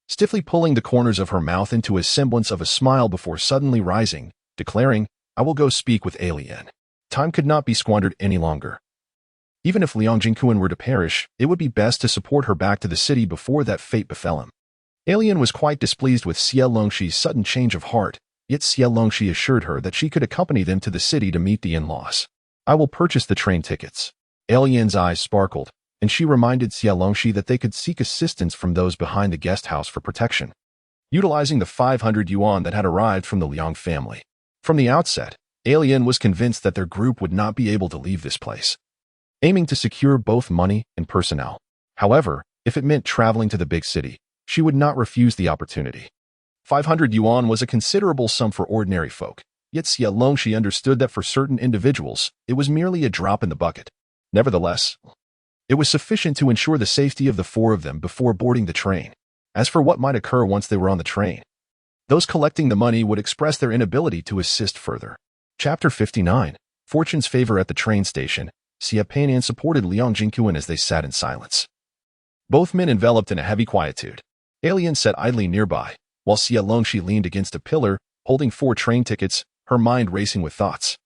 stiffly pulling the corners of her mouth into a semblance of a smile before suddenly rising, declaring, I will go speak with Alien. Time could not be squandered any longer. Even if Liang Jingyuan were to perish, it would be best to support her back to the city before that fate befell him. Alien was quite displeased with Xie Longxi's sudden change of heart, yet Xie Longxi assured her that she could accompany them to the city to meet the in-laws. I will purchase the train tickets. Alien's eyes sparkled, and she reminded Xie Longxi that they could seek assistance from those behind the guest house for protection, utilizing the 500 yuan that had arrived from the Liang family. From the outset, Alien was convinced that their group would not be able to leave this place. aiming to secure both money and personnel. However, if it meant traveling to the big city, she would not refuse the opportunity. 500 yuan was a considerable sum for ordinary folk, yet Xie Longxi understood that for certain individuals, it was merely a drop in the bucket. Nevertheless, it was sufficient to ensure the safety of the four of them before boarding the train. As for what might occur once they were on the train, those collecting the money would express their inability to assist further. Chapter 59. Fortune's Favor at the Train Station. Xie Weihong supported Liang Jingyuan as they sat in silence. Both men enveloped in a heavy quietude. Alien sat idly nearby, while Xie Longxi leaned against a pillar, holding 4 train tickets, her mind racing with thoughts.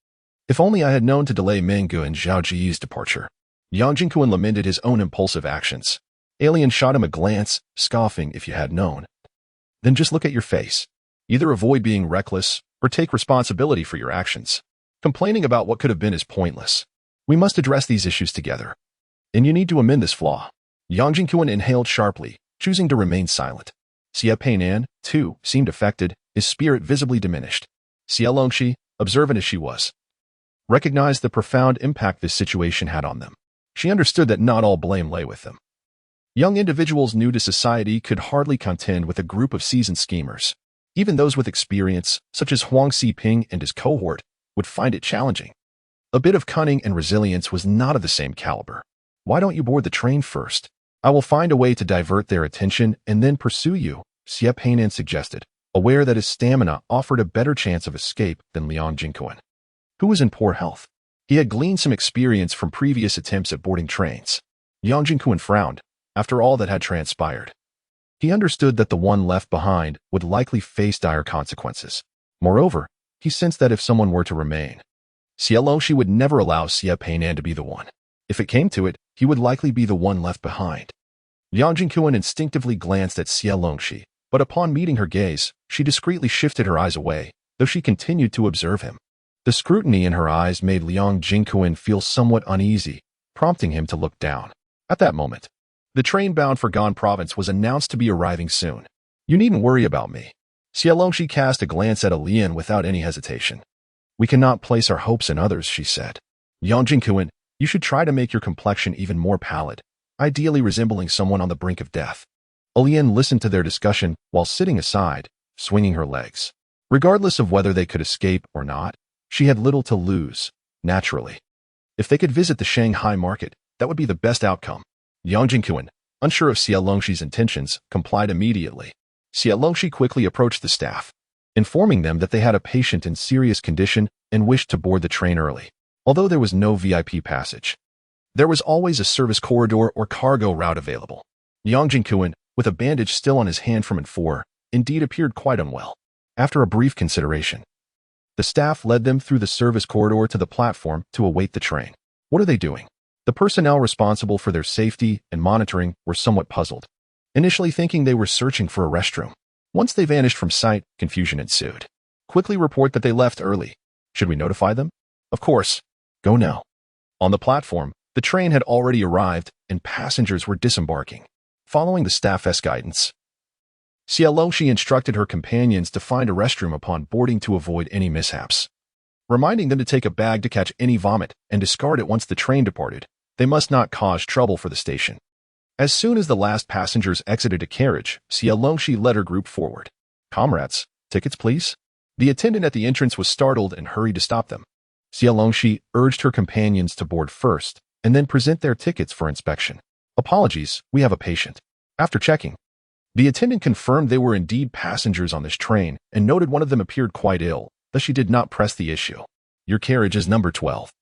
If only I had known to delay Menggu and Zhao Ji's departure. Liang Jingyuan lamented his own impulsive actions. Alien shot him a glance, scoffing, if you had known. Then just look at your face. Either avoid being reckless, or take responsibility for your actions. Complaining about what could have been is pointless. We must address these issues together. And you need to amend this flaw. Liang Jingyuan inhaled sharply, choosing to remain silent. Xie Weihong, too, seemed affected, his spirit visibly diminished. Xie Longxi, observant as she was, recognized the profound impact this situation had on them. She understood that not all blame lay with them. Young individuals new to society could hardly contend with a group of seasoned schemers. Even those with experience, such as Huang Xiping and his cohort, would find it challenging. A bit of cunning and resilience was not of the same caliber. Why don't you board the train first? I will find a way to divert their attention and then pursue you, Xie Weihong suggested, aware that his stamina offered a better chance of escape than Liang Jingyuan, who was in poor health. He had gleaned some experience from previous attempts at boarding trains. Liang Jingyuan frowned, after all that had transpired. He understood that the one left behind would likely face dire consequences. Moreover, he sensed that if someone were to remain, Xie Longxi would never allow Xie Weihong to be the one. If it came to it, he would likely be the one left behind. Liang Jingyuan instinctively glanced at Xie Longxi, but upon meeting her gaze, she discreetly shifted her eyes away, though she continued to observe him. The scrutiny in her eyes made Liang Jingyuan feel somewhat uneasy, prompting him to look down. At that moment, the train bound for Gan Province was announced to be arriving soon. You needn't worry about me. Xie Longxi cast a glance at Alien without any hesitation. We cannot place our hopes in others, she said. Liang Jingyuan, you should try to make your complexion even more pallid, ideally resembling someone on the brink of death. Alien listened to their discussion while sitting aside, swinging her legs. Regardless of whether they could escape or not, she had little to lose, naturally. If they could visit the Shanghai market, that would be the best outcome. Liang Jingyuan, unsure of Xie Longxi's intentions, complied immediately. Xie Longxi quickly approached the staff, informing them that they had a patient in serious condition and wished to board the train early. Although there was no VIP passage, there was always a service corridor or cargo route available. Liang Jingyuan, with a bandage still on his hand from before, indeed appeared quite unwell. After a brief consideration, the staff led them through the service corridor to the platform to await the train. What are they doing? The personnel responsible for their safety and monitoring were somewhat puzzled, initially thinking they were searching for a restroom. Once they vanished from sight, confusion ensued. Quickly report that they left early. Should we notify them? Of course. Go now. On the platform, the train had already arrived and passengers were disembarking. Following the staff's guidance, Xie Longxi instructed her companions to find a restroom upon boarding to avoid any mishaps. Reminding them to take a bag to catch any vomit and discard it once the train departed, they must not cause trouble for the station. As soon as the last passengers exited a carriage, Xie Longxi led her group forward. Comrades, tickets please? The attendant at the entrance was startled and hurried to stop them. Xie Longxi urged her companions to board first and then present their tickets for inspection. Apologies, we have a patient. After checking, the attendant confirmed they were indeed passengers on this train and noted one of them appeared quite ill, thus she did not press the issue. Your carriage is number 12.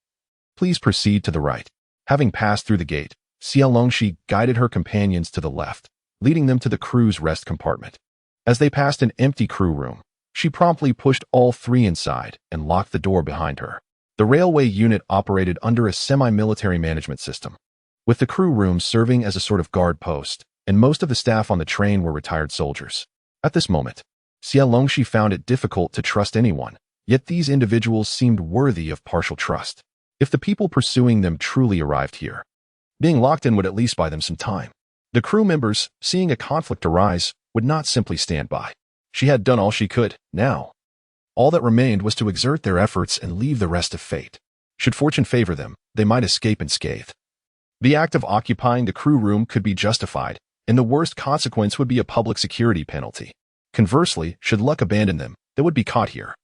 Please proceed to the right. Having passed through the gate, Xie Longxi guided her companions to the left, leading them to the crew's rest compartment. As they passed an empty crew room, she promptly pushed all 3 inside and locked the door behind her. The railway unit operated under a semi-military management system, with the crew room serving as a sort of guard post, and most of the staff on the train were retired soldiers. At this moment, Xie Longxi found it difficult to trust anyone, yet these individuals seemed worthy of partial trust. If the people pursuing them truly arrived here, being locked in would at least buy them some time. The crew members, seeing a conflict arise, would not simply stand by. She had done all she could. Now, all that remained was to exert their efforts and leave the rest of fate. Should fortune favor them, they might escape unscathed. The act of occupying the crew room could be justified, and the worst consequence would be a public security penalty. Conversely, should luck abandon them, they would be caught here.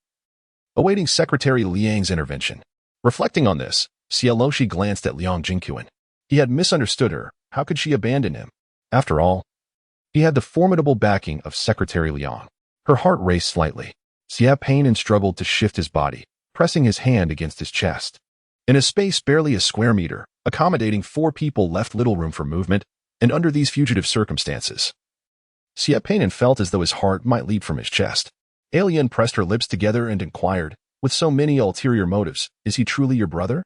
Awaiting Secretary Liang's intervention. Reflecting on this, Xie Longxi glanced at Liang Jingyuan. He had misunderstood her. How could she abandon him? After all, he had the formidable backing of Secretary Liang. Her heart raced slightly. Xie pained and struggled to shift his body, pressing his hand against his chest. In a space barely a square meter, accommodating 4 people left little room for movement, and under these fugitive circumstances, Xie pained and felt as though his heart might leap from his chest. Alien pressed her lips together and inquired, with so many ulterior motives, is he truly your brother?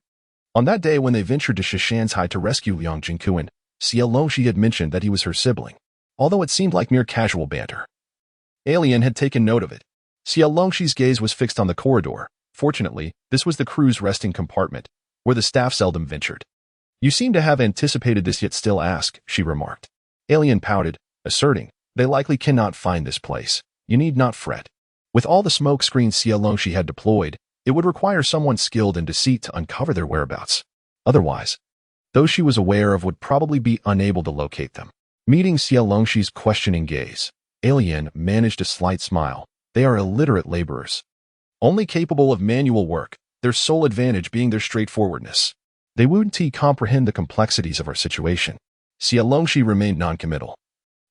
On that day when they ventured to Shishansai to rescue Liang Jingyuan, Xie Longxi had mentioned that he was her sibling, although it seemed like mere casual banter. Alien had taken note of it. Xie Longxi's gaze was fixed on the corridor. Fortunately, this was the crew's resting compartment, where the staff seldom ventured. You seem to have anticipated this yet still ask, she remarked. Alien pouted, asserting, they likely cannot find this place. You need not fret. With all the smoke screens Xie Longxi had deployed, it would require someone skilled in deceit to uncover their whereabouts. Otherwise, those she was aware of would probably be unable to locate them. Meeting Xie Longxi's questioning gaze, Alien managed a slight smile. They are illiterate laborers, only capable of manual work, their sole advantage being their straightforwardness. They wouldn't comprehend the complexities of our situation. Xie Longxi remained noncommittal,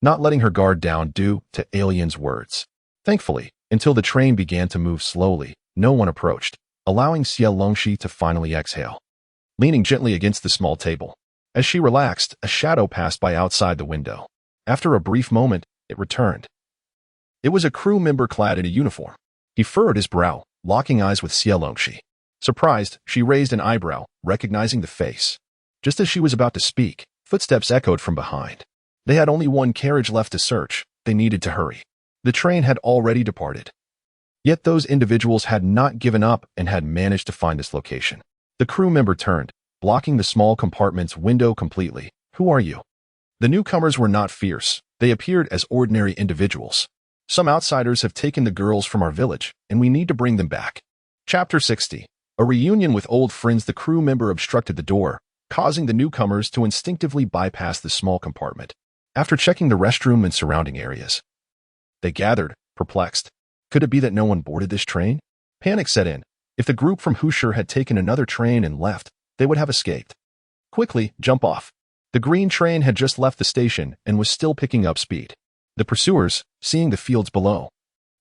not letting her guard down due to Alien's words. Thankfully, until the train began to move slowly, no one approached, allowing Xie Longxi to finally exhale. Leaning gently against the small table, as she relaxed, a shadow passed by outside the window. After a brief moment, it returned. It was a crew member clad in a uniform. He furrowed his brow, locking eyes with Xie Longxi. Surprised, she raised an eyebrow, recognizing the face. Just as she was about to speak, footsteps echoed from behind. They had only one carriage left to search. They needed to hurry. The train had already departed. Yet those individuals had not given up and had managed to find this location. The crew member turned, blocking the small compartment's window completely. Who are you? The newcomers were not fierce. They appeared as ordinary individuals. Some outsiders have taken the girls from our village, and we need to bring them back. Chapter 60. A reunion with old friends. The crew member obstructed the door, causing the newcomers to instinctively bypass the small compartment. After checking the restroom and surrounding areas, they gathered, perplexed. Could it be that no one boarded this train? Panic set in. If the group from Hushur had taken another train and left, they would have escaped. Quickly, jump off. The green train had just left the station and was still picking up speed. The pursuers, seeing the fields below,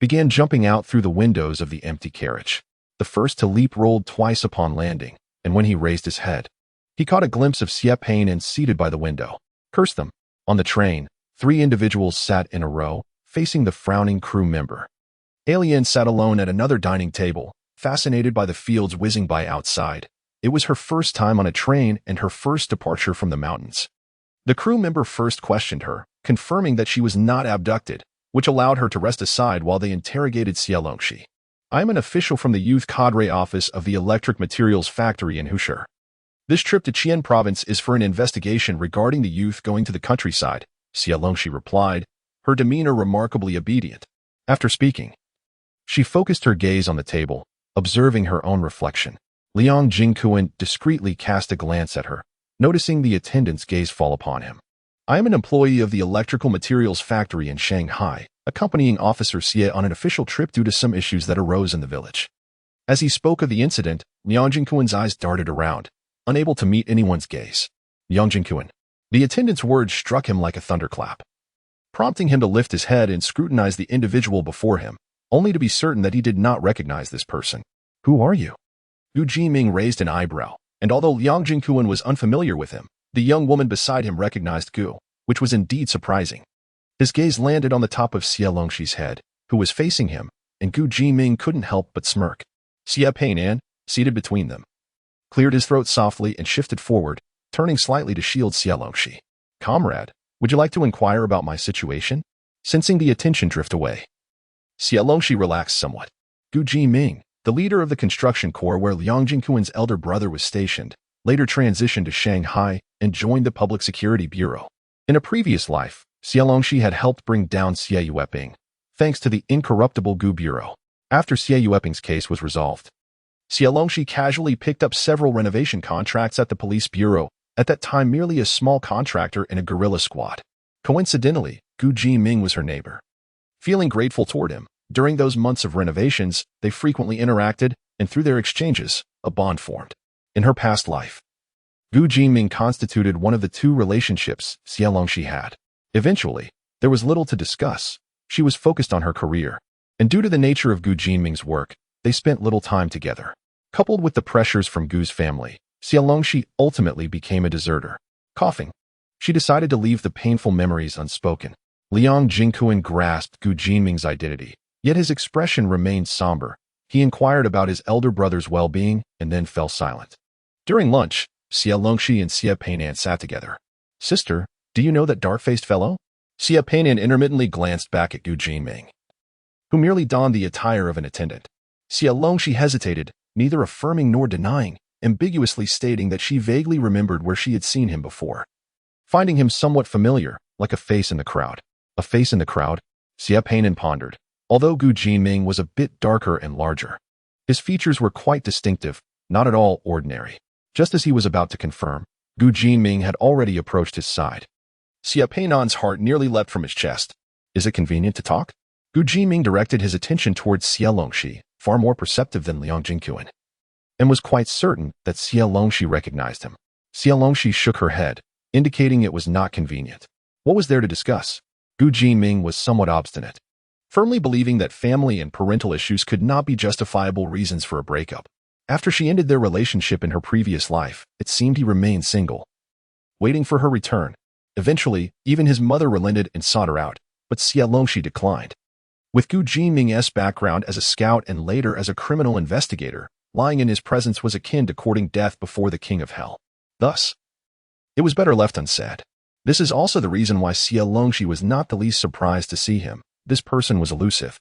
began jumping out through the windows of the empty carriage. The first to leap rolled twice upon landing, and when he raised his head, he caught a glimpse of Xie Pain seated by the window. Curse them. On the train, 3 individuals sat in a row, facing the frowning crew member. Alien sat alone at another dining table, fascinated by the fields whizzing by outside. It was her first time on a train and her first departure from the mountains. The crew member first questioned her, confirming that she was not abducted, which allowed her to rest aside while they interrogated Xie Longxi. I am an official from the youth cadre office of the electric materials factory in Hushur. This trip to Qian province is for an investigation regarding the youth going to the countryside, Xie Longxi replied, her demeanor remarkably obedient. After speaking, she focused her gaze on the table, observing her own reflection. Liang Jingyuan discreetly cast a glance at her, noticing the attendant's gaze fall upon him. I am an employee of the electrical materials factory in Shanghai, accompanying Officer Xie on an official trip due to some issues that arose in the village. As he spoke of the incident, Liang Jingyuan's eyes darted around, unable to meet anyone's gaze. Liang Jingyuan. The attendant's words struck him like a thunderclap, prompting him to lift his head and scrutinize the individual before him, only to be certain that he did not recognize this person. Who are you? Gu Jiming raised an eyebrow, and although Liang Jingyuan was unfamiliar with him, the young woman beside him recognized Gu, which was indeed surprising. His gaze landed on the top of Xie Longxi's head, who was facing him, and Gu Jiming couldn't help but smirk. Xie Peinan, seated between them, cleared his throat softly and shifted forward, turning slightly to shield Xie Longxi. Comrade, would you like to inquire about my situation? Sensing the attention drift away, Xie Longxi relaxed somewhat. Gu Jiming, the leader of the construction corps where Liang Jingyuan's elder brother was stationed, later transitioned to Shanghai and joined the Public Security Bureau. In a previous life, Xie Longxi had helped bring down Xie Weihong, thanks to the incorruptible Gu Bureau. After Xie Weihong's case was resolved, Xie Longxi casually picked up several renovation contracts at the police bureau, at that time merely a small contractor in a guerrilla squad. Coincidentally, Gu Jiming was her neighbor. Feeling grateful toward him, during those months of renovations, they frequently interacted, and through their exchanges, a bond formed. In her past life, Gu Jiming constituted one of the two relationships Xie Longxi had. Eventually, there was little to discuss. She was focused on her career, and due to the nature of Gu Jiming's work, they spent little time together. Coupled with the pressures from Gu's family, Xie Longxi ultimately became a deserter. Coughing, she decided to leave the painful memories unspoken. Liang Jingquan grasped Gu Jiming's identity, yet his expression remained somber. He inquired about his elder brother's well-being and then fell silent. During lunch, Xie Longxi and Xie Peinan sat together. "Sister, do you know that dark-faced fellow?" Xie Peinan intermittently glanced back at Gu Jiming, who merely donned the attire of an attendant. Xie Longxi hesitated, neither affirming nor denying, ambiguously stating that she vaguely remembered where she had seen him before, finding him somewhat familiar, like a face in the crowd. A face in the crowd? Xie Peinan pondered. Although Gu Jiming was a bit darker and larger, his features were quite distinctive, not at all ordinary. Just as he was about to confirm, Gu Jiming had already approached his side. Xie Peinan's heart nearly leapt from his chest. "Is it convenient to talk?" Gu Jiming directed his attention towards Xie Longxi, far more perceptive than Liang Jingquan, and was quite certain that Xie Longxi recognized him. Xie Longxi shook her head, indicating it was not convenient. What was there to discuss? Gu Jiming was somewhat obstinate, firmly believing that family and parental issues could not be justifiable reasons for a breakup. After she ended their relationship in her previous life, it seemed he remained single, waiting for her return. Eventually, even his mother relented and sought her out, but Xie Longxi declined. With Gu Jiming's background as a scout and later as a criminal investigator, lying in his presence was akin to courting death before the king of hell. Thus, it was better left unsaid. This is also the reason why Xie Longxi was not the least surprised to see him. This person was elusive,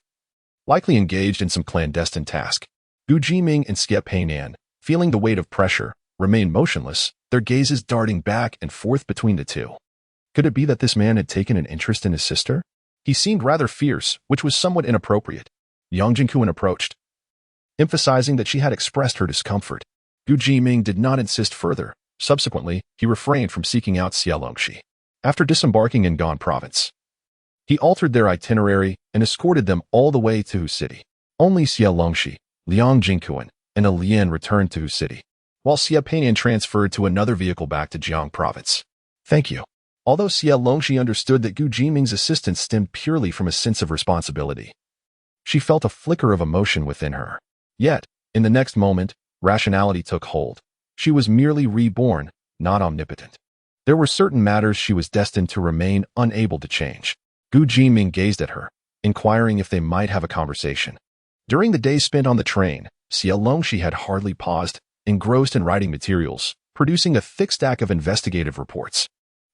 likely engaged in some clandestine task. Gu Jiming and Xie Peinan, feeling the weight of pressure, remained motionless, their gazes darting back and forth between the two. Could it be that this man had taken an interest in his sister? He seemed rather fierce, which was somewhat inappropriate. Liang Jingquan approached, emphasizing that she had expressed her discomfort. Gu Jiming did not insist further. Subsequently, he refrained from seeking out Xie Longxi. After disembarking in Gan province, he altered their itinerary and escorted them all the way to Hu City. Only Xie Longxi, Liang Jingquan, and a Lian returned to Hu City, while Xie Peinan transferred to another vehicle back to Jiang province. "Thank you." Although Xie Longxi understood that Gu Jiming's assistance stemmed purely from a sense of responsibility, she felt a flicker of emotion within her. Yet, in the next moment, rationality took hold. She was merely reborn, not omnipotent. There were certain matters she was destined to remain unable to change. Gu Jiming gazed at her, inquiring if they might have a conversation. During the days spent on the train, Xie Longxi had hardly paused, engrossed in writing materials, producing a thick stack of investigative reports.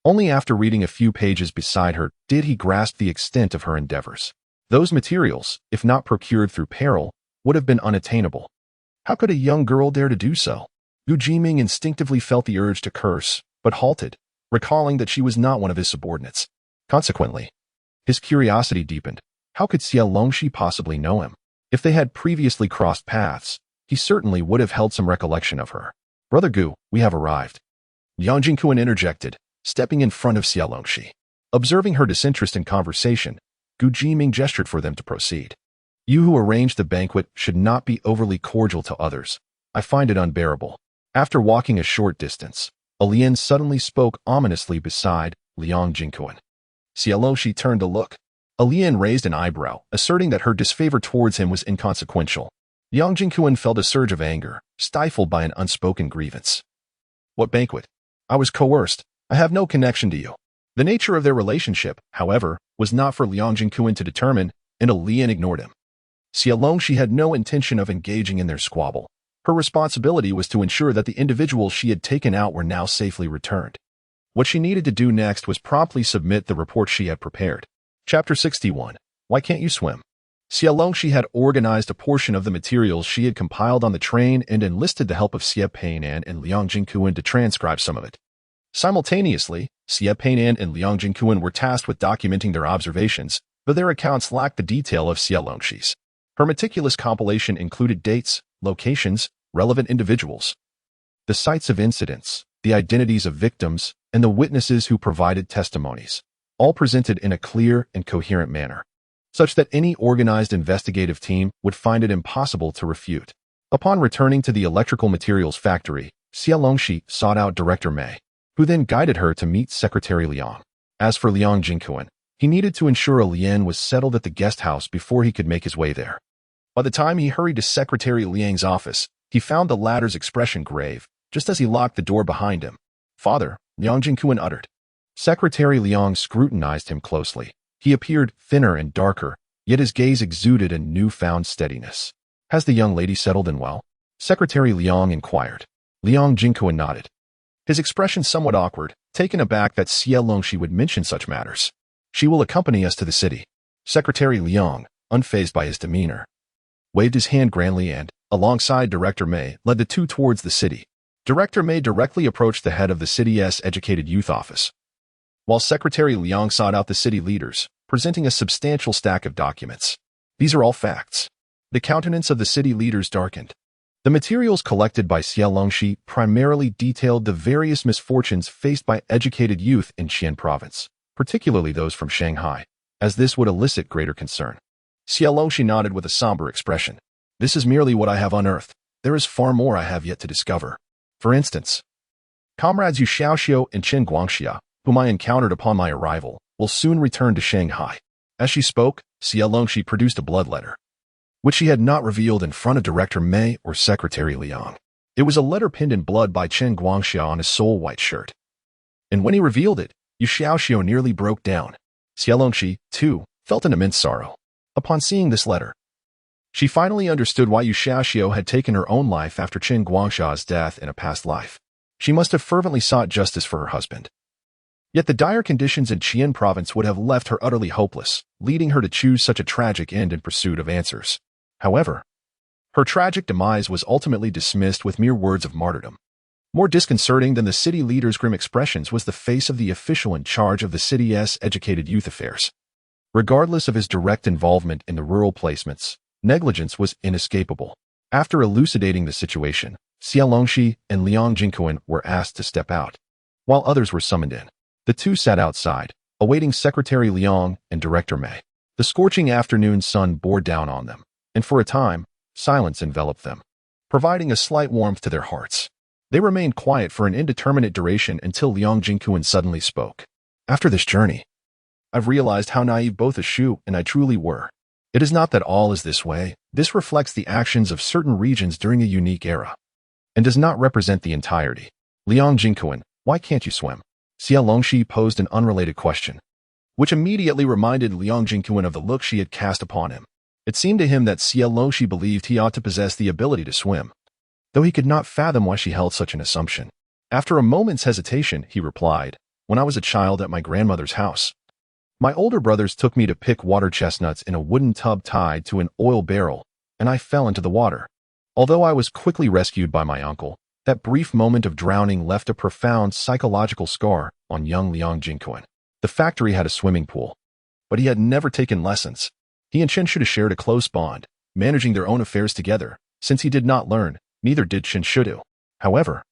Only after reading a few pages beside her did he grasp the extent of her endeavors. Those materials, if not procured through peril, would have been unattainable. How could a young girl dare to do so? Gu Jiming instinctively felt the urge to curse, but halted, recalling that she was not one of his subordinates. Consequently, his curiosity deepened. How could Xie Longxi possibly know him? If they had previously crossed paths, he certainly would have held some recollection of her. "Brother Gu, we have arrived," Liang Jingquan interjected, stepping in front of Xie Longxi. Observing her disinterest in conversation, Gu Jiming gestured for them to proceed. "You who arranged the banquet should not be overly cordial to others. I find it unbearable." After walking a short distance, a Lian suddenly spoke ominously beside Liang Jingquan. Xie Longxi turned to look. A Lian raised an eyebrow, asserting that her disfavor towards him was inconsequential. Liang Jingquan felt a surge of anger, stifled by an unspoken grievance. "What banquet? I was coerced. I have no connection to you." The nature of their relationship, however, was not for Liang Jingquan to determine, and a Lian ignored him. Xie Longxi had no intention of engaging in their squabble. Her responsibility was to ensure that the individuals she had taken out were now safely returned. What she needed to do next was promptly submit the report she had prepared. Chapter 61. Why Can't You Swim? Xie Longxi had organized a portion of the materials she had compiled on the train and enlisted the help of Xie Peinan and Liang Jingquan to transcribe some of it. Simultaneously, Xie Peinan and Liang Jingquan were tasked with documenting their observations, but their accounts lacked the detail of Xie Longxi's. Her meticulous compilation included dates, locations, relevant individuals, the sites of incidents, the identities of victims, and the witnesses who provided testimonies, all presented in a clear and coherent manner, such that any organized investigative team would find it impossible to refute. Upon returning to the electrical materials factory, Xie Longxi sought out Director Mei, who then guided her to meet Secretary Liang. As for Liang Jingyuan, he needed to ensure a lien was settled at the guest house before he could make his way there. By the time he hurried to Secretary Liang's office, he found the latter's expression grave, just as he locked the door behind him. "Father," Liang Jingyuan uttered. Secretary Liang scrutinized him closely. He appeared thinner and darker, yet his gaze exuded a newfound steadiness. "Has the young lady settled in well?" Secretary Liang inquired. Liang Jingyuan nodded, his expression somewhat awkward, taken aback that Xie Longxi would mention such matters. "She will accompany us to the city." Secretary Liang, unfazed by his demeanor, waved his hand grandly and, alongside Director Mei, led the two towards the city. Director Mei directly approached the head of the city's educated youth office, while Secretary Liang sought out the city leaders, presenting a substantial stack of documents. "These are all facts." The countenance of the city leaders darkened. The materials collected by Xie Longxi primarily detailed the various misfortunes faced by educated youth in Qian province, particularly those from Shanghai, as this would elicit greater concern. Xie Longxi nodded with a somber expression. "This is merely what I have unearthed. There is far more I have yet to discover. For instance, comrades Yu Xiaoxiu and Chen Guangxia, whom I encountered upon my arrival, will soon return to Shanghai." As she spoke, Xie Longxi produced a blood letter, which she had not revealed in front of Director Mei or Secretary Liang. It was a letter pinned in blood by Chen Guangxia on his sole white shirt. And when he revealed it, Yu Xiaoxiu nearly broke down. Xie Longxi, too, felt an immense sorrow. Upon seeing this letter, she finally understood why Yu Xiaoxiu had taken her own life after Chen Guangxia's death in a past life. She must have fervently sought justice for her husband. Yet the dire conditions in Qian province would have left her utterly hopeless, leading her to choose such a tragic end in pursuit of answers. However, her tragic demise was ultimately dismissed with mere words of martyrdom. More disconcerting than the city leader's grim expressions was the face of the official in charge of the city's educated youth affairs. Regardless of his direct involvement in the rural placements, negligence was inescapable. After elucidating the situation, Xie Longxi and Liang Jingyuan were asked to step out, while others were summoned in. The two sat outside, awaiting Secretary Liang and Director Mei. The scorching afternoon sun bore down on them, and for a time, silence enveloped them, providing a slight warmth to their hearts. They remained quiet for an indeterminate duration until Liang Jingyuan suddenly spoke. "After this journey, I've realized how naive both Xu and I truly were. It is not that all is this way. This reflects the actions of certain regions during a unique era, and does not represent the entirety." "Liang Jingyuan, why can't you swim?" Xie Longxi posed an unrelated question, which immediately reminded Liang Jingyuan of the look she had cast upon him. It seemed to him that Xie Longxi believed he ought to possess the ability to swim, though he could not fathom why she held such an assumption. After a moment's hesitation, he replied, "When I was a child at my grandmother's house, my older brothers took me to pick water chestnuts in a wooden tub tied to an oil barrel, and I fell into the water. Although I was quickly rescued by my uncle, that brief moment of drowning left a profound psychological scar on young Liang Jingyuan. The factory had a swimming pool, but he had never taken lessons. He and Chen should have shared a close bond, managing their own affairs together. Since he did not learn, neither did Chen Shudu. However,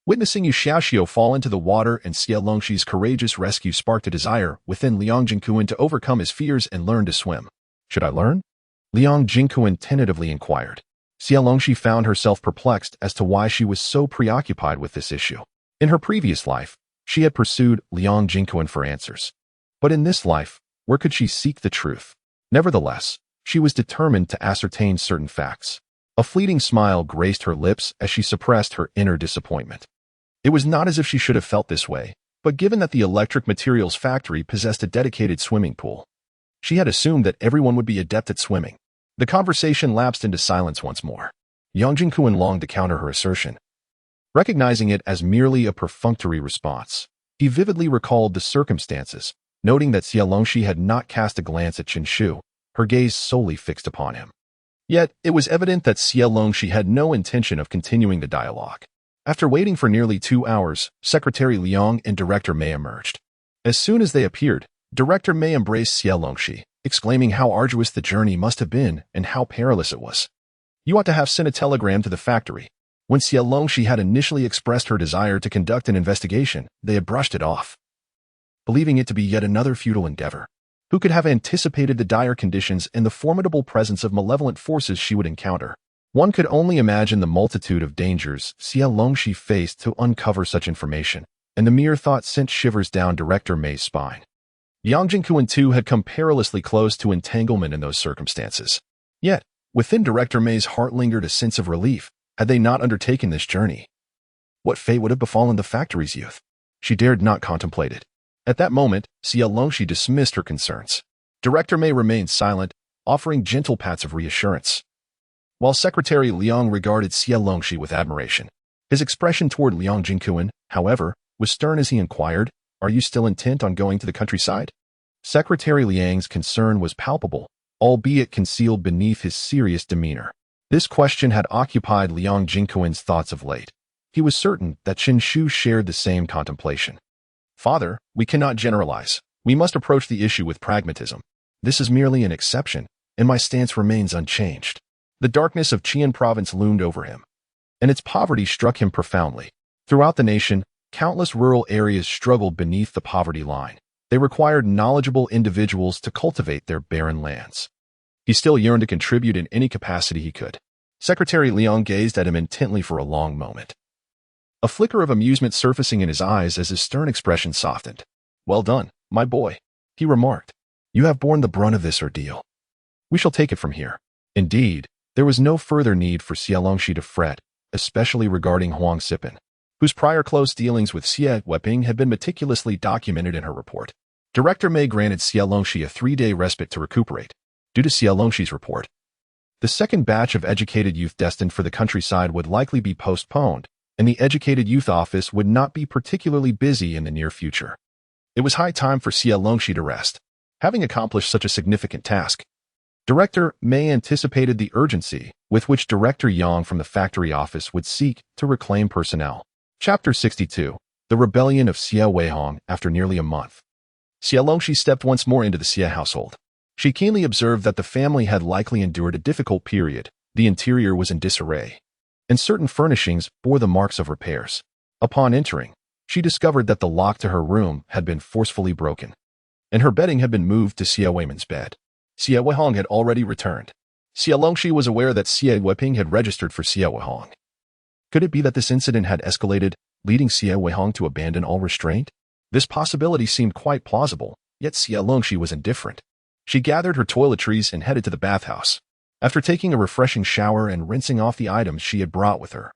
witnessing Yu Xiaoxiu fall into the water and Xie Longxi's courageous rescue sparked a desire within Liang Jingyuan to overcome his fears and learn to swim. "Should I learn?" Liang Jingyuan tentatively inquired. Xie Longxi found herself perplexed as to why she was so preoccupied with this issue. In her previous life, she had pursued Liang Jingyuan for answers. But in this life, where could she seek the truth? Nevertheless, she was determined to ascertain certain facts. A fleeting smile graced her lips as she suppressed her inner disappointment. It was not as if she should have felt this way, but given that the electric materials factory possessed a dedicated swimming pool, she had assumed that everyone would be adept at swimming. The conversation lapsed into silence once more. Liang Jingyuan longed to counter her assertion. Recognizing it as merely a perfunctory response, he vividly recalled the circumstances, noting that Xie Longxi had not cast a glance at Chen Shu, her gaze solely fixed upon him. Yet, it was evident that Xie Longxi had no intention of continuing the dialogue. After waiting for nearly 2 hours, Secretary Liang and Director Mei emerged. As soon as they appeared, Director Mei embraced Xie Longxi, exclaiming how arduous the journey must have been and how perilous it was. "You ought to have sent a telegram to the factory. When Xie Longxi had initially expressed her desire to conduct an investigation, they had brushed it off, believing it to be yet another futile endeavor. Who could have anticipated the dire conditions and the formidable presence of malevolent forces she would encounter? One could only imagine the multitude of dangers Xie Longxi faced to uncover such information, and the mere thought sent shivers down Director May's spine. Yang Jinkuan too had come perilously close to entanglement in those circumstances. Yet, within Director May's heart lingered a sense of relief. Had they not undertaken this journey, what fate would have befallen the factory's youth? She dared not contemplate it. At that moment, Xie Longxi dismissed her concerns. Director May remained silent, offering gentle pats of reassurance, while Secretary Liang regarded Xie Longxi with admiration. His expression toward Liang Jinkuan, however, was stern as he inquired, "Are you still intent on going to the countryside?" Secretary Liang's concern was palpable, albeit concealed beneath his serious demeanor. This question had occupied Liang Jinkuan's thoughts of late. He was certain that Chen Shu shared the same contemplation. "Father, we cannot generalize. We must approach the issue with pragmatism. This is merely an exception, and my stance remains unchanged." The darkness of Qian province loomed over him, and its poverty struck him profoundly. Throughout the nation, countless rural areas struggled beneath the poverty line. They required knowledgeable individuals to cultivate their barren lands. He still yearned to contribute in any capacity he could. Secretary Liang gazed at him intently for a long moment, a flicker of amusement surfacing in his eyes as his stern expression softened. "Well done, my boy," he remarked. "You have borne the brunt of this ordeal. We shall take it from here." Indeed, there was no further need for Xie Longxi to fret, especially regarding Huang Sipin, whose prior close dealings with Xie Weihong had been meticulously documented in her report. Director May granted Xie Longxi a 3-day respite to recuperate. Due to Xie Longxi's report, the second batch of educated youth destined for the countryside would likely be postponed, and the Educated Youth Office would not be particularly busy in the near future. It was high time for Xie Longxi to rest. Having accomplished such a significant task, Director May anticipated the urgency with which Director Yang from the factory office would seek to reclaim personnel. Chapter 62. The Rebellion of Xie Weihong. After nearly a month, Xie Longxi stepped once more into the Xie household. She keenly observed that the family had likely endured a difficult period. The interior was in disarray, and certain furnishings bore the marks of repairs. Upon entering, she discovered that the lock to her room had been forcefully broken, and her bedding had been moved to Xie Weiman's bed. Xie Weihong had already returned. Xie Longxi was aware that Xie Weihong had registered for Xie Weihong. Could it be that this incident had escalated, leading Xie Weihong to abandon all restraint? This possibility seemed quite plausible, yet Xie Longxi was indifferent. She gathered her toiletries and headed to the bathhouse. After taking a refreshing shower and rinsing off the items she had brought with her,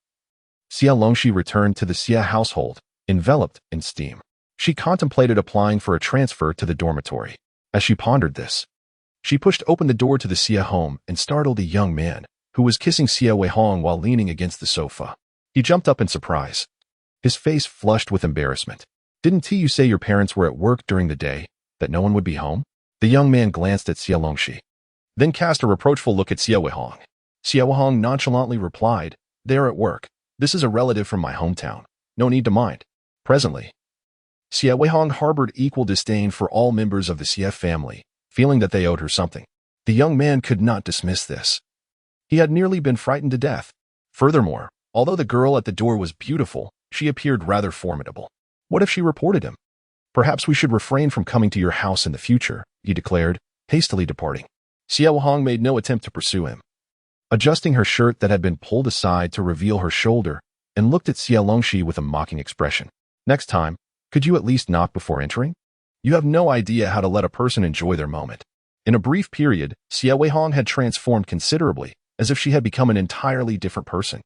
Xie Longxi returned to the Xie household, enveloped in steam. She contemplated applying for a transfer to the dormitory. As she pondered this, she pushed open the door to the Xie home and startled a young man who was kissing Xie Weihong while leaning against the sofa. He jumped up in surprise, his face flushed with embarrassment. "Didn't you say your parents were at work during the day, that no one would be home?" The young man glanced at Xie Longxi, then cast a reproachful look at Xie Weihong. Xie Weihong nonchalantly replied, "They are at work. This is a relative from my hometown. No need to mind." Presently, Xie Weihong harbored equal disdain for all members of the Xie family, feeling that they owed her something. The young man could not dismiss this. He had nearly been frightened to death. Furthermore, although the girl at the door was beautiful, she appeared rather formidable. What if she reported him? "Perhaps we should refrain from coming to your house in the future," he declared, hastily departing. Xie Weihong made no attempt to pursue him. Adjusting her shirt that had been pulled aside to reveal her shoulder, and looked at Xie Longxi with a mocking expression. "Next time, could you at least knock before entering? You have no idea how to let a person enjoy their moment." In a brief period, Xie Weihong had transformed considerably, as if she had become an entirely different person.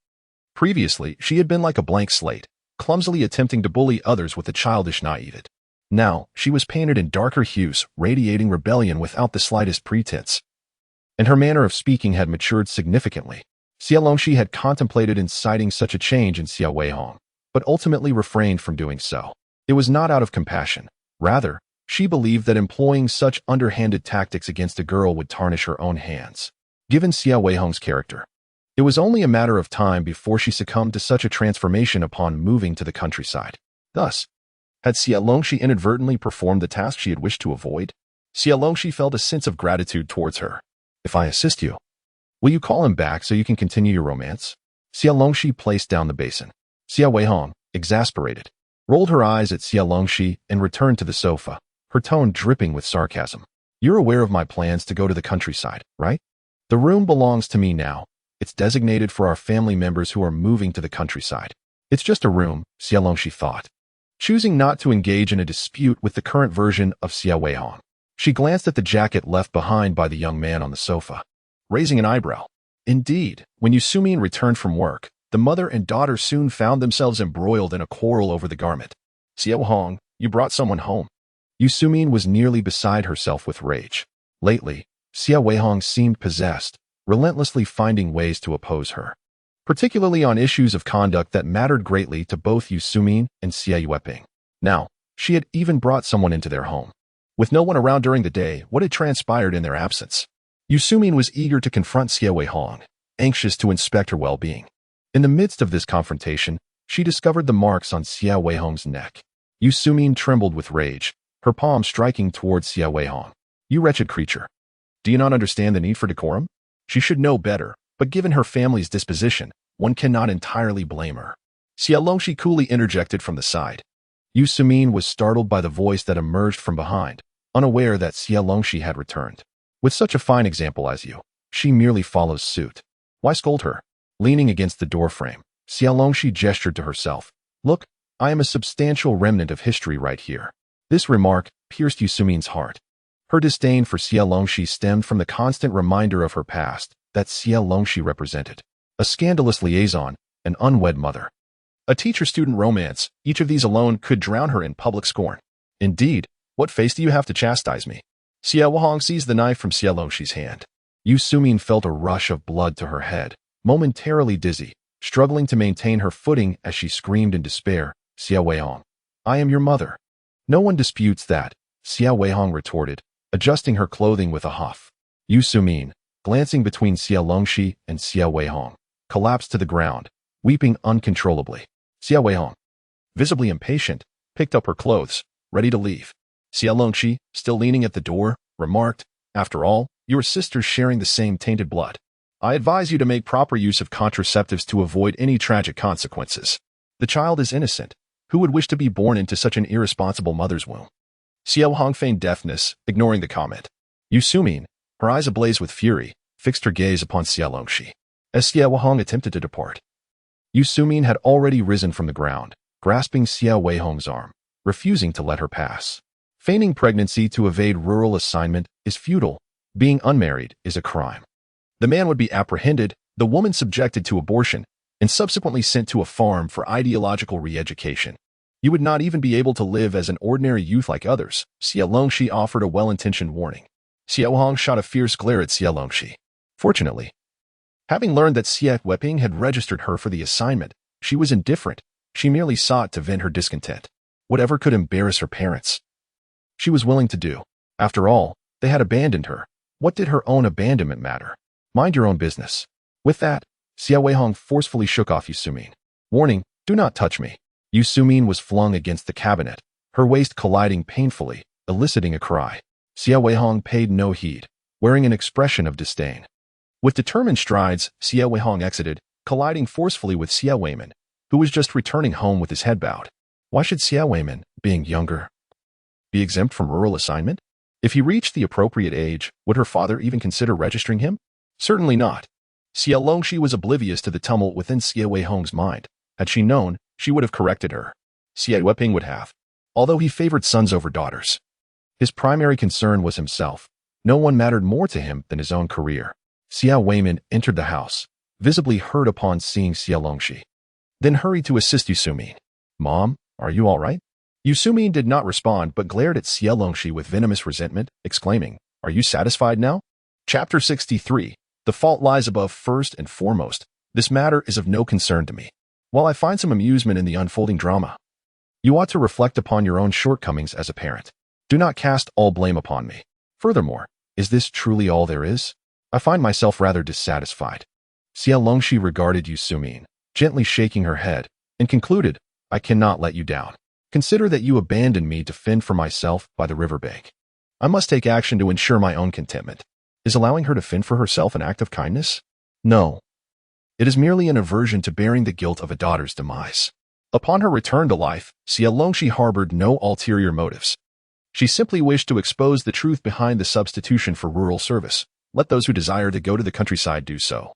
Previously, she had been like a blank slate, clumsily attempting to bully others with a childish naivete. Now, she was painted in darker hues, radiating rebellion without the slightest pretense, and her manner of speaking had matured significantly. Xie Longxi had contemplated inciting such a change in Xie Weihong, but ultimately refrained from doing so. It was not out of compassion. Rather, she believed that employing such underhanded tactics against a girl would tarnish her own hands. Given Xie Weihong's character, it was only a matter of time before she succumbed to such a transformation upon moving to the countryside. Thus, had Xie Longxi inadvertently performed the task she had wished to avoid? Xie Longxi felt a sense of gratitude towards her. "If I assist you, will you call him back so you can continue your romance?" Xie Longxi placed down the basin. Xie Weihong, exasperated, rolled her eyes at Xie Longxi and returned to the sofa, her tone dripping with sarcasm. You're aware of my plans to go to the countryside, right? The room belongs to me now. It's designated for our family members who are moving to the countryside. It's just a room, Xie Longxi thought, choosing not to engage in a dispute with the current version of Xie Weihong. She glanced at the jacket left behind by the young man on the sofa, raising an eyebrow. Indeed, when Yusumin returned from work, the mother and daughter soon found themselves embroiled in a quarrel over the garment. Xie Weihong, you brought someone home. Yusumin was nearly beside herself with rage. Lately, Xie Weihong seemed possessed, relentlessly finding ways to oppose her, particularly on issues of conduct that mattered greatly to both Yusumin and Xie Weiping. Now, she had even brought someone into their home. With no one around during the day, what had transpired in their absence? Yusumin was eager to confront Xie Weihong, anxious to inspect her well-being. In the midst of this confrontation, she discovered the marks on Xie Weihong's neck. Yusumin trembled with rage, her palm striking towards Xie Weihong. You wretched creature. Do you not understand the need for decorum? She should know better, but given her family's disposition, one cannot entirely blame her. Xie Longxi coolly interjected from the side. Yusumin was startled by the voice that emerged from behind, unaware that Xie Longxi had returned. With such a fine example as you, she merely follows suit. Why scold her? Leaning against the doorframe, Xie Longxi gestured to herself. Look, I am a substantial remnant of history right here. This remark pierced Yusumin's heart. Her disdain for Xie Longxi stemmed from the constant reminder of her past that Xie Longxi represented. A scandalous liaison, an unwed mother. A teacher-student romance, each of these alone could drown her in public scorn. Indeed, what face do you have to chastise me? Xie Weihong seized the knife from Xie Longxi's hand. Yusumin felt a rush of blood to her head, momentarily dizzy, struggling to maintain her footing as she screamed in despair, Xie Weihong, I am your mother. No one disputes that, Xie Weihong retorted, adjusting her clothing with a huff. Yusumin, glancing between Xie Longxi and Xie Weihong, collapsed to the ground, weeping uncontrollably. Xie Weihong, visibly impatient, picked up her clothes, ready to leave. Xie Longxi, still leaning at the door, remarked, After all, your sisters sharing the same tainted blood. I advise you to make proper use of contraceptives to avoid any tragic consequences. The child is innocent. Who would wish to be born into such an irresponsible mother's womb? Xie Weihong feigned deafness, ignoring the comment. Yusumin, her eyes ablaze with fury, fixed her gaze upon Xie Longxi. As Xie Weihong attempted to depart, Yusumin had already risen from the ground, grasping Xie Weihong's arm, refusing to let her pass. Feigning pregnancy to evade rural assignment is futile. Being unmarried is a crime. The man would be apprehended, the woman subjected to abortion, and subsequently sent to a farm for ideological re-education. You would not even be able to live as an ordinary youth like others, Xie Longxi offered a well-intentioned warning. Xie Weihong shot a fierce glare at Xie Longxi. Fortunately, having learned that Xie Weiping had registered her for the assignment, she was indifferent. She merely sought to vent her discontent. Whatever could embarrass her parents, she was willing to do. After all, they had abandoned her. What did her own abandonment matter? Mind your own business. With that, Xie Weihong forcefully shook off Yusumin. Warning, do not touch me. Yusumin was flung against the cabinet, her waist colliding painfully, eliciting a cry. Xie Weihong paid no heed, wearing an expression of disdain. With determined strides, Xie Weihong exited, colliding forcefully with Xie Weiming, who was just returning home with his head bowed. Why should Xie Weiming, being younger, be exempt from rural assignment? If he reached the appropriate age, would her father even consider registering him? Certainly not. Xie Longxi was oblivious to the tumult within Xie Weihong's mind. Had she known, she would have corrected her. Xie Weiping would have. Although he favored sons over daughters, his primary concern was himself. No one mattered more to him than his own career. Xie Weiming entered the house, visibly hurt upon seeing Xie Longxi, then hurried to assist Yusumin. Mom, are you all right? Yusumin did not respond but glared at Xie Longxi with venomous resentment, exclaiming, Are you satisfied now? Chapter 63. The fault lies above first and foremost. This matter is of no concern to me. While I find some amusement in the unfolding drama, you ought to reflect upon your own shortcomings as a parent. Do not cast all blame upon me. Furthermore, is this truly all there is? I find myself rather dissatisfied. Xie Longxi regarded Yusumin, gently shaking her head, and concluded, I cannot let you down. Consider that you abandoned me to fend for myself by the riverbank. I must take action to ensure my own contentment. Is allowing her to fend for herself an act of kindness? No. It is merely an aversion to bearing the guilt of a daughter's demise. Upon her return to life, Xie Longxi harbored no ulterior motives. She simply wished to expose the truth behind the substitution for rural service. Let those who desire to go to the countryside do so.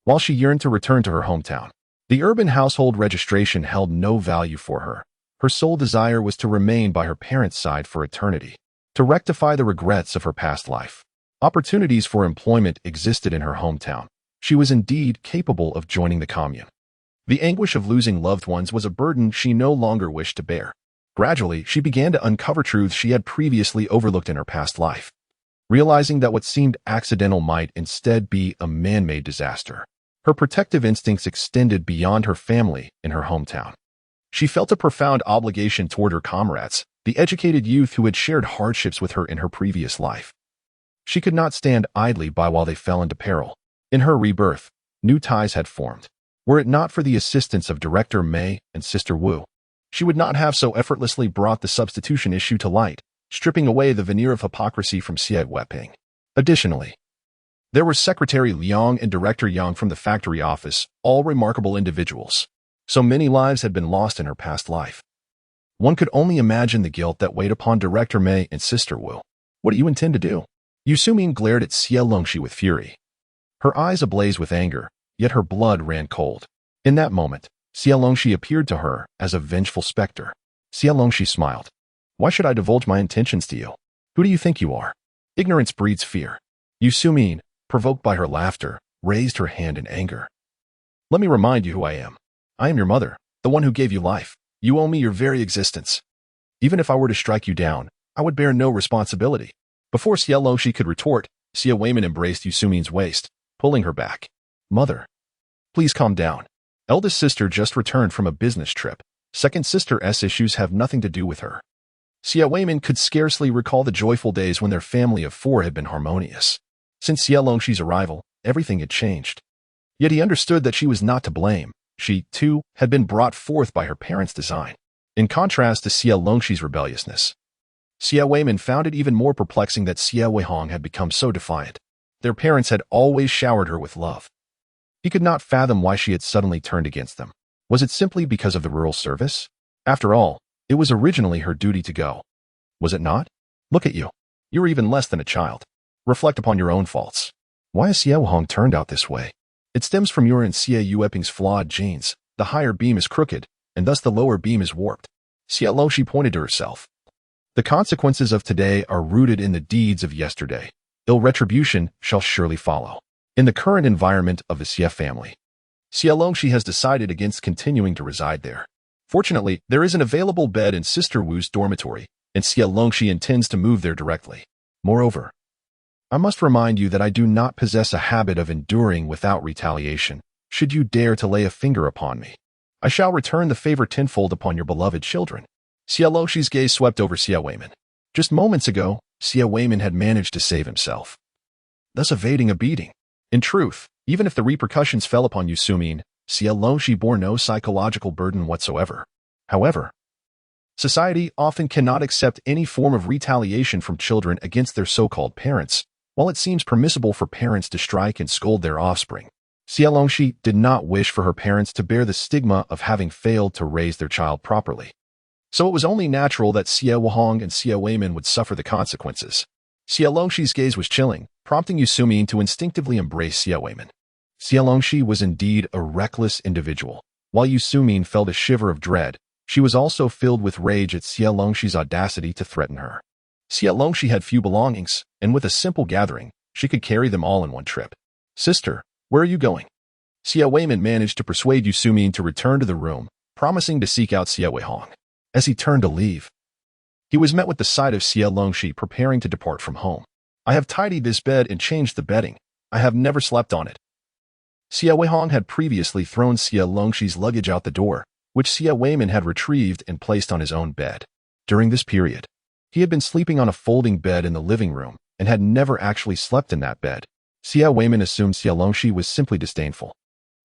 While she yearned to return to her hometown, the urban household registration held no value for her. Her sole desire was to remain by her parents' side for eternity, to rectify the regrets of her past life. Opportunities for employment existed in her hometown. She was indeed capable of joining the commune. The anguish of losing loved ones was a burden she no longer wished to bear. Gradually, she began to uncover truths she had previously overlooked in her past life, realizing that what seemed accidental might instead be a man-made disaster. Her protective instincts extended beyond her family in her hometown. She felt a profound obligation toward her comrades, the educated youth who had shared hardships with her in her previous life. She could not stand idly by while they fell into peril. In her rebirth, new ties had formed. Were it not for the assistance of Director Mei and Sister Wu, she would not have so effortlessly brought the substitution issue to light, stripping away the veneer of hypocrisy from Xie Weihong. Additionally, there were Secretary Liang and Director Yang from the factory office, all remarkable individuals. So many lives had been lost in her past life. One could only imagine the guilt that weighed upon Director Mei and Sister Wu. What do you intend to do? Yu Sumin glared at Xie Longxi with fury. Her eyes ablaze with anger, yet her blood ran cold. In that moment, Xie Longxi appeared to her as a vengeful specter. Xie Longxi smiled. Why should I divulge my intentions to you? Who do you think you are? Ignorance breeds fear. Yu Sumin, provoked by her laughter, raised her hand in anger. Let me remind you who I am. I am your mother, the one who gave you life. You owe me your very existence. Even if I were to strike you down, I would bear no responsibility. Before Xie Longxi could retort, Xie Weihong embraced Yu Sumin's waist, pulling her back. Mother, please calm down. Eldest sister just returned from a business trip. Second sister's issues have nothing to do with her. Xie Weihong could scarcely recall the joyful days when their family of four had been harmonious. Since Xie Longxi's arrival, everything had changed. Yet he understood that she was not to blame. She, too, had been brought forth by her parents' design. In contrast to Xie Longxi's rebelliousness, Xie Weihong found it even more perplexing that Xie Weihong had become so defiant. Their parents had always showered her with love. He could not fathom why she had suddenly turned against them. Was it simply because of the rural service? After all, it was originally her duty to go. Was it not? Look at you. You're even less than a child. Reflect upon your own faults. Why has Xie Weihong turned out this way? It stems from your and Xie Weihong's flawed genes. The higher beam is crooked, and thus the lower beam is warped. Xie Longxi pointed to herself. The consequences of today are rooted in the deeds of yesterday. Ill retribution shall surely follow. In the current environment of the Xie family, Xie Longxi has decided against continuing to reside there. Fortunately, there is an available bed in Sister Wu's dormitory, and Xie Longxi intends to move there directly. Moreover, I must remind you that I do not possess a habit of enduring without retaliation. Should you dare to lay a finger upon me, I shall return the favor tenfold upon your beloved children. Xie Longxi's gaze swept over Xie Weihong. Just moments ago, Xie Weihong had managed to save himself, thus evading a beating. In truth, even if the repercussions fell upon Yu Sumin, Xie Longxi bore no psychological burden whatsoever. However, society often cannot accept any form of retaliation from children against their so-called parents. While it seems permissible for parents to strike and scold their offspring, Xie Longxi did not wish for her parents to bear the stigma of having failed to raise their child properly. So it was only natural that Xie Weihong and Xie Weihong would suffer the consequences. Xie Longxi's gaze was chilling, prompting Yu Sumin to instinctively embrace Xie Weihong. Xie Longxi was indeed a reckless individual. While Yu Sumin felt a shiver of dread, she was also filled with rage at Xie Longxi's audacity to threaten her. Xie Longxi had few belongings, and with a simple gathering, she could carry them all in one trip. Sister, where are you going? Xie Weihong managed to persuade Yu Sumin to return to the room, promising to seek out Xie Weihong. As he turned to leave, he was met with the sight of Xie Longxi preparing to depart from home. I have tidied this bed and changed the bedding. I have never slept on it. Xie Weihong had previously thrown Xie Longxi's luggage out the door, which Xie Weihong had retrieved and placed on his own bed. During this period, he had been sleeping on a folding bed in the living room and had never actually slept in that bed. Xie Weihong assumed Xie Longxi was simply disdainful.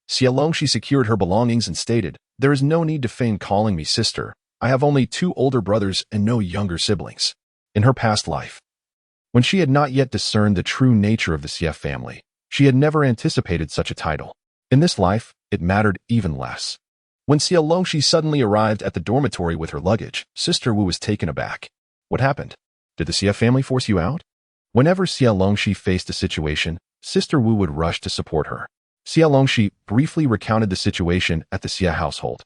Xie Longxi secured her belongings and stated, "There is no need to feign calling me sister. I have only 2 older brothers and no younger siblings." In her past life, when she had not yet discerned the true nature of the Xie family, she had never anticipated such a title. In this life, it mattered even less. When Xie Longxi suddenly arrived at the dormitory with her luggage, Sister Wu was taken aback. What happened? Did the Xie family force you out? Whenever Xie Longxi faced a situation, Sister Wu would rush to support her. Xie Longxi briefly recounted the situation at the Xie household,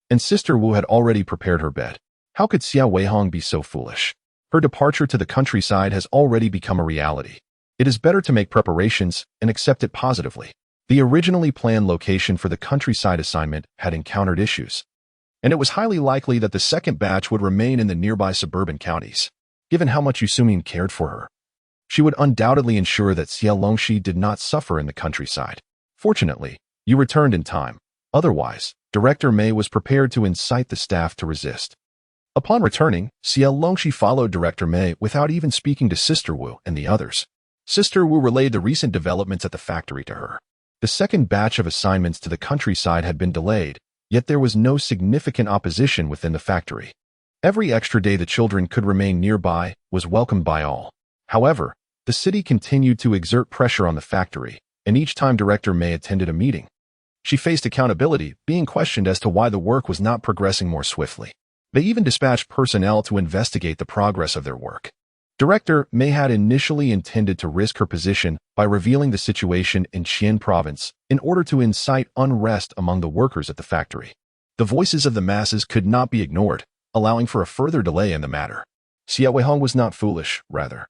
and Sister Wu had already prepared her bed. How could Xie Weihong be so foolish? Her departure to the countryside has already become a reality. It is better to make preparations and accept it positively. The originally planned location for the countryside assignment had encountered issues, and it was highly likely that the second batch would remain in the nearby suburban counties. Given how much Yusumin cared for her, she would undoubtedly ensure that Xie Longxi did not suffer in the countryside. Fortunately, you returned in time. Otherwise, Director Mei was prepared to incite the staff to resist. Upon returning, Xie Longxi followed Director Mei without even speaking to Sister Wu and the others. Sister Wu relayed the recent developments at the factory to her. The second batch of assignments to the countryside had been delayed, yet there was no significant opposition within the factory. Every extra day the children could remain nearby was welcomed by all. However, the city continued to exert pressure on the factory, and each time Director Mei attended a meeting, she faced accountability, being questioned as to why the work was not progressing more swiftly. They even dispatched personnel to investigate the progress of their work. Director Mei had initially intended to risk her position by revealing the situation in Qian province in order to incite unrest among the workers at the factory. The voices of the masses could not be ignored, allowing for a further delay in the matter. Xie Weihong was not foolish, rather.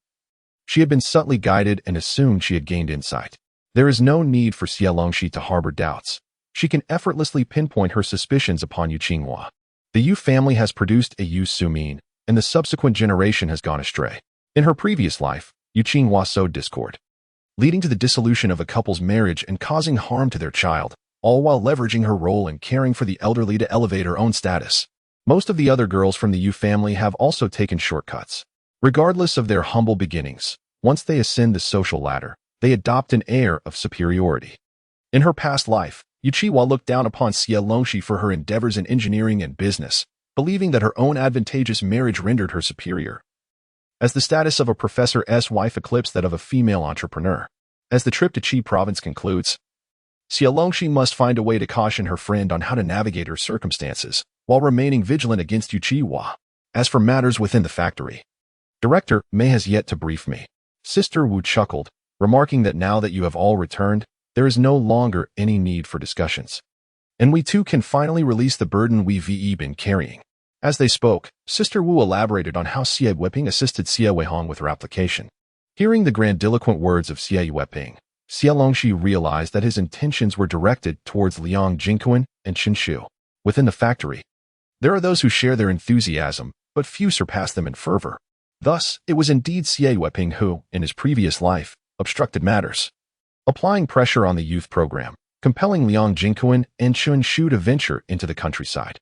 She had been subtly guided and assumed she had gained insight. There is no need for Xie Longxi to harbor doubts. She can effortlessly pinpoint her suspicions upon Yu Qinghua. The Yu family has produced a Yu Sumin, and the subsequent generation has gone astray. In her previous life, Yu Qinghua sowed discord, leading to the dissolution of a couple's marriage and causing harm to their child, all while leveraging her role in caring for the elderly to elevate her own status. Most of the other girls from the Yu family have also taken shortcuts. Regardless of their humble beginnings, once they ascend the social ladder, they adopt an air of superiority. In her past life, Yu Qinghua looked down upon Xie Longxi for her endeavors in engineering and business, believing that her own advantageous marriage rendered her superior. As the status of a professor's wife eclipsed that of a female entrepreneur. As the trip to Qi province concludes, Xie Longxi must find a way to caution her friend on how to navigate her circumstances, while remaining vigilant against Yu Qinghua. As for matters within the factory, Director Mei has yet to brief me. Sister Wu chuckled, remarking that now that you have all returned, there is no longer any need for discussions. And we too can finally release the burden we've been carrying. As they spoke, Sister Wu elaborated on how Xie Weiping assisted Xie Weihong with her application. Hearing the grandiloquent words of Xie Weiping, Xie Longxi realized that his intentions were directed towards Lu Dingyuan and Chen Shu. Within the factory, there are those who share their enthusiasm, but few surpass them in fervor. Thus, it was indeed Xie Weiping who, in his previous life, obstructed matters, applying pressure on the youth program, compelling Lu Dingyuan and Chen Shu to venture into the countryside.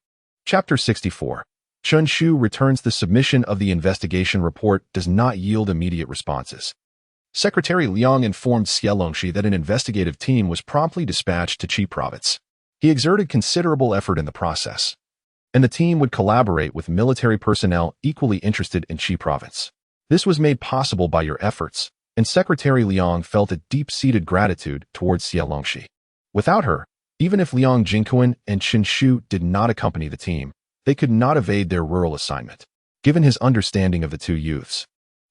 Chapter 64. Chen Shu returns. The submission of the investigation report does not yield immediate responses. Secretary Liang informed Xie Longxi that an investigative team was promptly dispatched to Qi province. He exerted considerable effort in the process, and the team would collaborate with military personnel equally interested in Qi province. This was made possible by your efforts, and Secretary Liang felt a deep-seated gratitude towards Xie Longxi. Without her, even if Lu Dingyuan and Chen Shu did not accompany the team, they could not evade their rural assignment. Given his understanding of the two youths,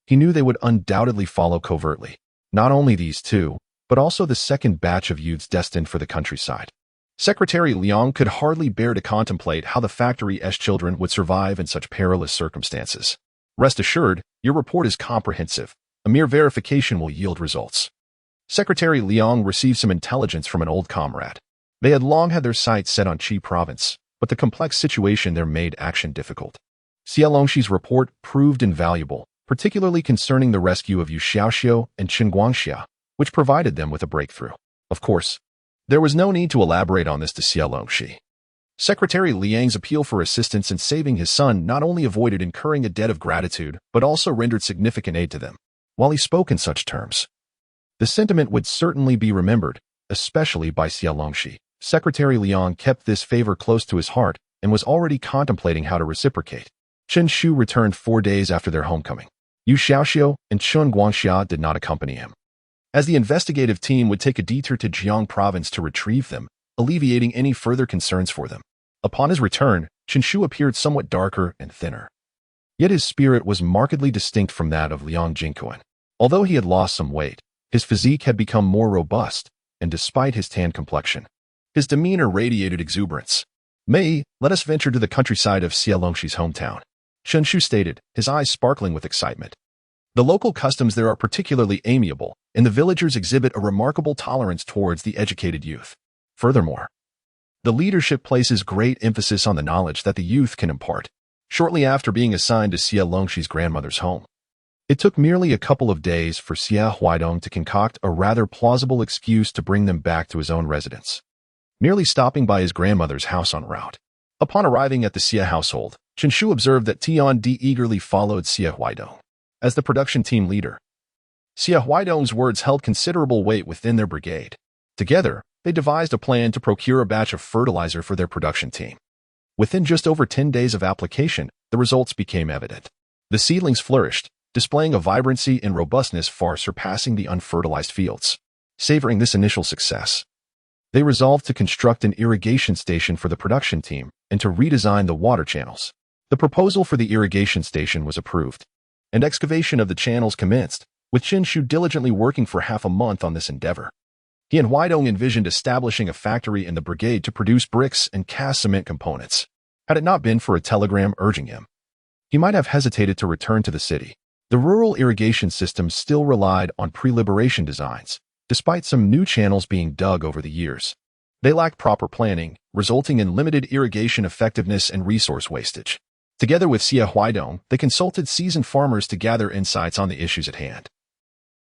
he knew they would undoubtedly follow covertly. Not only these two, but also the second batch of youths destined for the countryside. Secretary Liang could hardly bear to contemplate how the factory's children would survive in such perilous circumstances. Rest assured, your report is comprehensive. A mere verification will yield results. Secretary Liang received some intelligence from an old comrade. They had long had their sights set on Qi province, but the complex situation there made action difficult. Xie Longxi's report proved invaluable, particularly concerning the rescue of Yu Xiaoxiu and Chen Guangxia, which provided them with a breakthrough. Of course, there was no need to elaborate on this to Xie Longxi. Secretary Liang's appeal for assistance in saving his son not only avoided incurring a debt of gratitude, but also rendered significant aid to them. While he spoke in such terms, the sentiment would certainly be remembered, especially by Xie Longxi. Secretary Liang kept this favor close to his heart and was already contemplating how to reciprocate. Chen Shu returned 4 days after their homecoming. Yu Xiaoxiu and Chen Guangxia did not accompany him. as the investigative team would take a detour to Jiang province to retrieve them, alleviating any further concerns for them. Upon his return, Qinshu appeared somewhat darker and thinner. Yet his spirit was markedly distinct from that of Liang Jingquan. Although he had lost some weight, his physique had become more robust, and despite his tan complexion, his demeanor radiated exuberance. "May, let us venture to the countryside of Xie Longxi's hometown," Qinshu stated, his eyes sparkling with excitement. The local customs there are particularly amiable, and the villagers exhibit a remarkable tolerance towards the educated youth. Furthermore, the leadership places great emphasis on the knowledge that the youth can impart. Shortly after being assigned to Xie Longxi's grandmother's home, it took merely a couple of days for Xie Weihong to concoct a rather plausible excuse to bring them back to his own residence, merely stopping by his grandmother's house en route. Upon arriving at the Xie household, Qinshu observed that Tiandi eagerly followed Xie Weihong as the production team leader. Xie Weihong's words held considerable weight within their brigade. Together, they devised a plan to procure a batch of fertilizer for their production team. Within just over 10 days of application, the results became evident. The seedlings flourished, displaying a vibrancy and robustness far surpassing the unfertilized fields. Savoring this initial success, they resolved to construct an irrigation station for the production team and to redesign the water channels. The proposal for the irrigation station was approved, and excavation of the channels commenced, with Qinshu diligently working for half a month on this endeavor. He and Weidong envisioned establishing a factory in the brigade to produce bricks and cast cement components. Had it not been for a telegram urging him, he might have hesitated to return to the city. The rural irrigation system still relied on pre-liberation designs, despite some new channels being dug over the years. They lacked proper planning, resulting in limited irrigation effectiveness and resource wastage. Together with Xie Weihong, they consulted seasoned farmers to gather insights on the issues at hand,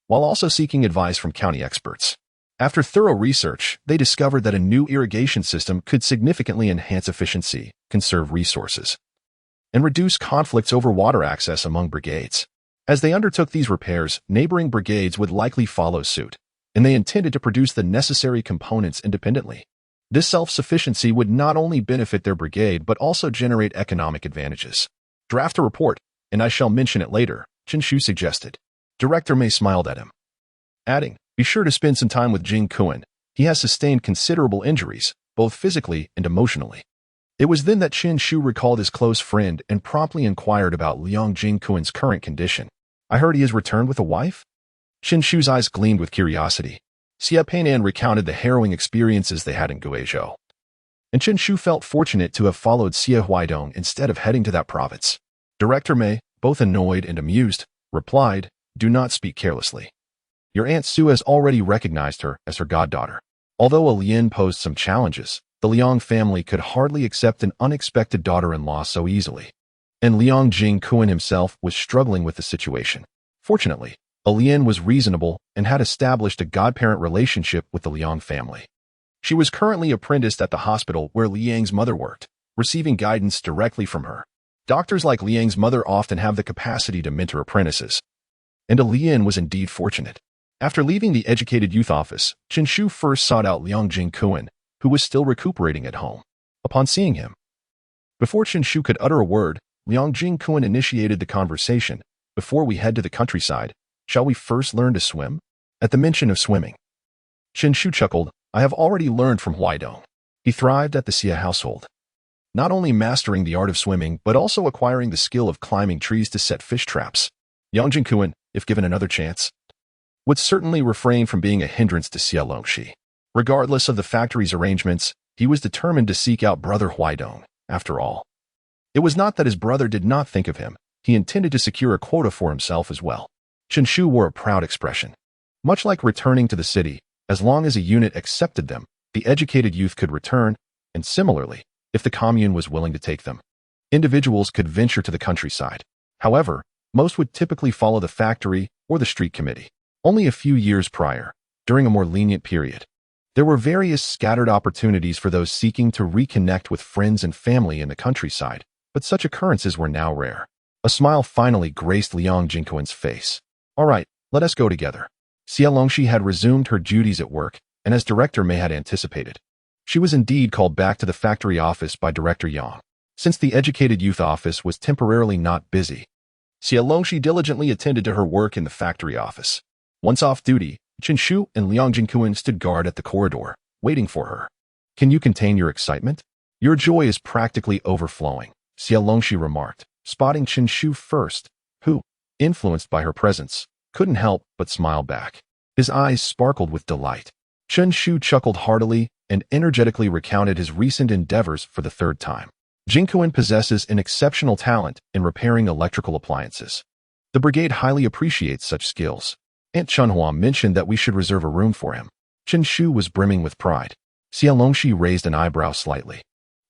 while also seeking advice from county experts. After thorough research, they discovered that a new irrigation system could significantly enhance efficiency, conserve resources, and reduce conflicts over water access among brigades. As they undertook these repairs, neighboring brigades would likely follow suit, and they intended to produce the necessary components independently. This self-sufficiency would not only benefit their brigade but also generate economic advantages. "Draft a report, and I shall mention it later," Qinshu suggested. Director May smiled at him, adding, "Be sure to spend some time with Jing Kuan. He has sustained considerable injuries, both physically and emotionally." It was then that Qinshu recalled his close friend and promptly inquired about Liang Jingquan's current condition. "I heard he has returned with a wife?" Qinshu's eyes gleamed with curiosity. Xie Peinan recounted the harrowing experiences they had in Guizhou, and Qinshu felt fortunate to have followed Xie Weihong instead of heading to that province. Director May, both annoyed and amused, replied, "Do not speak carelessly. Your Aunt Su has already recognized her as her goddaughter." Although a Lien posed some challenges, the Liang family could hardly accept an unexpected daughter-in-law so easily, and Liang Jingquan himself was struggling with the situation. Fortunately, a Lien was reasonable and had established a godparent relationship with the Liang family. She was currently apprenticed at the hospital where Liang's mother worked, receiving guidance directly from her. Doctors like Liang's mother often have the capacity to mentor apprentices, and a Lien was indeed fortunate. After leaving the educated youth office, Qinshu first sought out Liang Jingquan, who was still recuperating at home. Upon seeing him, before Qinshu could utter a word, Liang Jingquan initiated the conversation. "Before we head to the countryside, shall we first learn to swim?" At the mention of swimming, Qinshu chuckled. "I have already learned from Weidong." He thrived at the Xie household, not only mastering the art of swimming, but also acquiring the skill of climbing trees to set fish traps. Yang Jingquan, if given another chance, would certainly refrain from being a hindrance to Xie Longxi. Regardless of the factory's arrangements, he was determined to seek out brother Weidong. After all, it was not that his brother did not think of him, he intended to secure a quota for himself as well. Qinshu wore a proud expression. Much like returning to the city, as long as a unit accepted them, the educated youth could return, and similarly, if the commune was willing to take them, individuals could venture to the countryside. However, most would typically follow the factory or the street committee. Only a few years prior, during a more lenient period, there were various scattered opportunities for those seeking to reconnect with friends and family in the countryside, but such occurrences were now rare. A smile finally graced Liang Jingquan's face. "All right, let us go together." Xie Longxi had resumed her duties at work, and as Director May had anticipated, she was indeed called back to the factory office by Director Yang. Since the educated youth office was temporarily not busy, Xie Longxi diligently attended to her work in the factory office. Once off duty, Chen Shu and Liang Jingquan stood guard at the corridor, waiting for her. Can you contain your excitement? Your joy is practically overflowing, Xie Longxi remarked, spotting Chen Shu first, who, influenced by her presence, couldn't help but smile back. His eyes sparkled with delight. Chen Shu chuckled heartily and energetically recounted his recent endeavors for the third time. Jingquan possesses an exceptional talent in repairing electrical appliances. The brigade highly appreciates such skills. Aunt Chunhua mentioned that we should reserve a room for him. Chen Shu was brimming with pride. Xie Longxi raised an eyebrow slightly,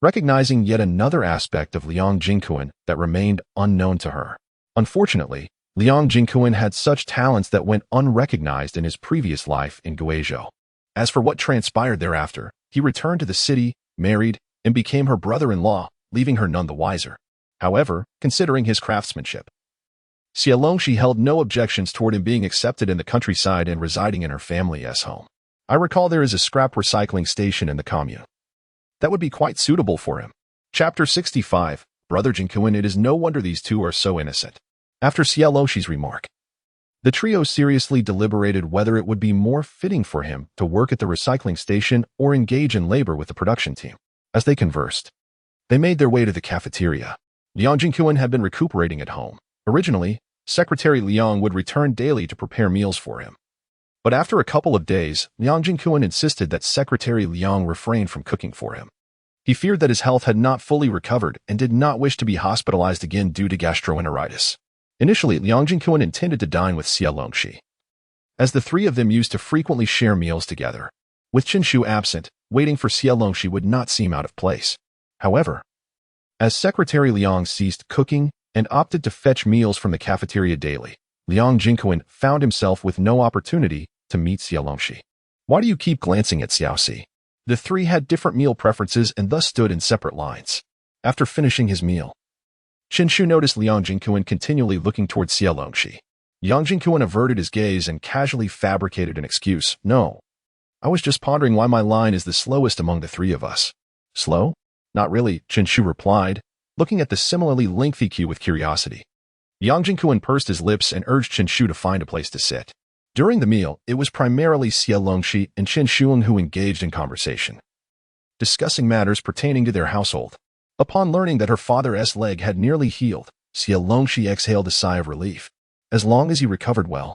recognizing yet another aspect of Liang Jingquan that remained unknown to her. Unfortunately, Liang Jingquan had such talents that went unrecognized in his previous life in Guizhou. As for what transpired thereafter, he returned to the city, married, and became her brother-in-law, leaving her none the wiser. However, considering his craftsmanship, Xie Longxi held no objections toward him being accepted in the countryside and residing in her family's home. I recall there is a scrap recycling station in the commune. That would be quite suitable for him. Chapter 65, Brother Jingquan. It is no wonder these two are so innocent. After Xie Longxi's remark, the trio seriously deliberated whether it would be more fitting for him to work at the recycling station or engage in labor with the production team. As they conversed, they made their way to the cafeteria. Liang Jingquan had been recuperating at home. Originally, Secretary Liang would return daily to prepare meals for him. But after a couple of days, Liang Jingquan insisted that Secretary Liang refrain from cooking for him. He feared that his health had not fully recovered and did not wish to be hospitalized again due to gastroenteritis. Initially, Liang Jingquan intended to dine with Xie Longxi, as the three of them used to frequently share meals together. With Chen Shu absent, waiting for Xie Longxi would not seem out of place. However, as Secretary Liang ceased cooking and opted to fetch meals from the cafeteria daily, Liang Jingquan found himself with no opportunity to meet Xie Longxi. Why do you keep glancing at Xiaoxi? The three had different meal preferences and thus stood in separate lines. After finishing his meal, Chen Shu noticed Liang Jingquan continually looking towards Xie Longxi. Liang Jingquan averted his gaze and casually fabricated an excuse. No, I was just pondering why my line is the slowest among the three of us. Slow? Not really, Chen Shu replied, looking at the similarly lengthy queue with curiosity. Liang Jingquan pursed his lips and urged Chen Shu to find a place to sit. During the meal, it was primarily Xie Longxi and Chen Shu who engaged in conversation, discussing matters pertaining to their household. Upon learning that her father's leg had nearly healed, Xie Longxi exhaled a sigh of relief. As long as he recovered well,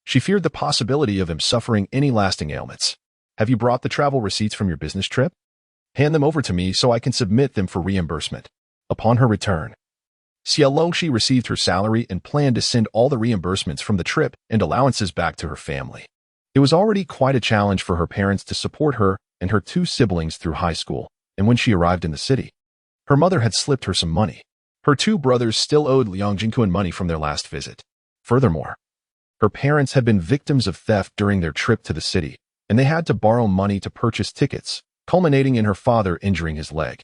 she feared the possibility of him suffering any lasting ailments. Have you brought the travel receipts from your business trip? Hand them over to me so I can submit them for reimbursement. Upon her return, Xie Longxi received her salary and planned to send all the reimbursements from the trip and allowances back to her family. It was already quite a challenge for her parents to support her and her two siblings through high school, and when she arrived in the city, her mother had slipped her some money. Her two brothers still owed Liang Jingquan money from their last visit. Furthermore, her parents had been victims of theft during their trip to the city, and they had to borrow money to purchase tickets, culminating in her father injuring his leg,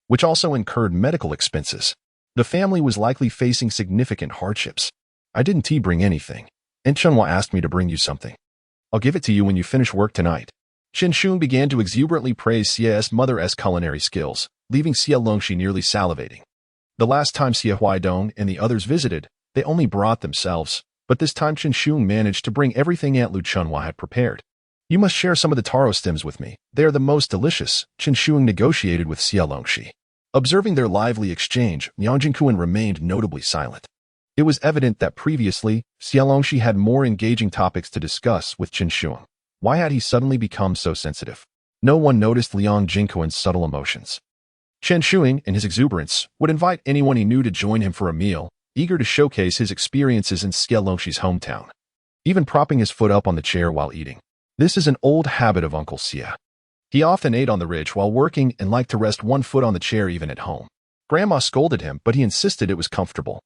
which also incurred medical expenses. The family was likely facing significant hardships. I didn't bring anything. Aunt Chunhua asked me to bring you something. I'll give it to you when you finish work tonight. Chen Shu began to exuberantly praise Xie's mother's culinary skills, leaving Xie Longxi nearly salivating. The last time Xie Weihong and the others visited, they only brought themselves, but this time Chen Shu managed to bring everything Aunt Lu Chunhua had prepared. You must share some of the taro stems with me. They are the most delicious, Chen Shu negotiated with Xie Longxi. Observing their lively exchange, Liang Jingquan remained notably silent. It was evident that previously, Xie Longxi had more engaging topics to discuss with Chen Shu. Why had he suddenly become so sensitive? No one noticed Liang Jingquan's subtle emotions. Chen Shu, in his exuberance, would invite anyone he knew to join him for a meal, eager to showcase his experiences in Xie Longxi's hometown, even propping his foot up on the chair while eating. This is an old habit of Uncle Xie. He often ate on the ridge while working and liked to rest one foot on the chair even at home. Grandma scolded him, but he insisted it was comfortable.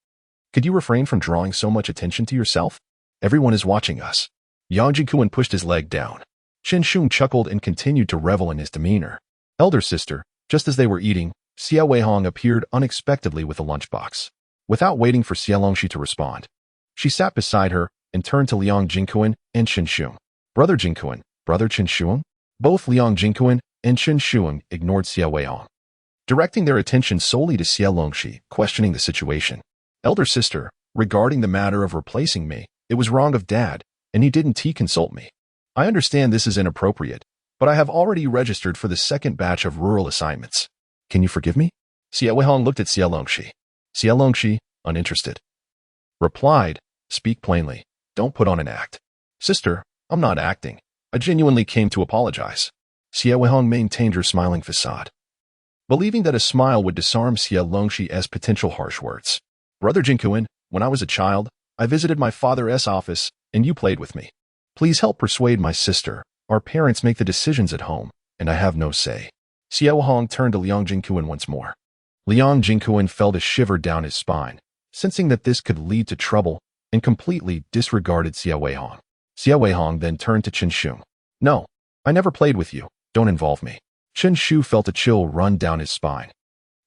Could you refrain from drawing so much attention to yourself? Everyone is watching us. Liang Jingquan pushed his leg down. Chen Shu chuckled and continued to revel in his demeanor. Elder sister, just as they were eating, Xie Weihong appeared unexpectedly with a lunchbox. Without waiting for Xie Longxi to respond, she sat beside her and turned to Liang Jingquan and Chen Shu. Brother Jingquan, Brother Chen Shu? Both Liang Jingquan and Chen Shu ignored Xie Weihong, directing their attention solely to Xie Longxi, questioning the situation. Elder sister, regarding the matter of replacing me, it was wrong of Dad, and he didn't consult me. I understand this is inappropriate, but I have already registered for the second batch of rural assignments. Can you forgive me? Xie Weihong looked at Xie Longxi. Xie Longxi, uninterested, replied, speak plainly. Don't put on an act. Sister, I'm not acting. I genuinely came to apologize. Xie Weihong maintained her smiling facade, believing that a smile would disarm Xie Longxi's potential harsh words. Brother Jinkuan, when I was a child, I visited my father's office, and you played with me. Please help persuade my sister. Our parents make the decisions at home, and I have no say. Xie Weihong turned to Liang Jinkuan once more. Liang Jinkuan felt a shiver down his spine, sensing that this could lead to trouble, and completely disregarded Xie Weihong. Xie Weihong then turned to Chen Shu. No, I never played with you. Don't involve me. Chen Shu felt a chill run down his spine,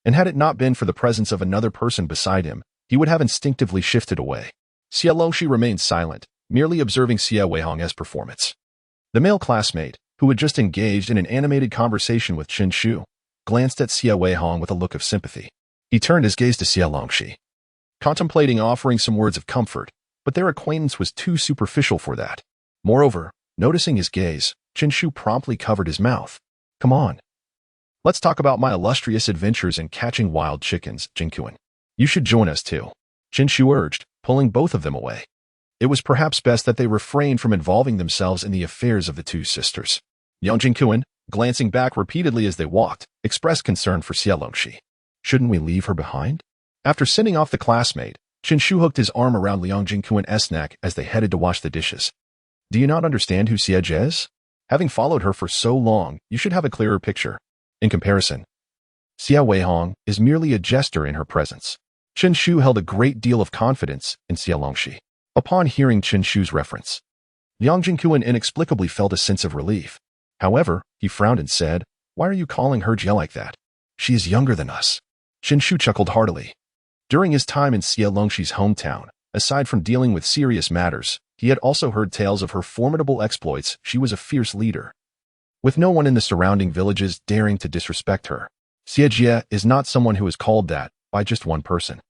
and had it not been for the presence of another person beside him, he would have instinctively shifted away. Xie Longxi remained silent, merely observing Xie Weihong's performance. The male classmate, who had just engaged in an animated conversation with Chen Shu, glanced at Xie Weihong with a look of sympathy. He turned his gaze to Xie Longxi, contemplating offering some words of comfort, but their acquaintance was too superficial for that. Moreover, noticing his gaze, Chen Shu promptly covered his mouth. Come on. Let's talk about my illustrious adventures in catching wild chickens, Jinkuan. You should join us too. Chen Shu urged, pulling both of them away. It was perhaps best that they refrained from involving themselves in the affairs of the two sisters. Young Jinkuan, glancing back repeatedly as they walked, expressed concern for Xie Longxi. Shouldn't we leave her behind? After sending off the classmate, Chen Shu hooked his arm around Liang Jinkuan's neck as they headed to wash the dishes. Do you not understand who Xie is? Having followed her for so long, you should have a clearer picture. In comparison, Xie Weihong is merely a jester in her presence. Chen Shu held a great deal of confidence in Xie Longxi. Upon hearing Chen Shu's reference, Liang Jinkuan inexplicably felt a sense of relief. However, he frowned and said, Why are you calling her Jie like that? She is younger than us. Chen Shu chuckled heartily. During his time in Xie Longxi's hometown, aside from dealing with serious matters, he had also heard tales of her formidable exploits. She was a fierce leader, with no one in the surrounding villages daring to disrespect her. Xie Jie is not someone who is called that by just one person.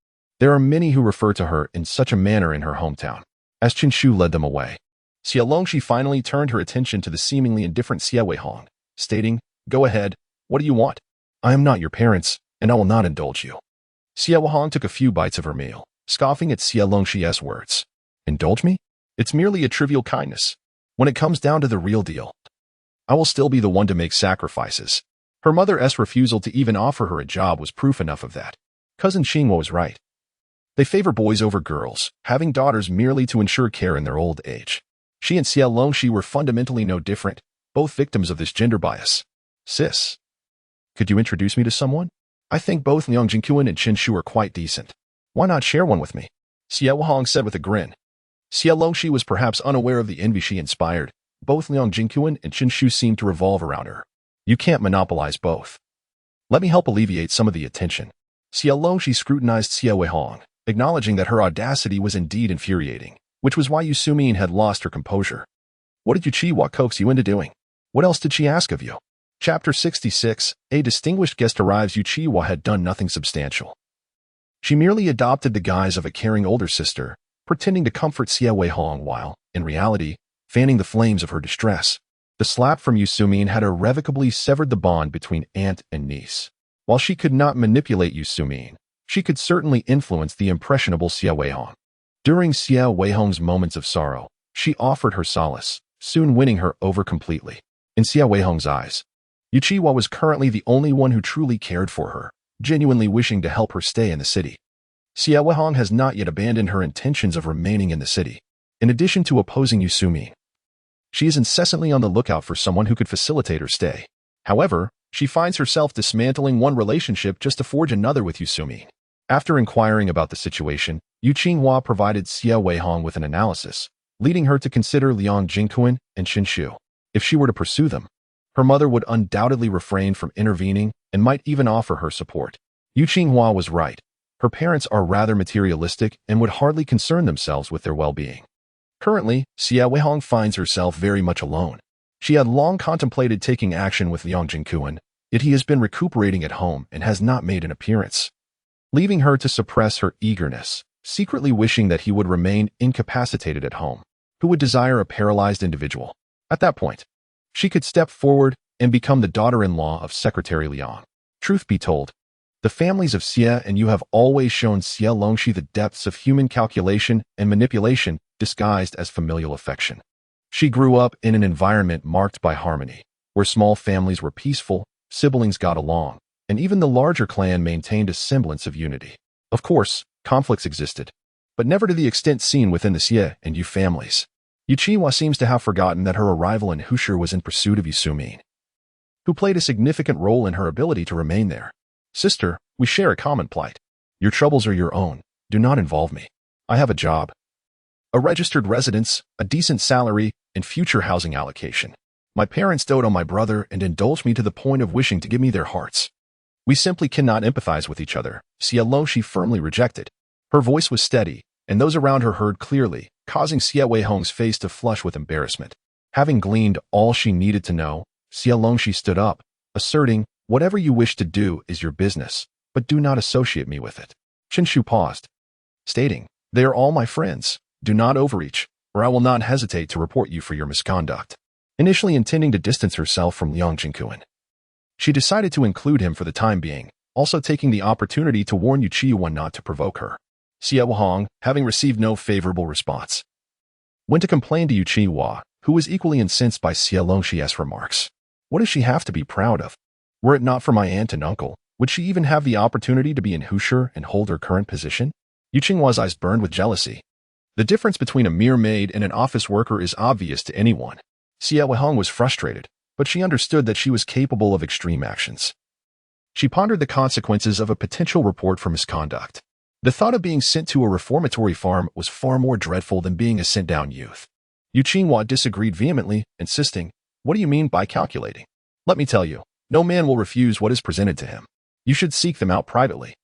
There are many who refer to her in such a manner in her hometown. As Chen Shu led them away, Xie Longxi finally turned her attention to the seemingly indifferent Xie Weihong, stating, Go ahead, what do you want? I am not your parents, and I will not indulge you. Xie Weihong took a few bites of her meal, scoffing at Xie Longxi's words. Indulge me? It's merely a trivial kindness. When it comes down to the real deal, I will still be the one to make sacrifices. Her mother's refusal to even offer her a job was proof enough of that. Cousin Qinghua was right. They favor boys over girls, having daughters merely to ensure care in their old age. She and Xie Longxi were fundamentally no different, both victims of this gender bias. Sis, could you introduce me to someone? I think both Liang Jinkuan and Chen Shu are quite decent. Why not share one with me? Xie Weihong said with a grin. Xie Longxi was perhaps unaware of the envy she inspired. Both Liang Jinkuan and Chen Shu seemed to revolve around her. You can't monopolize both. Let me help alleviate some of the attention. Xie Longxi scrutinized Xie Weihong, acknowledging that her audacity was indeed infuriating, which was why Yusumin had lost her composure. What did Yuchiwa coax you into doing? What else did she ask of you? Chapter 66, A distinguished guest arrives. Yuchiwa had done nothing substantial. She merely adopted the guise of a caring older sister, pretending to comfort Xie Weihong while, in reality, fanning the flames of her distress. The slap from Yusumin had irrevocably severed the bond between aunt and niece. While she could not manipulate Yusumin, she could certainly influence the impressionable Xie Weihong. During Xie Weihong's moments of sorrow, she offered her solace, soon winning her over completely. In Xie Weihong's eyes, Yuchiwa was currently the only one who truly cared for her, genuinely wishing to help her stay in the city. Xie Weihong has not yet abandoned her intentions of remaining in the city. In addition to opposing Yusumin, she is incessantly on the lookout for someone who could facilitate her stay. However, she finds herself dismantling one relationship just to forge another with Yusumin. After inquiring about the situation, Yu Qinghua provided Xie Weihong with an analysis, leading her to consider Liang Jinkuan and Chen Shu. If she were to pursue them, her mother would undoubtedly refrain from intervening and might even offer her support. Yu Qinghua was right. Her parents are rather materialistic and would hardly concern themselves with their well-being. Currently, Xie Weihong finds herself very much alone. She had long contemplated taking action with Liang Jinkuan, yet he has been recuperating at home and has not made an appearance, leaving her to suppress her eagerness, secretly wishing that he would remain incapacitated at home. Who would desire a paralyzed individual? At that point, she could step forward and become the daughter-in-law of Secretary Liang. Truth be told, the families of Xie and you have always shown Xie Longxi the depths of human calculation and manipulation disguised as familial affection. She grew up in an environment marked by harmony, where small families were peaceful, siblings got along, and even the larger clan maintained a semblance of unity. Of course, conflicts existed, but never to the extent seen within the Xie and Yu families. Yuqiwa seems to have forgotten that her arrival in Hushi was in pursuit of Yusumin, who played a significant role in her ability to remain there. Sister, we share a common plight. Your troubles are your own. Do not involve me. I have a job, a registered residence, a decent salary, and future housing allocation. My parents dote on my brother and indulge me to the point of wishing to give me their hearts. We simply cannot empathize with each other, Xie Longxi firmly rejected. Her voice was steady, and those around her heard clearly, causing Xie Weihong's face to flush with embarrassment. Having gleaned all she needed to know, Xie Longxi stood up, asserting, whatever you wish to do is your business, but do not associate me with it. Qinshu paused, stating, they are all my friends. Do not overreach, or I will not hesitate to report you for your misconduct. Initially intending to distance herself from Liang Jinkuan, she decided to include him for the time being, also taking the opportunity to warn Yu Qiyuan not to provoke her. Xie Weihong, having received no favorable response, went to complain to Yu Qiyuan, who was equally incensed by Xie Longxi's remarks. What does she have to be proud of? Were it not for my aunt and uncle, would she even have the opportunity to be in Hushi and hold her current position? Yu Qinghua's eyes burned with jealousy. The difference between a mere maid and an office worker is obvious to anyone. Xie Weihong was frustrated, but she understood that she was capable of extreme actions. She pondered the consequences of a potential report for misconduct. The thought of being sent to a reformatory farm was far more dreadful than being a sent-down youth. Yu Qinghua disagreed vehemently, insisting, what do you mean by calculating? Let me tell you, no man will refuse what is presented to him. You should seek them out privately.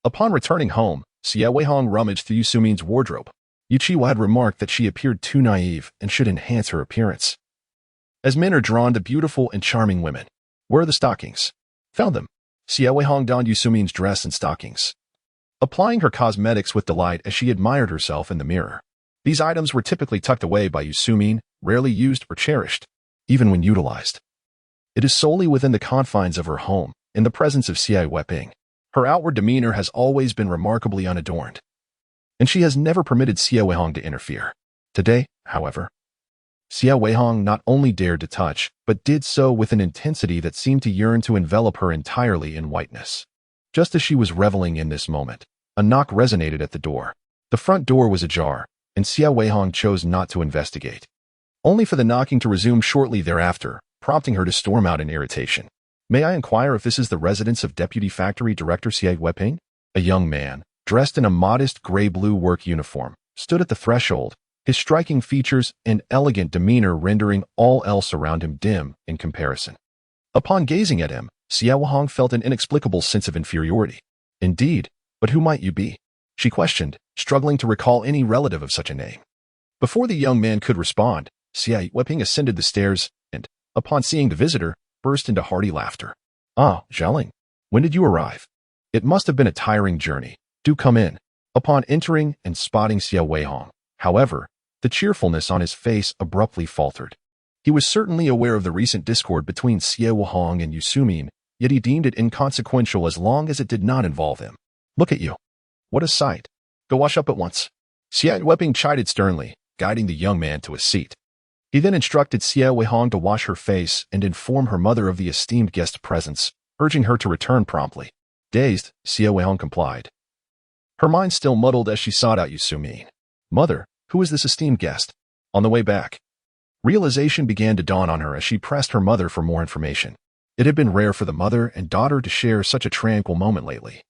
Upon returning home, Xie Weihong rummaged through Yusumin's wardrobe. Yu Qinghua had remarked that she appeared too naive and should enhance her appearance, as men are drawn to beautiful and charming women. Where are the stockings? Found them. Xie Weihong donned Yusumin's dress and stockings, applying her cosmetics with delight as she admired herself in the mirror. These items were typically tucked away by Yusumin, rarely used or cherished, even when utilized. It is solely within the confines of her home, in the presence of Xie Weiping. Her outward demeanor has always been remarkably unadorned, and she has never permitted Xie Weihong to interfere. Today, however, Xie Weihong not only dared to touch, but did so with an intensity that seemed to yearn to envelop her entirely in whiteness. Just as she was reveling in this moment, a knock resonated at the door. The front door was ajar, and Xie Weihong chose not to investigate, only for the knocking to resume shortly thereafter, prompting her to storm out in irritation. May I inquire if this is the residence of Deputy Factory Director Xie Weiping? A young man, dressed in a modest gray-blue work uniform, stood at the threshold, his striking features and elegant demeanor rendering all else around him dim in comparison. Upon gazing at him, Xie Weihong felt an inexplicable sense of inferiority. Indeed, but who might you be? She questioned, struggling to recall any relative of such a name. Before the young man could respond, Xie Weiping ascended the stairs and, upon seeing the visitor, burst into hearty laughter. Ah, Zhaling, when did you arrive? It must have been a tiring journey. Do come in. Upon entering and spotting Xie Weihong, however, the cheerfulness on his face abruptly faltered. He was certainly aware of the recent discord between Xie Weihong and Yusumin, yet he deemed it inconsequential as long as it did not involve him. Look at you. What a sight. Go wash up at once. Xie Weiping chided sternly, guiding the young man to a seat. He then instructed Xie Weihong to wash her face and inform her mother of the esteemed guest's presence, urging her to return promptly. Dazed, Xie Weihong complied, her mind still muddled as she sought out Yusumin. Mother, who is this esteemed guest? On the way back, realization began to dawn on her as she pressed her mother for more information. It had been rare for the mother and daughter to share such a tranquil moment lately.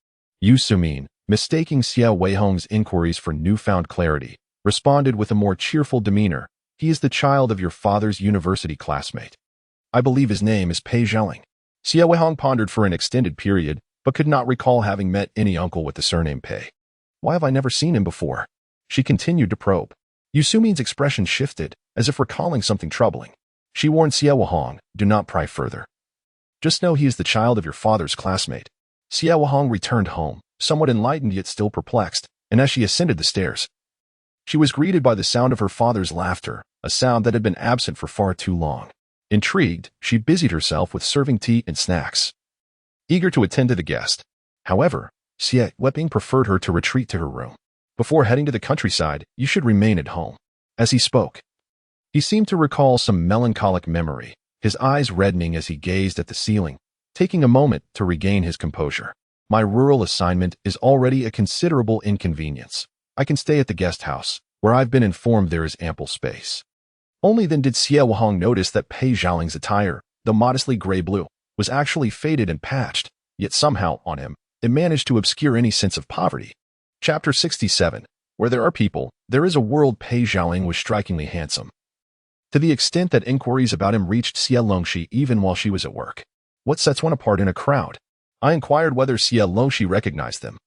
Yusumin, mistaking Xie Weihong's inquiries for newfound clarity, responded with a more cheerful demeanor. He is the child of your father's university classmate. I believe his name is Pei Zhaling. Xie Weihong pondered for an extended period, but could not recall having met any uncle with the surname Pei. Why have I never seen him before? She continued to probe. Yusumin's expression shifted, as if recalling something troubling. She warned Xie Weihong, do not pry further. Just know he is the child of your father's classmate. Xie Weihong returned home, somewhat enlightened yet still perplexed, and as she ascended the stairs, she was greeted by the sound of her father's laughter, a sound that had been absent for far too long. Intrigued, she busied herself with serving tea and snacks, eager to attend to the guest. However, Xie Weihong preferred her to retreat to her room. Before heading to the countryside, you should remain at home. As he spoke, he seemed to recall some melancholic memory, his eyes reddening as he gazed at the ceiling, taking a moment to regain his composure. My rural assignment is already a considerable inconvenience. I can stay at the guest house, where I've been informed there is ample space. Only then did Xie Weihong notice that Pei Xiaoling's attire, though modestly gray-blue, was actually faded and patched, yet somehow, on him, it managed to obscure any sense of poverty. Chapter 67. Where there are people, there is a world. Pei Xiaoling was strikingly handsome, to the extent that inquiries about him reached Xie Longxi even while she was at work. What sets one apart in a crowd? I inquired whether Xie Longxi recognized them,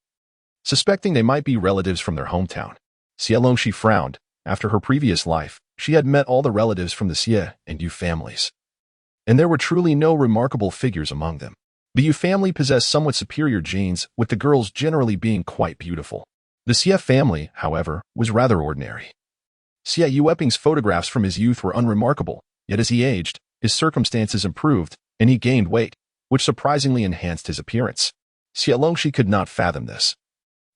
suspecting they might be relatives from their hometown. Xie Longxi frowned. After her previous life, she had met all the relatives from the Xie and Yu families, and there were truly no remarkable figures among them. The Yu family possessed somewhat superior genes, with the girls generally being quite beautiful. The Xie family, however, was rather ordinary. Xie Weihong's photographs from his youth were unremarkable, yet as he aged, his circumstances improved, and he gained weight, which surprisingly enhanced his appearance. Xie Longxi could not fathom this,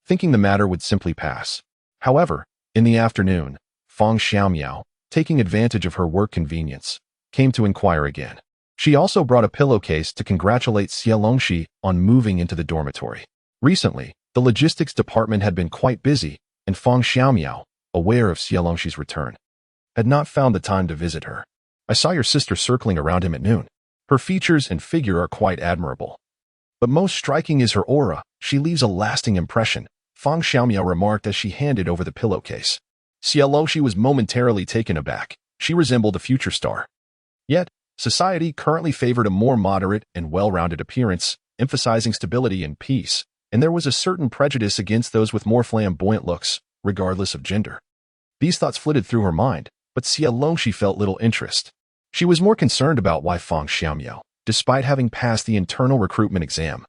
thinking the matter would simply pass. However, in the afternoon, Fang Xiaomiao, taking advantage of her work convenience, came to inquire again. She also brought a pillowcase to congratulate Xie Longxi on moving into the dormitory. Recently, the logistics department had been quite busy, and Fang Xiaomiao, aware of Xie Longxi's return, had not found the time to visit her. I saw your sister circling around him at noon. Her features and figure are quite admirable, but most striking is her aura. She leaves a lasting impression, Fang Xiaomiao remarked as she handed over the pillowcase. Xie Longxi was momentarily taken aback. She resembled a future star. Yet, society currently favored a more moderate and well-rounded appearance, emphasizing stability and peace, and there was a certain prejudice against those with more flamboyant looks, regardless of gender. These thoughts flitted through her mind, but Xie Longxi felt little interest. She was more concerned about why Fang Xiaomiao, despite having passed the internal recruitment exam,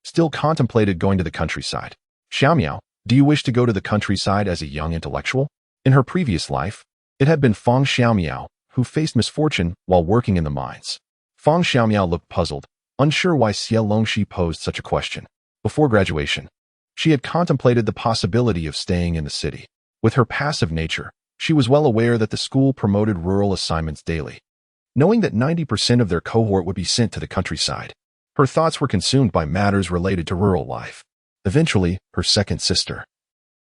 still contemplated going to the countryside. Xiaomiao, do you wish to go to the countryside as a young intellectual? In her previous life, it had been Fang Xiaomiao who faced misfortune while working in the mines. Fang Xiaomiao looked puzzled, unsure why Xie Longxi posed such a question. Before graduation, she had contemplated the possibility of staying in the city. With her passive nature, she was well aware that the school promoted rural assignments daily. Knowing that 90% of their cohort would be sent to the countryside, her thoughts were consumed by matters related to rural life. Eventually, her second sister,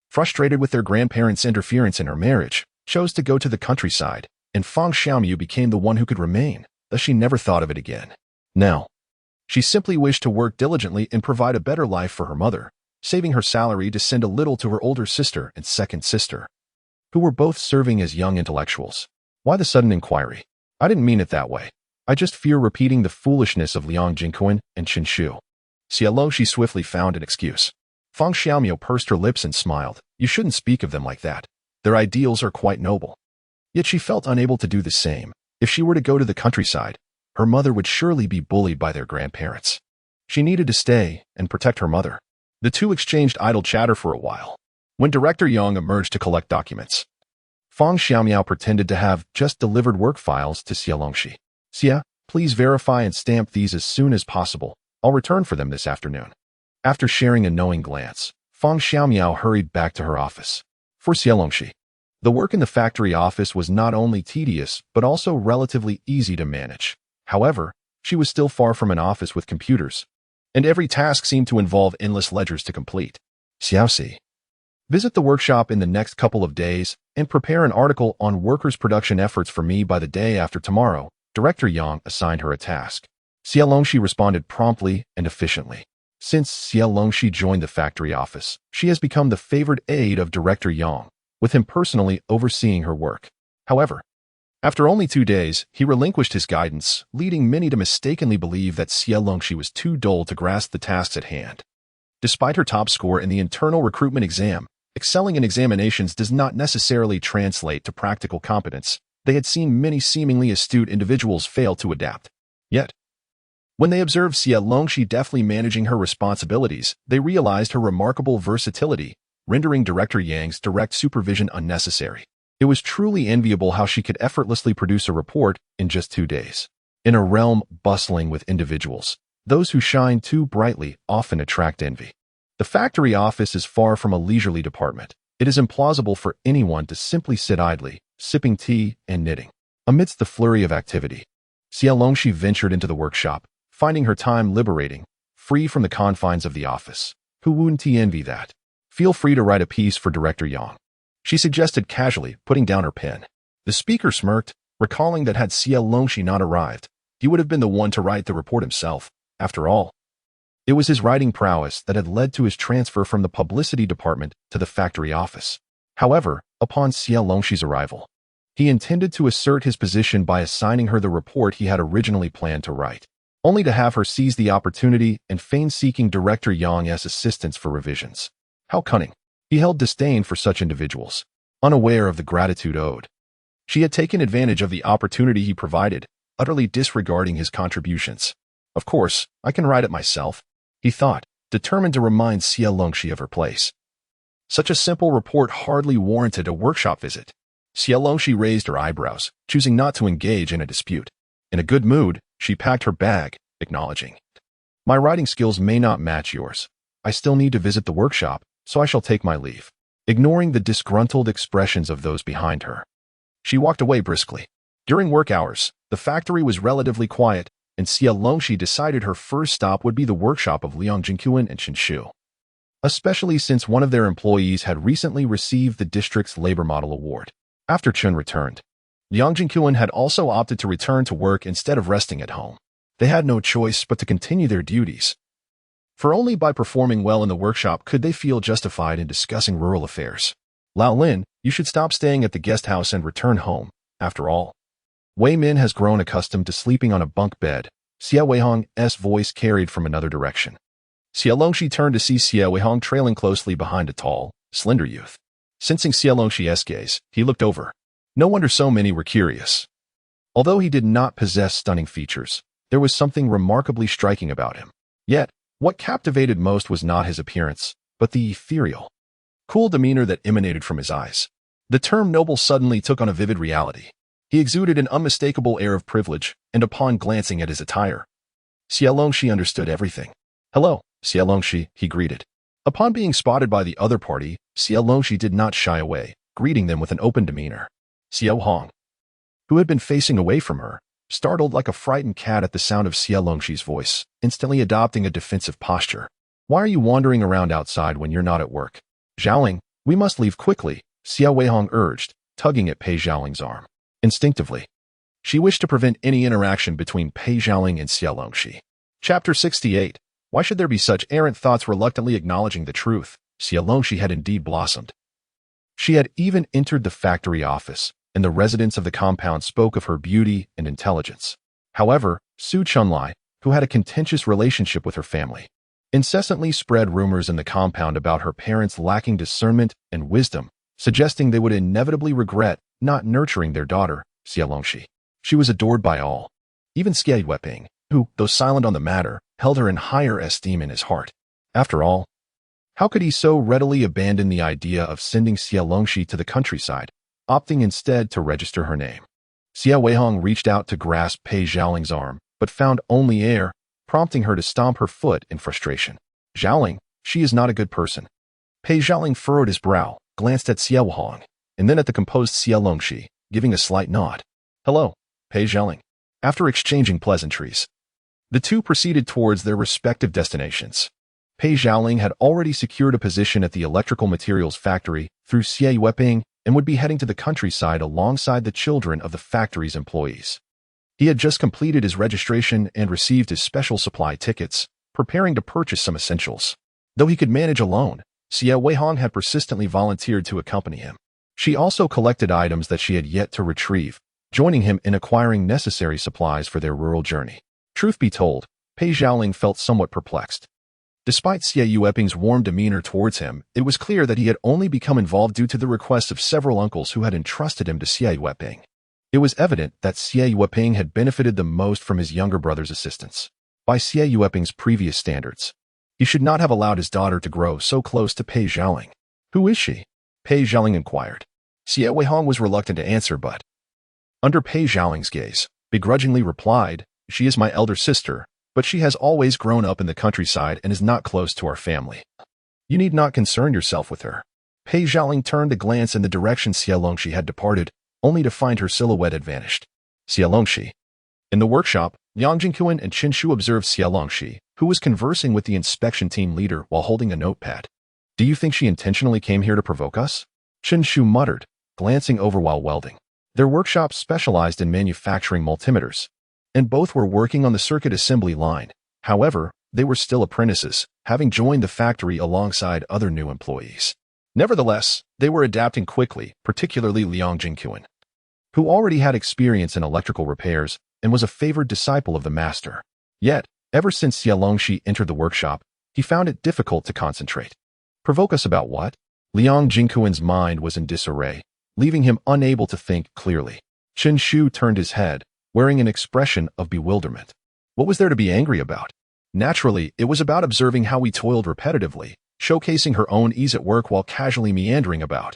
frustrated with their grandparents' interference in her marriage, chose to go to the countryside, and Fang Xiaomiao became the one who could remain, thus she never thought of it again. Now, she simply wished to work diligently and provide a better life for her mother, saving her salary to send a little to her older sister and second sister, who were both serving as young intellectuals. Why the sudden inquiry? I didn't mean it that way. I just fear repeating the foolishness of Liang Jingquan and Chen Shu. Xie Longxi swiftly found an excuse. Fang Xiaomiao pursed her lips and smiled. You shouldn't speak of them like that. Their ideals are quite noble. Yet she felt unable to do the same. If she were to go to the countryside, her mother would surely be bullied by their grandparents. She needed to stay and protect her mother. The two exchanged idle chatter for a while. When Director Yang emerged to collect documents, Fang Xiaomiao pretended to have just delivered work files to Xie Longxi. Xie, please verify and stamp these as soon as possible. I'll return for them this afternoon. After sharing a knowing glance, Fang Xiaomiao hurried back to her office. For Xie Longxi, the work in the factory office was not only tedious, but also relatively easy to manage. However, she was still far from an office with computers, and every task seemed to involve endless ledgers to complete. Xiaoxi, visit the workshop in the next couple of days and prepare an article on workers' production efforts for me by the day after tomorrow. Director Yang assigned her a task. Xie Longxi responded promptly and efficiently. Since Xie Longxi joined the factory office, she has become the favored aide of Director Yang, with him personally overseeing her work. However, after only 2 days, he relinquished his guidance, leading many to mistakenly believe that Xie Longxi was too dull to grasp the tasks at hand. Despite her top score in the internal recruitment exam, excelling in examinations does not necessarily translate to practical competence. They had seen many seemingly astute individuals fail to adapt. Yet, when they observed Xie Longxi deftly managing her responsibilities, they realized her remarkable versatility, rendering Director Yang's direct supervision unnecessary. It was truly enviable how she could effortlessly produce a report in just 2 days. In a realm bustling with individuals, those who shine too brightly often attract envy. The factory office is far from a leisurely department. It is implausible for anyone to simply sit idly, sipping tea and knitting. Amidst the flurry of activity, Xie Longxi ventured into the workshop, finding her time liberating, free from the confines of the office. Who wouldn't envy that? Feel free to write a piece for Director Yang, she suggested casually, putting down her pen. The speaker smirked, recalling that had Xie Longxi not arrived, he would have been the one to write the report himself. After all, it was his writing prowess that had led to his transfer from the publicity department to the factory office. However, upon Xie Longxi's arrival, he intended to assert his position by assigning her the report he had originally planned to write, only to have her seize the opportunity and feign seeking Director Yang's assistance for revisions. How cunning! He held disdain for such individuals, unaware of the gratitude owed. She had taken advantage of the opportunity he provided, utterly disregarding his contributions. Of course, I can write it myself, he thought, determined to remind Xie Longxi of her place. Such a simple report hardly warranted a workshop visit. Xie Longxi raised her eyebrows, choosing not to engage in a dispute. In a good mood, she packed her bag, acknowledging, "My writing skills may not match yours. I still need to visit the workshop, so I shall take my leave." Ignoring the disgruntled expressions of those behind her, she walked away briskly. During work hours, the factory was relatively quiet, and Xie Longxi decided her first stop would be the workshop of Liang Junkyuan and Chen Shu, especially since one of their employees had recently received the district's labor model award. After Chen returned, Liang Junkyuan had also opted to return to work instead of resting at home. They had no choice but to continue their duties, for only by performing well in the workshop could they feel justified in discussing rural affairs. "Lao Lin, you should stop staying at the guest house and return home. After all, Wei Min has grown accustomed to sleeping on a bunk bed," Xie Weihong's voice carried from another direction. Xie Longxi turned to see Xie Weihong trailing closely behind a tall, slender youth. Sensing Xie Longxi's gaze, he looked over. No wonder so many were curious. Although he did not possess stunning features, there was something remarkably striking about him. Yet, what captivated most was not his appearance, but the ethereal, cool demeanor that emanated from his eyes. The term noble suddenly took on a vivid reality. He exuded an unmistakable air of privilege, and upon glancing at his attire, Xie Longxi understood everything. "Hello, Xie Longxi," he greeted. Upon being spotted by the other party, Xie Longxi did not shy away, greeting them with an open demeanor. Xie Weihong, who had been facing away from her, startled like a frightened cat at the sound of Xie Longxi's voice, instantly adopting a defensive posture. "Why are you wandering around outside when you're not at work?" "Xiaoling, we must leave quickly," Xie Weihong urged, tugging at Pei Xiaoling's arm. Instinctively, she wished to prevent any interaction between Pei Xiaoling and Xie Longxi. Chapter 68. Why should there be such errant thoughts? Reluctantly acknowledging the truth, Xie Longxi had indeed blossomed. She had even entered the factory office, and the residents of the compound spoke of her beauty and intelligence. However, Su Chunlai, who had a contentious relationship with her family, incessantly spread rumors in the compound about her parents lacking discernment and wisdom, suggesting they would inevitably regret not nurturing their daughter, Xie Longxi. She was adored by all, even Xie Weihong, who, though silent on the matter, held her in higher esteem in his heart. After all, how could he so readily abandon the idea of sending Xie Longxi to the countryside, opting instead to register her name? Xie Weihong reached out to grasp Pei Xiaoling's arm, but found only air, prompting her to stomp her foot in frustration. "Xiaoling, she is not a good person." Pei Xiaoling furrowed his brow, glanced at Xie Weihong, and then at the composed Xie Longxi, giving a slight nod. "Hello, Pei Xiaoling." After exchanging pleasantries, the two proceeded towards their respective destinations. Pei Xiaoling had already secured a position at the electrical materials factory through Xie Weihong and would be heading to the countryside alongside the children of the factory's employees. He had just completed his registration and received his special supply tickets, preparing to purchase some essentials. Though he could manage alone, Xie Weihong had persistently volunteered to accompany him. She also collected items that she had yet to retrieve, joining him in acquiring necessary supplies for their rural journey. Truth be told, Pei Xiaoling felt somewhat perplexed. Despite Xie Weihong's warm demeanor towards him, it was clear that he had only become involved due to the request of several uncles who had entrusted him to Xie Weihong. It was evident that Xie Weihong had benefited the most from his younger brother's assistance. By Xie Weihong's previous standards, he should not have allowed his daughter to grow so close to Pei Xiaoling. "Who is she?" Pei Xiaoling inquired. Xie Weihong was reluctant to answer, but, under Pei Zhaoling's gaze, begrudgingly replied, "She is my elder sister, but she has always grown up in the countryside and is not close to our family. You need not concern yourself with her." Pei Zhaoling turned to glance in the direction Xie Longxi had departed, only to find her silhouette had vanished. Xie Longxi. In the workshop, Liang Jingyuan and Qin Shu observed Xie Longxi, who was conversing with the inspection team leader while holding a notepad. "Do you think she intentionally came here to provoke us?" Qin Shu muttered, glancing over while welding. Their workshop specialized in manufacturing multimeters, and both were working on the circuit assembly line. However, they were still apprentices, having joined the factory alongside other new employees. Nevertheless, they were adapting quickly, particularly Liang Jingyuan, who already had experience in electrical repairs and was a favored disciple of the master. Yet, ever since Xie Longxi entered the workshop, he found it difficult to concentrate. Provoke us about what? Liang Jingyuan's mind was in disarray, leaving him unable to think clearly. Qin Shu turned his head, wearing an expression of bewilderment. What was there to be angry about? Naturally, it was about observing how we toiled repetitively, showcasing her own ease at work while casually meandering about.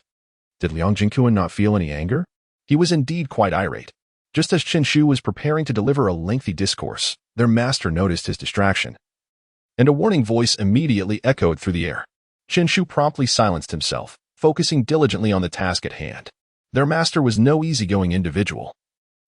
Did Liang Jingyuan not feel any anger? He was indeed quite irate. Just as Qin Shu was preparing to deliver a lengthy discourse, their master noticed his distraction, and a warning voice immediately echoed through the air. Qin Shu promptly silenced himself, focusing diligently on the task at hand. Their master was no easygoing individual.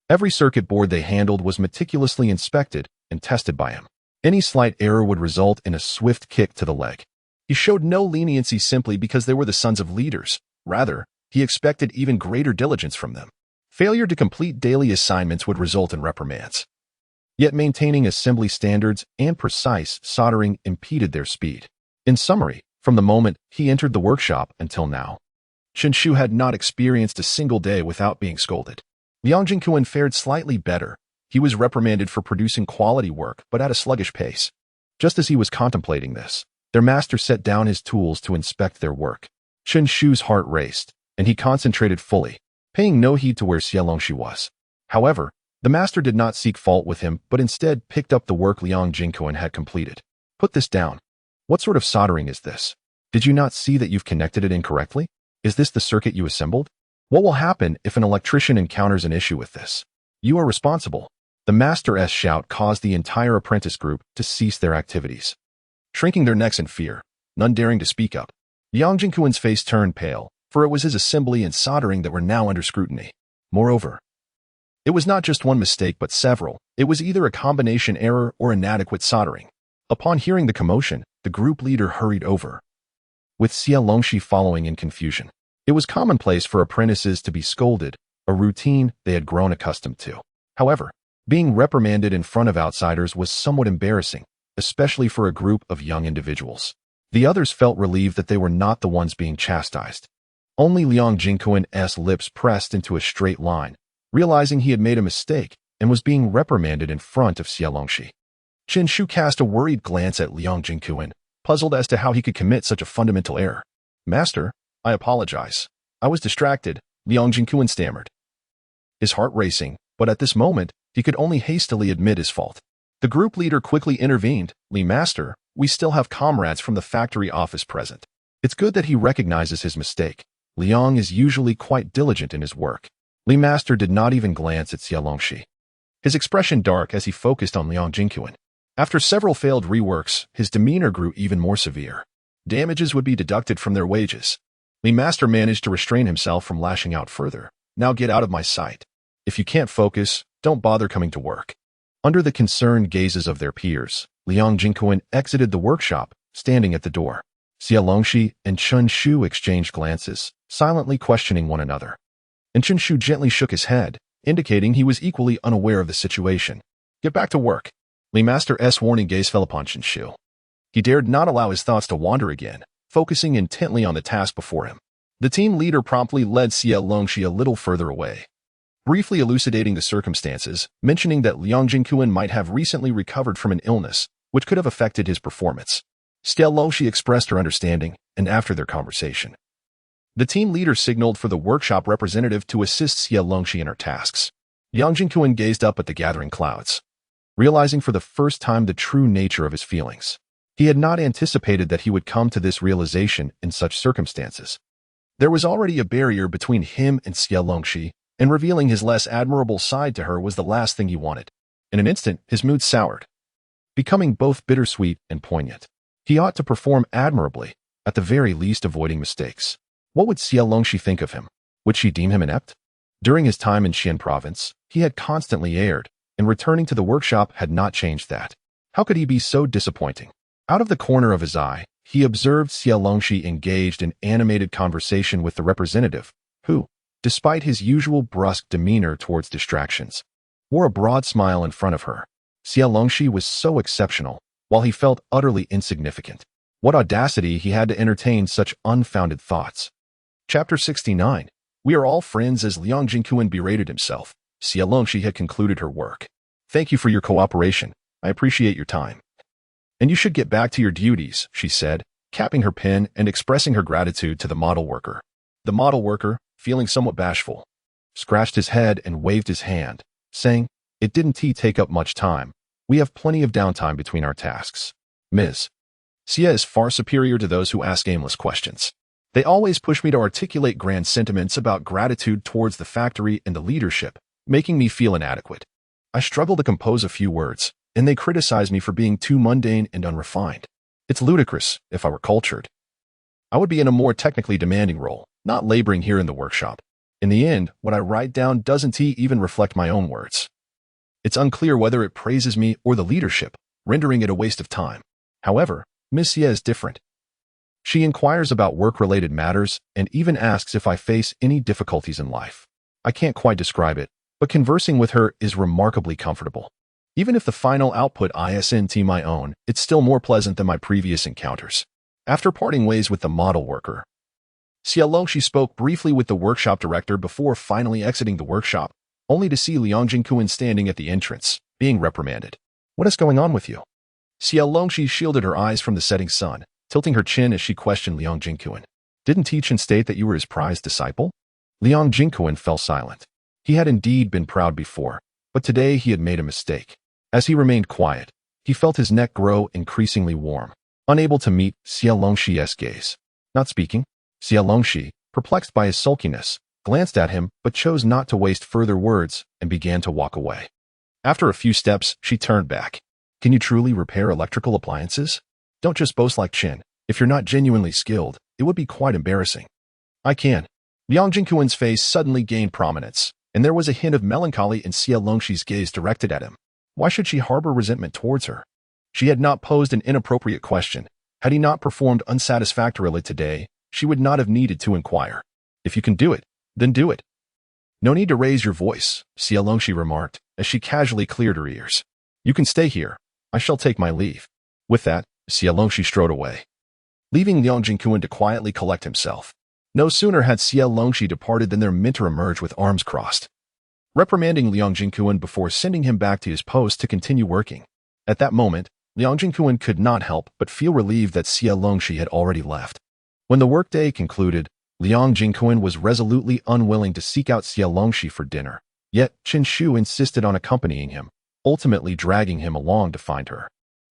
Every circuit board they handled was meticulously inspected and tested by him. Any slight error would result in a swift kick to the leg. He showed no leniency simply because they were the sons of leaders. Rather, he expected even greater diligence from them. Failure to complete daily assignments would result in reprimands. Yet maintaining assembly standards and precise soldering impeded their speed. In summary, from the moment he entered the workshop until now, Qin Shu had not experienced a single day without being scolded. Liang Jingyuan fared slightly better. He was reprimanded for producing quality work, but at a sluggish pace. Just as he was contemplating this, their master set down his tools to inspect their work. Qin Shu's heart raced, and he concentrated fully, paying no heed to where Xie Longxi was. However, the master did not seek fault with him, but instead picked up the work Liang Jingyuan had completed. "Put this down. What sort of soldering is this? Did you not see that you've connected it incorrectly? Is this the circuit you assembled? What will happen if an electrician encounters an issue with this? You are responsible." The master's shout caused the entire apprentice group to cease their activities, shrinking their necks in fear, none daring to speak up. Liang Jingyuan's face turned pale, for it was his assembly and soldering that were now under scrutiny. Moreover, it was not just one mistake but several. It was either a combination error or inadequate soldering. Upon hearing the commotion, the group leader hurried over, with Xie Longxi following in confusion. It was commonplace for apprentices to be scolded, a routine they had grown accustomed to. However, being reprimanded in front of outsiders was somewhat embarrassing, especially for a group of young individuals. The others felt relieved that they were not the ones being chastised. Only Liang Jingyuan's lips pressed into a straight line, realizing he had made a mistake and was being reprimanded in front of Xie Longxi. Qin Shu cast a worried glance at Liang Jingyuan, puzzled as to how he could commit such a fundamental error. "Master, I apologize. I was distracted," Liang Jingyuan stammered, his heart racing, but at this moment, he could only hastily admit his fault. The group leader quickly intervened. "Li Master, we still have comrades from the factory office present. It's good that he recognizes his mistake. Liang is usually quite diligent in his work." Li Master did not even glance at Xie Longxi, his expression dark as he focused on Liang Jingyuan. After several failed reworks, his demeanor grew even more severe. Damages would be deducted from their wages. Li Master managed to restrain himself from lashing out further. "Now get out of my sight. If you can't focus, don't bother coming to work." Under the concerned gazes of their peers, Liang Jingyuan exited the workshop, standing at the door. Xie Longxi and Qin Shu exchanged glances, silently questioning one another. And Qin Shu gently shook his head, indicating he was equally unaware of the situation. "Get back to work." Li Master's warning gaze fell upon Qin Shu. He dared not allow his thoughts to wander again, focusing intently on the task before him. The team leader promptly led Xie Longxi a little further away, briefly elucidating the circumstances, mentioning that Liang Jingyuan might have recently recovered from an illness, which could have affected his performance. Xie Longxi expressed her understanding, and after their conversation, the team leader signaled for the workshop representative to assist Xie Longxi in her tasks. Liang Jingyuan gazed up at the gathering clouds, realizing for the first time the true nature of his feelings. He had not anticipated that he would come to this realization in such circumstances. There was already a barrier between him and Xie Longxi, and revealing his less admirable side to her was the last thing he wanted. In an instant, his mood soured, becoming both bittersweet and poignant. He ought to perform admirably, at the very least avoiding mistakes. What would Xie Longxi think of him? Would she deem him inept? During his time in Xian province, he had constantly erred, and returning to the workshop had not changed that. How could he be so disappointing? Out of the corner of his eye, he observed Xie Longxi engaged in animated conversation with the representative, who, despite his usual brusque demeanor towards distractions, wore a broad smile in front of her. Xie Longxi was so exceptional, while he felt utterly insignificant. What audacity he had to entertain such unfounded thoughts. Chapter 69. We are all friends. As Liang Jingquan berated himself, Xie Longxi had concluded her work. Thank you for your cooperation. I appreciate your time. And you should get back to your duties, she said, capping her pen and expressing her gratitude to the model worker. The model worker, feeling somewhat bashful, scratched his head and waved his hand, saying, "It didn't take up much time. We have plenty of downtime between our tasks. Ms. Xie is far superior to those who ask aimless questions. They always push me to articulate grand sentiments about gratitude towards the factory and the leadership, making me feel inadequate. I struggle to compose a few words, and they criticize me for being too mundane and unrefined. It's ludicrous, if I were cultured. I would be in a more technically demanding role, not laboring here in the workshop. In the end, what I write down doesn't even reflect my own words. It's unclear whether it praises me or the leadership, rendering it a waste of time. However, Miss Xie is different. She inquires about work-related matters and even asks if I face any difficulties in life. I can't quite describe it, but conversing with her is remarkably comfortable. Even if the final output isn't my own, it's still more pleasant than my previous encounters." After parting ways with the model worker, Xie Longxi spoke briefly with the workshop director before finally exiting the workshop, only to see Liang Jingquan standing at the entrance, being reprimanded. "What is going on with you?" Xie Longxi shielded her eyes from the setting sun, tilting her chin as she questioned Liang Jingquan. "Didn't Chen state that you were his prized disciple?" Liang Jingquan fell silent. He had indeed been proud before, but today he had made a mistake. As he remained quiet, he felt his neck grow increasingly warm, unable to meet Xie Longxi's gaze. Not speaking, Xie Longxi, perplexed by his sulkiness, glanced at him but chose not to waste further words and began to walk away. After a few steps, she turned back. "Can you truly repair electrical appliances? Don't just boast like Chen. If you're not genuinely skilled, it would be quite embarrassing." "I can." Liang Jingquan's face suddenly gained prominence, and there was a hint of melancholy in Xie Longxi's gaze directed at him. Why should she harbor resentment towards her? She had not posed an inappropriate question. Had he not performed unsatisfactorily today, she would not have needed to inquire. "If you can do it, then do it." "No need to raise your voice," Xie Longxi remarked, as she casually cleared her ears. "You can stay here. I shall take my leave." With that, Xie Longxi strode away, leaving Liang Jingquan to quietly collect himself. No sooner had Xie Longxi departed than their mentor emerged with arms crossed, reprimanding Liang Jingquan before sending him back to his post to continue working. At that moment, Liang Jingquan could not help but feel relieved that Xie Longxi had already left. When the workday concluded, Liang Jingquan was resolutely unwilling to seek out Xie Longxi for dinner, yet Chen Shu insisted on accompanying him, ultimately dragging him along to find her.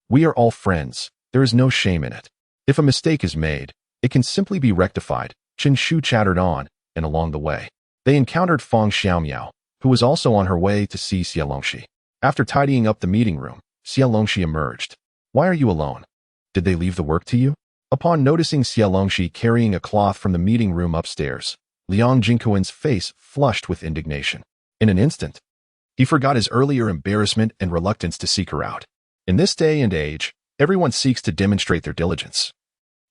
"We are all friends. There is no shame in it. If a mistake is made, it can simply be rectified," Chen Shu chattered on, and along the way, they encountered Fang Xiaomiao, who was also on her way to see Xie Longxi. After tidying up the meeting room, Xie Longxi emerged. "Why are you alone? Did they leave the work to you?" Upon noticing Xie Longxi carrying a cloth from the meeting room upstairs, Liang Jingquan's face flushed with indignation. In an instant, he forgot his earlier embarrassment and reluctance to seek her out. In this day and age, everyone seeks to demonstrate their diligence,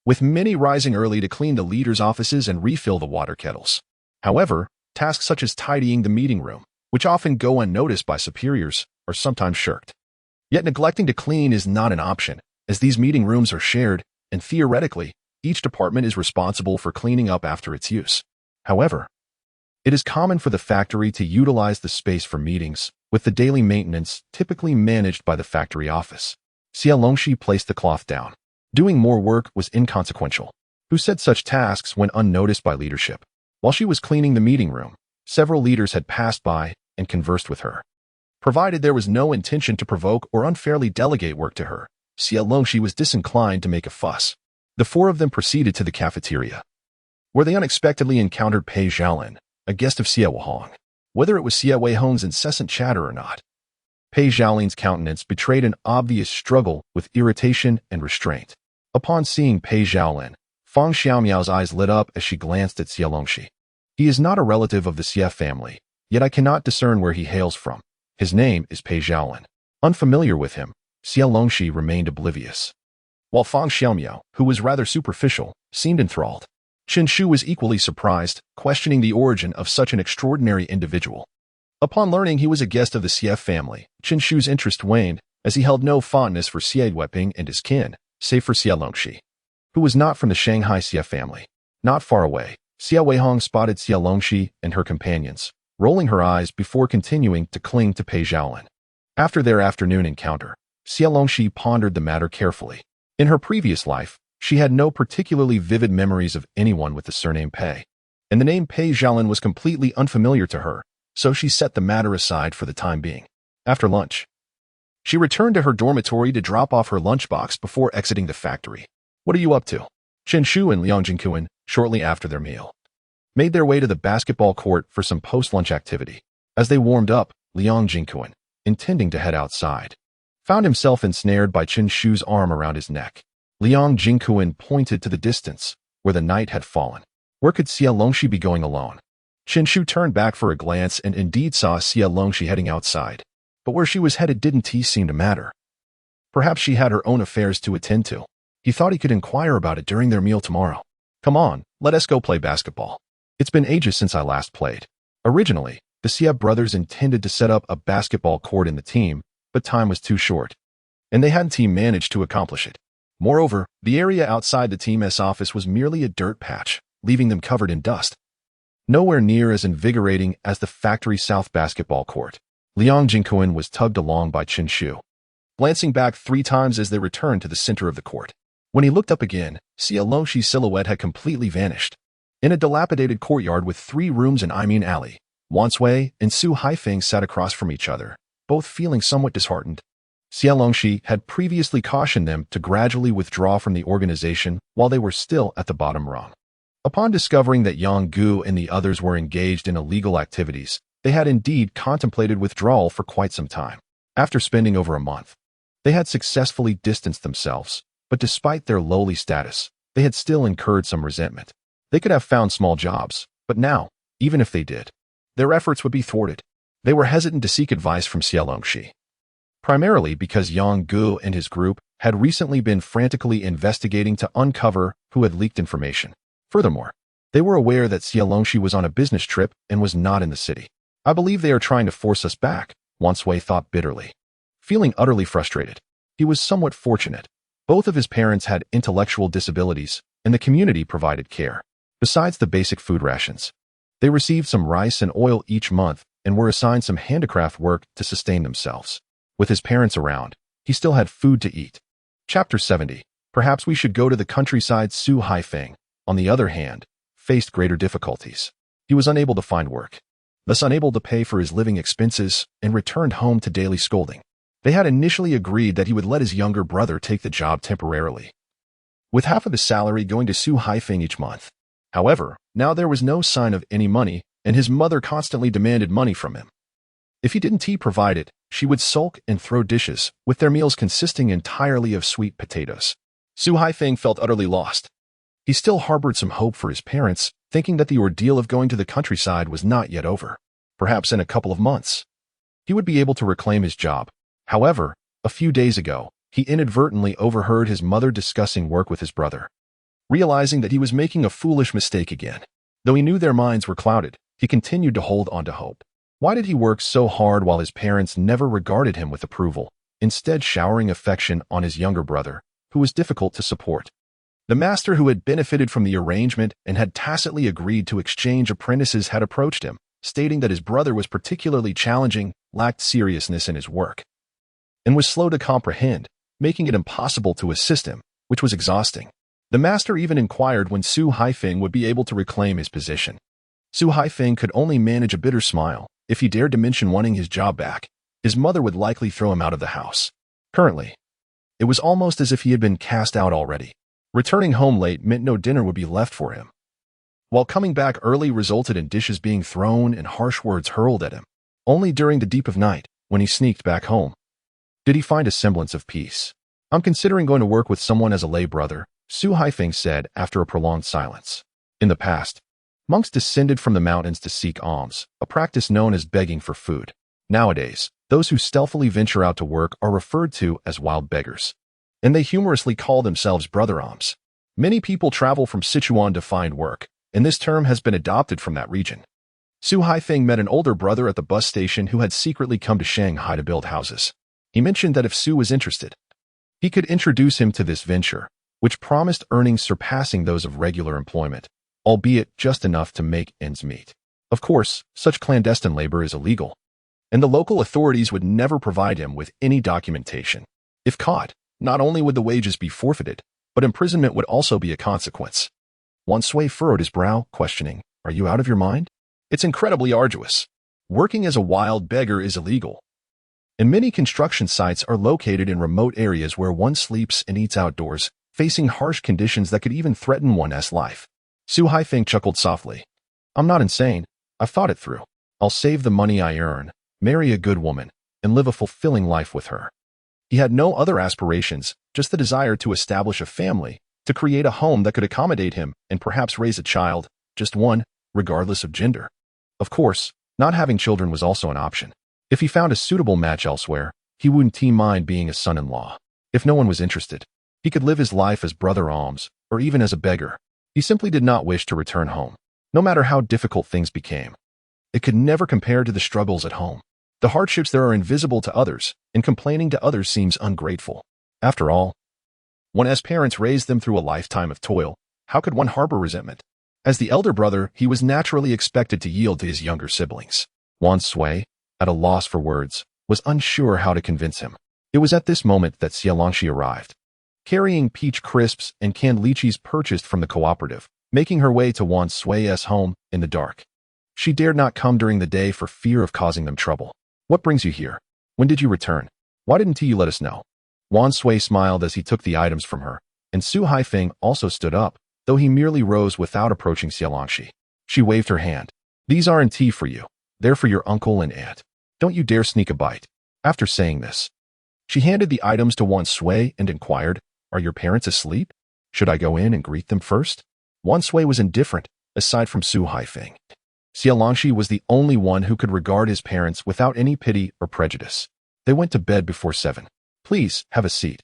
with many rising early to clean the leaders' offices and refill the water kettles. However, tasks such as tidying the meeting room, which often go unnoticed by superiors, are sometimes shirked. Yet neglecting to clean is not an option, as these meeting rooms are shared, and theoretically, each department is responsible for cleaning up after its use. However, it is common for the factory to utilize the space for meetings, with the daily maintenance typically managed by the factory office. Xie Longxi placed the cloth down. Doing more work was inconsequential. Who said such tasks went unnoticed by leadership? While she was cleaning the meeting room, several leaders had passed by and conversed with her. Provided there was no intention to provoke or unfairly delegate work to her, Xie Longxi was disinclined to make a fuss. The four of them proceeded to the cafeteria, where they unexpectedly encountered Pei Xiaolin, a guest of Xie Weihong. Whether it was Xie Weihong's incessant chatter or not, Pei Xiaolin's countenance betrayed an obvious struggle with irritation and restraint. Upon seeing Pei Xiaolin, Fang Xiaomiao's eyes lit up as she glanced at Xie Longxi. He is not a relative of the Xie family, yet I cannot discern where he hails from. His name is Pei Xiaolin. Unfamiliar with him, Xie Longxi remained oblivious, while Fang Xiaomiao, who was rather superficial, seemed enthralled. Chen Shu was equally surprised, questioning the origin of such an extraordinary individual. Upon learning he was a guest of the Xie family, Chen Shu's interest waned, as he held no fondness for Xie Weiping and his kin, save for Xie Longxi, who was not from the Shanghai Xie family. Not far away, Xie Weihong spotted Xie Longxi and her companions, rolling her eyes before continuing to cling to Pei Xiaolin. After their afternoon encounter, Xie Longxi pondered the matter carefully. In her previous life, she had no particularly vivid memories of anyone with the surname Pei, and the name Pei Xiaolin was completely unfamiliar to her, so she set the matter aside for the time being. After lunch, she returned to her dormitory to drop off her lunchbox before exiting the factory. "What are you up to?" Chen Shu and Liang Jingyuan, shortly after their meal, made their way to the basketball court for some post-lunch activity. As they warmed up, Liang Jingyuan, intending to head outside, found himself ensnared by Chen Shu's arm around his neck. Liang Jingyuan pointed to the distance, where the night had fallen. Where could Xie Longxi be going alone? Chen Shu turned back for a glance and indeed saw Xie Longxi heading outside. But where she was headed didn't seem to matter. Perhaps she had her own affairs to attend to. He thought he could inquire about it during their meal tomorrow. "Come on, let us go play basketball. It's been ages since I last played." Originally, the Xie brothers intended to set up a basketball court in the team, but time was too short, and they hadn't managed to accomplish it. Moreover, the area outside the team's office was merely a dirt patch, leaving them covered in dust. Nowhere near as invigorating as the factory south basketball court. Liang Jingyuan was tugged along by Chen Shu, glancing back 3 times as they returned to the center of the court. When he looked up again, Xie Longxi's silhouette had completely vanished. In a dilapidated courtyard with 3 rooms and alley, Wan Cui and Su Haifeng sat across from each other, both feeling somewhat disheartened. Xie Longxi had previously cautioned them to gradually withdraw from the organization while they were still at the bottom rung. Upon discovering that Yang Gu and the others were engaged in illegal activities, they had indeed contemplated withdrawal for quite some time. After spending over a month, they had successfully distanced themselves, but despite their lowly status, they had still incurred some resentment. They could have found small jobs, but now, even if they did, their efforts would be thwarted. They were hesitant to seek advice from Xie Longxi, primarily because Yang Gu and his group had recently been frantically investigating to uncover who had leaked information. Furthermore, they were aware that Xie Longxi was on a business trip and was not in the city. "I believe they are trying to force us back," Wan Cui thought bitterly. Feeling utterly frustrated, he was somewhat fortunate. Both of his parents had intellectual disabilities, and the community provided care. Besides the basic food rations, they received some rice and oil each month and were assigned some handicraft work to sustain themselves. With his parents around, he still had food to eat. Chapter 70. Perhaps we should go to the countryside. Su Haifeng, on the other hand, faced greater difficulties. He was unable to find work, thus unable to pay for his living expenses, and returned home to daily scolding. They had initially agreed that he would let his younger brother take the job temporarily, with half of his salary going to Su Haifeng each month. However, now there was no sign of any money, and his mother constantly demanded money from him. If he didn't provide it, she would sulk and throw dishes, with their meals consisting entirely of sweet potatoes. Su Haifeng felt utterly lost. He still harbored some hope for his parents, thinking that the ordeal of going to the countryside was not yet over. Perhaps in a couple of months, he would be able to reclaim his job. However, a few days ago, he inadvertently overheard his mother discussing work with his brother. Realizing that he was making a foolish mistake again, though he knew their minds were clouded, he continued to hold on to hope. Why did he work so hard while his parents never regarded him with approval, instead showering affection on his younger brother, who was difficult to support? The master who had benefited from the arrangement and had tacitly agreed to exchange apprentices had approached him, stating that his brother was particularly challenging, lacked seriousness in his work, and was slow to comprehend, making it impossible to assist him, which was exhausting. The master even inquired when Su Haifeng would be able to reclaim his position. Su Haifeng could only manage a bitter smile. If he dared to mention wanting his job back, his mother would likely throw him out of the house. Currently, it was almost as if he had been cast out already. Returning home late meant no dinner would be left for him. while coming back early resulted in dishes being thrown and harsh words hurled at him. Only during the deep of night, when he sneaked back home, did he find a semblance of peace. I'm considering going to work with someone as a lay brother, Su Haifeng said after a prolonged silence. In the past, monks descended from the mountains to seek alms, a practice known as begging for food. Nowadays, those who stealthily venture out to work are referred to as wild beggars, and they humorously call themselves brother alms. Many people travel from Sichuan to find work, and this term has been adopted from that region. Su Haifeng met an older brother at the bus station who had secretly come to Shanghai to build houses. He mentioned that if Su was interested, he could introduce him to this venture, which promised earnings surpassing those of regular employment, albeit just enough to make ends meet. Of course, such clandestine labor is illegal, and the local authorities would never provide him with any documentation. If caught, not only would the wages be forfeited, but imprisonment would also be a consequence. Wan Sui furrowed his brow, questioning, "Are you out of your mind? It's incredibly arduous. Working as a wild beggar is illegal, and many construction sites are located in remote areas where one sleeps and eats outdoors, facing harsh conditions that could even threaten one's life." Su Haifeng chuckled softly. "I'm not insane. I've thought it through. I'll save the money I earn, marry a good woman, and live a fulfilling life with her." He had no other aspirations, just the desire to establish a family, to create a home that could accommodate him and perhaps raise a child, just one, regardless of gender. Of course, not having children was also an option. If he found a suitable match elsewhere, he wouldn't mind being a son-in-law. If no one was interested, he could live his life as brother alms, or even as a beggar. He simply did not wish to return home, no matter how difficult things became. It could never compare to the struggles at home. The hardships there are invisible to others, and complaining to others seems ungrateful. After all, when as parents raised them through a lifetime of toil, how could one harbor resentment? As the elder brother, he was naturally expected to yield to his younger siblings. Wan Sui, at a loss for words, was unsure how to convince him. It was at this moment that Xie Longxi arrived, carrying peach crisps and canned lychees purchased from the cooperative, making her way to Wan Sui's home in the dark. She dared not come during the day for fear of causing them trouble. "What brings you here? When did you return? Why didn't you let us know?" Wan Sui smiled as he took the items from her, and Su Haifeng also stood up, though he merely rose without approaching Xie Longxi. She waved her hand. "These aren't tea for you. They're for your uncle and aunt. Don't you dare sneak a bite." After saying this, she handed the items to Wan Sui and inquired, "Are your parents asleep? Should I go in and greet them first?" Wan Sui was indifferent, aside from Su Haifeng. Xie Longxi was the only one who could regard his parents without any pity or prejudice. They went to bed before 7. "Please, have a seat."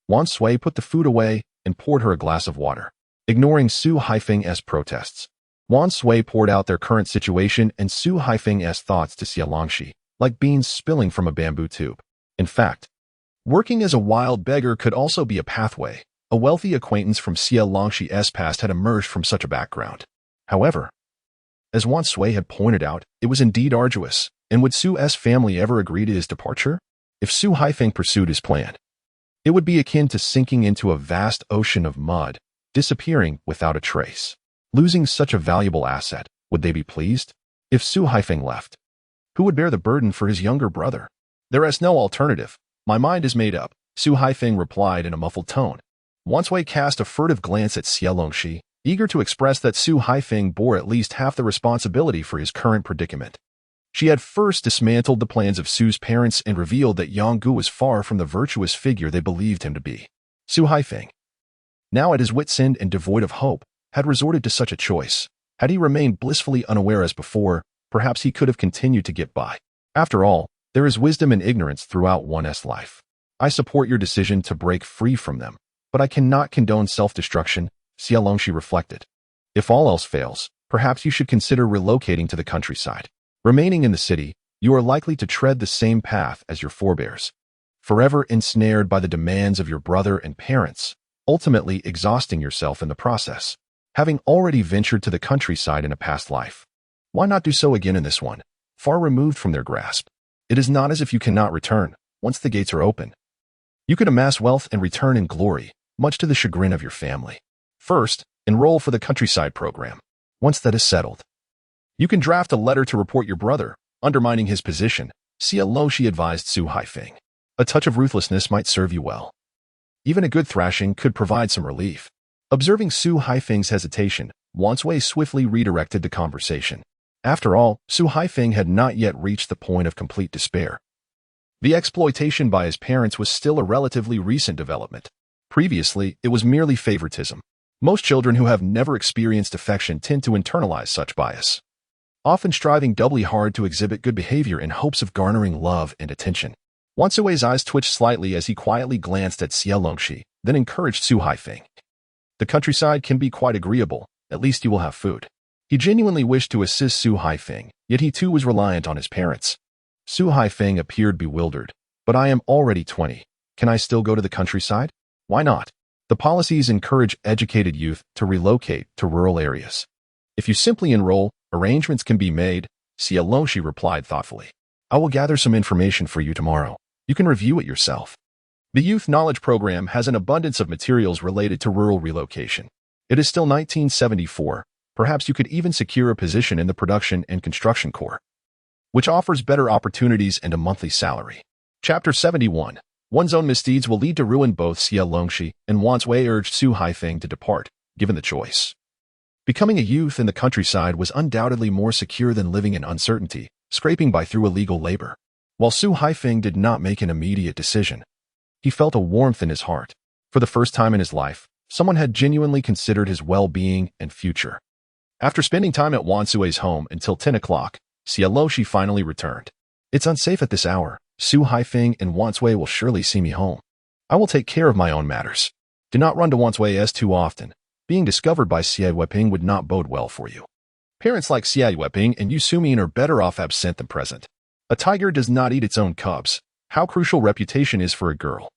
Wan Sui put the food away and poured her a glass of water, ignoring Su Haifeng's protests. Wan Sui poured out their current situation and Su Haifeng's thoughts to Xie Longxi, like beans spilling from a bamboo tube. In fact, working as a wild beggar could also be a pathway. A wealthy acquaintance from Xie Longxi's past had emerged from such a background. However, as Wan Sui had pointed out, it was indeed arduous, and would Su's family ever agree to his departure? If Su Haifeng pursued his plan, it would be akin to sinking into a vast ocean of mud, disappearing without a trace. Losing such a valuable asset, would they be pleased? If Su Haifeng left, who would bear the burden for his younger brother? "There is no alternative. My mind is made up," Su Haifeng replied in a muffled tone. Wan Sui cast a furtive glance at Xie Longxi, eager to express that Su Haifeng bore at least half the responsibility for his current predicament. She had first dismantled the plans of Su's parents and revealed that Yanggu was far from the virtuous figure they believed him to be. Su Haifeng, now at his wit's end and devoid of hope, had resorted to such a choice. Had he remained blissfully unaware as before, perhaps he could have continued to get by. After all, there is wisdom in ignorance throughout one's life. "I support your decision to break free from them, but I cannot condone self-destruction," Xie Longxi reflected. "If all else fails, perhaps you should consider relocating to the countryside. Remaining in the city, you are likely to tread the same path as your forebears, forever ensnared by the demands of your brother and parents, ultimately exhausting yourself in the process. Having already ventured to the countryside in a past life, why not do so again in this one, far removed from their grasp? It is not as if you cannot return, once the gates are open. You can amass wealth and return in glory, much to the chagrin of your family. First, enroll for the countryside program. Once that is settled, you can draft a letter to report your brother, undermining his position," Xie Longxi advised Su Haifeng. "A touch of ruthlessness might serve you well. Even a good thrashing could provide some relief." Observing Su Haifeng's hesitation, Wei swiftly redirected the conversation. After all, Xie Weihong had not yet reached the point of complete despair. The exploitation by his parents was still a relatively recent development. Previously, it was merely favoritism. Most children who have never experienced affection tend to internalize such bias, often striving doubly hard to exhibit good behavior in hopes of garnering love and attention. Wei's eyes twitched slightly as he quietly glanced at Xie Longxi, then encouraged Xie Weihong. The countryside can be quite agreeable, at least you will have food. He genuinely wished to assist Xie Weihong, yet he too was reliant on his parents. Xie Weihong appeared bewildered. But I am already 20. Can I still go to the countryside? Why not? The policies encourage educated youth to relocate to rural areas. If you simply enroll, arrangements can be made, Xie Longxi replied thoughtfully. I will gather some information for you tomorrow. You can review it yourself. The Youth Knowledge Program has an abundance of materials related to rural relocation. It is still 1974. Perhaps you could even secure a position in the Production and Construction Corps, which offers better opportunities and a monthly salary. Chapter 71. One's own misdeeds will lead to ruin. Both Xie Longxi and Wei urged Xie Weihong to depart, given the choice. Becoming a youth in the countryside was undoubtedly more secure than living in uncertainty, scraping by through illegal labor. While Xie Weihong did not make an immediate decision, he felt a warmth in his heart. For the first time in his life, someone had genuinely considered his well-being and future. After spending time at Wei's home until 10 o'clock, Xie Longxi finally returned. It's unsafe at this hour. Xie Weihong and Wei will surely see me home. I will take care of my own matters. Do not run to Wei's too often. Being discovered by Xie Weihong would not bode well for you. Parents like Xie Weihong and Yu Sumin are better off absent than present. A tiger does not eat its own cubs. How crucial reputation is for a girl.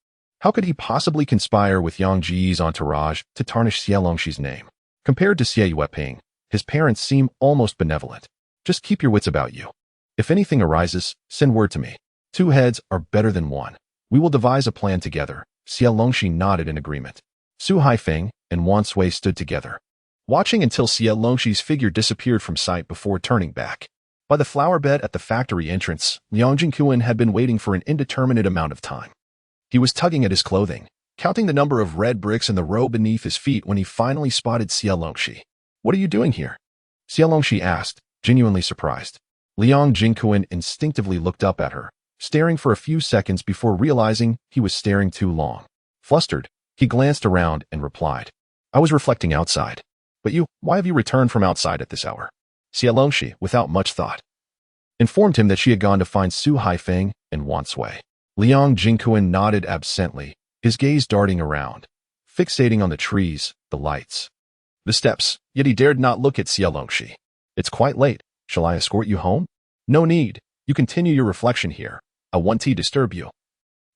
How could he possibly conspire with Yang Ji's entourage to tarnish Xie Longxi's name? Compared to Xie Weihong, his parents seem almost benevolent. Just keep your wits about you. If anything arises, send word to me. 2 heads are better than 1. We will devise a plan together. Xie Longxi nodded in agreement. Xie Weihong and Wei stood together, watching until Xie Longxi's figure disappeared from sight before turning back. By the flower bed at the factory entrance, Lu Dingyuan had been waiting for an indeterminate amount of time. He was tugging at his clothing, counting the number of red bricks in the row beneath his feet when he finally spotted Xie Longxi. What are you doing here? Xie Longxi asked, genuinely surprised. Lu Dingyuan instinctively looked up at her, staring for a few seconds before realizing he was staring too long. Flustered, he glanced around and replied, I was reflecting outside. But you, why have you returned from outside at this hour? Xie Longxi, without much thought, informed him that she had gone to find Xie Weihong and Wei. Lu Dingyuan nodded absently, his gaze darting around, fixating on the trees, the lights, the steps, yet he dared not look at Xie Longxi. It's quite late. Shall I escort you home? No need. You continue your reflection here. I won't disturb you.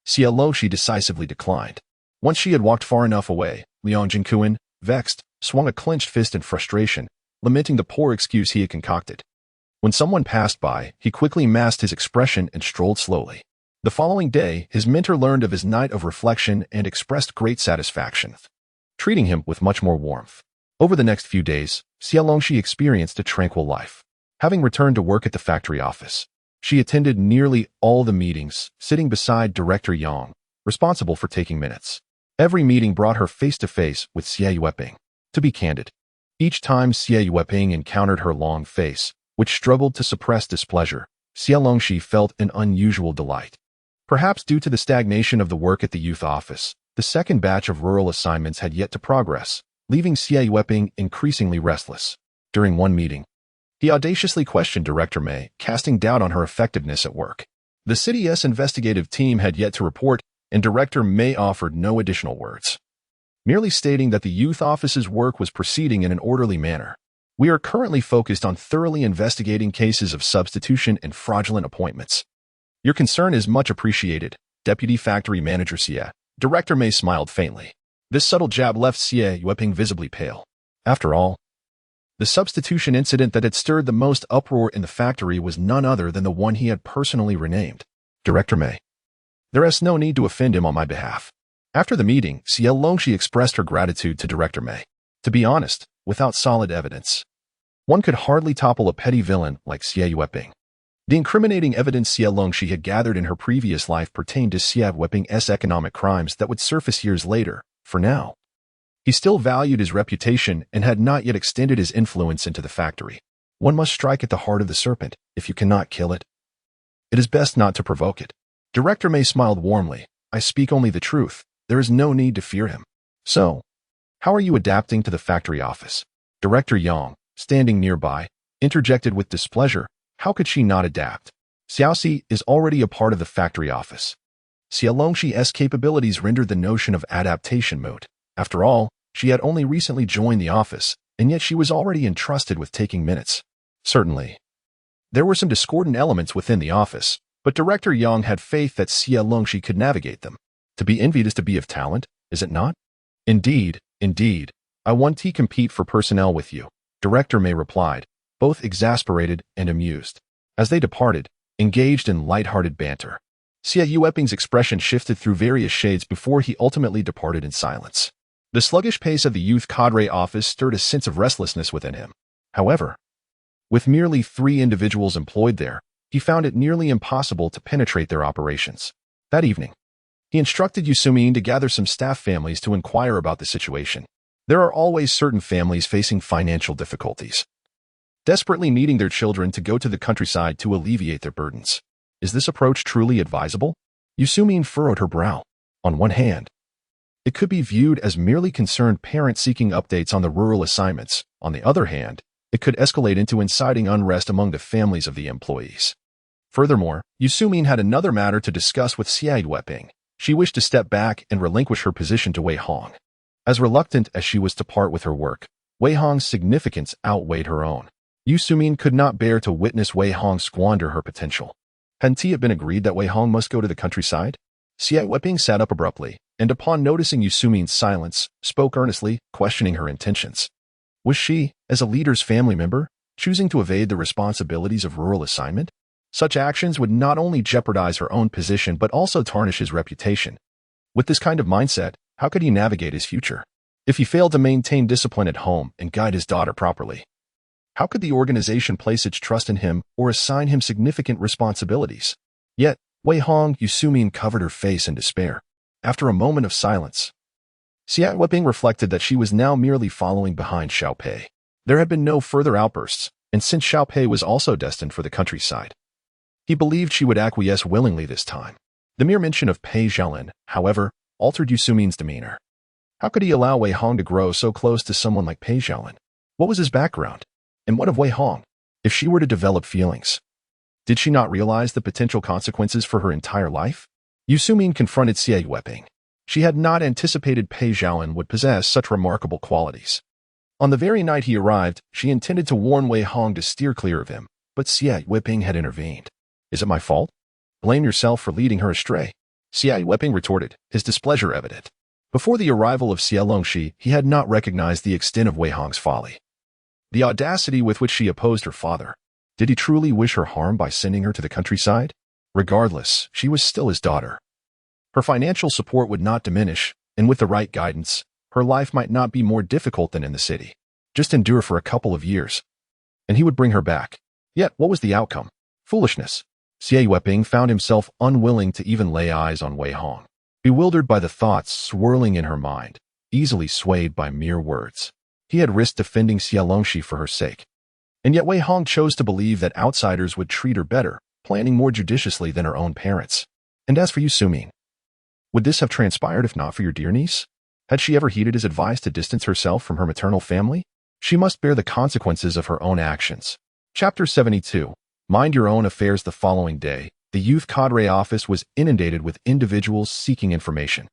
Xie Longxi decisively declined. Once she had walked far enough away, Lu Dingyuan, vexed, swung a clenched fist in frustration, lamenting the poor excuse he had concocted. When someone passed by, he quickly masked his expression and strolled slowly. The following day, his mentor learned of his night of reflection and expressed great satisfaction, treating him with much more warmth. Over the next few days, Xie Longxi experienced a tranquil life. Having returned to work at the factory office, she attended nearly all the meetings, sitting beside Director Yang, responsible for taking minutes. Every meeting brought her face-to-face with Xie Weihong. To be candid, each time Xie Weihong encountered her long face, which struggled to suppress displeasure, Xie Longxi felt an unusual delight. Perhaps due to the stagnation of the work at the youth office, the second batch of rural assignments had yet to progress, leaving Xie Weihong increasingly restless. During one meeting, he audaciously questioned Director May, casting doubt on her effectiveness at work. The city's investigative team had yet to report, and Director May offered no additional words, merely stating that the youth office's work was proceeding in an orderly manner. We are currently focused on thoroughly investigating cases of substitution and fraudulent appointments. Your concern is much appreciated, Deputy Factory Manager Xie. Director May smiled faintly. This subtle jab left Xie Weihong visibly pale. After all, the substitution incident that had stirred the most uproar in the factory was none other than the one he had personally renamed. Director May. There is no need to offend him on my behalf. After the meeting, Xie Longxi expressed her gratitude to Director May. To be honest, without solid evidence, one could hardly topple a petty villain like Xie Weihong. The incriminating evidence Xie Longxi had gathered in her previous life pertained to Xie Weihong's economic crimes that would surface years later. For now, He still valued his reputation and had not yet extended his influence into the factory. One must strike at the heart of the serpent. If you cannot kill it, it is best not to provoke it. Director May smiled warmly. I speak only the truth. There is no need to fear him. So, how are you adapting to the factory office? Director Yang, standing nearby, interjected with displeasure. How could she not adapt? Xiaoxi is already a part of the factory office. Xie Longxi's capabilities rendered the notion of adaptation moot. After all, she had only recently joined the office, and yet she was already entrusted with taking minutes. Certainly, there were some discordant elements within the office, but Director Yang had faith that Xie Longxi could navigate them. To be envied is to be of talent, is it not? Indeed. I want to compete for personnel with you, Director May replied, both exasperated and amused. As they departed, engaged in light-hearted banter, Xie Weihong's expression shifted through various shades before he ultimately departed in silence. The sluggish pace of the youth cadre office stirred a sense of restlessness within him. However, with merely 3 individuals employed there, he found it nearly impossible to penetrate their operations. That evening, he instructed Yusumin to gather some staff families to inquire about the situation. There are always certain families facing financial difficulties, desperately needing their children to go to the countryside to alleviate their burdens. Is this approach truly advisable? Yusumin furrowed her brow. On one hand, it could be viewed as merely concerned parents seeking updates on the rural assignments. On the other hand, it could escalate into inciting unrest among the families of the employees. Furthermore, Yusumin had another matter to discuss with Xie Weihong. She wished to step back and relinquish her position to Weihong. As reluctant as she was to part with her work, Weihong's significance outweighed her own. Yusumin could not bear to witness Weihong squander her potential. Hadn't it been agreed that Weihong must go to the countryside? Xie Weihong sat up abruptly, and upon noticing Yusumin's silence, spoke earnestly, questioning her intentions. Was she, as a leader's family member, choosing to evade the responsibilities of rural assignment? Such actions would not only jeopardize her own position but also tarnish his reputation. With this kind of mindset, how could he navigate his future? If he failed to maintain discipline at home and guide his daughter properly, how could the organization place its trust in him or assign him significant responsibilities? Yet, Weihong Yusumin covered her face in despair. After a moment of silence, Xie Weihong reflected that she was now merely following behind Xiaopei. There had been no further outbursts, and since Xiaopei was also destined for the countryside, he believed she would acquiesce willingly this time. The mere mention of Pei Xiaolin, however, altered Yusumin's demeanor. How could he allow Weihong to grow so close to someone like Pei Xiaolin? What was his background? And what of Weihong? If she were to develop feelings, did she not realize the potential consequences for her entire life? Yusumin confronted Xie Weihong. She had not anticipated Pei Xiaolin would possess such remarkable qualities. On the very night he arrived, she intended to warn Weihong to steer clear of him, but Xie Weihong had intervened. Is it my fault? Blame yourself for leading her astray. Xie Weihong retorted, his displeasure evident. Before the arrival of Xie Longxi, he had not recognized the extent of Weihong's folly. The audacity with which she opposed her father. Did he truly wish her harm by sending her to the countryside? Regardless, she was still his daughter. Her financial support would not diminish, and with the right guidance, her life might not be more difficult than in the city. Just endure for a couple of years, and he would bring her back. Yet, what was the outcome? Foolishness. Xie Weihong found himself unwilling to even lay eyes on Weihong. Bewildered by the thoughts swirling in her mind, easily swayed by mere words, he had risked defending Xie Longxi for her sake. And yet Weihong chose to believe that outsiders would treat her better, planning more judiciously than her own parents. And as for Yusumin, would this have transpired if not for your dear niece? Had she ever heeded his advice to distance herself from her maternal family? She must bear the consequences of her own actions. Chapter 72. Mind your own affairs. The following day, the youth cadre office was inundated with individuals seeking information.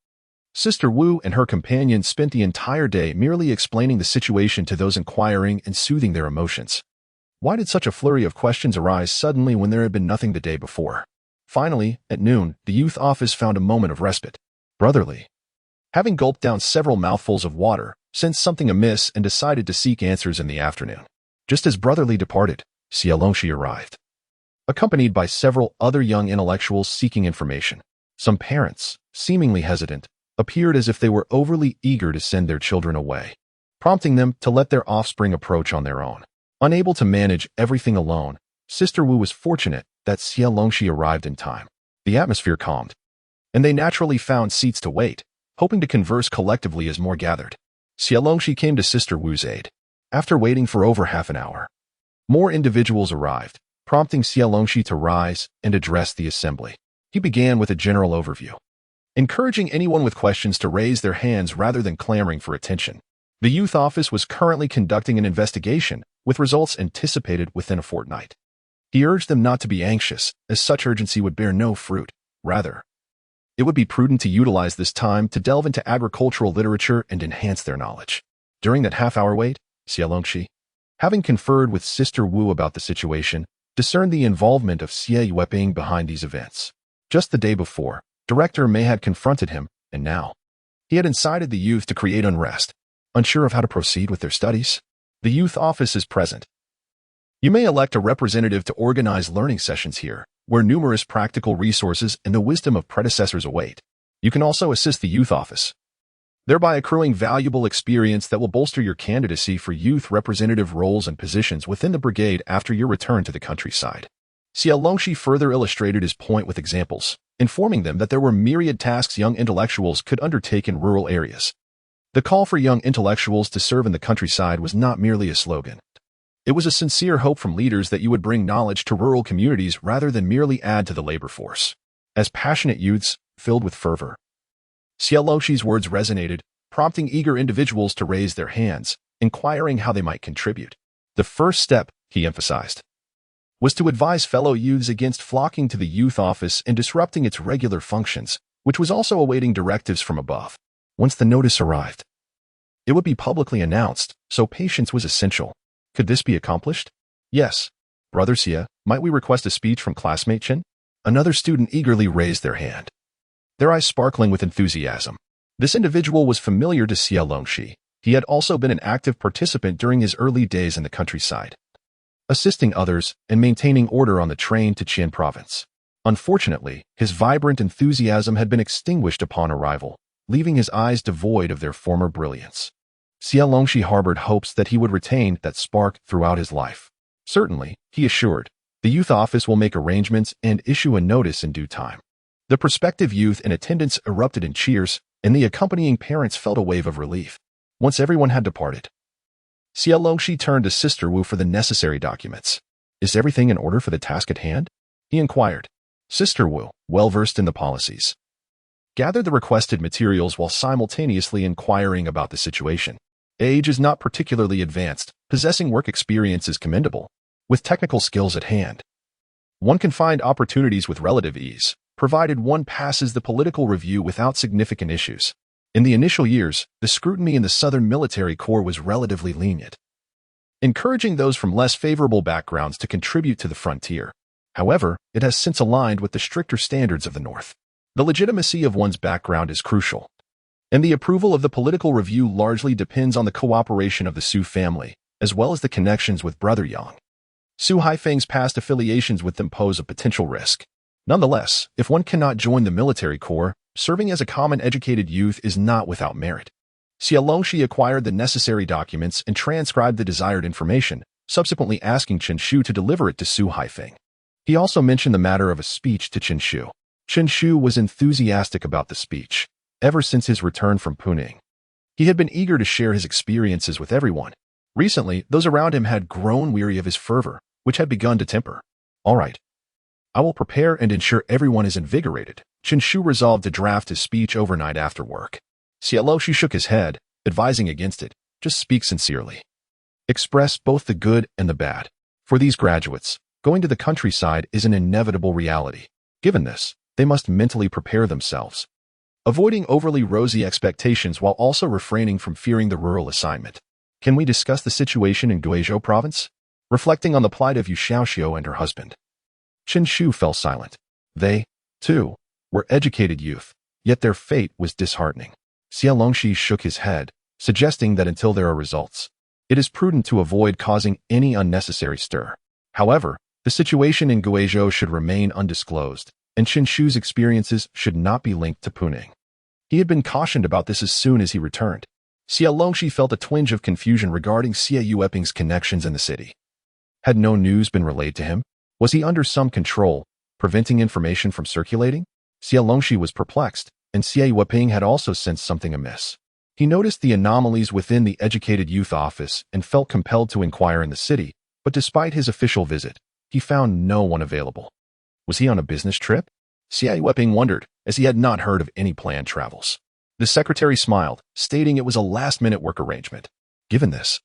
Sister Wu and her companion spent the entire day merely explaining the situation to those inquiring and soothing their emotions. Why did such a flurry of questions arise suddenly when there had been nothing the day before? Finally, at noon, the youth office found a moment of respite. Brotherly, having gulped down several mouthfuls of water, sensed something amiss and decided to seek answers in the afternoon. Just as Brotherly departed, Xie Longxi arrived, accompanied by several other young intellectuals seeking information. Some parents, seemingly hesitant, appeared as if they were overly eager to send their children away, prompting them to let their offspring approach on their own. Unable to manage everything alone, Sister Wu was fortunate that Xie Longxi arrived in time. The atmosphere calmed, and they naturally found seats to wait, hoping to converse collectively as more gathered. Xie Longxi came to Sister Wu's aid. After waiting for over half an hour, more individuals arrived, prompting Xie Longxi to rise and address the assembly. He began with a general overview, encouraging anyone with questions to raise their hands rather than clamoring for attention. The youth office was currently conducting an investigation, with results anticipated within a fortnight. He urged them not to be anxious, as such urgency would bear no fruit. Rather, it would be prudent to utilize this time to delve into agricultural literature and enhance their knowledge. During that half-hour wait, Xie Longxi, having conferred with Sister Wu about the situation, discerned the involvement of Xie Weihong behind these events. Just the day before, Director Mei had confronted him, and now he had incited the youth to create unrest. Unsure of how to proceed with their studies, the youth office is present. You may elect a representative to organize learning sessions here, where numerous practical resources and the wisdom of predecessors await. You can also assist the youth office, thereby accruing valuable experience that will bolster your candidacy for youth representative roles and positions within the brigade after your return to the countryside. Xie Longxi further illustrated his point with examples, informing them that there were myriad tasks young intellectuals could undertake in rural areas. The call for young intellectuals to serve in the countryside was not merely a slogan. It was a sincere hope from leaders that you would bring knowledge to rural communities rather than merely add to the labor force. As passionate youths, filled with fervor, Xie Longxi's words resonated, prompting eager individuals to raise their hands, inquiring how they might contribute. The first step, he emphasized, was to advise fellow youths against flocking to the youth office and disrupting its regular functions, which was also awaiting directives from above. Once the notice arrived, it would be publicly announced, so patience was essential. Could this be accomplished? Yes. Brother Xie, might we request a speech from classmate Chen? Another student eagerly raised their hand, their eyes sparkling with enthusiasm. This individual was familiar to Xie Longxi. He had also been an active participant during his early days in the countryside, assisting others and maintaining order on the train to Qian province. Unfortunately, his vibrant enthusiasm had been extinguished upon arrival, leaving his eyes devoid of their former brilliance. Xie Longxi harbored hopes that he would retain that spark throughout his life. Certainly, he assured, the youth office will make arrangements and issue a notice in due time. The prospective youth in attendance erupted in cheers, and the accompanying parents felt a wave of relief. Once everyone had departed, Xie Longxi turned to Sister Wu for the necessary documents. Is everything in order for the task at hand? He inquired. Sister Wu, well-versed in the policies, gathered the requested materials while simultaneously inquiring about the situation. Age is not particularly advanced, possessing work experience is commendable. With technical skills at hand, one can find opportunities with relative ease, provided one passes the political review without significant issues. In the initial years, the scrutiny in the Southern Military Corps was relatively lenient, encouraging those from less favorable backgrounds to contribute to the frontier. However, it has since aligned with the stricter standards of the North. The legitimacy of one's background is crucial, and the approval of the political review largely depends on the cooperation of the Su family, as well as the connections with Brother Yang. Su Haifeng's past affiliations with them pose a potential risk. Nonetheless, if one cannot join the military corps, serving as a common educated youth is not without merit. Xie Longxi acquired the necessary documents and transcribed the desired information, subsequently asking Chen Shu to deliver it to Su Haifeng. He also mentioned the matter of a speech to Chen Shu. Chen Shu was enthusiastic about the speech. Ever since his return from Puning, he had been eager to share his experiences with everyone. Recently, those around him had grown weary of his fervor, which had begun to temper. All right. I will prepare and ensure everyone is invigorated. Chen Shu resolved to draft his speech overnight after work. Xie Longxi shook his head, advising against it. Just speak sincerely. Express both the good and the bad. For these graduates, going to the countryside is an inevitable reality. Given this, they must mentally prepare themselves, avoiding overly rosy expectations while also refraining from fearing the rural assignment. Can we discuss the situation in Guizhou province? Reflecting on the plight of Yu Xiaoxiu and her husband, Chen Shu fell silent. They, too, were educated youth, yet their fate was disheartening. Xie Longxi shook his head, suggesting that until there are results, it is prudent to avoid causing any unnecessary stir. However, the situation in Guizhou should remain undisclosed, and Chen Shu's experiences should not be linked to Puning. He had been cautioned about this as soon as he returned. Xie Longxi felt a twinge of confusion regarding Xie Weihong's connections in the city. Had no news been relayed to him? Was he under some control, preventing information from circulating? Xie Longxi was perplexed, and Xie Weihong had also sensed something amiss. He noticed the anomalies within the educated youth office and felt compelled to inquire in the city, but despite his official visit, he found no one available. Was he on a business trip? Xie Weihong wondered, as he had not heard of any planned travels. The secretary smiled, stating it was a last-minute work arrangement. Given this,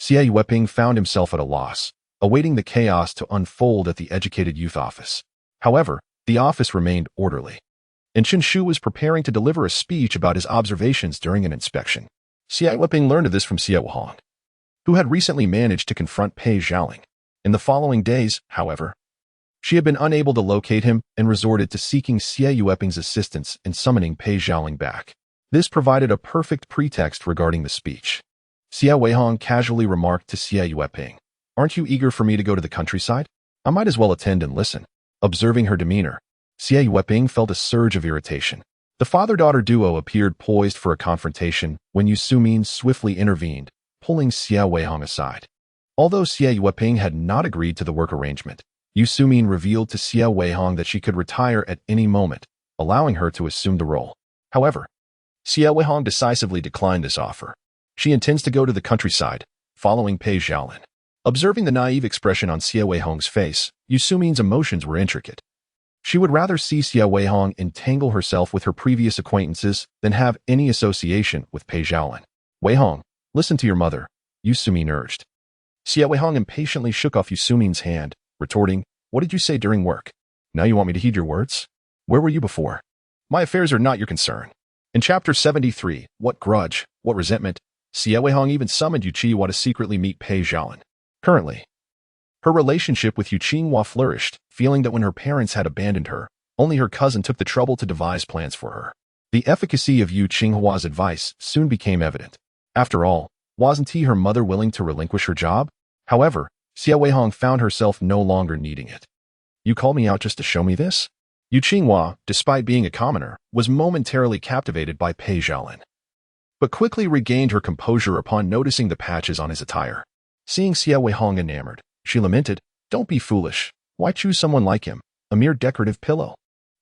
Xie Weihong found himself at a loss, awaiting the chaos to unfold at the educated youth office. However, the office remained orderly, and Chen Shu was preparing to deliver a speech about his observations during an inspection. Xie Weihong learned of this from Xie Weihong, who had recently managed to confront Pei Xiaoling. In the following days, however, she had been unable to locate him and resorted to seeking Xie Weihong's assistance in summoning Pei Xiaoling back. This provided a perfect pretext regarding the speech. Xie Weihong casually remarked to Xie Weihong, "Aren't you eager for me to go to the countryside? I might as well attend and listen." Observing her demeanor, Xie Weihong felt a surge of irritation. The father-daughter duo appeared poised for a confrontation when Yu Sumin swiftly intervened, pulling Xie Weihong aside. Although Xie Weihong had not agreed to the work arrangement, Yu Sumin revealed to Xie Weihong that she could retire at any moment, allowing her to assume the role. However, Xie Weihong decisively declined this offer. She intends to go to the countryside, following Pei Xiaoling. Observing the naive expression on Xie Weihong's face, Yu Sumin's emotions were intricate. She would rather see Xie Weihong entangle herself with her previous acquaintances than have any association with Pei Xiaoling. "Weihong, listen to your mother," Yu Sumin urged. Xie Weihong impatiently shook off Yu Sumin's hand, retorting, "What did you say during work? Now you want me to heed your words? Where were you before? My affairs are not your concern." In Chapter 73, What Grudge, What Resentment, Xie Weihong even summoned Yu Qihua to secretly meet Pei Xiaoling. Currently, her relationship with Yu Qihua flourished, feeling that when her parents had abandoned her, only her cousin took the trouble to devise plans for her. The efficacy of Yu Qinghua's advice soon became evident. After all, wasn't he her mother willing to relinquish her job? However, Xie Weihong found herself no longer needing it. "You called me out just to show me this?" Yu Qinghua, despite being a commoner, was momentarily captivated by Pei Xiaoling, but quickly regained her composure upon noticing the patches on his attire. Seeing Xie Weihong enamored, she lamented, "Don't be foolish. Why choose someone like him, a mere decorative pillow?"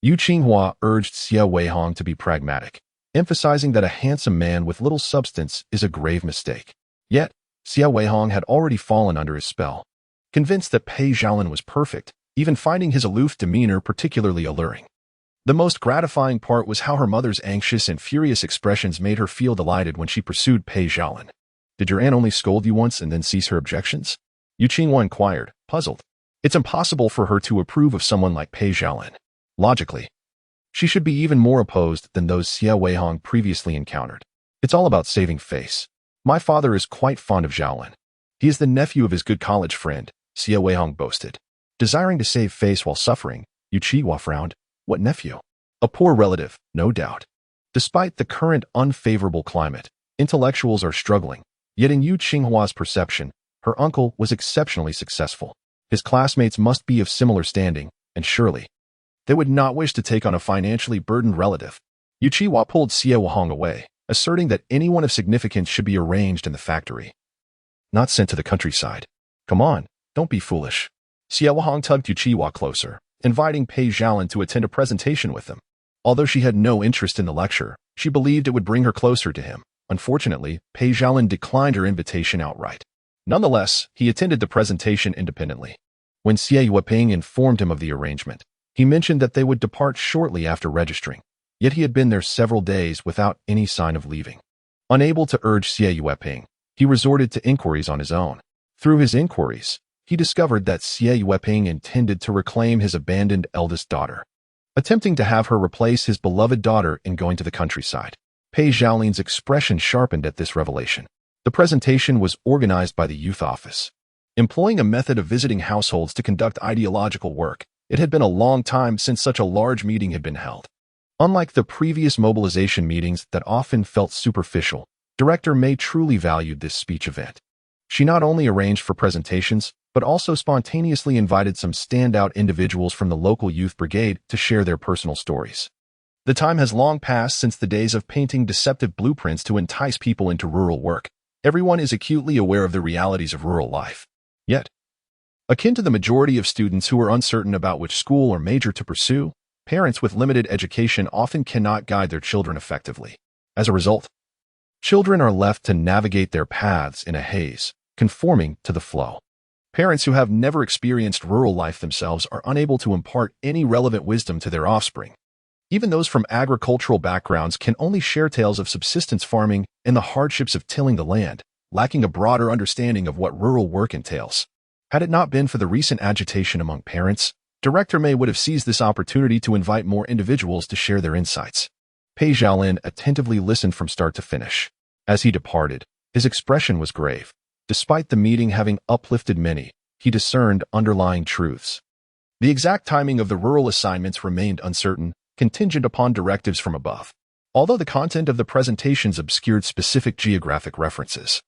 Yu Qinghua urged Xie Weihong to be pragmatic, emphasizing that a handsome man with little substance is a grave mistake. Yet, Xie Weihong had already fallen under his spell. Convinced that Pei Xiaoling was perfect, even finding his aloof demeanor particularly alluring. The most gratifying part was how her mother's anxious and furious expressions made her feel delighted when she pursued Pei Xiaoling. "Did your aunt only scold you once and then cease her objections?" Yu Qinghua inquired, puzzled. It's impossible for her to approve of someone like Pei Xiaoling. Logically, she should be even more opposed than those Xie Weihong previously encountered. "It's all about saving face. My father is quite fond of Xiaoling. He is the nephew of his good college friend," Xie Weihong boasted. Desiring to save face while suffering, Yu Qihua frowned. "What nephew?" "A poor relative, no doubt." Despite the current unfavorable climate, intellectuals are struggling, yet in Yu Qinghua's perception, her uncle was exceptionally successful. His classmates must be of similar standing, and surely they would not wish to take on a financially burdened relative. Yu Qihua pulled Xie Weihong away, asserting that anyone of significance should be arranged in the factory, not sent to the countryside. "Come on, don't be foolish." Xie Weihong tugged Yu Qihua closer, inviting Pei Xiaoling to attend a presentation with them. Although she had no interest in the lecture, she believed it would bring her closer to him. Unfortunately, Pei Xiaoling declined her invitation outright. Nonetheless, he attended the presentation independently. When Xie Weihong informed him of the arrangement, he mentioned that they would depart shortly after registering, yet he had been there several days without any sign of leaving. Unable to urge Xie Weihong, he resorted to inquiries on his own. Through his inquiries, he discovered that Xie Weihong intended to reclaim his abandoned eldest daughter, attempting to have her replace his beloved daughter in going to the countryside. Pei Xiaoling's expression sharpened at this revelation. The presentation was organized by the youth office. Employing a method of visiting households to conduct ideological work, it had been a long time since such a large meeting had been held. Unlike the previous mobilization meetings that often felt superficial, Director May truly valued this speech event. She not only arranged for presentations, but also spontaneously invited some standout individuals from the local youth brigade to share their personal stories. The time has long passed since the days of painting deceptive blueprints to entice people into rural work. Everyone is acutely aware of the realities of rural life. Yet, akin to the majority of students who are uncertain about which school or major to pursue, parents with limited education often cannot guide their children effectively. As a result, Children are left to navigate their paths in a haze, conforming to the flow. Parents who have never experienced rural life themselves are unable to impart any relevant wisdom to their offspring. Even those from agricultural backgrounds can only share tales of subsistence farming and the hardships of tilling the land, lacking a broader understanding of what rural work entails. Had it not been for the recent agitation among parents, Director May would have seized this opportunity to invite more individuals to share their insights. Pei Xiaolin attentively listened from start to finish. As he departed, his expression was grave. Despite the meeting having uplifted many, he discerned underlying truths. The exact timing of the rural assignments remained uncertain, contingent upon directives from above. Although the content of the presentations obscured specific geographic references,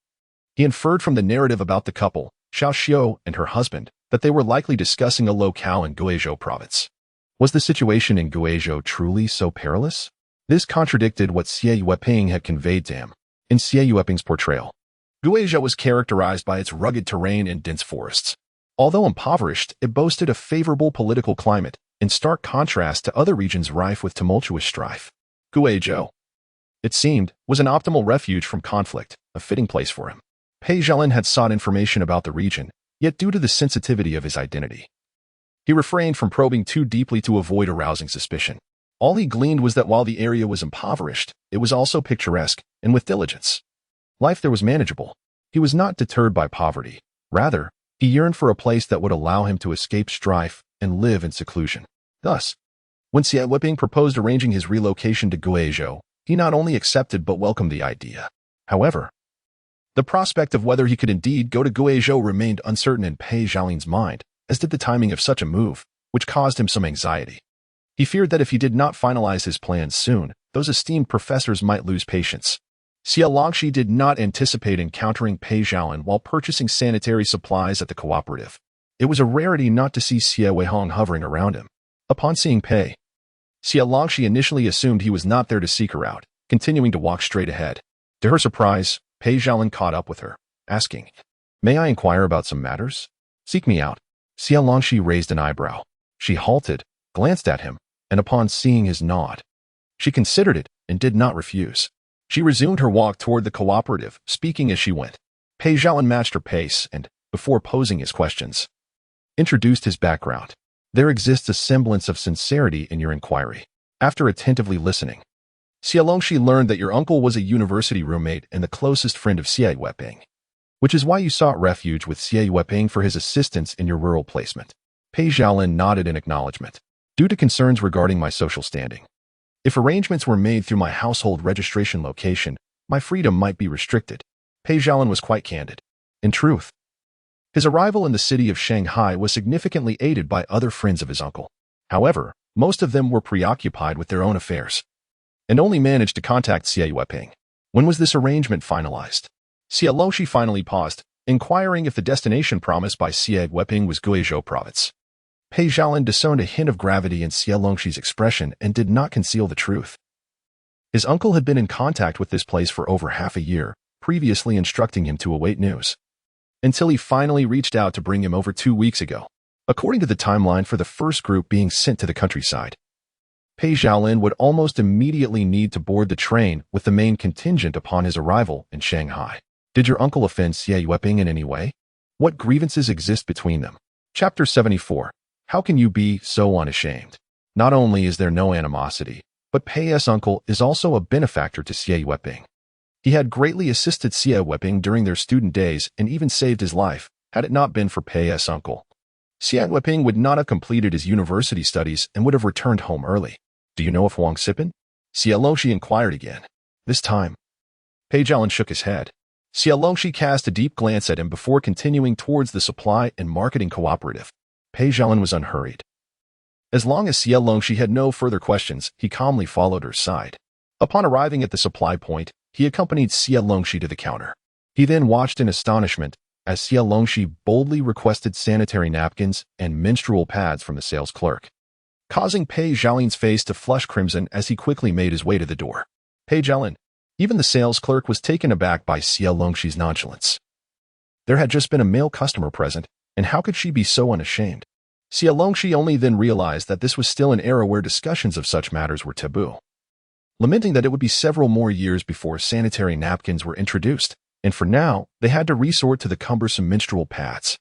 he inferred from the narrative about the couple, Xiao Xiao and her husband, that they were likely discussing a locale in Guizhou province. Was the situation in Guizhou truly so perilous? This contradicted what Xie Weihong had conveyed to him. In Xie Weihong's portrayal, Guizhou was characterized by its rugged terrain and dense forests. Although impoverished, it boasted a favorable political climate, in stark contrast to other regions rife with tumultuous strife. Guizhou, it seemed, was an optimal refuge from conflict, a fitting place for him. Pei Xiaolin had sought information about the region, yet due to the sensitivity of his identity, he refrained from probing too deeply to avoid arousing suspicion. All he gleaned was that while the area was impoverished, it was also picturesque, and with diligence, life there was manageable. He was not deterred by poverty. Rather, he yearned for a place that would allow him to escape strife and live in seclusion. Thus, when Xie Weihong proposed arranging his relocation to Guizhou, he not only accepted but welcomed the idea. However, the prospect of whether he could indeed go to Guizhou remained uncertain in Pei Xiaolin's mind, as did the timing of such a move, which caused him some anxiety. He feared that if he did not finalize his plans soon, those esteemed professors might lose patience. Xie Longxi did not anticipate encountering Pei Xiaolin while purchasing sanitary supplies at the cooperative. It was a rarity not to see Xie Weihong hovering around him. Upon seeing Pei, Xie Longxi initially assumed he was not there to seek her out, continuing to walk straight ahead. To her surprise, Pei Xiaolin caught up with her, asking, "May I inquire about some matters?" "Seek me out." Xie Longxi raised an eyebrow. She halted, glanced at him, and upon seeing his nod, she considered it and did not refuse. She resumed her walk toward the cooperative, speaking as she went. Pei Xiaolin matched her pace and, before posing his questions, introduced his background. "There exists a semblance of sincerity in your inquiry." After attentively listening, Xie Longxi learned that your uncle was a university roommate and the closest friend of Xie Weihong, which is why you sought refuge with Xie Weihong for his assistance in your rural placement. Pei Xiaolin nodded in acknowledgement. "Due to concerns regarding my social standing, if arrangements were made through my household registration location, my freedom might be restricted." Pei Xiaolin was quite candid. In truth, his arrival in the city of Shanghai was significantly aided by other friends of his uncle. However, most of them were preoccupied with their own affairs, and only managed to contact Xie Weihong. When was this arrangement finalized? Xie Longxi finally paused, inquiring if the destination promised by Xie Weihong was Guizhou province. Pei Xiaolin discerned a hint of gravity in Xie Longxi's expression and did not conceal the truth. His uncle had been in contact with this place for over half a year, previously instructing him to await news, until he finally reached out to bring him over 2 weeks ago. According to the timeline for the first group being sent to the countryside, Pei Xiaolin would almost immediately need to board the train with the main contingent upon his arrival in Shanghai. Did your uncle offend Xie Weihong in any way? What grievances exist between them? Chapter 74. How can you be so unashamed? Not only is there no animosity, but Pei's uncle is also a benefactor to Xie Weihong. He had greatly assisted Xie Weihong during their student days and even saved his life. Had it not been for Pei's uncle, Xie Weihong would not have completed his university studies and would have returned home early. Do you know if Wang Sipin? Xie Longxi inquired again. This time, Pei Xiaolin shook his head. Xie Longxi cast a deep glance at him before continuing towards the supply and marketing cooperative. Pei Xiaolin was unhurried. As long as Xie Longxi had no further questions, he calmly followed her side. Upon arriving at the supply point, he accompanied Xie Longxi to the counter. He then watched in astonishment as Xie Longxi boldly requested sanitary napkins and menstrual pads from the sales clerk, causing Pei Xiaolin's face to flush crimson as he quickly made his way to the door. Pei Xiaolin, even the sales clerk, was taken aback by Xie Longxi's nonchalance. There had just been a male customer present, and how could she be so unashamed? Xie Longxi only then realized that this was still an era where discussions of such matters were taboo. lamenting that it would be several more years before sanitary napkins were introduced, and for now, they had to resort to the cumbersome menstrual pads.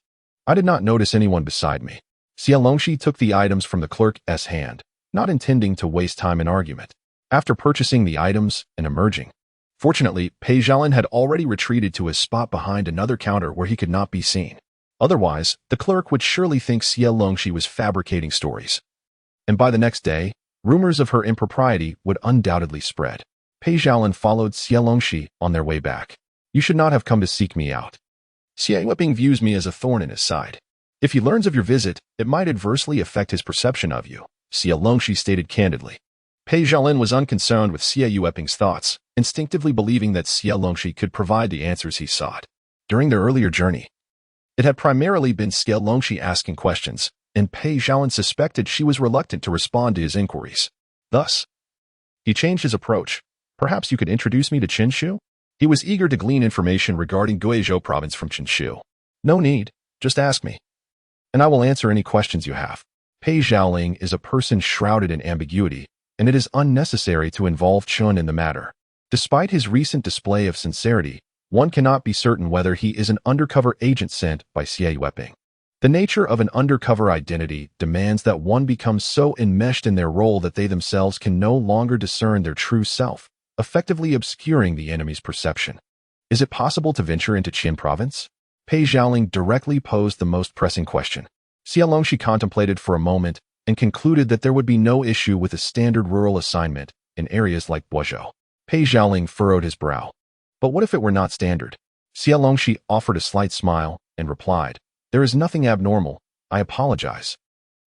I did not notice anyone beside me. Xie Longxi took the items from the clerk's hand, not intending to waste time in argument. After purchasing the items and emerging, fortunately, Pei Xiaolin had already retreated to his spot behind another counter where he could not be seen. Otherwise, the clerk would surely think Xie Longxi was fabricating stories. And by the next day, rumors of her impropriety would undoubtedly spread. Pei Xiaolin followed Xie Longxi on their way back. You should not have come to seek me out. Xie Weihong views me as a thorn in his side. If he learns of your visit, it might adversely affect his perception of you, Xie Longxi stated candidly. Pei Xiaolin was unconcerned with Xie Weihong's thoughts, instinctively believing that Xie Longxi could provide the answers he sought. During their earlier journey, it had primarily been Xie Longxi asking questions, and Pei Xiaolin suspected she was reluctant to respond to his inquiries. Thus, he changed his approach. Perhaps you could introduce me to Qinshu? He was eager to glean information regarding Guizhou province from Qinshu. No need, just ask me, and I will answer any questions you have. Pei Xiaoling is a person shrouded in ambiguity, and it is unnecessary to involve Chun in the matter. Despite his recent display of sincerity, one cannot be certain whether he is an undercover agent sent by Xie Weihong. The nature of an undercover identity demands that one becomes so enmeshed in their role that they themselves can no longer discern their true self, effectively obscuring the enemy's perception. Is it possible to venture into Qin province? Pei Xiaoling directly posed the most pressing question. Xie Longxi contemplated for a moment and concluded that there would be no issue with a standard rural assignment in areas like Guizhou. Pei Xiaoling furrowed his brow. But what if it were not standard? Xie Longxi offered a slight smile and replied, There is nothing abnormal, I apologize.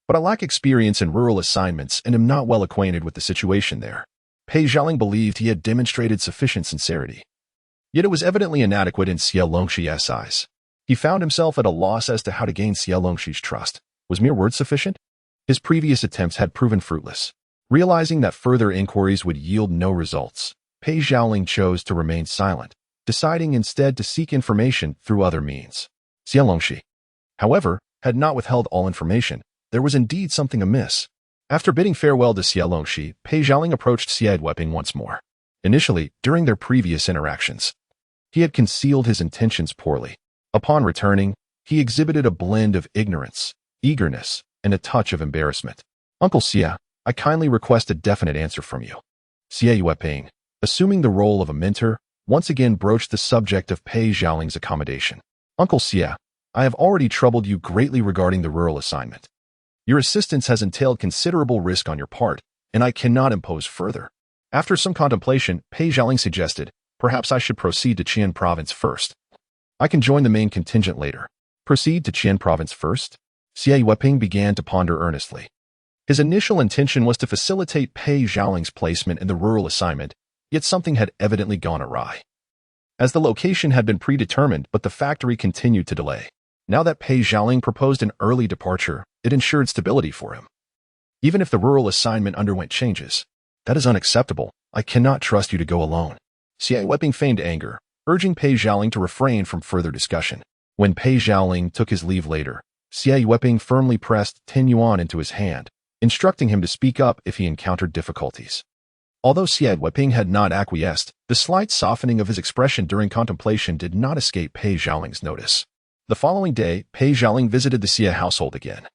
But I lack experience in rural assignments and am not well acquainted with the situation there. Pei Xiaoling believed he had demonstrated sufficient sincerity. Yet it was evidently inadequate in Xie Longxi's eyes. He found himself at a loss as to how to gain Xie Longxi's trust. Was mere words sufficient? His previous attempts had proven fruitless. Realizing that further inquiries would yield no results, Pei Xiaoling chose to remain silent, deciding instead to seek information through other means. Xie Longxi, however, had not withheld all information. There was indeed something amiss. After bidding farewell to Xie Longxi, Pei Xiaoling approached Xie Weihong once more. Initially, during their previous interactions, he had concealed his intentions poorly. Upon returning, he exhibited a blend of ignorance, eagerness, and a touch of embarrassment. Uncle Xie, I kindly request a definite answer from you. Xie Weihong, assuming the role of a mentor, once again broached the subject of Pei Xiaoling's accommodation. Uncle Xie, I have already troubled you greatly regarding the rural assignment. Your assistance has entailed considerable risk on your part, and I cannot impose further. After some contemplation, Pei Xiaoling suggested, perhaps I should proceed to Qian province first. I can join the main contingent later. Proceed to Qian province first? Xie Weihong began to ponder earnestly. His initial intention was to facilitate Pei Xiaoling's placement in the rural assignment, yet something had evidently gone awry. As the location had been predetermined, but the factory continued to delay. Now that Pei Xiaoling proposed an early departure, it ensured stability for him. Even if the rural assignment underwent changes, that is unacceptable. I cannot trust you to go alone. Xie Weihong feigned anger, urging Pei Xiaoling to refrain from further discussion. When Pei Xiaoling took his leave later, Xie Weihong firmly pressed 10 yuan into his hand, instructing him to speak up if he encountered difficulties. Although Xie Weihong had not acquiesced, the slight softening of his expression during contemplation did not escape Pei Xiaoling's notice. The following day, Pei Xiaoling visited the Xie household again.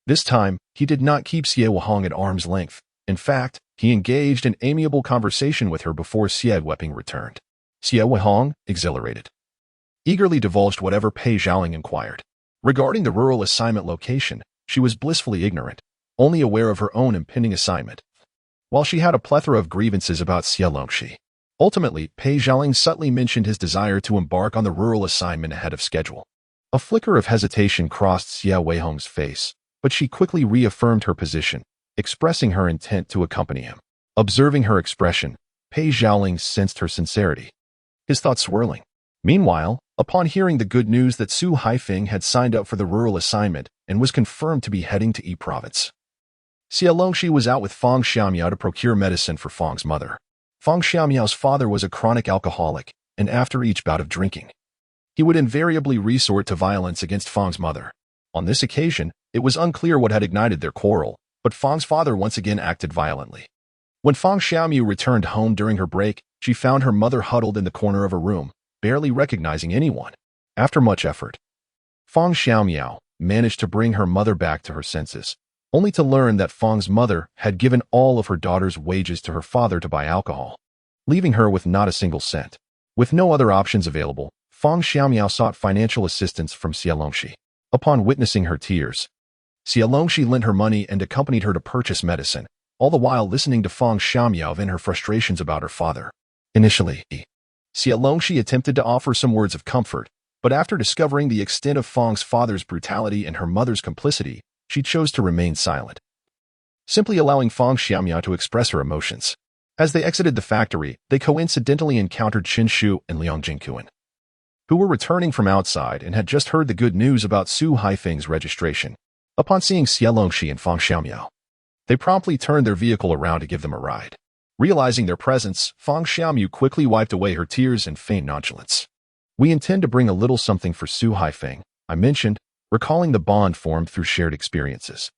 This time, he did not keep Xie Weihong at arm's length. In fact, he engaged in amiable conversation with her before Xie Weihong returned. Xie Weihong, exhilarated, eagerly divulged whatever Pei Xiaoling inquired. Regarding the rural assignment location, she was blissfully ignorant, only aware of her own impending assignment, while she had a plethora of grievances about Xie Longxi. Ultimately, Pei Xiaoling subtly mentioned his desire to embark on the rural assignment ahead of schedule. A flicker of hesitation crossed Xie Weihong's face, but she quickly reaffirmed her position, expressing her intent to accompany him. Observing her expression, Pei Xiaoling sensed her sincerity, his thoughts swirling. Meanwhile, upon hearing the good news that Su Haifeng had signed up for the rural assignment and was confirmed to be heading to Yi province, Xie Longxi was out with Fang Xiaomiao to procure medicine for Fang's mother. Fang Xiaomiao's father was a chronic alcoholic, and after each bout of drinking, he would invariably resort to violence against Fang's mother. On this occasion, it was unclear what had ignited their quarrel, but Fang's father once again acted violently. When Fang Xiaomu returned home during her break, she found her mother huddled in the corner of a room, barely recognizing anyone. After much effort, Fang Xiaomiao managed to bring her mother back to her senses, only to learn that Fang's mother had given all of her daughter's wages to her father to buy alcohol, leaving her with not a single cent. With no other options available, Fang Xiaomiao sought financial assistance from Xie Longxi. Upon witnessing her tears, Xie Longxi lent her money and accompanied her to purchase medicine, all the while listening to Fang Xiaomiao vent her frustrations about her father. Initially, Xie Longxi attempted to offer some words of comfort, but after discovering the extent of Fang's father's brutality and her mother's complicity, she chose to remain silent, simply allowing Fang Xiaomiao to express her emotions. As they exited the factory, they coincidentally encountered Qin Shu and Liang Jingyuan, who were returning from outside and had just heard the good news about Su Haifeng's registration. Upon seeing Xie Longxi and Fang Xiaomiao, they promptly turned their vehicle around to give them a ride. Realizing their presence, Fang Xiaomiao quickly wiped away her tears and feigned nonchalance. "We intend to bring a little something for Su Haifeng," I mentioned, recalling the bond formed through shared experiences.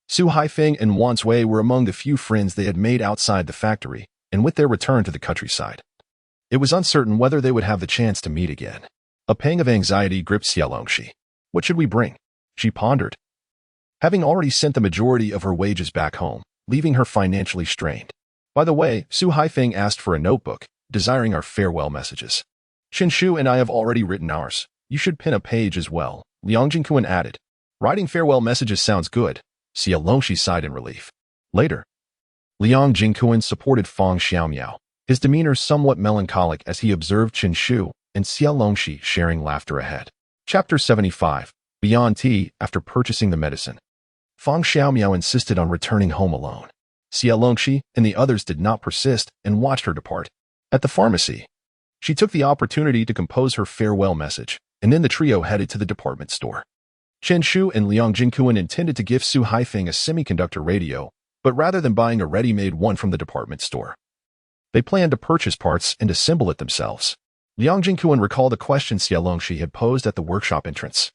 Su Haifeng and Wan Cui were among the few friends they had made outside the factory, and with their return to the countryside, it was uncertain whether they would have the chance to meet again. A pang of anxiety gripped Xie Longxi. What should we bring? She pondered, having already sent the majority of her wages back home, leaving her financially strained. By the way, Su Haifeng asked for a notebook, desiring our farewell messages. Qin Shu and I have already written ours. You should pin a page as well, Liang Jingyuan added. Writing farewell messages sounds good. Xie Longxi sighed in relief. Later, Liang Jingyuan supported Fang Xiaomiao, his demeanor somewhat melancholic as he observed Qin Shu and Xie Longxi sharing laughter ahead. Chapter 75. Beyond tea. After purchasing the medicine, Fang Xiaomiao insisted on returning home alone. Xie Longxi and the others did not persist and watched her depart. At the pharmacy, she took the opportunity to compose her farewell message, and then the trio headed to the department store. Qin Shu and Liang Jingyuan intended to give Su Haifeng a semiconductor radio, but rather than buying a ready-made one from the department store, they planned to purchase parts and assemble it themselves. Liang Jingyuan recalled a question Xie Longxi had posed at the workshop entrance.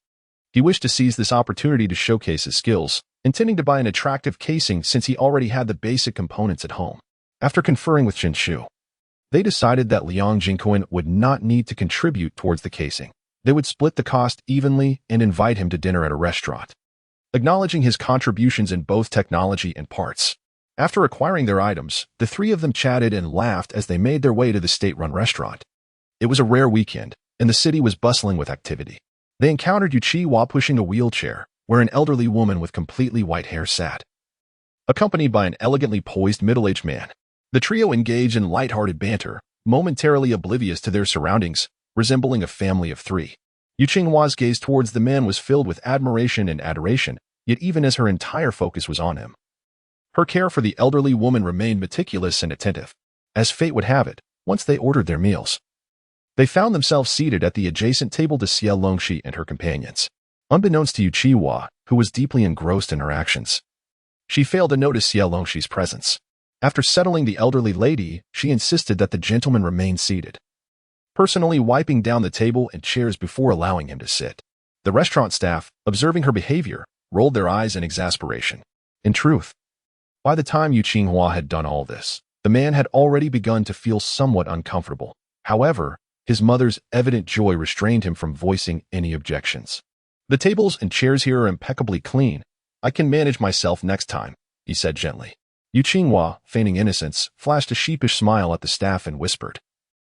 He wished to seize this opportunity to showcase his skills, intending to buy an attractive casing since he already had the basic components at home. After conferring with Qin Shu, they decided that Liang Jingyuan would not need to contribute towards the casing. They would split the cost evenly and invite him to dinner at a restaurant, acknowledging his contributions in both technology and parts. After acquiring their items, the three of them chatted and laughed as they made their way to the state-run restaurant. It was a rare weekend, and the city was bustling with activity. They encountered Yuqi while pushing a wheelchair, where an elderly woman with completely white hair sat, accompanied by an elegantly poised middle-aged man. The trio engaged in light-hearted banter, momentarily oblivious to their surroundings, resembling a family of three. Yu Qinghua's gaze towards the man was filled with admiration and adoration, yet even as her entire focus was on him, her care for the elderly woman remained meticulous and attentive. As fate would have it, once they ordered their meals, they found themselves seated at the adjacent table to Xie Longxi and her companions. Unbeknownst to Yu Qihua, who was deeply engrossed in her actions, she failed to notice Xie Longxi's presence. After settling the elderly lady, she insisted that the gentleman remain seated, personally wiping down the table and chairs before allowing him to sit. The restaurant staff, observing her behavior, rolled their eyes in exasperation. In truth, by the time Yu Qinghua had done all this, the man had already begun to feel somewhat uncomfortable. However, his mother's evident joy restrained him from voicing any objections. The tables and chairs here are impeccably clean. I can manage myself next time, he said gently. Yu Qinghua, feigning innocence, flashed a sheepish smile at the staff and whispered,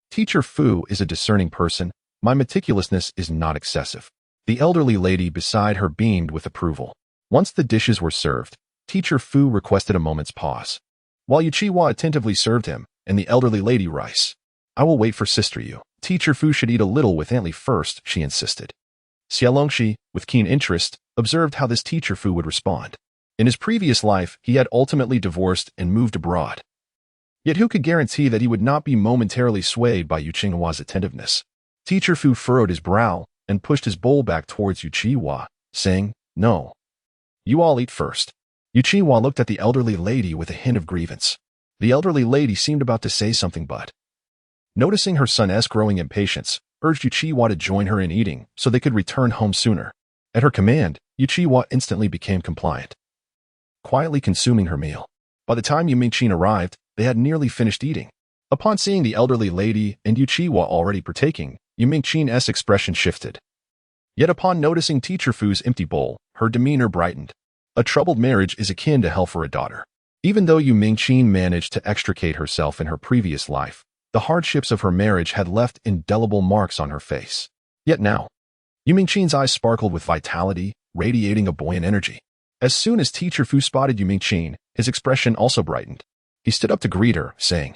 Teacher Fu is a discerning person. My meticulousness is not excessive. The elderly lady beside her beamed with approval. Once the dishes were served, Teacher Fu requested a moment's pause, while Yu Qihua attentively served him and the elderly lady rice. I will wait for Sister Yu. Teacher Fu should eat a little with Aunt Li first, she insisted. Xie Longxi, with keen interest, observed how this Teacher Fu would respond. In his previous life, he had ultimately divorced and moved abroad. Yet who could guarantee that he would not be momentarily swayed by Yu Qinghua's attentiveness? Teacher Fu furrowed his brow and pushed his bowl back towards Yu Qihua, saying, No. You all eat first. Yu Qihua looked at the elderly lady with a hint of grievance. The elderly lady seemed about to say something but, noticing her son's growing impatience, urged Yu Qihua to join her in eating so they could return home sooner. At her command, Yu Qihua instantly became compliant, quietly consuming her meal. By the time Yu Mingqin arrived, They had nearly finished eating. Upon seeing the elderly lady and Xie already partaking, Yu Mingqin's expression shifted. Yet upon noticing Teacher Fu's empty bowl, her demeanor brightened. A troubled marriage is akin to hell for a daughter. Even though Yu Mingqin managed to extricate herself in her previous life, the hardships of her marriage had left indelible marks on her face. Yet now, Yu Mingqin's eyes sparkled with vitality, radiating a buoyant energy. As soon as Teacher Fu spotted Yu Mingqin, his expression also brightened. He stood up to greet her, saying,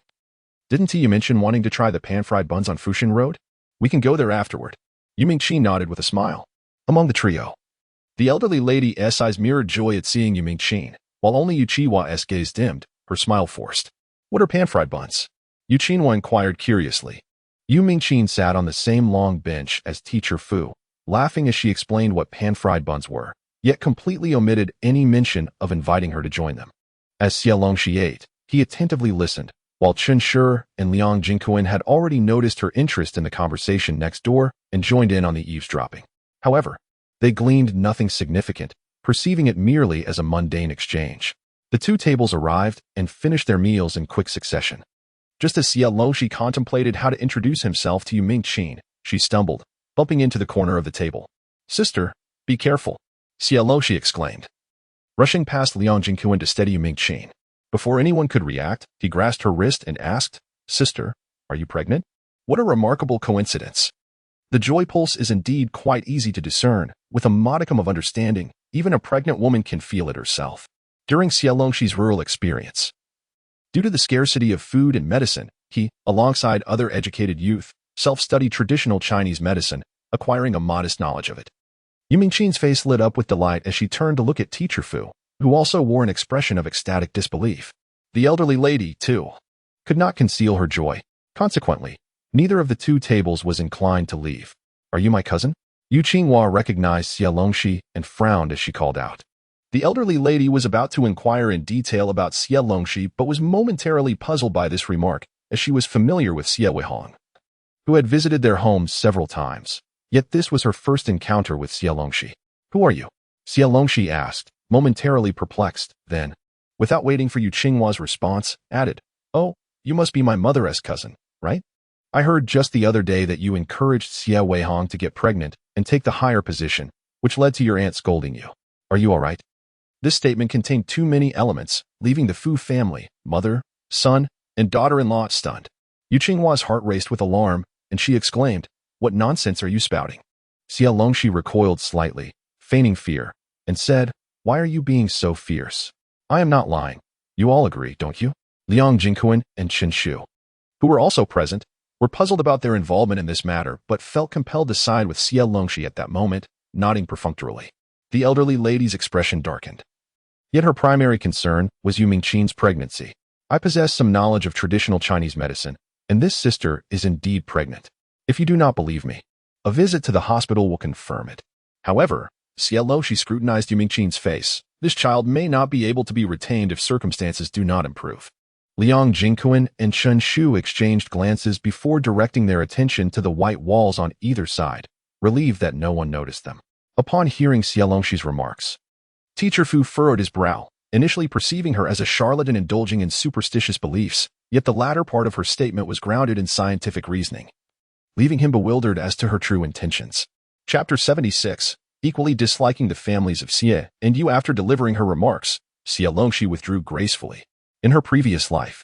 "Didn't you mention wanting to try the pan-fried buns on Fushan Road? We can go there afterward." Yu Mingqin nodded with a smile. Among the trio, the elderly lady's eyes mirrored joy at seeing Yu Mingqin, while only Xie's gaze dimmed, her smile forced. "What are pan-fried buns?" Xie inquired curiously. Yu Mingqin sat on the same long bench as Teacher Fu, laughing as she explained what pan-fried buns were, yet completely omitted any mention of inviting her to join them. As Xie Longxi ate, he attentively listened, while Chen Shi and Lu Dingyuan had already noticed her interest in the conversation next door and joined in on the eavesdropping. However, they gleaned nothing significant, perceiving it merely as a mundane exchange. The two tables arrived and finished their meals in quick succession. Just as Xie Longxi contemplated how to introduce himself to Yu Mingqin, she stumbled, bumping into the corner of the table. "Sister, be careful," Xie Longxi exclaimed. Rushing past Lu Dingyuan to steady Yu Mingqin. Before anyone could react, he grasped her wrist and asked, "Sister, are you pregnant?" What a remarkable coincidence. The joy pulse is indeed quite easy to discern. With a modicum of understanding, even a pregnant woman can feel it herself. During Xie Longxi's rural experience, due to the scarcity of food and medicine, he, alongside other educated youth, self-studied traditional Chinese medicine, acquiring a modest knowledge of it. Yu Mingqin's face lit up with delight as she turned to look at Teacher Fu, who also wore an expression of ecstatic disbelief. The elderly lady, too, could not conceal her joy. Consequently, neither of the two tables was inclined to leave. "Are you my cousin?" Yu Qinghua recognized Xie Longxi and frowned as she called out. The elderly lady was about to inquire in detail about Xie Longxi but was momentarily puzzled by this remark, as she was familiar with Xie Weihong, who had visited their home several times. Yet this was her first encounter with Xie Longxi. "Who are you?" Xie Longxi asked, momentarily perplexed, then, without waiting for Yu Qinghua's response, added, "Oh, you must be my mother's cousin, right? I heard just the other day that you encouraged Xie Weihong to get pregnant and take the higher position, which led to your aunt scolding you. Are you all right?" This statement contained too many elements, leaving the Fu family, mother, son, and daughter-in-law stunned. Yu Qinghua's heart raced with alarm, and she exclaimed, "What nonsense are you spouting?" Xie Longxi recoiled slightly, feigning fear, and said, "Why are you being so fierce? I am not lying. You all agree, don't you?" Lu Dingyuan and Chen Shi, who were also present, were puzzled about their involvement in this matter but felt compelled to side with Xie Longxi at that moment, nodding perfunctorily. The elderly lady's expression darkened. Yet her primary concern was Yu Mingqin's pregnancy. "I possess some knowledge of traditional Chinese medicine, and this sister is indeed pregnant. If you do not believe me, a visit to the hospital will confirm it." However, Xie Longxi scrutinized Yu Mingqin's face. This child may not be able to be retained if circumstances do not improve. Lu Dingyuan and Chen Shi exchanged glances before directing their attention to the white walls on either side, relieved that no one noticed them. Upon hearing Xie Longxi's remarks, Teacher Fu furrowed his brow, initially perceiving her as a charlatan indulging in superstitious beliefs, yet the latter part of her statement was grounded in scientific reasoning, leaving him bewildered as to her true intentions. Chapter 76. Equally disliking the families of Xie and Yu after delivering her remarks, Xie Longxi withdrew gracefully. In her previous life,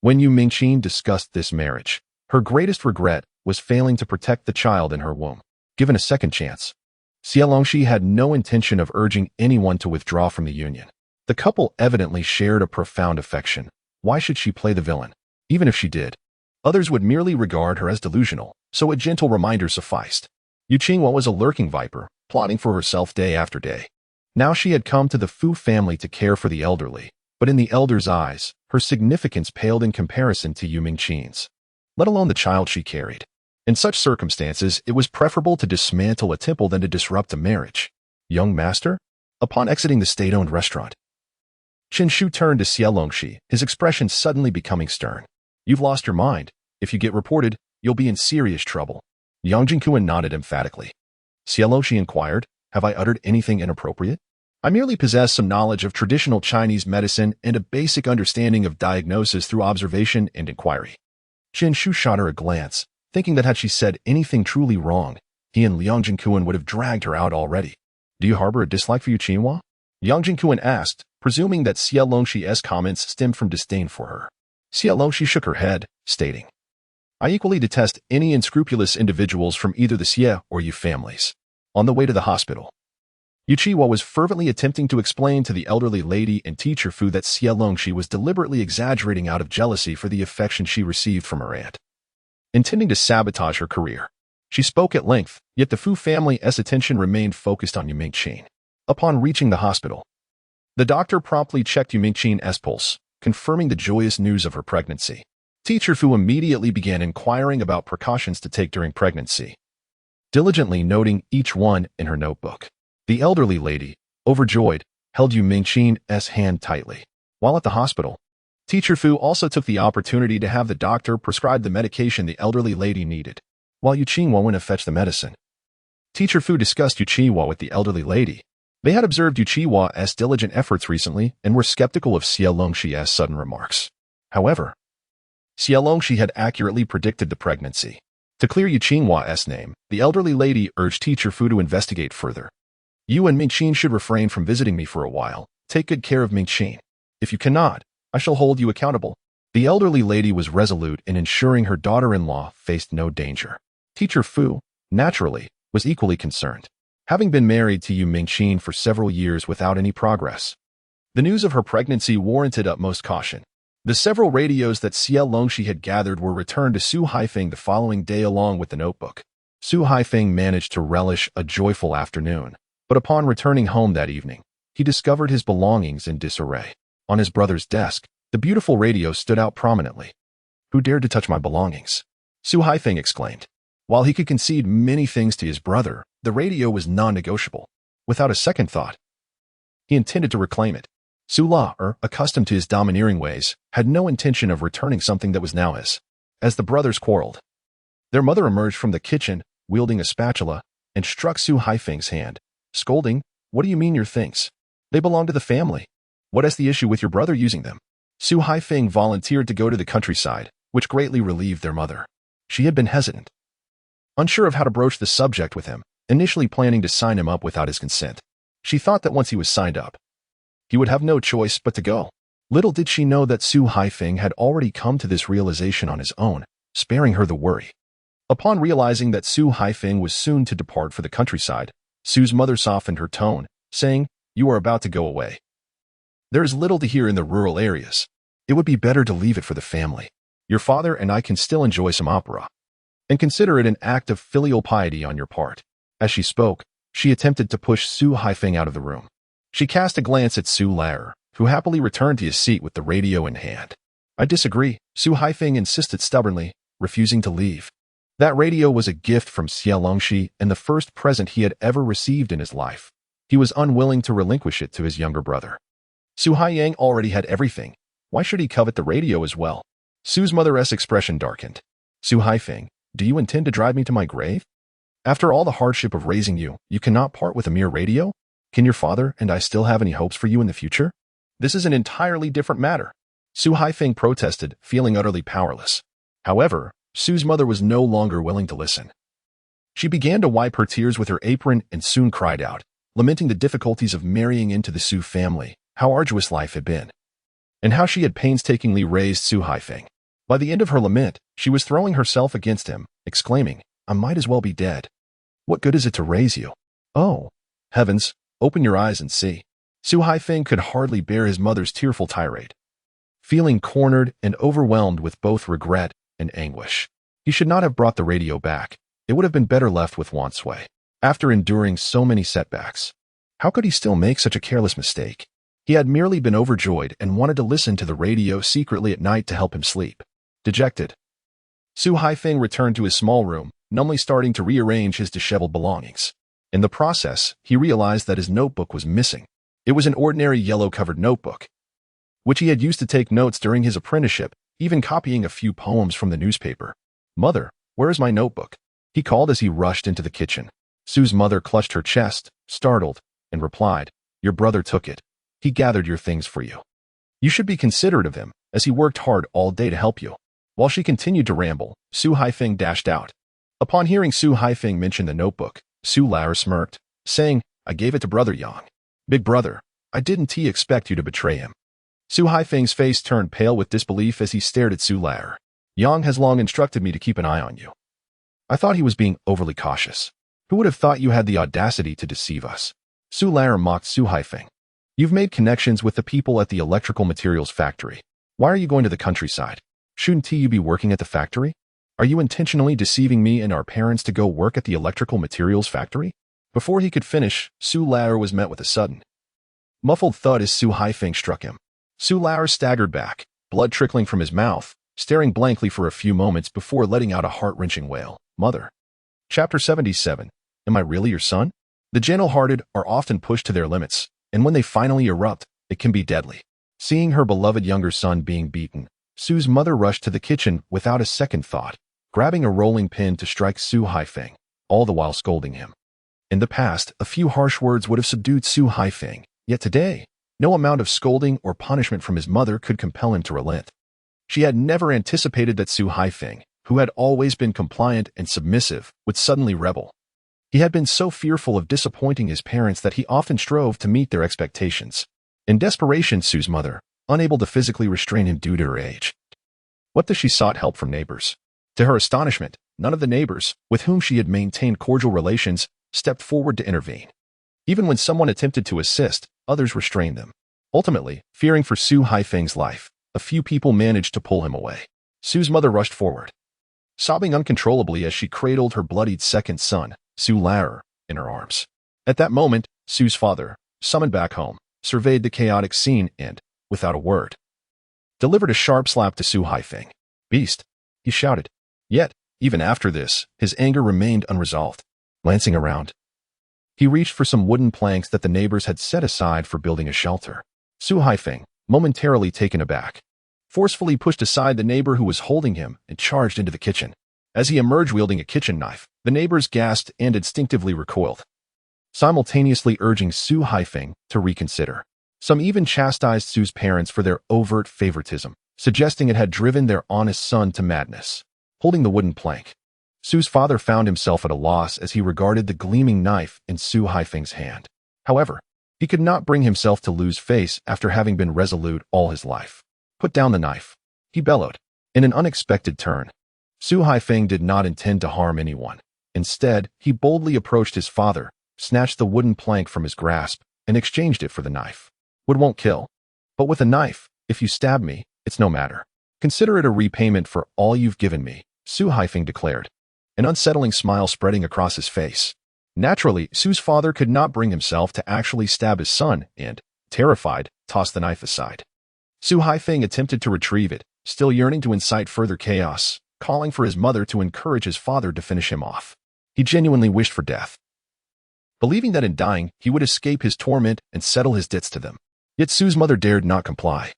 when Yu Mingqin discussed this marriage, her greatest regret was failing to protect the child in her womb. Given a second chance, Xie Longxi had no intention of urging anyone to withdraw from the union. The couple evidently shared a profound affection. Why should she play the villain? Even if she did, others would merely regard her as delusional, so a gentle reminder sufficed. Yu Qinghua was a lurking viper, plotting for herself day after day. Now she had come to the Fu family to care for the elderly, but in the elder's eyes, her significance paled in comparison to Yu Mingqin's, let alone the child she carried. In such circumstances, it was preferable to dismantle a temple than to disrupt a marriage. "Young master?" Upon exiting the state-owned restaurant, Chen Shi turned to Xie Longxi, his expression suddenly becoming stern. "You've lost your mind. If you get reported, you'll be in serious trouble." Lu Dingyuan nodded emphatically. Xie Longxi inquired, "Have I uttered anything inappropriate?" I merely possess some knowledge of traditional Chinese medicine and a basic understanding of diagnosis through observation and inquiry. Jin Shu shot her a glance, thinking that had she said anything truly wrong, he and Liang Jingquan would have dragged her out already. Do you harbor a dislike for Yu Qinhua? Liang Jingquan asked, presuming that Xie Longxi's comments stemmed from disdain for her. Xie Longxi shook her head, stating, I equally detest any unscrupulous individuals from either the Xie or Yu families. On the way to the hospital, Yu Qinhua was fervently attempting to explain to the elderly lady and teacher Fu that Xie Longxi was deliberately exaggerating out of jealousy for the affection she received from her aunt, intending to sabotage her career. She spoke at length, yet the Fu family's attention remained focused on Yu Mingqin. Upon reaching the hospital, the doctor promptly checked Yu Mingqin's pulse, confirming the joyous news of her pregnancy. Teacher Fu immediately began inquiring about precautions to take during pregnancy, diligently noting each one in her notebook. The elderly lady, overjoyed, held Yu Mingqin's hand tightly. While at the hospital, Teacher Fu also took the opportunity to have the doctor prescribe the medication the elderly lady needed. While Yu Qinhua went to fetch the medicine, Teacher Fu discussed Yu Qinhua with the elderly lady. They had observed Yu Qinhua's diligent efforts recently and were skeptical of Xie Longxi's sudden remarks. However, Xie Longxi had accurately predicted the pregnancy. To clear Yu Qinhua's name, the elderly lady urged Teacher Fu to investigate further. You and Mingqin should refrain from visiting me for a while. Take good care of Mingqin. If you cannot, I shall hold you accountable. The elderly lady was resolute in ensuring her daughter-in-law faced no danger. Teacher Fu, naturally, was equally concerned. Having been married to Yu Mingqin for several years without any progress, the news of her pregnancy warranted utmost caution. The several radios that Xie Longxi had gathered were returned to Su Haifeng the following day along with the notebook. Su Haifeng managed to relish a joyful afternoon, but upon returning home that evening, he discovered his belongings in disarray. On his brother's desk, the beautiful radio stood out prominently. Who dared to touch my belongings? Su Haifeng exclaimed. While he could concede many things to his brother, the radio was non-negotiable. Without a second thought, he intended to reclaim it. Su La, accustomed to his domineering ways, had no intention of returning something that was now his. As the brothers quarreled, their mother emerged from the kitchen, wielding a spatula, and struck Su Haifeng's hand, scolding, What do you mean your things? They belong to the family. What is the issue with your brother using them? Su Haifeng volunteered to go to the countryside, which greatly relieved their mother. She had been hesitant, unsure of how to broach the subject with him, initially planning to sign him up without his consent. She thought that once he was signed up, he would have no choice but to go. Little did she know that Su Haifeng had already come to this realization on his own, sparing her the worry. Upon realizing that Su Haifeng was soon to depart for the countryside, Su's mother softened her tone, saying, You are about to go away. There is little to hear in the rural areas. It would be better to leave it for the family. Your father and I can still enjoy some opera. And consider it an act of filial piety on your part. As she spoke, she attempted to push Su Haifeng out of the room. She cast a glance at Su Laer, who happily returned to his seat with the radio in hand. I disagree, Su Haifeng insisted stubbornly, refusing to leave. That radio was a gift from Xie Longxi and the first present he had ever received in his life. He was unwilling to relinquish it to his younger brother. Su Haiyang already had everything. Why should he covet the radio as well? Su's mother's expression darkened. Su Haifeng, do you intend to drive me to my grave? After all the hardship of raising you, you cannot part with a mere radio? Can your father and I still have any hopes for you in the future? This is an entirely different matter. Su Haifeng protested, feeling utterly powerless. However, Su's mother was no longer willing to listen. She began to wipe her tears with her apron and soon cried out, lamenting the difficulties of marrying into the Su family, how arduous life had been, and how she had painstakingly raised Su Haifeng. By the end of her lament, she was throwing herself against him, exclaiming, I might as well be dead. What good is it to raise you? Oh, heavens, open your eyes and see. Su Haifeng could hardly bear his mother's tearful tirade. Feeling cornered and overwhelmed with both regret and anguish, he should not have brought the radio back. It would have been better left with Wansui. After enduring so many setbacks, how could he still make such a careless mistake? He had merely been overjoyed and wanted to listen to the radio secretly at night to help him sleep. Dejected, Su Haifeng returned to his small room, numbly starting to rearrange his disheveled belongings. In the process, he realized that his notebook was missing. It was an ordinary yellow-covered notebook, which he had used to take notes during his apprenticeship, even copying a few poems from the newspaper. Mother, where is my notebook? He called as he rushed into the kitchen. Su's mother clutched her chest, startled, and replied, Your brother took it. He gathered your things for you. You should be considerate of him, as he worked hard all day to help you." While she continued to ramble, Su Haifeng dashed out. Upon hearing Su Haifeng mention the notebook, Su Lao smirked, saying, "I gave it to Brother Yang. Big brother, I didn't expect you to betray him." Su Haifeng's face turned pale with disbelief as he stared at Su Lao. "Yang has long instructed me to keep an eye on you. I thought he was being overly cautious. Who would have thought you had the audacity to deceive us?" Su Lao mocked Su Haifeng. "You've made connections with the people at the electrical materials factory. Why are you going to the countryside? Shouldn't you be working at the factory? Are you intentionally deceiving me and our parents to go work at the electrical materials factory?" Before he could finish, Su Lao was met with a sudden, muffled thud as Su Haifeng struck him. Su Lao staggered back, blood trickling from his mouth, staring blankly for a few moments before letting out a heart-wrenching wail. "Mother." Chapter 77. Am I really your son? The gentle-hearted are often pushed to their limits, and when they finally erupt, it can be deadly. Seeing her beloved younger son being beaten, Su's mother rushed to the kitchen without a second thought, grabbing a rolling pin to strike Su Haifeng, all the while scolding him. In the past, a few harsh words would have subdued Su Haifeng, yet today, no amount of scolding or punishment from his mother could compel him to relent. She had never anticipated that Su Haifeng, who had always been compliant and submissive, would suddenly rebel. He had been so fearful of disappointing his parents that he often strove to meet their expectations. In desperation, Su's mother, unable to physically restrain him due to her age, she sought help from neighbors. To her astonishment, none of the neighbors, with whom she had maintained cordial relations, stepped forward to intervene. Even when someone attempted to assist, others restrained them. Ultimately, fearing for Su Haifeng's life, a few people managed to pull him away. Su's mother rushed forward, sobbing uncontrollably as she cradled her bloodied second son, Su Lao, in her arms. At that moment, Su's father, summoned back home, surveyed the chaotic scene and, without a word, delivered a sharp slap to Su Haifeng. "Beast," he shouted. Yet, even after this, his anger remained unresolved. Glancing around, he reached for some wooden planks that the neighbors had set aside for building a shelter. Su Haifeng, momentarily taken aback, forcefully pushed aside the neighbor who was holding him and charged into the kitchen. As he emerged wielding a kitchen knife, the neighbors gasped and instinctively recoiled, simultaneously urging Su Haifeng to reconsider. Some even chastised Su's parents for their overt favoritism, suggesting it had driven their honest son to madness. Holding the wooden plank, Su's father found himself at a loss as he regarded the gleaming knife in Su Haifeng's hand. However, he could not bring himself to lose face after having been resolute all his life. "Put down the knife," he bellowed. In an unexpected turn, Su Haifeng did not intend to harm anyone. Instead, he boldly approached his father, snatched the wooden plank from his grasp, and exchanged it for the knife. "Wood won't kill, but with a knife, if you stab me, it's no matter. Consider it a repayment for all you've given me," Su Haifeng declared, an unsettling smile spreading across his face. Naturally, Su's father could not bring himself to actually stab his son and, terrified, tossed the knife aside. Su Haifeng attempted to retrieve it, still yearning to incite further chaos, calling for his mother to encourage his father to finish him off. He genuinely wished for death, believing that in dying, he would escape his torment and settle his debts to them. Yet Su's mother dared not comply.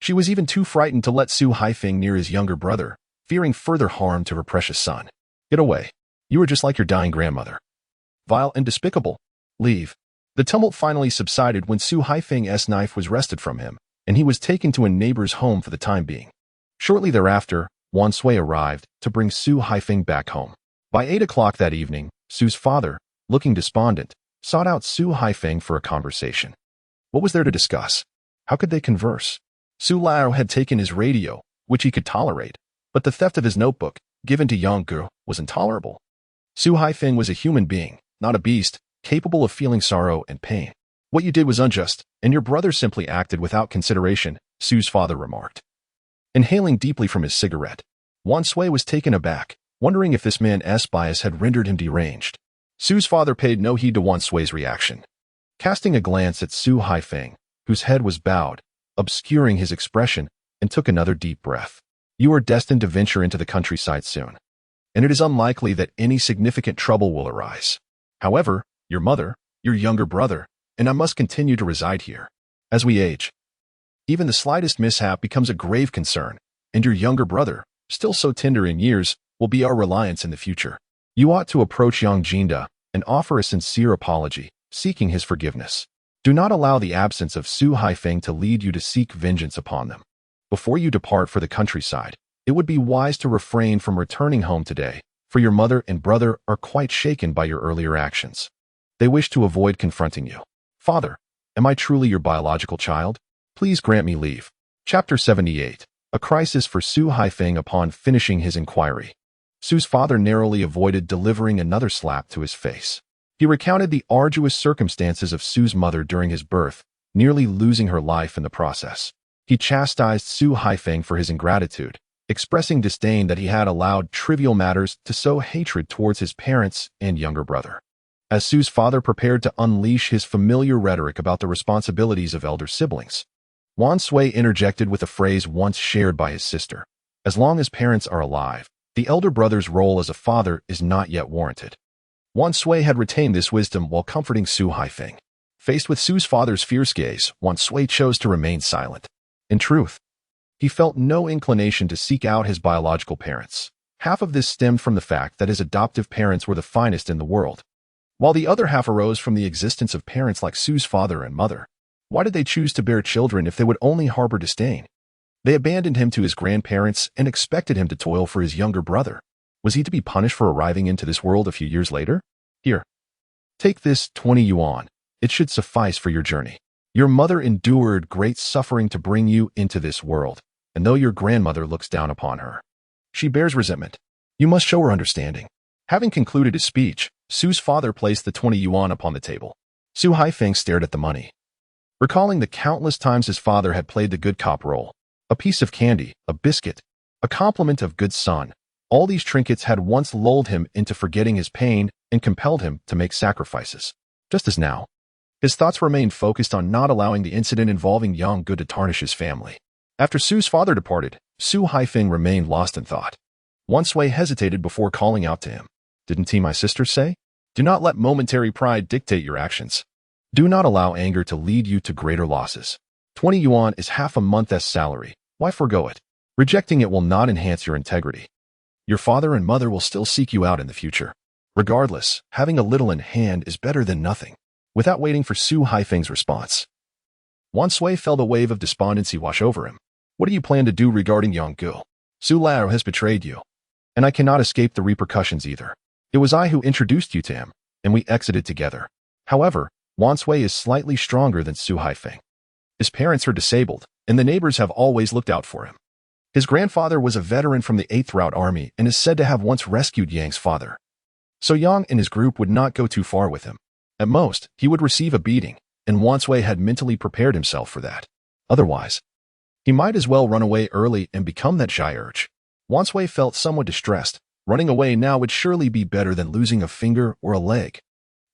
She was even too frightened to let Su Haifeng near his younger brother, fearing further harm to her precious son. "Get away. You are just like your dying grandmother. Vile and despicable. Leave." The tumult finally subsided when Su Haifeng's knife was wrested from him, and he was taken to a neighbor's home for the time being. Shortly thereafter, Wan Sui arrived to bring Su Haifeng back home. By 8 o'clock that evening, Su's father, looking despondent, sought out Su Haifeng for a conversation. What was there to discuss? How could they converse? Su Lao had taken his radio, which he could tolerate, but the theft of his notebook, given to Yang Gu, was intolerable. Su Haifeng was a human being, not a beast, capable of feeling sorrow and pain. "What you did was unjust, and your brother simply acted without consideration," Su's father remarked. Inhaling deeply from his cigarette, Wan Sui was taken aback, wondering if this man's bias had rendered him deranged. Su's father paid no heed to Wan Sui's reaction, casting a glance at Su Haifeng, whose head was bowed, obscuring his expression, and took another deep breath. "You are destined to venture into the countryside soon, and it is unlikely that any significant trouble will arise. However, your mother, your younger brother, and I must continue to reside here. As we age, even the slightest mishap becomes a grave concern, and your younger brother, still so tender in years, will be our reliance in the future. You ought to approach Yang Jinda and offer a sincere apology, seeking his forgiveness. Do not allow the absence of Su Haifeng to lead you to seek vengeance upon them. Before you depart for the countryside, it would be wise to refrain from returning home today, for your mother and brother are quite shaken by your earlier actions. They wish to avoid confronting you. Father, am I truly your biological child? Please grant me leave. Chapter 78. A crisis for Su Haifeng upon finishing his inquiry. Su's father narrowly avoided delivering another slap to his face. He recounted the arduous circumstances of Su's mother during his birth, nearly losing her life in the process. He chastised Su Haifeng for his ingratitude, expressing disdain that he had allowed trivial matters to sow hatred towards his parents and younger brother. As Su's father prepared to unleash his familiar rhetoric about the responsibilities of elder siblings, Wan Sui interjected with a phrase once shared by his sister. As long as parents are alive, the elder brother's role as a father is not yet warranted. Wan Sui had retained this wisdom while comforting Su Haifeng. Faced with Su's father's fierce gaze, Wan Sui chose to remain silent. In truth, he felt no inclination to seek out his biological parents. Half of this stemmed from the fact that his adoptive parents were the finest in the world, while the other half arose from the existence of parents like Su's father and mother. Why did they choose to bear children if they would only harbor disdain? They abandoned him to his grandparents and expected him to toil for his younger brother. Was he to be punished for arriving into this world a few years later? Here, take this 20 yuan. It should suffice for your journey. Your mother endured great suffering to bring you into this world, and though your grandmother looks down upon her, she bears resentment. You must show her understanding. Having concluded his speech, Su's father placed the 20 yuan upon the table. Su Haifeng stared at the money, recalling the countless times his father had played the good cop role. A piece of candy, a biscuit, a compliment of good son. All these trinkets had once lulled him into forgetting his pain and compelled him to make sacrifices. Just as now, his thoughts remained focused on not allowing the incident involving Yang Gu to tarnish his family. After Su's father departed, Su Haifeng remained lost in thought. Wan Sui hesitated before calling out to him. Didn't he, my sister, say? Do not let momentary pride dictate your actions. Do not allow anger to lead you to greater losses. 20 yuan is half a month's salary. Why forgo it? Rejecting it will not enhance your integrity. Your father and mother will still seek you out in the future. Regardless, having a little in hand is better than nothing. Without waiting for Su Haifeng's response, Wan Sui felt a wave of despondency wash over him. What do you plan to do regarding Yang Gu? Su Lao has betrayed you, and I cannot escape the repercussions either. It was I who introduced you to him, and we exited together. However, Wan Sui is slightly stronger than Su Haifeng. His parents are disabled, and the neighbors have always looked out for him. His grandfather was a veteran from the 8th Route Army and is said to have once rescued Yang's father. So Yang and his group would not go too far with him. At most, he would receive a beating, and Wan Sui had mentally prepared himself for that. Otherwise, he might as well run away early and become that shy urge. Wan Sui felt somewhat distressed. Running away now would surely be better than losing a finger or a leg.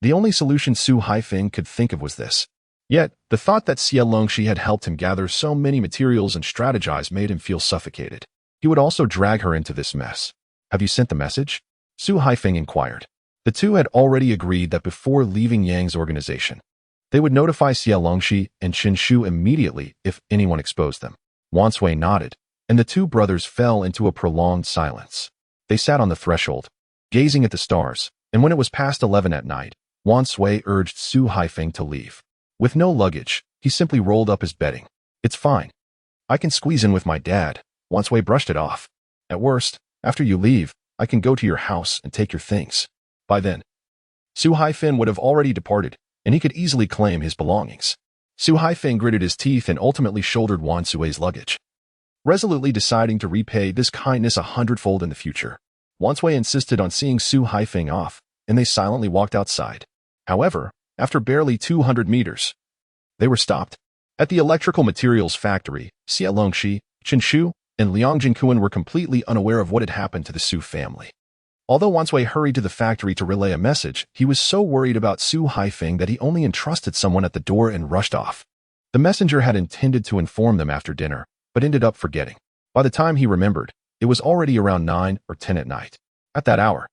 The only solution Su Haifeng could think of was this. Yet, the thought that Xie Longxi had helped him gather so many materials and strategize made him feel suffocated. He would also drag her into this mess. Have you sent the message? Su Haifeng inquired. The two had already agreed that before leaving Yang's organization, they would notify Xie Longxi and Chen Shu immediately if anyone exposed them. Wan Sui nodded, and the two brothers fell into a prolonged silence. They sat on the threshold, gazing at the stars, and when it was past 11 at night, Wan Sui urged Su Haifeng to leave. With no luggage, he simply rolled up his bedding. It's fine. I can squeeze in with my dad. Wan Sui brushed it off. At worst, after you leave, I can go to your house and take your things. By then, Su Haifeng would have already departed, and he could easily claim his belongings. Su Haifeng gritted his teeth and ultimately shouldered Wan Sui's luggage, resolutely deciding to repay this kindness 100-fold in the future. Wan Sui insisted on seeing Su Haifeng off, and they silently walked outside. However, after barely 200 meters, they were stopped. At the electrical materials factory, Xie Longxi, Chen Shu, and Liang Jinkuan were completely unaware of what had happened to the Su family. Although Wan Sui hurried to the factory to relay a message, he was so worried about Su Haifeng that he only entrusted someone at the door and rushed off. The messenger had intended to inform them after dinner, but ended up forgetting. By the time he remembered, it was already around 9 or 10 at night. At that hour,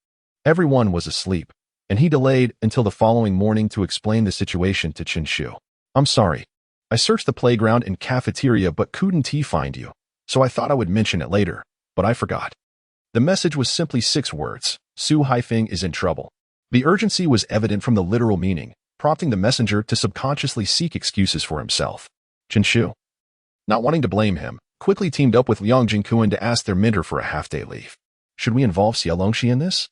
everyone was asleep, and he delayed until the following morning to explain the situation to Chen Shu. I'm sorry. I searched the playground and cafeteria but couldn't find you, so I thought I would mention it later, but I forgot. The message was simply 6 words. Su Haifeng is in trouble. The urgency was evident from the literal meaning, prompting the messenger to subconsciously seek excuses for himself. Chen Shu, not wanting to blame him, quickly teamed up with Liang Jingquan to ask their mentor for a half-day leave. Should we involve Xie Longxi in this?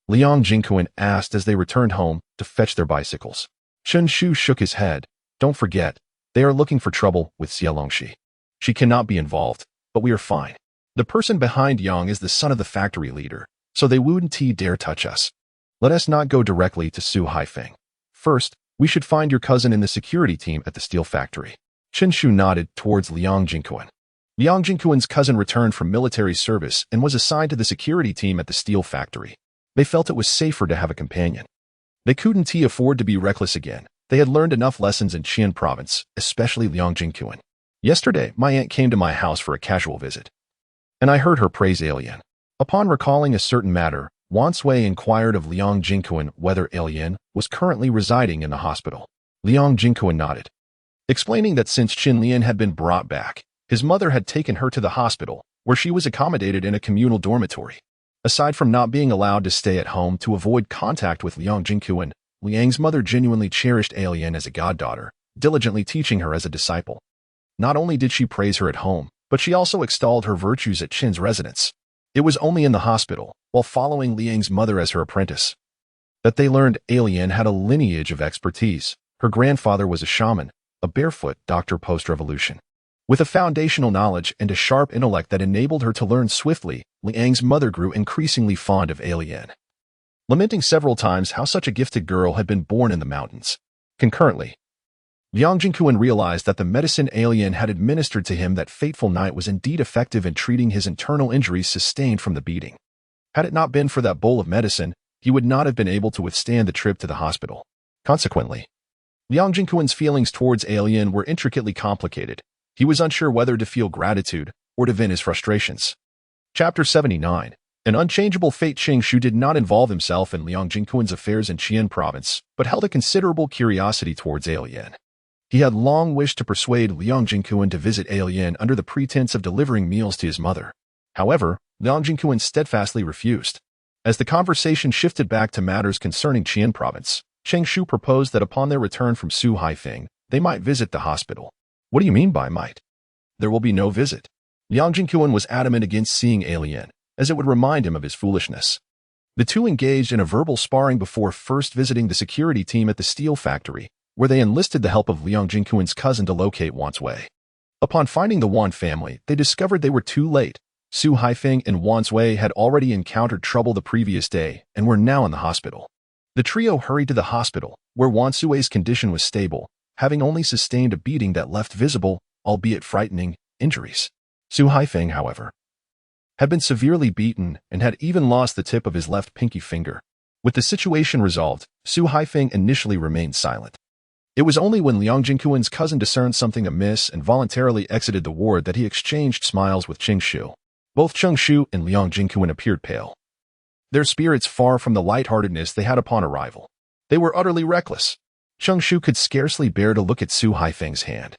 Liang Jingquan asked as they returned home to fetch their bicycles. Chen Shu shook his head. Don't forget, they are looking for trouble with Xie Longxi. She cannot be involved, but we are fine. The person behind Yang is the son of the factory leader, so they wouldn't dare touch us. Let us not go directly to Su Haifeng. First, we should find your cousin in the security team at the steel factory. Chen Shu nodded towards Liang Jingquan. Liang Jingquan's cousin returned from military service and was assigned to the security team at the steel factory. They felt it was safer to have a companion. They couldn't afford to be reckless again. They had learned enough lessons in Qian province, especially Liang Jingquan. Yesterday, my aunt came to my house for a casual visit, and I heard her praise Alien. Upon recalling a certain matter, Wan Sui inquired of Liang Jingquan whether Alien was currently residing in the hospital. Liang Jingquan nodded, explaining that since Qin Lian had been brought back, his mother had taken her to the hospital, where she was accommodated in a communal dormitory. Aside from not being allowed to stay at home to avoid contact with Liang Jingquan, Liang's mother genuinely cherished Alien as a goddaughter, diligently teaching her as a disciple. Not only did she praise her at home, but she also extolled her virtues at Qin's residence. It was only in the hospital, while following Liang's mother as her apprentice, that they learned Alien had a lineage of expertise. Her grandfather was a shaman, a barefoot doctor post-revolution. With a foundational knowledge and a sharp intellect that enabled her to learn swiftly, Liang's mother grew increasingly fond of Alien, lamenting several times how such a gifted girl had been born in the mountains. Concurrently, Liang Jingquan realized that the medicine Alien had administered to him that fateful night was indeed effective in treating his internal injuries sustained from the beating. Had it not been for that bowl of medicine, he would not have been able to withstand the trip to the hospital. Consequently, Liang Jingquan's feelings towards Alien were intricately complicated. He was unsure whether to feel gratitude or to vent his frustrations. Chapter 79. An unchangeable fate. Qing Shu did not involve himself in Liang Jingquan's affairs in Qian province, but held a considerable curiosity towards Alien. He had long wished to persuade Liang Jingquan to visit Alien under the pretense of delivering meals to his mother. However, Liang Jingquan steadfastly refused. As the conversation shifted back to matters concerning Qian province, Qing Shu proposed that upon their return from Su Haifeng, they might visit the hospital. What do you mean by might? There will be no visit. Liang Jingquan was adamant against seeing Alien, as it would remind him of his foolishness. The two engaged in a verbal sparring before first visiting the security team at the steel factory, where they enlisted the help of Liang Jingquan's cousin to locate Wan Sui. Upon finding the Wan family, they discovered they were too late. Su Haifeng and Wan Sui had already encountered trouble the previous day and were now in the hospital. The trio hurried to the hospital, where Wan Sui's condition was stable, having only sustained a beating that left visible, albeit frightening, injuries. Su Haifeng, however, had been severely beaten and had even lost the tip of his left pinky finger. With the situation resolved, Su Haifeng initially remained silent. It was only when Liang Jingquan's cousin discerned something amiss and voluntarily exited the ward that he exchanged smiles with Qing Shu. Both Qing Shu and Liang Jingquan appeared pale, their spirits far from the lightheartedness they had upon arrival. They were utterly reckless. Qing Shu could scarcely bear to look at Su Haifeng's hand,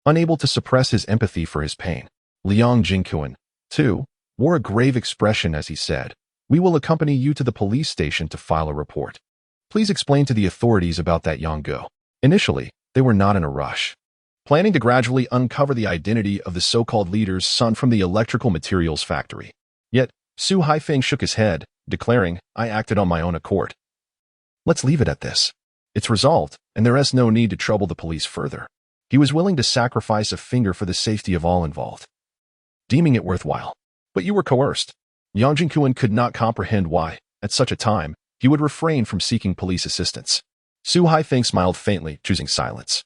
unable to suppress his empathy for his pain. Liang Jingquan, too, wore a grave expression as he said, "We will accompany you to the police station to file a report. Please explain to the authorities about that Yang Go." Initially, they were not in a rush, planning to gradually uncover the identity of the so-called leader's son from the electrical materials factory. Yet, Su Haifeng shook his head, declaring, "I acted on my own accord. Let's leave it at this. It's resolved, and there is no need to trouble the police further." He was willing to sacrifice a finger for the safety of all involved, deeming it worthwhile. But you were coerced. Liang Jingquan could not comprehend why, at such a time, he would refrain from seeking police assistance. Su Haifeng smiled faintly, choosing silence.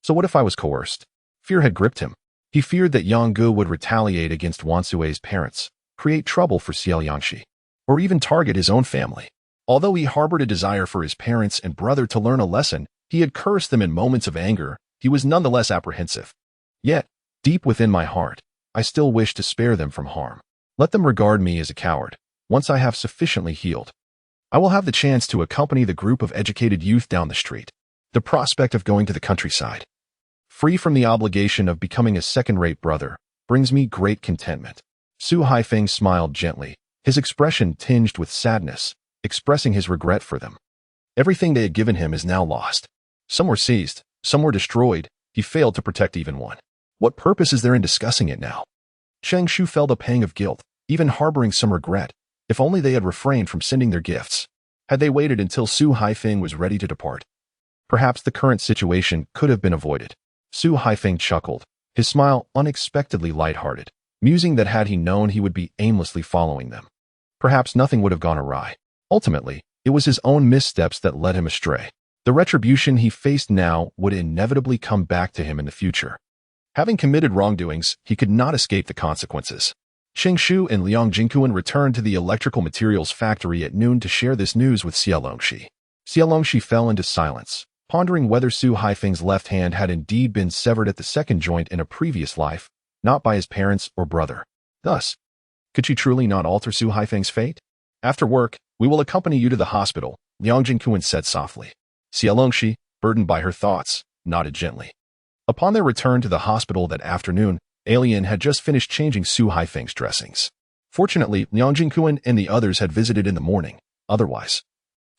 So what if I was coerced? Fear had gripped him. He feared that Yang Gu would retaliate against Wan Sui's parents, create trouble for Xie Longxi, or even target his own family. Although he harbored a desire for his parents and brother to learn a lesson, he had cursed them in moments of anger. He was nonetheless apprehensive. Yet, deep within my heart, I still wish to spare them from harm. Let them regard me as a coward. Once I have sufficiently healed, I will have the chance to accompany the group of educated youth down the street. The prospect of going to the countryside, free from the obligation of becoming a second-rate brother, brings me great contentment. Su Haifeng smiled gently, his expression tinged with sadness, expressing his regret for them. Everything they had given him is now lost. Some were seized, some were destroyed. He failed to protect even one. What purpose is there in discussing it now? Cheng Shu felt a pang of guilt, even harboring some regret. If only they had refrained from sending their gifts. Had they waited until Su Haifeng was ready to depart, perhaps the current situation could have been avoided. Su Haifeng chuckled, his smile unexpectedly lighthearted, musing that had he known he would be aimlessly following them, perhaps nothing would have gone awry. Ultimately, it was his own missteps that led him astray. The retribution he faced now would inevitably come back to him in the future. Having committed wrongdoings, he could not escape the consequences. Cheng Shu and Liang Jingyuan returned to the electrical materials factory at noon to share this news with Xie Longxi. Xie Longxi fell into silence, pondering whether Su Haifeng's left hand had indeed been severed at the second joint in a previous life, not by his parents or brother. Thus, could she truly not alter Su Haifeng's fate? After work, we will accompany you to the hospital, Liang Jingyuan said softly. Xie Longxi, burdened by her thoughts, nodded gently. Upon their return to the hospital that afternoon, Alien had just finished changing Su Haifeng's dressings. Fortunately, Liang Jingyuan and the others had visited in the morning. Otherwise,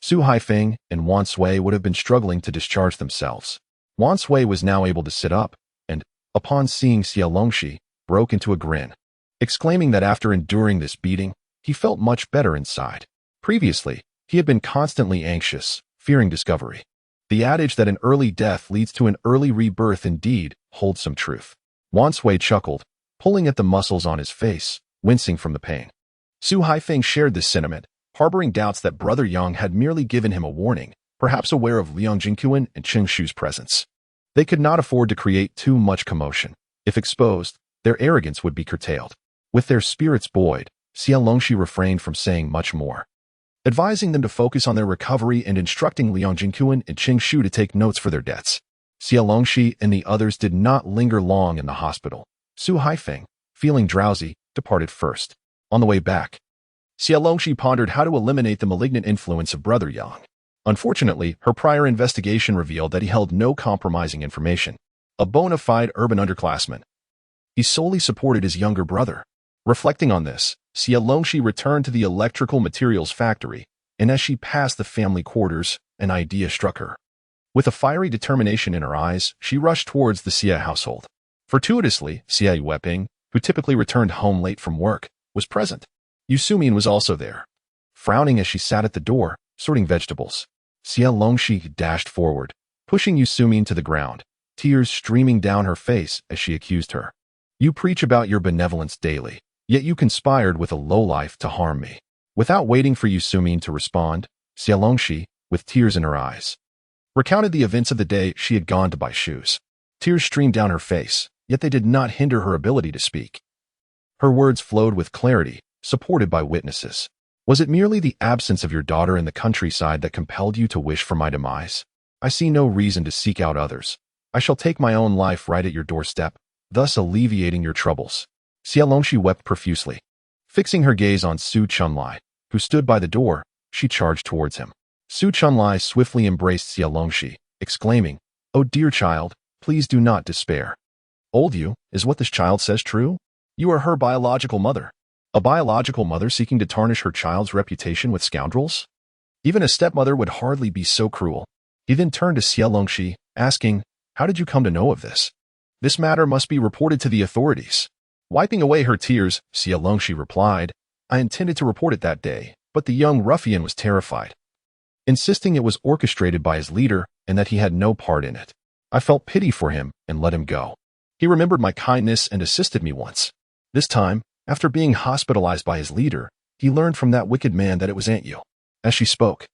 Su Haifeng and Wan Sui would have been struggling to discharge themselves. Wan Sui was now able to sit up, and, upon seeing Xie Longxi, broke into a grin, exclaiming that after enduring this beating, he felt much better inside. Previously, he had been constantly anxious, fearing discovery. The adage that an early death leads to an early rebirth indeed holds some truth. Wan Sui chuckled, pulling at the muscles on his face, wincing from the pain. Su Haifeng shared this sentiment, harboring doubts that Brother Yang had merely given him a warning, perhaps aware of Liang Jingyuan and Cheng Shu's presence. They could not afford to create too much commotion. If exposed, their arrogance would be curtailed. With their spirits buoyed, Xie Longxi refrained from saying much more, advising them to focus on their recovery and instructing Liang Jingyuan and Cheng Shu to take notes for their debts. Xie Longxi and the others did not linger long in the hospital. Su Haifeng, feeling drowsy, departed first. On the way back, Xie Longxi pondered how to eliminate the malignant influence of Brother Yang. Unfortunately, her prior investigation revealed that he held no compromising information. A bona fide urban underclassman, he solely supported his younger brother. Reflecting on this, Xie Longxi returned to the electrical materials factory, and as she passed the family quarters, an idea struck her. With a fiery determination in her eyes, she rushed towards the Xie household. Fortuitously, Xie Weihong, who typically returned home late from work, was present. Yu Sumin was also there. Frowning as she sat at the door, sorting vegetables, Xie Longxi dashed forward, pushing Yu Sumin to the ground, tears streaming down her face as she accused her. You preach about your benevolence daily, yet you conspired with a lowlife to harm me. Without waiting for Yu Sumin to respond, Xie Longxi, with tears in her eyes, recounted the events of the day she had gone to buy shoes. Tears streamed down her face, yet they did not hinder her ability to speak. Her words flowed with clarity, supported by witnesses. Was it merely the absence of your daughter in the countryside that compelled you to wish for my demise? I see no reason to seek out others. I shall take my own life right at your doorstep, thus alleviating your troubles. Xie Longxi wept profusely. Fixing her gaze on Su Chunlai, who stood by the door, she charged towards him. Su Chunlai swiftly embraced Xie Longxi, exclaiming, "Oh dear child, please do not despair. Old you, is what this child says true? You are her biological mother. A biological mother seeking to tarnish her child's reputation with scoundrels? Even a stepmother would hardly be so cruel." He then turned to Xie Longxi, asking, "How did you come to know of this? This matter must be reported to the authorities." Wiping away her tears, Xie Longxi replied, "I intended to report it that day, but the young ruffian was terrified, insisting it was orchestrated by his leader and that he had no part in it. I felt pity for him and let him go. He remembered my kindness and assisted me once. This time, after being hospitalized by his leader, he learned from that wicked man that it was Aunt Yu." As she spoke,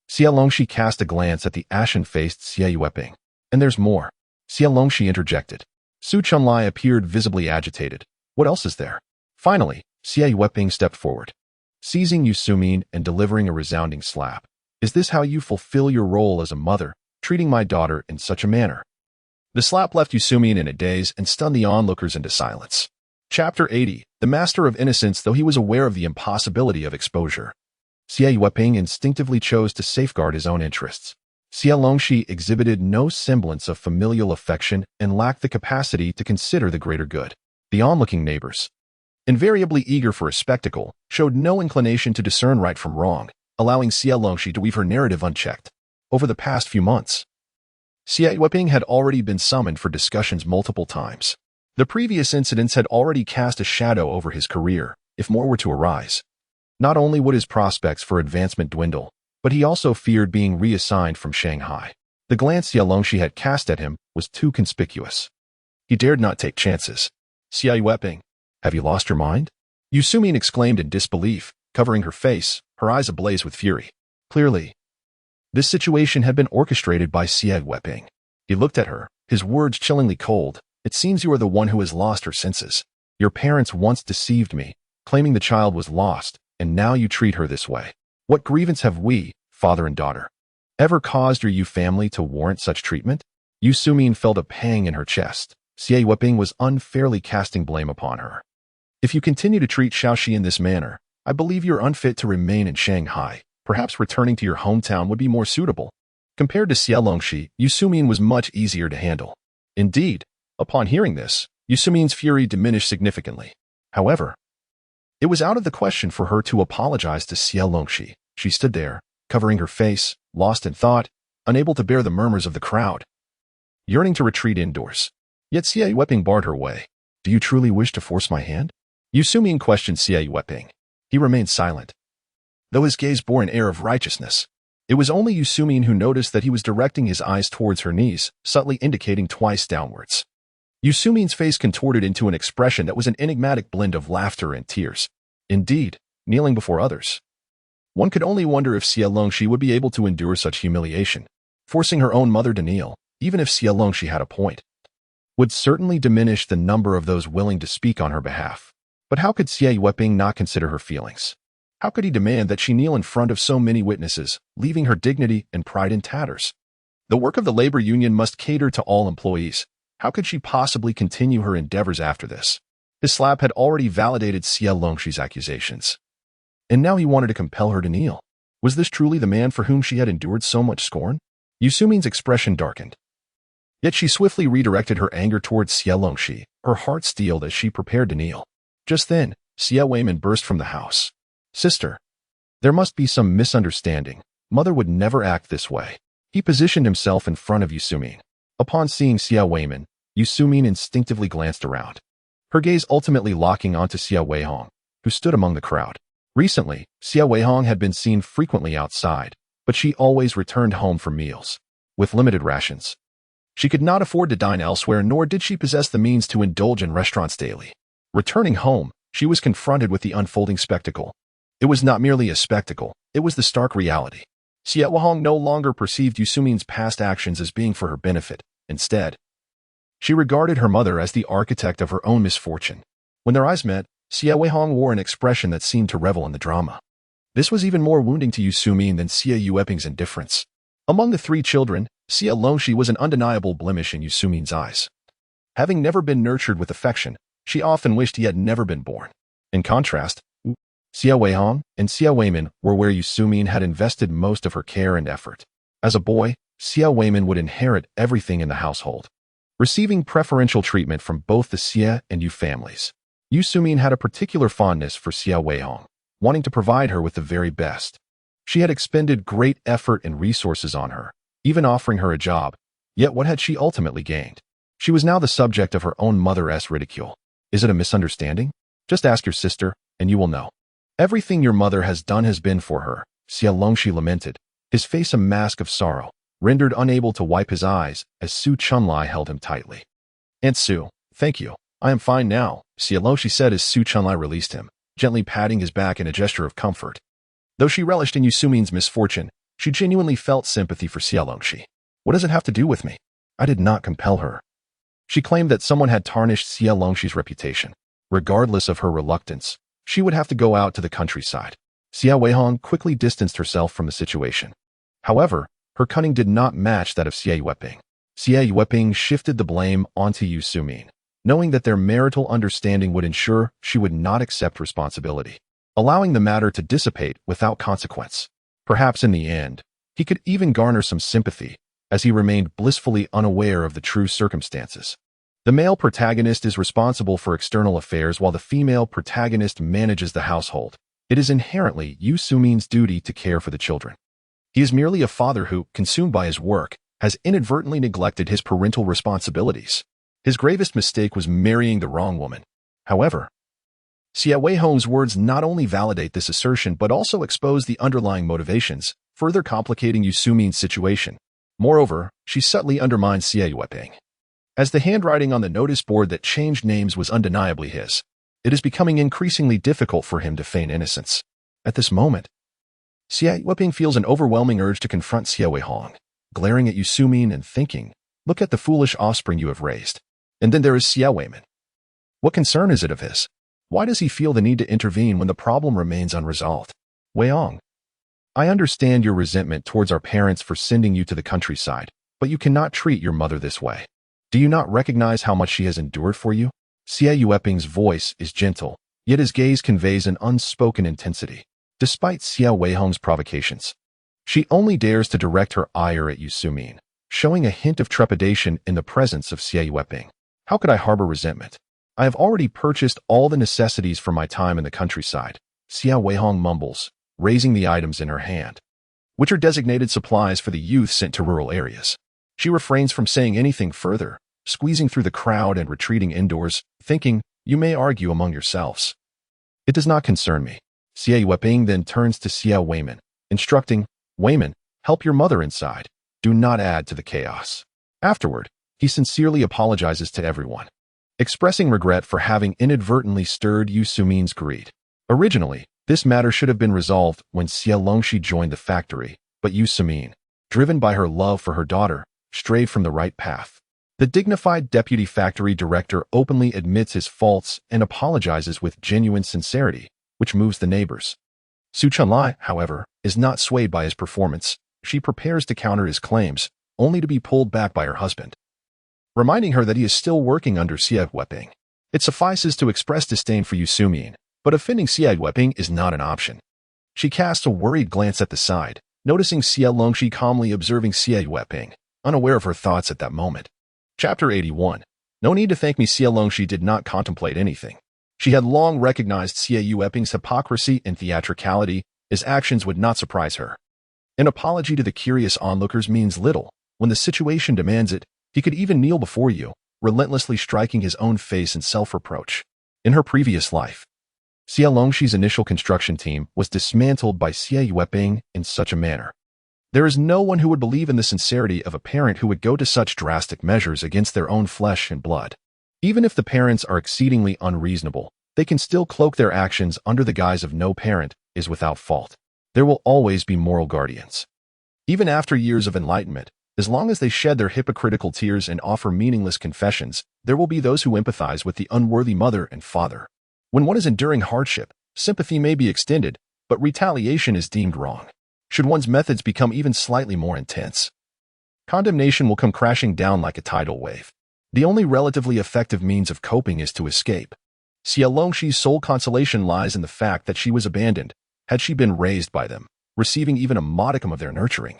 Xie Longxi cast a glance at the ashen-faced Xie Weihong. "And there's more," Xie Longxi interjected. Su Chunlai appeared visibly agitated. "What else is there?" Finally, Xie Weihong stepped forward, seizing Yu Sumin and delivering a resounding slap. "Is this how you fulfill your role as a mother, treating my daughter in such a manner?" The slap left Yu Sumin in a daze and stunned the onlookers into silence. Chapter 80. The Master of Innocence. Though he was aware of the impossibility of exposure, Xie Weihong instinctively chose to safeguard his own interests. Xie Longxi exhibited no semblance of familial affection and lacked the capacity to consider the greater good. The onlooking neighbors, invariably eager for a spectacle, showed no inclination to discern right from wrong, allowing Xie Longxi to weave her narrative unchecked. Over the past few months, Xie Weihong had already been summoned for discussions multiple times. The previous incidents had already cast a shadow over his career, if more were to arise. Not only would his prospects for advancement dwindle, but he also feared being reassigned from Shanghai. The glance Xie Longxi had cast at him was too conspicuous. He dared not take chances. Xie Weihong, have you lost your mind? Yu Sumin exclaimed in disbelief, covering her face, her eyes ablaze with fury. Clearly, this situation had been orchestrated by Xie Weihong. He looked at her, his words chillingly cold. It seems you are the one who has lost her senses. Your parents once deceived me, claiming the child was lost, and now you treat her this way. What grievance have we, father and daughter, ever caused your Yu family to warrant such treatment? Yu Sumin felt a pang in her chest. Xie Weihong was unfairly casting blame upon her. If you continue to treat Shaoxi in this manner, I believe you're unfit to remain in Shanghai. Perhaps returning to your hometown would be more suitable. Compared to Xie Longxi, Yu Sumin was much easier to handle. Indeed, upon hearing this, Yu Sumin's fury diminished significantly. However, it was out of the question for her to apologize to Xie Longxi. She stood there, covering her face, lost in thought, unable to bear the murmurs of the crowd, yearning to retreat indoors. Yet Xie Weihong barred her way. Do you truly wish to force my hand? Yu Sumin questioned Xie Weihong. He remained silent, though his gaze bore an air of righteousness. It was only Yu Sumin who noticed that he was directing his eyes towards her knees, subtly indicating twice downwards. Yu Sumin's face contorted into an expression that was an enigmatic blend of laughter and tears. Indeed, kneeling before others, one could only wonder if Xie Longxi would be able to endure such humiliation. Forcing her own mother to kneel, even if Xie Longxi had a point, would certainly diminish the number of those willing to speak on her behalf. But how could Xie Weihong not consider her feelings? How could he demand that she kneel in front of so many witnesses, leaving her dignity and pride in tatters? The work of the labor union must cater to all employees. How could she possibly continue her endeavors after this? His slap had already validated Xie Longxi's accusations, and now he wanted to compel her to kneel. Was this truly the man for whom she had endured so much scorn? Yu Sumin's expression darkened. Yet she swiftly redirected her anger towards Xie Longxi, her heart steeled as she prepared to kneel. Just then, Xie Weihong burst from the house. Sister, there must be some misunderstanding. Mother would never act this way. He positioned himself in front of Yu Sumin. Upon seeing Xie Weihong, Yu Sumin instinctively glanced around, her gaze ultimately locking onto Xie Weihong, who stood among the crowd. Recently, Xie Weihong had been seen frequently outside, but she always returned home for meals, with limited rations. She could not afford to dine elsewhere, nor did she possess the means to indulge in restaurants daily. Returning home, she was confronted with the unfolding spectacle. It was not merely a spectacle, it was the stark reality. Xie Weihong no longer perceived Yu Sumin's past actions as being for her benefit. Instead, she regarded her mother as the architect of her own misfortune. When their eyes met, Xie Weihong wore an expression that seemed to revel in the drama. This was even more wounding to Yu Sumin than Xie Weihong's indifference. Among the three children, Xie Longxi was an undeniable blemish in Yu Sumin's eyes. Having never been nurtured with affection, she often wished he had never been born. In contrast, Xie Weihong and Xie Weihong were where Yu Sumin had invested most of her care and effort. As a boy, Xie Weihong would inherit everything in the household, receiving preferential treatment from both the Xie and Yu families. Yu Sumin had a particular fondness for Xie Weihong, wanting to provide her with the very best. She had expended great effort and resources on her, even offering her a job. Yet what had she ultimately gained? She was now the subject of her own mother's ridicule. Is it a misunderstanding? Just ask your sister, and you will know. Everything your mother has done has been for her, Xie Longxi lamented, his face a mask of sorrow, rendered unable to wipe his eyes as Su Chunlai held him tightly. Aunt Su, thank you. I am fine now, Xie Longxi said as Su Chunlai released him, gently patting his back in a gesture of comfort. Though she relished in Yu Sumin's misfortune, she genuinely felt sympathy for Xie Longxi. What does it have to do with me? I did not compel her. She claimed that someone had tarnished Xie Longxi's reputation. Regardless of her reluctance, she would have to go out to the countryside. Xie Weihong quickly distanced herself from the situation. However, her cunning did not match that of Xie Weihong. Xie Weihong shifted the blame onto Yu Sumin, knowing that their marital understanding would ensure she would not accept responsibility, allowing the matter to dissipate without consequence. Perhaps in the end, he could even garner some sympathy, as he remained blissfully unaware of the true circumstances. The male protagonist is responsible for external affairs while the female protagonist manages the household. It is inherently Yu Sumin's duty to care for the children. He is merely a father who, consumed by his work, has inadvertently neglected his parental responsibilities. His gravest mistake was marrying the wrong woman. However, Xie Weihong's words not only validate this assertion but also expose the underlying motivations, further complicating Yusumin's situation. Moreover, she subtly undermines Xie Weihong. As the handwriting on the notice board that changed names was undeniably his, it is becoming increasingly difficult for him to feign innocence. At this moment, Xie Weihong feels an overwhelming urge to confront Xie Weihong, glaring at Yusumin and thinking, "Look at the foolish offspring you have raised." And then there is Xie Weihong. What concern is it of his? Why does he feel the need to intervene when the problem remains unresolved? Weihong, I understand your resentment towards our parents for sending you to the countryside, but you cannot treat your mother this way. Do you not recognize how much she has endured for you? Xie Weihong's voice is gentle, yet his gaze conveys an unspoken intensity. Despite Xie Weihong's provocations, she only dares to direct her ire at Yusumin, showing a hint of trepidation in the presence of Xie Weihong. How could I harbor resentment? I have already purchased all the necessities for my time in the countryside, Xie Weihong mumbles, raising the items in her hand, which are designated supplies for the youth sent to rural areas. She refrains from saying anything further, squeezing through the crowd and retreating indoors, thinking, "You may argue among yourselves. It does not concern me." Xie Weihong then turns to Xie Weihong, instructing, "Weihong, help your mother inside. Do not add to the chaos." Afterward, he sincerely apologizes to everyone, expressing regret for having inadvertently stirred Yusumin's greed. Originally, this matter should have been resolved when Xie Longxi joined the factory, but Yusumin, driven by her love for her daughter, strayed from the right path. The dignified deputy factory director openly admits his faults and apologizes with genuine sincerity, which moves the neighbors. Su Chunlai, however, is not swayed by his performance. She prepares to counter his claims, only to be pulled back by her husband, reminding her that he is still working under Xie Weihong. It suffices to express disdain for Yusumin, but offending Xie Weihong is not an option. She casts a worried glance at the side, noticing Xie Longxi calmly observing Xie Weihong, unaware of her thoughts at that moment. Chapter 81. No need to thank me. Xie Longxi did not contemplate anything. She had long recognized Xie Weihong's hypocrisy and theatricality. His actions would not surprise her. An apology to the curious onlookers means little. When the situation demands it, he could even kneel before you, relentlessly striking his own face in self-reproach. In her previous life, Xie Longxi's initial construction team was dismantled by Xie Weihong in such a manner. There is no one who would believe in the sincerity of a parent who would go to such drastic measures against their own flesh and blood. Even if the parents are exceedingly unreasonable, they can still cloak their actions under the guise of "no parent is without fault." There will always be moral guardians. Even after years of enlightenment, as long as they shed their hypocritical tears and offer meaningless confessions, there will be those who empathize with the unworthy mother and father. When one is enduring hardship, sympathy may be extended, but retaliation is deemed wrong. Should one's methods become even slightly more intense, condemnation will come crashing down like a tidal wave. The only relatively effective means of coping is to escape. Xie Longxi's sole consolation lies in the fact that she was abandoned. Had she been raised by them, receiving even a modicum of their nurturing,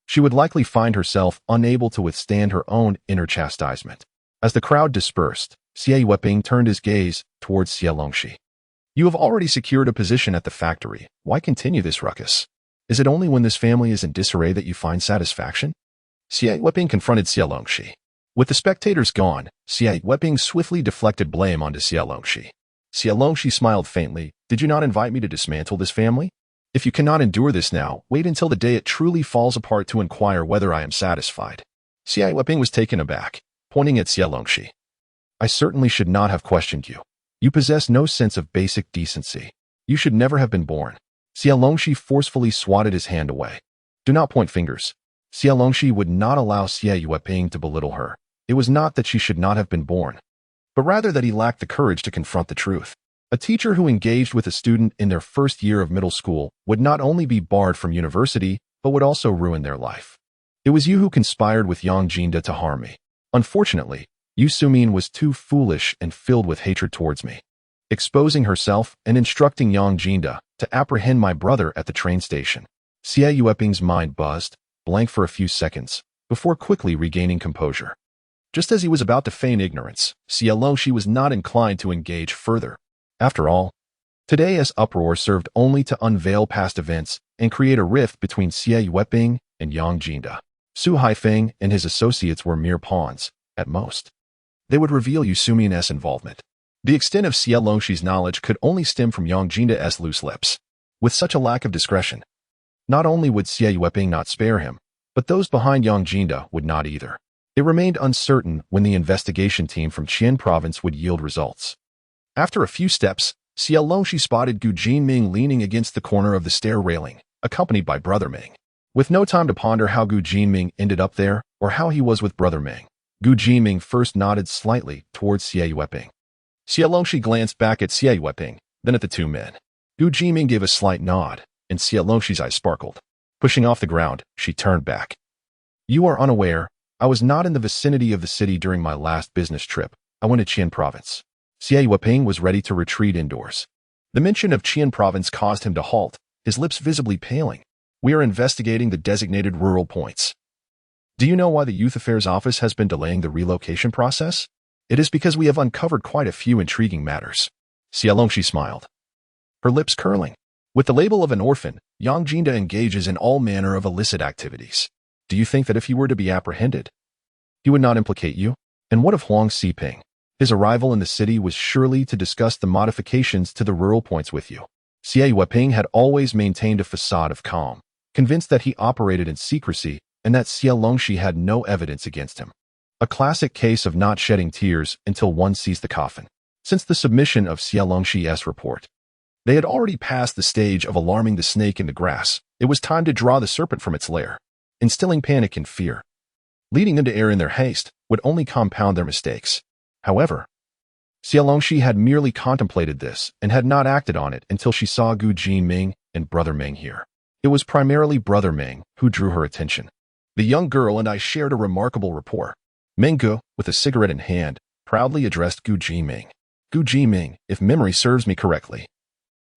she would likely find herself unable to withstand her own inner chastisement. As the crowd dispersed, Xie Weihong turned his gaze towards Xie Longxi. "You have already secured a position at the factory. Why continue this ruckus? Is it only when this family is in disarray that you find satisfaction?" Xie Weihong confronted Xie Longxi. With the spectators gone, Xie Weihong swiftly deflected blame onto Xie Longxi. Xie Longxi smiled faintly. "Did you not invite me to dismantle this family? If you cannot endure this now, wait until the day it truly falls apart to inquire whether I am satisfied." Xie Weihong was taken aback, pointing at Xie Longxi. "I certainly should not have questioned you. You possess no sense of basic decency. You should never have been born." Xie Longxi forcefully swatted his hand away. "Do not point fingers." Xie Longxi would not allow Xie Weihong to belittle her. It was not that she should not have been born, but rather that he lacked the courage to confront the truth. A teacher who engaged with a student in their first year of middle school would not only be barred from university, but would also ruin their life. "It was you who conspired with Yang Jinda to harm me. Unfortunately, Yusumin was too foolish and filled with hatred towards me, exposing herself and instructing Yang Jinda to apprehend my brother at the train station." Xie Weihong's mind buzzed, blank for a few seconds, before quickly regaining composure. Just as he was about to feign ignorance, Xie Longxi was not inclined to engage further. After all, today's uproar served only to unveil past events and create a rift between Xie Weihong and Yang Jinda. Su Haifeng and his associates were mere pawns, at most. They would reveal Yusumi's involvement. The extent of Xie Longxi's knowledge could only stem from Yang Jinda's loose lips. With such a lack of discretion, not only would Xie Weihong not spare him, but those behind Yang Jinda would not either. It remained uncertain when the investigation team from Qian province would yield results. After a few steps, Xie Longxi spotted Gu Jinming leaning against the corner of the stair railing, accompanied by Brother Ming. With no time to ponder how Gu Jinming ended up there or how he was with Brother Ming, Gu Jinming first nodded slightly towards Xie Weihong. Xie Longxi glanced back at Xie Weihong, then at the two men. Gu Jinming gave a slight nod, and Xie Longxi's eyes sparkled. Pushing off the ground, she turned back. You are unaware, I was not in the vicinity of the city during my last business trip. I went to Qian province. Xie Weihong was ready to retreat indoors. The mention of Qian province caused him to halt, his lips visibly paling. We are investigating the designated rural points. Do you know why the Youth Affairs Office has been delaying the relocation process? It is because we have uncovered quite a few intriguing matters. Xie Longxi smiled, her lips curling. With the label of an orphan, Yang Jinda engages in all manner of illicit activities. Do you think that if he were to be apprehended, he would not implicate you? And what of Huang Xiping? His arrival in the city was surely to discuss the modifications to the rural points with you. Xie Weihong had always maintained a facade of calm, convinced that he operated in secrecy and that Xie Longxi had no evidence against him. A classic case of not shedding tears until one sees the coffin. Since the submission of Xie Longxi's report, they had already passed the stage of alarming the snake in the grass. It was time to draw the serpent from its lair, instilling panic and fear. Leading them to err in their haste would only compound their mistakes. However, Xie Longxi had merely contemplated this and had not acted on it until she saw Gu Jinming and Brother Ming here. It was primarily Brother Ming who drew her attention. The young girl and I shared a remarkable rapport. Ming Gu, with a cigarette in hand, proudly addressed Gu Jinming. Gu Jinming, if memory serves me correctly,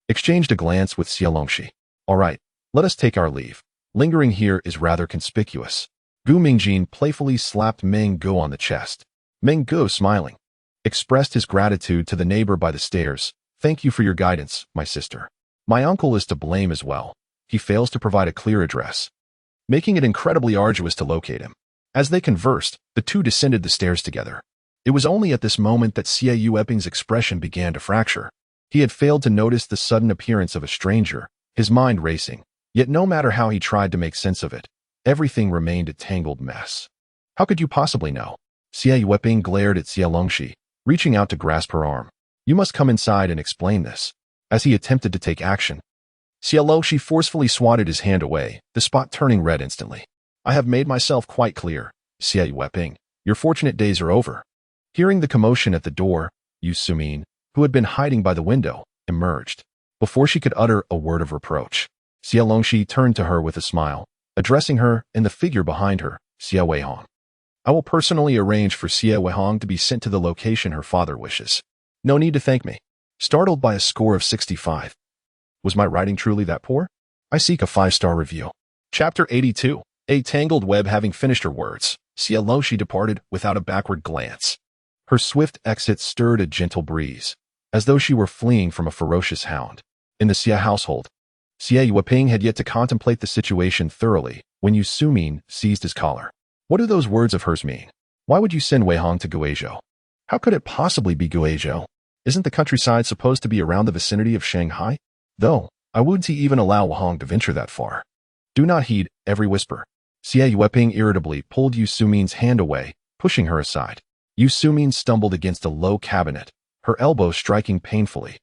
exchanged a glance with Xie Longxi. All right, let us take our leave. Lingering here is rather conspicuous. Gu Mingjin playfully slapped Ming Gu on the chest. Ming Gu, smiling, expressed his gratitude to the neighbor by the stairs. Thank you for your guidance, my sister. My uncle is to blame as well. He fails to provide a clear address, making it incredibly arduous to locate him. As they conversed, the two descended the stairs together. It was only at this moment that Xie Weihong's expression began to fracture. He had failed to notice the sudden appearance of a stranger, his mind racing. Yet no matter how he tried to make sense of it, everything remained a tangled mess. How could you possibly know? Xie Weihong glared at Xie Longxi, reaching out to grasp her arm. You must come inside and explain this. As he attempted to take action, Xie Longxi forcefully swatted his hand away, the spot turning red instantly. I have made myself quite clear, Xie Weihong. Your fortunate days are over. Hearing the commotion at the door, Yu Sumin, who had been hiding by the window, emerged. Before she could utter a word of reproach, Xie Longxi turned to her with a smile, addressing her and the figure behind her, Xie Weihong. I will personally arrange for Xie Weihong to be sent to the location her father wishes. No need to thank me. Startled by a score of 65. Was my writing truly that poor? I seek a 5-star review. Chapter 82. A tangled web. Having finished her words, Xie Longxi departed without a backward glance. Her swift exit stirred a gentle breeze, as though she were fleeing from a ferocious hound. In the Xie household, Xie Weihong had yet to contemplate the situation thoroughly when Yu Sumin seized his collar. What do those words of hers mean? Why would you send Weihong to Guizhou? How could it possibly be Guizhou? Isn't the countryside supposed to be around the vicinity of Shanghai? Though, I wouldn't even allow Weihong to venture that far. Do not heed every whisper. Xie Weihong irritably pulled Yu Sumin's hand away, pushing her aside. Yu Sumin stumbled against a low cabinet, her elbow striking painfully.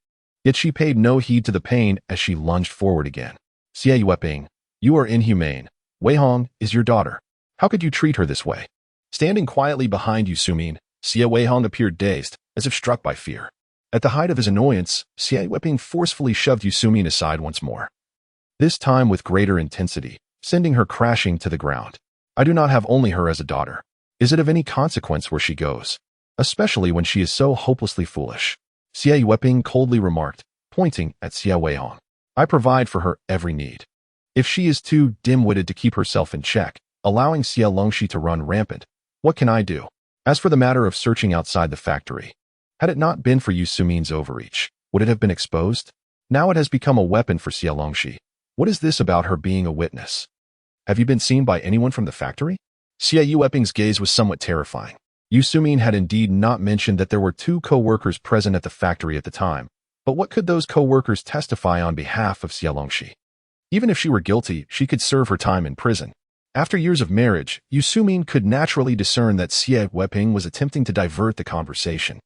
Yet she paid no heed to the pain as she lunged forward again. Xie Weihong, you are inhumane. Weihong is your daughter. How could you treat her this way? Standing quietly behind Yu Sumin, Xie Weihong appeared dazed, as if struck by fear. At the height of his annoyance, Xie Weihong forcefully shoved Yu Sumin aside once more. This time with greater intensity, sending her crashing to the ground. I do not have only her as a daughter. Is it of any consequence where she goes? Especially when she is so hopelessly foolish. Xie Weihong coldly remarked, pointing at Xie Weihong. I provide for her every need. If she is too dim-witted to keep herself in check, allowing Xie Longxi to run rampant, what can I do? As for the matter of searching outside the factory, had it not been for Yu Sumin's overreach, would it have been exposed? Now it has become a weapon for Xie Longxi. What is this about her being a witness? Have you been seen by anyone from the factory? Xie Weihong's gaze was somewhat terrifying. Yu Sumin had indeed not mentioned that there were 2 co-workers present at the factory at the time, but what could those co-workers testify on behalf of Xie Longxi? Even if she were guilty, she could serve her time in prison. After years of marriage, Yu Sumin could naturally discern that Xie Weihong was attempting to divert the conversation.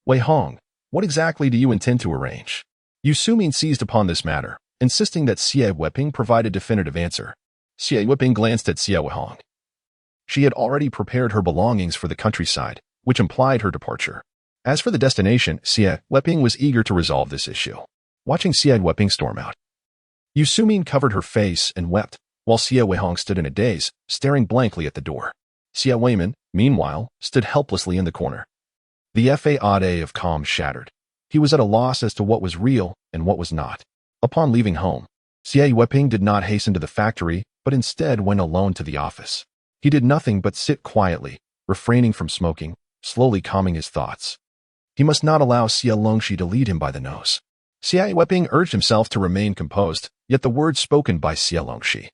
Weihong, what exactly do you intend to arrange? Yu Sumin seized upon this matter, insisting that Xie Weihong provide a definitive answer. Xie Weihong glanced at Xie Weihong. She had already prepared her belongings for the countryside, which implied her departure. As for the destination, Xie Weihong was eager to resolve this issue. Watching Xie Weihong storm out, Yu Sumin covered her face and wept, while Xie Weihong stood in a daze, staring blankly at the door. Xie Weihong, meanwhile, stood helplessly in the corner. The facade of calm shattered. He was at a loss as to what was real and what was not. Upon leaving home, Xie Weihong did not hasten to the factory, but instead went alone to the office. He did nothing but sit quietly, refraining from smoking, slowly calming his thoughts. He must not allow Xie Longxi to lead him by the nose. Xie Weihong urged himself to remain composed, yet the words spoken by Xie Longxi,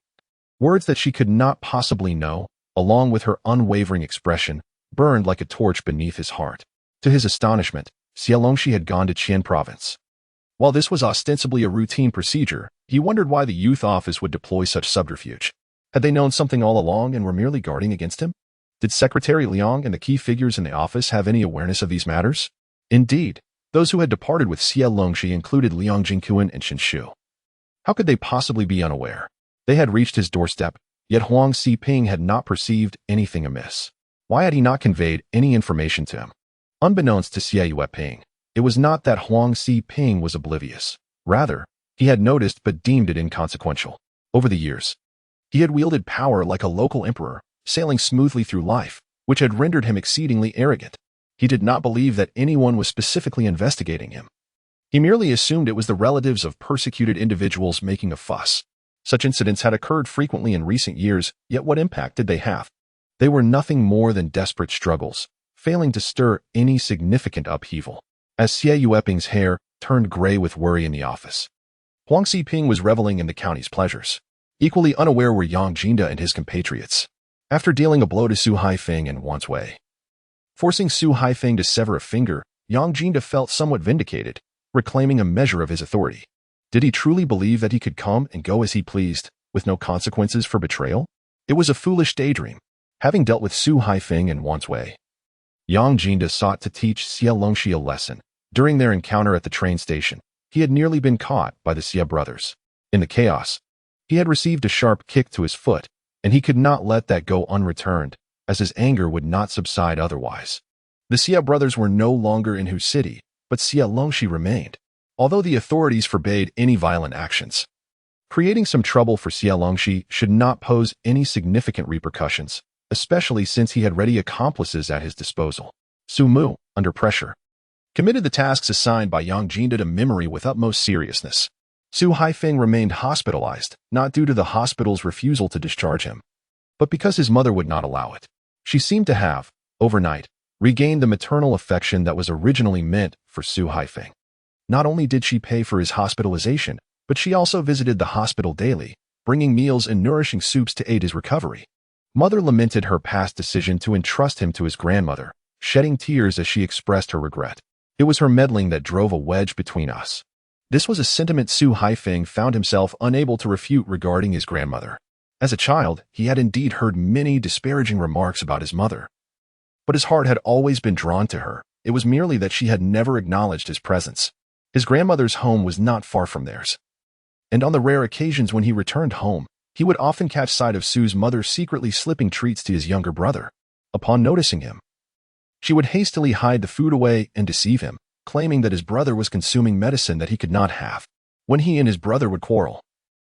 words that she could not possibly know, along with her unwavering expression, burned like a torch beneath his heart. To his astonishment, Xie Longxi had gone to Qian province. While this was ostensibly a routine procedure, he wondered why the youth office would deploy such subterfuge. Had they known something all along and were merely guarding against him? Did Secretary Liang and the key figures in the office have any awareness of these matters? Indeed, those who had departed with Xie Longxi included Liang Jingyuan and Shen Shu. How could they possibly be unaware? They had reached his doorstep, yet Huang Xiping had not perceived anything amiss. Why had he not conveyed any information to him? Unbeknownst to Xie Weihong, it was not that Huang Xiping was oblivious. Rather, he had noticed but deemed it inconsequential. Over the years, he had wielded power like a local emperor, sailing smoothly through life, which had rendered him exceedingly arrogant. He did not believe that anyone was specifically investigating him. He merely assumed it was the relatives of persecuted individuals making a fuss. Such incidents had occurred frequently in recent years, yet what impact did they have? They were nothing more than desperate struggles, failing to stir any significant upheaval. As Xie Weihong's hair turned gray with worry in the office, Huang Xiping was reveling in the county's pleasures. Equally unaware were Yang Jinda and his compatriots. After dealing a blow to Su Haifeng and Wan's Wei, forcing Su Haifeng to sever a finger, Yang Jinda felt somewhat vindicated, reclaiming a measure of his authority. Did he truly believe that he could come and go as he pleased, with no consequences for betrayal? It was a foolish daydream. Having dealt with Su Haifeng and Wan's Wei, Yang Jinda sought to teach Xie Longxi a lesson. During their encounter at the train station, he had nearly been caught by the Xie brothers. In the chaos, he had received a sharp kick to his foot, and he could not let that go unreturned, as his anger would not subside otherwise. The Xie brothers were no longer in Hu City, but Xie Longxi remained, although the authorities forbade any violent actions. Creating some trouble for Xie Longxi should not pose any significant repercussions, especially since he had ready accomplices at his disposal. Su Mu, under pressure, committed the tasks assigned by Yang Jinda to memory with utmost seriousness. Su Haifeng remained hospitalized, not due to the hospital's refusal to discharge him, but because his mother would not allow it. She seemed to have, overnight, regained the maternal affection that was originally meant for Su Haifeng. Not only did she pay for his hospitalization, but she also visited the hospital daily, bringing meals and nourishing soups to aid his recovery. Mother lamented her past decision to entrust him to his grandmother, shedding tears as she expressed her regret. It was her meddling that drove a wedge between us. This was a sentiment Su Haifeng found himself unable to refute regarding his grandmother. As a child, he had indeed heard many disparaging remarks about his mother. But his heart had always been drawn to her. It was merely that she had never acknowledged his presence. His grandmother's home was not far from theirs. And on the rare occasions when he returned home, he would often catch sight of Su's mother secretly slipping treats to his younger brother. Upon noticing him, she would hastily hide the food away and deceive him, claiming that his brother was consuming medicine that he could not have. When he and his brother would quarrel,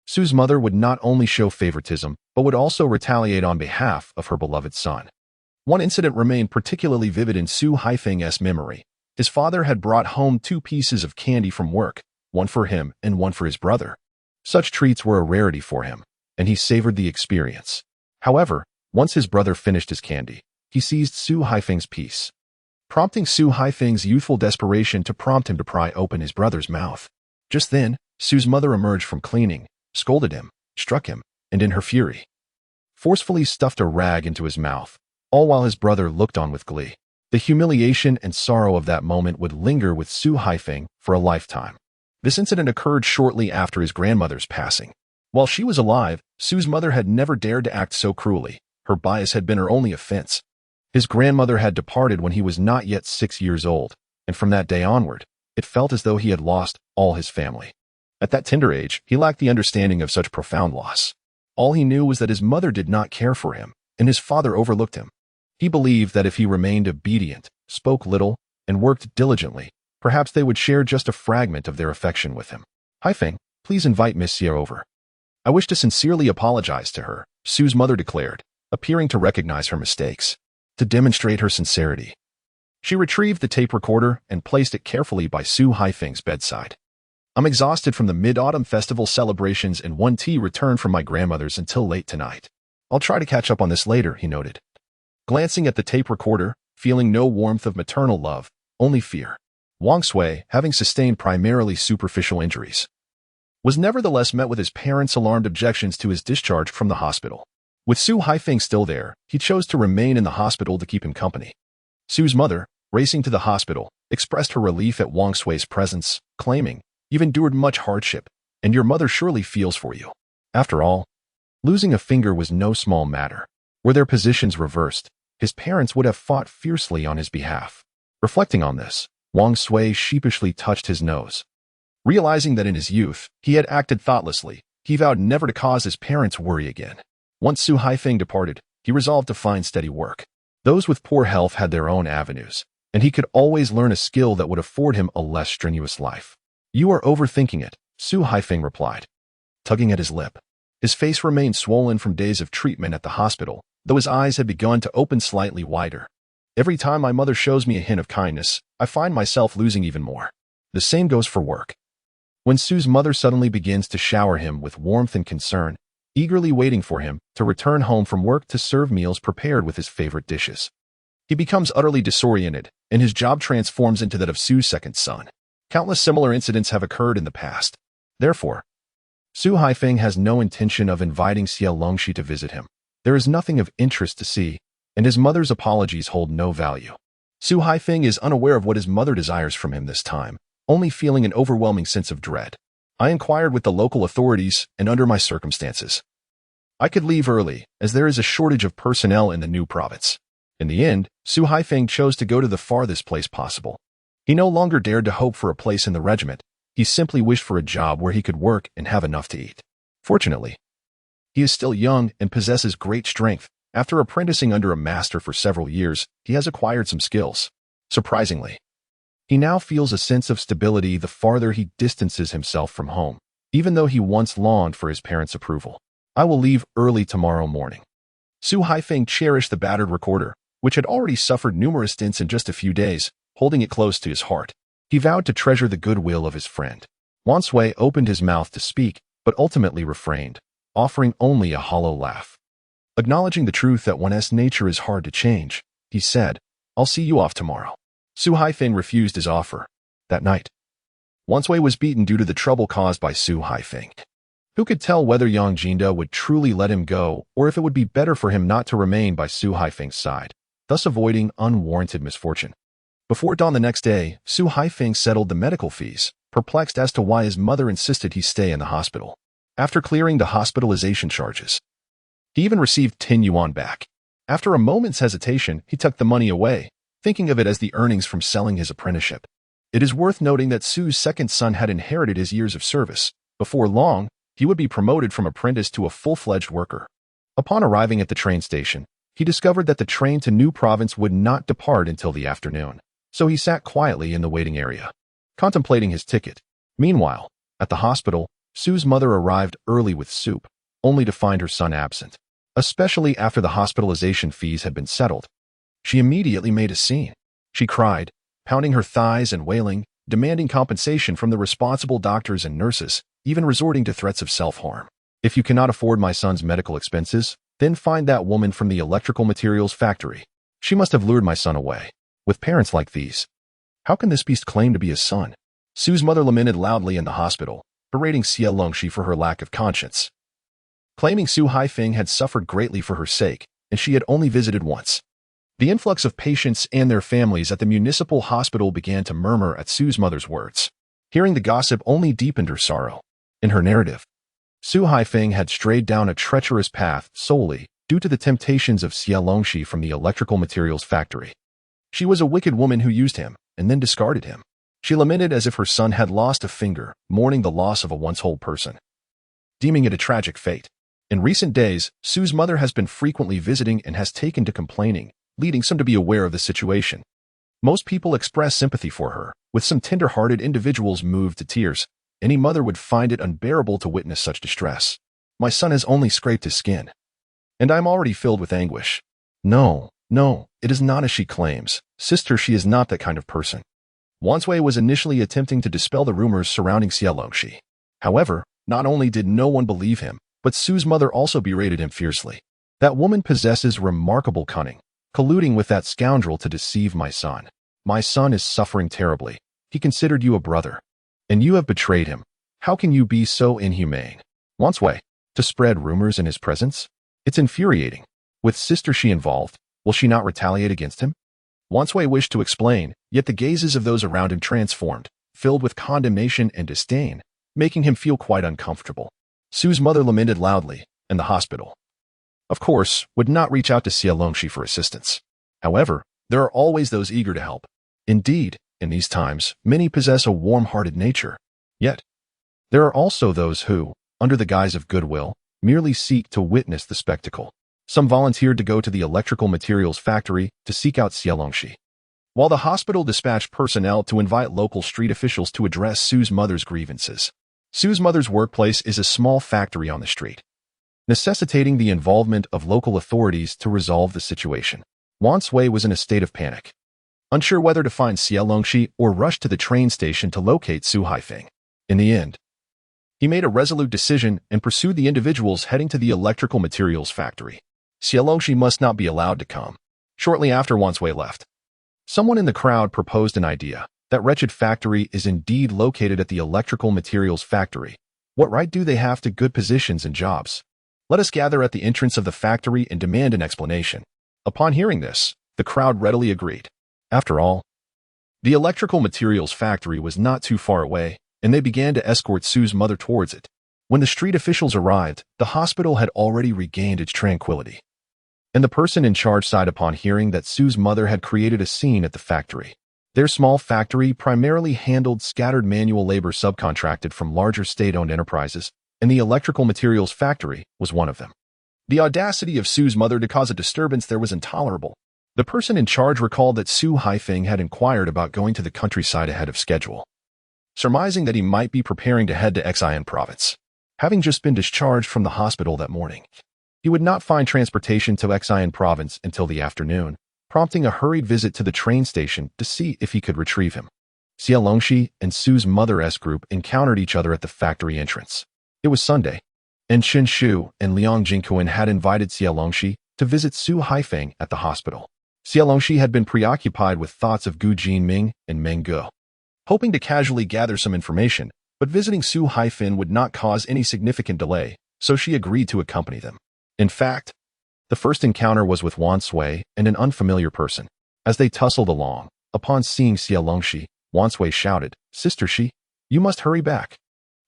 Su's mother would not only show favoritism, but would also retaliate on behalf of her beloved son. One incident remained particularly vivid in Su Haifeng's memory. His father had brought home 2 pieces of candy from work, one for him and one for his brother. Such treats were a rarity for him, and he savored the experience. However, once his brother finished his candy, he seized Su Haifeng's piece, prompting Su Haifeng's youthful desperation to prompt him to pry open his brother's mouth. Just then, Su's mother emerged from cleaning, scolded him, struck him, and in her fury, forcefully stuffed a rag into his mouth, all while his brother looked on with glee. The humiliation and sorrow of that moment would linger with Xie Weihong for a lifetime. This incident occurred shortly after his grandmother's passing. While she was alive, Sue's mother had never dared to act so cruelly. Her bias had been her only offense. His grandmother had departed when he was not yet 6 years old, and from that day onward, it felt as though he had lost all his family. At that tender age, he lacked the understanding of such profound loss. All he knew was that his mother did not care for him, and his father overlooked him. He believed that if he remained obedient, spoke little, and worked diligently, perhaps they would share just a fragment of their affection with him. Weihong, please invite Miss Xie over. I wish to sincerely apologize to her, Sue's mother declared, appearing to recognize her mistakes. To demonstrate her sincerity, she retrieved the tape recorder and placed it carefully by Xie Weihong's bedside. I'm exhausted from the Mid-Autumn Festival celebrations and one tea returned from my grandmother's until late tonight. I'll try to catch up on this later, he noted. Glancing at the tape recorder, feeling no warmth of maternal love, only fear. Wang Sui, having sustained primarily superficial injuries, was nevertheless met with his parents' alarmed objections to his discharge from the hospital. With Xie Weihong still there, he chose to remain in the hospital to keep him company. Sue's mother, racing to the hospital, expressed her relief at Wang Sui's presence, claiming, "You've endured much hardship, and your mother surely feels for you." After all, losing a finger was no small matter. Were their positions reversed, his parents would have fought fiercely on his behalf. Reflecting on this, Wang Sui sheepishly touched his nose. Realizing that in his youth, he had acted thoughtlessly, he vowed never to cause his parents worry again. Once Xie Weihong departed, he resolved to find steady work. Those with poor health had their own avenues, and he could always learn a skill that would afford him a less strenuous life. You are overthinking it, Xie Weihong replied, tugging at his lip. His face remained swollen from days of treatment at the hospital, though his eyes had begun to open slightly wider. Every time my mother shows me a hint of kindness, I find myself losing even more. The same goes for work. When Sue's mother suddenly begins to shower him with warmth and concern, eagerly waiting for him to return home from work to serve meals prepared with his favorite dishes, he becomes utterly disoriented, and his job transforms into that of Sue's second son. Countless similar incidents have occurred in the past. Therefore, Xie Weihong has no intention of inviting Xie Longxi to visit him. There is nothing of interest to see, and his mother's apologies hold no value. Xie Weihong is unaware of what his mother desires from him this time, only feeling an overwhelming sense of dread. I inquired with the local authorities, and under my circumstances, I could leave early, as there is a shortage of personnel in the new province. In the end, Xie Weihong chose to go to the farthest place possible. He no longer dared to hope for a place in the regiment. He simply wished for a job where he could work and have enough to eat. Fortunately, he is still young and possesses great strength. After apprenticing under a master for several years, he has acquired some skills. Surprisingly, he now feels a sense of stability the farther he distances himself from home, even though he once longed for his parents' approval. I will leave early tomorrow morning. Xie Weihong cherished the battered recorder, which had already suffered numerous dents in just a few days, holding it close to his heart. He vowed to treasure the goodwill of his friend. Wang Sui opened his mouth to speak, but ultimately refrained, offering only a hollow laugh. Acknowledging the truth that one's nature is hard to change, he said, "I'll see you off tomorrow." Xie Weihong refused his offer. That night, Wang Sui was beaten due to the trouble caused by Xie Weihong. Who could tell whether Yang Jinda would truly let him go, or if it would be better for him not to remain by Xie Weihong's side, thus avoiding unwarranted misfortune. Before dawn the next day, Xie Weihong settled the medical fees, perplexed as to why his mother insisted he stay in the hospital. After clearing the hospitalization charges, he even received 10 yuan back. After a moment's hesitation, he tucked the money away, thinking of it as the earnings from selling his apprenticeship. It is worth noting that Sue's second son had inherited his years of service. Before long, he would be promoted from apprentice to a full-fledged worker. Upon arriving at the train station, he discovered that the train to New Province would not depart until the afternoon, so he sat quietly in the waiting area, contemplating his ticket. Meanwhile, at the hospital, Sue's mother arrived early with soup, only to find her son absent. Especially after the hospitalization fees had been settled, she immediately made a scene. She cried, pounding her thighs and wailing, demanding compensation from the responsible doctors and nurses, even resorting to threats of self-harm. "If you cannot afford my son's medical expenses, then find that woman from the electrical materials factory. She must have lured my son away. With parents like these, how can this beast claim to be his son?" Sue's mother lamented loudly in the hospital, berating Xie Longxi for her lack of conscience. claiming Su Haifeng had suffered greatly for her sake, and she had only visited once. The influx of patients and their families at the municipal hospital began to murmur at Su's mother's words. Hearing the gossip only deepened her sorrow. In her narrative, Su Haifeng had strayed down a treacherous path solely due to the temptations of Xie Longxi from the electrical materials factory. She was a wicked woman who used him and then discarded him. She lamented as if her son had lost a finger, mourning the loss of a once whole person, deeming it a tragic fate. In recent days, Su's mother has been frequently visiting and has taken to complaining, leading some to be aware of the situation. Most people express sympathy for her, with some tender-hearted individuals moved to tears. Any mother would find it unbearable to witness such distress. My son has only scraped his skin, and I am already filled with anguish. No, it is not as she claims. Sister, she is not that kind of person. Wanshui was initially attempting to dispel the rumors surrounding Xie Longxi. However, not only did no one believe him, but Su's mother also berated him fiercely. That woman possesses remarkable cunning, colluding with that scoundrel to deceive my son. My son is suffering terribly. He considered you a brother, and you have betrayed him. How can you be so inhumane? Wanshui, to spread rumors in his presence? It's infuriating. With Sister Xi involved, will she not retaliate against him? Wanshui wished to explain, yet the gazes of those around him transformed, filled with condemnation and disdain, making him feel quite uncomfortable. Su's mother lamented loudly, and the hospital, of course, would not reach out to Xie Longxi for assistance. However, there are always those eager to help. Indeed, in these times, many possess a warm-hearted nature. Yet, there are also those who, under the guise of goodwill, merely seek to witness the spectacle. Some volunteered to go to the electrical materials factory to seek out Xie Longxi, while the hospital dispatched personnel to invite local street officials to address Su's mother's grievances. Su's mother's workplace is a small factory on the street, necessitating the involvement of local authorities to resolve the situation. Wanshui was in a state of panic, unsure whether to find Xie Longxi or rush to the train station to locate Su Haifeng. In the end, he made a resolute decision and pursued the individuals heading to the electrical materials factory. Xie Longxi must not be allowed to come. Shortly after Wanshui left, someone in the crowd proposed an idea. That wretched factory is indeed located at the electrical materials factory. What right do they have to good positions and jobs? Let us gather at the entrance of the factory and demand an explanation. Upon hearing this, the crowd readily agreed. After all, the electrical materials factory was not too far away, and they began to escort Su's mother towards it. When the street officials arrived, the hospital had already regained its tranquility, and the person in charge sighed upon hearing that Su's mother had created a scene at the factory. Their small factory primarily handled scattered manual labor subcontracted from larger state-owned enterprises, and the electrical materials factory was one of them. The audacity of Su's mother to cause a disturbance there was intolerable. The person in charge recalled that Su Haifeng had inquired about going to the countryside ahead of schedule, surmising that he might be preparing to head to Xian province. Having just been discharged from the hospital that morning, he would not find transportation to Xian province until the afternoon, prompting a hurried visit to the train station to see if he could retrieve him. Xie Longxi and Su's mother-s group encountered each other at the factory entrance. It was Sunday, and Chen Shu and Liang Jingyuan had invited Xie Longxi to visit Su Haifeng at the hospital. Xie Longxi had been preoccupied with thoughts of Gu Jinming and Meng Ge, hoping to casually gather some information, but visiting Su Haifeng would not cause any significant delay, so she agreed to accompany them. In fact, the first encounter was with Wanshui and an unfamiliar person. As they tussled along, upon seeing Xie Longxi, Wanshui shouted, "Sister Xi, you must hurry back.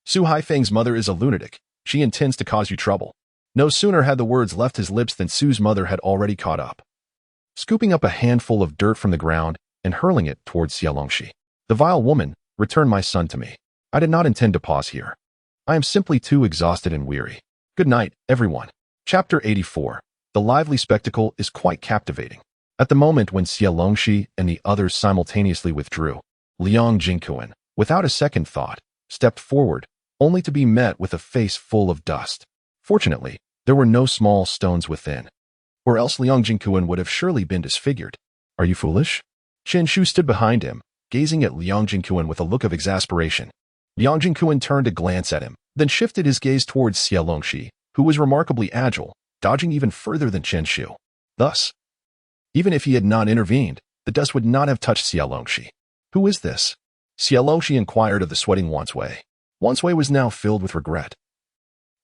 Su Haifeng's mother is a lunatic. She intends to cause you trouble." No sooner had the words left his lips than Su's mother had already caught up, scooping up a handful of dirt from the ground and hurling it towards Xie Longxi. "The vile woman, return my son to me. I did not intend to pause here. I am simply too exhausted and weary. Good night, everyone." Chapter 84. The lively spectacle is quite captivating. At the moment when Xie Longxi and the others simultaneously withdrew, Liang Jingyuan, without a second thought, stepped forward, only to be met with a face full of dust. Fortunately, there were no small stones within, or else Liang Jingyuan would have surely been disfigured. "Are you foolish?" Chen Shu stood behind him, gazing at Liang Jingyuan with a look of exasperation. Liang Jingyuan turned to glance at him, then shifted his gaze towards Xie Longxi, who was remarkably agile, dodging even further than Chen Shu. Thus, even if he had not intervened, the dust would not have touched Xie Longxi. "Who is this?" Xie Longxi inquired of the sweating Wanshui. Wanshui was now filled with regret.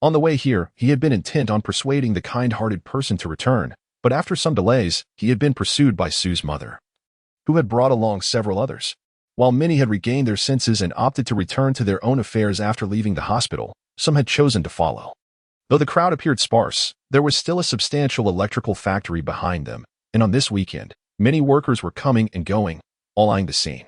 On the way here, he had been intent on persuading the kind-hearted person to return, but after some delays, he had been pursued by Sue's mother, who had brought along several others. While many had regained their senses and opted to return to their own affairs after leaving the hospital, some had chosen to follow. Though the crowd appeared sparse, there was still a substantial electrical factory behind them, and on this weekend, many workers were coming and going, all eyeing the scene.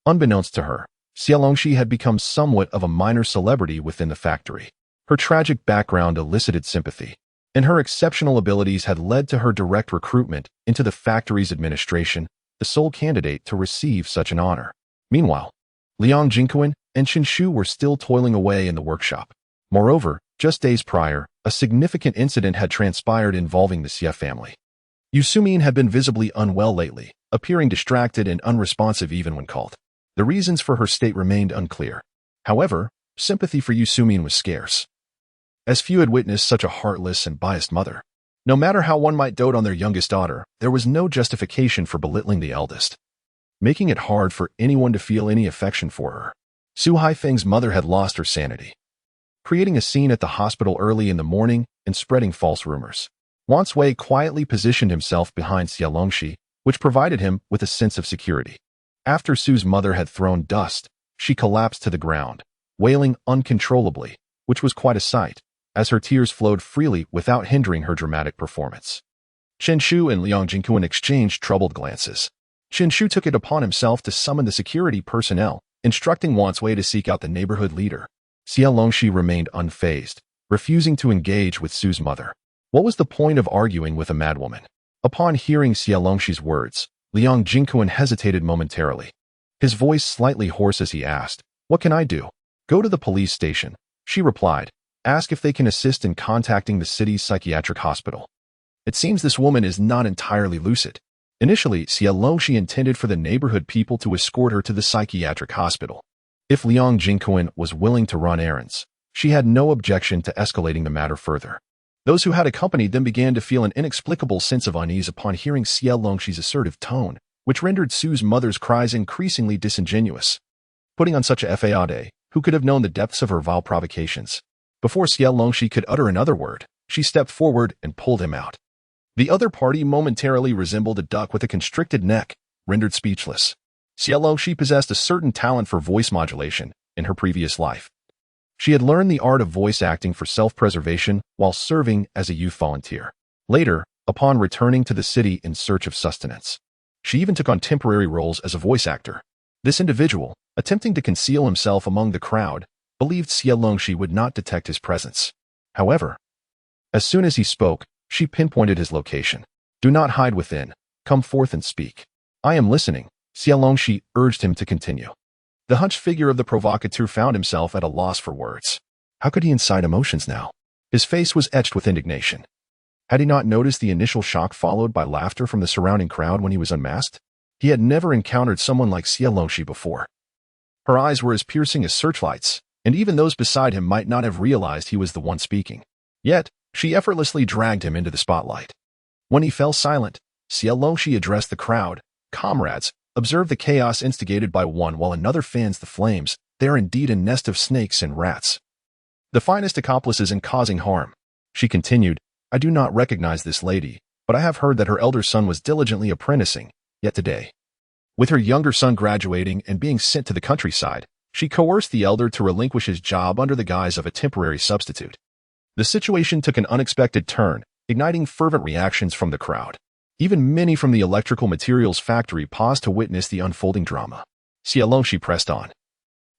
Unbeknownst to her, Xie Longxi had become somewhat of a minor celebrity within the factory. Her tragic background elicited sympathy, and her exceptional abilities had led to her direct recruitment into the factory's administration, the sole candidate to receive such an honor. Meanwhile, Liang Jingyuan and Chen Shu were still toiling away in the workshop. Moreover, just days prior, a significant incident had transpired involving the Xie family. Yu Sumin had been visibly unwell lately, appearing distracted and unresponsive even when called. The reasons for her state remained unclear. However, sympathy for Yu Sumin was scarce, as few had witnessed such a heartless and biased mother. No matter how one might dote on their youngest daughter, there was no justification for belittling the eldest, making it hard for anyone to feel any affection for her. Su Haifeng's mother had lost her sanity, creating a scene at the hospital early in the morning and spreading false rumors. Wan Cui quietly positioned himself behind Xie Longxi, which provided him with a sense of security. After Su's mother had thrown dust, she collapsed to the ground, wailing uncontrollably, which was quite a sight, as her tears flowed freely without hindering her dramatic performance. Chen Shu and Liang Jingyuan exchanged troubled glances. Chen Shu took it upon himself to summon the security personnel, instructing Wan Cui to seek out the neighborhood leader. Xie Longxi remained unfazed, refusing to engage with Su's mother. What was the point of arguing with a madwoman? Upon hearing Xie Longxi's words, Liang Jingyuan hesitated momentarily, his voice slightly hoarse as he asked, "What can I do?" "Go to the police station," she replied. "Ask if they can assist in contacting the city's psychiatric hospital. It seems this woman is not entirely lucid." Initially, Xie Longxi intended for the neighborhood people to escort her to the psychiatric hospital. If Liang Jingyuan was willing to run errands, she had no objection to escalating the matter further. Those who had accompanied them began to feel an inexplicable sense of unease upon hearing Xie Longxi's assertive tone, which rendered Su's mother's cries increasingly disingenuous. Putting on such a fade, who could have known the depths of her vile provocations? Before Xie Longxi could utter another word, she stepped forward and pulled him out. The other party momentarily resembled a duck with a constricted neck, rendered speechless. Xie Longxi possessed a certain talent for voice modulation in her previous life. She had learned the art of voice acting for self-preservation while serving as a youth volunteer. Later, upon returning to the city in search of sustenance, she even took on temporary roles as a voice actor. This individual, attempting to conceal himself among the crowd, believed Xie Longxi would not detect his presence. However, as soon as he spoke, she pinpointed his location. "Do not hide within. Come forth and speak." "I am listening," Xie Longxi urged him to continue. The hunched figure of the provocateur found himself at a loss for words. How could he incite emotions now? His face was etched with indignation. Had he not noticed the initial shock followed by laughter from the surrounding crowd when he was unmasked? He had never encountered someone like Xie Longxi before. Her eyes were as piercing as searchlights, and even those beside him might not have realized he was the one speaking. Yet, she effortlessly dragged him into the spotlight. When he fell silent, Xie Longxi addressed the crowd. "Comrades, observe the chaos instigated by one while another fans the flames. They are indeed a nest of snakes and rats, the finest accomplices in causing harm." She continued, "I do not recognize this lady, but I have heard that her elder son was diligently apprenticing, yet today, with her younger son graduating and being sent to the countryside, she coerced the elder to relinquish his job under the guise of a temporary substitute." The situation took an unexpected turn, igniting fervent reactions from the crowd. Even many from the electrical materials factory paused to witness the unfolding drama. Xie Longxi pressed on.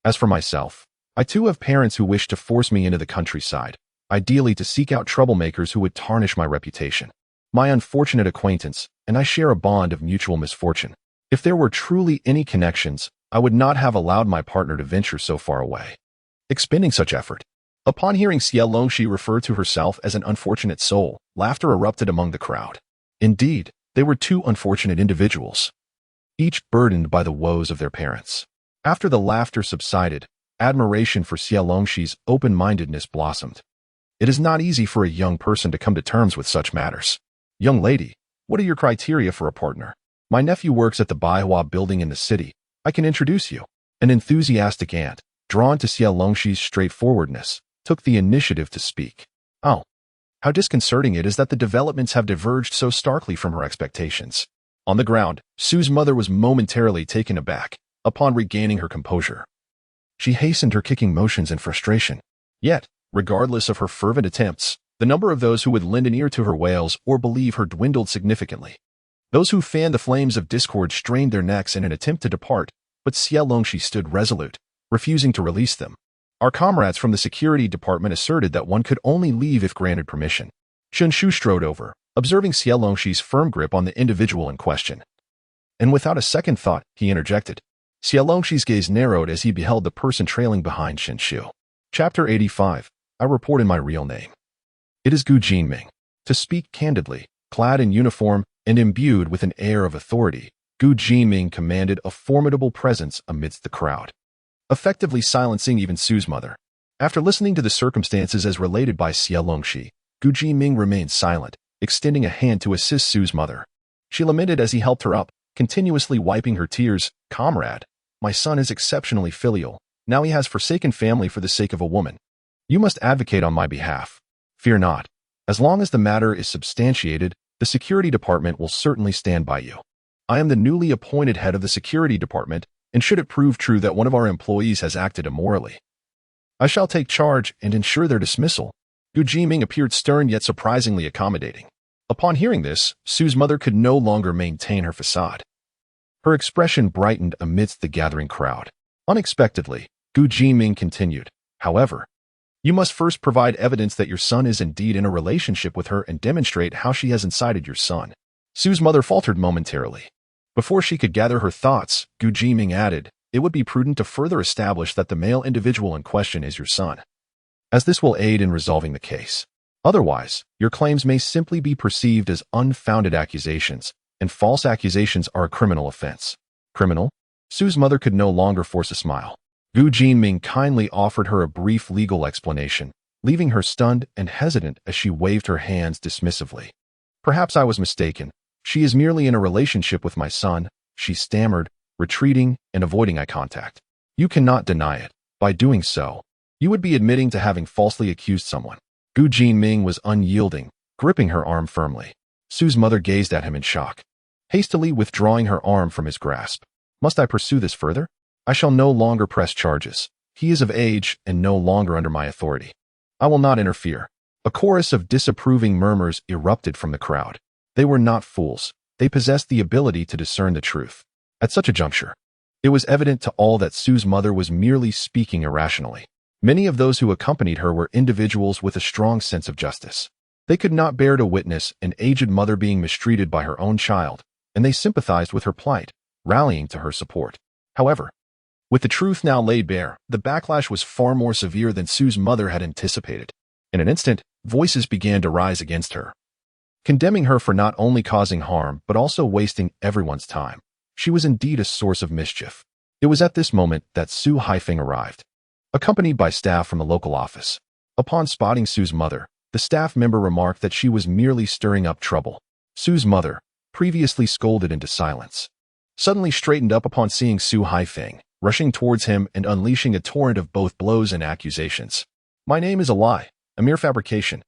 "As for myself, I too have parents who wish to force me into the countryside, ideally to seek out troublemakers who would tarnish my reputation. My unfortunate acquaintance and I share a bond of mutual misfortune. If there were truly any connections, I would not have allowed my partner to venture so far away, expending such effort." Upon hearing Xie Longxi refer to herself as an unfortunate soul, laughter erupted among the crowd. Indeed, they were two unfortunate individuals, each burdened by the woes of their parents. After the laughter subsided, admiration for Xie Longxi's open-mindedness blossomed. It is not easy for a young person to come to terms with such matters. "Young lady, what are your criteria for a partner?" "My nephew works at the Baihua building in the city. I can introduce you." An enthusiastic aunt, drawn to Xie Longxi's straightforwardness, took the initiative to speak. Oh, how disconcerting it is that the developments have diverged so starkly from her expectations. On the ground, Sue's mother was momentarily taken aback upon regaining her composure. She hastened her kicking motions in frustration. Yet, regardless of her fervent attempts, the number of those who would lend an ear to her wails or believe her dwindled significantly. Those who fanned the flames of discord strained their necks in an attempt to depart, but Xie Longxi stood resolute, refusing to release them. Our comrades from the security department asserted that one could only leave if granted permission. Chen Shu strode over, observing Xie Longxi's firm grip on the individual in question. And without a second thought, he interjected. Xie Longxi's gaze narrowed as he beheld the person trailing behind Chen Shu. Chapter 85. I report in my real name. It is Gu Jinming. To speak candidly, clad in uniform and imbued with an air of authority, Gu Jinming commanded a formidable presence amidst the crowd, effectively silencing even Sue's mother. After listening to the circumstances as related by Xie Longxi, Gu Jinming remained silent, extending a hand to assist Sue's mother. She lamented as he helped her up, continuously wiping her tears. Comrade, my son is exceptionally filial. Now he has forsaken family for the sake of a woman. You must advocate on my behalf. Fear not. As long as the matter is substantiated, the security department will certainly stand by you. I am the newly appointed head of the security department, and should it prove true that one of our employees has acted immorally, I shall take charge and ensure their dismissal. Gu Jinming appeared stern yet surprisingly accommodating. Upon hearing this, Sue's mother could no longer maintain her facade. Her expression brightened amidst the gathering crowd. Unexpectedly, Gu Jinming continued, however, you must first provide evidence that your son is indeed in a relationship with her and demonstrate how she has incited your son. Sue's mother faltered momentarily. Before she could gather her thoughts, Gu Jinming added, it would be prudent to further establish that the male individual in question is your son, as this will aid in resolving the case. Otherwise, your claims may simply be perceived as unfounded accusations, and false accusations are a criminal offense. Criminal? Sue's mother could no longer force a smile. Gu Jinming kindly offered her a brief legal explanation, leaving her stunned and hesitant as she waved her hands dismissively. Perhaps I was mistaken. She is merely in a relationship with my son, she stammered, retreating and avoiding eye contact. You cannot deny it. By doing so, you would be admitting to having falsely accused someone. Gu Jinming was unyielding, gripping her arm firmly. Sue's mother gazed at him in shock, hastily withdrawing her arm from his grasp. Must I pursue this further? I shall no longer press charges. He is of age and no longer under my authority. I will not interfere. A chorus of disapproving murmurs erupted from the crowd. They were not fools. They possessed the ability to discern the truth. At such a juncture, it was evident to all that Sue's mother was merely speaking irrationally. Many of those who accompanied her were individuals with a strong sense of justice. They could not bear to witness an aged mother being mistreated by her own child, and they sympathized with her plight, rallying to her support. However, with the truth now laid bare, the backlash was far more severe than Sue's mother had anticipated. In an instant, voices began to rise against her, condemning her for not only causing harm but also wasting everyone's time. She was indeed a source of mischief. It was at this moment that Xie Weihong arrived, accompanied by staff from the local office. Upon spotting Sue's mother, the staff member remarked that she was merely stirring up trouble. Sue's mother, previously scolded into silence, suddenly straightened up upon seeing Xie Weihong, rushing towards him and unleashing a torrent of both blows and accusations. My name is a lie, a mere fabrication.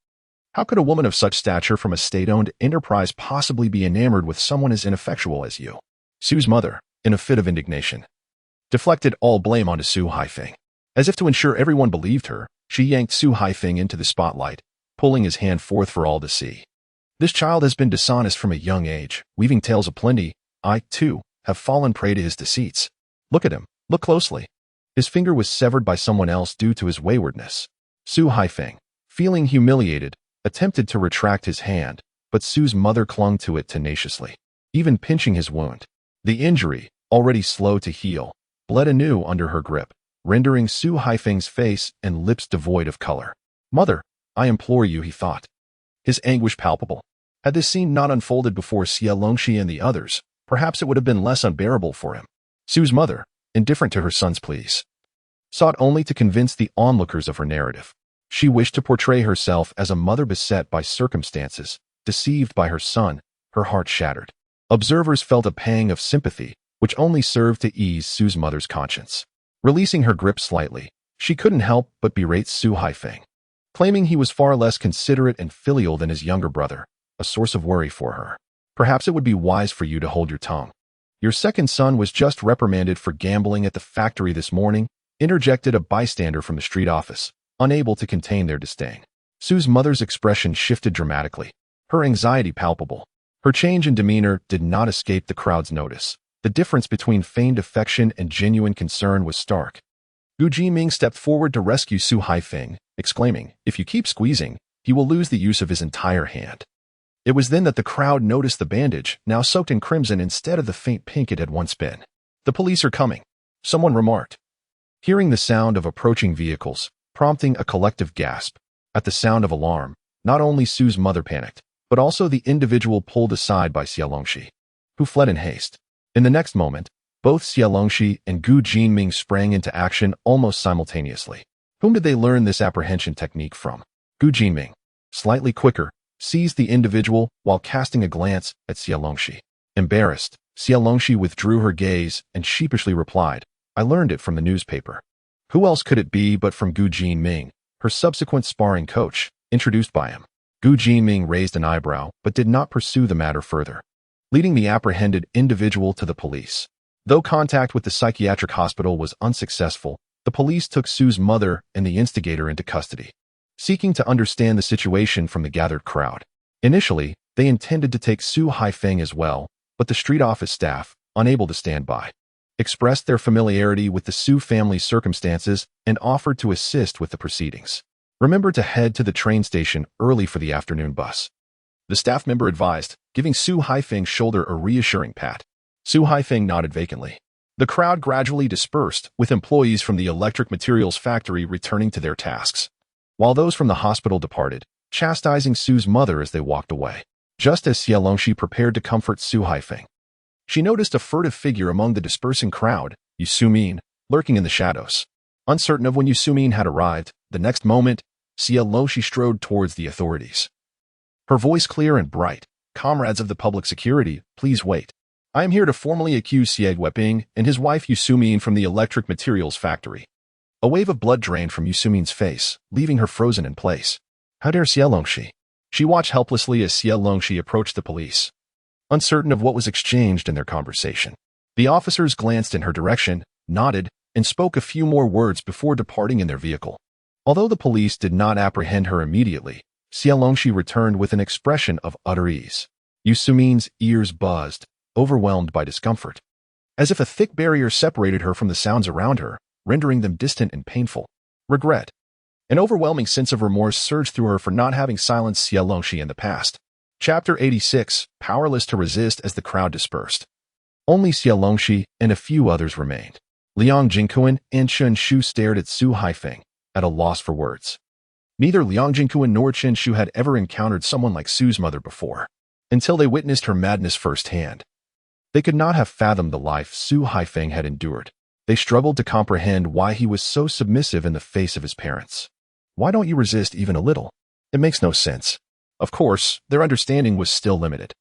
How could a woman of such stature from a state-owned enterprise possibly be enamored with someone as ineffectual as you? Sue's mother, in a fit of indignation, deflected all blame onto Xie Weihong. As if to ensure everyone believed her, she yanked Xie Weihong into the spotlight, pulling his hand forth for all to see. This child has been dishonest from a young age, weaving tales of plenty. I, too, have fallen prey to his deceits. Look at him. Look closely. His finger was severed by someone else due to his waywardness. Xie Weihong, feeling humiliated, attempted to retract his hand, but Sue's mother clung to it tenaciously, even pinching his wound. The injury, already slow to heal, bled anew under her grip, rendering Xie Weihong's face and lips devoid of color. Mother, I implore you, he thought, his anguish palpable. Had this scene not unfolded before Xie Longxi and the others, perhaps it would have been less unbearable for him. Sue's mother, indifferent to her son's pleas, sought only to convince the onlookers of her narrative. She wished to portray herself as a mother beset by circumstances, deceived by her son, her heart shattered. Observers felt a pang of sympathy, which only served to ease Sue's mother's conscience. Releasing her grip slightly, she couldn't help but berate Xie Weihong. claiming he was far less considerate and filial than his younger brother, a source of worry for her. Perhaps it would be wise for you to hold your tongue. Your second son was just reprimanded for gambling at the factory this morning, interjected a bystander from the street office, unable to contain their disdain. Sue's mother's expression shifted dramatically, her anxiety palpable. Her change in demeanor did not escape the crowd's notice. The difference between feigned affection and genuine concern was stark. Gu Jiming stepped forward to rescue Su Haifeng, exclaiming, "If you keep squeezing, he will lose the use of his entire hand." It was then that the crowd noticed the bandage, now soaked in crimson instead of the faint pink it had once been. "The police are coming," someone remarked. Hearing the sound of approaching vehicles, prompting a collective gasp. At the sound of alarm, not only Sue's mother panicked, but also the individual pulled aside by Xie Longxi, who fled in haste. In the next moment, both Xie Longxi and Gu Jinming sprang into action almost simultaneously. Whom did they learn this apprehension technique from? Gu Jinming, slightly quicker, seized the individual while casting a glance at Xie Longxi. Embarrassed, Xie Longxi withdrew her gaze and sheepishly replied, "I learned it from the newspaper." Who else could it be but from Gu Jinming, her subsequent sparring coach, introduced by him? Gu Jinming raised an eyebrow but did not pursue the matter further, leading the apprehended individual to the police. Though contact with the psychiatric hospital was unsuccessful, the police took Sue's mother and the instigator into custody, seeking to understand the situation from the gathered crowd. Initially, they intended to take Su Haifeng as well, but the street office staff, unable to stand by, expressed their familiarity with the Su family's circumstances and offered to assist with the proceedings. Remember to head to the train station early for the afternoon bus, the staff member advised, giving Su Haifeng's shoulder a reassuring pat. Su Haifeng nodded vacantly. The crowd gradually dispersed, with employees from the electric materials factory returning to their tasks, while those from the hospital departed, chastising Sue's mother as they walked away. Just as Xie Longxi prepared to comfort Su Haifeng, she noticed a furtive figure among the dispersing crowd, Yu Sumin, lurking in the shadows. Uncertain of when Yu Sumin had arrived, the next moment, Xie Longxi strode towards the authorities. Her voice clear and bright, "Comrades of the public security, please wait. I am here to formally accuse Xie Weihong and his wife Yu Sumin from the electric materials factory." A wave of blood drained from Yu Sumin's face, leaving her frozen in place. How dare Xie Longxi? She watched helplessly as Xie Longxi approached the police, uncertain of what was exchanged in their conversation. The officers glanced in her direction, nodded, and spoke a few more words before departing in their vehicle. Although the police did not apprehend her immediately, Xie Longxi returned with an expression of utter ease. Yu Sumin's ears buzzed, overwhelmed by discomfort, as if a thick barrier separated her from the sounds around her, rendering them distant and painful. Regret. An overwhelming sense of remorse surged through her for not having silenced Xie Longxi in the past. Chapter 86, powerless to resist as the crowd dispersed. Only Xie Longxi and a few others remained. Liang Jingquan and Chen Shu stared at Su Haifeng, at a loss for words. Neither Liang Jingquan nor Chen Shu had ever encountered someone like Sue's mother before, until they witnessed her madness firsthand. They could not have fathomed the life Su Haifeng had endured. They struggled to comprehend why he was so submissive in the face of his parents. "Why don't you resist even a little? It makes no sense." Of course, their understanding was still limited.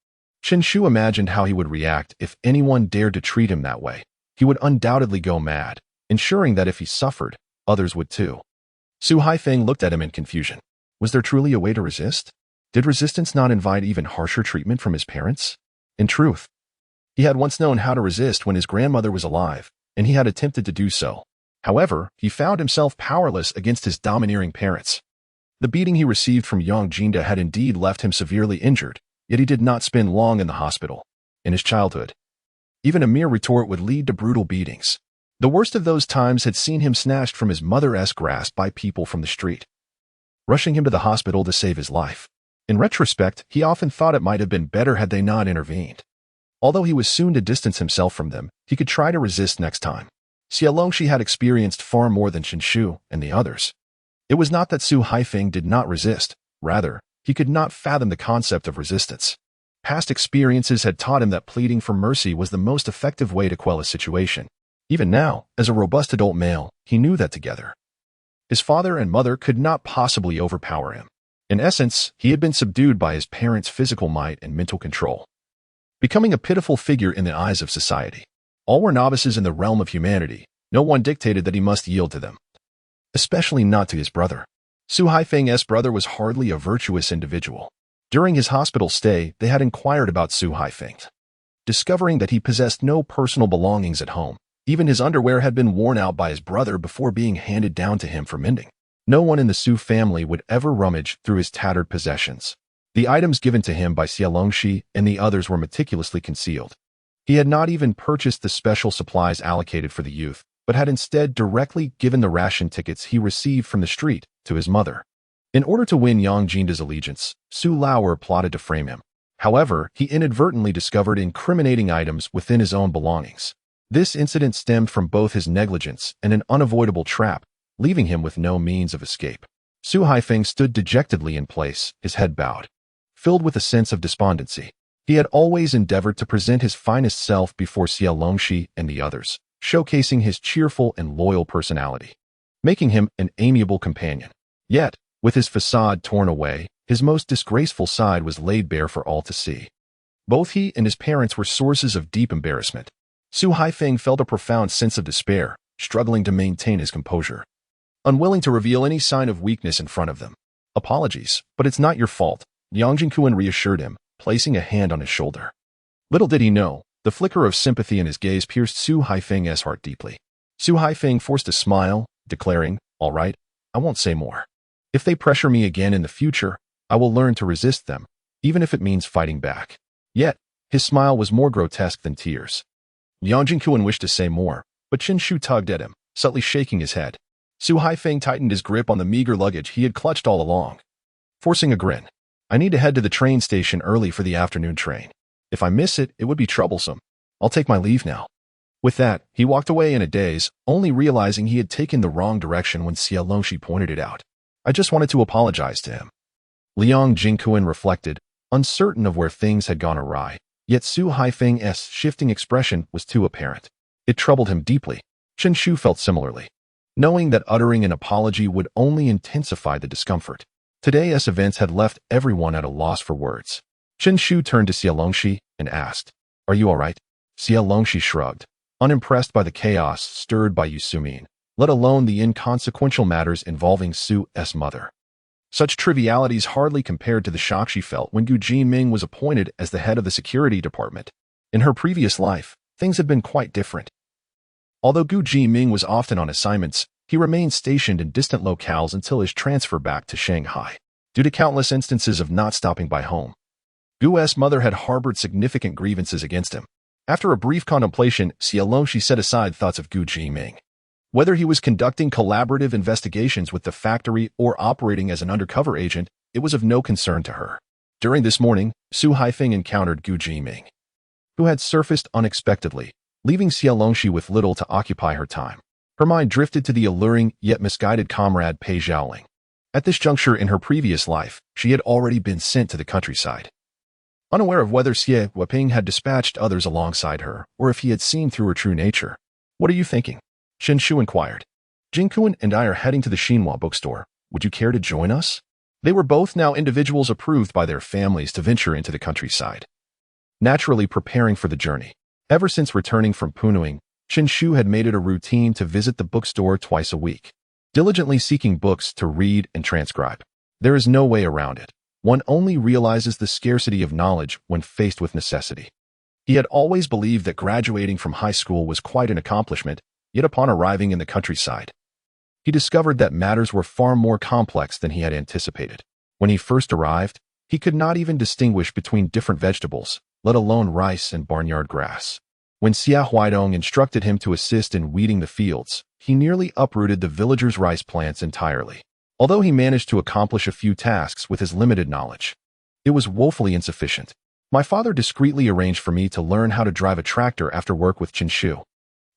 Chen Shu imagined how he would react if anyone dared to treat him that way. He would undoubtedly go mad, ensuring that if he suffered, others would too. Su Haifeng looked at him in confusion. Was there truly a way to resist? Did resistance not invite even harsher treatment from his parents? In truth, he had once known how to resist when his grandmother was alive, and he had attempted to do so. However, he found himself powerless against his domineering parents. The beating he received from Yang Jinda had indeed left him severely injured, yet he did not spend long in the hospital. In his childhood, even a mere retort would lead to brutal beatings. The worst of those times had seen him snatched from his mother's grasp by people from the street, rushing him to the hospital to save his life. In retrospect, he often thought it might have been better had they not intervened. Although he was soon to distance himself from them, he could try to resist next time. Xie Longxi had experienced far more than Chen Shu and the others. It was not that Su Haifeng did not resist. Rather, he could not fathom the concept of resistance. Past experiences had taught him that pleading for mercy was the most effective way to quell a situation. Even now, as a robust adult male, he knew that together, his father and mother could not possibly overpower him. In essence, he had been subdued by his parents' physical might and mental control, becoming a pitiful figure in the eyes of society. All were novices in the realm of humanity. No one dictated that he must yield to them, especially not to his brother. Su Haifeng's brother was hardly a virtuous individual. During his hospital stay, they had inquired about Su Haifeng, discovering that he possessed no personal belongings at home. Even his underwear had been worn out by his brother before being handed down to him for mending. No one in the Su family would ever rummage through his tattered possessions. The items given to him by Xie Longxi and the others were meticulously concealed. He had not even purchased the special supplies allocated for the youth, but had instead directly given the ration tickets he received from the street to his mother. In order to win Yang Jinda's allegiance, Su Lauer plotted to frame him. However, he inadvertently discovered incriminating items within his own belongings. This incident stemmed from both his negligence and an unavoidable trap, leaving him with no means of escape. Su Haifeng stood dejectedly in place, his head bowed. Filled with a sense of despondency, he had always endeavored to present his finest self before Xie Longxi and the others, showcasing his cheerful and loyal personality, making him an amiable companion. Yet, with his facade torn away, his most disgraceful side was laid bare for all to see. Both he and his parents were sources of deep embarrassment. Su Haifeng felt a profound sense of despair, struggling to maintain his composure, unwilling to reveal any sign of weakness in front of them. "Apologies, but it's not your fault," Yang Jingyuan reassured him, placing a hand on his shoulder. Little did he know, the flicker of sympathy in his gaze pierced Su Haifeng's heart deeply. Su Haifeng forced a smile, declaring, "All right, I won't say more. If they pressure me again in the future, I will learn to resist them, even if it means fighting back." Yet, his smile was more grotesque than tears. Yang Jingyuan wished to say more, but Qin Shu tugged at him, subtly shaking his head. Su Haifeng tightened his grip on the meager luggage he had clutched all along, forcing a grin. "I need to head to the train station early for the afternoon train. If I miss it, it would be troublesome. I'll take my leave now." With that, he walked away in a daze, only realizing he had taken the wrong direction when Xie Longxi pointed it out. "I just wanted to apologize to him." Liang Jingyuan reflected, uncertain of where things had gone awry, yet Su Haifeng's shifting expression was too apparent. It troubled him deeply. Qin Shu felt similarly, knowing that uttering an apology would only intensify the discomfort. Today's events had left everyone at a loss for words. Qin Shu turned to Xie Longxi and asked, "Are you all right?" Xie Longxi shrugged, unimpressed by the chaos stirred by Yu Sumin, let alone the inconsequential matters involving Su's mother. Such trivialities hardly compared to the shock she felt when Gu Jiming was appointed as the head of the security department. In her previous life, things had been quite different. Although Gu Jiming was often on assignments, he remained stationed in distant locales until his transfer back to Shanghai. Due to countless instances of not stopping by home, Gu's mother had harbored significant grievances against him. After a brief contemplation, Xie Longxi set aside thoughts of Gu Jiming. Whether he was conducting collaborative investigations with the factory or operating as an undercover agent, it was of no concern to her. During this morning, Su Haifeng encountered Gu Jiming, who had surfaced unexpectedly, leaving Xie Longxi with little to occupy her time. Her mind drifted to the alluring yet misguided comrade Pei Zhaoling. At this juncture in her previous life, she had already been sent to the countryside. Unaware of whether Xie Weihong had dispatched others alongside her, or if he had seen through her true nature. "What are you thinking?" Qin Shu inquired. "Jingyuan and I are heading to the Xinhua bookstore. Would you care to join us?" They were both now individuals approved by their families to venture into the countryside, naturally preparing for the journey. Ever since returning from Punuing, Qin Shu had made it a routine to visit the bookstore twice a week, diligently seeking books to read and transcribe. There is no way around it. One only realizes the scarcity of knowledge when faced with necessity. He had always believed that graduating from high school was quite an accomplishment, yet upon arriving in the countryside, he discovered that matters were far more complex than he had anticipated. When he first arrived, he could not even distinguish between different vegetables, let alone rice and barnyard grass. When Xie Weihong instructed him to assist in weeding the fields, he nearly uprooted the villagers' rice plants entirely. Although he managed to accomplish a few tasks with his limited knowledge, it was woefully insufficient. "My father discreetly arranged for me to learn how to drive a tractor after work with Qin Shu.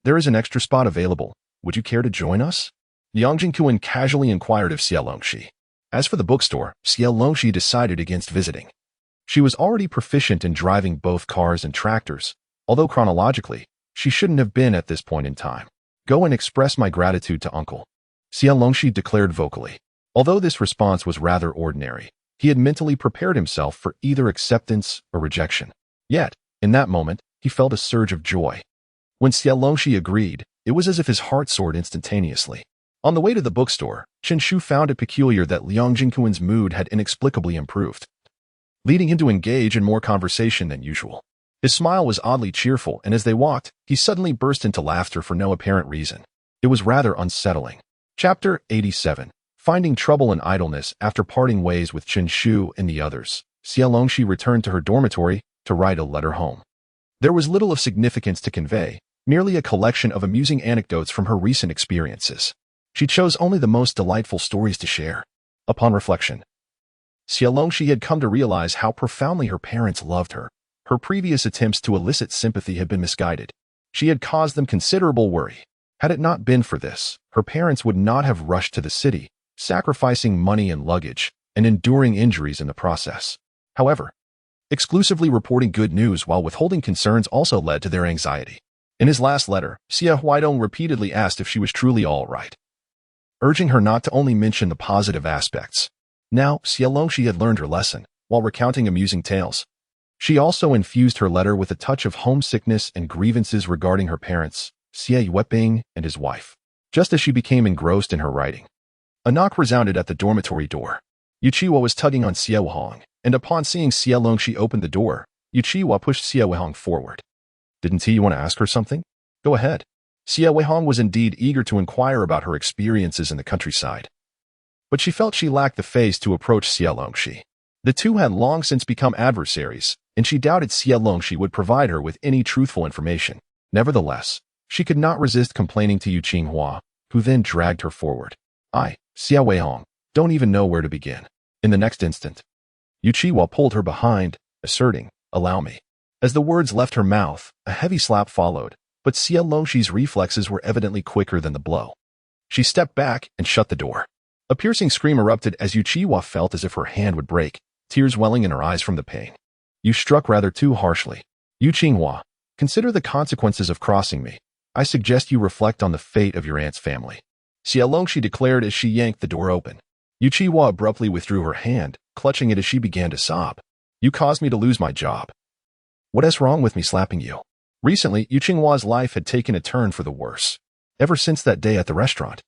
There is an extra spot available. Would you care to join us?" Yang Jingyuan casually inquired of Xie Longxi. As for the bookstore, Xie Longxi decided against visiting. She was already proficient in driving both cars and tractors, although chronologically, she shouldn't have been at this point in time. "Go and express my gratitude to Uncle," Xie Longxi declared vocally. Although this response was rather ordinary, he had mentally prepared himself for either acceptance or rejection. Yet, in that moment, he felt a surge of joy. When Xie Longxi agreed, it was as if his heart soared instantaneously. On the way to the bookstore, Chen Shu found it peculiar that Liang Jingquan's mood had inexplicably improved, leading him to engage in more conversation than usual. His smile was oddly cheerful, and as they walked, he suddenly burst into laughter for no apparent reason. It was rather unsettling. Chapter 87. Finding trouble and idleness. After parting ways with Chen Shu and the others, Xie Longxi returned to her dormitory to write a letter home. There was little of significance to convey, merely a collection of amusing anecdotes from her recent experiences. She chose only the most delightful stories to share. Upon reflection, Xie Longxi had come to realize how profoundly her parents loved her. Her previous attempts to elicit sympathy had been misguided. She had caused them considerable worry. Had it not been for this, her parents would not have rushed to the city, sacrificing money and luggage, and enduring injuries in the process. However, exclusively reporting good news while withholding concerns also led to their anxiety. In his last letter, Xie Weihong repeatedly asked if she was truly all right, urging her not to only mention the positive aspects. Now, Xie Longxi had learned her lesson, while recounting amusing tales. She also infused her letter with a touch of homesickness and grievances regarding her parents, Xie Weihong and his wife. Just as she became engrossed in her writing, a knock resounded at the dormitory door. Yuqiwa was tugging on Xie Weihong, and upon seeing Xie Longxi open the door, Yuqiwa pushed Xie Weihong forward. "Didn't he want to ask her something? Go ahead." Xie Weihong was indeed eager to inquire about her experiences in the countryside, but she felt she lacked the face to approach Xie Longxi. The two had long since become adversaries, and she doubted Xie Longxi would provide her with any truthful information. Nevertheless, she could not resist complaining to Yu Qinghua, who then dragged her forward. Xie Weihong, don't even know where to begin." In the next instant, Yuqiwa pulled her behind, asserting, "Allow me." As the words left her mouth, a heavy slap followed, but Xie Longxi's reflexes were evidently quicker than the blow. She stepped back and shut the door. A piercing scream erupted as Yuqiwa felt as if her hand would break, tears welling in her eyes from the pain. "You struck rather too harshly. Yu Qinghua, consider the consequences of crossing me. I suggest you reflect on the fate of your aunt's family," Xie Longxi declared as she yanked the door open. Yuqiwa abruptly withdrew her hand, clutching it as she began to sob. "You caused me to lose my job. What is wrong with me slapping you?" Recently, Yu Qinghua's life had taken a turn for the worse. Ever since that day at the restaurant,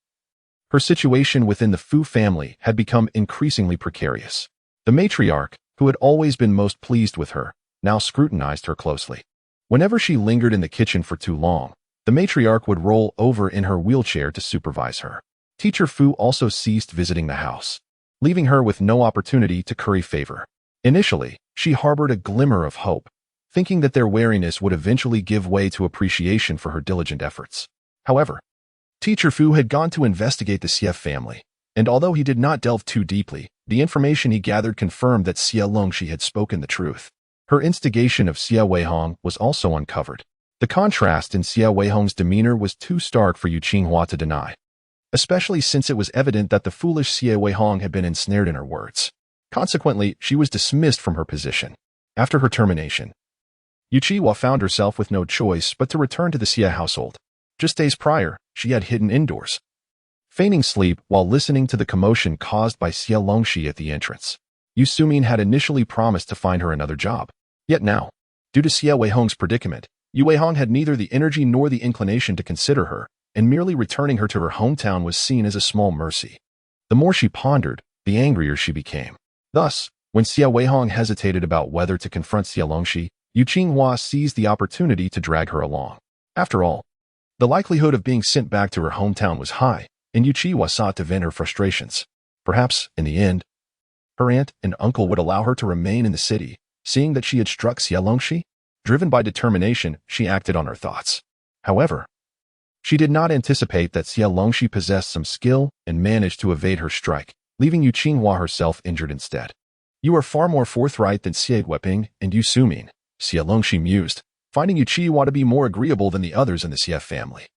her situation within the Fu family had become increasingly precarious. The matriarch, who had always been most pleased with her, now scrutinized her closely. Whenever she lingered in the kitchen for too long, the matriarch would roll over in her wheelchair to supervise her. Teacher Fu also ceased visiting the house, leaving her with no opportunity to curry favor. Initially, she harbored a glimmer of hope, thinking that their wariness would eventually give way to appreciation for her diligent efforts. However, Teacher Fu had gone to investigate the Xie family, and although he did not delve too deeply, the information he gathered confirmed that Xie Longxi had spoken the truth. Her instigation of Xie Weihong was also uncovered. The contrast in Xie Weihong's demeanor was too stark for Yu Qinghua to deny, especially since it was evident that the foolish Xie Weihong had been ensnared in her words. Consequently, she was dismissed from her position. After her termination, Yuqiwa found herself with no choice but to return to the Xie household. Just days prior, she had hidden indoors, feigning sleep while listening to the commotion caused by Xie Longxi at the entrance. Yu Sumin had initially promised to find her another job. Yet now, due to Xie Weihong's predicament, Yu Weihong had neither the energy nor the inclination to consider her, and merely returning her to her hometown was seen as a small mercy. The more she pondered, the angrier she became. Thus, when Xie Weihong hesitated about whether to confront Xie Longxi, Yu Qinghua seized the opportunity to drag her along. After all, the likelihood of being sent back to her hometown was high, and Yuqiwa sought to vent her frustrations. Perhaps, in the end, her aunt and uncle would allow her to remain in the city, seeing that she had struck Xie Longxi. Driven by determination, she acted on her thoughts. However, she did not anticipate that Xie Longxi possessed some skill and managed to evade her strike, leaving Yu Qinghua herself injured instead. "You are far more forthright than Xie Weihong and Yu Sumin," Xie Longxi mused, finding Yu Qinghua to be more agreeable than the others in the Xie family.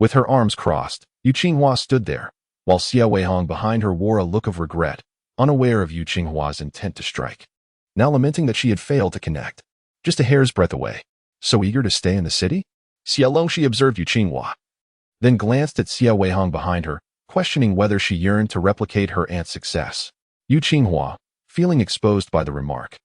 With her arms crossed, Yu Qinghua stood there, while Xie Weihong behind her wore a look of regret, unaware of Yu Qinghua's intent to strike, now lamenting that she had failed to connect. Just a hair's breadth away. So eager to stay in the city? Xie Longxi observed Yu Qinghua, then glanced at Xie Weihong behind her, questioning whether she yearned to replicate her aunt's success. Yu Qinghua, feeling exposed by the remark,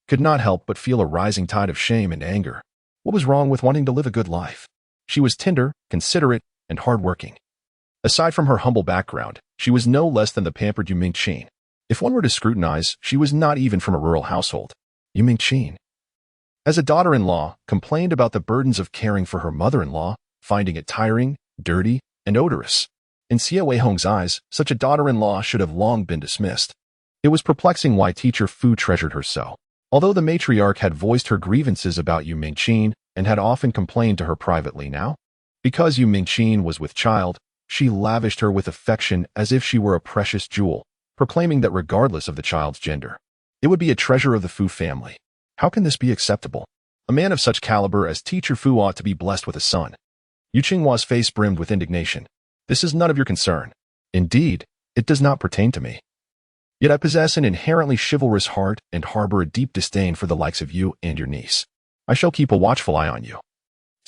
could not help but feel a rising tide of shame and anger. What was wrong with wanting to live a good life? She was tender, considerate, and hardworking. Aside from her humble background, she was no less than the pampered Yu Mingqin. If one were to scrutinize, she was not even from a rural household. Yu Mingqin, as a daughter-in-law, complained about the burdens of caring for her mother-in-law, finding it tiring, dirty, and odorous. In Xie Weihong's eyes, such a daughter-in-law should have long been dismissed. It was perplexing why teacher Fu treasured her so. Although the matriarch had voiced her grievances about Yu Mingqin and had often complained to her privately now, because Yu Mingqin was with child, she lavished her with affection as if she were a precious jewel, proclaiming that regardless of the child's gender, it would be a treasure of the Fu family. How can this be acceptable? A man of such caliber as teacher Fu ought to be blessed with a son. Yu Qinghua's face brimmed with indignation. This is none of your concern. Indeed, it does not pertain to me. Yet I possess an inherently chivalrous heart and harbor a deep disdain for the likes of you and your niece. I shall keep a watchful eye on you.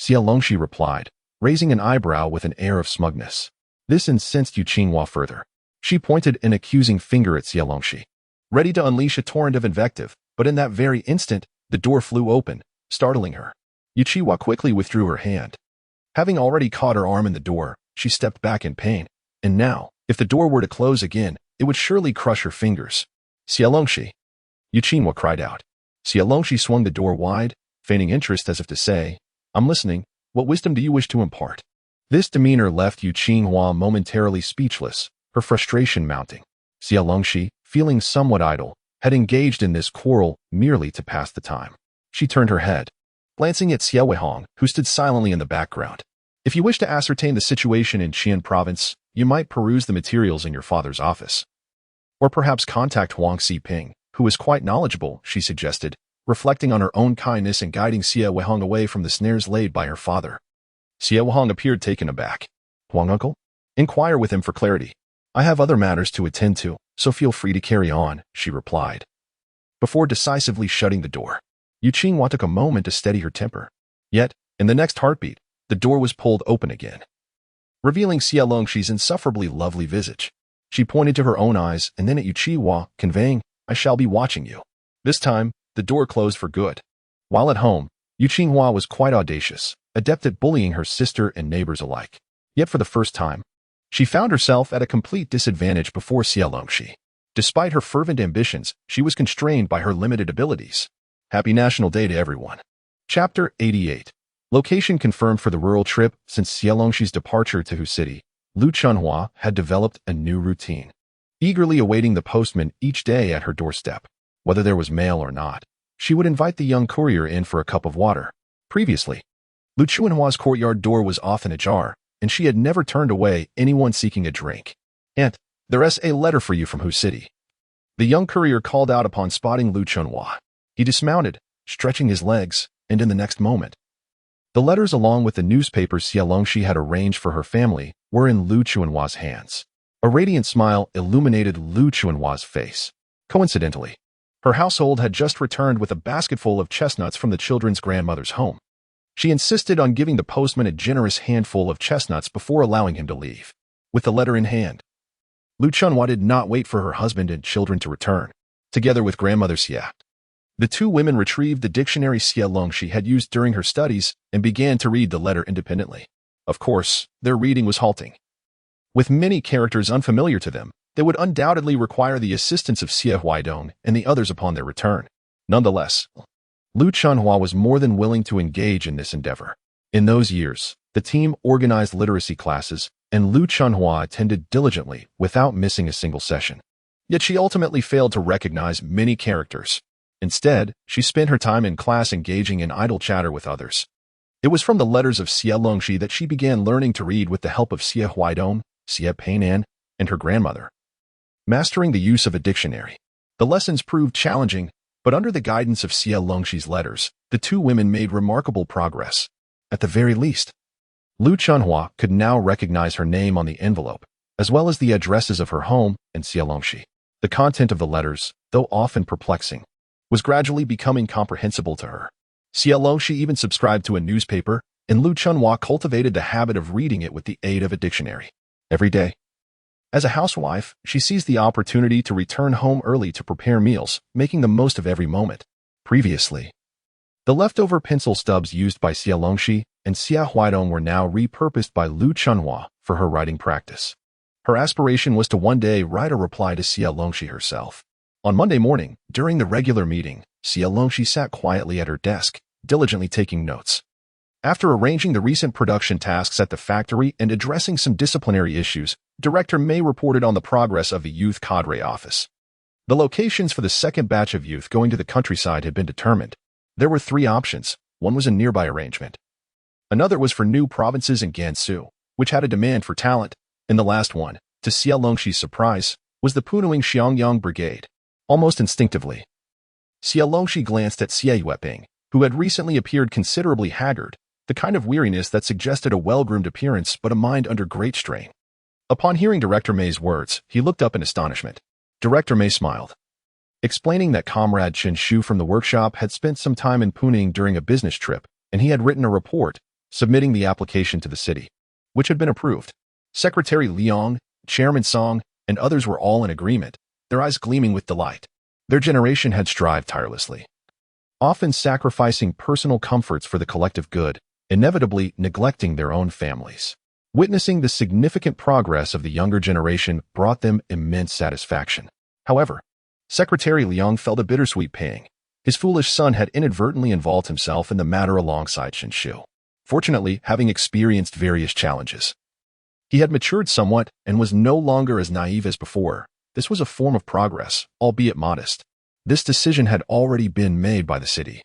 Xie Longxi replied, raising an eyebrow with an air of smugness. This incensed Yu Qinghua further. She pointed an accusing finger at Xie Longxi, ready to unleash a torrent of invective, but in that very instant, the door flew open, startling her. Yu Qinghua quickly withdrew her hand. Having already caught her arm in the door, she stepped back in pain, and now, if the door were to close again, it would surely crush her fingers. Xie Longxi, Yu Qinghua cried out. Xie Longxi swung the door wide, feigning interest as if to say, I'm listening, what wisdom do you wish to impart? This demeanor left Yu Qinghua momentarily speechless, her frustration mounting. Xie Longxi, feeling somewhat idle, had engaged in this quarrel merely to pass the time. She turned her head, glancing at Xie Weihong, who stood silently in the background. If you wish to ascertain the situation in Qian province, you might peruse the materials in your father's office. Or perhaps contact Huang Xiping, who is quite knowledgeable, she suggested, reflecting on her own kindness and guiding Xie Weihong away from the snares laid by her father. Xie Weihong appeared taken aback. Huang uncle? Inquire with him for clarity. I have other matters to attend to, so feel free to carry on, she replied. Before decisively shutting the door, Yu Qinghua took a moment to steady her temper. Yet, in the next heartbeat, the door was pulled open again, revealing Xie Longxi's insufferably lovely visage. She pointed to her own eyes and then at Yu Qinghua, conveying, I shall be watching you. This time, the door closed for good. While at home, Yu Qinghua was quite audacious, adept at bullying her sister and neighbors alike. Yet for the first time, she found herself at a complete disadvantage before Xie Longxi. Despite her fervent ambitions, she was constrained by her limited abilities. Happy National Day to everyone. Chapter 88. Location confirmed for the rural trip. Since Xie Longxi's departure to Hu City, Lu Chunhua had developed a new routine, eagerly awaiting the postman each day at her doorstep. Whether there was mail or not, she would invite the young courier in for a cup of water. Previously, Lu Chunhua's courtyard door was often ajar, and she had never turned away anyone seeking a drink. Aunt, there's a letter for you from Hu City. The young courier called out upon spotting Lu Chunhua. He dismounted, stretching his legs, and in the next moment, the letters along with the newspapers Xie Longxi had arranged for her family were in Lu Chunhua's hands. A radiant smile illuminated Lu Chunhua's face. Coincidentally, her household had just returned with a basketful of chestnuts from the children's grandmother's home. She insisted on giving the postman a generous handful of chestnuts before allowing him to leave. With the letter in hand, Lu Chunhua did not wait for her husband and children to return. Together with grandmother Xie, the two women retrieved the dictionary Xie Longxi had used during her studies and began to read the letter independently. Of course, their reading was halting. With many characters unfamiliar to them, they would undoubtedly require the assistance of Xie Weihong and the others upon their return. Nonetheless, Lu Chunhua was more than willing to engage in this endeavor. In those years, the team organized literacy classes, and Lu Chunhua attended diligently without missing a single session. Yet she ultimately failed to recognize many characters. Instead, she spent her time in class engaging in idle chatter with others. It was from the letters of Xie Longxi that she began learning to read with the help of Xie Weihong, Xie Peinan, and her grandmother. Mastering the use of a dictionary, the lessons proved challenging, but under the guidance of Xie Longxi's letters, the two women made remarkable progress. At the very least, Lu Chunhua could now recognize her name on the envelope, as well as the addresses of her home and Xie Longxi. The content of the letters, though often perplexing, was gradually becoming comprehensible to her. Xie Longxi even subscribed to a newspaper, and Lu Chunhua cultivated the habit of reading it with the aid of a dictionary. Every day, as a housewife, she seized the opportunity to return home early to prepare meals, making the most of every moment. Previously, the leftover pencil stubs used by Xie Longxi and Xie Weihong were now repurposed by Lu Chunhua for her writing practice. Her aspiration was to one day write a reply to Xie Longxi herself. On Monday morning, during the regular meeting, Xie Longxi sat quietly at her desk, diligently taking notes. After arranging the recent production tasks at the factory and addressing some disciplinary issues, Director May reported on the progress of the youth cadre office. The locations for the second batch of youth going to the countryside had been determined. There were 3 options. One was a nearby arrangement. Another was for new provinces in Gansu, which had a demand for talent, and the last one, to Xie Longxi's surprise, was the Punuing Xiangyang Brigade. Almost instinctively, Xie Longxi glanced at Xie Weihong, who had recently appeared considerably haggard, the kind of weariness that suggested a well-groomed appearance but a mind under great strain. Upon hearing Director May's words, he looked up in astonishment. Director May smiled, explaining that Comrade Chen Shu from the workshop had spent some time in Puning during a business trip, and he had written a report, submitting the application to the city, which had been approved. Secretary Liang, Chairman Song, and others were all in agreement, their eyes gleaming with delight. Their generation had strived tirelessly, often sacrificing personal comforts for the collective good, inevitably neglecting their own families. Witnessing the significant progress of the younger generation brought them immense satisfaction. However, Secretary Liang felt a bittersweet pang. His foolish son had inadvertently involved himself in the matter alongside Chen Shu. Fortunately, having experienced various challenges, he had matured somewhat and was no longer as naive as before. This was a form of progress, albeit modest. This decision had already been made by the city,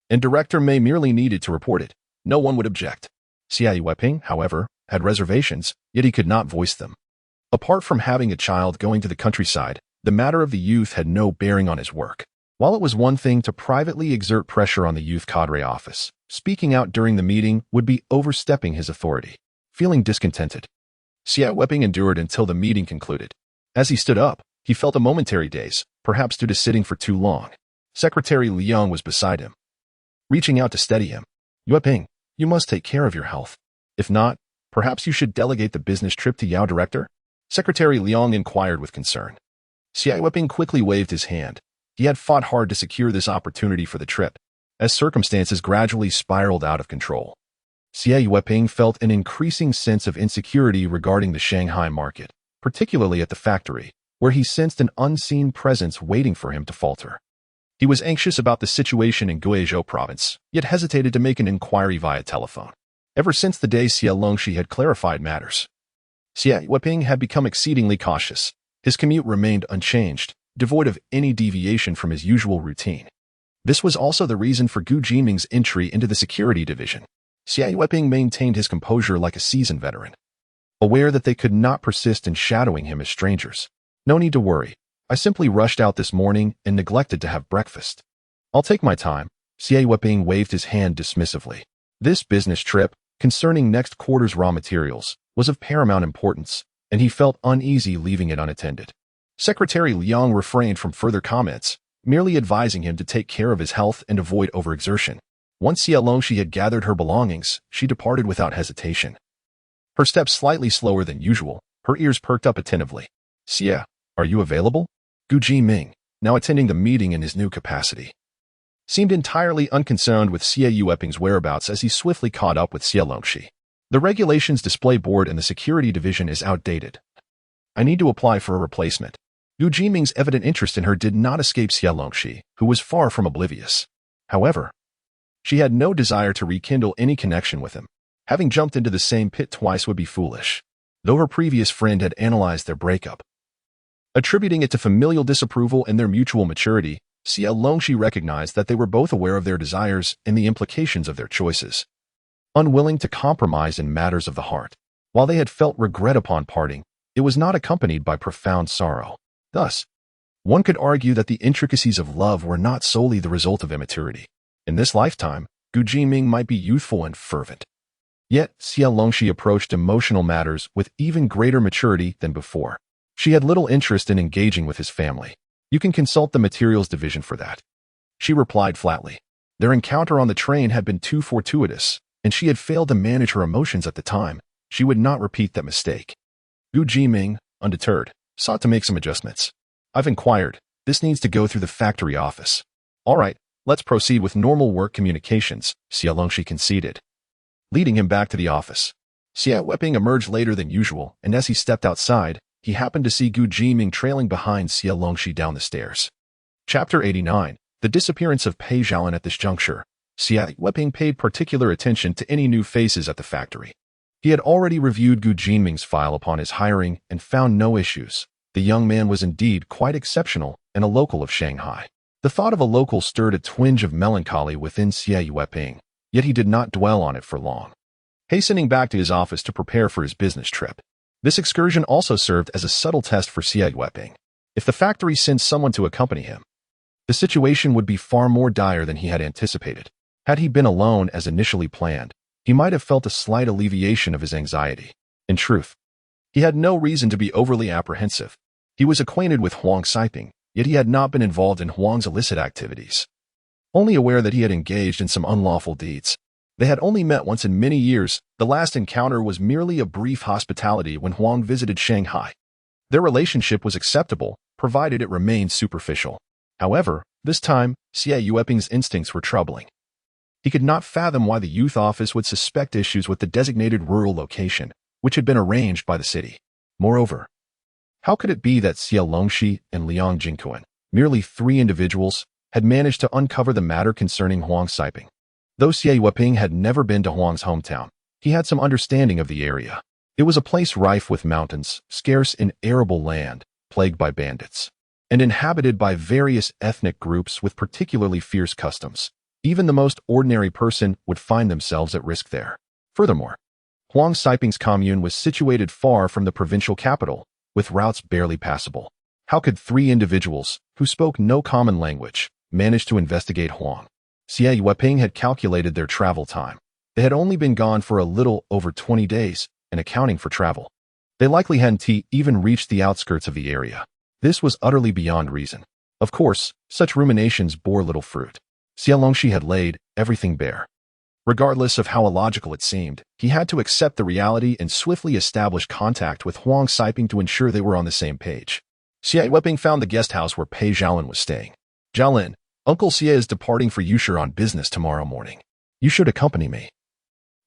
and Director May merely needed to report it. No one would object. Xie Weihong, however, had reservations, yet he could not voice them. Apart from having a child going to the countryside, the matter of the youth had no bearing on his work. While it was one thing to privately exert pressure on the youth cadre office, speaking out during the meeting would be overstepping his authority. Feeling discontented, Xie Weihong endured until the meeting concluded. As he stood up, he felt a momentary daze, perhaps due to sitting for too long. Secretary Liang was beside him, reaching out to steady him. Weihong, you must take care of your health. If not, perhaps you should delegate the business trip to Yao Director? Secretary Liang inquired with concern. Xie Weihong quickly waved his hand. He had fought hard to secure this opportunity for the trip, as circumstances gradually spiraled out of control. Xie Weihong felt an increasing sense of insecurity regarding the Shanghai market, particularly at the factory, where he sensed an unseen presence waiting for him to falter. He was anxious about the situation in Guizhou province, yet hesitated to make an inquiry via telephone. Ever since the day Xie Longxi had clarified matters, Xie Weihong had become exceedingly cautious. His commute remained unchanged, devoid of any deviation from his usual routine. This was also the reason for Gu Jiming's entry into the security division. Xie Weihong maintained his composure like a seasoned veteran, aware that they could not persist in shadowing him as strangers. No need to worry. I simply rushed out this morning and neglected to have breakfast. I'll take my time. Xie Weihong waved his hand dismissively. This business trip, concerning next quarter's raw materials, was of paramount importance, and he felt uneasy leaving it unattended. Secretary Liang refrained from further comments, merely advising him to take care of his health and avoid overexertion. Once Xie Longxi had gathered her belongings, she departed without hesitation. Her steps slightly slower than usual, her ears perked up attentively. Xie, are you available? Gu Jiming, now attending the meeting in his new capacity, seemed entirely unconcerned with Xie Weihong's whereabouts as he swiftly caught up with Xie Longxi. The regulations display board in the security division is outdated. I need to apply for a replacement. Gu Jiming's evident interest in her did not escape Xie Longxi, who was far from oblivious. However, she had no desire to rekindle any connection with him. Having jumped into the same pit twice would be foolish, though her previous friend had analyzed their breakup, attributing it to familial disapproval and their mutual maturity. Xie Longxi recognized that they were both aware of their desires and the implications of their choices, unwilling to compromise in matters of the heart. While they had felt regret upon parting, it was not accompanied by profound sorrow. Thus, one could argue that the intricacies of love were not solely the result of immaturity. In this lifetime, Gu Jiming might be youthful and fervent. Yet, Xie Longxi approached emotional matters with even greater maturity than before. She had little interest in engaging with his family. You can consult the materials division for that, she replied flatly. Their encounter on the train had been too fortuitous, and she had failed to manage her emotions at the time. She would not repeat that mistake. Gu Jiming, undeterred, sought to make some adjustments. I've inquired. This needs to go through the factory office. All right, let's proceed with normal work communications, Xie Longxi conceded, leading him back to the office. Xie Weihong emerged later than usual, and as he stepped outside, he happened to see Gu Jiming trailing behind Xie Longxi down the stairs. Chapter 89. The disappearance of Pei Zhaolin. At this juncture, Xie Weihong paid particular attention to any new faces at the factory. He had already reviewed Gu Jiming's file upon his hiring and found no issues. The young man was indeed quite exceptional and a local of Shanghai. The thought of a local stirred a twinge of melancholy within Xie Weihong, yet he did not dwell on it for long. Hastening back to his office to prepare for his business trip, this excursion also served as a subtle test for Xie Weihong. If the factory sent someone to accompany him, the situation would be far more dire than he had anticipated. Had he been alone as initially planned, he might have felt a slight alleviation of his anxiety. In truth, he had no reason to be overly apprehensive. He was acquainted with Huang Siping, yet he had not been involved in Huang's illicit activities. Only aware that he had engaged in some unlawful deeds. They had only met once in many years. The last encounter was merely a brief hospitality when Huang visited Shanghai. Their relationship was acceptable, provided it remained superficial. However, this time, Xie Weihong's instincts were troubling. He could not fathom why the youth office would suspect issues with the designated rural location, which had been arranged by the city. Moreover, how could it be that Xie Longxi and Liang Jingyuan, merely 3 individuals, had managed to uncover the matter concerning Huang Siping? Though Xie Weihong had never been to Huang's hometown, he had some understanding of the area. It was a place rife with mountains, scarce in arable land, plagued by bandits, and inhabited by various ethnic groups with particularly fierce customs. Even the most ordinary person would find themselves at risk there. Furthermore, Huang Siping's commune was situated far from the provincial capital, with routes barely passable. How could 3 individuals, who spoke no common language, manage to investigate Huang? Xie Weihong had calculated their travel time. They had only been gone for a little over 20 days, and accounting for travel, they likely hadn't even reached the outskirts of the area. This was utterly beyond reason. Of course, such ruminations bore little fruit. Xie Longxi had laid everything bare. Regardless of how illogical it seemed, he had to accept the reality and swiftly establish contact with Huang Siping to ensure they were on the same page. Xie Weihong found the guest house where Pei Zhaolin was staying. "Zhaolin, Uncle Xie is departing for Yushu on business tomorrow morning. You should accompany me.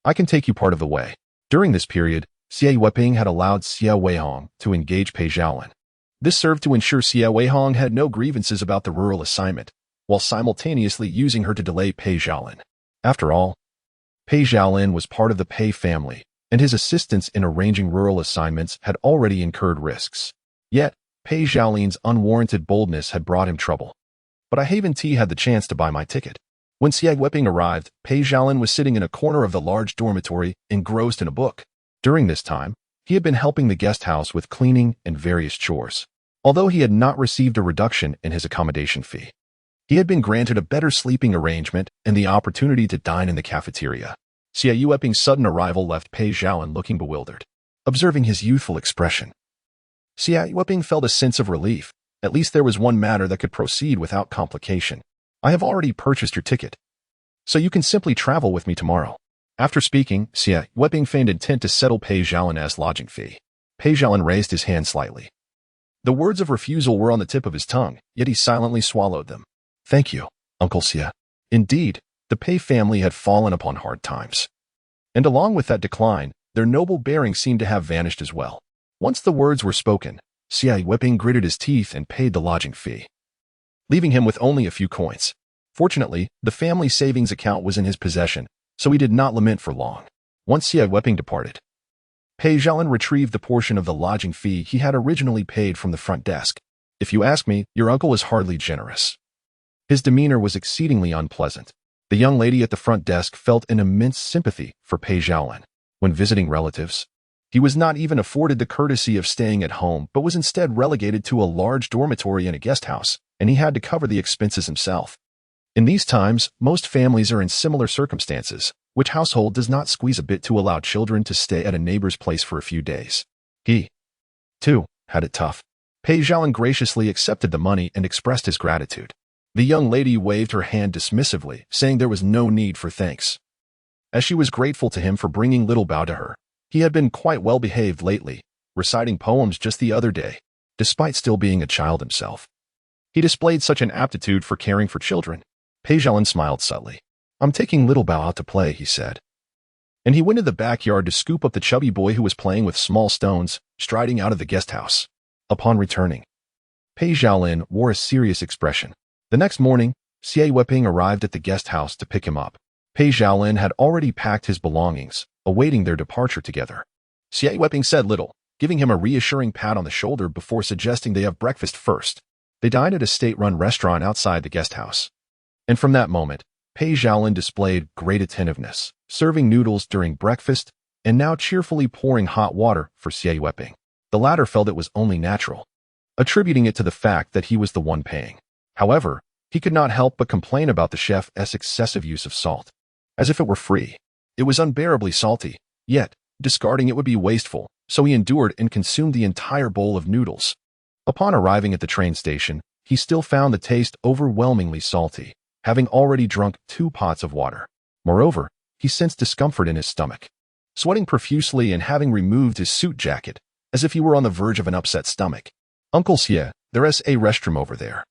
I can take you part of the way." During this period, Xie Weihong had allowed Xie Weihong to engage Pei Zhaolin. This served to ensure Xie Weihong had no grievances about the rural assignment, while simultaneously using her to delay Pei Zhaolin. After all, Pei Zhaolin was part of the Pei family, and his assistance in arranging rural assignments had already incurred risks. Yet, Pei Zhaolin's unwarranted boldness had brought him trouble. But I haven't had the chance to buy my ticket. When Xie Weihong arrived, Pei Zhaolin was sitting in a corner of the large dormitory, engrossed in a book. During this time, he had been helping the guest house with cleaning and various chores. Although he had not received a reduction in his accommodation fee, he had been granted a better sleeping arrangement and the opportunity to dine in the cafeteria. Xie Weihong's sudden arrival left Pei Zhaolin looking bewildered. Observing his youthful expression, Xie Weihong felt a sense of relief. At least there was one matter that could proceed without complication. "I have already purchased your ticket, so you can simply travel with me tomorrow." After speaking, Xie Weihong feigned intent to settle Pei Zhaolin's lodging fee. Pei Zhaolin raised his hand slightly. The words of refusal were on the tip of his tongue, yet he silently swallowed them. "Thank you, Uncle Xie." Indeed, the Pei family had fallen upon hard times. And along with that decline, their noble bearing seemed to have vanished as well. Once the words were spoken, Xie Weihong gritted his teeth and paid the lodging fee, leaving him with only a few coins. Fortunately, the family savings account was in his possession, so he did not lament for long. Once Xie Weihong departed, Pei Zhaolin retrieved the portion of the lodging fee he had originally paid from the front desk. "If you ask me, your uncle is hardly generous." His demeanor was exceedingly unpleasant. The young lady at the front desk felt an immense sympathy for Pei Zhaolin. When visiting relatives, he was not even afforded the courtesy of staying at home, but was instead relegated to a large dormitory in a guest house, and he had to cover the expenses himself. In these times, most families are in similar circumstances. Which household does not squeeze a bit to allow children to stay at a neighbor's place for a few days? He, too, had it tough. Pei Zhaolin graciously accepted the money and expressed his gratitude. The young lady waved her hand dismissively, saying there was no need for thanks, as she was grateful to him for bringing little Bao to her. He had been quite well behaved lately, reciting poems just the other day, despite still being a child himself. He displayed such an aptitude for caring for children. Pei Zhaolin smiled subtly. "I'm taking little Bao out to play," he said. and he went to the backyard to scoop up the chubby boy who was playing with small stones, striding out of the guest house. Upon returning, Pei Xiaolin wore a serious expression. The next morning, Xie Weihong arrived at the guest house to pick him up. Pei Xiaolin had already packed his belongings, awaiting their departure together. Xie Weihong said little, giving him a reassuring pat on the shoulder before suggesting they have breakfast first. They dined at a state-run restaurant outside the guest house. And from that moment, Pei Xiaolin displayed great attentiveness, serving noodles during breakfast and now cheerfully pouring hot water for Xie Weihong. The latter felt it was only natural, attributing it to the fact that he was the one paying. However, he could not help but complain about the chef's excessive use of salt, as if it were free. It was unbearably salty, yet, discarding it would be wasteful, so he endured and consumed the entire bowl of noodles. Upon arriving at the train station, he still found the taste overwhelmingly salty, having already drunk 2 pots of water. Moreover, he sensed discomfort in his stomach. Sweating profusely and having removed his suit jacket, as if he were on the verge of an upset stomach. "Uncle Xie, there's a restroom over there,"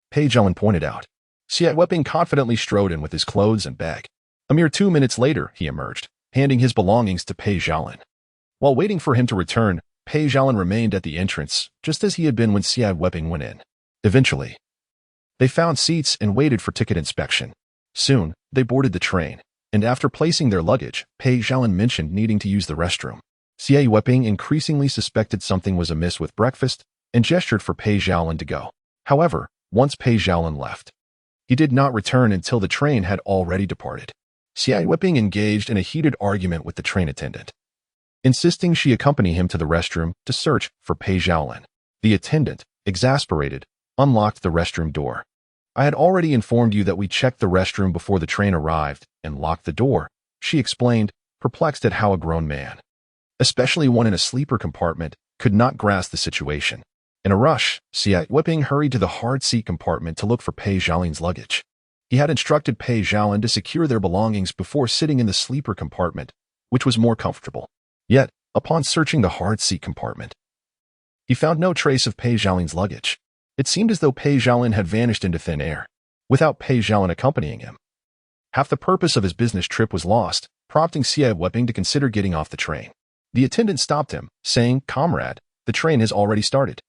Pei Xiaolin pointed out. Xie Weihong confidently strode in with his clothes and bag. A mere 2 minutes later, he emerged, handing his belongings to Pei Xiaolin. While waiting for him to return, Pei Xiaolin remained at the entrance, just as he had been when Xie Weihong went in. Eventually, they found seats and waited for ticket inspection. Soon, they boarded the train, and after placing their luggage, Pei Xiaolin mentioned needing to use the restroom. Xie Weihong increasingly suspected something was amiss with breakfast and gestured for Pei Xiaolin to go. However, once Pei Xiaolin left, he did not return until the train had already departed. Xie Weihong engaged in a heated argument with the train attendant, insisting she accompany him to the restroom to search for Pei Xiaolin. The attendant, exasperated, unlocked the restroom door. "I had already informed you that we checked the restroom before the train arrived and locked the door," she explained, perplexed at how a grown man, especially one in a sleeper compartment, could not grasp the situation. In a rush, Xie Weihong hurried to the hard seat compartment to look for Pei Xiaolin's luggage. He had instructed Pei Xiaolin to secure their belongings before sitting in the sleeper compartment, which was more comfortable. Yet, upon searching the hard seat compartment, he found no trace of Pei Xiaolin's luggage. It seemed as though Pei Xiaolin had vanished into thin air, without Pei Xiaolin accompanying him. Half the purpose of his business trip was lost, prompting Xie Weihong to consider getting off the train. The attendant stopped him, saying, "Comrade, the train has already started.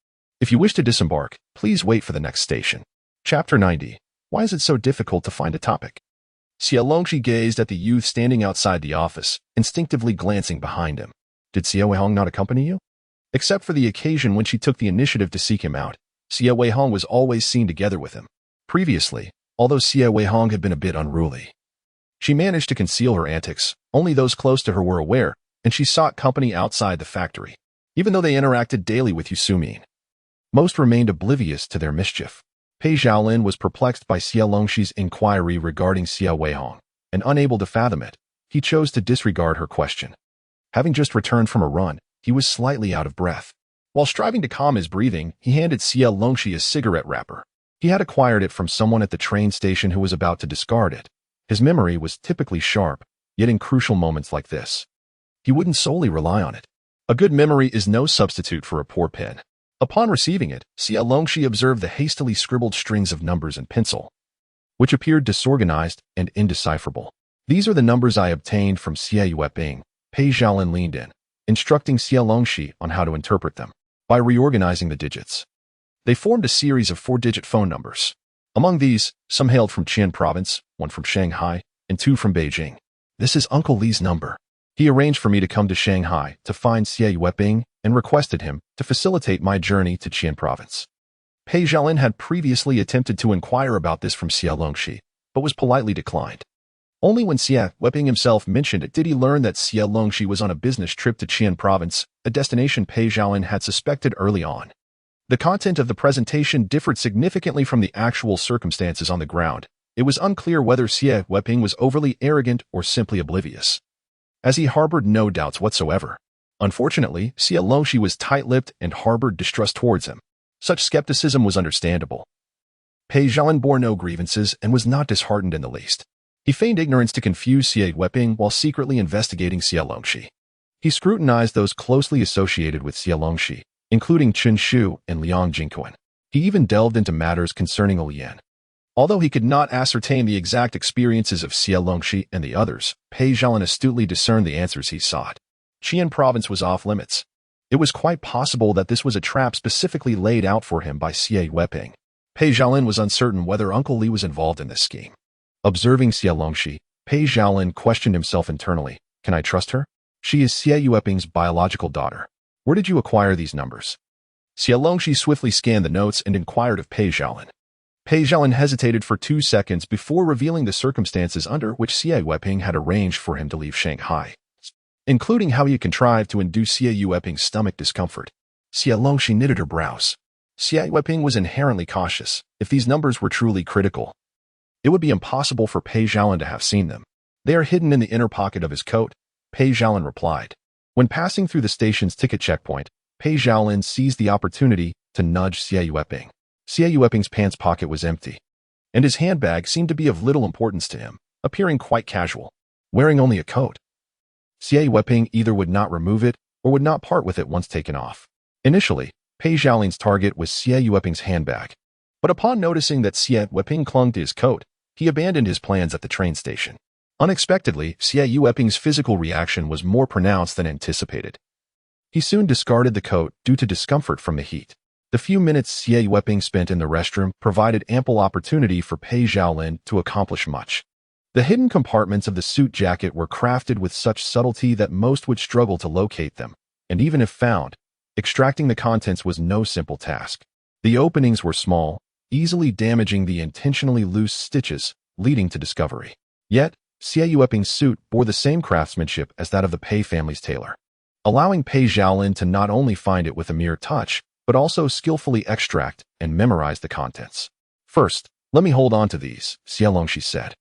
If you wish to disembark, please wait for the next station." Chapter 90. Why is it so difficult to find a topic? Xie Longxi gazed at the youth standing outside the office, instinctively glancing behind him. "Did Xie Weihong not accompany you?" Except for the occasion when she took the initiative to seek him out, Xie Weihong was always seen together with him. Previously, although Xie Weihong had been a bit unruly, she managed to conceal her antics. Only those close to her were aware, and she sought company outside the factory. Even though they interacted daily with Yusumin, most remained oblivious to their mischief. Pei Xiaolin was perplexed by Xie Longxi's inquiry regarding Xie Weihong, and unable to fathom it, he chose to disregard her question. Having just returned from a run, he was slightly out of breath. While striving to calm his breathing, he handed Xie Longxi a cigarette wrapper. He had acquired it from someone at the train station who was about to discard it. His memory was typically sharp, yet in crucial moments like this, he wouldn't solely rely on it. A good memory is no substitute for a poor pen. Upon receiving it, Xie Longxi observed the hastily scribbled strings of numbers in pencil, which appeared disorganized and indecipherable. "These are the numbers I obtained from Xie Weihong," Pei Xiaolin leaned in, instructing Xie Longxi on how to interpret them. By reorganizing the digits, they formed a series of 4-digit phone numbers. Among these, some hailed from Qian province, 1 from Shanghai, and 2 from Beijing. "This is Uncle Li's number. He arranged for me to come to Shanghai to find Xie Weihong and requested him to facilitate my journey to Qian province." Pei Xiaolin had previously attempted to inquire about this from Xie Longxi, but was politely declined. Only when Xie Weihong himself mentioned it did he learn that Xie Longxi was on a business trip to Qian province, a destination Pei Xiaolin had suspected early on. The content of the presentation differed significantly from the actual circumstances on the ground. It was unclear whether Xie Weihong was overly arrogant or simply oblivious, as he harbored no doubts whatsoever. Unfortunately, Xie Longxi was tight-lipped and harbored distrust towards him. Such skepticism was understandable. Pei Xiaolin bore no grievances and was not disheartened in the least. He feigned ignorance to confuse Xie Weihong while secretly investigating Xie Longxi. He scrutinized those closely associated with Xie Longxi, including Chen Shu and Liang Jinquan. He even delved into matters concerning Lian. Although he could not ascertain the exact experiences of Xie Longxi and the others, Pei Zhaolin astutely discerned the answers he sought. Qian province was off limits. It was quite possible that this was a trap specifically laid out for him by Xie Weihong. Pei Zhaolin was uncertain whether Uncle Li was involved in this scheme. Observing Xie Longxi, Pei Zhaolin questioned himself internally. Can I trust her? She is Xie Weihong's biological daughter. Where did you acquire these numbers? Xie Longxi swiftly scanned the notes and inquired of Pei Zhaolin. Pei Zhaolin hesitated for 2 seconds before revealing the circumstances under which Xie Weihong had arranged for him to leave Shanghai, including how he had contrived to induce Xie Weihong's stomach discomfort. Xie Longxi knitted her brows. Xie Weihong was inherently cautious. If these numbers were truly critical, it would be impossible for Pei Zhaolin to have seen them. They are hidden in the inner pocket of his coat, Pei Zhaolin replied. When passing through the station's ticket checkpoint, Pei Zhaolin seized the opportunity to nudge Xie Weihong. Xie Weihong's pants pocket was empty, and his handbag seemed to be of little importance to him, appearing quite casual, wearing only a coat. Xie Weihong either would not remove it or would not part with it once taken off. Initially, Pei Zhaolin's target was Xie Weihong's handbag, but upon noticing that Xie Weihong clung to his coat, he abandoned his plans at the train station. Unexpectedly, Xie Weihong's physical reaction was more pronounced than anticipated. He soon discarded the coat due to discomfort from the heat. The few minutes Xie Weihong spent in the restroom provided ample opportunity for Pei Zhaolin to accomplish much. The hidden compartments of the suit jacket were crafted with such subtlety that most would struggle to locate them, and even if found, extracting the contents was no simple task. The openings were small, easily damaging the intentionally loose stitches, leading to discovery. Yet, Xie Weihong's suit bore the same craftsmanship as that of the Pei family's tailor, allowing Pei Zhaolin to not only find it with a mere touch, but also skillfully extract and memorize the contents. First, let me hold on to these, Xie Longxi said.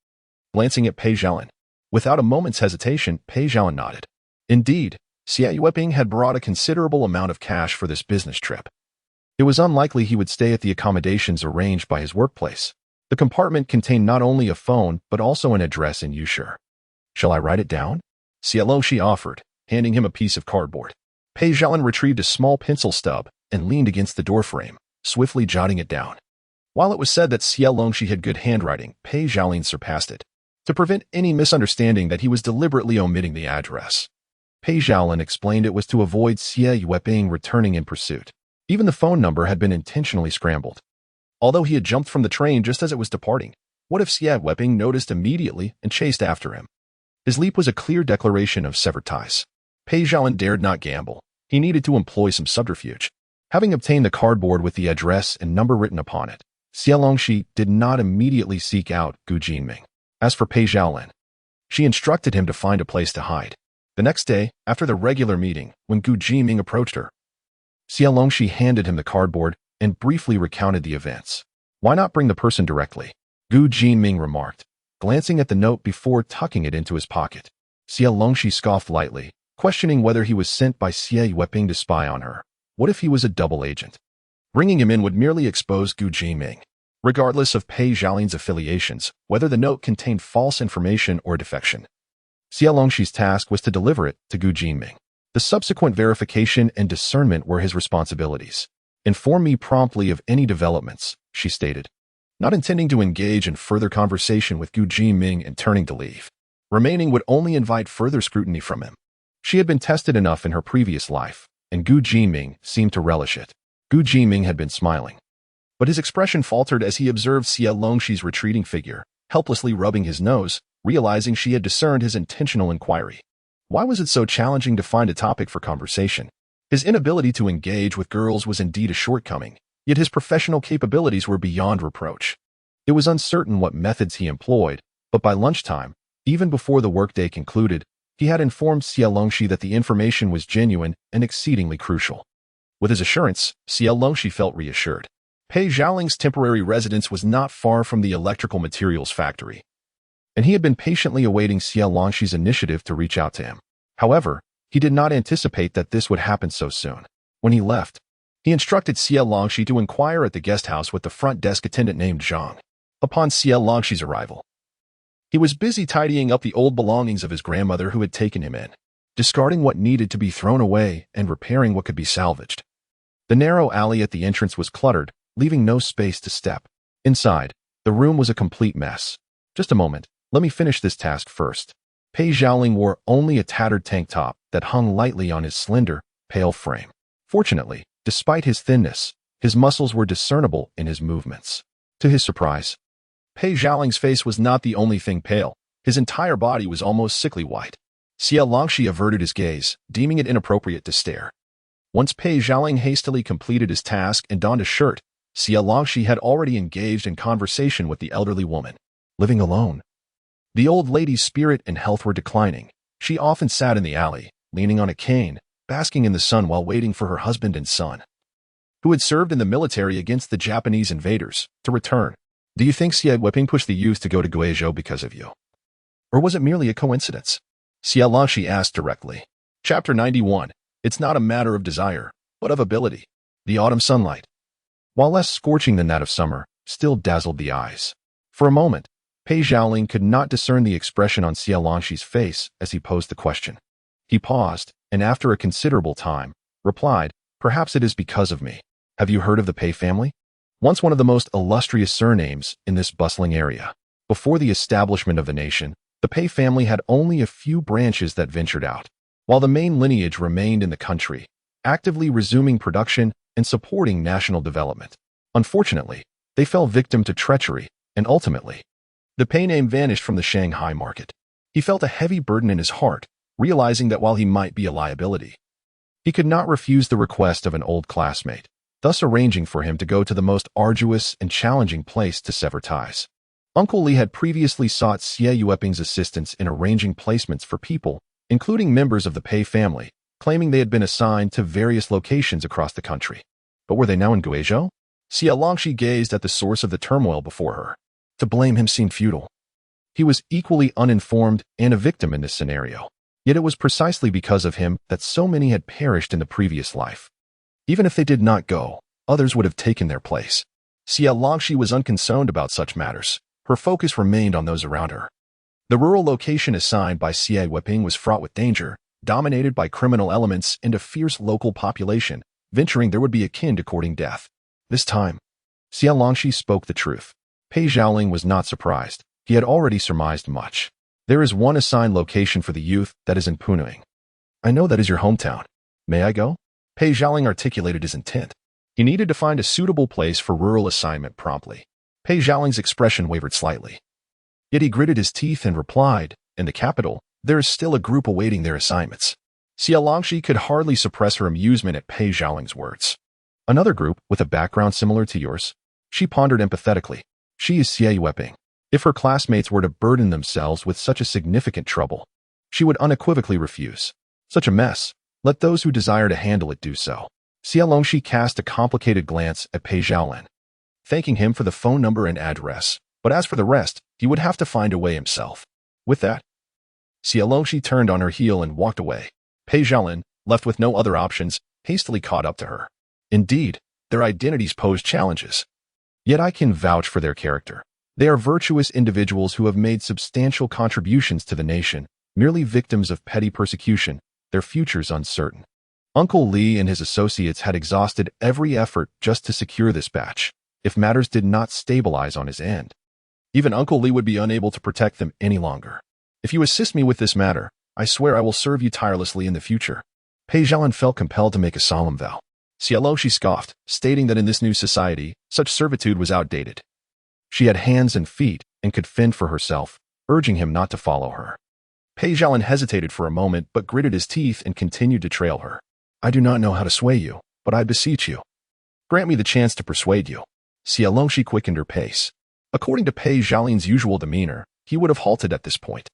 Glancing at Pei Zhaolin, without a moment's hesitation, Pei Zhaolin nodded. Indeed, Xie Weihong had brought a considerable amount of cash for this business trip. It was unlikely he would stay at the accommodations arranged by his workplace. The compartment contained not only a phone, but also an address in Yushur. Shall I write it down? Xie Longxi offered, handing him a piece of cardboard. Pei Zhaolin retrieved a small pencil stub and leaned against the doorframe, swiftly jotting it down. While it was said that Xie Longxi had good handwriting, Pei Zhaolin surpassed it. To prevent any misunderstanding that he was deliberately omitting the address, Pei Zhaolin explained it was to avoid Xie Weihong returning in pursuit. Even the phone number had been intentionally scrambled. Although he had jumped from the train just as it was departing, what if Xie Weihong noticed immediately and chased after him? His leap was a clear declaration of severed ties. Pei Zhaolin dared not gamble. He needed to employ some subterfuge. Having obtained the cardboard with the address and number written upon it, Xie Longxi did not immediately seek out Gu Jinming. As for Pei Zhaolin, she instructed him to find a place to hide. The next day, after the regular meeting, when Gu Jinming approached her, Xie Longxi handed him the cardboard and briefly recounted the events. Why not bring the person directly? Gu Jinming remarked, glancing at the note before tucking it into his pocket. Xie Longxi scoffed lightly, questioning whether he was sent by Xie Weihong to spy on her. What if he was a double agent? Bringing him in would merely expose Gu Jinming. Regardless of Pei Zhaolin's affiliations, whether the note contained false information or defection, Xie Longxi's task was to deliver it to Gu Jinming. The subsequent verification and discernment were his responsibilities. Inform me promptly of any developments, she stated, not intending to engage in further conversation with Gu Jinming and turning to leave. Remaining would only invite further scrutiny from him. She had been tested enough in her previous life, and Gu Jinming seemed to relish it. Gu Jinming had been smiling, but his expression faltered as he observed Xie Longxi's retreating figure, helplessly rubbing his nose, realizing she had discerned his intentional inquiry. Why was it so challenging to find a topic for conversation? His inability to engage with girls was indeed a shortcoming, yet his professional capabilities were beyond reproach. It was uncertain what methods he employed, but by lunchtime, even before the workday concluded, he had informed Xie Longxi that the information was genuine and exceedingly crucial. With his assurance, Xie Longxi felt reassured. Pei Zhaoling's temporary residence was not far from the electrical materials factory, and he had been patiently awaiting Xie Longxi's initiative to reach out to him. However, he did not anticipate that this would happen so soon. When he left, he instructed Xie Longxi to inquire at the guest house with the front desk attendant named Zhang. Upon Xie Longxi's arrival, he was busy tidying up the old belongings of his grandmother who had taken him in, discarding what needed to be thrown away and repairing what could be salvaged. The narrow alley at the entrance was cluttered, leaving no space to step. Inside, the The room was a complete mess. Just a moment, let me finish this task first. Pei Xiaoling wore only a tattered tank top that hung lightly on his slender, pale frame. Fortunately, despite his thinness, his muscles were discernible in his movements. To his surprise, Pei Xiaoling's face was not the only thing pale. His entire body was almost sickly white. Xie Longxi averted his gaze, deeming it inappropriate to stare. Once Pei Xiaoling hastily completed his task and donned a shirt, Xie Longxi had already engaged in conversation with the elderly woman. Living alone. The old lady's spirit and health were declining. She often sat in the alley, leaning on a cane, basking in the sun while waiting for her husband and son, who had served in the military against the Japanese invaders, to return. Do you think Xie Weihong pushed the youth to go to Guizhou because of you? Or was it merely a coincidence? Xie Longxi asked directly. Chapter 91. It's not a matter of desire, but of ability. The autumn sunlight, while less scorching than that of summer, still dazzled the eyes. For a moment, Pei Xiaoling could not discern the expression on Xie Longxi's face as he posed the question. He paused, and after a considerable time, replied, Perhaps it is because of me. Have you heard of the Pei family? Once one of the most illustrious surnames in this bustling area. Before the establishment of the nation, the Pei family had only a few branches that ventured out, while the main lineage remained in the country, actively resuming production and supporting national development. Unfortunately, they fell victim to treachery, and ultimately, the Pei name vanished from the Shanghai market. He felt a heavy burden in his heart, realizing that while he might be a liability, he could not refuse the request of an old classmate, thus arranging for him to go to the most arduous and challenging place to sever ties. Uncle Li had previously sought Xie Weihong's assistance in arranging placements for people, including members of the Pei family, claiming they had been assigned to various locations across the country. But were they now in Guizhou? Xie Longxi gazed at the source of the turmoil before her. To blame him seemed futile. He was equally uninformed and a victim in this scenario. Yet it was precisely because of him that so many had perished in the previous life. Even if they did not go, others would have taken their place. Xie Longxi was unconcerned about such matters. Her focus remained on those around her. The rural location assigned by Xie Weihong was fraught with danger, dominated by criminal elements and a fierce local population, venturing there would be akin to courting death. This time, Xie Longxi spoke the truth. Pei Xiaoling was not surprised. He had already surmised much. There is one assigned location for the youth that is in Punuing. I know that is your hometown. May I go? Pei Xiaoling articulated his intent. He needed to find a suitable place for rural assignment promptly. Pei Xiaoling's expression wavered slightly. Yet he gritted his teeth and replied, In the capital, there is still a group awaiting their assignments. Xie Longxi could hardly suppress her amusement at Pei Xiaoling's words. Another group with a background similar to yours? She pondered empathetically. She is Xie Weihong. If her classmates were to burden themselves with such a significant trouble, she would unequivocally refuse. Such a mess. Let those who desire to handle it do so. Xie Longxi cast a complicated glance at Pei Xiaoling, thanking him for the phone number and address, but as for the rest, he would have to find a way himself. With that, Xie Longxi turned on her heel and walked away. Pei Xiaoling, left with no other options, hastily caught up to her. Indeed, their identities pose challenges. Yet I can vouch for their character. They are virtuous individuals who have made substantial contributions to the nation, merely victims of petty persecution, their futures uncertain. Uncle Li and his associates had exhausted every effort just to secure this batch, if matters did not stabilize on his end. Even Uncle Li would be unable to protect them any longer. If you assist me with this matter, I swear I will serve you tirelessly in the future. Pei Xiaoling felt compelled to make a solemn vow. Xie Longxi scoffed, stating that in this new society, such servitude was outdated. She had hands and feet and could fend for herself, urging him not to follow her. Pei Xiaoling hesitated for a moment but gritted his teeth and continued to trail her. I do not know how to sway you, but I beseech you. Grant me the chance to persuade you. Xie Longxi quickened her pace. According to Pei Xiaoling's usual demeanor, he would have halted at this point.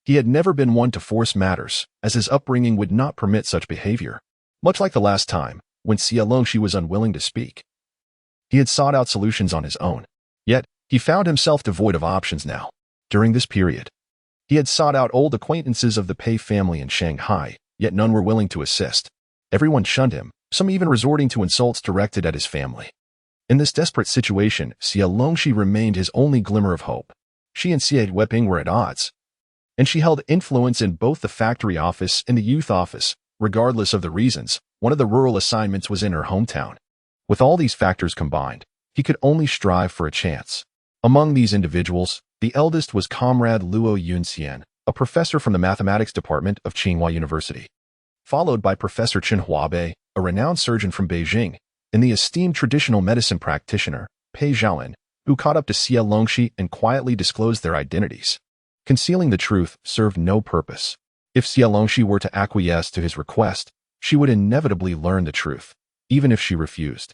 He had never been one to force matters, as his upbringing would not permit such behavior. Much like the last time, when Xie Longxi was unwilling to speak, he had sought out solutions on his own. Yet, he found himself devoid of options now. During this period, he had sought out old acquaintances of the Pei family in Shanghai, yet none were willing to assist. Everyone shunned him, some even resorting to insults directed at his family. In this desperate situation, Xie Longxi remained his only glimmer of hope. She and Xie Weihong were at odds, and she held influence in both the factory office and the youth office. Regardless of the reasons, one of the rural assignments was in her hometown. With all these factors combined, he could only strive for a chance. Among these individuals, the eldest was Comrade Luo Yunxian, a professor from the mathematics department of Tsinghua University, followed by Professor Chen Huabei, a renowned surgeon from Beijing, and the esteemed traditional medicine practitioner, Pei Xiaolin, who caught up to Xie Longxi and quietly disclosed their identities. Concealing the truth served no purpose. If Xie Longxi were to acquiesce to his request, she would inevitably learn the truth, even if she refused.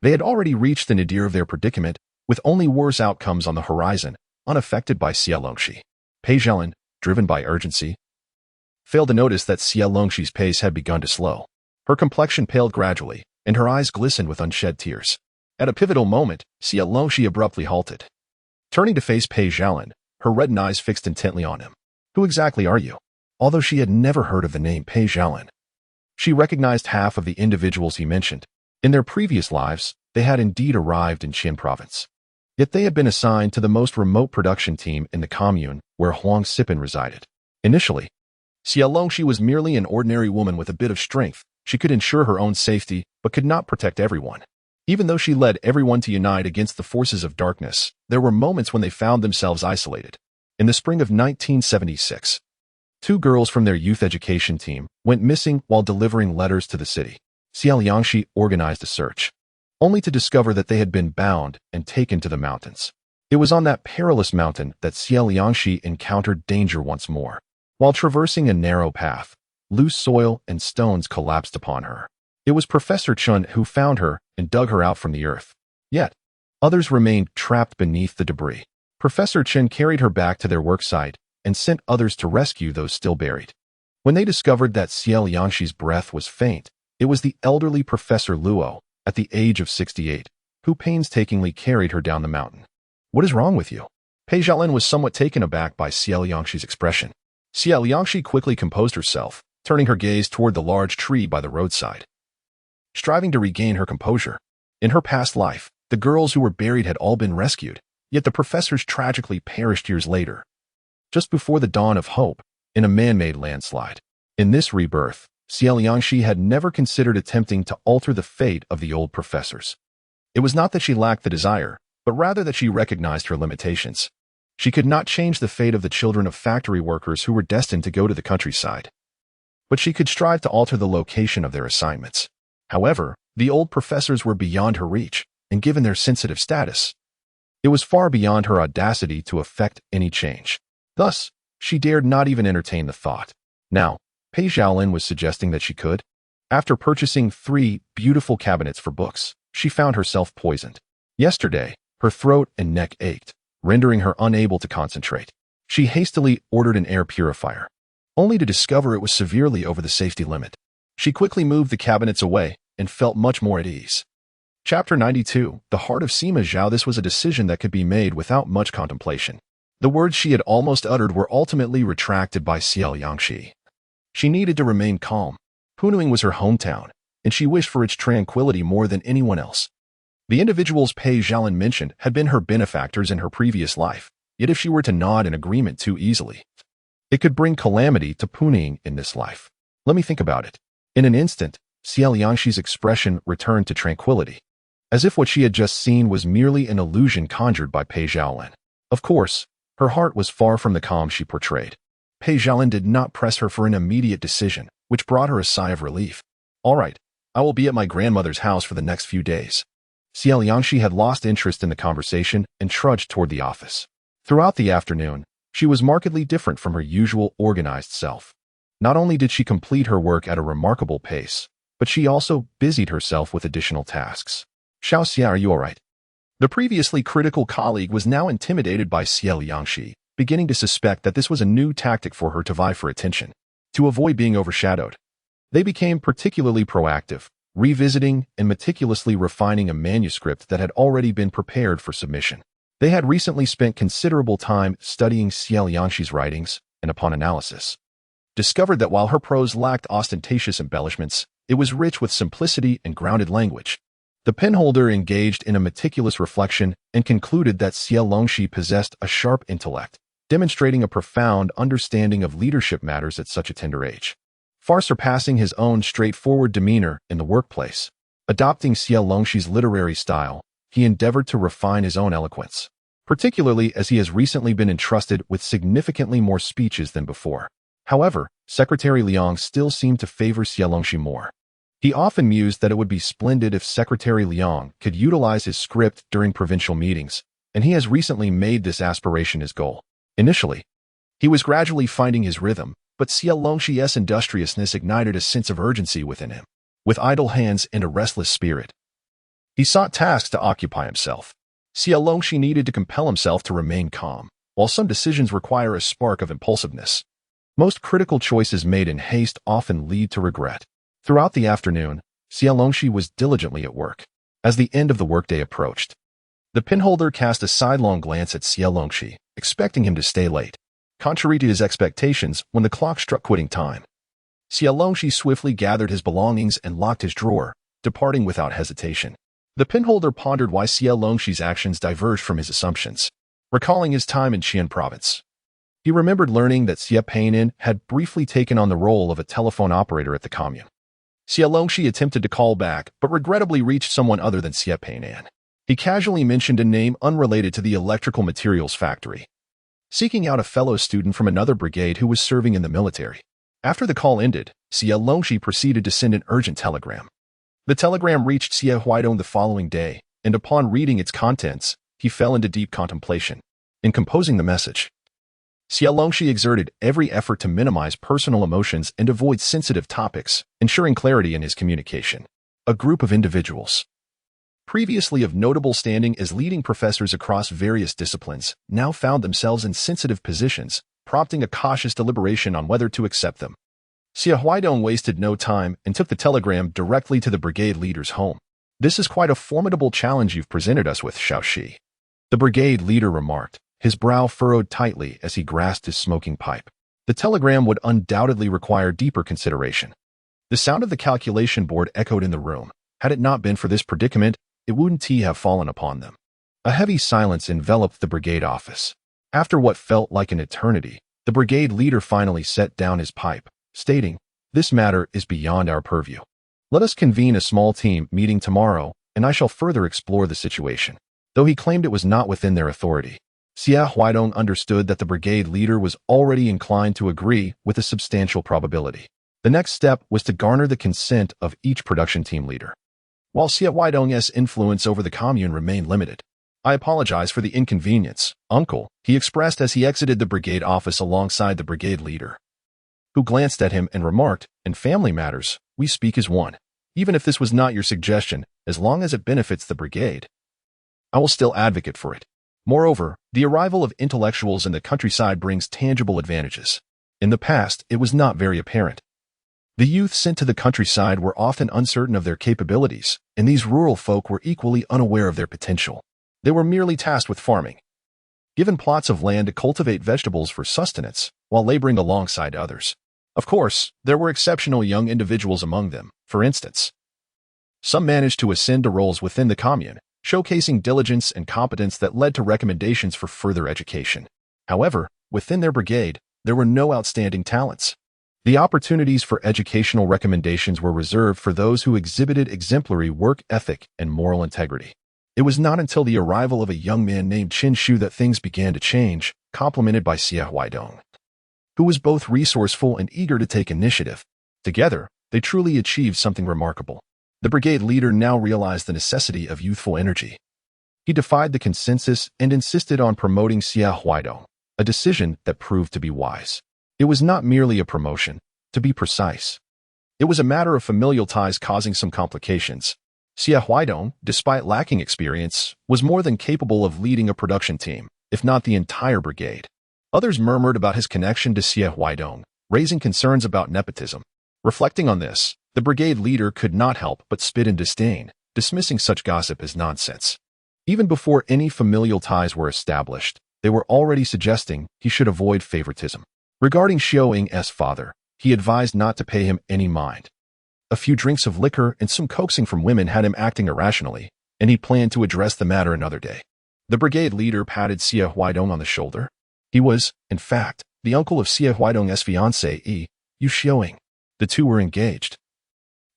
They had already reached the nadir of their predicament, with only worse outcomes on the horizon, unaffected by Xie Longxi. Pei Xiaolin, driven by urgency, failed to notice that Xie Longxi's pace had begun to slow. Her complexion paled gradually, and her eyes glistened with unshed tears. At a pivotal moment, Xie Longxi abruptly halted. Turning to face Pei Xiaolin, her reddened eyes fixed intently on him. Who exactly are you? Although she had never heard of the name Pei Xiaolin, she recognized half of the individuals he mentioned. In their previous lives, they had indeed arrived in Qin province. Yet they had been assigned to the most remote production team in the commune where Huang Sipin resided. Initially, Xie Longxi was merely an ordinary woman with a bit of strength. She could ensure her own safety, but could not protect everyone. Even though she led everyone to unite against the forces of darkness, there were moments when they found themselves isolated. In the spring of 1976, 2 girls from their youth education team went missing while delivering letters to the city. Xie Longxi organized a search, only to discover that they had been bound and taken to the mountains. It was on that perilous mountain that Xie Longxi encountered danger once more. While traversing a narrow path, loose soil and stones collapsed upon her. It was Professor Chun who found her and dug her out from the earth. Yet, others remained trapped beneath the debris. Professor Chen carried her back to their work site and sent others to rescue those still buried. When they discovered that Xie Longxi's breath was faint, it was the elderly Professor Luo, at the age of 68, who painstakingly carried her down the mountain. What is wrong with you? Pei Xiaolin was somewhat taken aback by Xie Longxi's expression. Xie Longxi quickly composed herself, turning her gaze toward the large tree by the roadside. Striving to regain her composure. In her past life, the girls who were buried had all been rescued, yet the professors tragically perished years later, just before the dawn of hope, in a man-made landslide. In this rebirth, Xie Longxi had never considered attempting to alter the fate of the old professors. It was not that she lacked the desire, but rather that she recognized her limitations. She could not change the fate of the children of factory workers who were destined to go to the countryside. But she could strive to alter the location of their assignments. However, the old professors were beyond her reach, and given their sensitive status, it was far beyond her audacity to effect any change. Thus, she dared not even entertain the thought. Now, Pei Xiaolin was suggesting that she could. After purchasing 3 beautiful cabinets for books, she found herself poisoned. Yesterday, her throat and neck ached, rendering her unable to concentrate. She hastily ordered an air purifier, only to discover it was severely over the safety limit. She quickly moved the cabinets away and felt much more at ease. Chapter 92, The Heart of Sima Zhao. This was a decision that could be made without much contemplation. The words she had almost uttered were ultimately retracted by Xie Longxi. She needed to remain calm. Punuing was her hometown, and she wished for its tranquility more than anyone else. The individuals Pei Xiaolin mentioned had been her benefactors in her previous life, yet if she were to nod in agreement too easily, it could bring calamity to Puning in this life. Let me think about it. In an instant, Xie Longxi's expression returned to tranquility, as if what she had just seen was merely an illusion conjured by Pei Xiaolin. Of course, her heart was far from the calm she portrayed. Pei Xiaolin did not press her for an immediate decision, which brought her a sigh of relief. All right, I will be at my grandmother's house for the next few days. Xie Longxi had lost interest in the conversation and trudged toward the office. Throughout the afternoon, she was markedly different from her usual organized self. Not only did she complete her work at a remarkable pace, but she also busied herself with additional tasks. Xiao Xia, are you all right? The previously critical colleague was now intimidated by Xie Longxi, beginning to suspect that this was a new tactic for her to vie for attention, to avoid being overshadowed. They became particularly proactive, revisiting and meticulously refining a manuscript that had already been prepared for submission. They had recently spent considerable time studying Xie Longxi's writings, and upon analysis, discovered that while her prose lacked ostentatious embellishments, it was rich with simplicity and grounded language. The penholder engaged in a meticulous reflection and concluded that Xie Longxi possessed a sharp intellect, demonstrating a profound understanding of leadership matters at such a tender age, far surpassing his own straightforward demeanor in the workplace. Adopting Xie Longxi's literary style, he endeavored to refine his own eloquence. particularly as he has recently been entrusted with significantly more speeches than before. However, Secretary Liang still seemed to favor Xie Longxi more. He often mused that it would be splendid if Secretary Liang could utilize his script during provincial meetings, and he has recently made this aspiration his goal. Initially, he was gradually finding his rhythm, but Xie Longxi's industriousness ignited a sense of urgency within him. With idle hands and a restless spirit, he sought tasks to occupy himself. Xie Longxi needed to compel himself to remain calm, while some decisions require a spark of impulsiveness. Most critical choices made in haste often lead to regret. Throughout the afternoon, Xie Longxi was diligently at work. As the end of the workday approached, the pinholder cast a sidelong glance at Xie Longxi, expecting him to stay late. Contrary to his expectations, when the clock struck quitting time, Xie Longxi swiftly gathered his belongings and locked his drawer, departing without hesitation. The pinholder pondered why Xie Longxi's actions diverged from his assumptions. Recalling his time in Qian province, he remembered learning that Xie Weihong had briefly taken on the role of a telephone operator at the commune. Xie Longxi attempted to call back, but regrettably reached someone other than Xie Weihong. He casually mentioned a name unrelated to the electrical materials factory, seeking out a fellow student from another brigade who was serving in the military. After the call ended, Xie Longxi proceeded to send an urgent telegram. The telegram reached Xie Weihong the following day, and upon reading its contents, he fell into deep contemplation. In composing the message, Xie Longxi exerted every effort to minimize personal emotions and avoid sensitive topics, ensuring clarity in his communication. A group of individuals, previously of notable standing as leading professors across various disciplines, now found themselves in sensitive positions, prompting a cautious deliberation on whether to accept them. Xie Weihong wasted no time and took the telegram directly to the brigade leader's home. "This is quite a formidable challenge you've presented us with, Shaoxi," the brigade leader remarked, his brow furrowed tightly as he grasped his smoking pipe. The telegram would undoubtedly require deeper consideration. The sound of the calculation board echoed in the room. Had it not been for this predicament, it wouldn't have fallen upon them. A heavy silence enveloped the brigade office. After what felt like an eternity, the brigade leader finally set down his pipe, stating, "This matter is beyond our purview. Let us convene a small team meeting tomorrow, and I shall further explore the situation." Though he claimed it was not within their authority, Xie Weihong understood that the brigade leader was already inclined to agree with a substantial probability. The next step was to garner the consent of each production team leader. While Xie Weihong's influence over the commune remained limited, "I apologize for the inconvenience, uncle," he expressed as he exited the brigade office alongside the brigade leader, who glanced at him and remarked, "In family matters, we speak as one. Even if this was not your suggestion, as long as it benefits the brigade, I will still advocate for it. Moreover, the arrival of intellectuals in the countryside brings tangible advantages. In the past, it was not very apparent. The youth sent to the countryside were often uncertain of their capabilities, and these rural folk were equally unaware of their potential. They were merely tasked with farming, given plots of land to cultivate vegetables for sustenance, while laboring alongside others. Of course, there were exceptional young individuals among them. For instance, some managed to ascend to roles within the commune, showcasing diligence and competence that led to recommendations for further education. However, within their brigade, there were no outstanding talents. The opportunities for educational recommendations were reserved for those who exhibited exemplary work ethic and moral integrity. It was not until the arrival of a young man named Qin Shu that things began to change, complemented by Xie Weihong, who was both resourceful and eager to take initiative. Together, they truly achieved something remarkable. The brigade leader now realized the necessity of youthful energy. He defied the consensus and insisted on promoting Xie Weihong, a decision that proved to be wise. It was not merely a promotion, to be precise. It was a matter of familial ties causing some complications. Xie Weihong, despite lacking experience, was more than capable of leading a production team, if not the entire brigade. Others murmured about his connection to Xie Weihong, raising concerns about nepotism. Reflecting on this, the brigade leader could not help but spit in disdain, dismissing such gossip as nonsense. Even before any familial ties were established, they were already suggesting he should avoid favoritism. Regarding Xiaoying's father, he advised not to pay him any mind. A few drinks of liquor and some coaxing from women had him acting irrationally, and he planned to address the matter another day. The brigade leader patted Xie Weihong on the shoulder. He was, in fact, the uncle of Xie Weihong's fiancée, Yu Xiaoying. The two were engaged,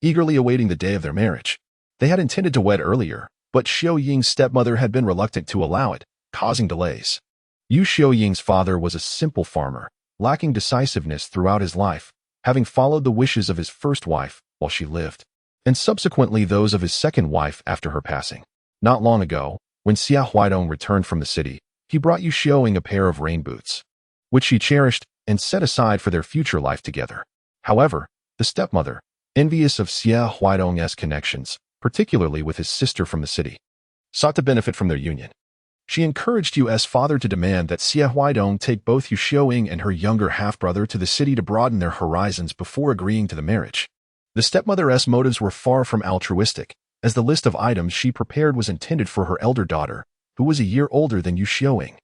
eagerly awaiting the day of their marriage. They had intended to wed earlier, but Xiaoying's stepmother had been reluctant to allow it, causing delays. Yu Xiaoying's father was a simple farmer, lacking decisiveness throughout his life, having followed the wishes of his first wife while she lived, and subsequently those of his second wife after her passing. Not long ago, when Xie Weihong returned from the city, he brought Yu Xiaoying a pair of rain boots, which she cherished and set aside for their future life together. However, the stepmother, envious of Xie Weihong's connections, particularly with his sister from the city, sought to benefit from their union. She encouraged Yu's father to demand that Xie Weihong take both Yu Xiaoying and her younger half-brother to the city to broaden their horizons before agreeing to the marriage. The stepmother's motives were far from altruistic, as the list of items she prepared was intended for her elder daughter, who was a year older than Yu Xiaoying.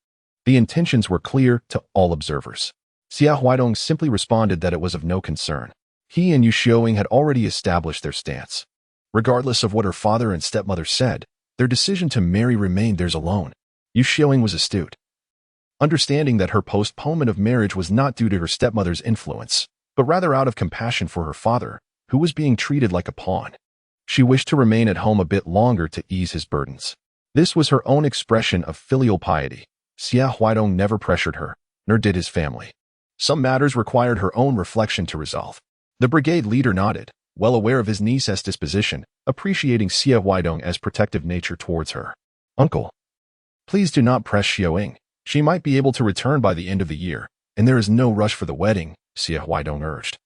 The intentions were clear to all observers. Xie Weihong simply responded that it was of no concern. He and Yu Xiaoying had already established their stance. Regardless of what her father and stepmother said, their decision to marry remained theirs alone. Yu Xiaoying was astute, understanding that her postponement of marriage was not due to her stepmother's influence, but rather out of compassion for her father, who was being treated like a pawn. She wished to remain at home a bit longer to ease his burdens. This was her own expression of filial piety. Xie Weihong never pressured her, nor did his family. Some matters required her own reflection to resolve. The brigade leader nodded, well aware of his niece's disposition, appreciating Xie Weihong's protective nature towards her. "Uncle, please do not press Xiaoying. She might be able to return by the end of the year, and there is no rush for the wedding," Xie Weihong urged,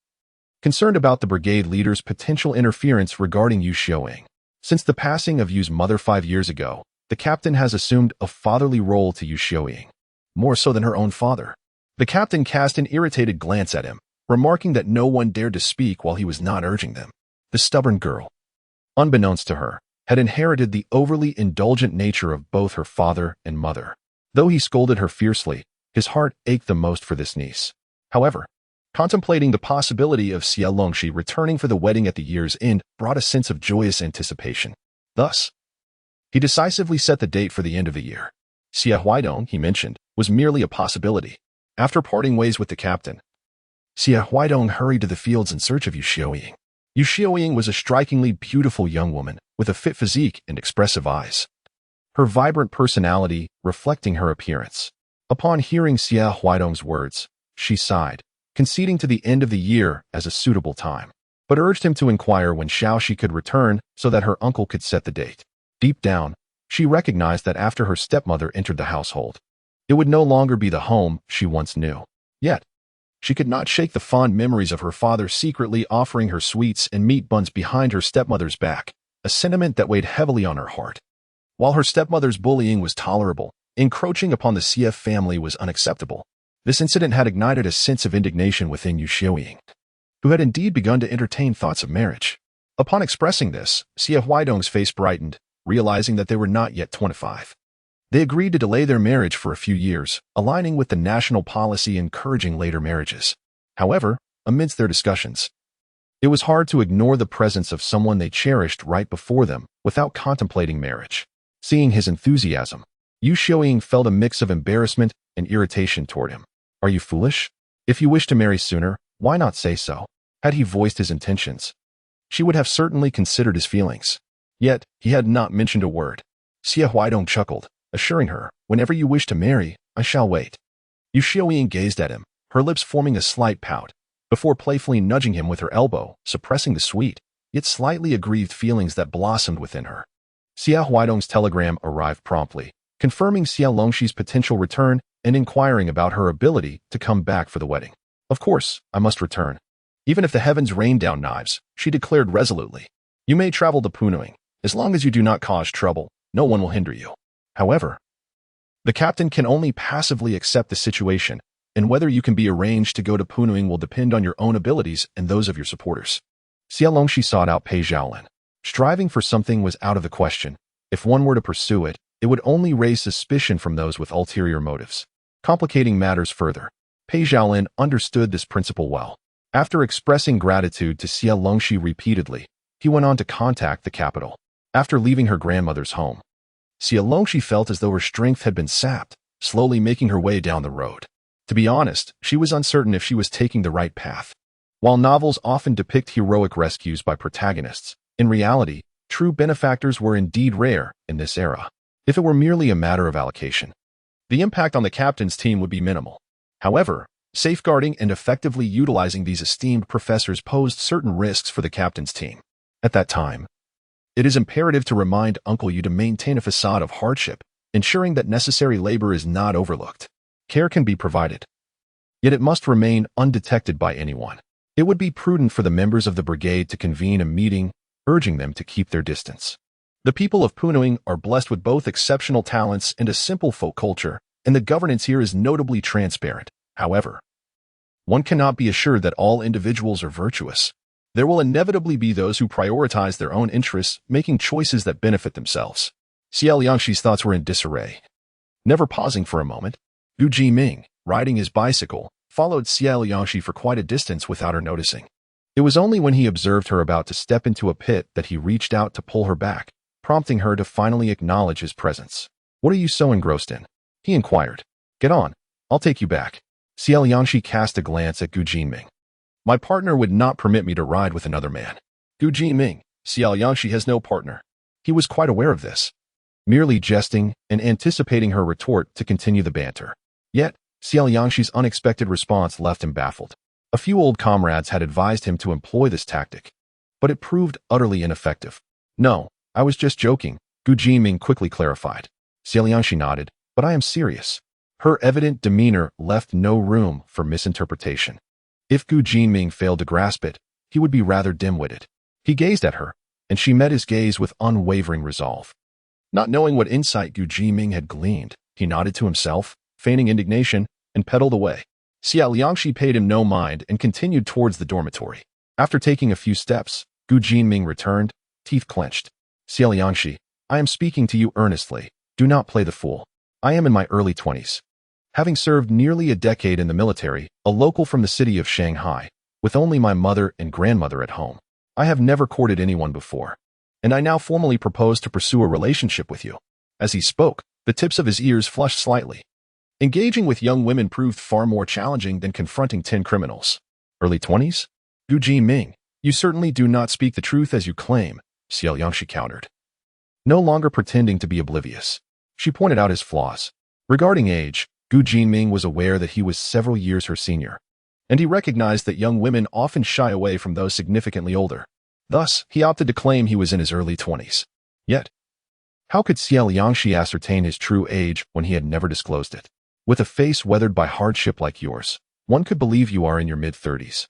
concerned about the brigade leader's potential interference regarding Yu Xiaoying. Since the passing of Yu's mother 5 years ago, the captain has assumed a fatherly role to Yu Xiaoying, more so than her own father. The captain cast an irritated glance at him, remarking that no one dared to speak while he was not urging them. The stubborn girl, unbeknownst to her, had inherited the overly indulgent nature of both her father and mother. Though he scolded her fiercely, his heart ached the most for this niece. However, contemplating the possibility of Xie Longxi returning for the wedding at the year's end brought a sense of joyous anticipation. Thus, he decisively set the date for the end of the year. Xie Weihong, he mentioned, was merely a possibility. After parting ways with the captain, Xie Weihong hurried to the fields in search of Yu Xiaoying. Yu Xiaoying was a strikingly beautiful young woman with a fit physique and expressive eyes, her vibrant personality reflecting her appearance. Upon hearing Xie Weihong's words, she sighed, conceding to the end of the year as a suitable time, but urged him to inquire when Xiaoxi could return so that her uncle could set the date. Deep down, she recognized that after her stepmother entered the household, it would no longer be the home she once knew. Yet, she could not shake the fond memories of her father secretly offering her sweets and meat buns behind her stepmother's back, a sentiment that weighed heavily on her heart. While her stepmother's bullying was tolerable, encroaching upon the Xie family was unacceptable. This incident had ignited a sense of indignation within Yu Xiaoying, who had indeed begun to entertain thoughts of marriage. Upon expressing this, Xie Weihong's face brightened, realizing that they were not yet 25. They agreed to delay their marriage for a few years, aligning with the national policy encouraging later marriages. However, amidst their discussions, it was hard to ignore the presence of someone they cherished right before them without contemplating marriage. Seeing his enthusiasm, Yu Xiaoying felt a mix of embarrassment and irritation toward him. "Are you foolish? If you wish to marry sooner, why not say so?" Had he voiced his intentions, she would have certainly considered his feelings. Yet, he had not mentioned a word. Xie Weihong chuckled, assuring her, "Whenever you wish to marry, I shall wait." Yu Xiaoying gazed at him, her lips forming a slight pout, before playfully nudging him with her elbow, suppressing the sweet, yet slightly aggrieved feelings that blossomed within her. Xie Weihong's telegram arrived promptly, confirming Xie Longxi's potential return and inquiring about her ability to come back for the wedding. "Of course, I must return. Even if the heavens rain down knives," she declared resolutely. "You may travel to Punuing. As long as you do not cause trouble, no one will hinder you." However, the captain can only passively accept the situation, and whether you can be arranged to go to Punuing will depend on your own abilities and those of your supporters. Xie Longxi sought out Pei Zhaolin. Striving for something was out of the question. If one were to pursue it, it would only raise suspicion from those with ulterior motives, complicating matters further. Pei Zhaolin understood this principle well. After expressing gratitude to Xie Longxi repeatedly, he went on to contact the capital. After leaving her grandmother's home, Xie Longxi felt as though her strength had been sapped, slowly making her way down the road. To be honest, she was uncertain if she was taking the right path. While novels often depict heroic rescues by protagonists, in reality, true benefactors were indeed rare in this era. If it were merely a matter of allocation, the impact on the captain's team would be minimal. However, safeguarding and effectively utilizing these esteemed professors posed certain risks for the captain's team. At that time, it is imperative to remind Uncle Yu to maintain a facade of hardship, ensuring that necessary labor is not overlooked. Care can be provided, yet it must remain undetected by anyone. It would be prudent for the members of the brigade to convene a meeting, urging them to keep their distance. The people of Punuing are blessed with both exceptional talents and a simple folk culture, and the governance here is notably transparent. However, one cannot be assured that all individuals are virtuous. There will inevitably be those who prioritize their own interests, making choices that benefit themselves. Xie Longxi's thoughts were in disarray. Never pausing for a moment, Gu Jiming, riding his bicycle, followed Xie Longxi for quite a distance without her noticing. It was only when he observed her about to step into a pit that he reached out to pull her back, prompting her to finally acknowledge his presence. "What are you so engrossed in?" he inquired. "Get on, I'll take you back." Xie Longxi cast a glance at Gu Jiming. "My partner would not permit me to ride with another man." Gu Jiming, Xie Longxi has no partner. He was quite aware of this, merely jesting and anticipating her retort to continue the banter. Yet, Xie Longxi's unexpected response left him baffled. A few old comrades had advised him to employ this tactic, but it proved utterly ineffective. "No, I was just joking," Gu Jiming quickly clarified. Xie Longxi nodded, "But I am serious." Her evident demeanor left no room for misinterpretation. If Gu Jiming failed to grasp it, he would be rather dim-witted. He gazed at her, and she met his gaze with unwavering resolve. Not knowing what insight Gu Jiming had gleaned, he nodded to himself, feigning indignation, and pedaled away. Xie Longxi paid him no mind and continued towards the dormitory. After taking a few steps, Gu Jiming returned, teeth clenched. "Xie Longxi, I am speaking to you earnestly. Do not play the fool. I am in my early 20s. Having served nearly a decade in the military, a local from the city of Shanghai, with only my mother and grandmother at home. I have never courted anyone before, and I now formally propose to pursue a relationship with you." As he spoke, the tips of his ears flushed slightly. Engaging with young women proved far more challenging than confronting 10 criminals. "Early 20s? Gu Jiming, you certainly do not speak the truth as you claim," Xie Longxi countered, no longer pretending to be oblivious. She pointed out his flaws. Regarding age, Gu Jiming was aware that he was several years her senior, and he recognized that young women often shy away from those significantly older. Thus, he opted to claim he was in his early 20s. Yet, how could Xie Longxi ascertain his true age when he had never disclosed it? "With a face weathered by hardship like yours, one could believe you are in your mid-30s.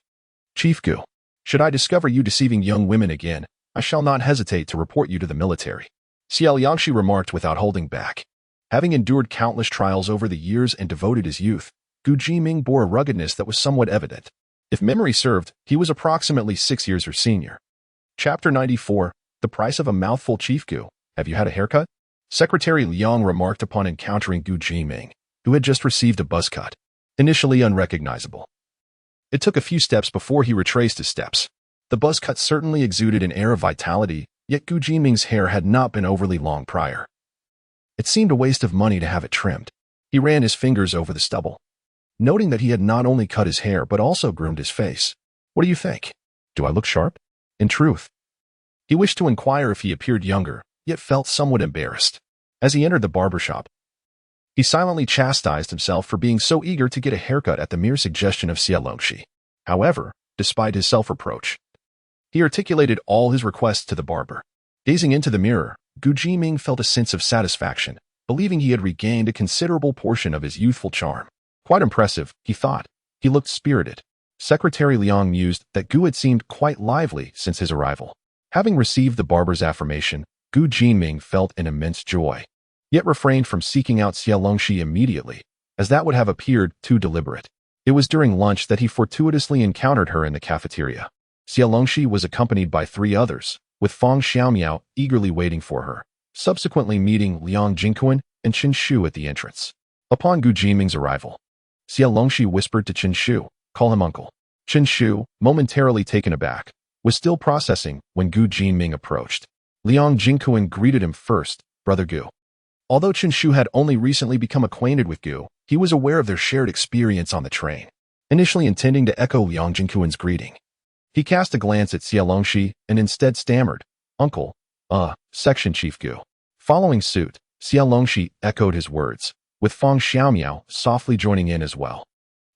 Chief Gu, should I discover you deceiving young women again, I shall not hesitate to report you to the military," Xie Longxi remarked without holding back. Having endured countless trials over the years and devoted his youth, Gu Jiming bore a ruggedness that was somewhat evident. If memory served, he was approximately 6 years her senior. Chapter 94, The Price of a Mouthful. "Chief Gu, have you had a haircut?" Secretary Liang remarked upon encountering Gu Jiming, who had just received a buzz cut, initially unrecognizable. It took a few steps before he retraced his steps. The buzz cut certainly exuded an air of vitality, yet Gu Jiming's hair had not been overly long prior. It seemed a waste of money to have it trimmed. He ran his fingers over the stubble, noting that he had not only cut his hair but also groomed his face. "What do you think? Do I look sharp?" In truth, he wished to inquire if he appeared younger, yet felt somewhat embarrassed. As he entered the barber shop, he silently chastised himself for being so eager to get a haircut at the mere suggestion of Xie Longxi. However, despite his self-reproach, he articulated all his requests to the barber. Gazing into the mirror, Gu Jiming felt a sense of satisfaction, believing he had regained a considerable portion of his youthful charm. Quite impressive, he thought. He looked spirited. Secretary Liang mused that Gu had seemed quite lively since his arrival. Having received the barber's affirmation, Gu Jiming felt an immense joy, yet refrained from seeking out Xie Longxi immediately, as that would have appeared too deliberate. It was during lunch that he fortuitously encountered her in the cafeteria. Xie Longxi was accompanied by 3 others, with Fang Xiaomiao eagerly waiting for her, subsequently meeting Liang Jingquan and Chen Shu at the entrance. Upon Gu Jiming's arrival, Xie Longxi whispered to Chen Shu, "Call him uncle." Chen Shu, momentarily taken aback, was still processing when Gu Jiming approached. Liang Jingquan greeted him first, "Brother Gu." Although Chen Shu had only recently become acquainted with Gu, he was aware of their shared experience on the train, initially intending to echo Liang Jingquan's greeting. He cast a glance at Xie Longxi and instead stammered, "Uncle, Section Chief Gu." Following suit, Xie Longxi echoed his words, with Fang Xiaomiao softly joining in as well.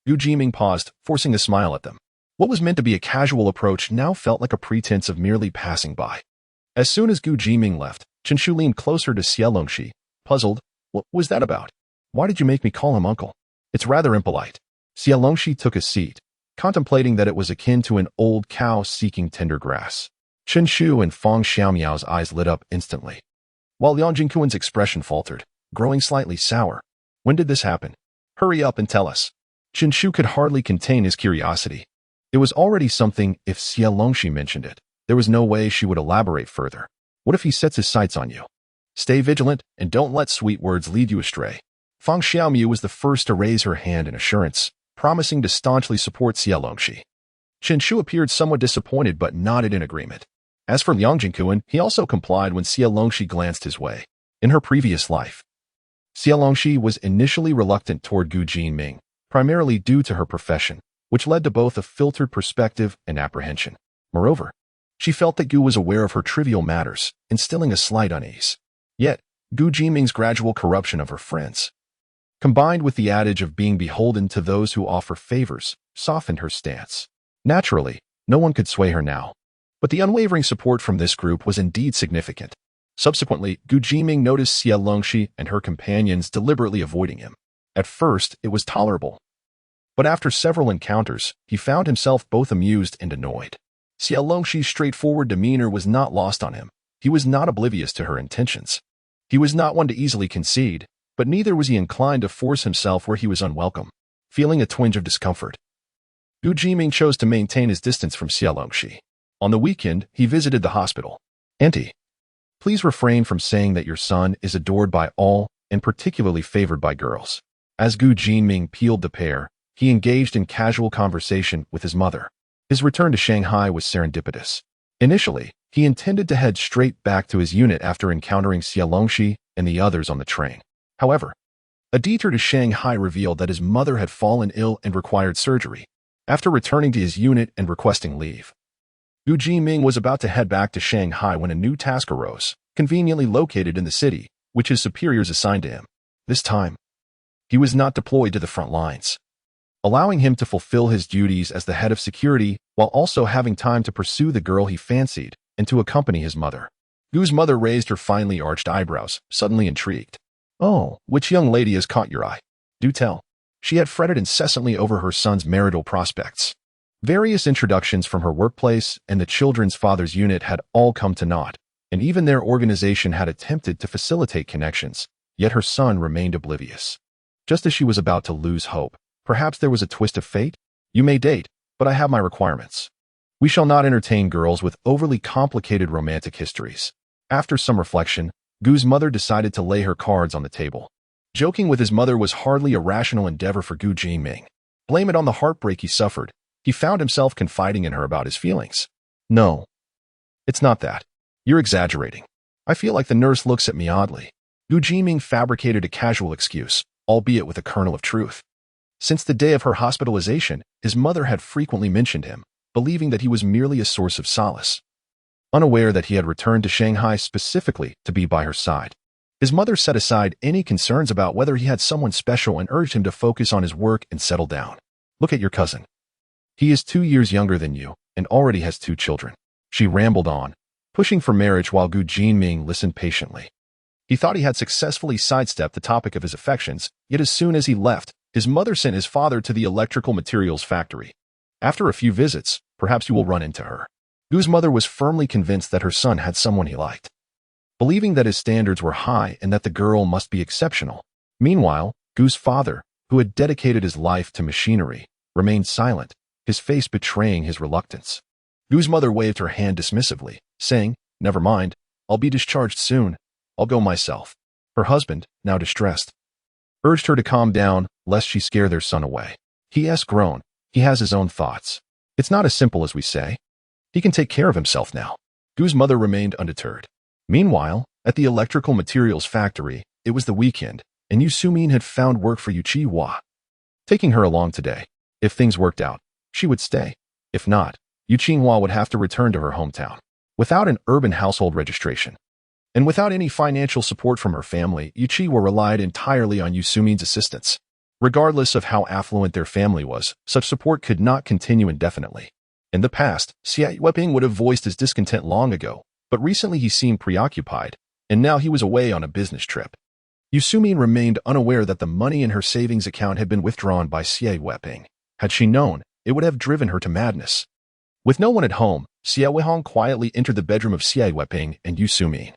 Gu Jiming paused, forcing a smile at them. What was meant to be a casual approach now felt like a pretense of merely passing by. As soon as Gu Jiming left, Qinshu leaned closer to Xie Longxi, puzzled. What was that about? Why did you make me call him uncle? It's rather impolite. Xie Longxi took a seat, contemplating that it was akin to an old cow seeking tender grass. Qinshu and Fang Xiaomiao's eyes lit up instantly, while Liang Jingquan's expression faltered, growing slightly sour. When did this happen? Hurry up and tell us. Qinshu could hardly contain his curiosity. It was already something if Xie Longxi mentioned it. There was no way she would elaborate further. What if he sets his sights on you? Stay vigilant and don't let sweet words lead you astray. Fang Xiaomiao was the first to raise her hand in assurance, promising to staunchly support Xie Longxi. Qinshu appeared somewhat disappointed but nodded in agreement. As for Liang Jingquan, he also complied when Xie Longxi glanced his way. In her previous life, Xie Longxi was initially reluctant toward Gu Jiming, primarily due to her profession, which led to both a filtered perspective and apprehension. Moreover, she felt that Gu was aware of her trivial matters, instilling a slight unease. Yet, Gu Jiming's gradual corruption of her friends, combined with the adage of being beholden to those who offer favors, softened her stance. Naturally, no one could sway her now. But the unwavering support from this group was indeed significant. Subsequently, Gu Jiming noticed Xie Longxi and her companions deliberately avoiding him. At first, it was tolerable. But after several encounters, he found himself both amused and annoyed. Xie Longxi's straightforward demeanor was not lost on him. He was not oblivious to her intentions. He was not one to easily concede, but neither was he inclined to force himself where he was unwelcome. Feeling a twinge of discomfort, Gu Jiming chose to maintain his distance from Xie Longxi. On the weekend, he visited the hospital. Auntie, please refrain from saying that your son is adored by all and particularly favored by girls. As Gu Jiming peeled the pear, he engaged in casual conversation with his mother. His return to Shanghai was serendipitous. Initially, he intended to head straight back to his unit after encountering Xie Longxi and the others on the train. However, a detour to Shanghai revealed that his mother had fallen ill and required surgery. After returning to his unit and requesting leave, Gu Jiming was about to head back to Shanghai when a new task arose, conveniently located in the city, which his superiors assigned to him. This time, he was not deployed to the front lines, allowing him to fulfill his duties as the head of security while also having time to pursue the girl he fancied and to accompany his mother. Gu's mother raised her finely arched eyebrows, suddenly intrigued. Oh, which young lady has caught your eye? Do tell. She had fretted incessantly over her son's marital prospects. Various introductions from her workplace and the children's father's unit had all come to naught, and even their organization had attempted to facilitate connections, yet her son remained oblivious. Just as she was about to lose hope, perhaps there was a twist of fate? You may date, but I have my requirements. We shall not entertain girls with overly complicated romantic histories. After some reflection, Gu's mother decided to lay her cards on the table. Joking with his mother was hardly a rational endeavor for Gu Jiming. Blame it on the heartbreak he suffered. He found himself confiding in her about his feelings. No, it's not that. You're exaggerating. I feel like the nurse looks at me oddly. Gu Jiming fabricated a casual excuse, albeit with a kernel of truth. Since the day of her hospitalization, his mother had frequently mentioned him, believing that he was merely a source of solace. Unaware that he had returned to Shanghai specifically to be by her side, his mother set aside any concerns about whether he had someone special and urged him to focus on his work and settle down. Look at your cousin. He is 2 years younger than you and already has 2 children. She rambled on, pushing for marriage while Gu Jiming listened patiently. He thought he had successfully sidestepped the topic of his affections, yet as soon as he left, his mother sent his father to the electrical materials factory. After a few visits, perhaps you will run into her. Gu's mother was firmly convinced that her son had someone he liked, believing that his standards were high and that the girl must be exceptional. Meanwhile, Gu's father, who had dedicated his life to machinery, remained silent, his face betraying his reluctance. Gu's mother waved her hand dismissively, saying, "Never mind, I'll be discharged soon. I'll go myself." Her husband, now distressed, urged her to calm down, lest she scare their son away. He groaned. He has his own thoughts. It's not as simple as we say. He can take care of himself now. Gu's mother remained undeterred. Meanwhile, at the electrical materials factory, it was the weekend, and Yu Sumin had found work for Yu Qihua, taking her along today. If things worked out, she would stay. If not, Yu Qihua would have to return to her hometown. Without an urban household registration, And without any financial support from her family, Xie relied entirely on Yusumin's assistance. Regardless of how affluent their family was, such support could not continue indefinitely. In the past, Xie Weihong would have voiced his discontent long ago, but recently he seemed preoccupied, and now he was away on a business trip. Yusumin remained unaware that the money in her savings account had been withdrawn by Xie Weihong. Had she known, it would have driven her to madness. With no one at home, Xie Weihong quietly entered the bedroom of Xie Weihong and Yusumin.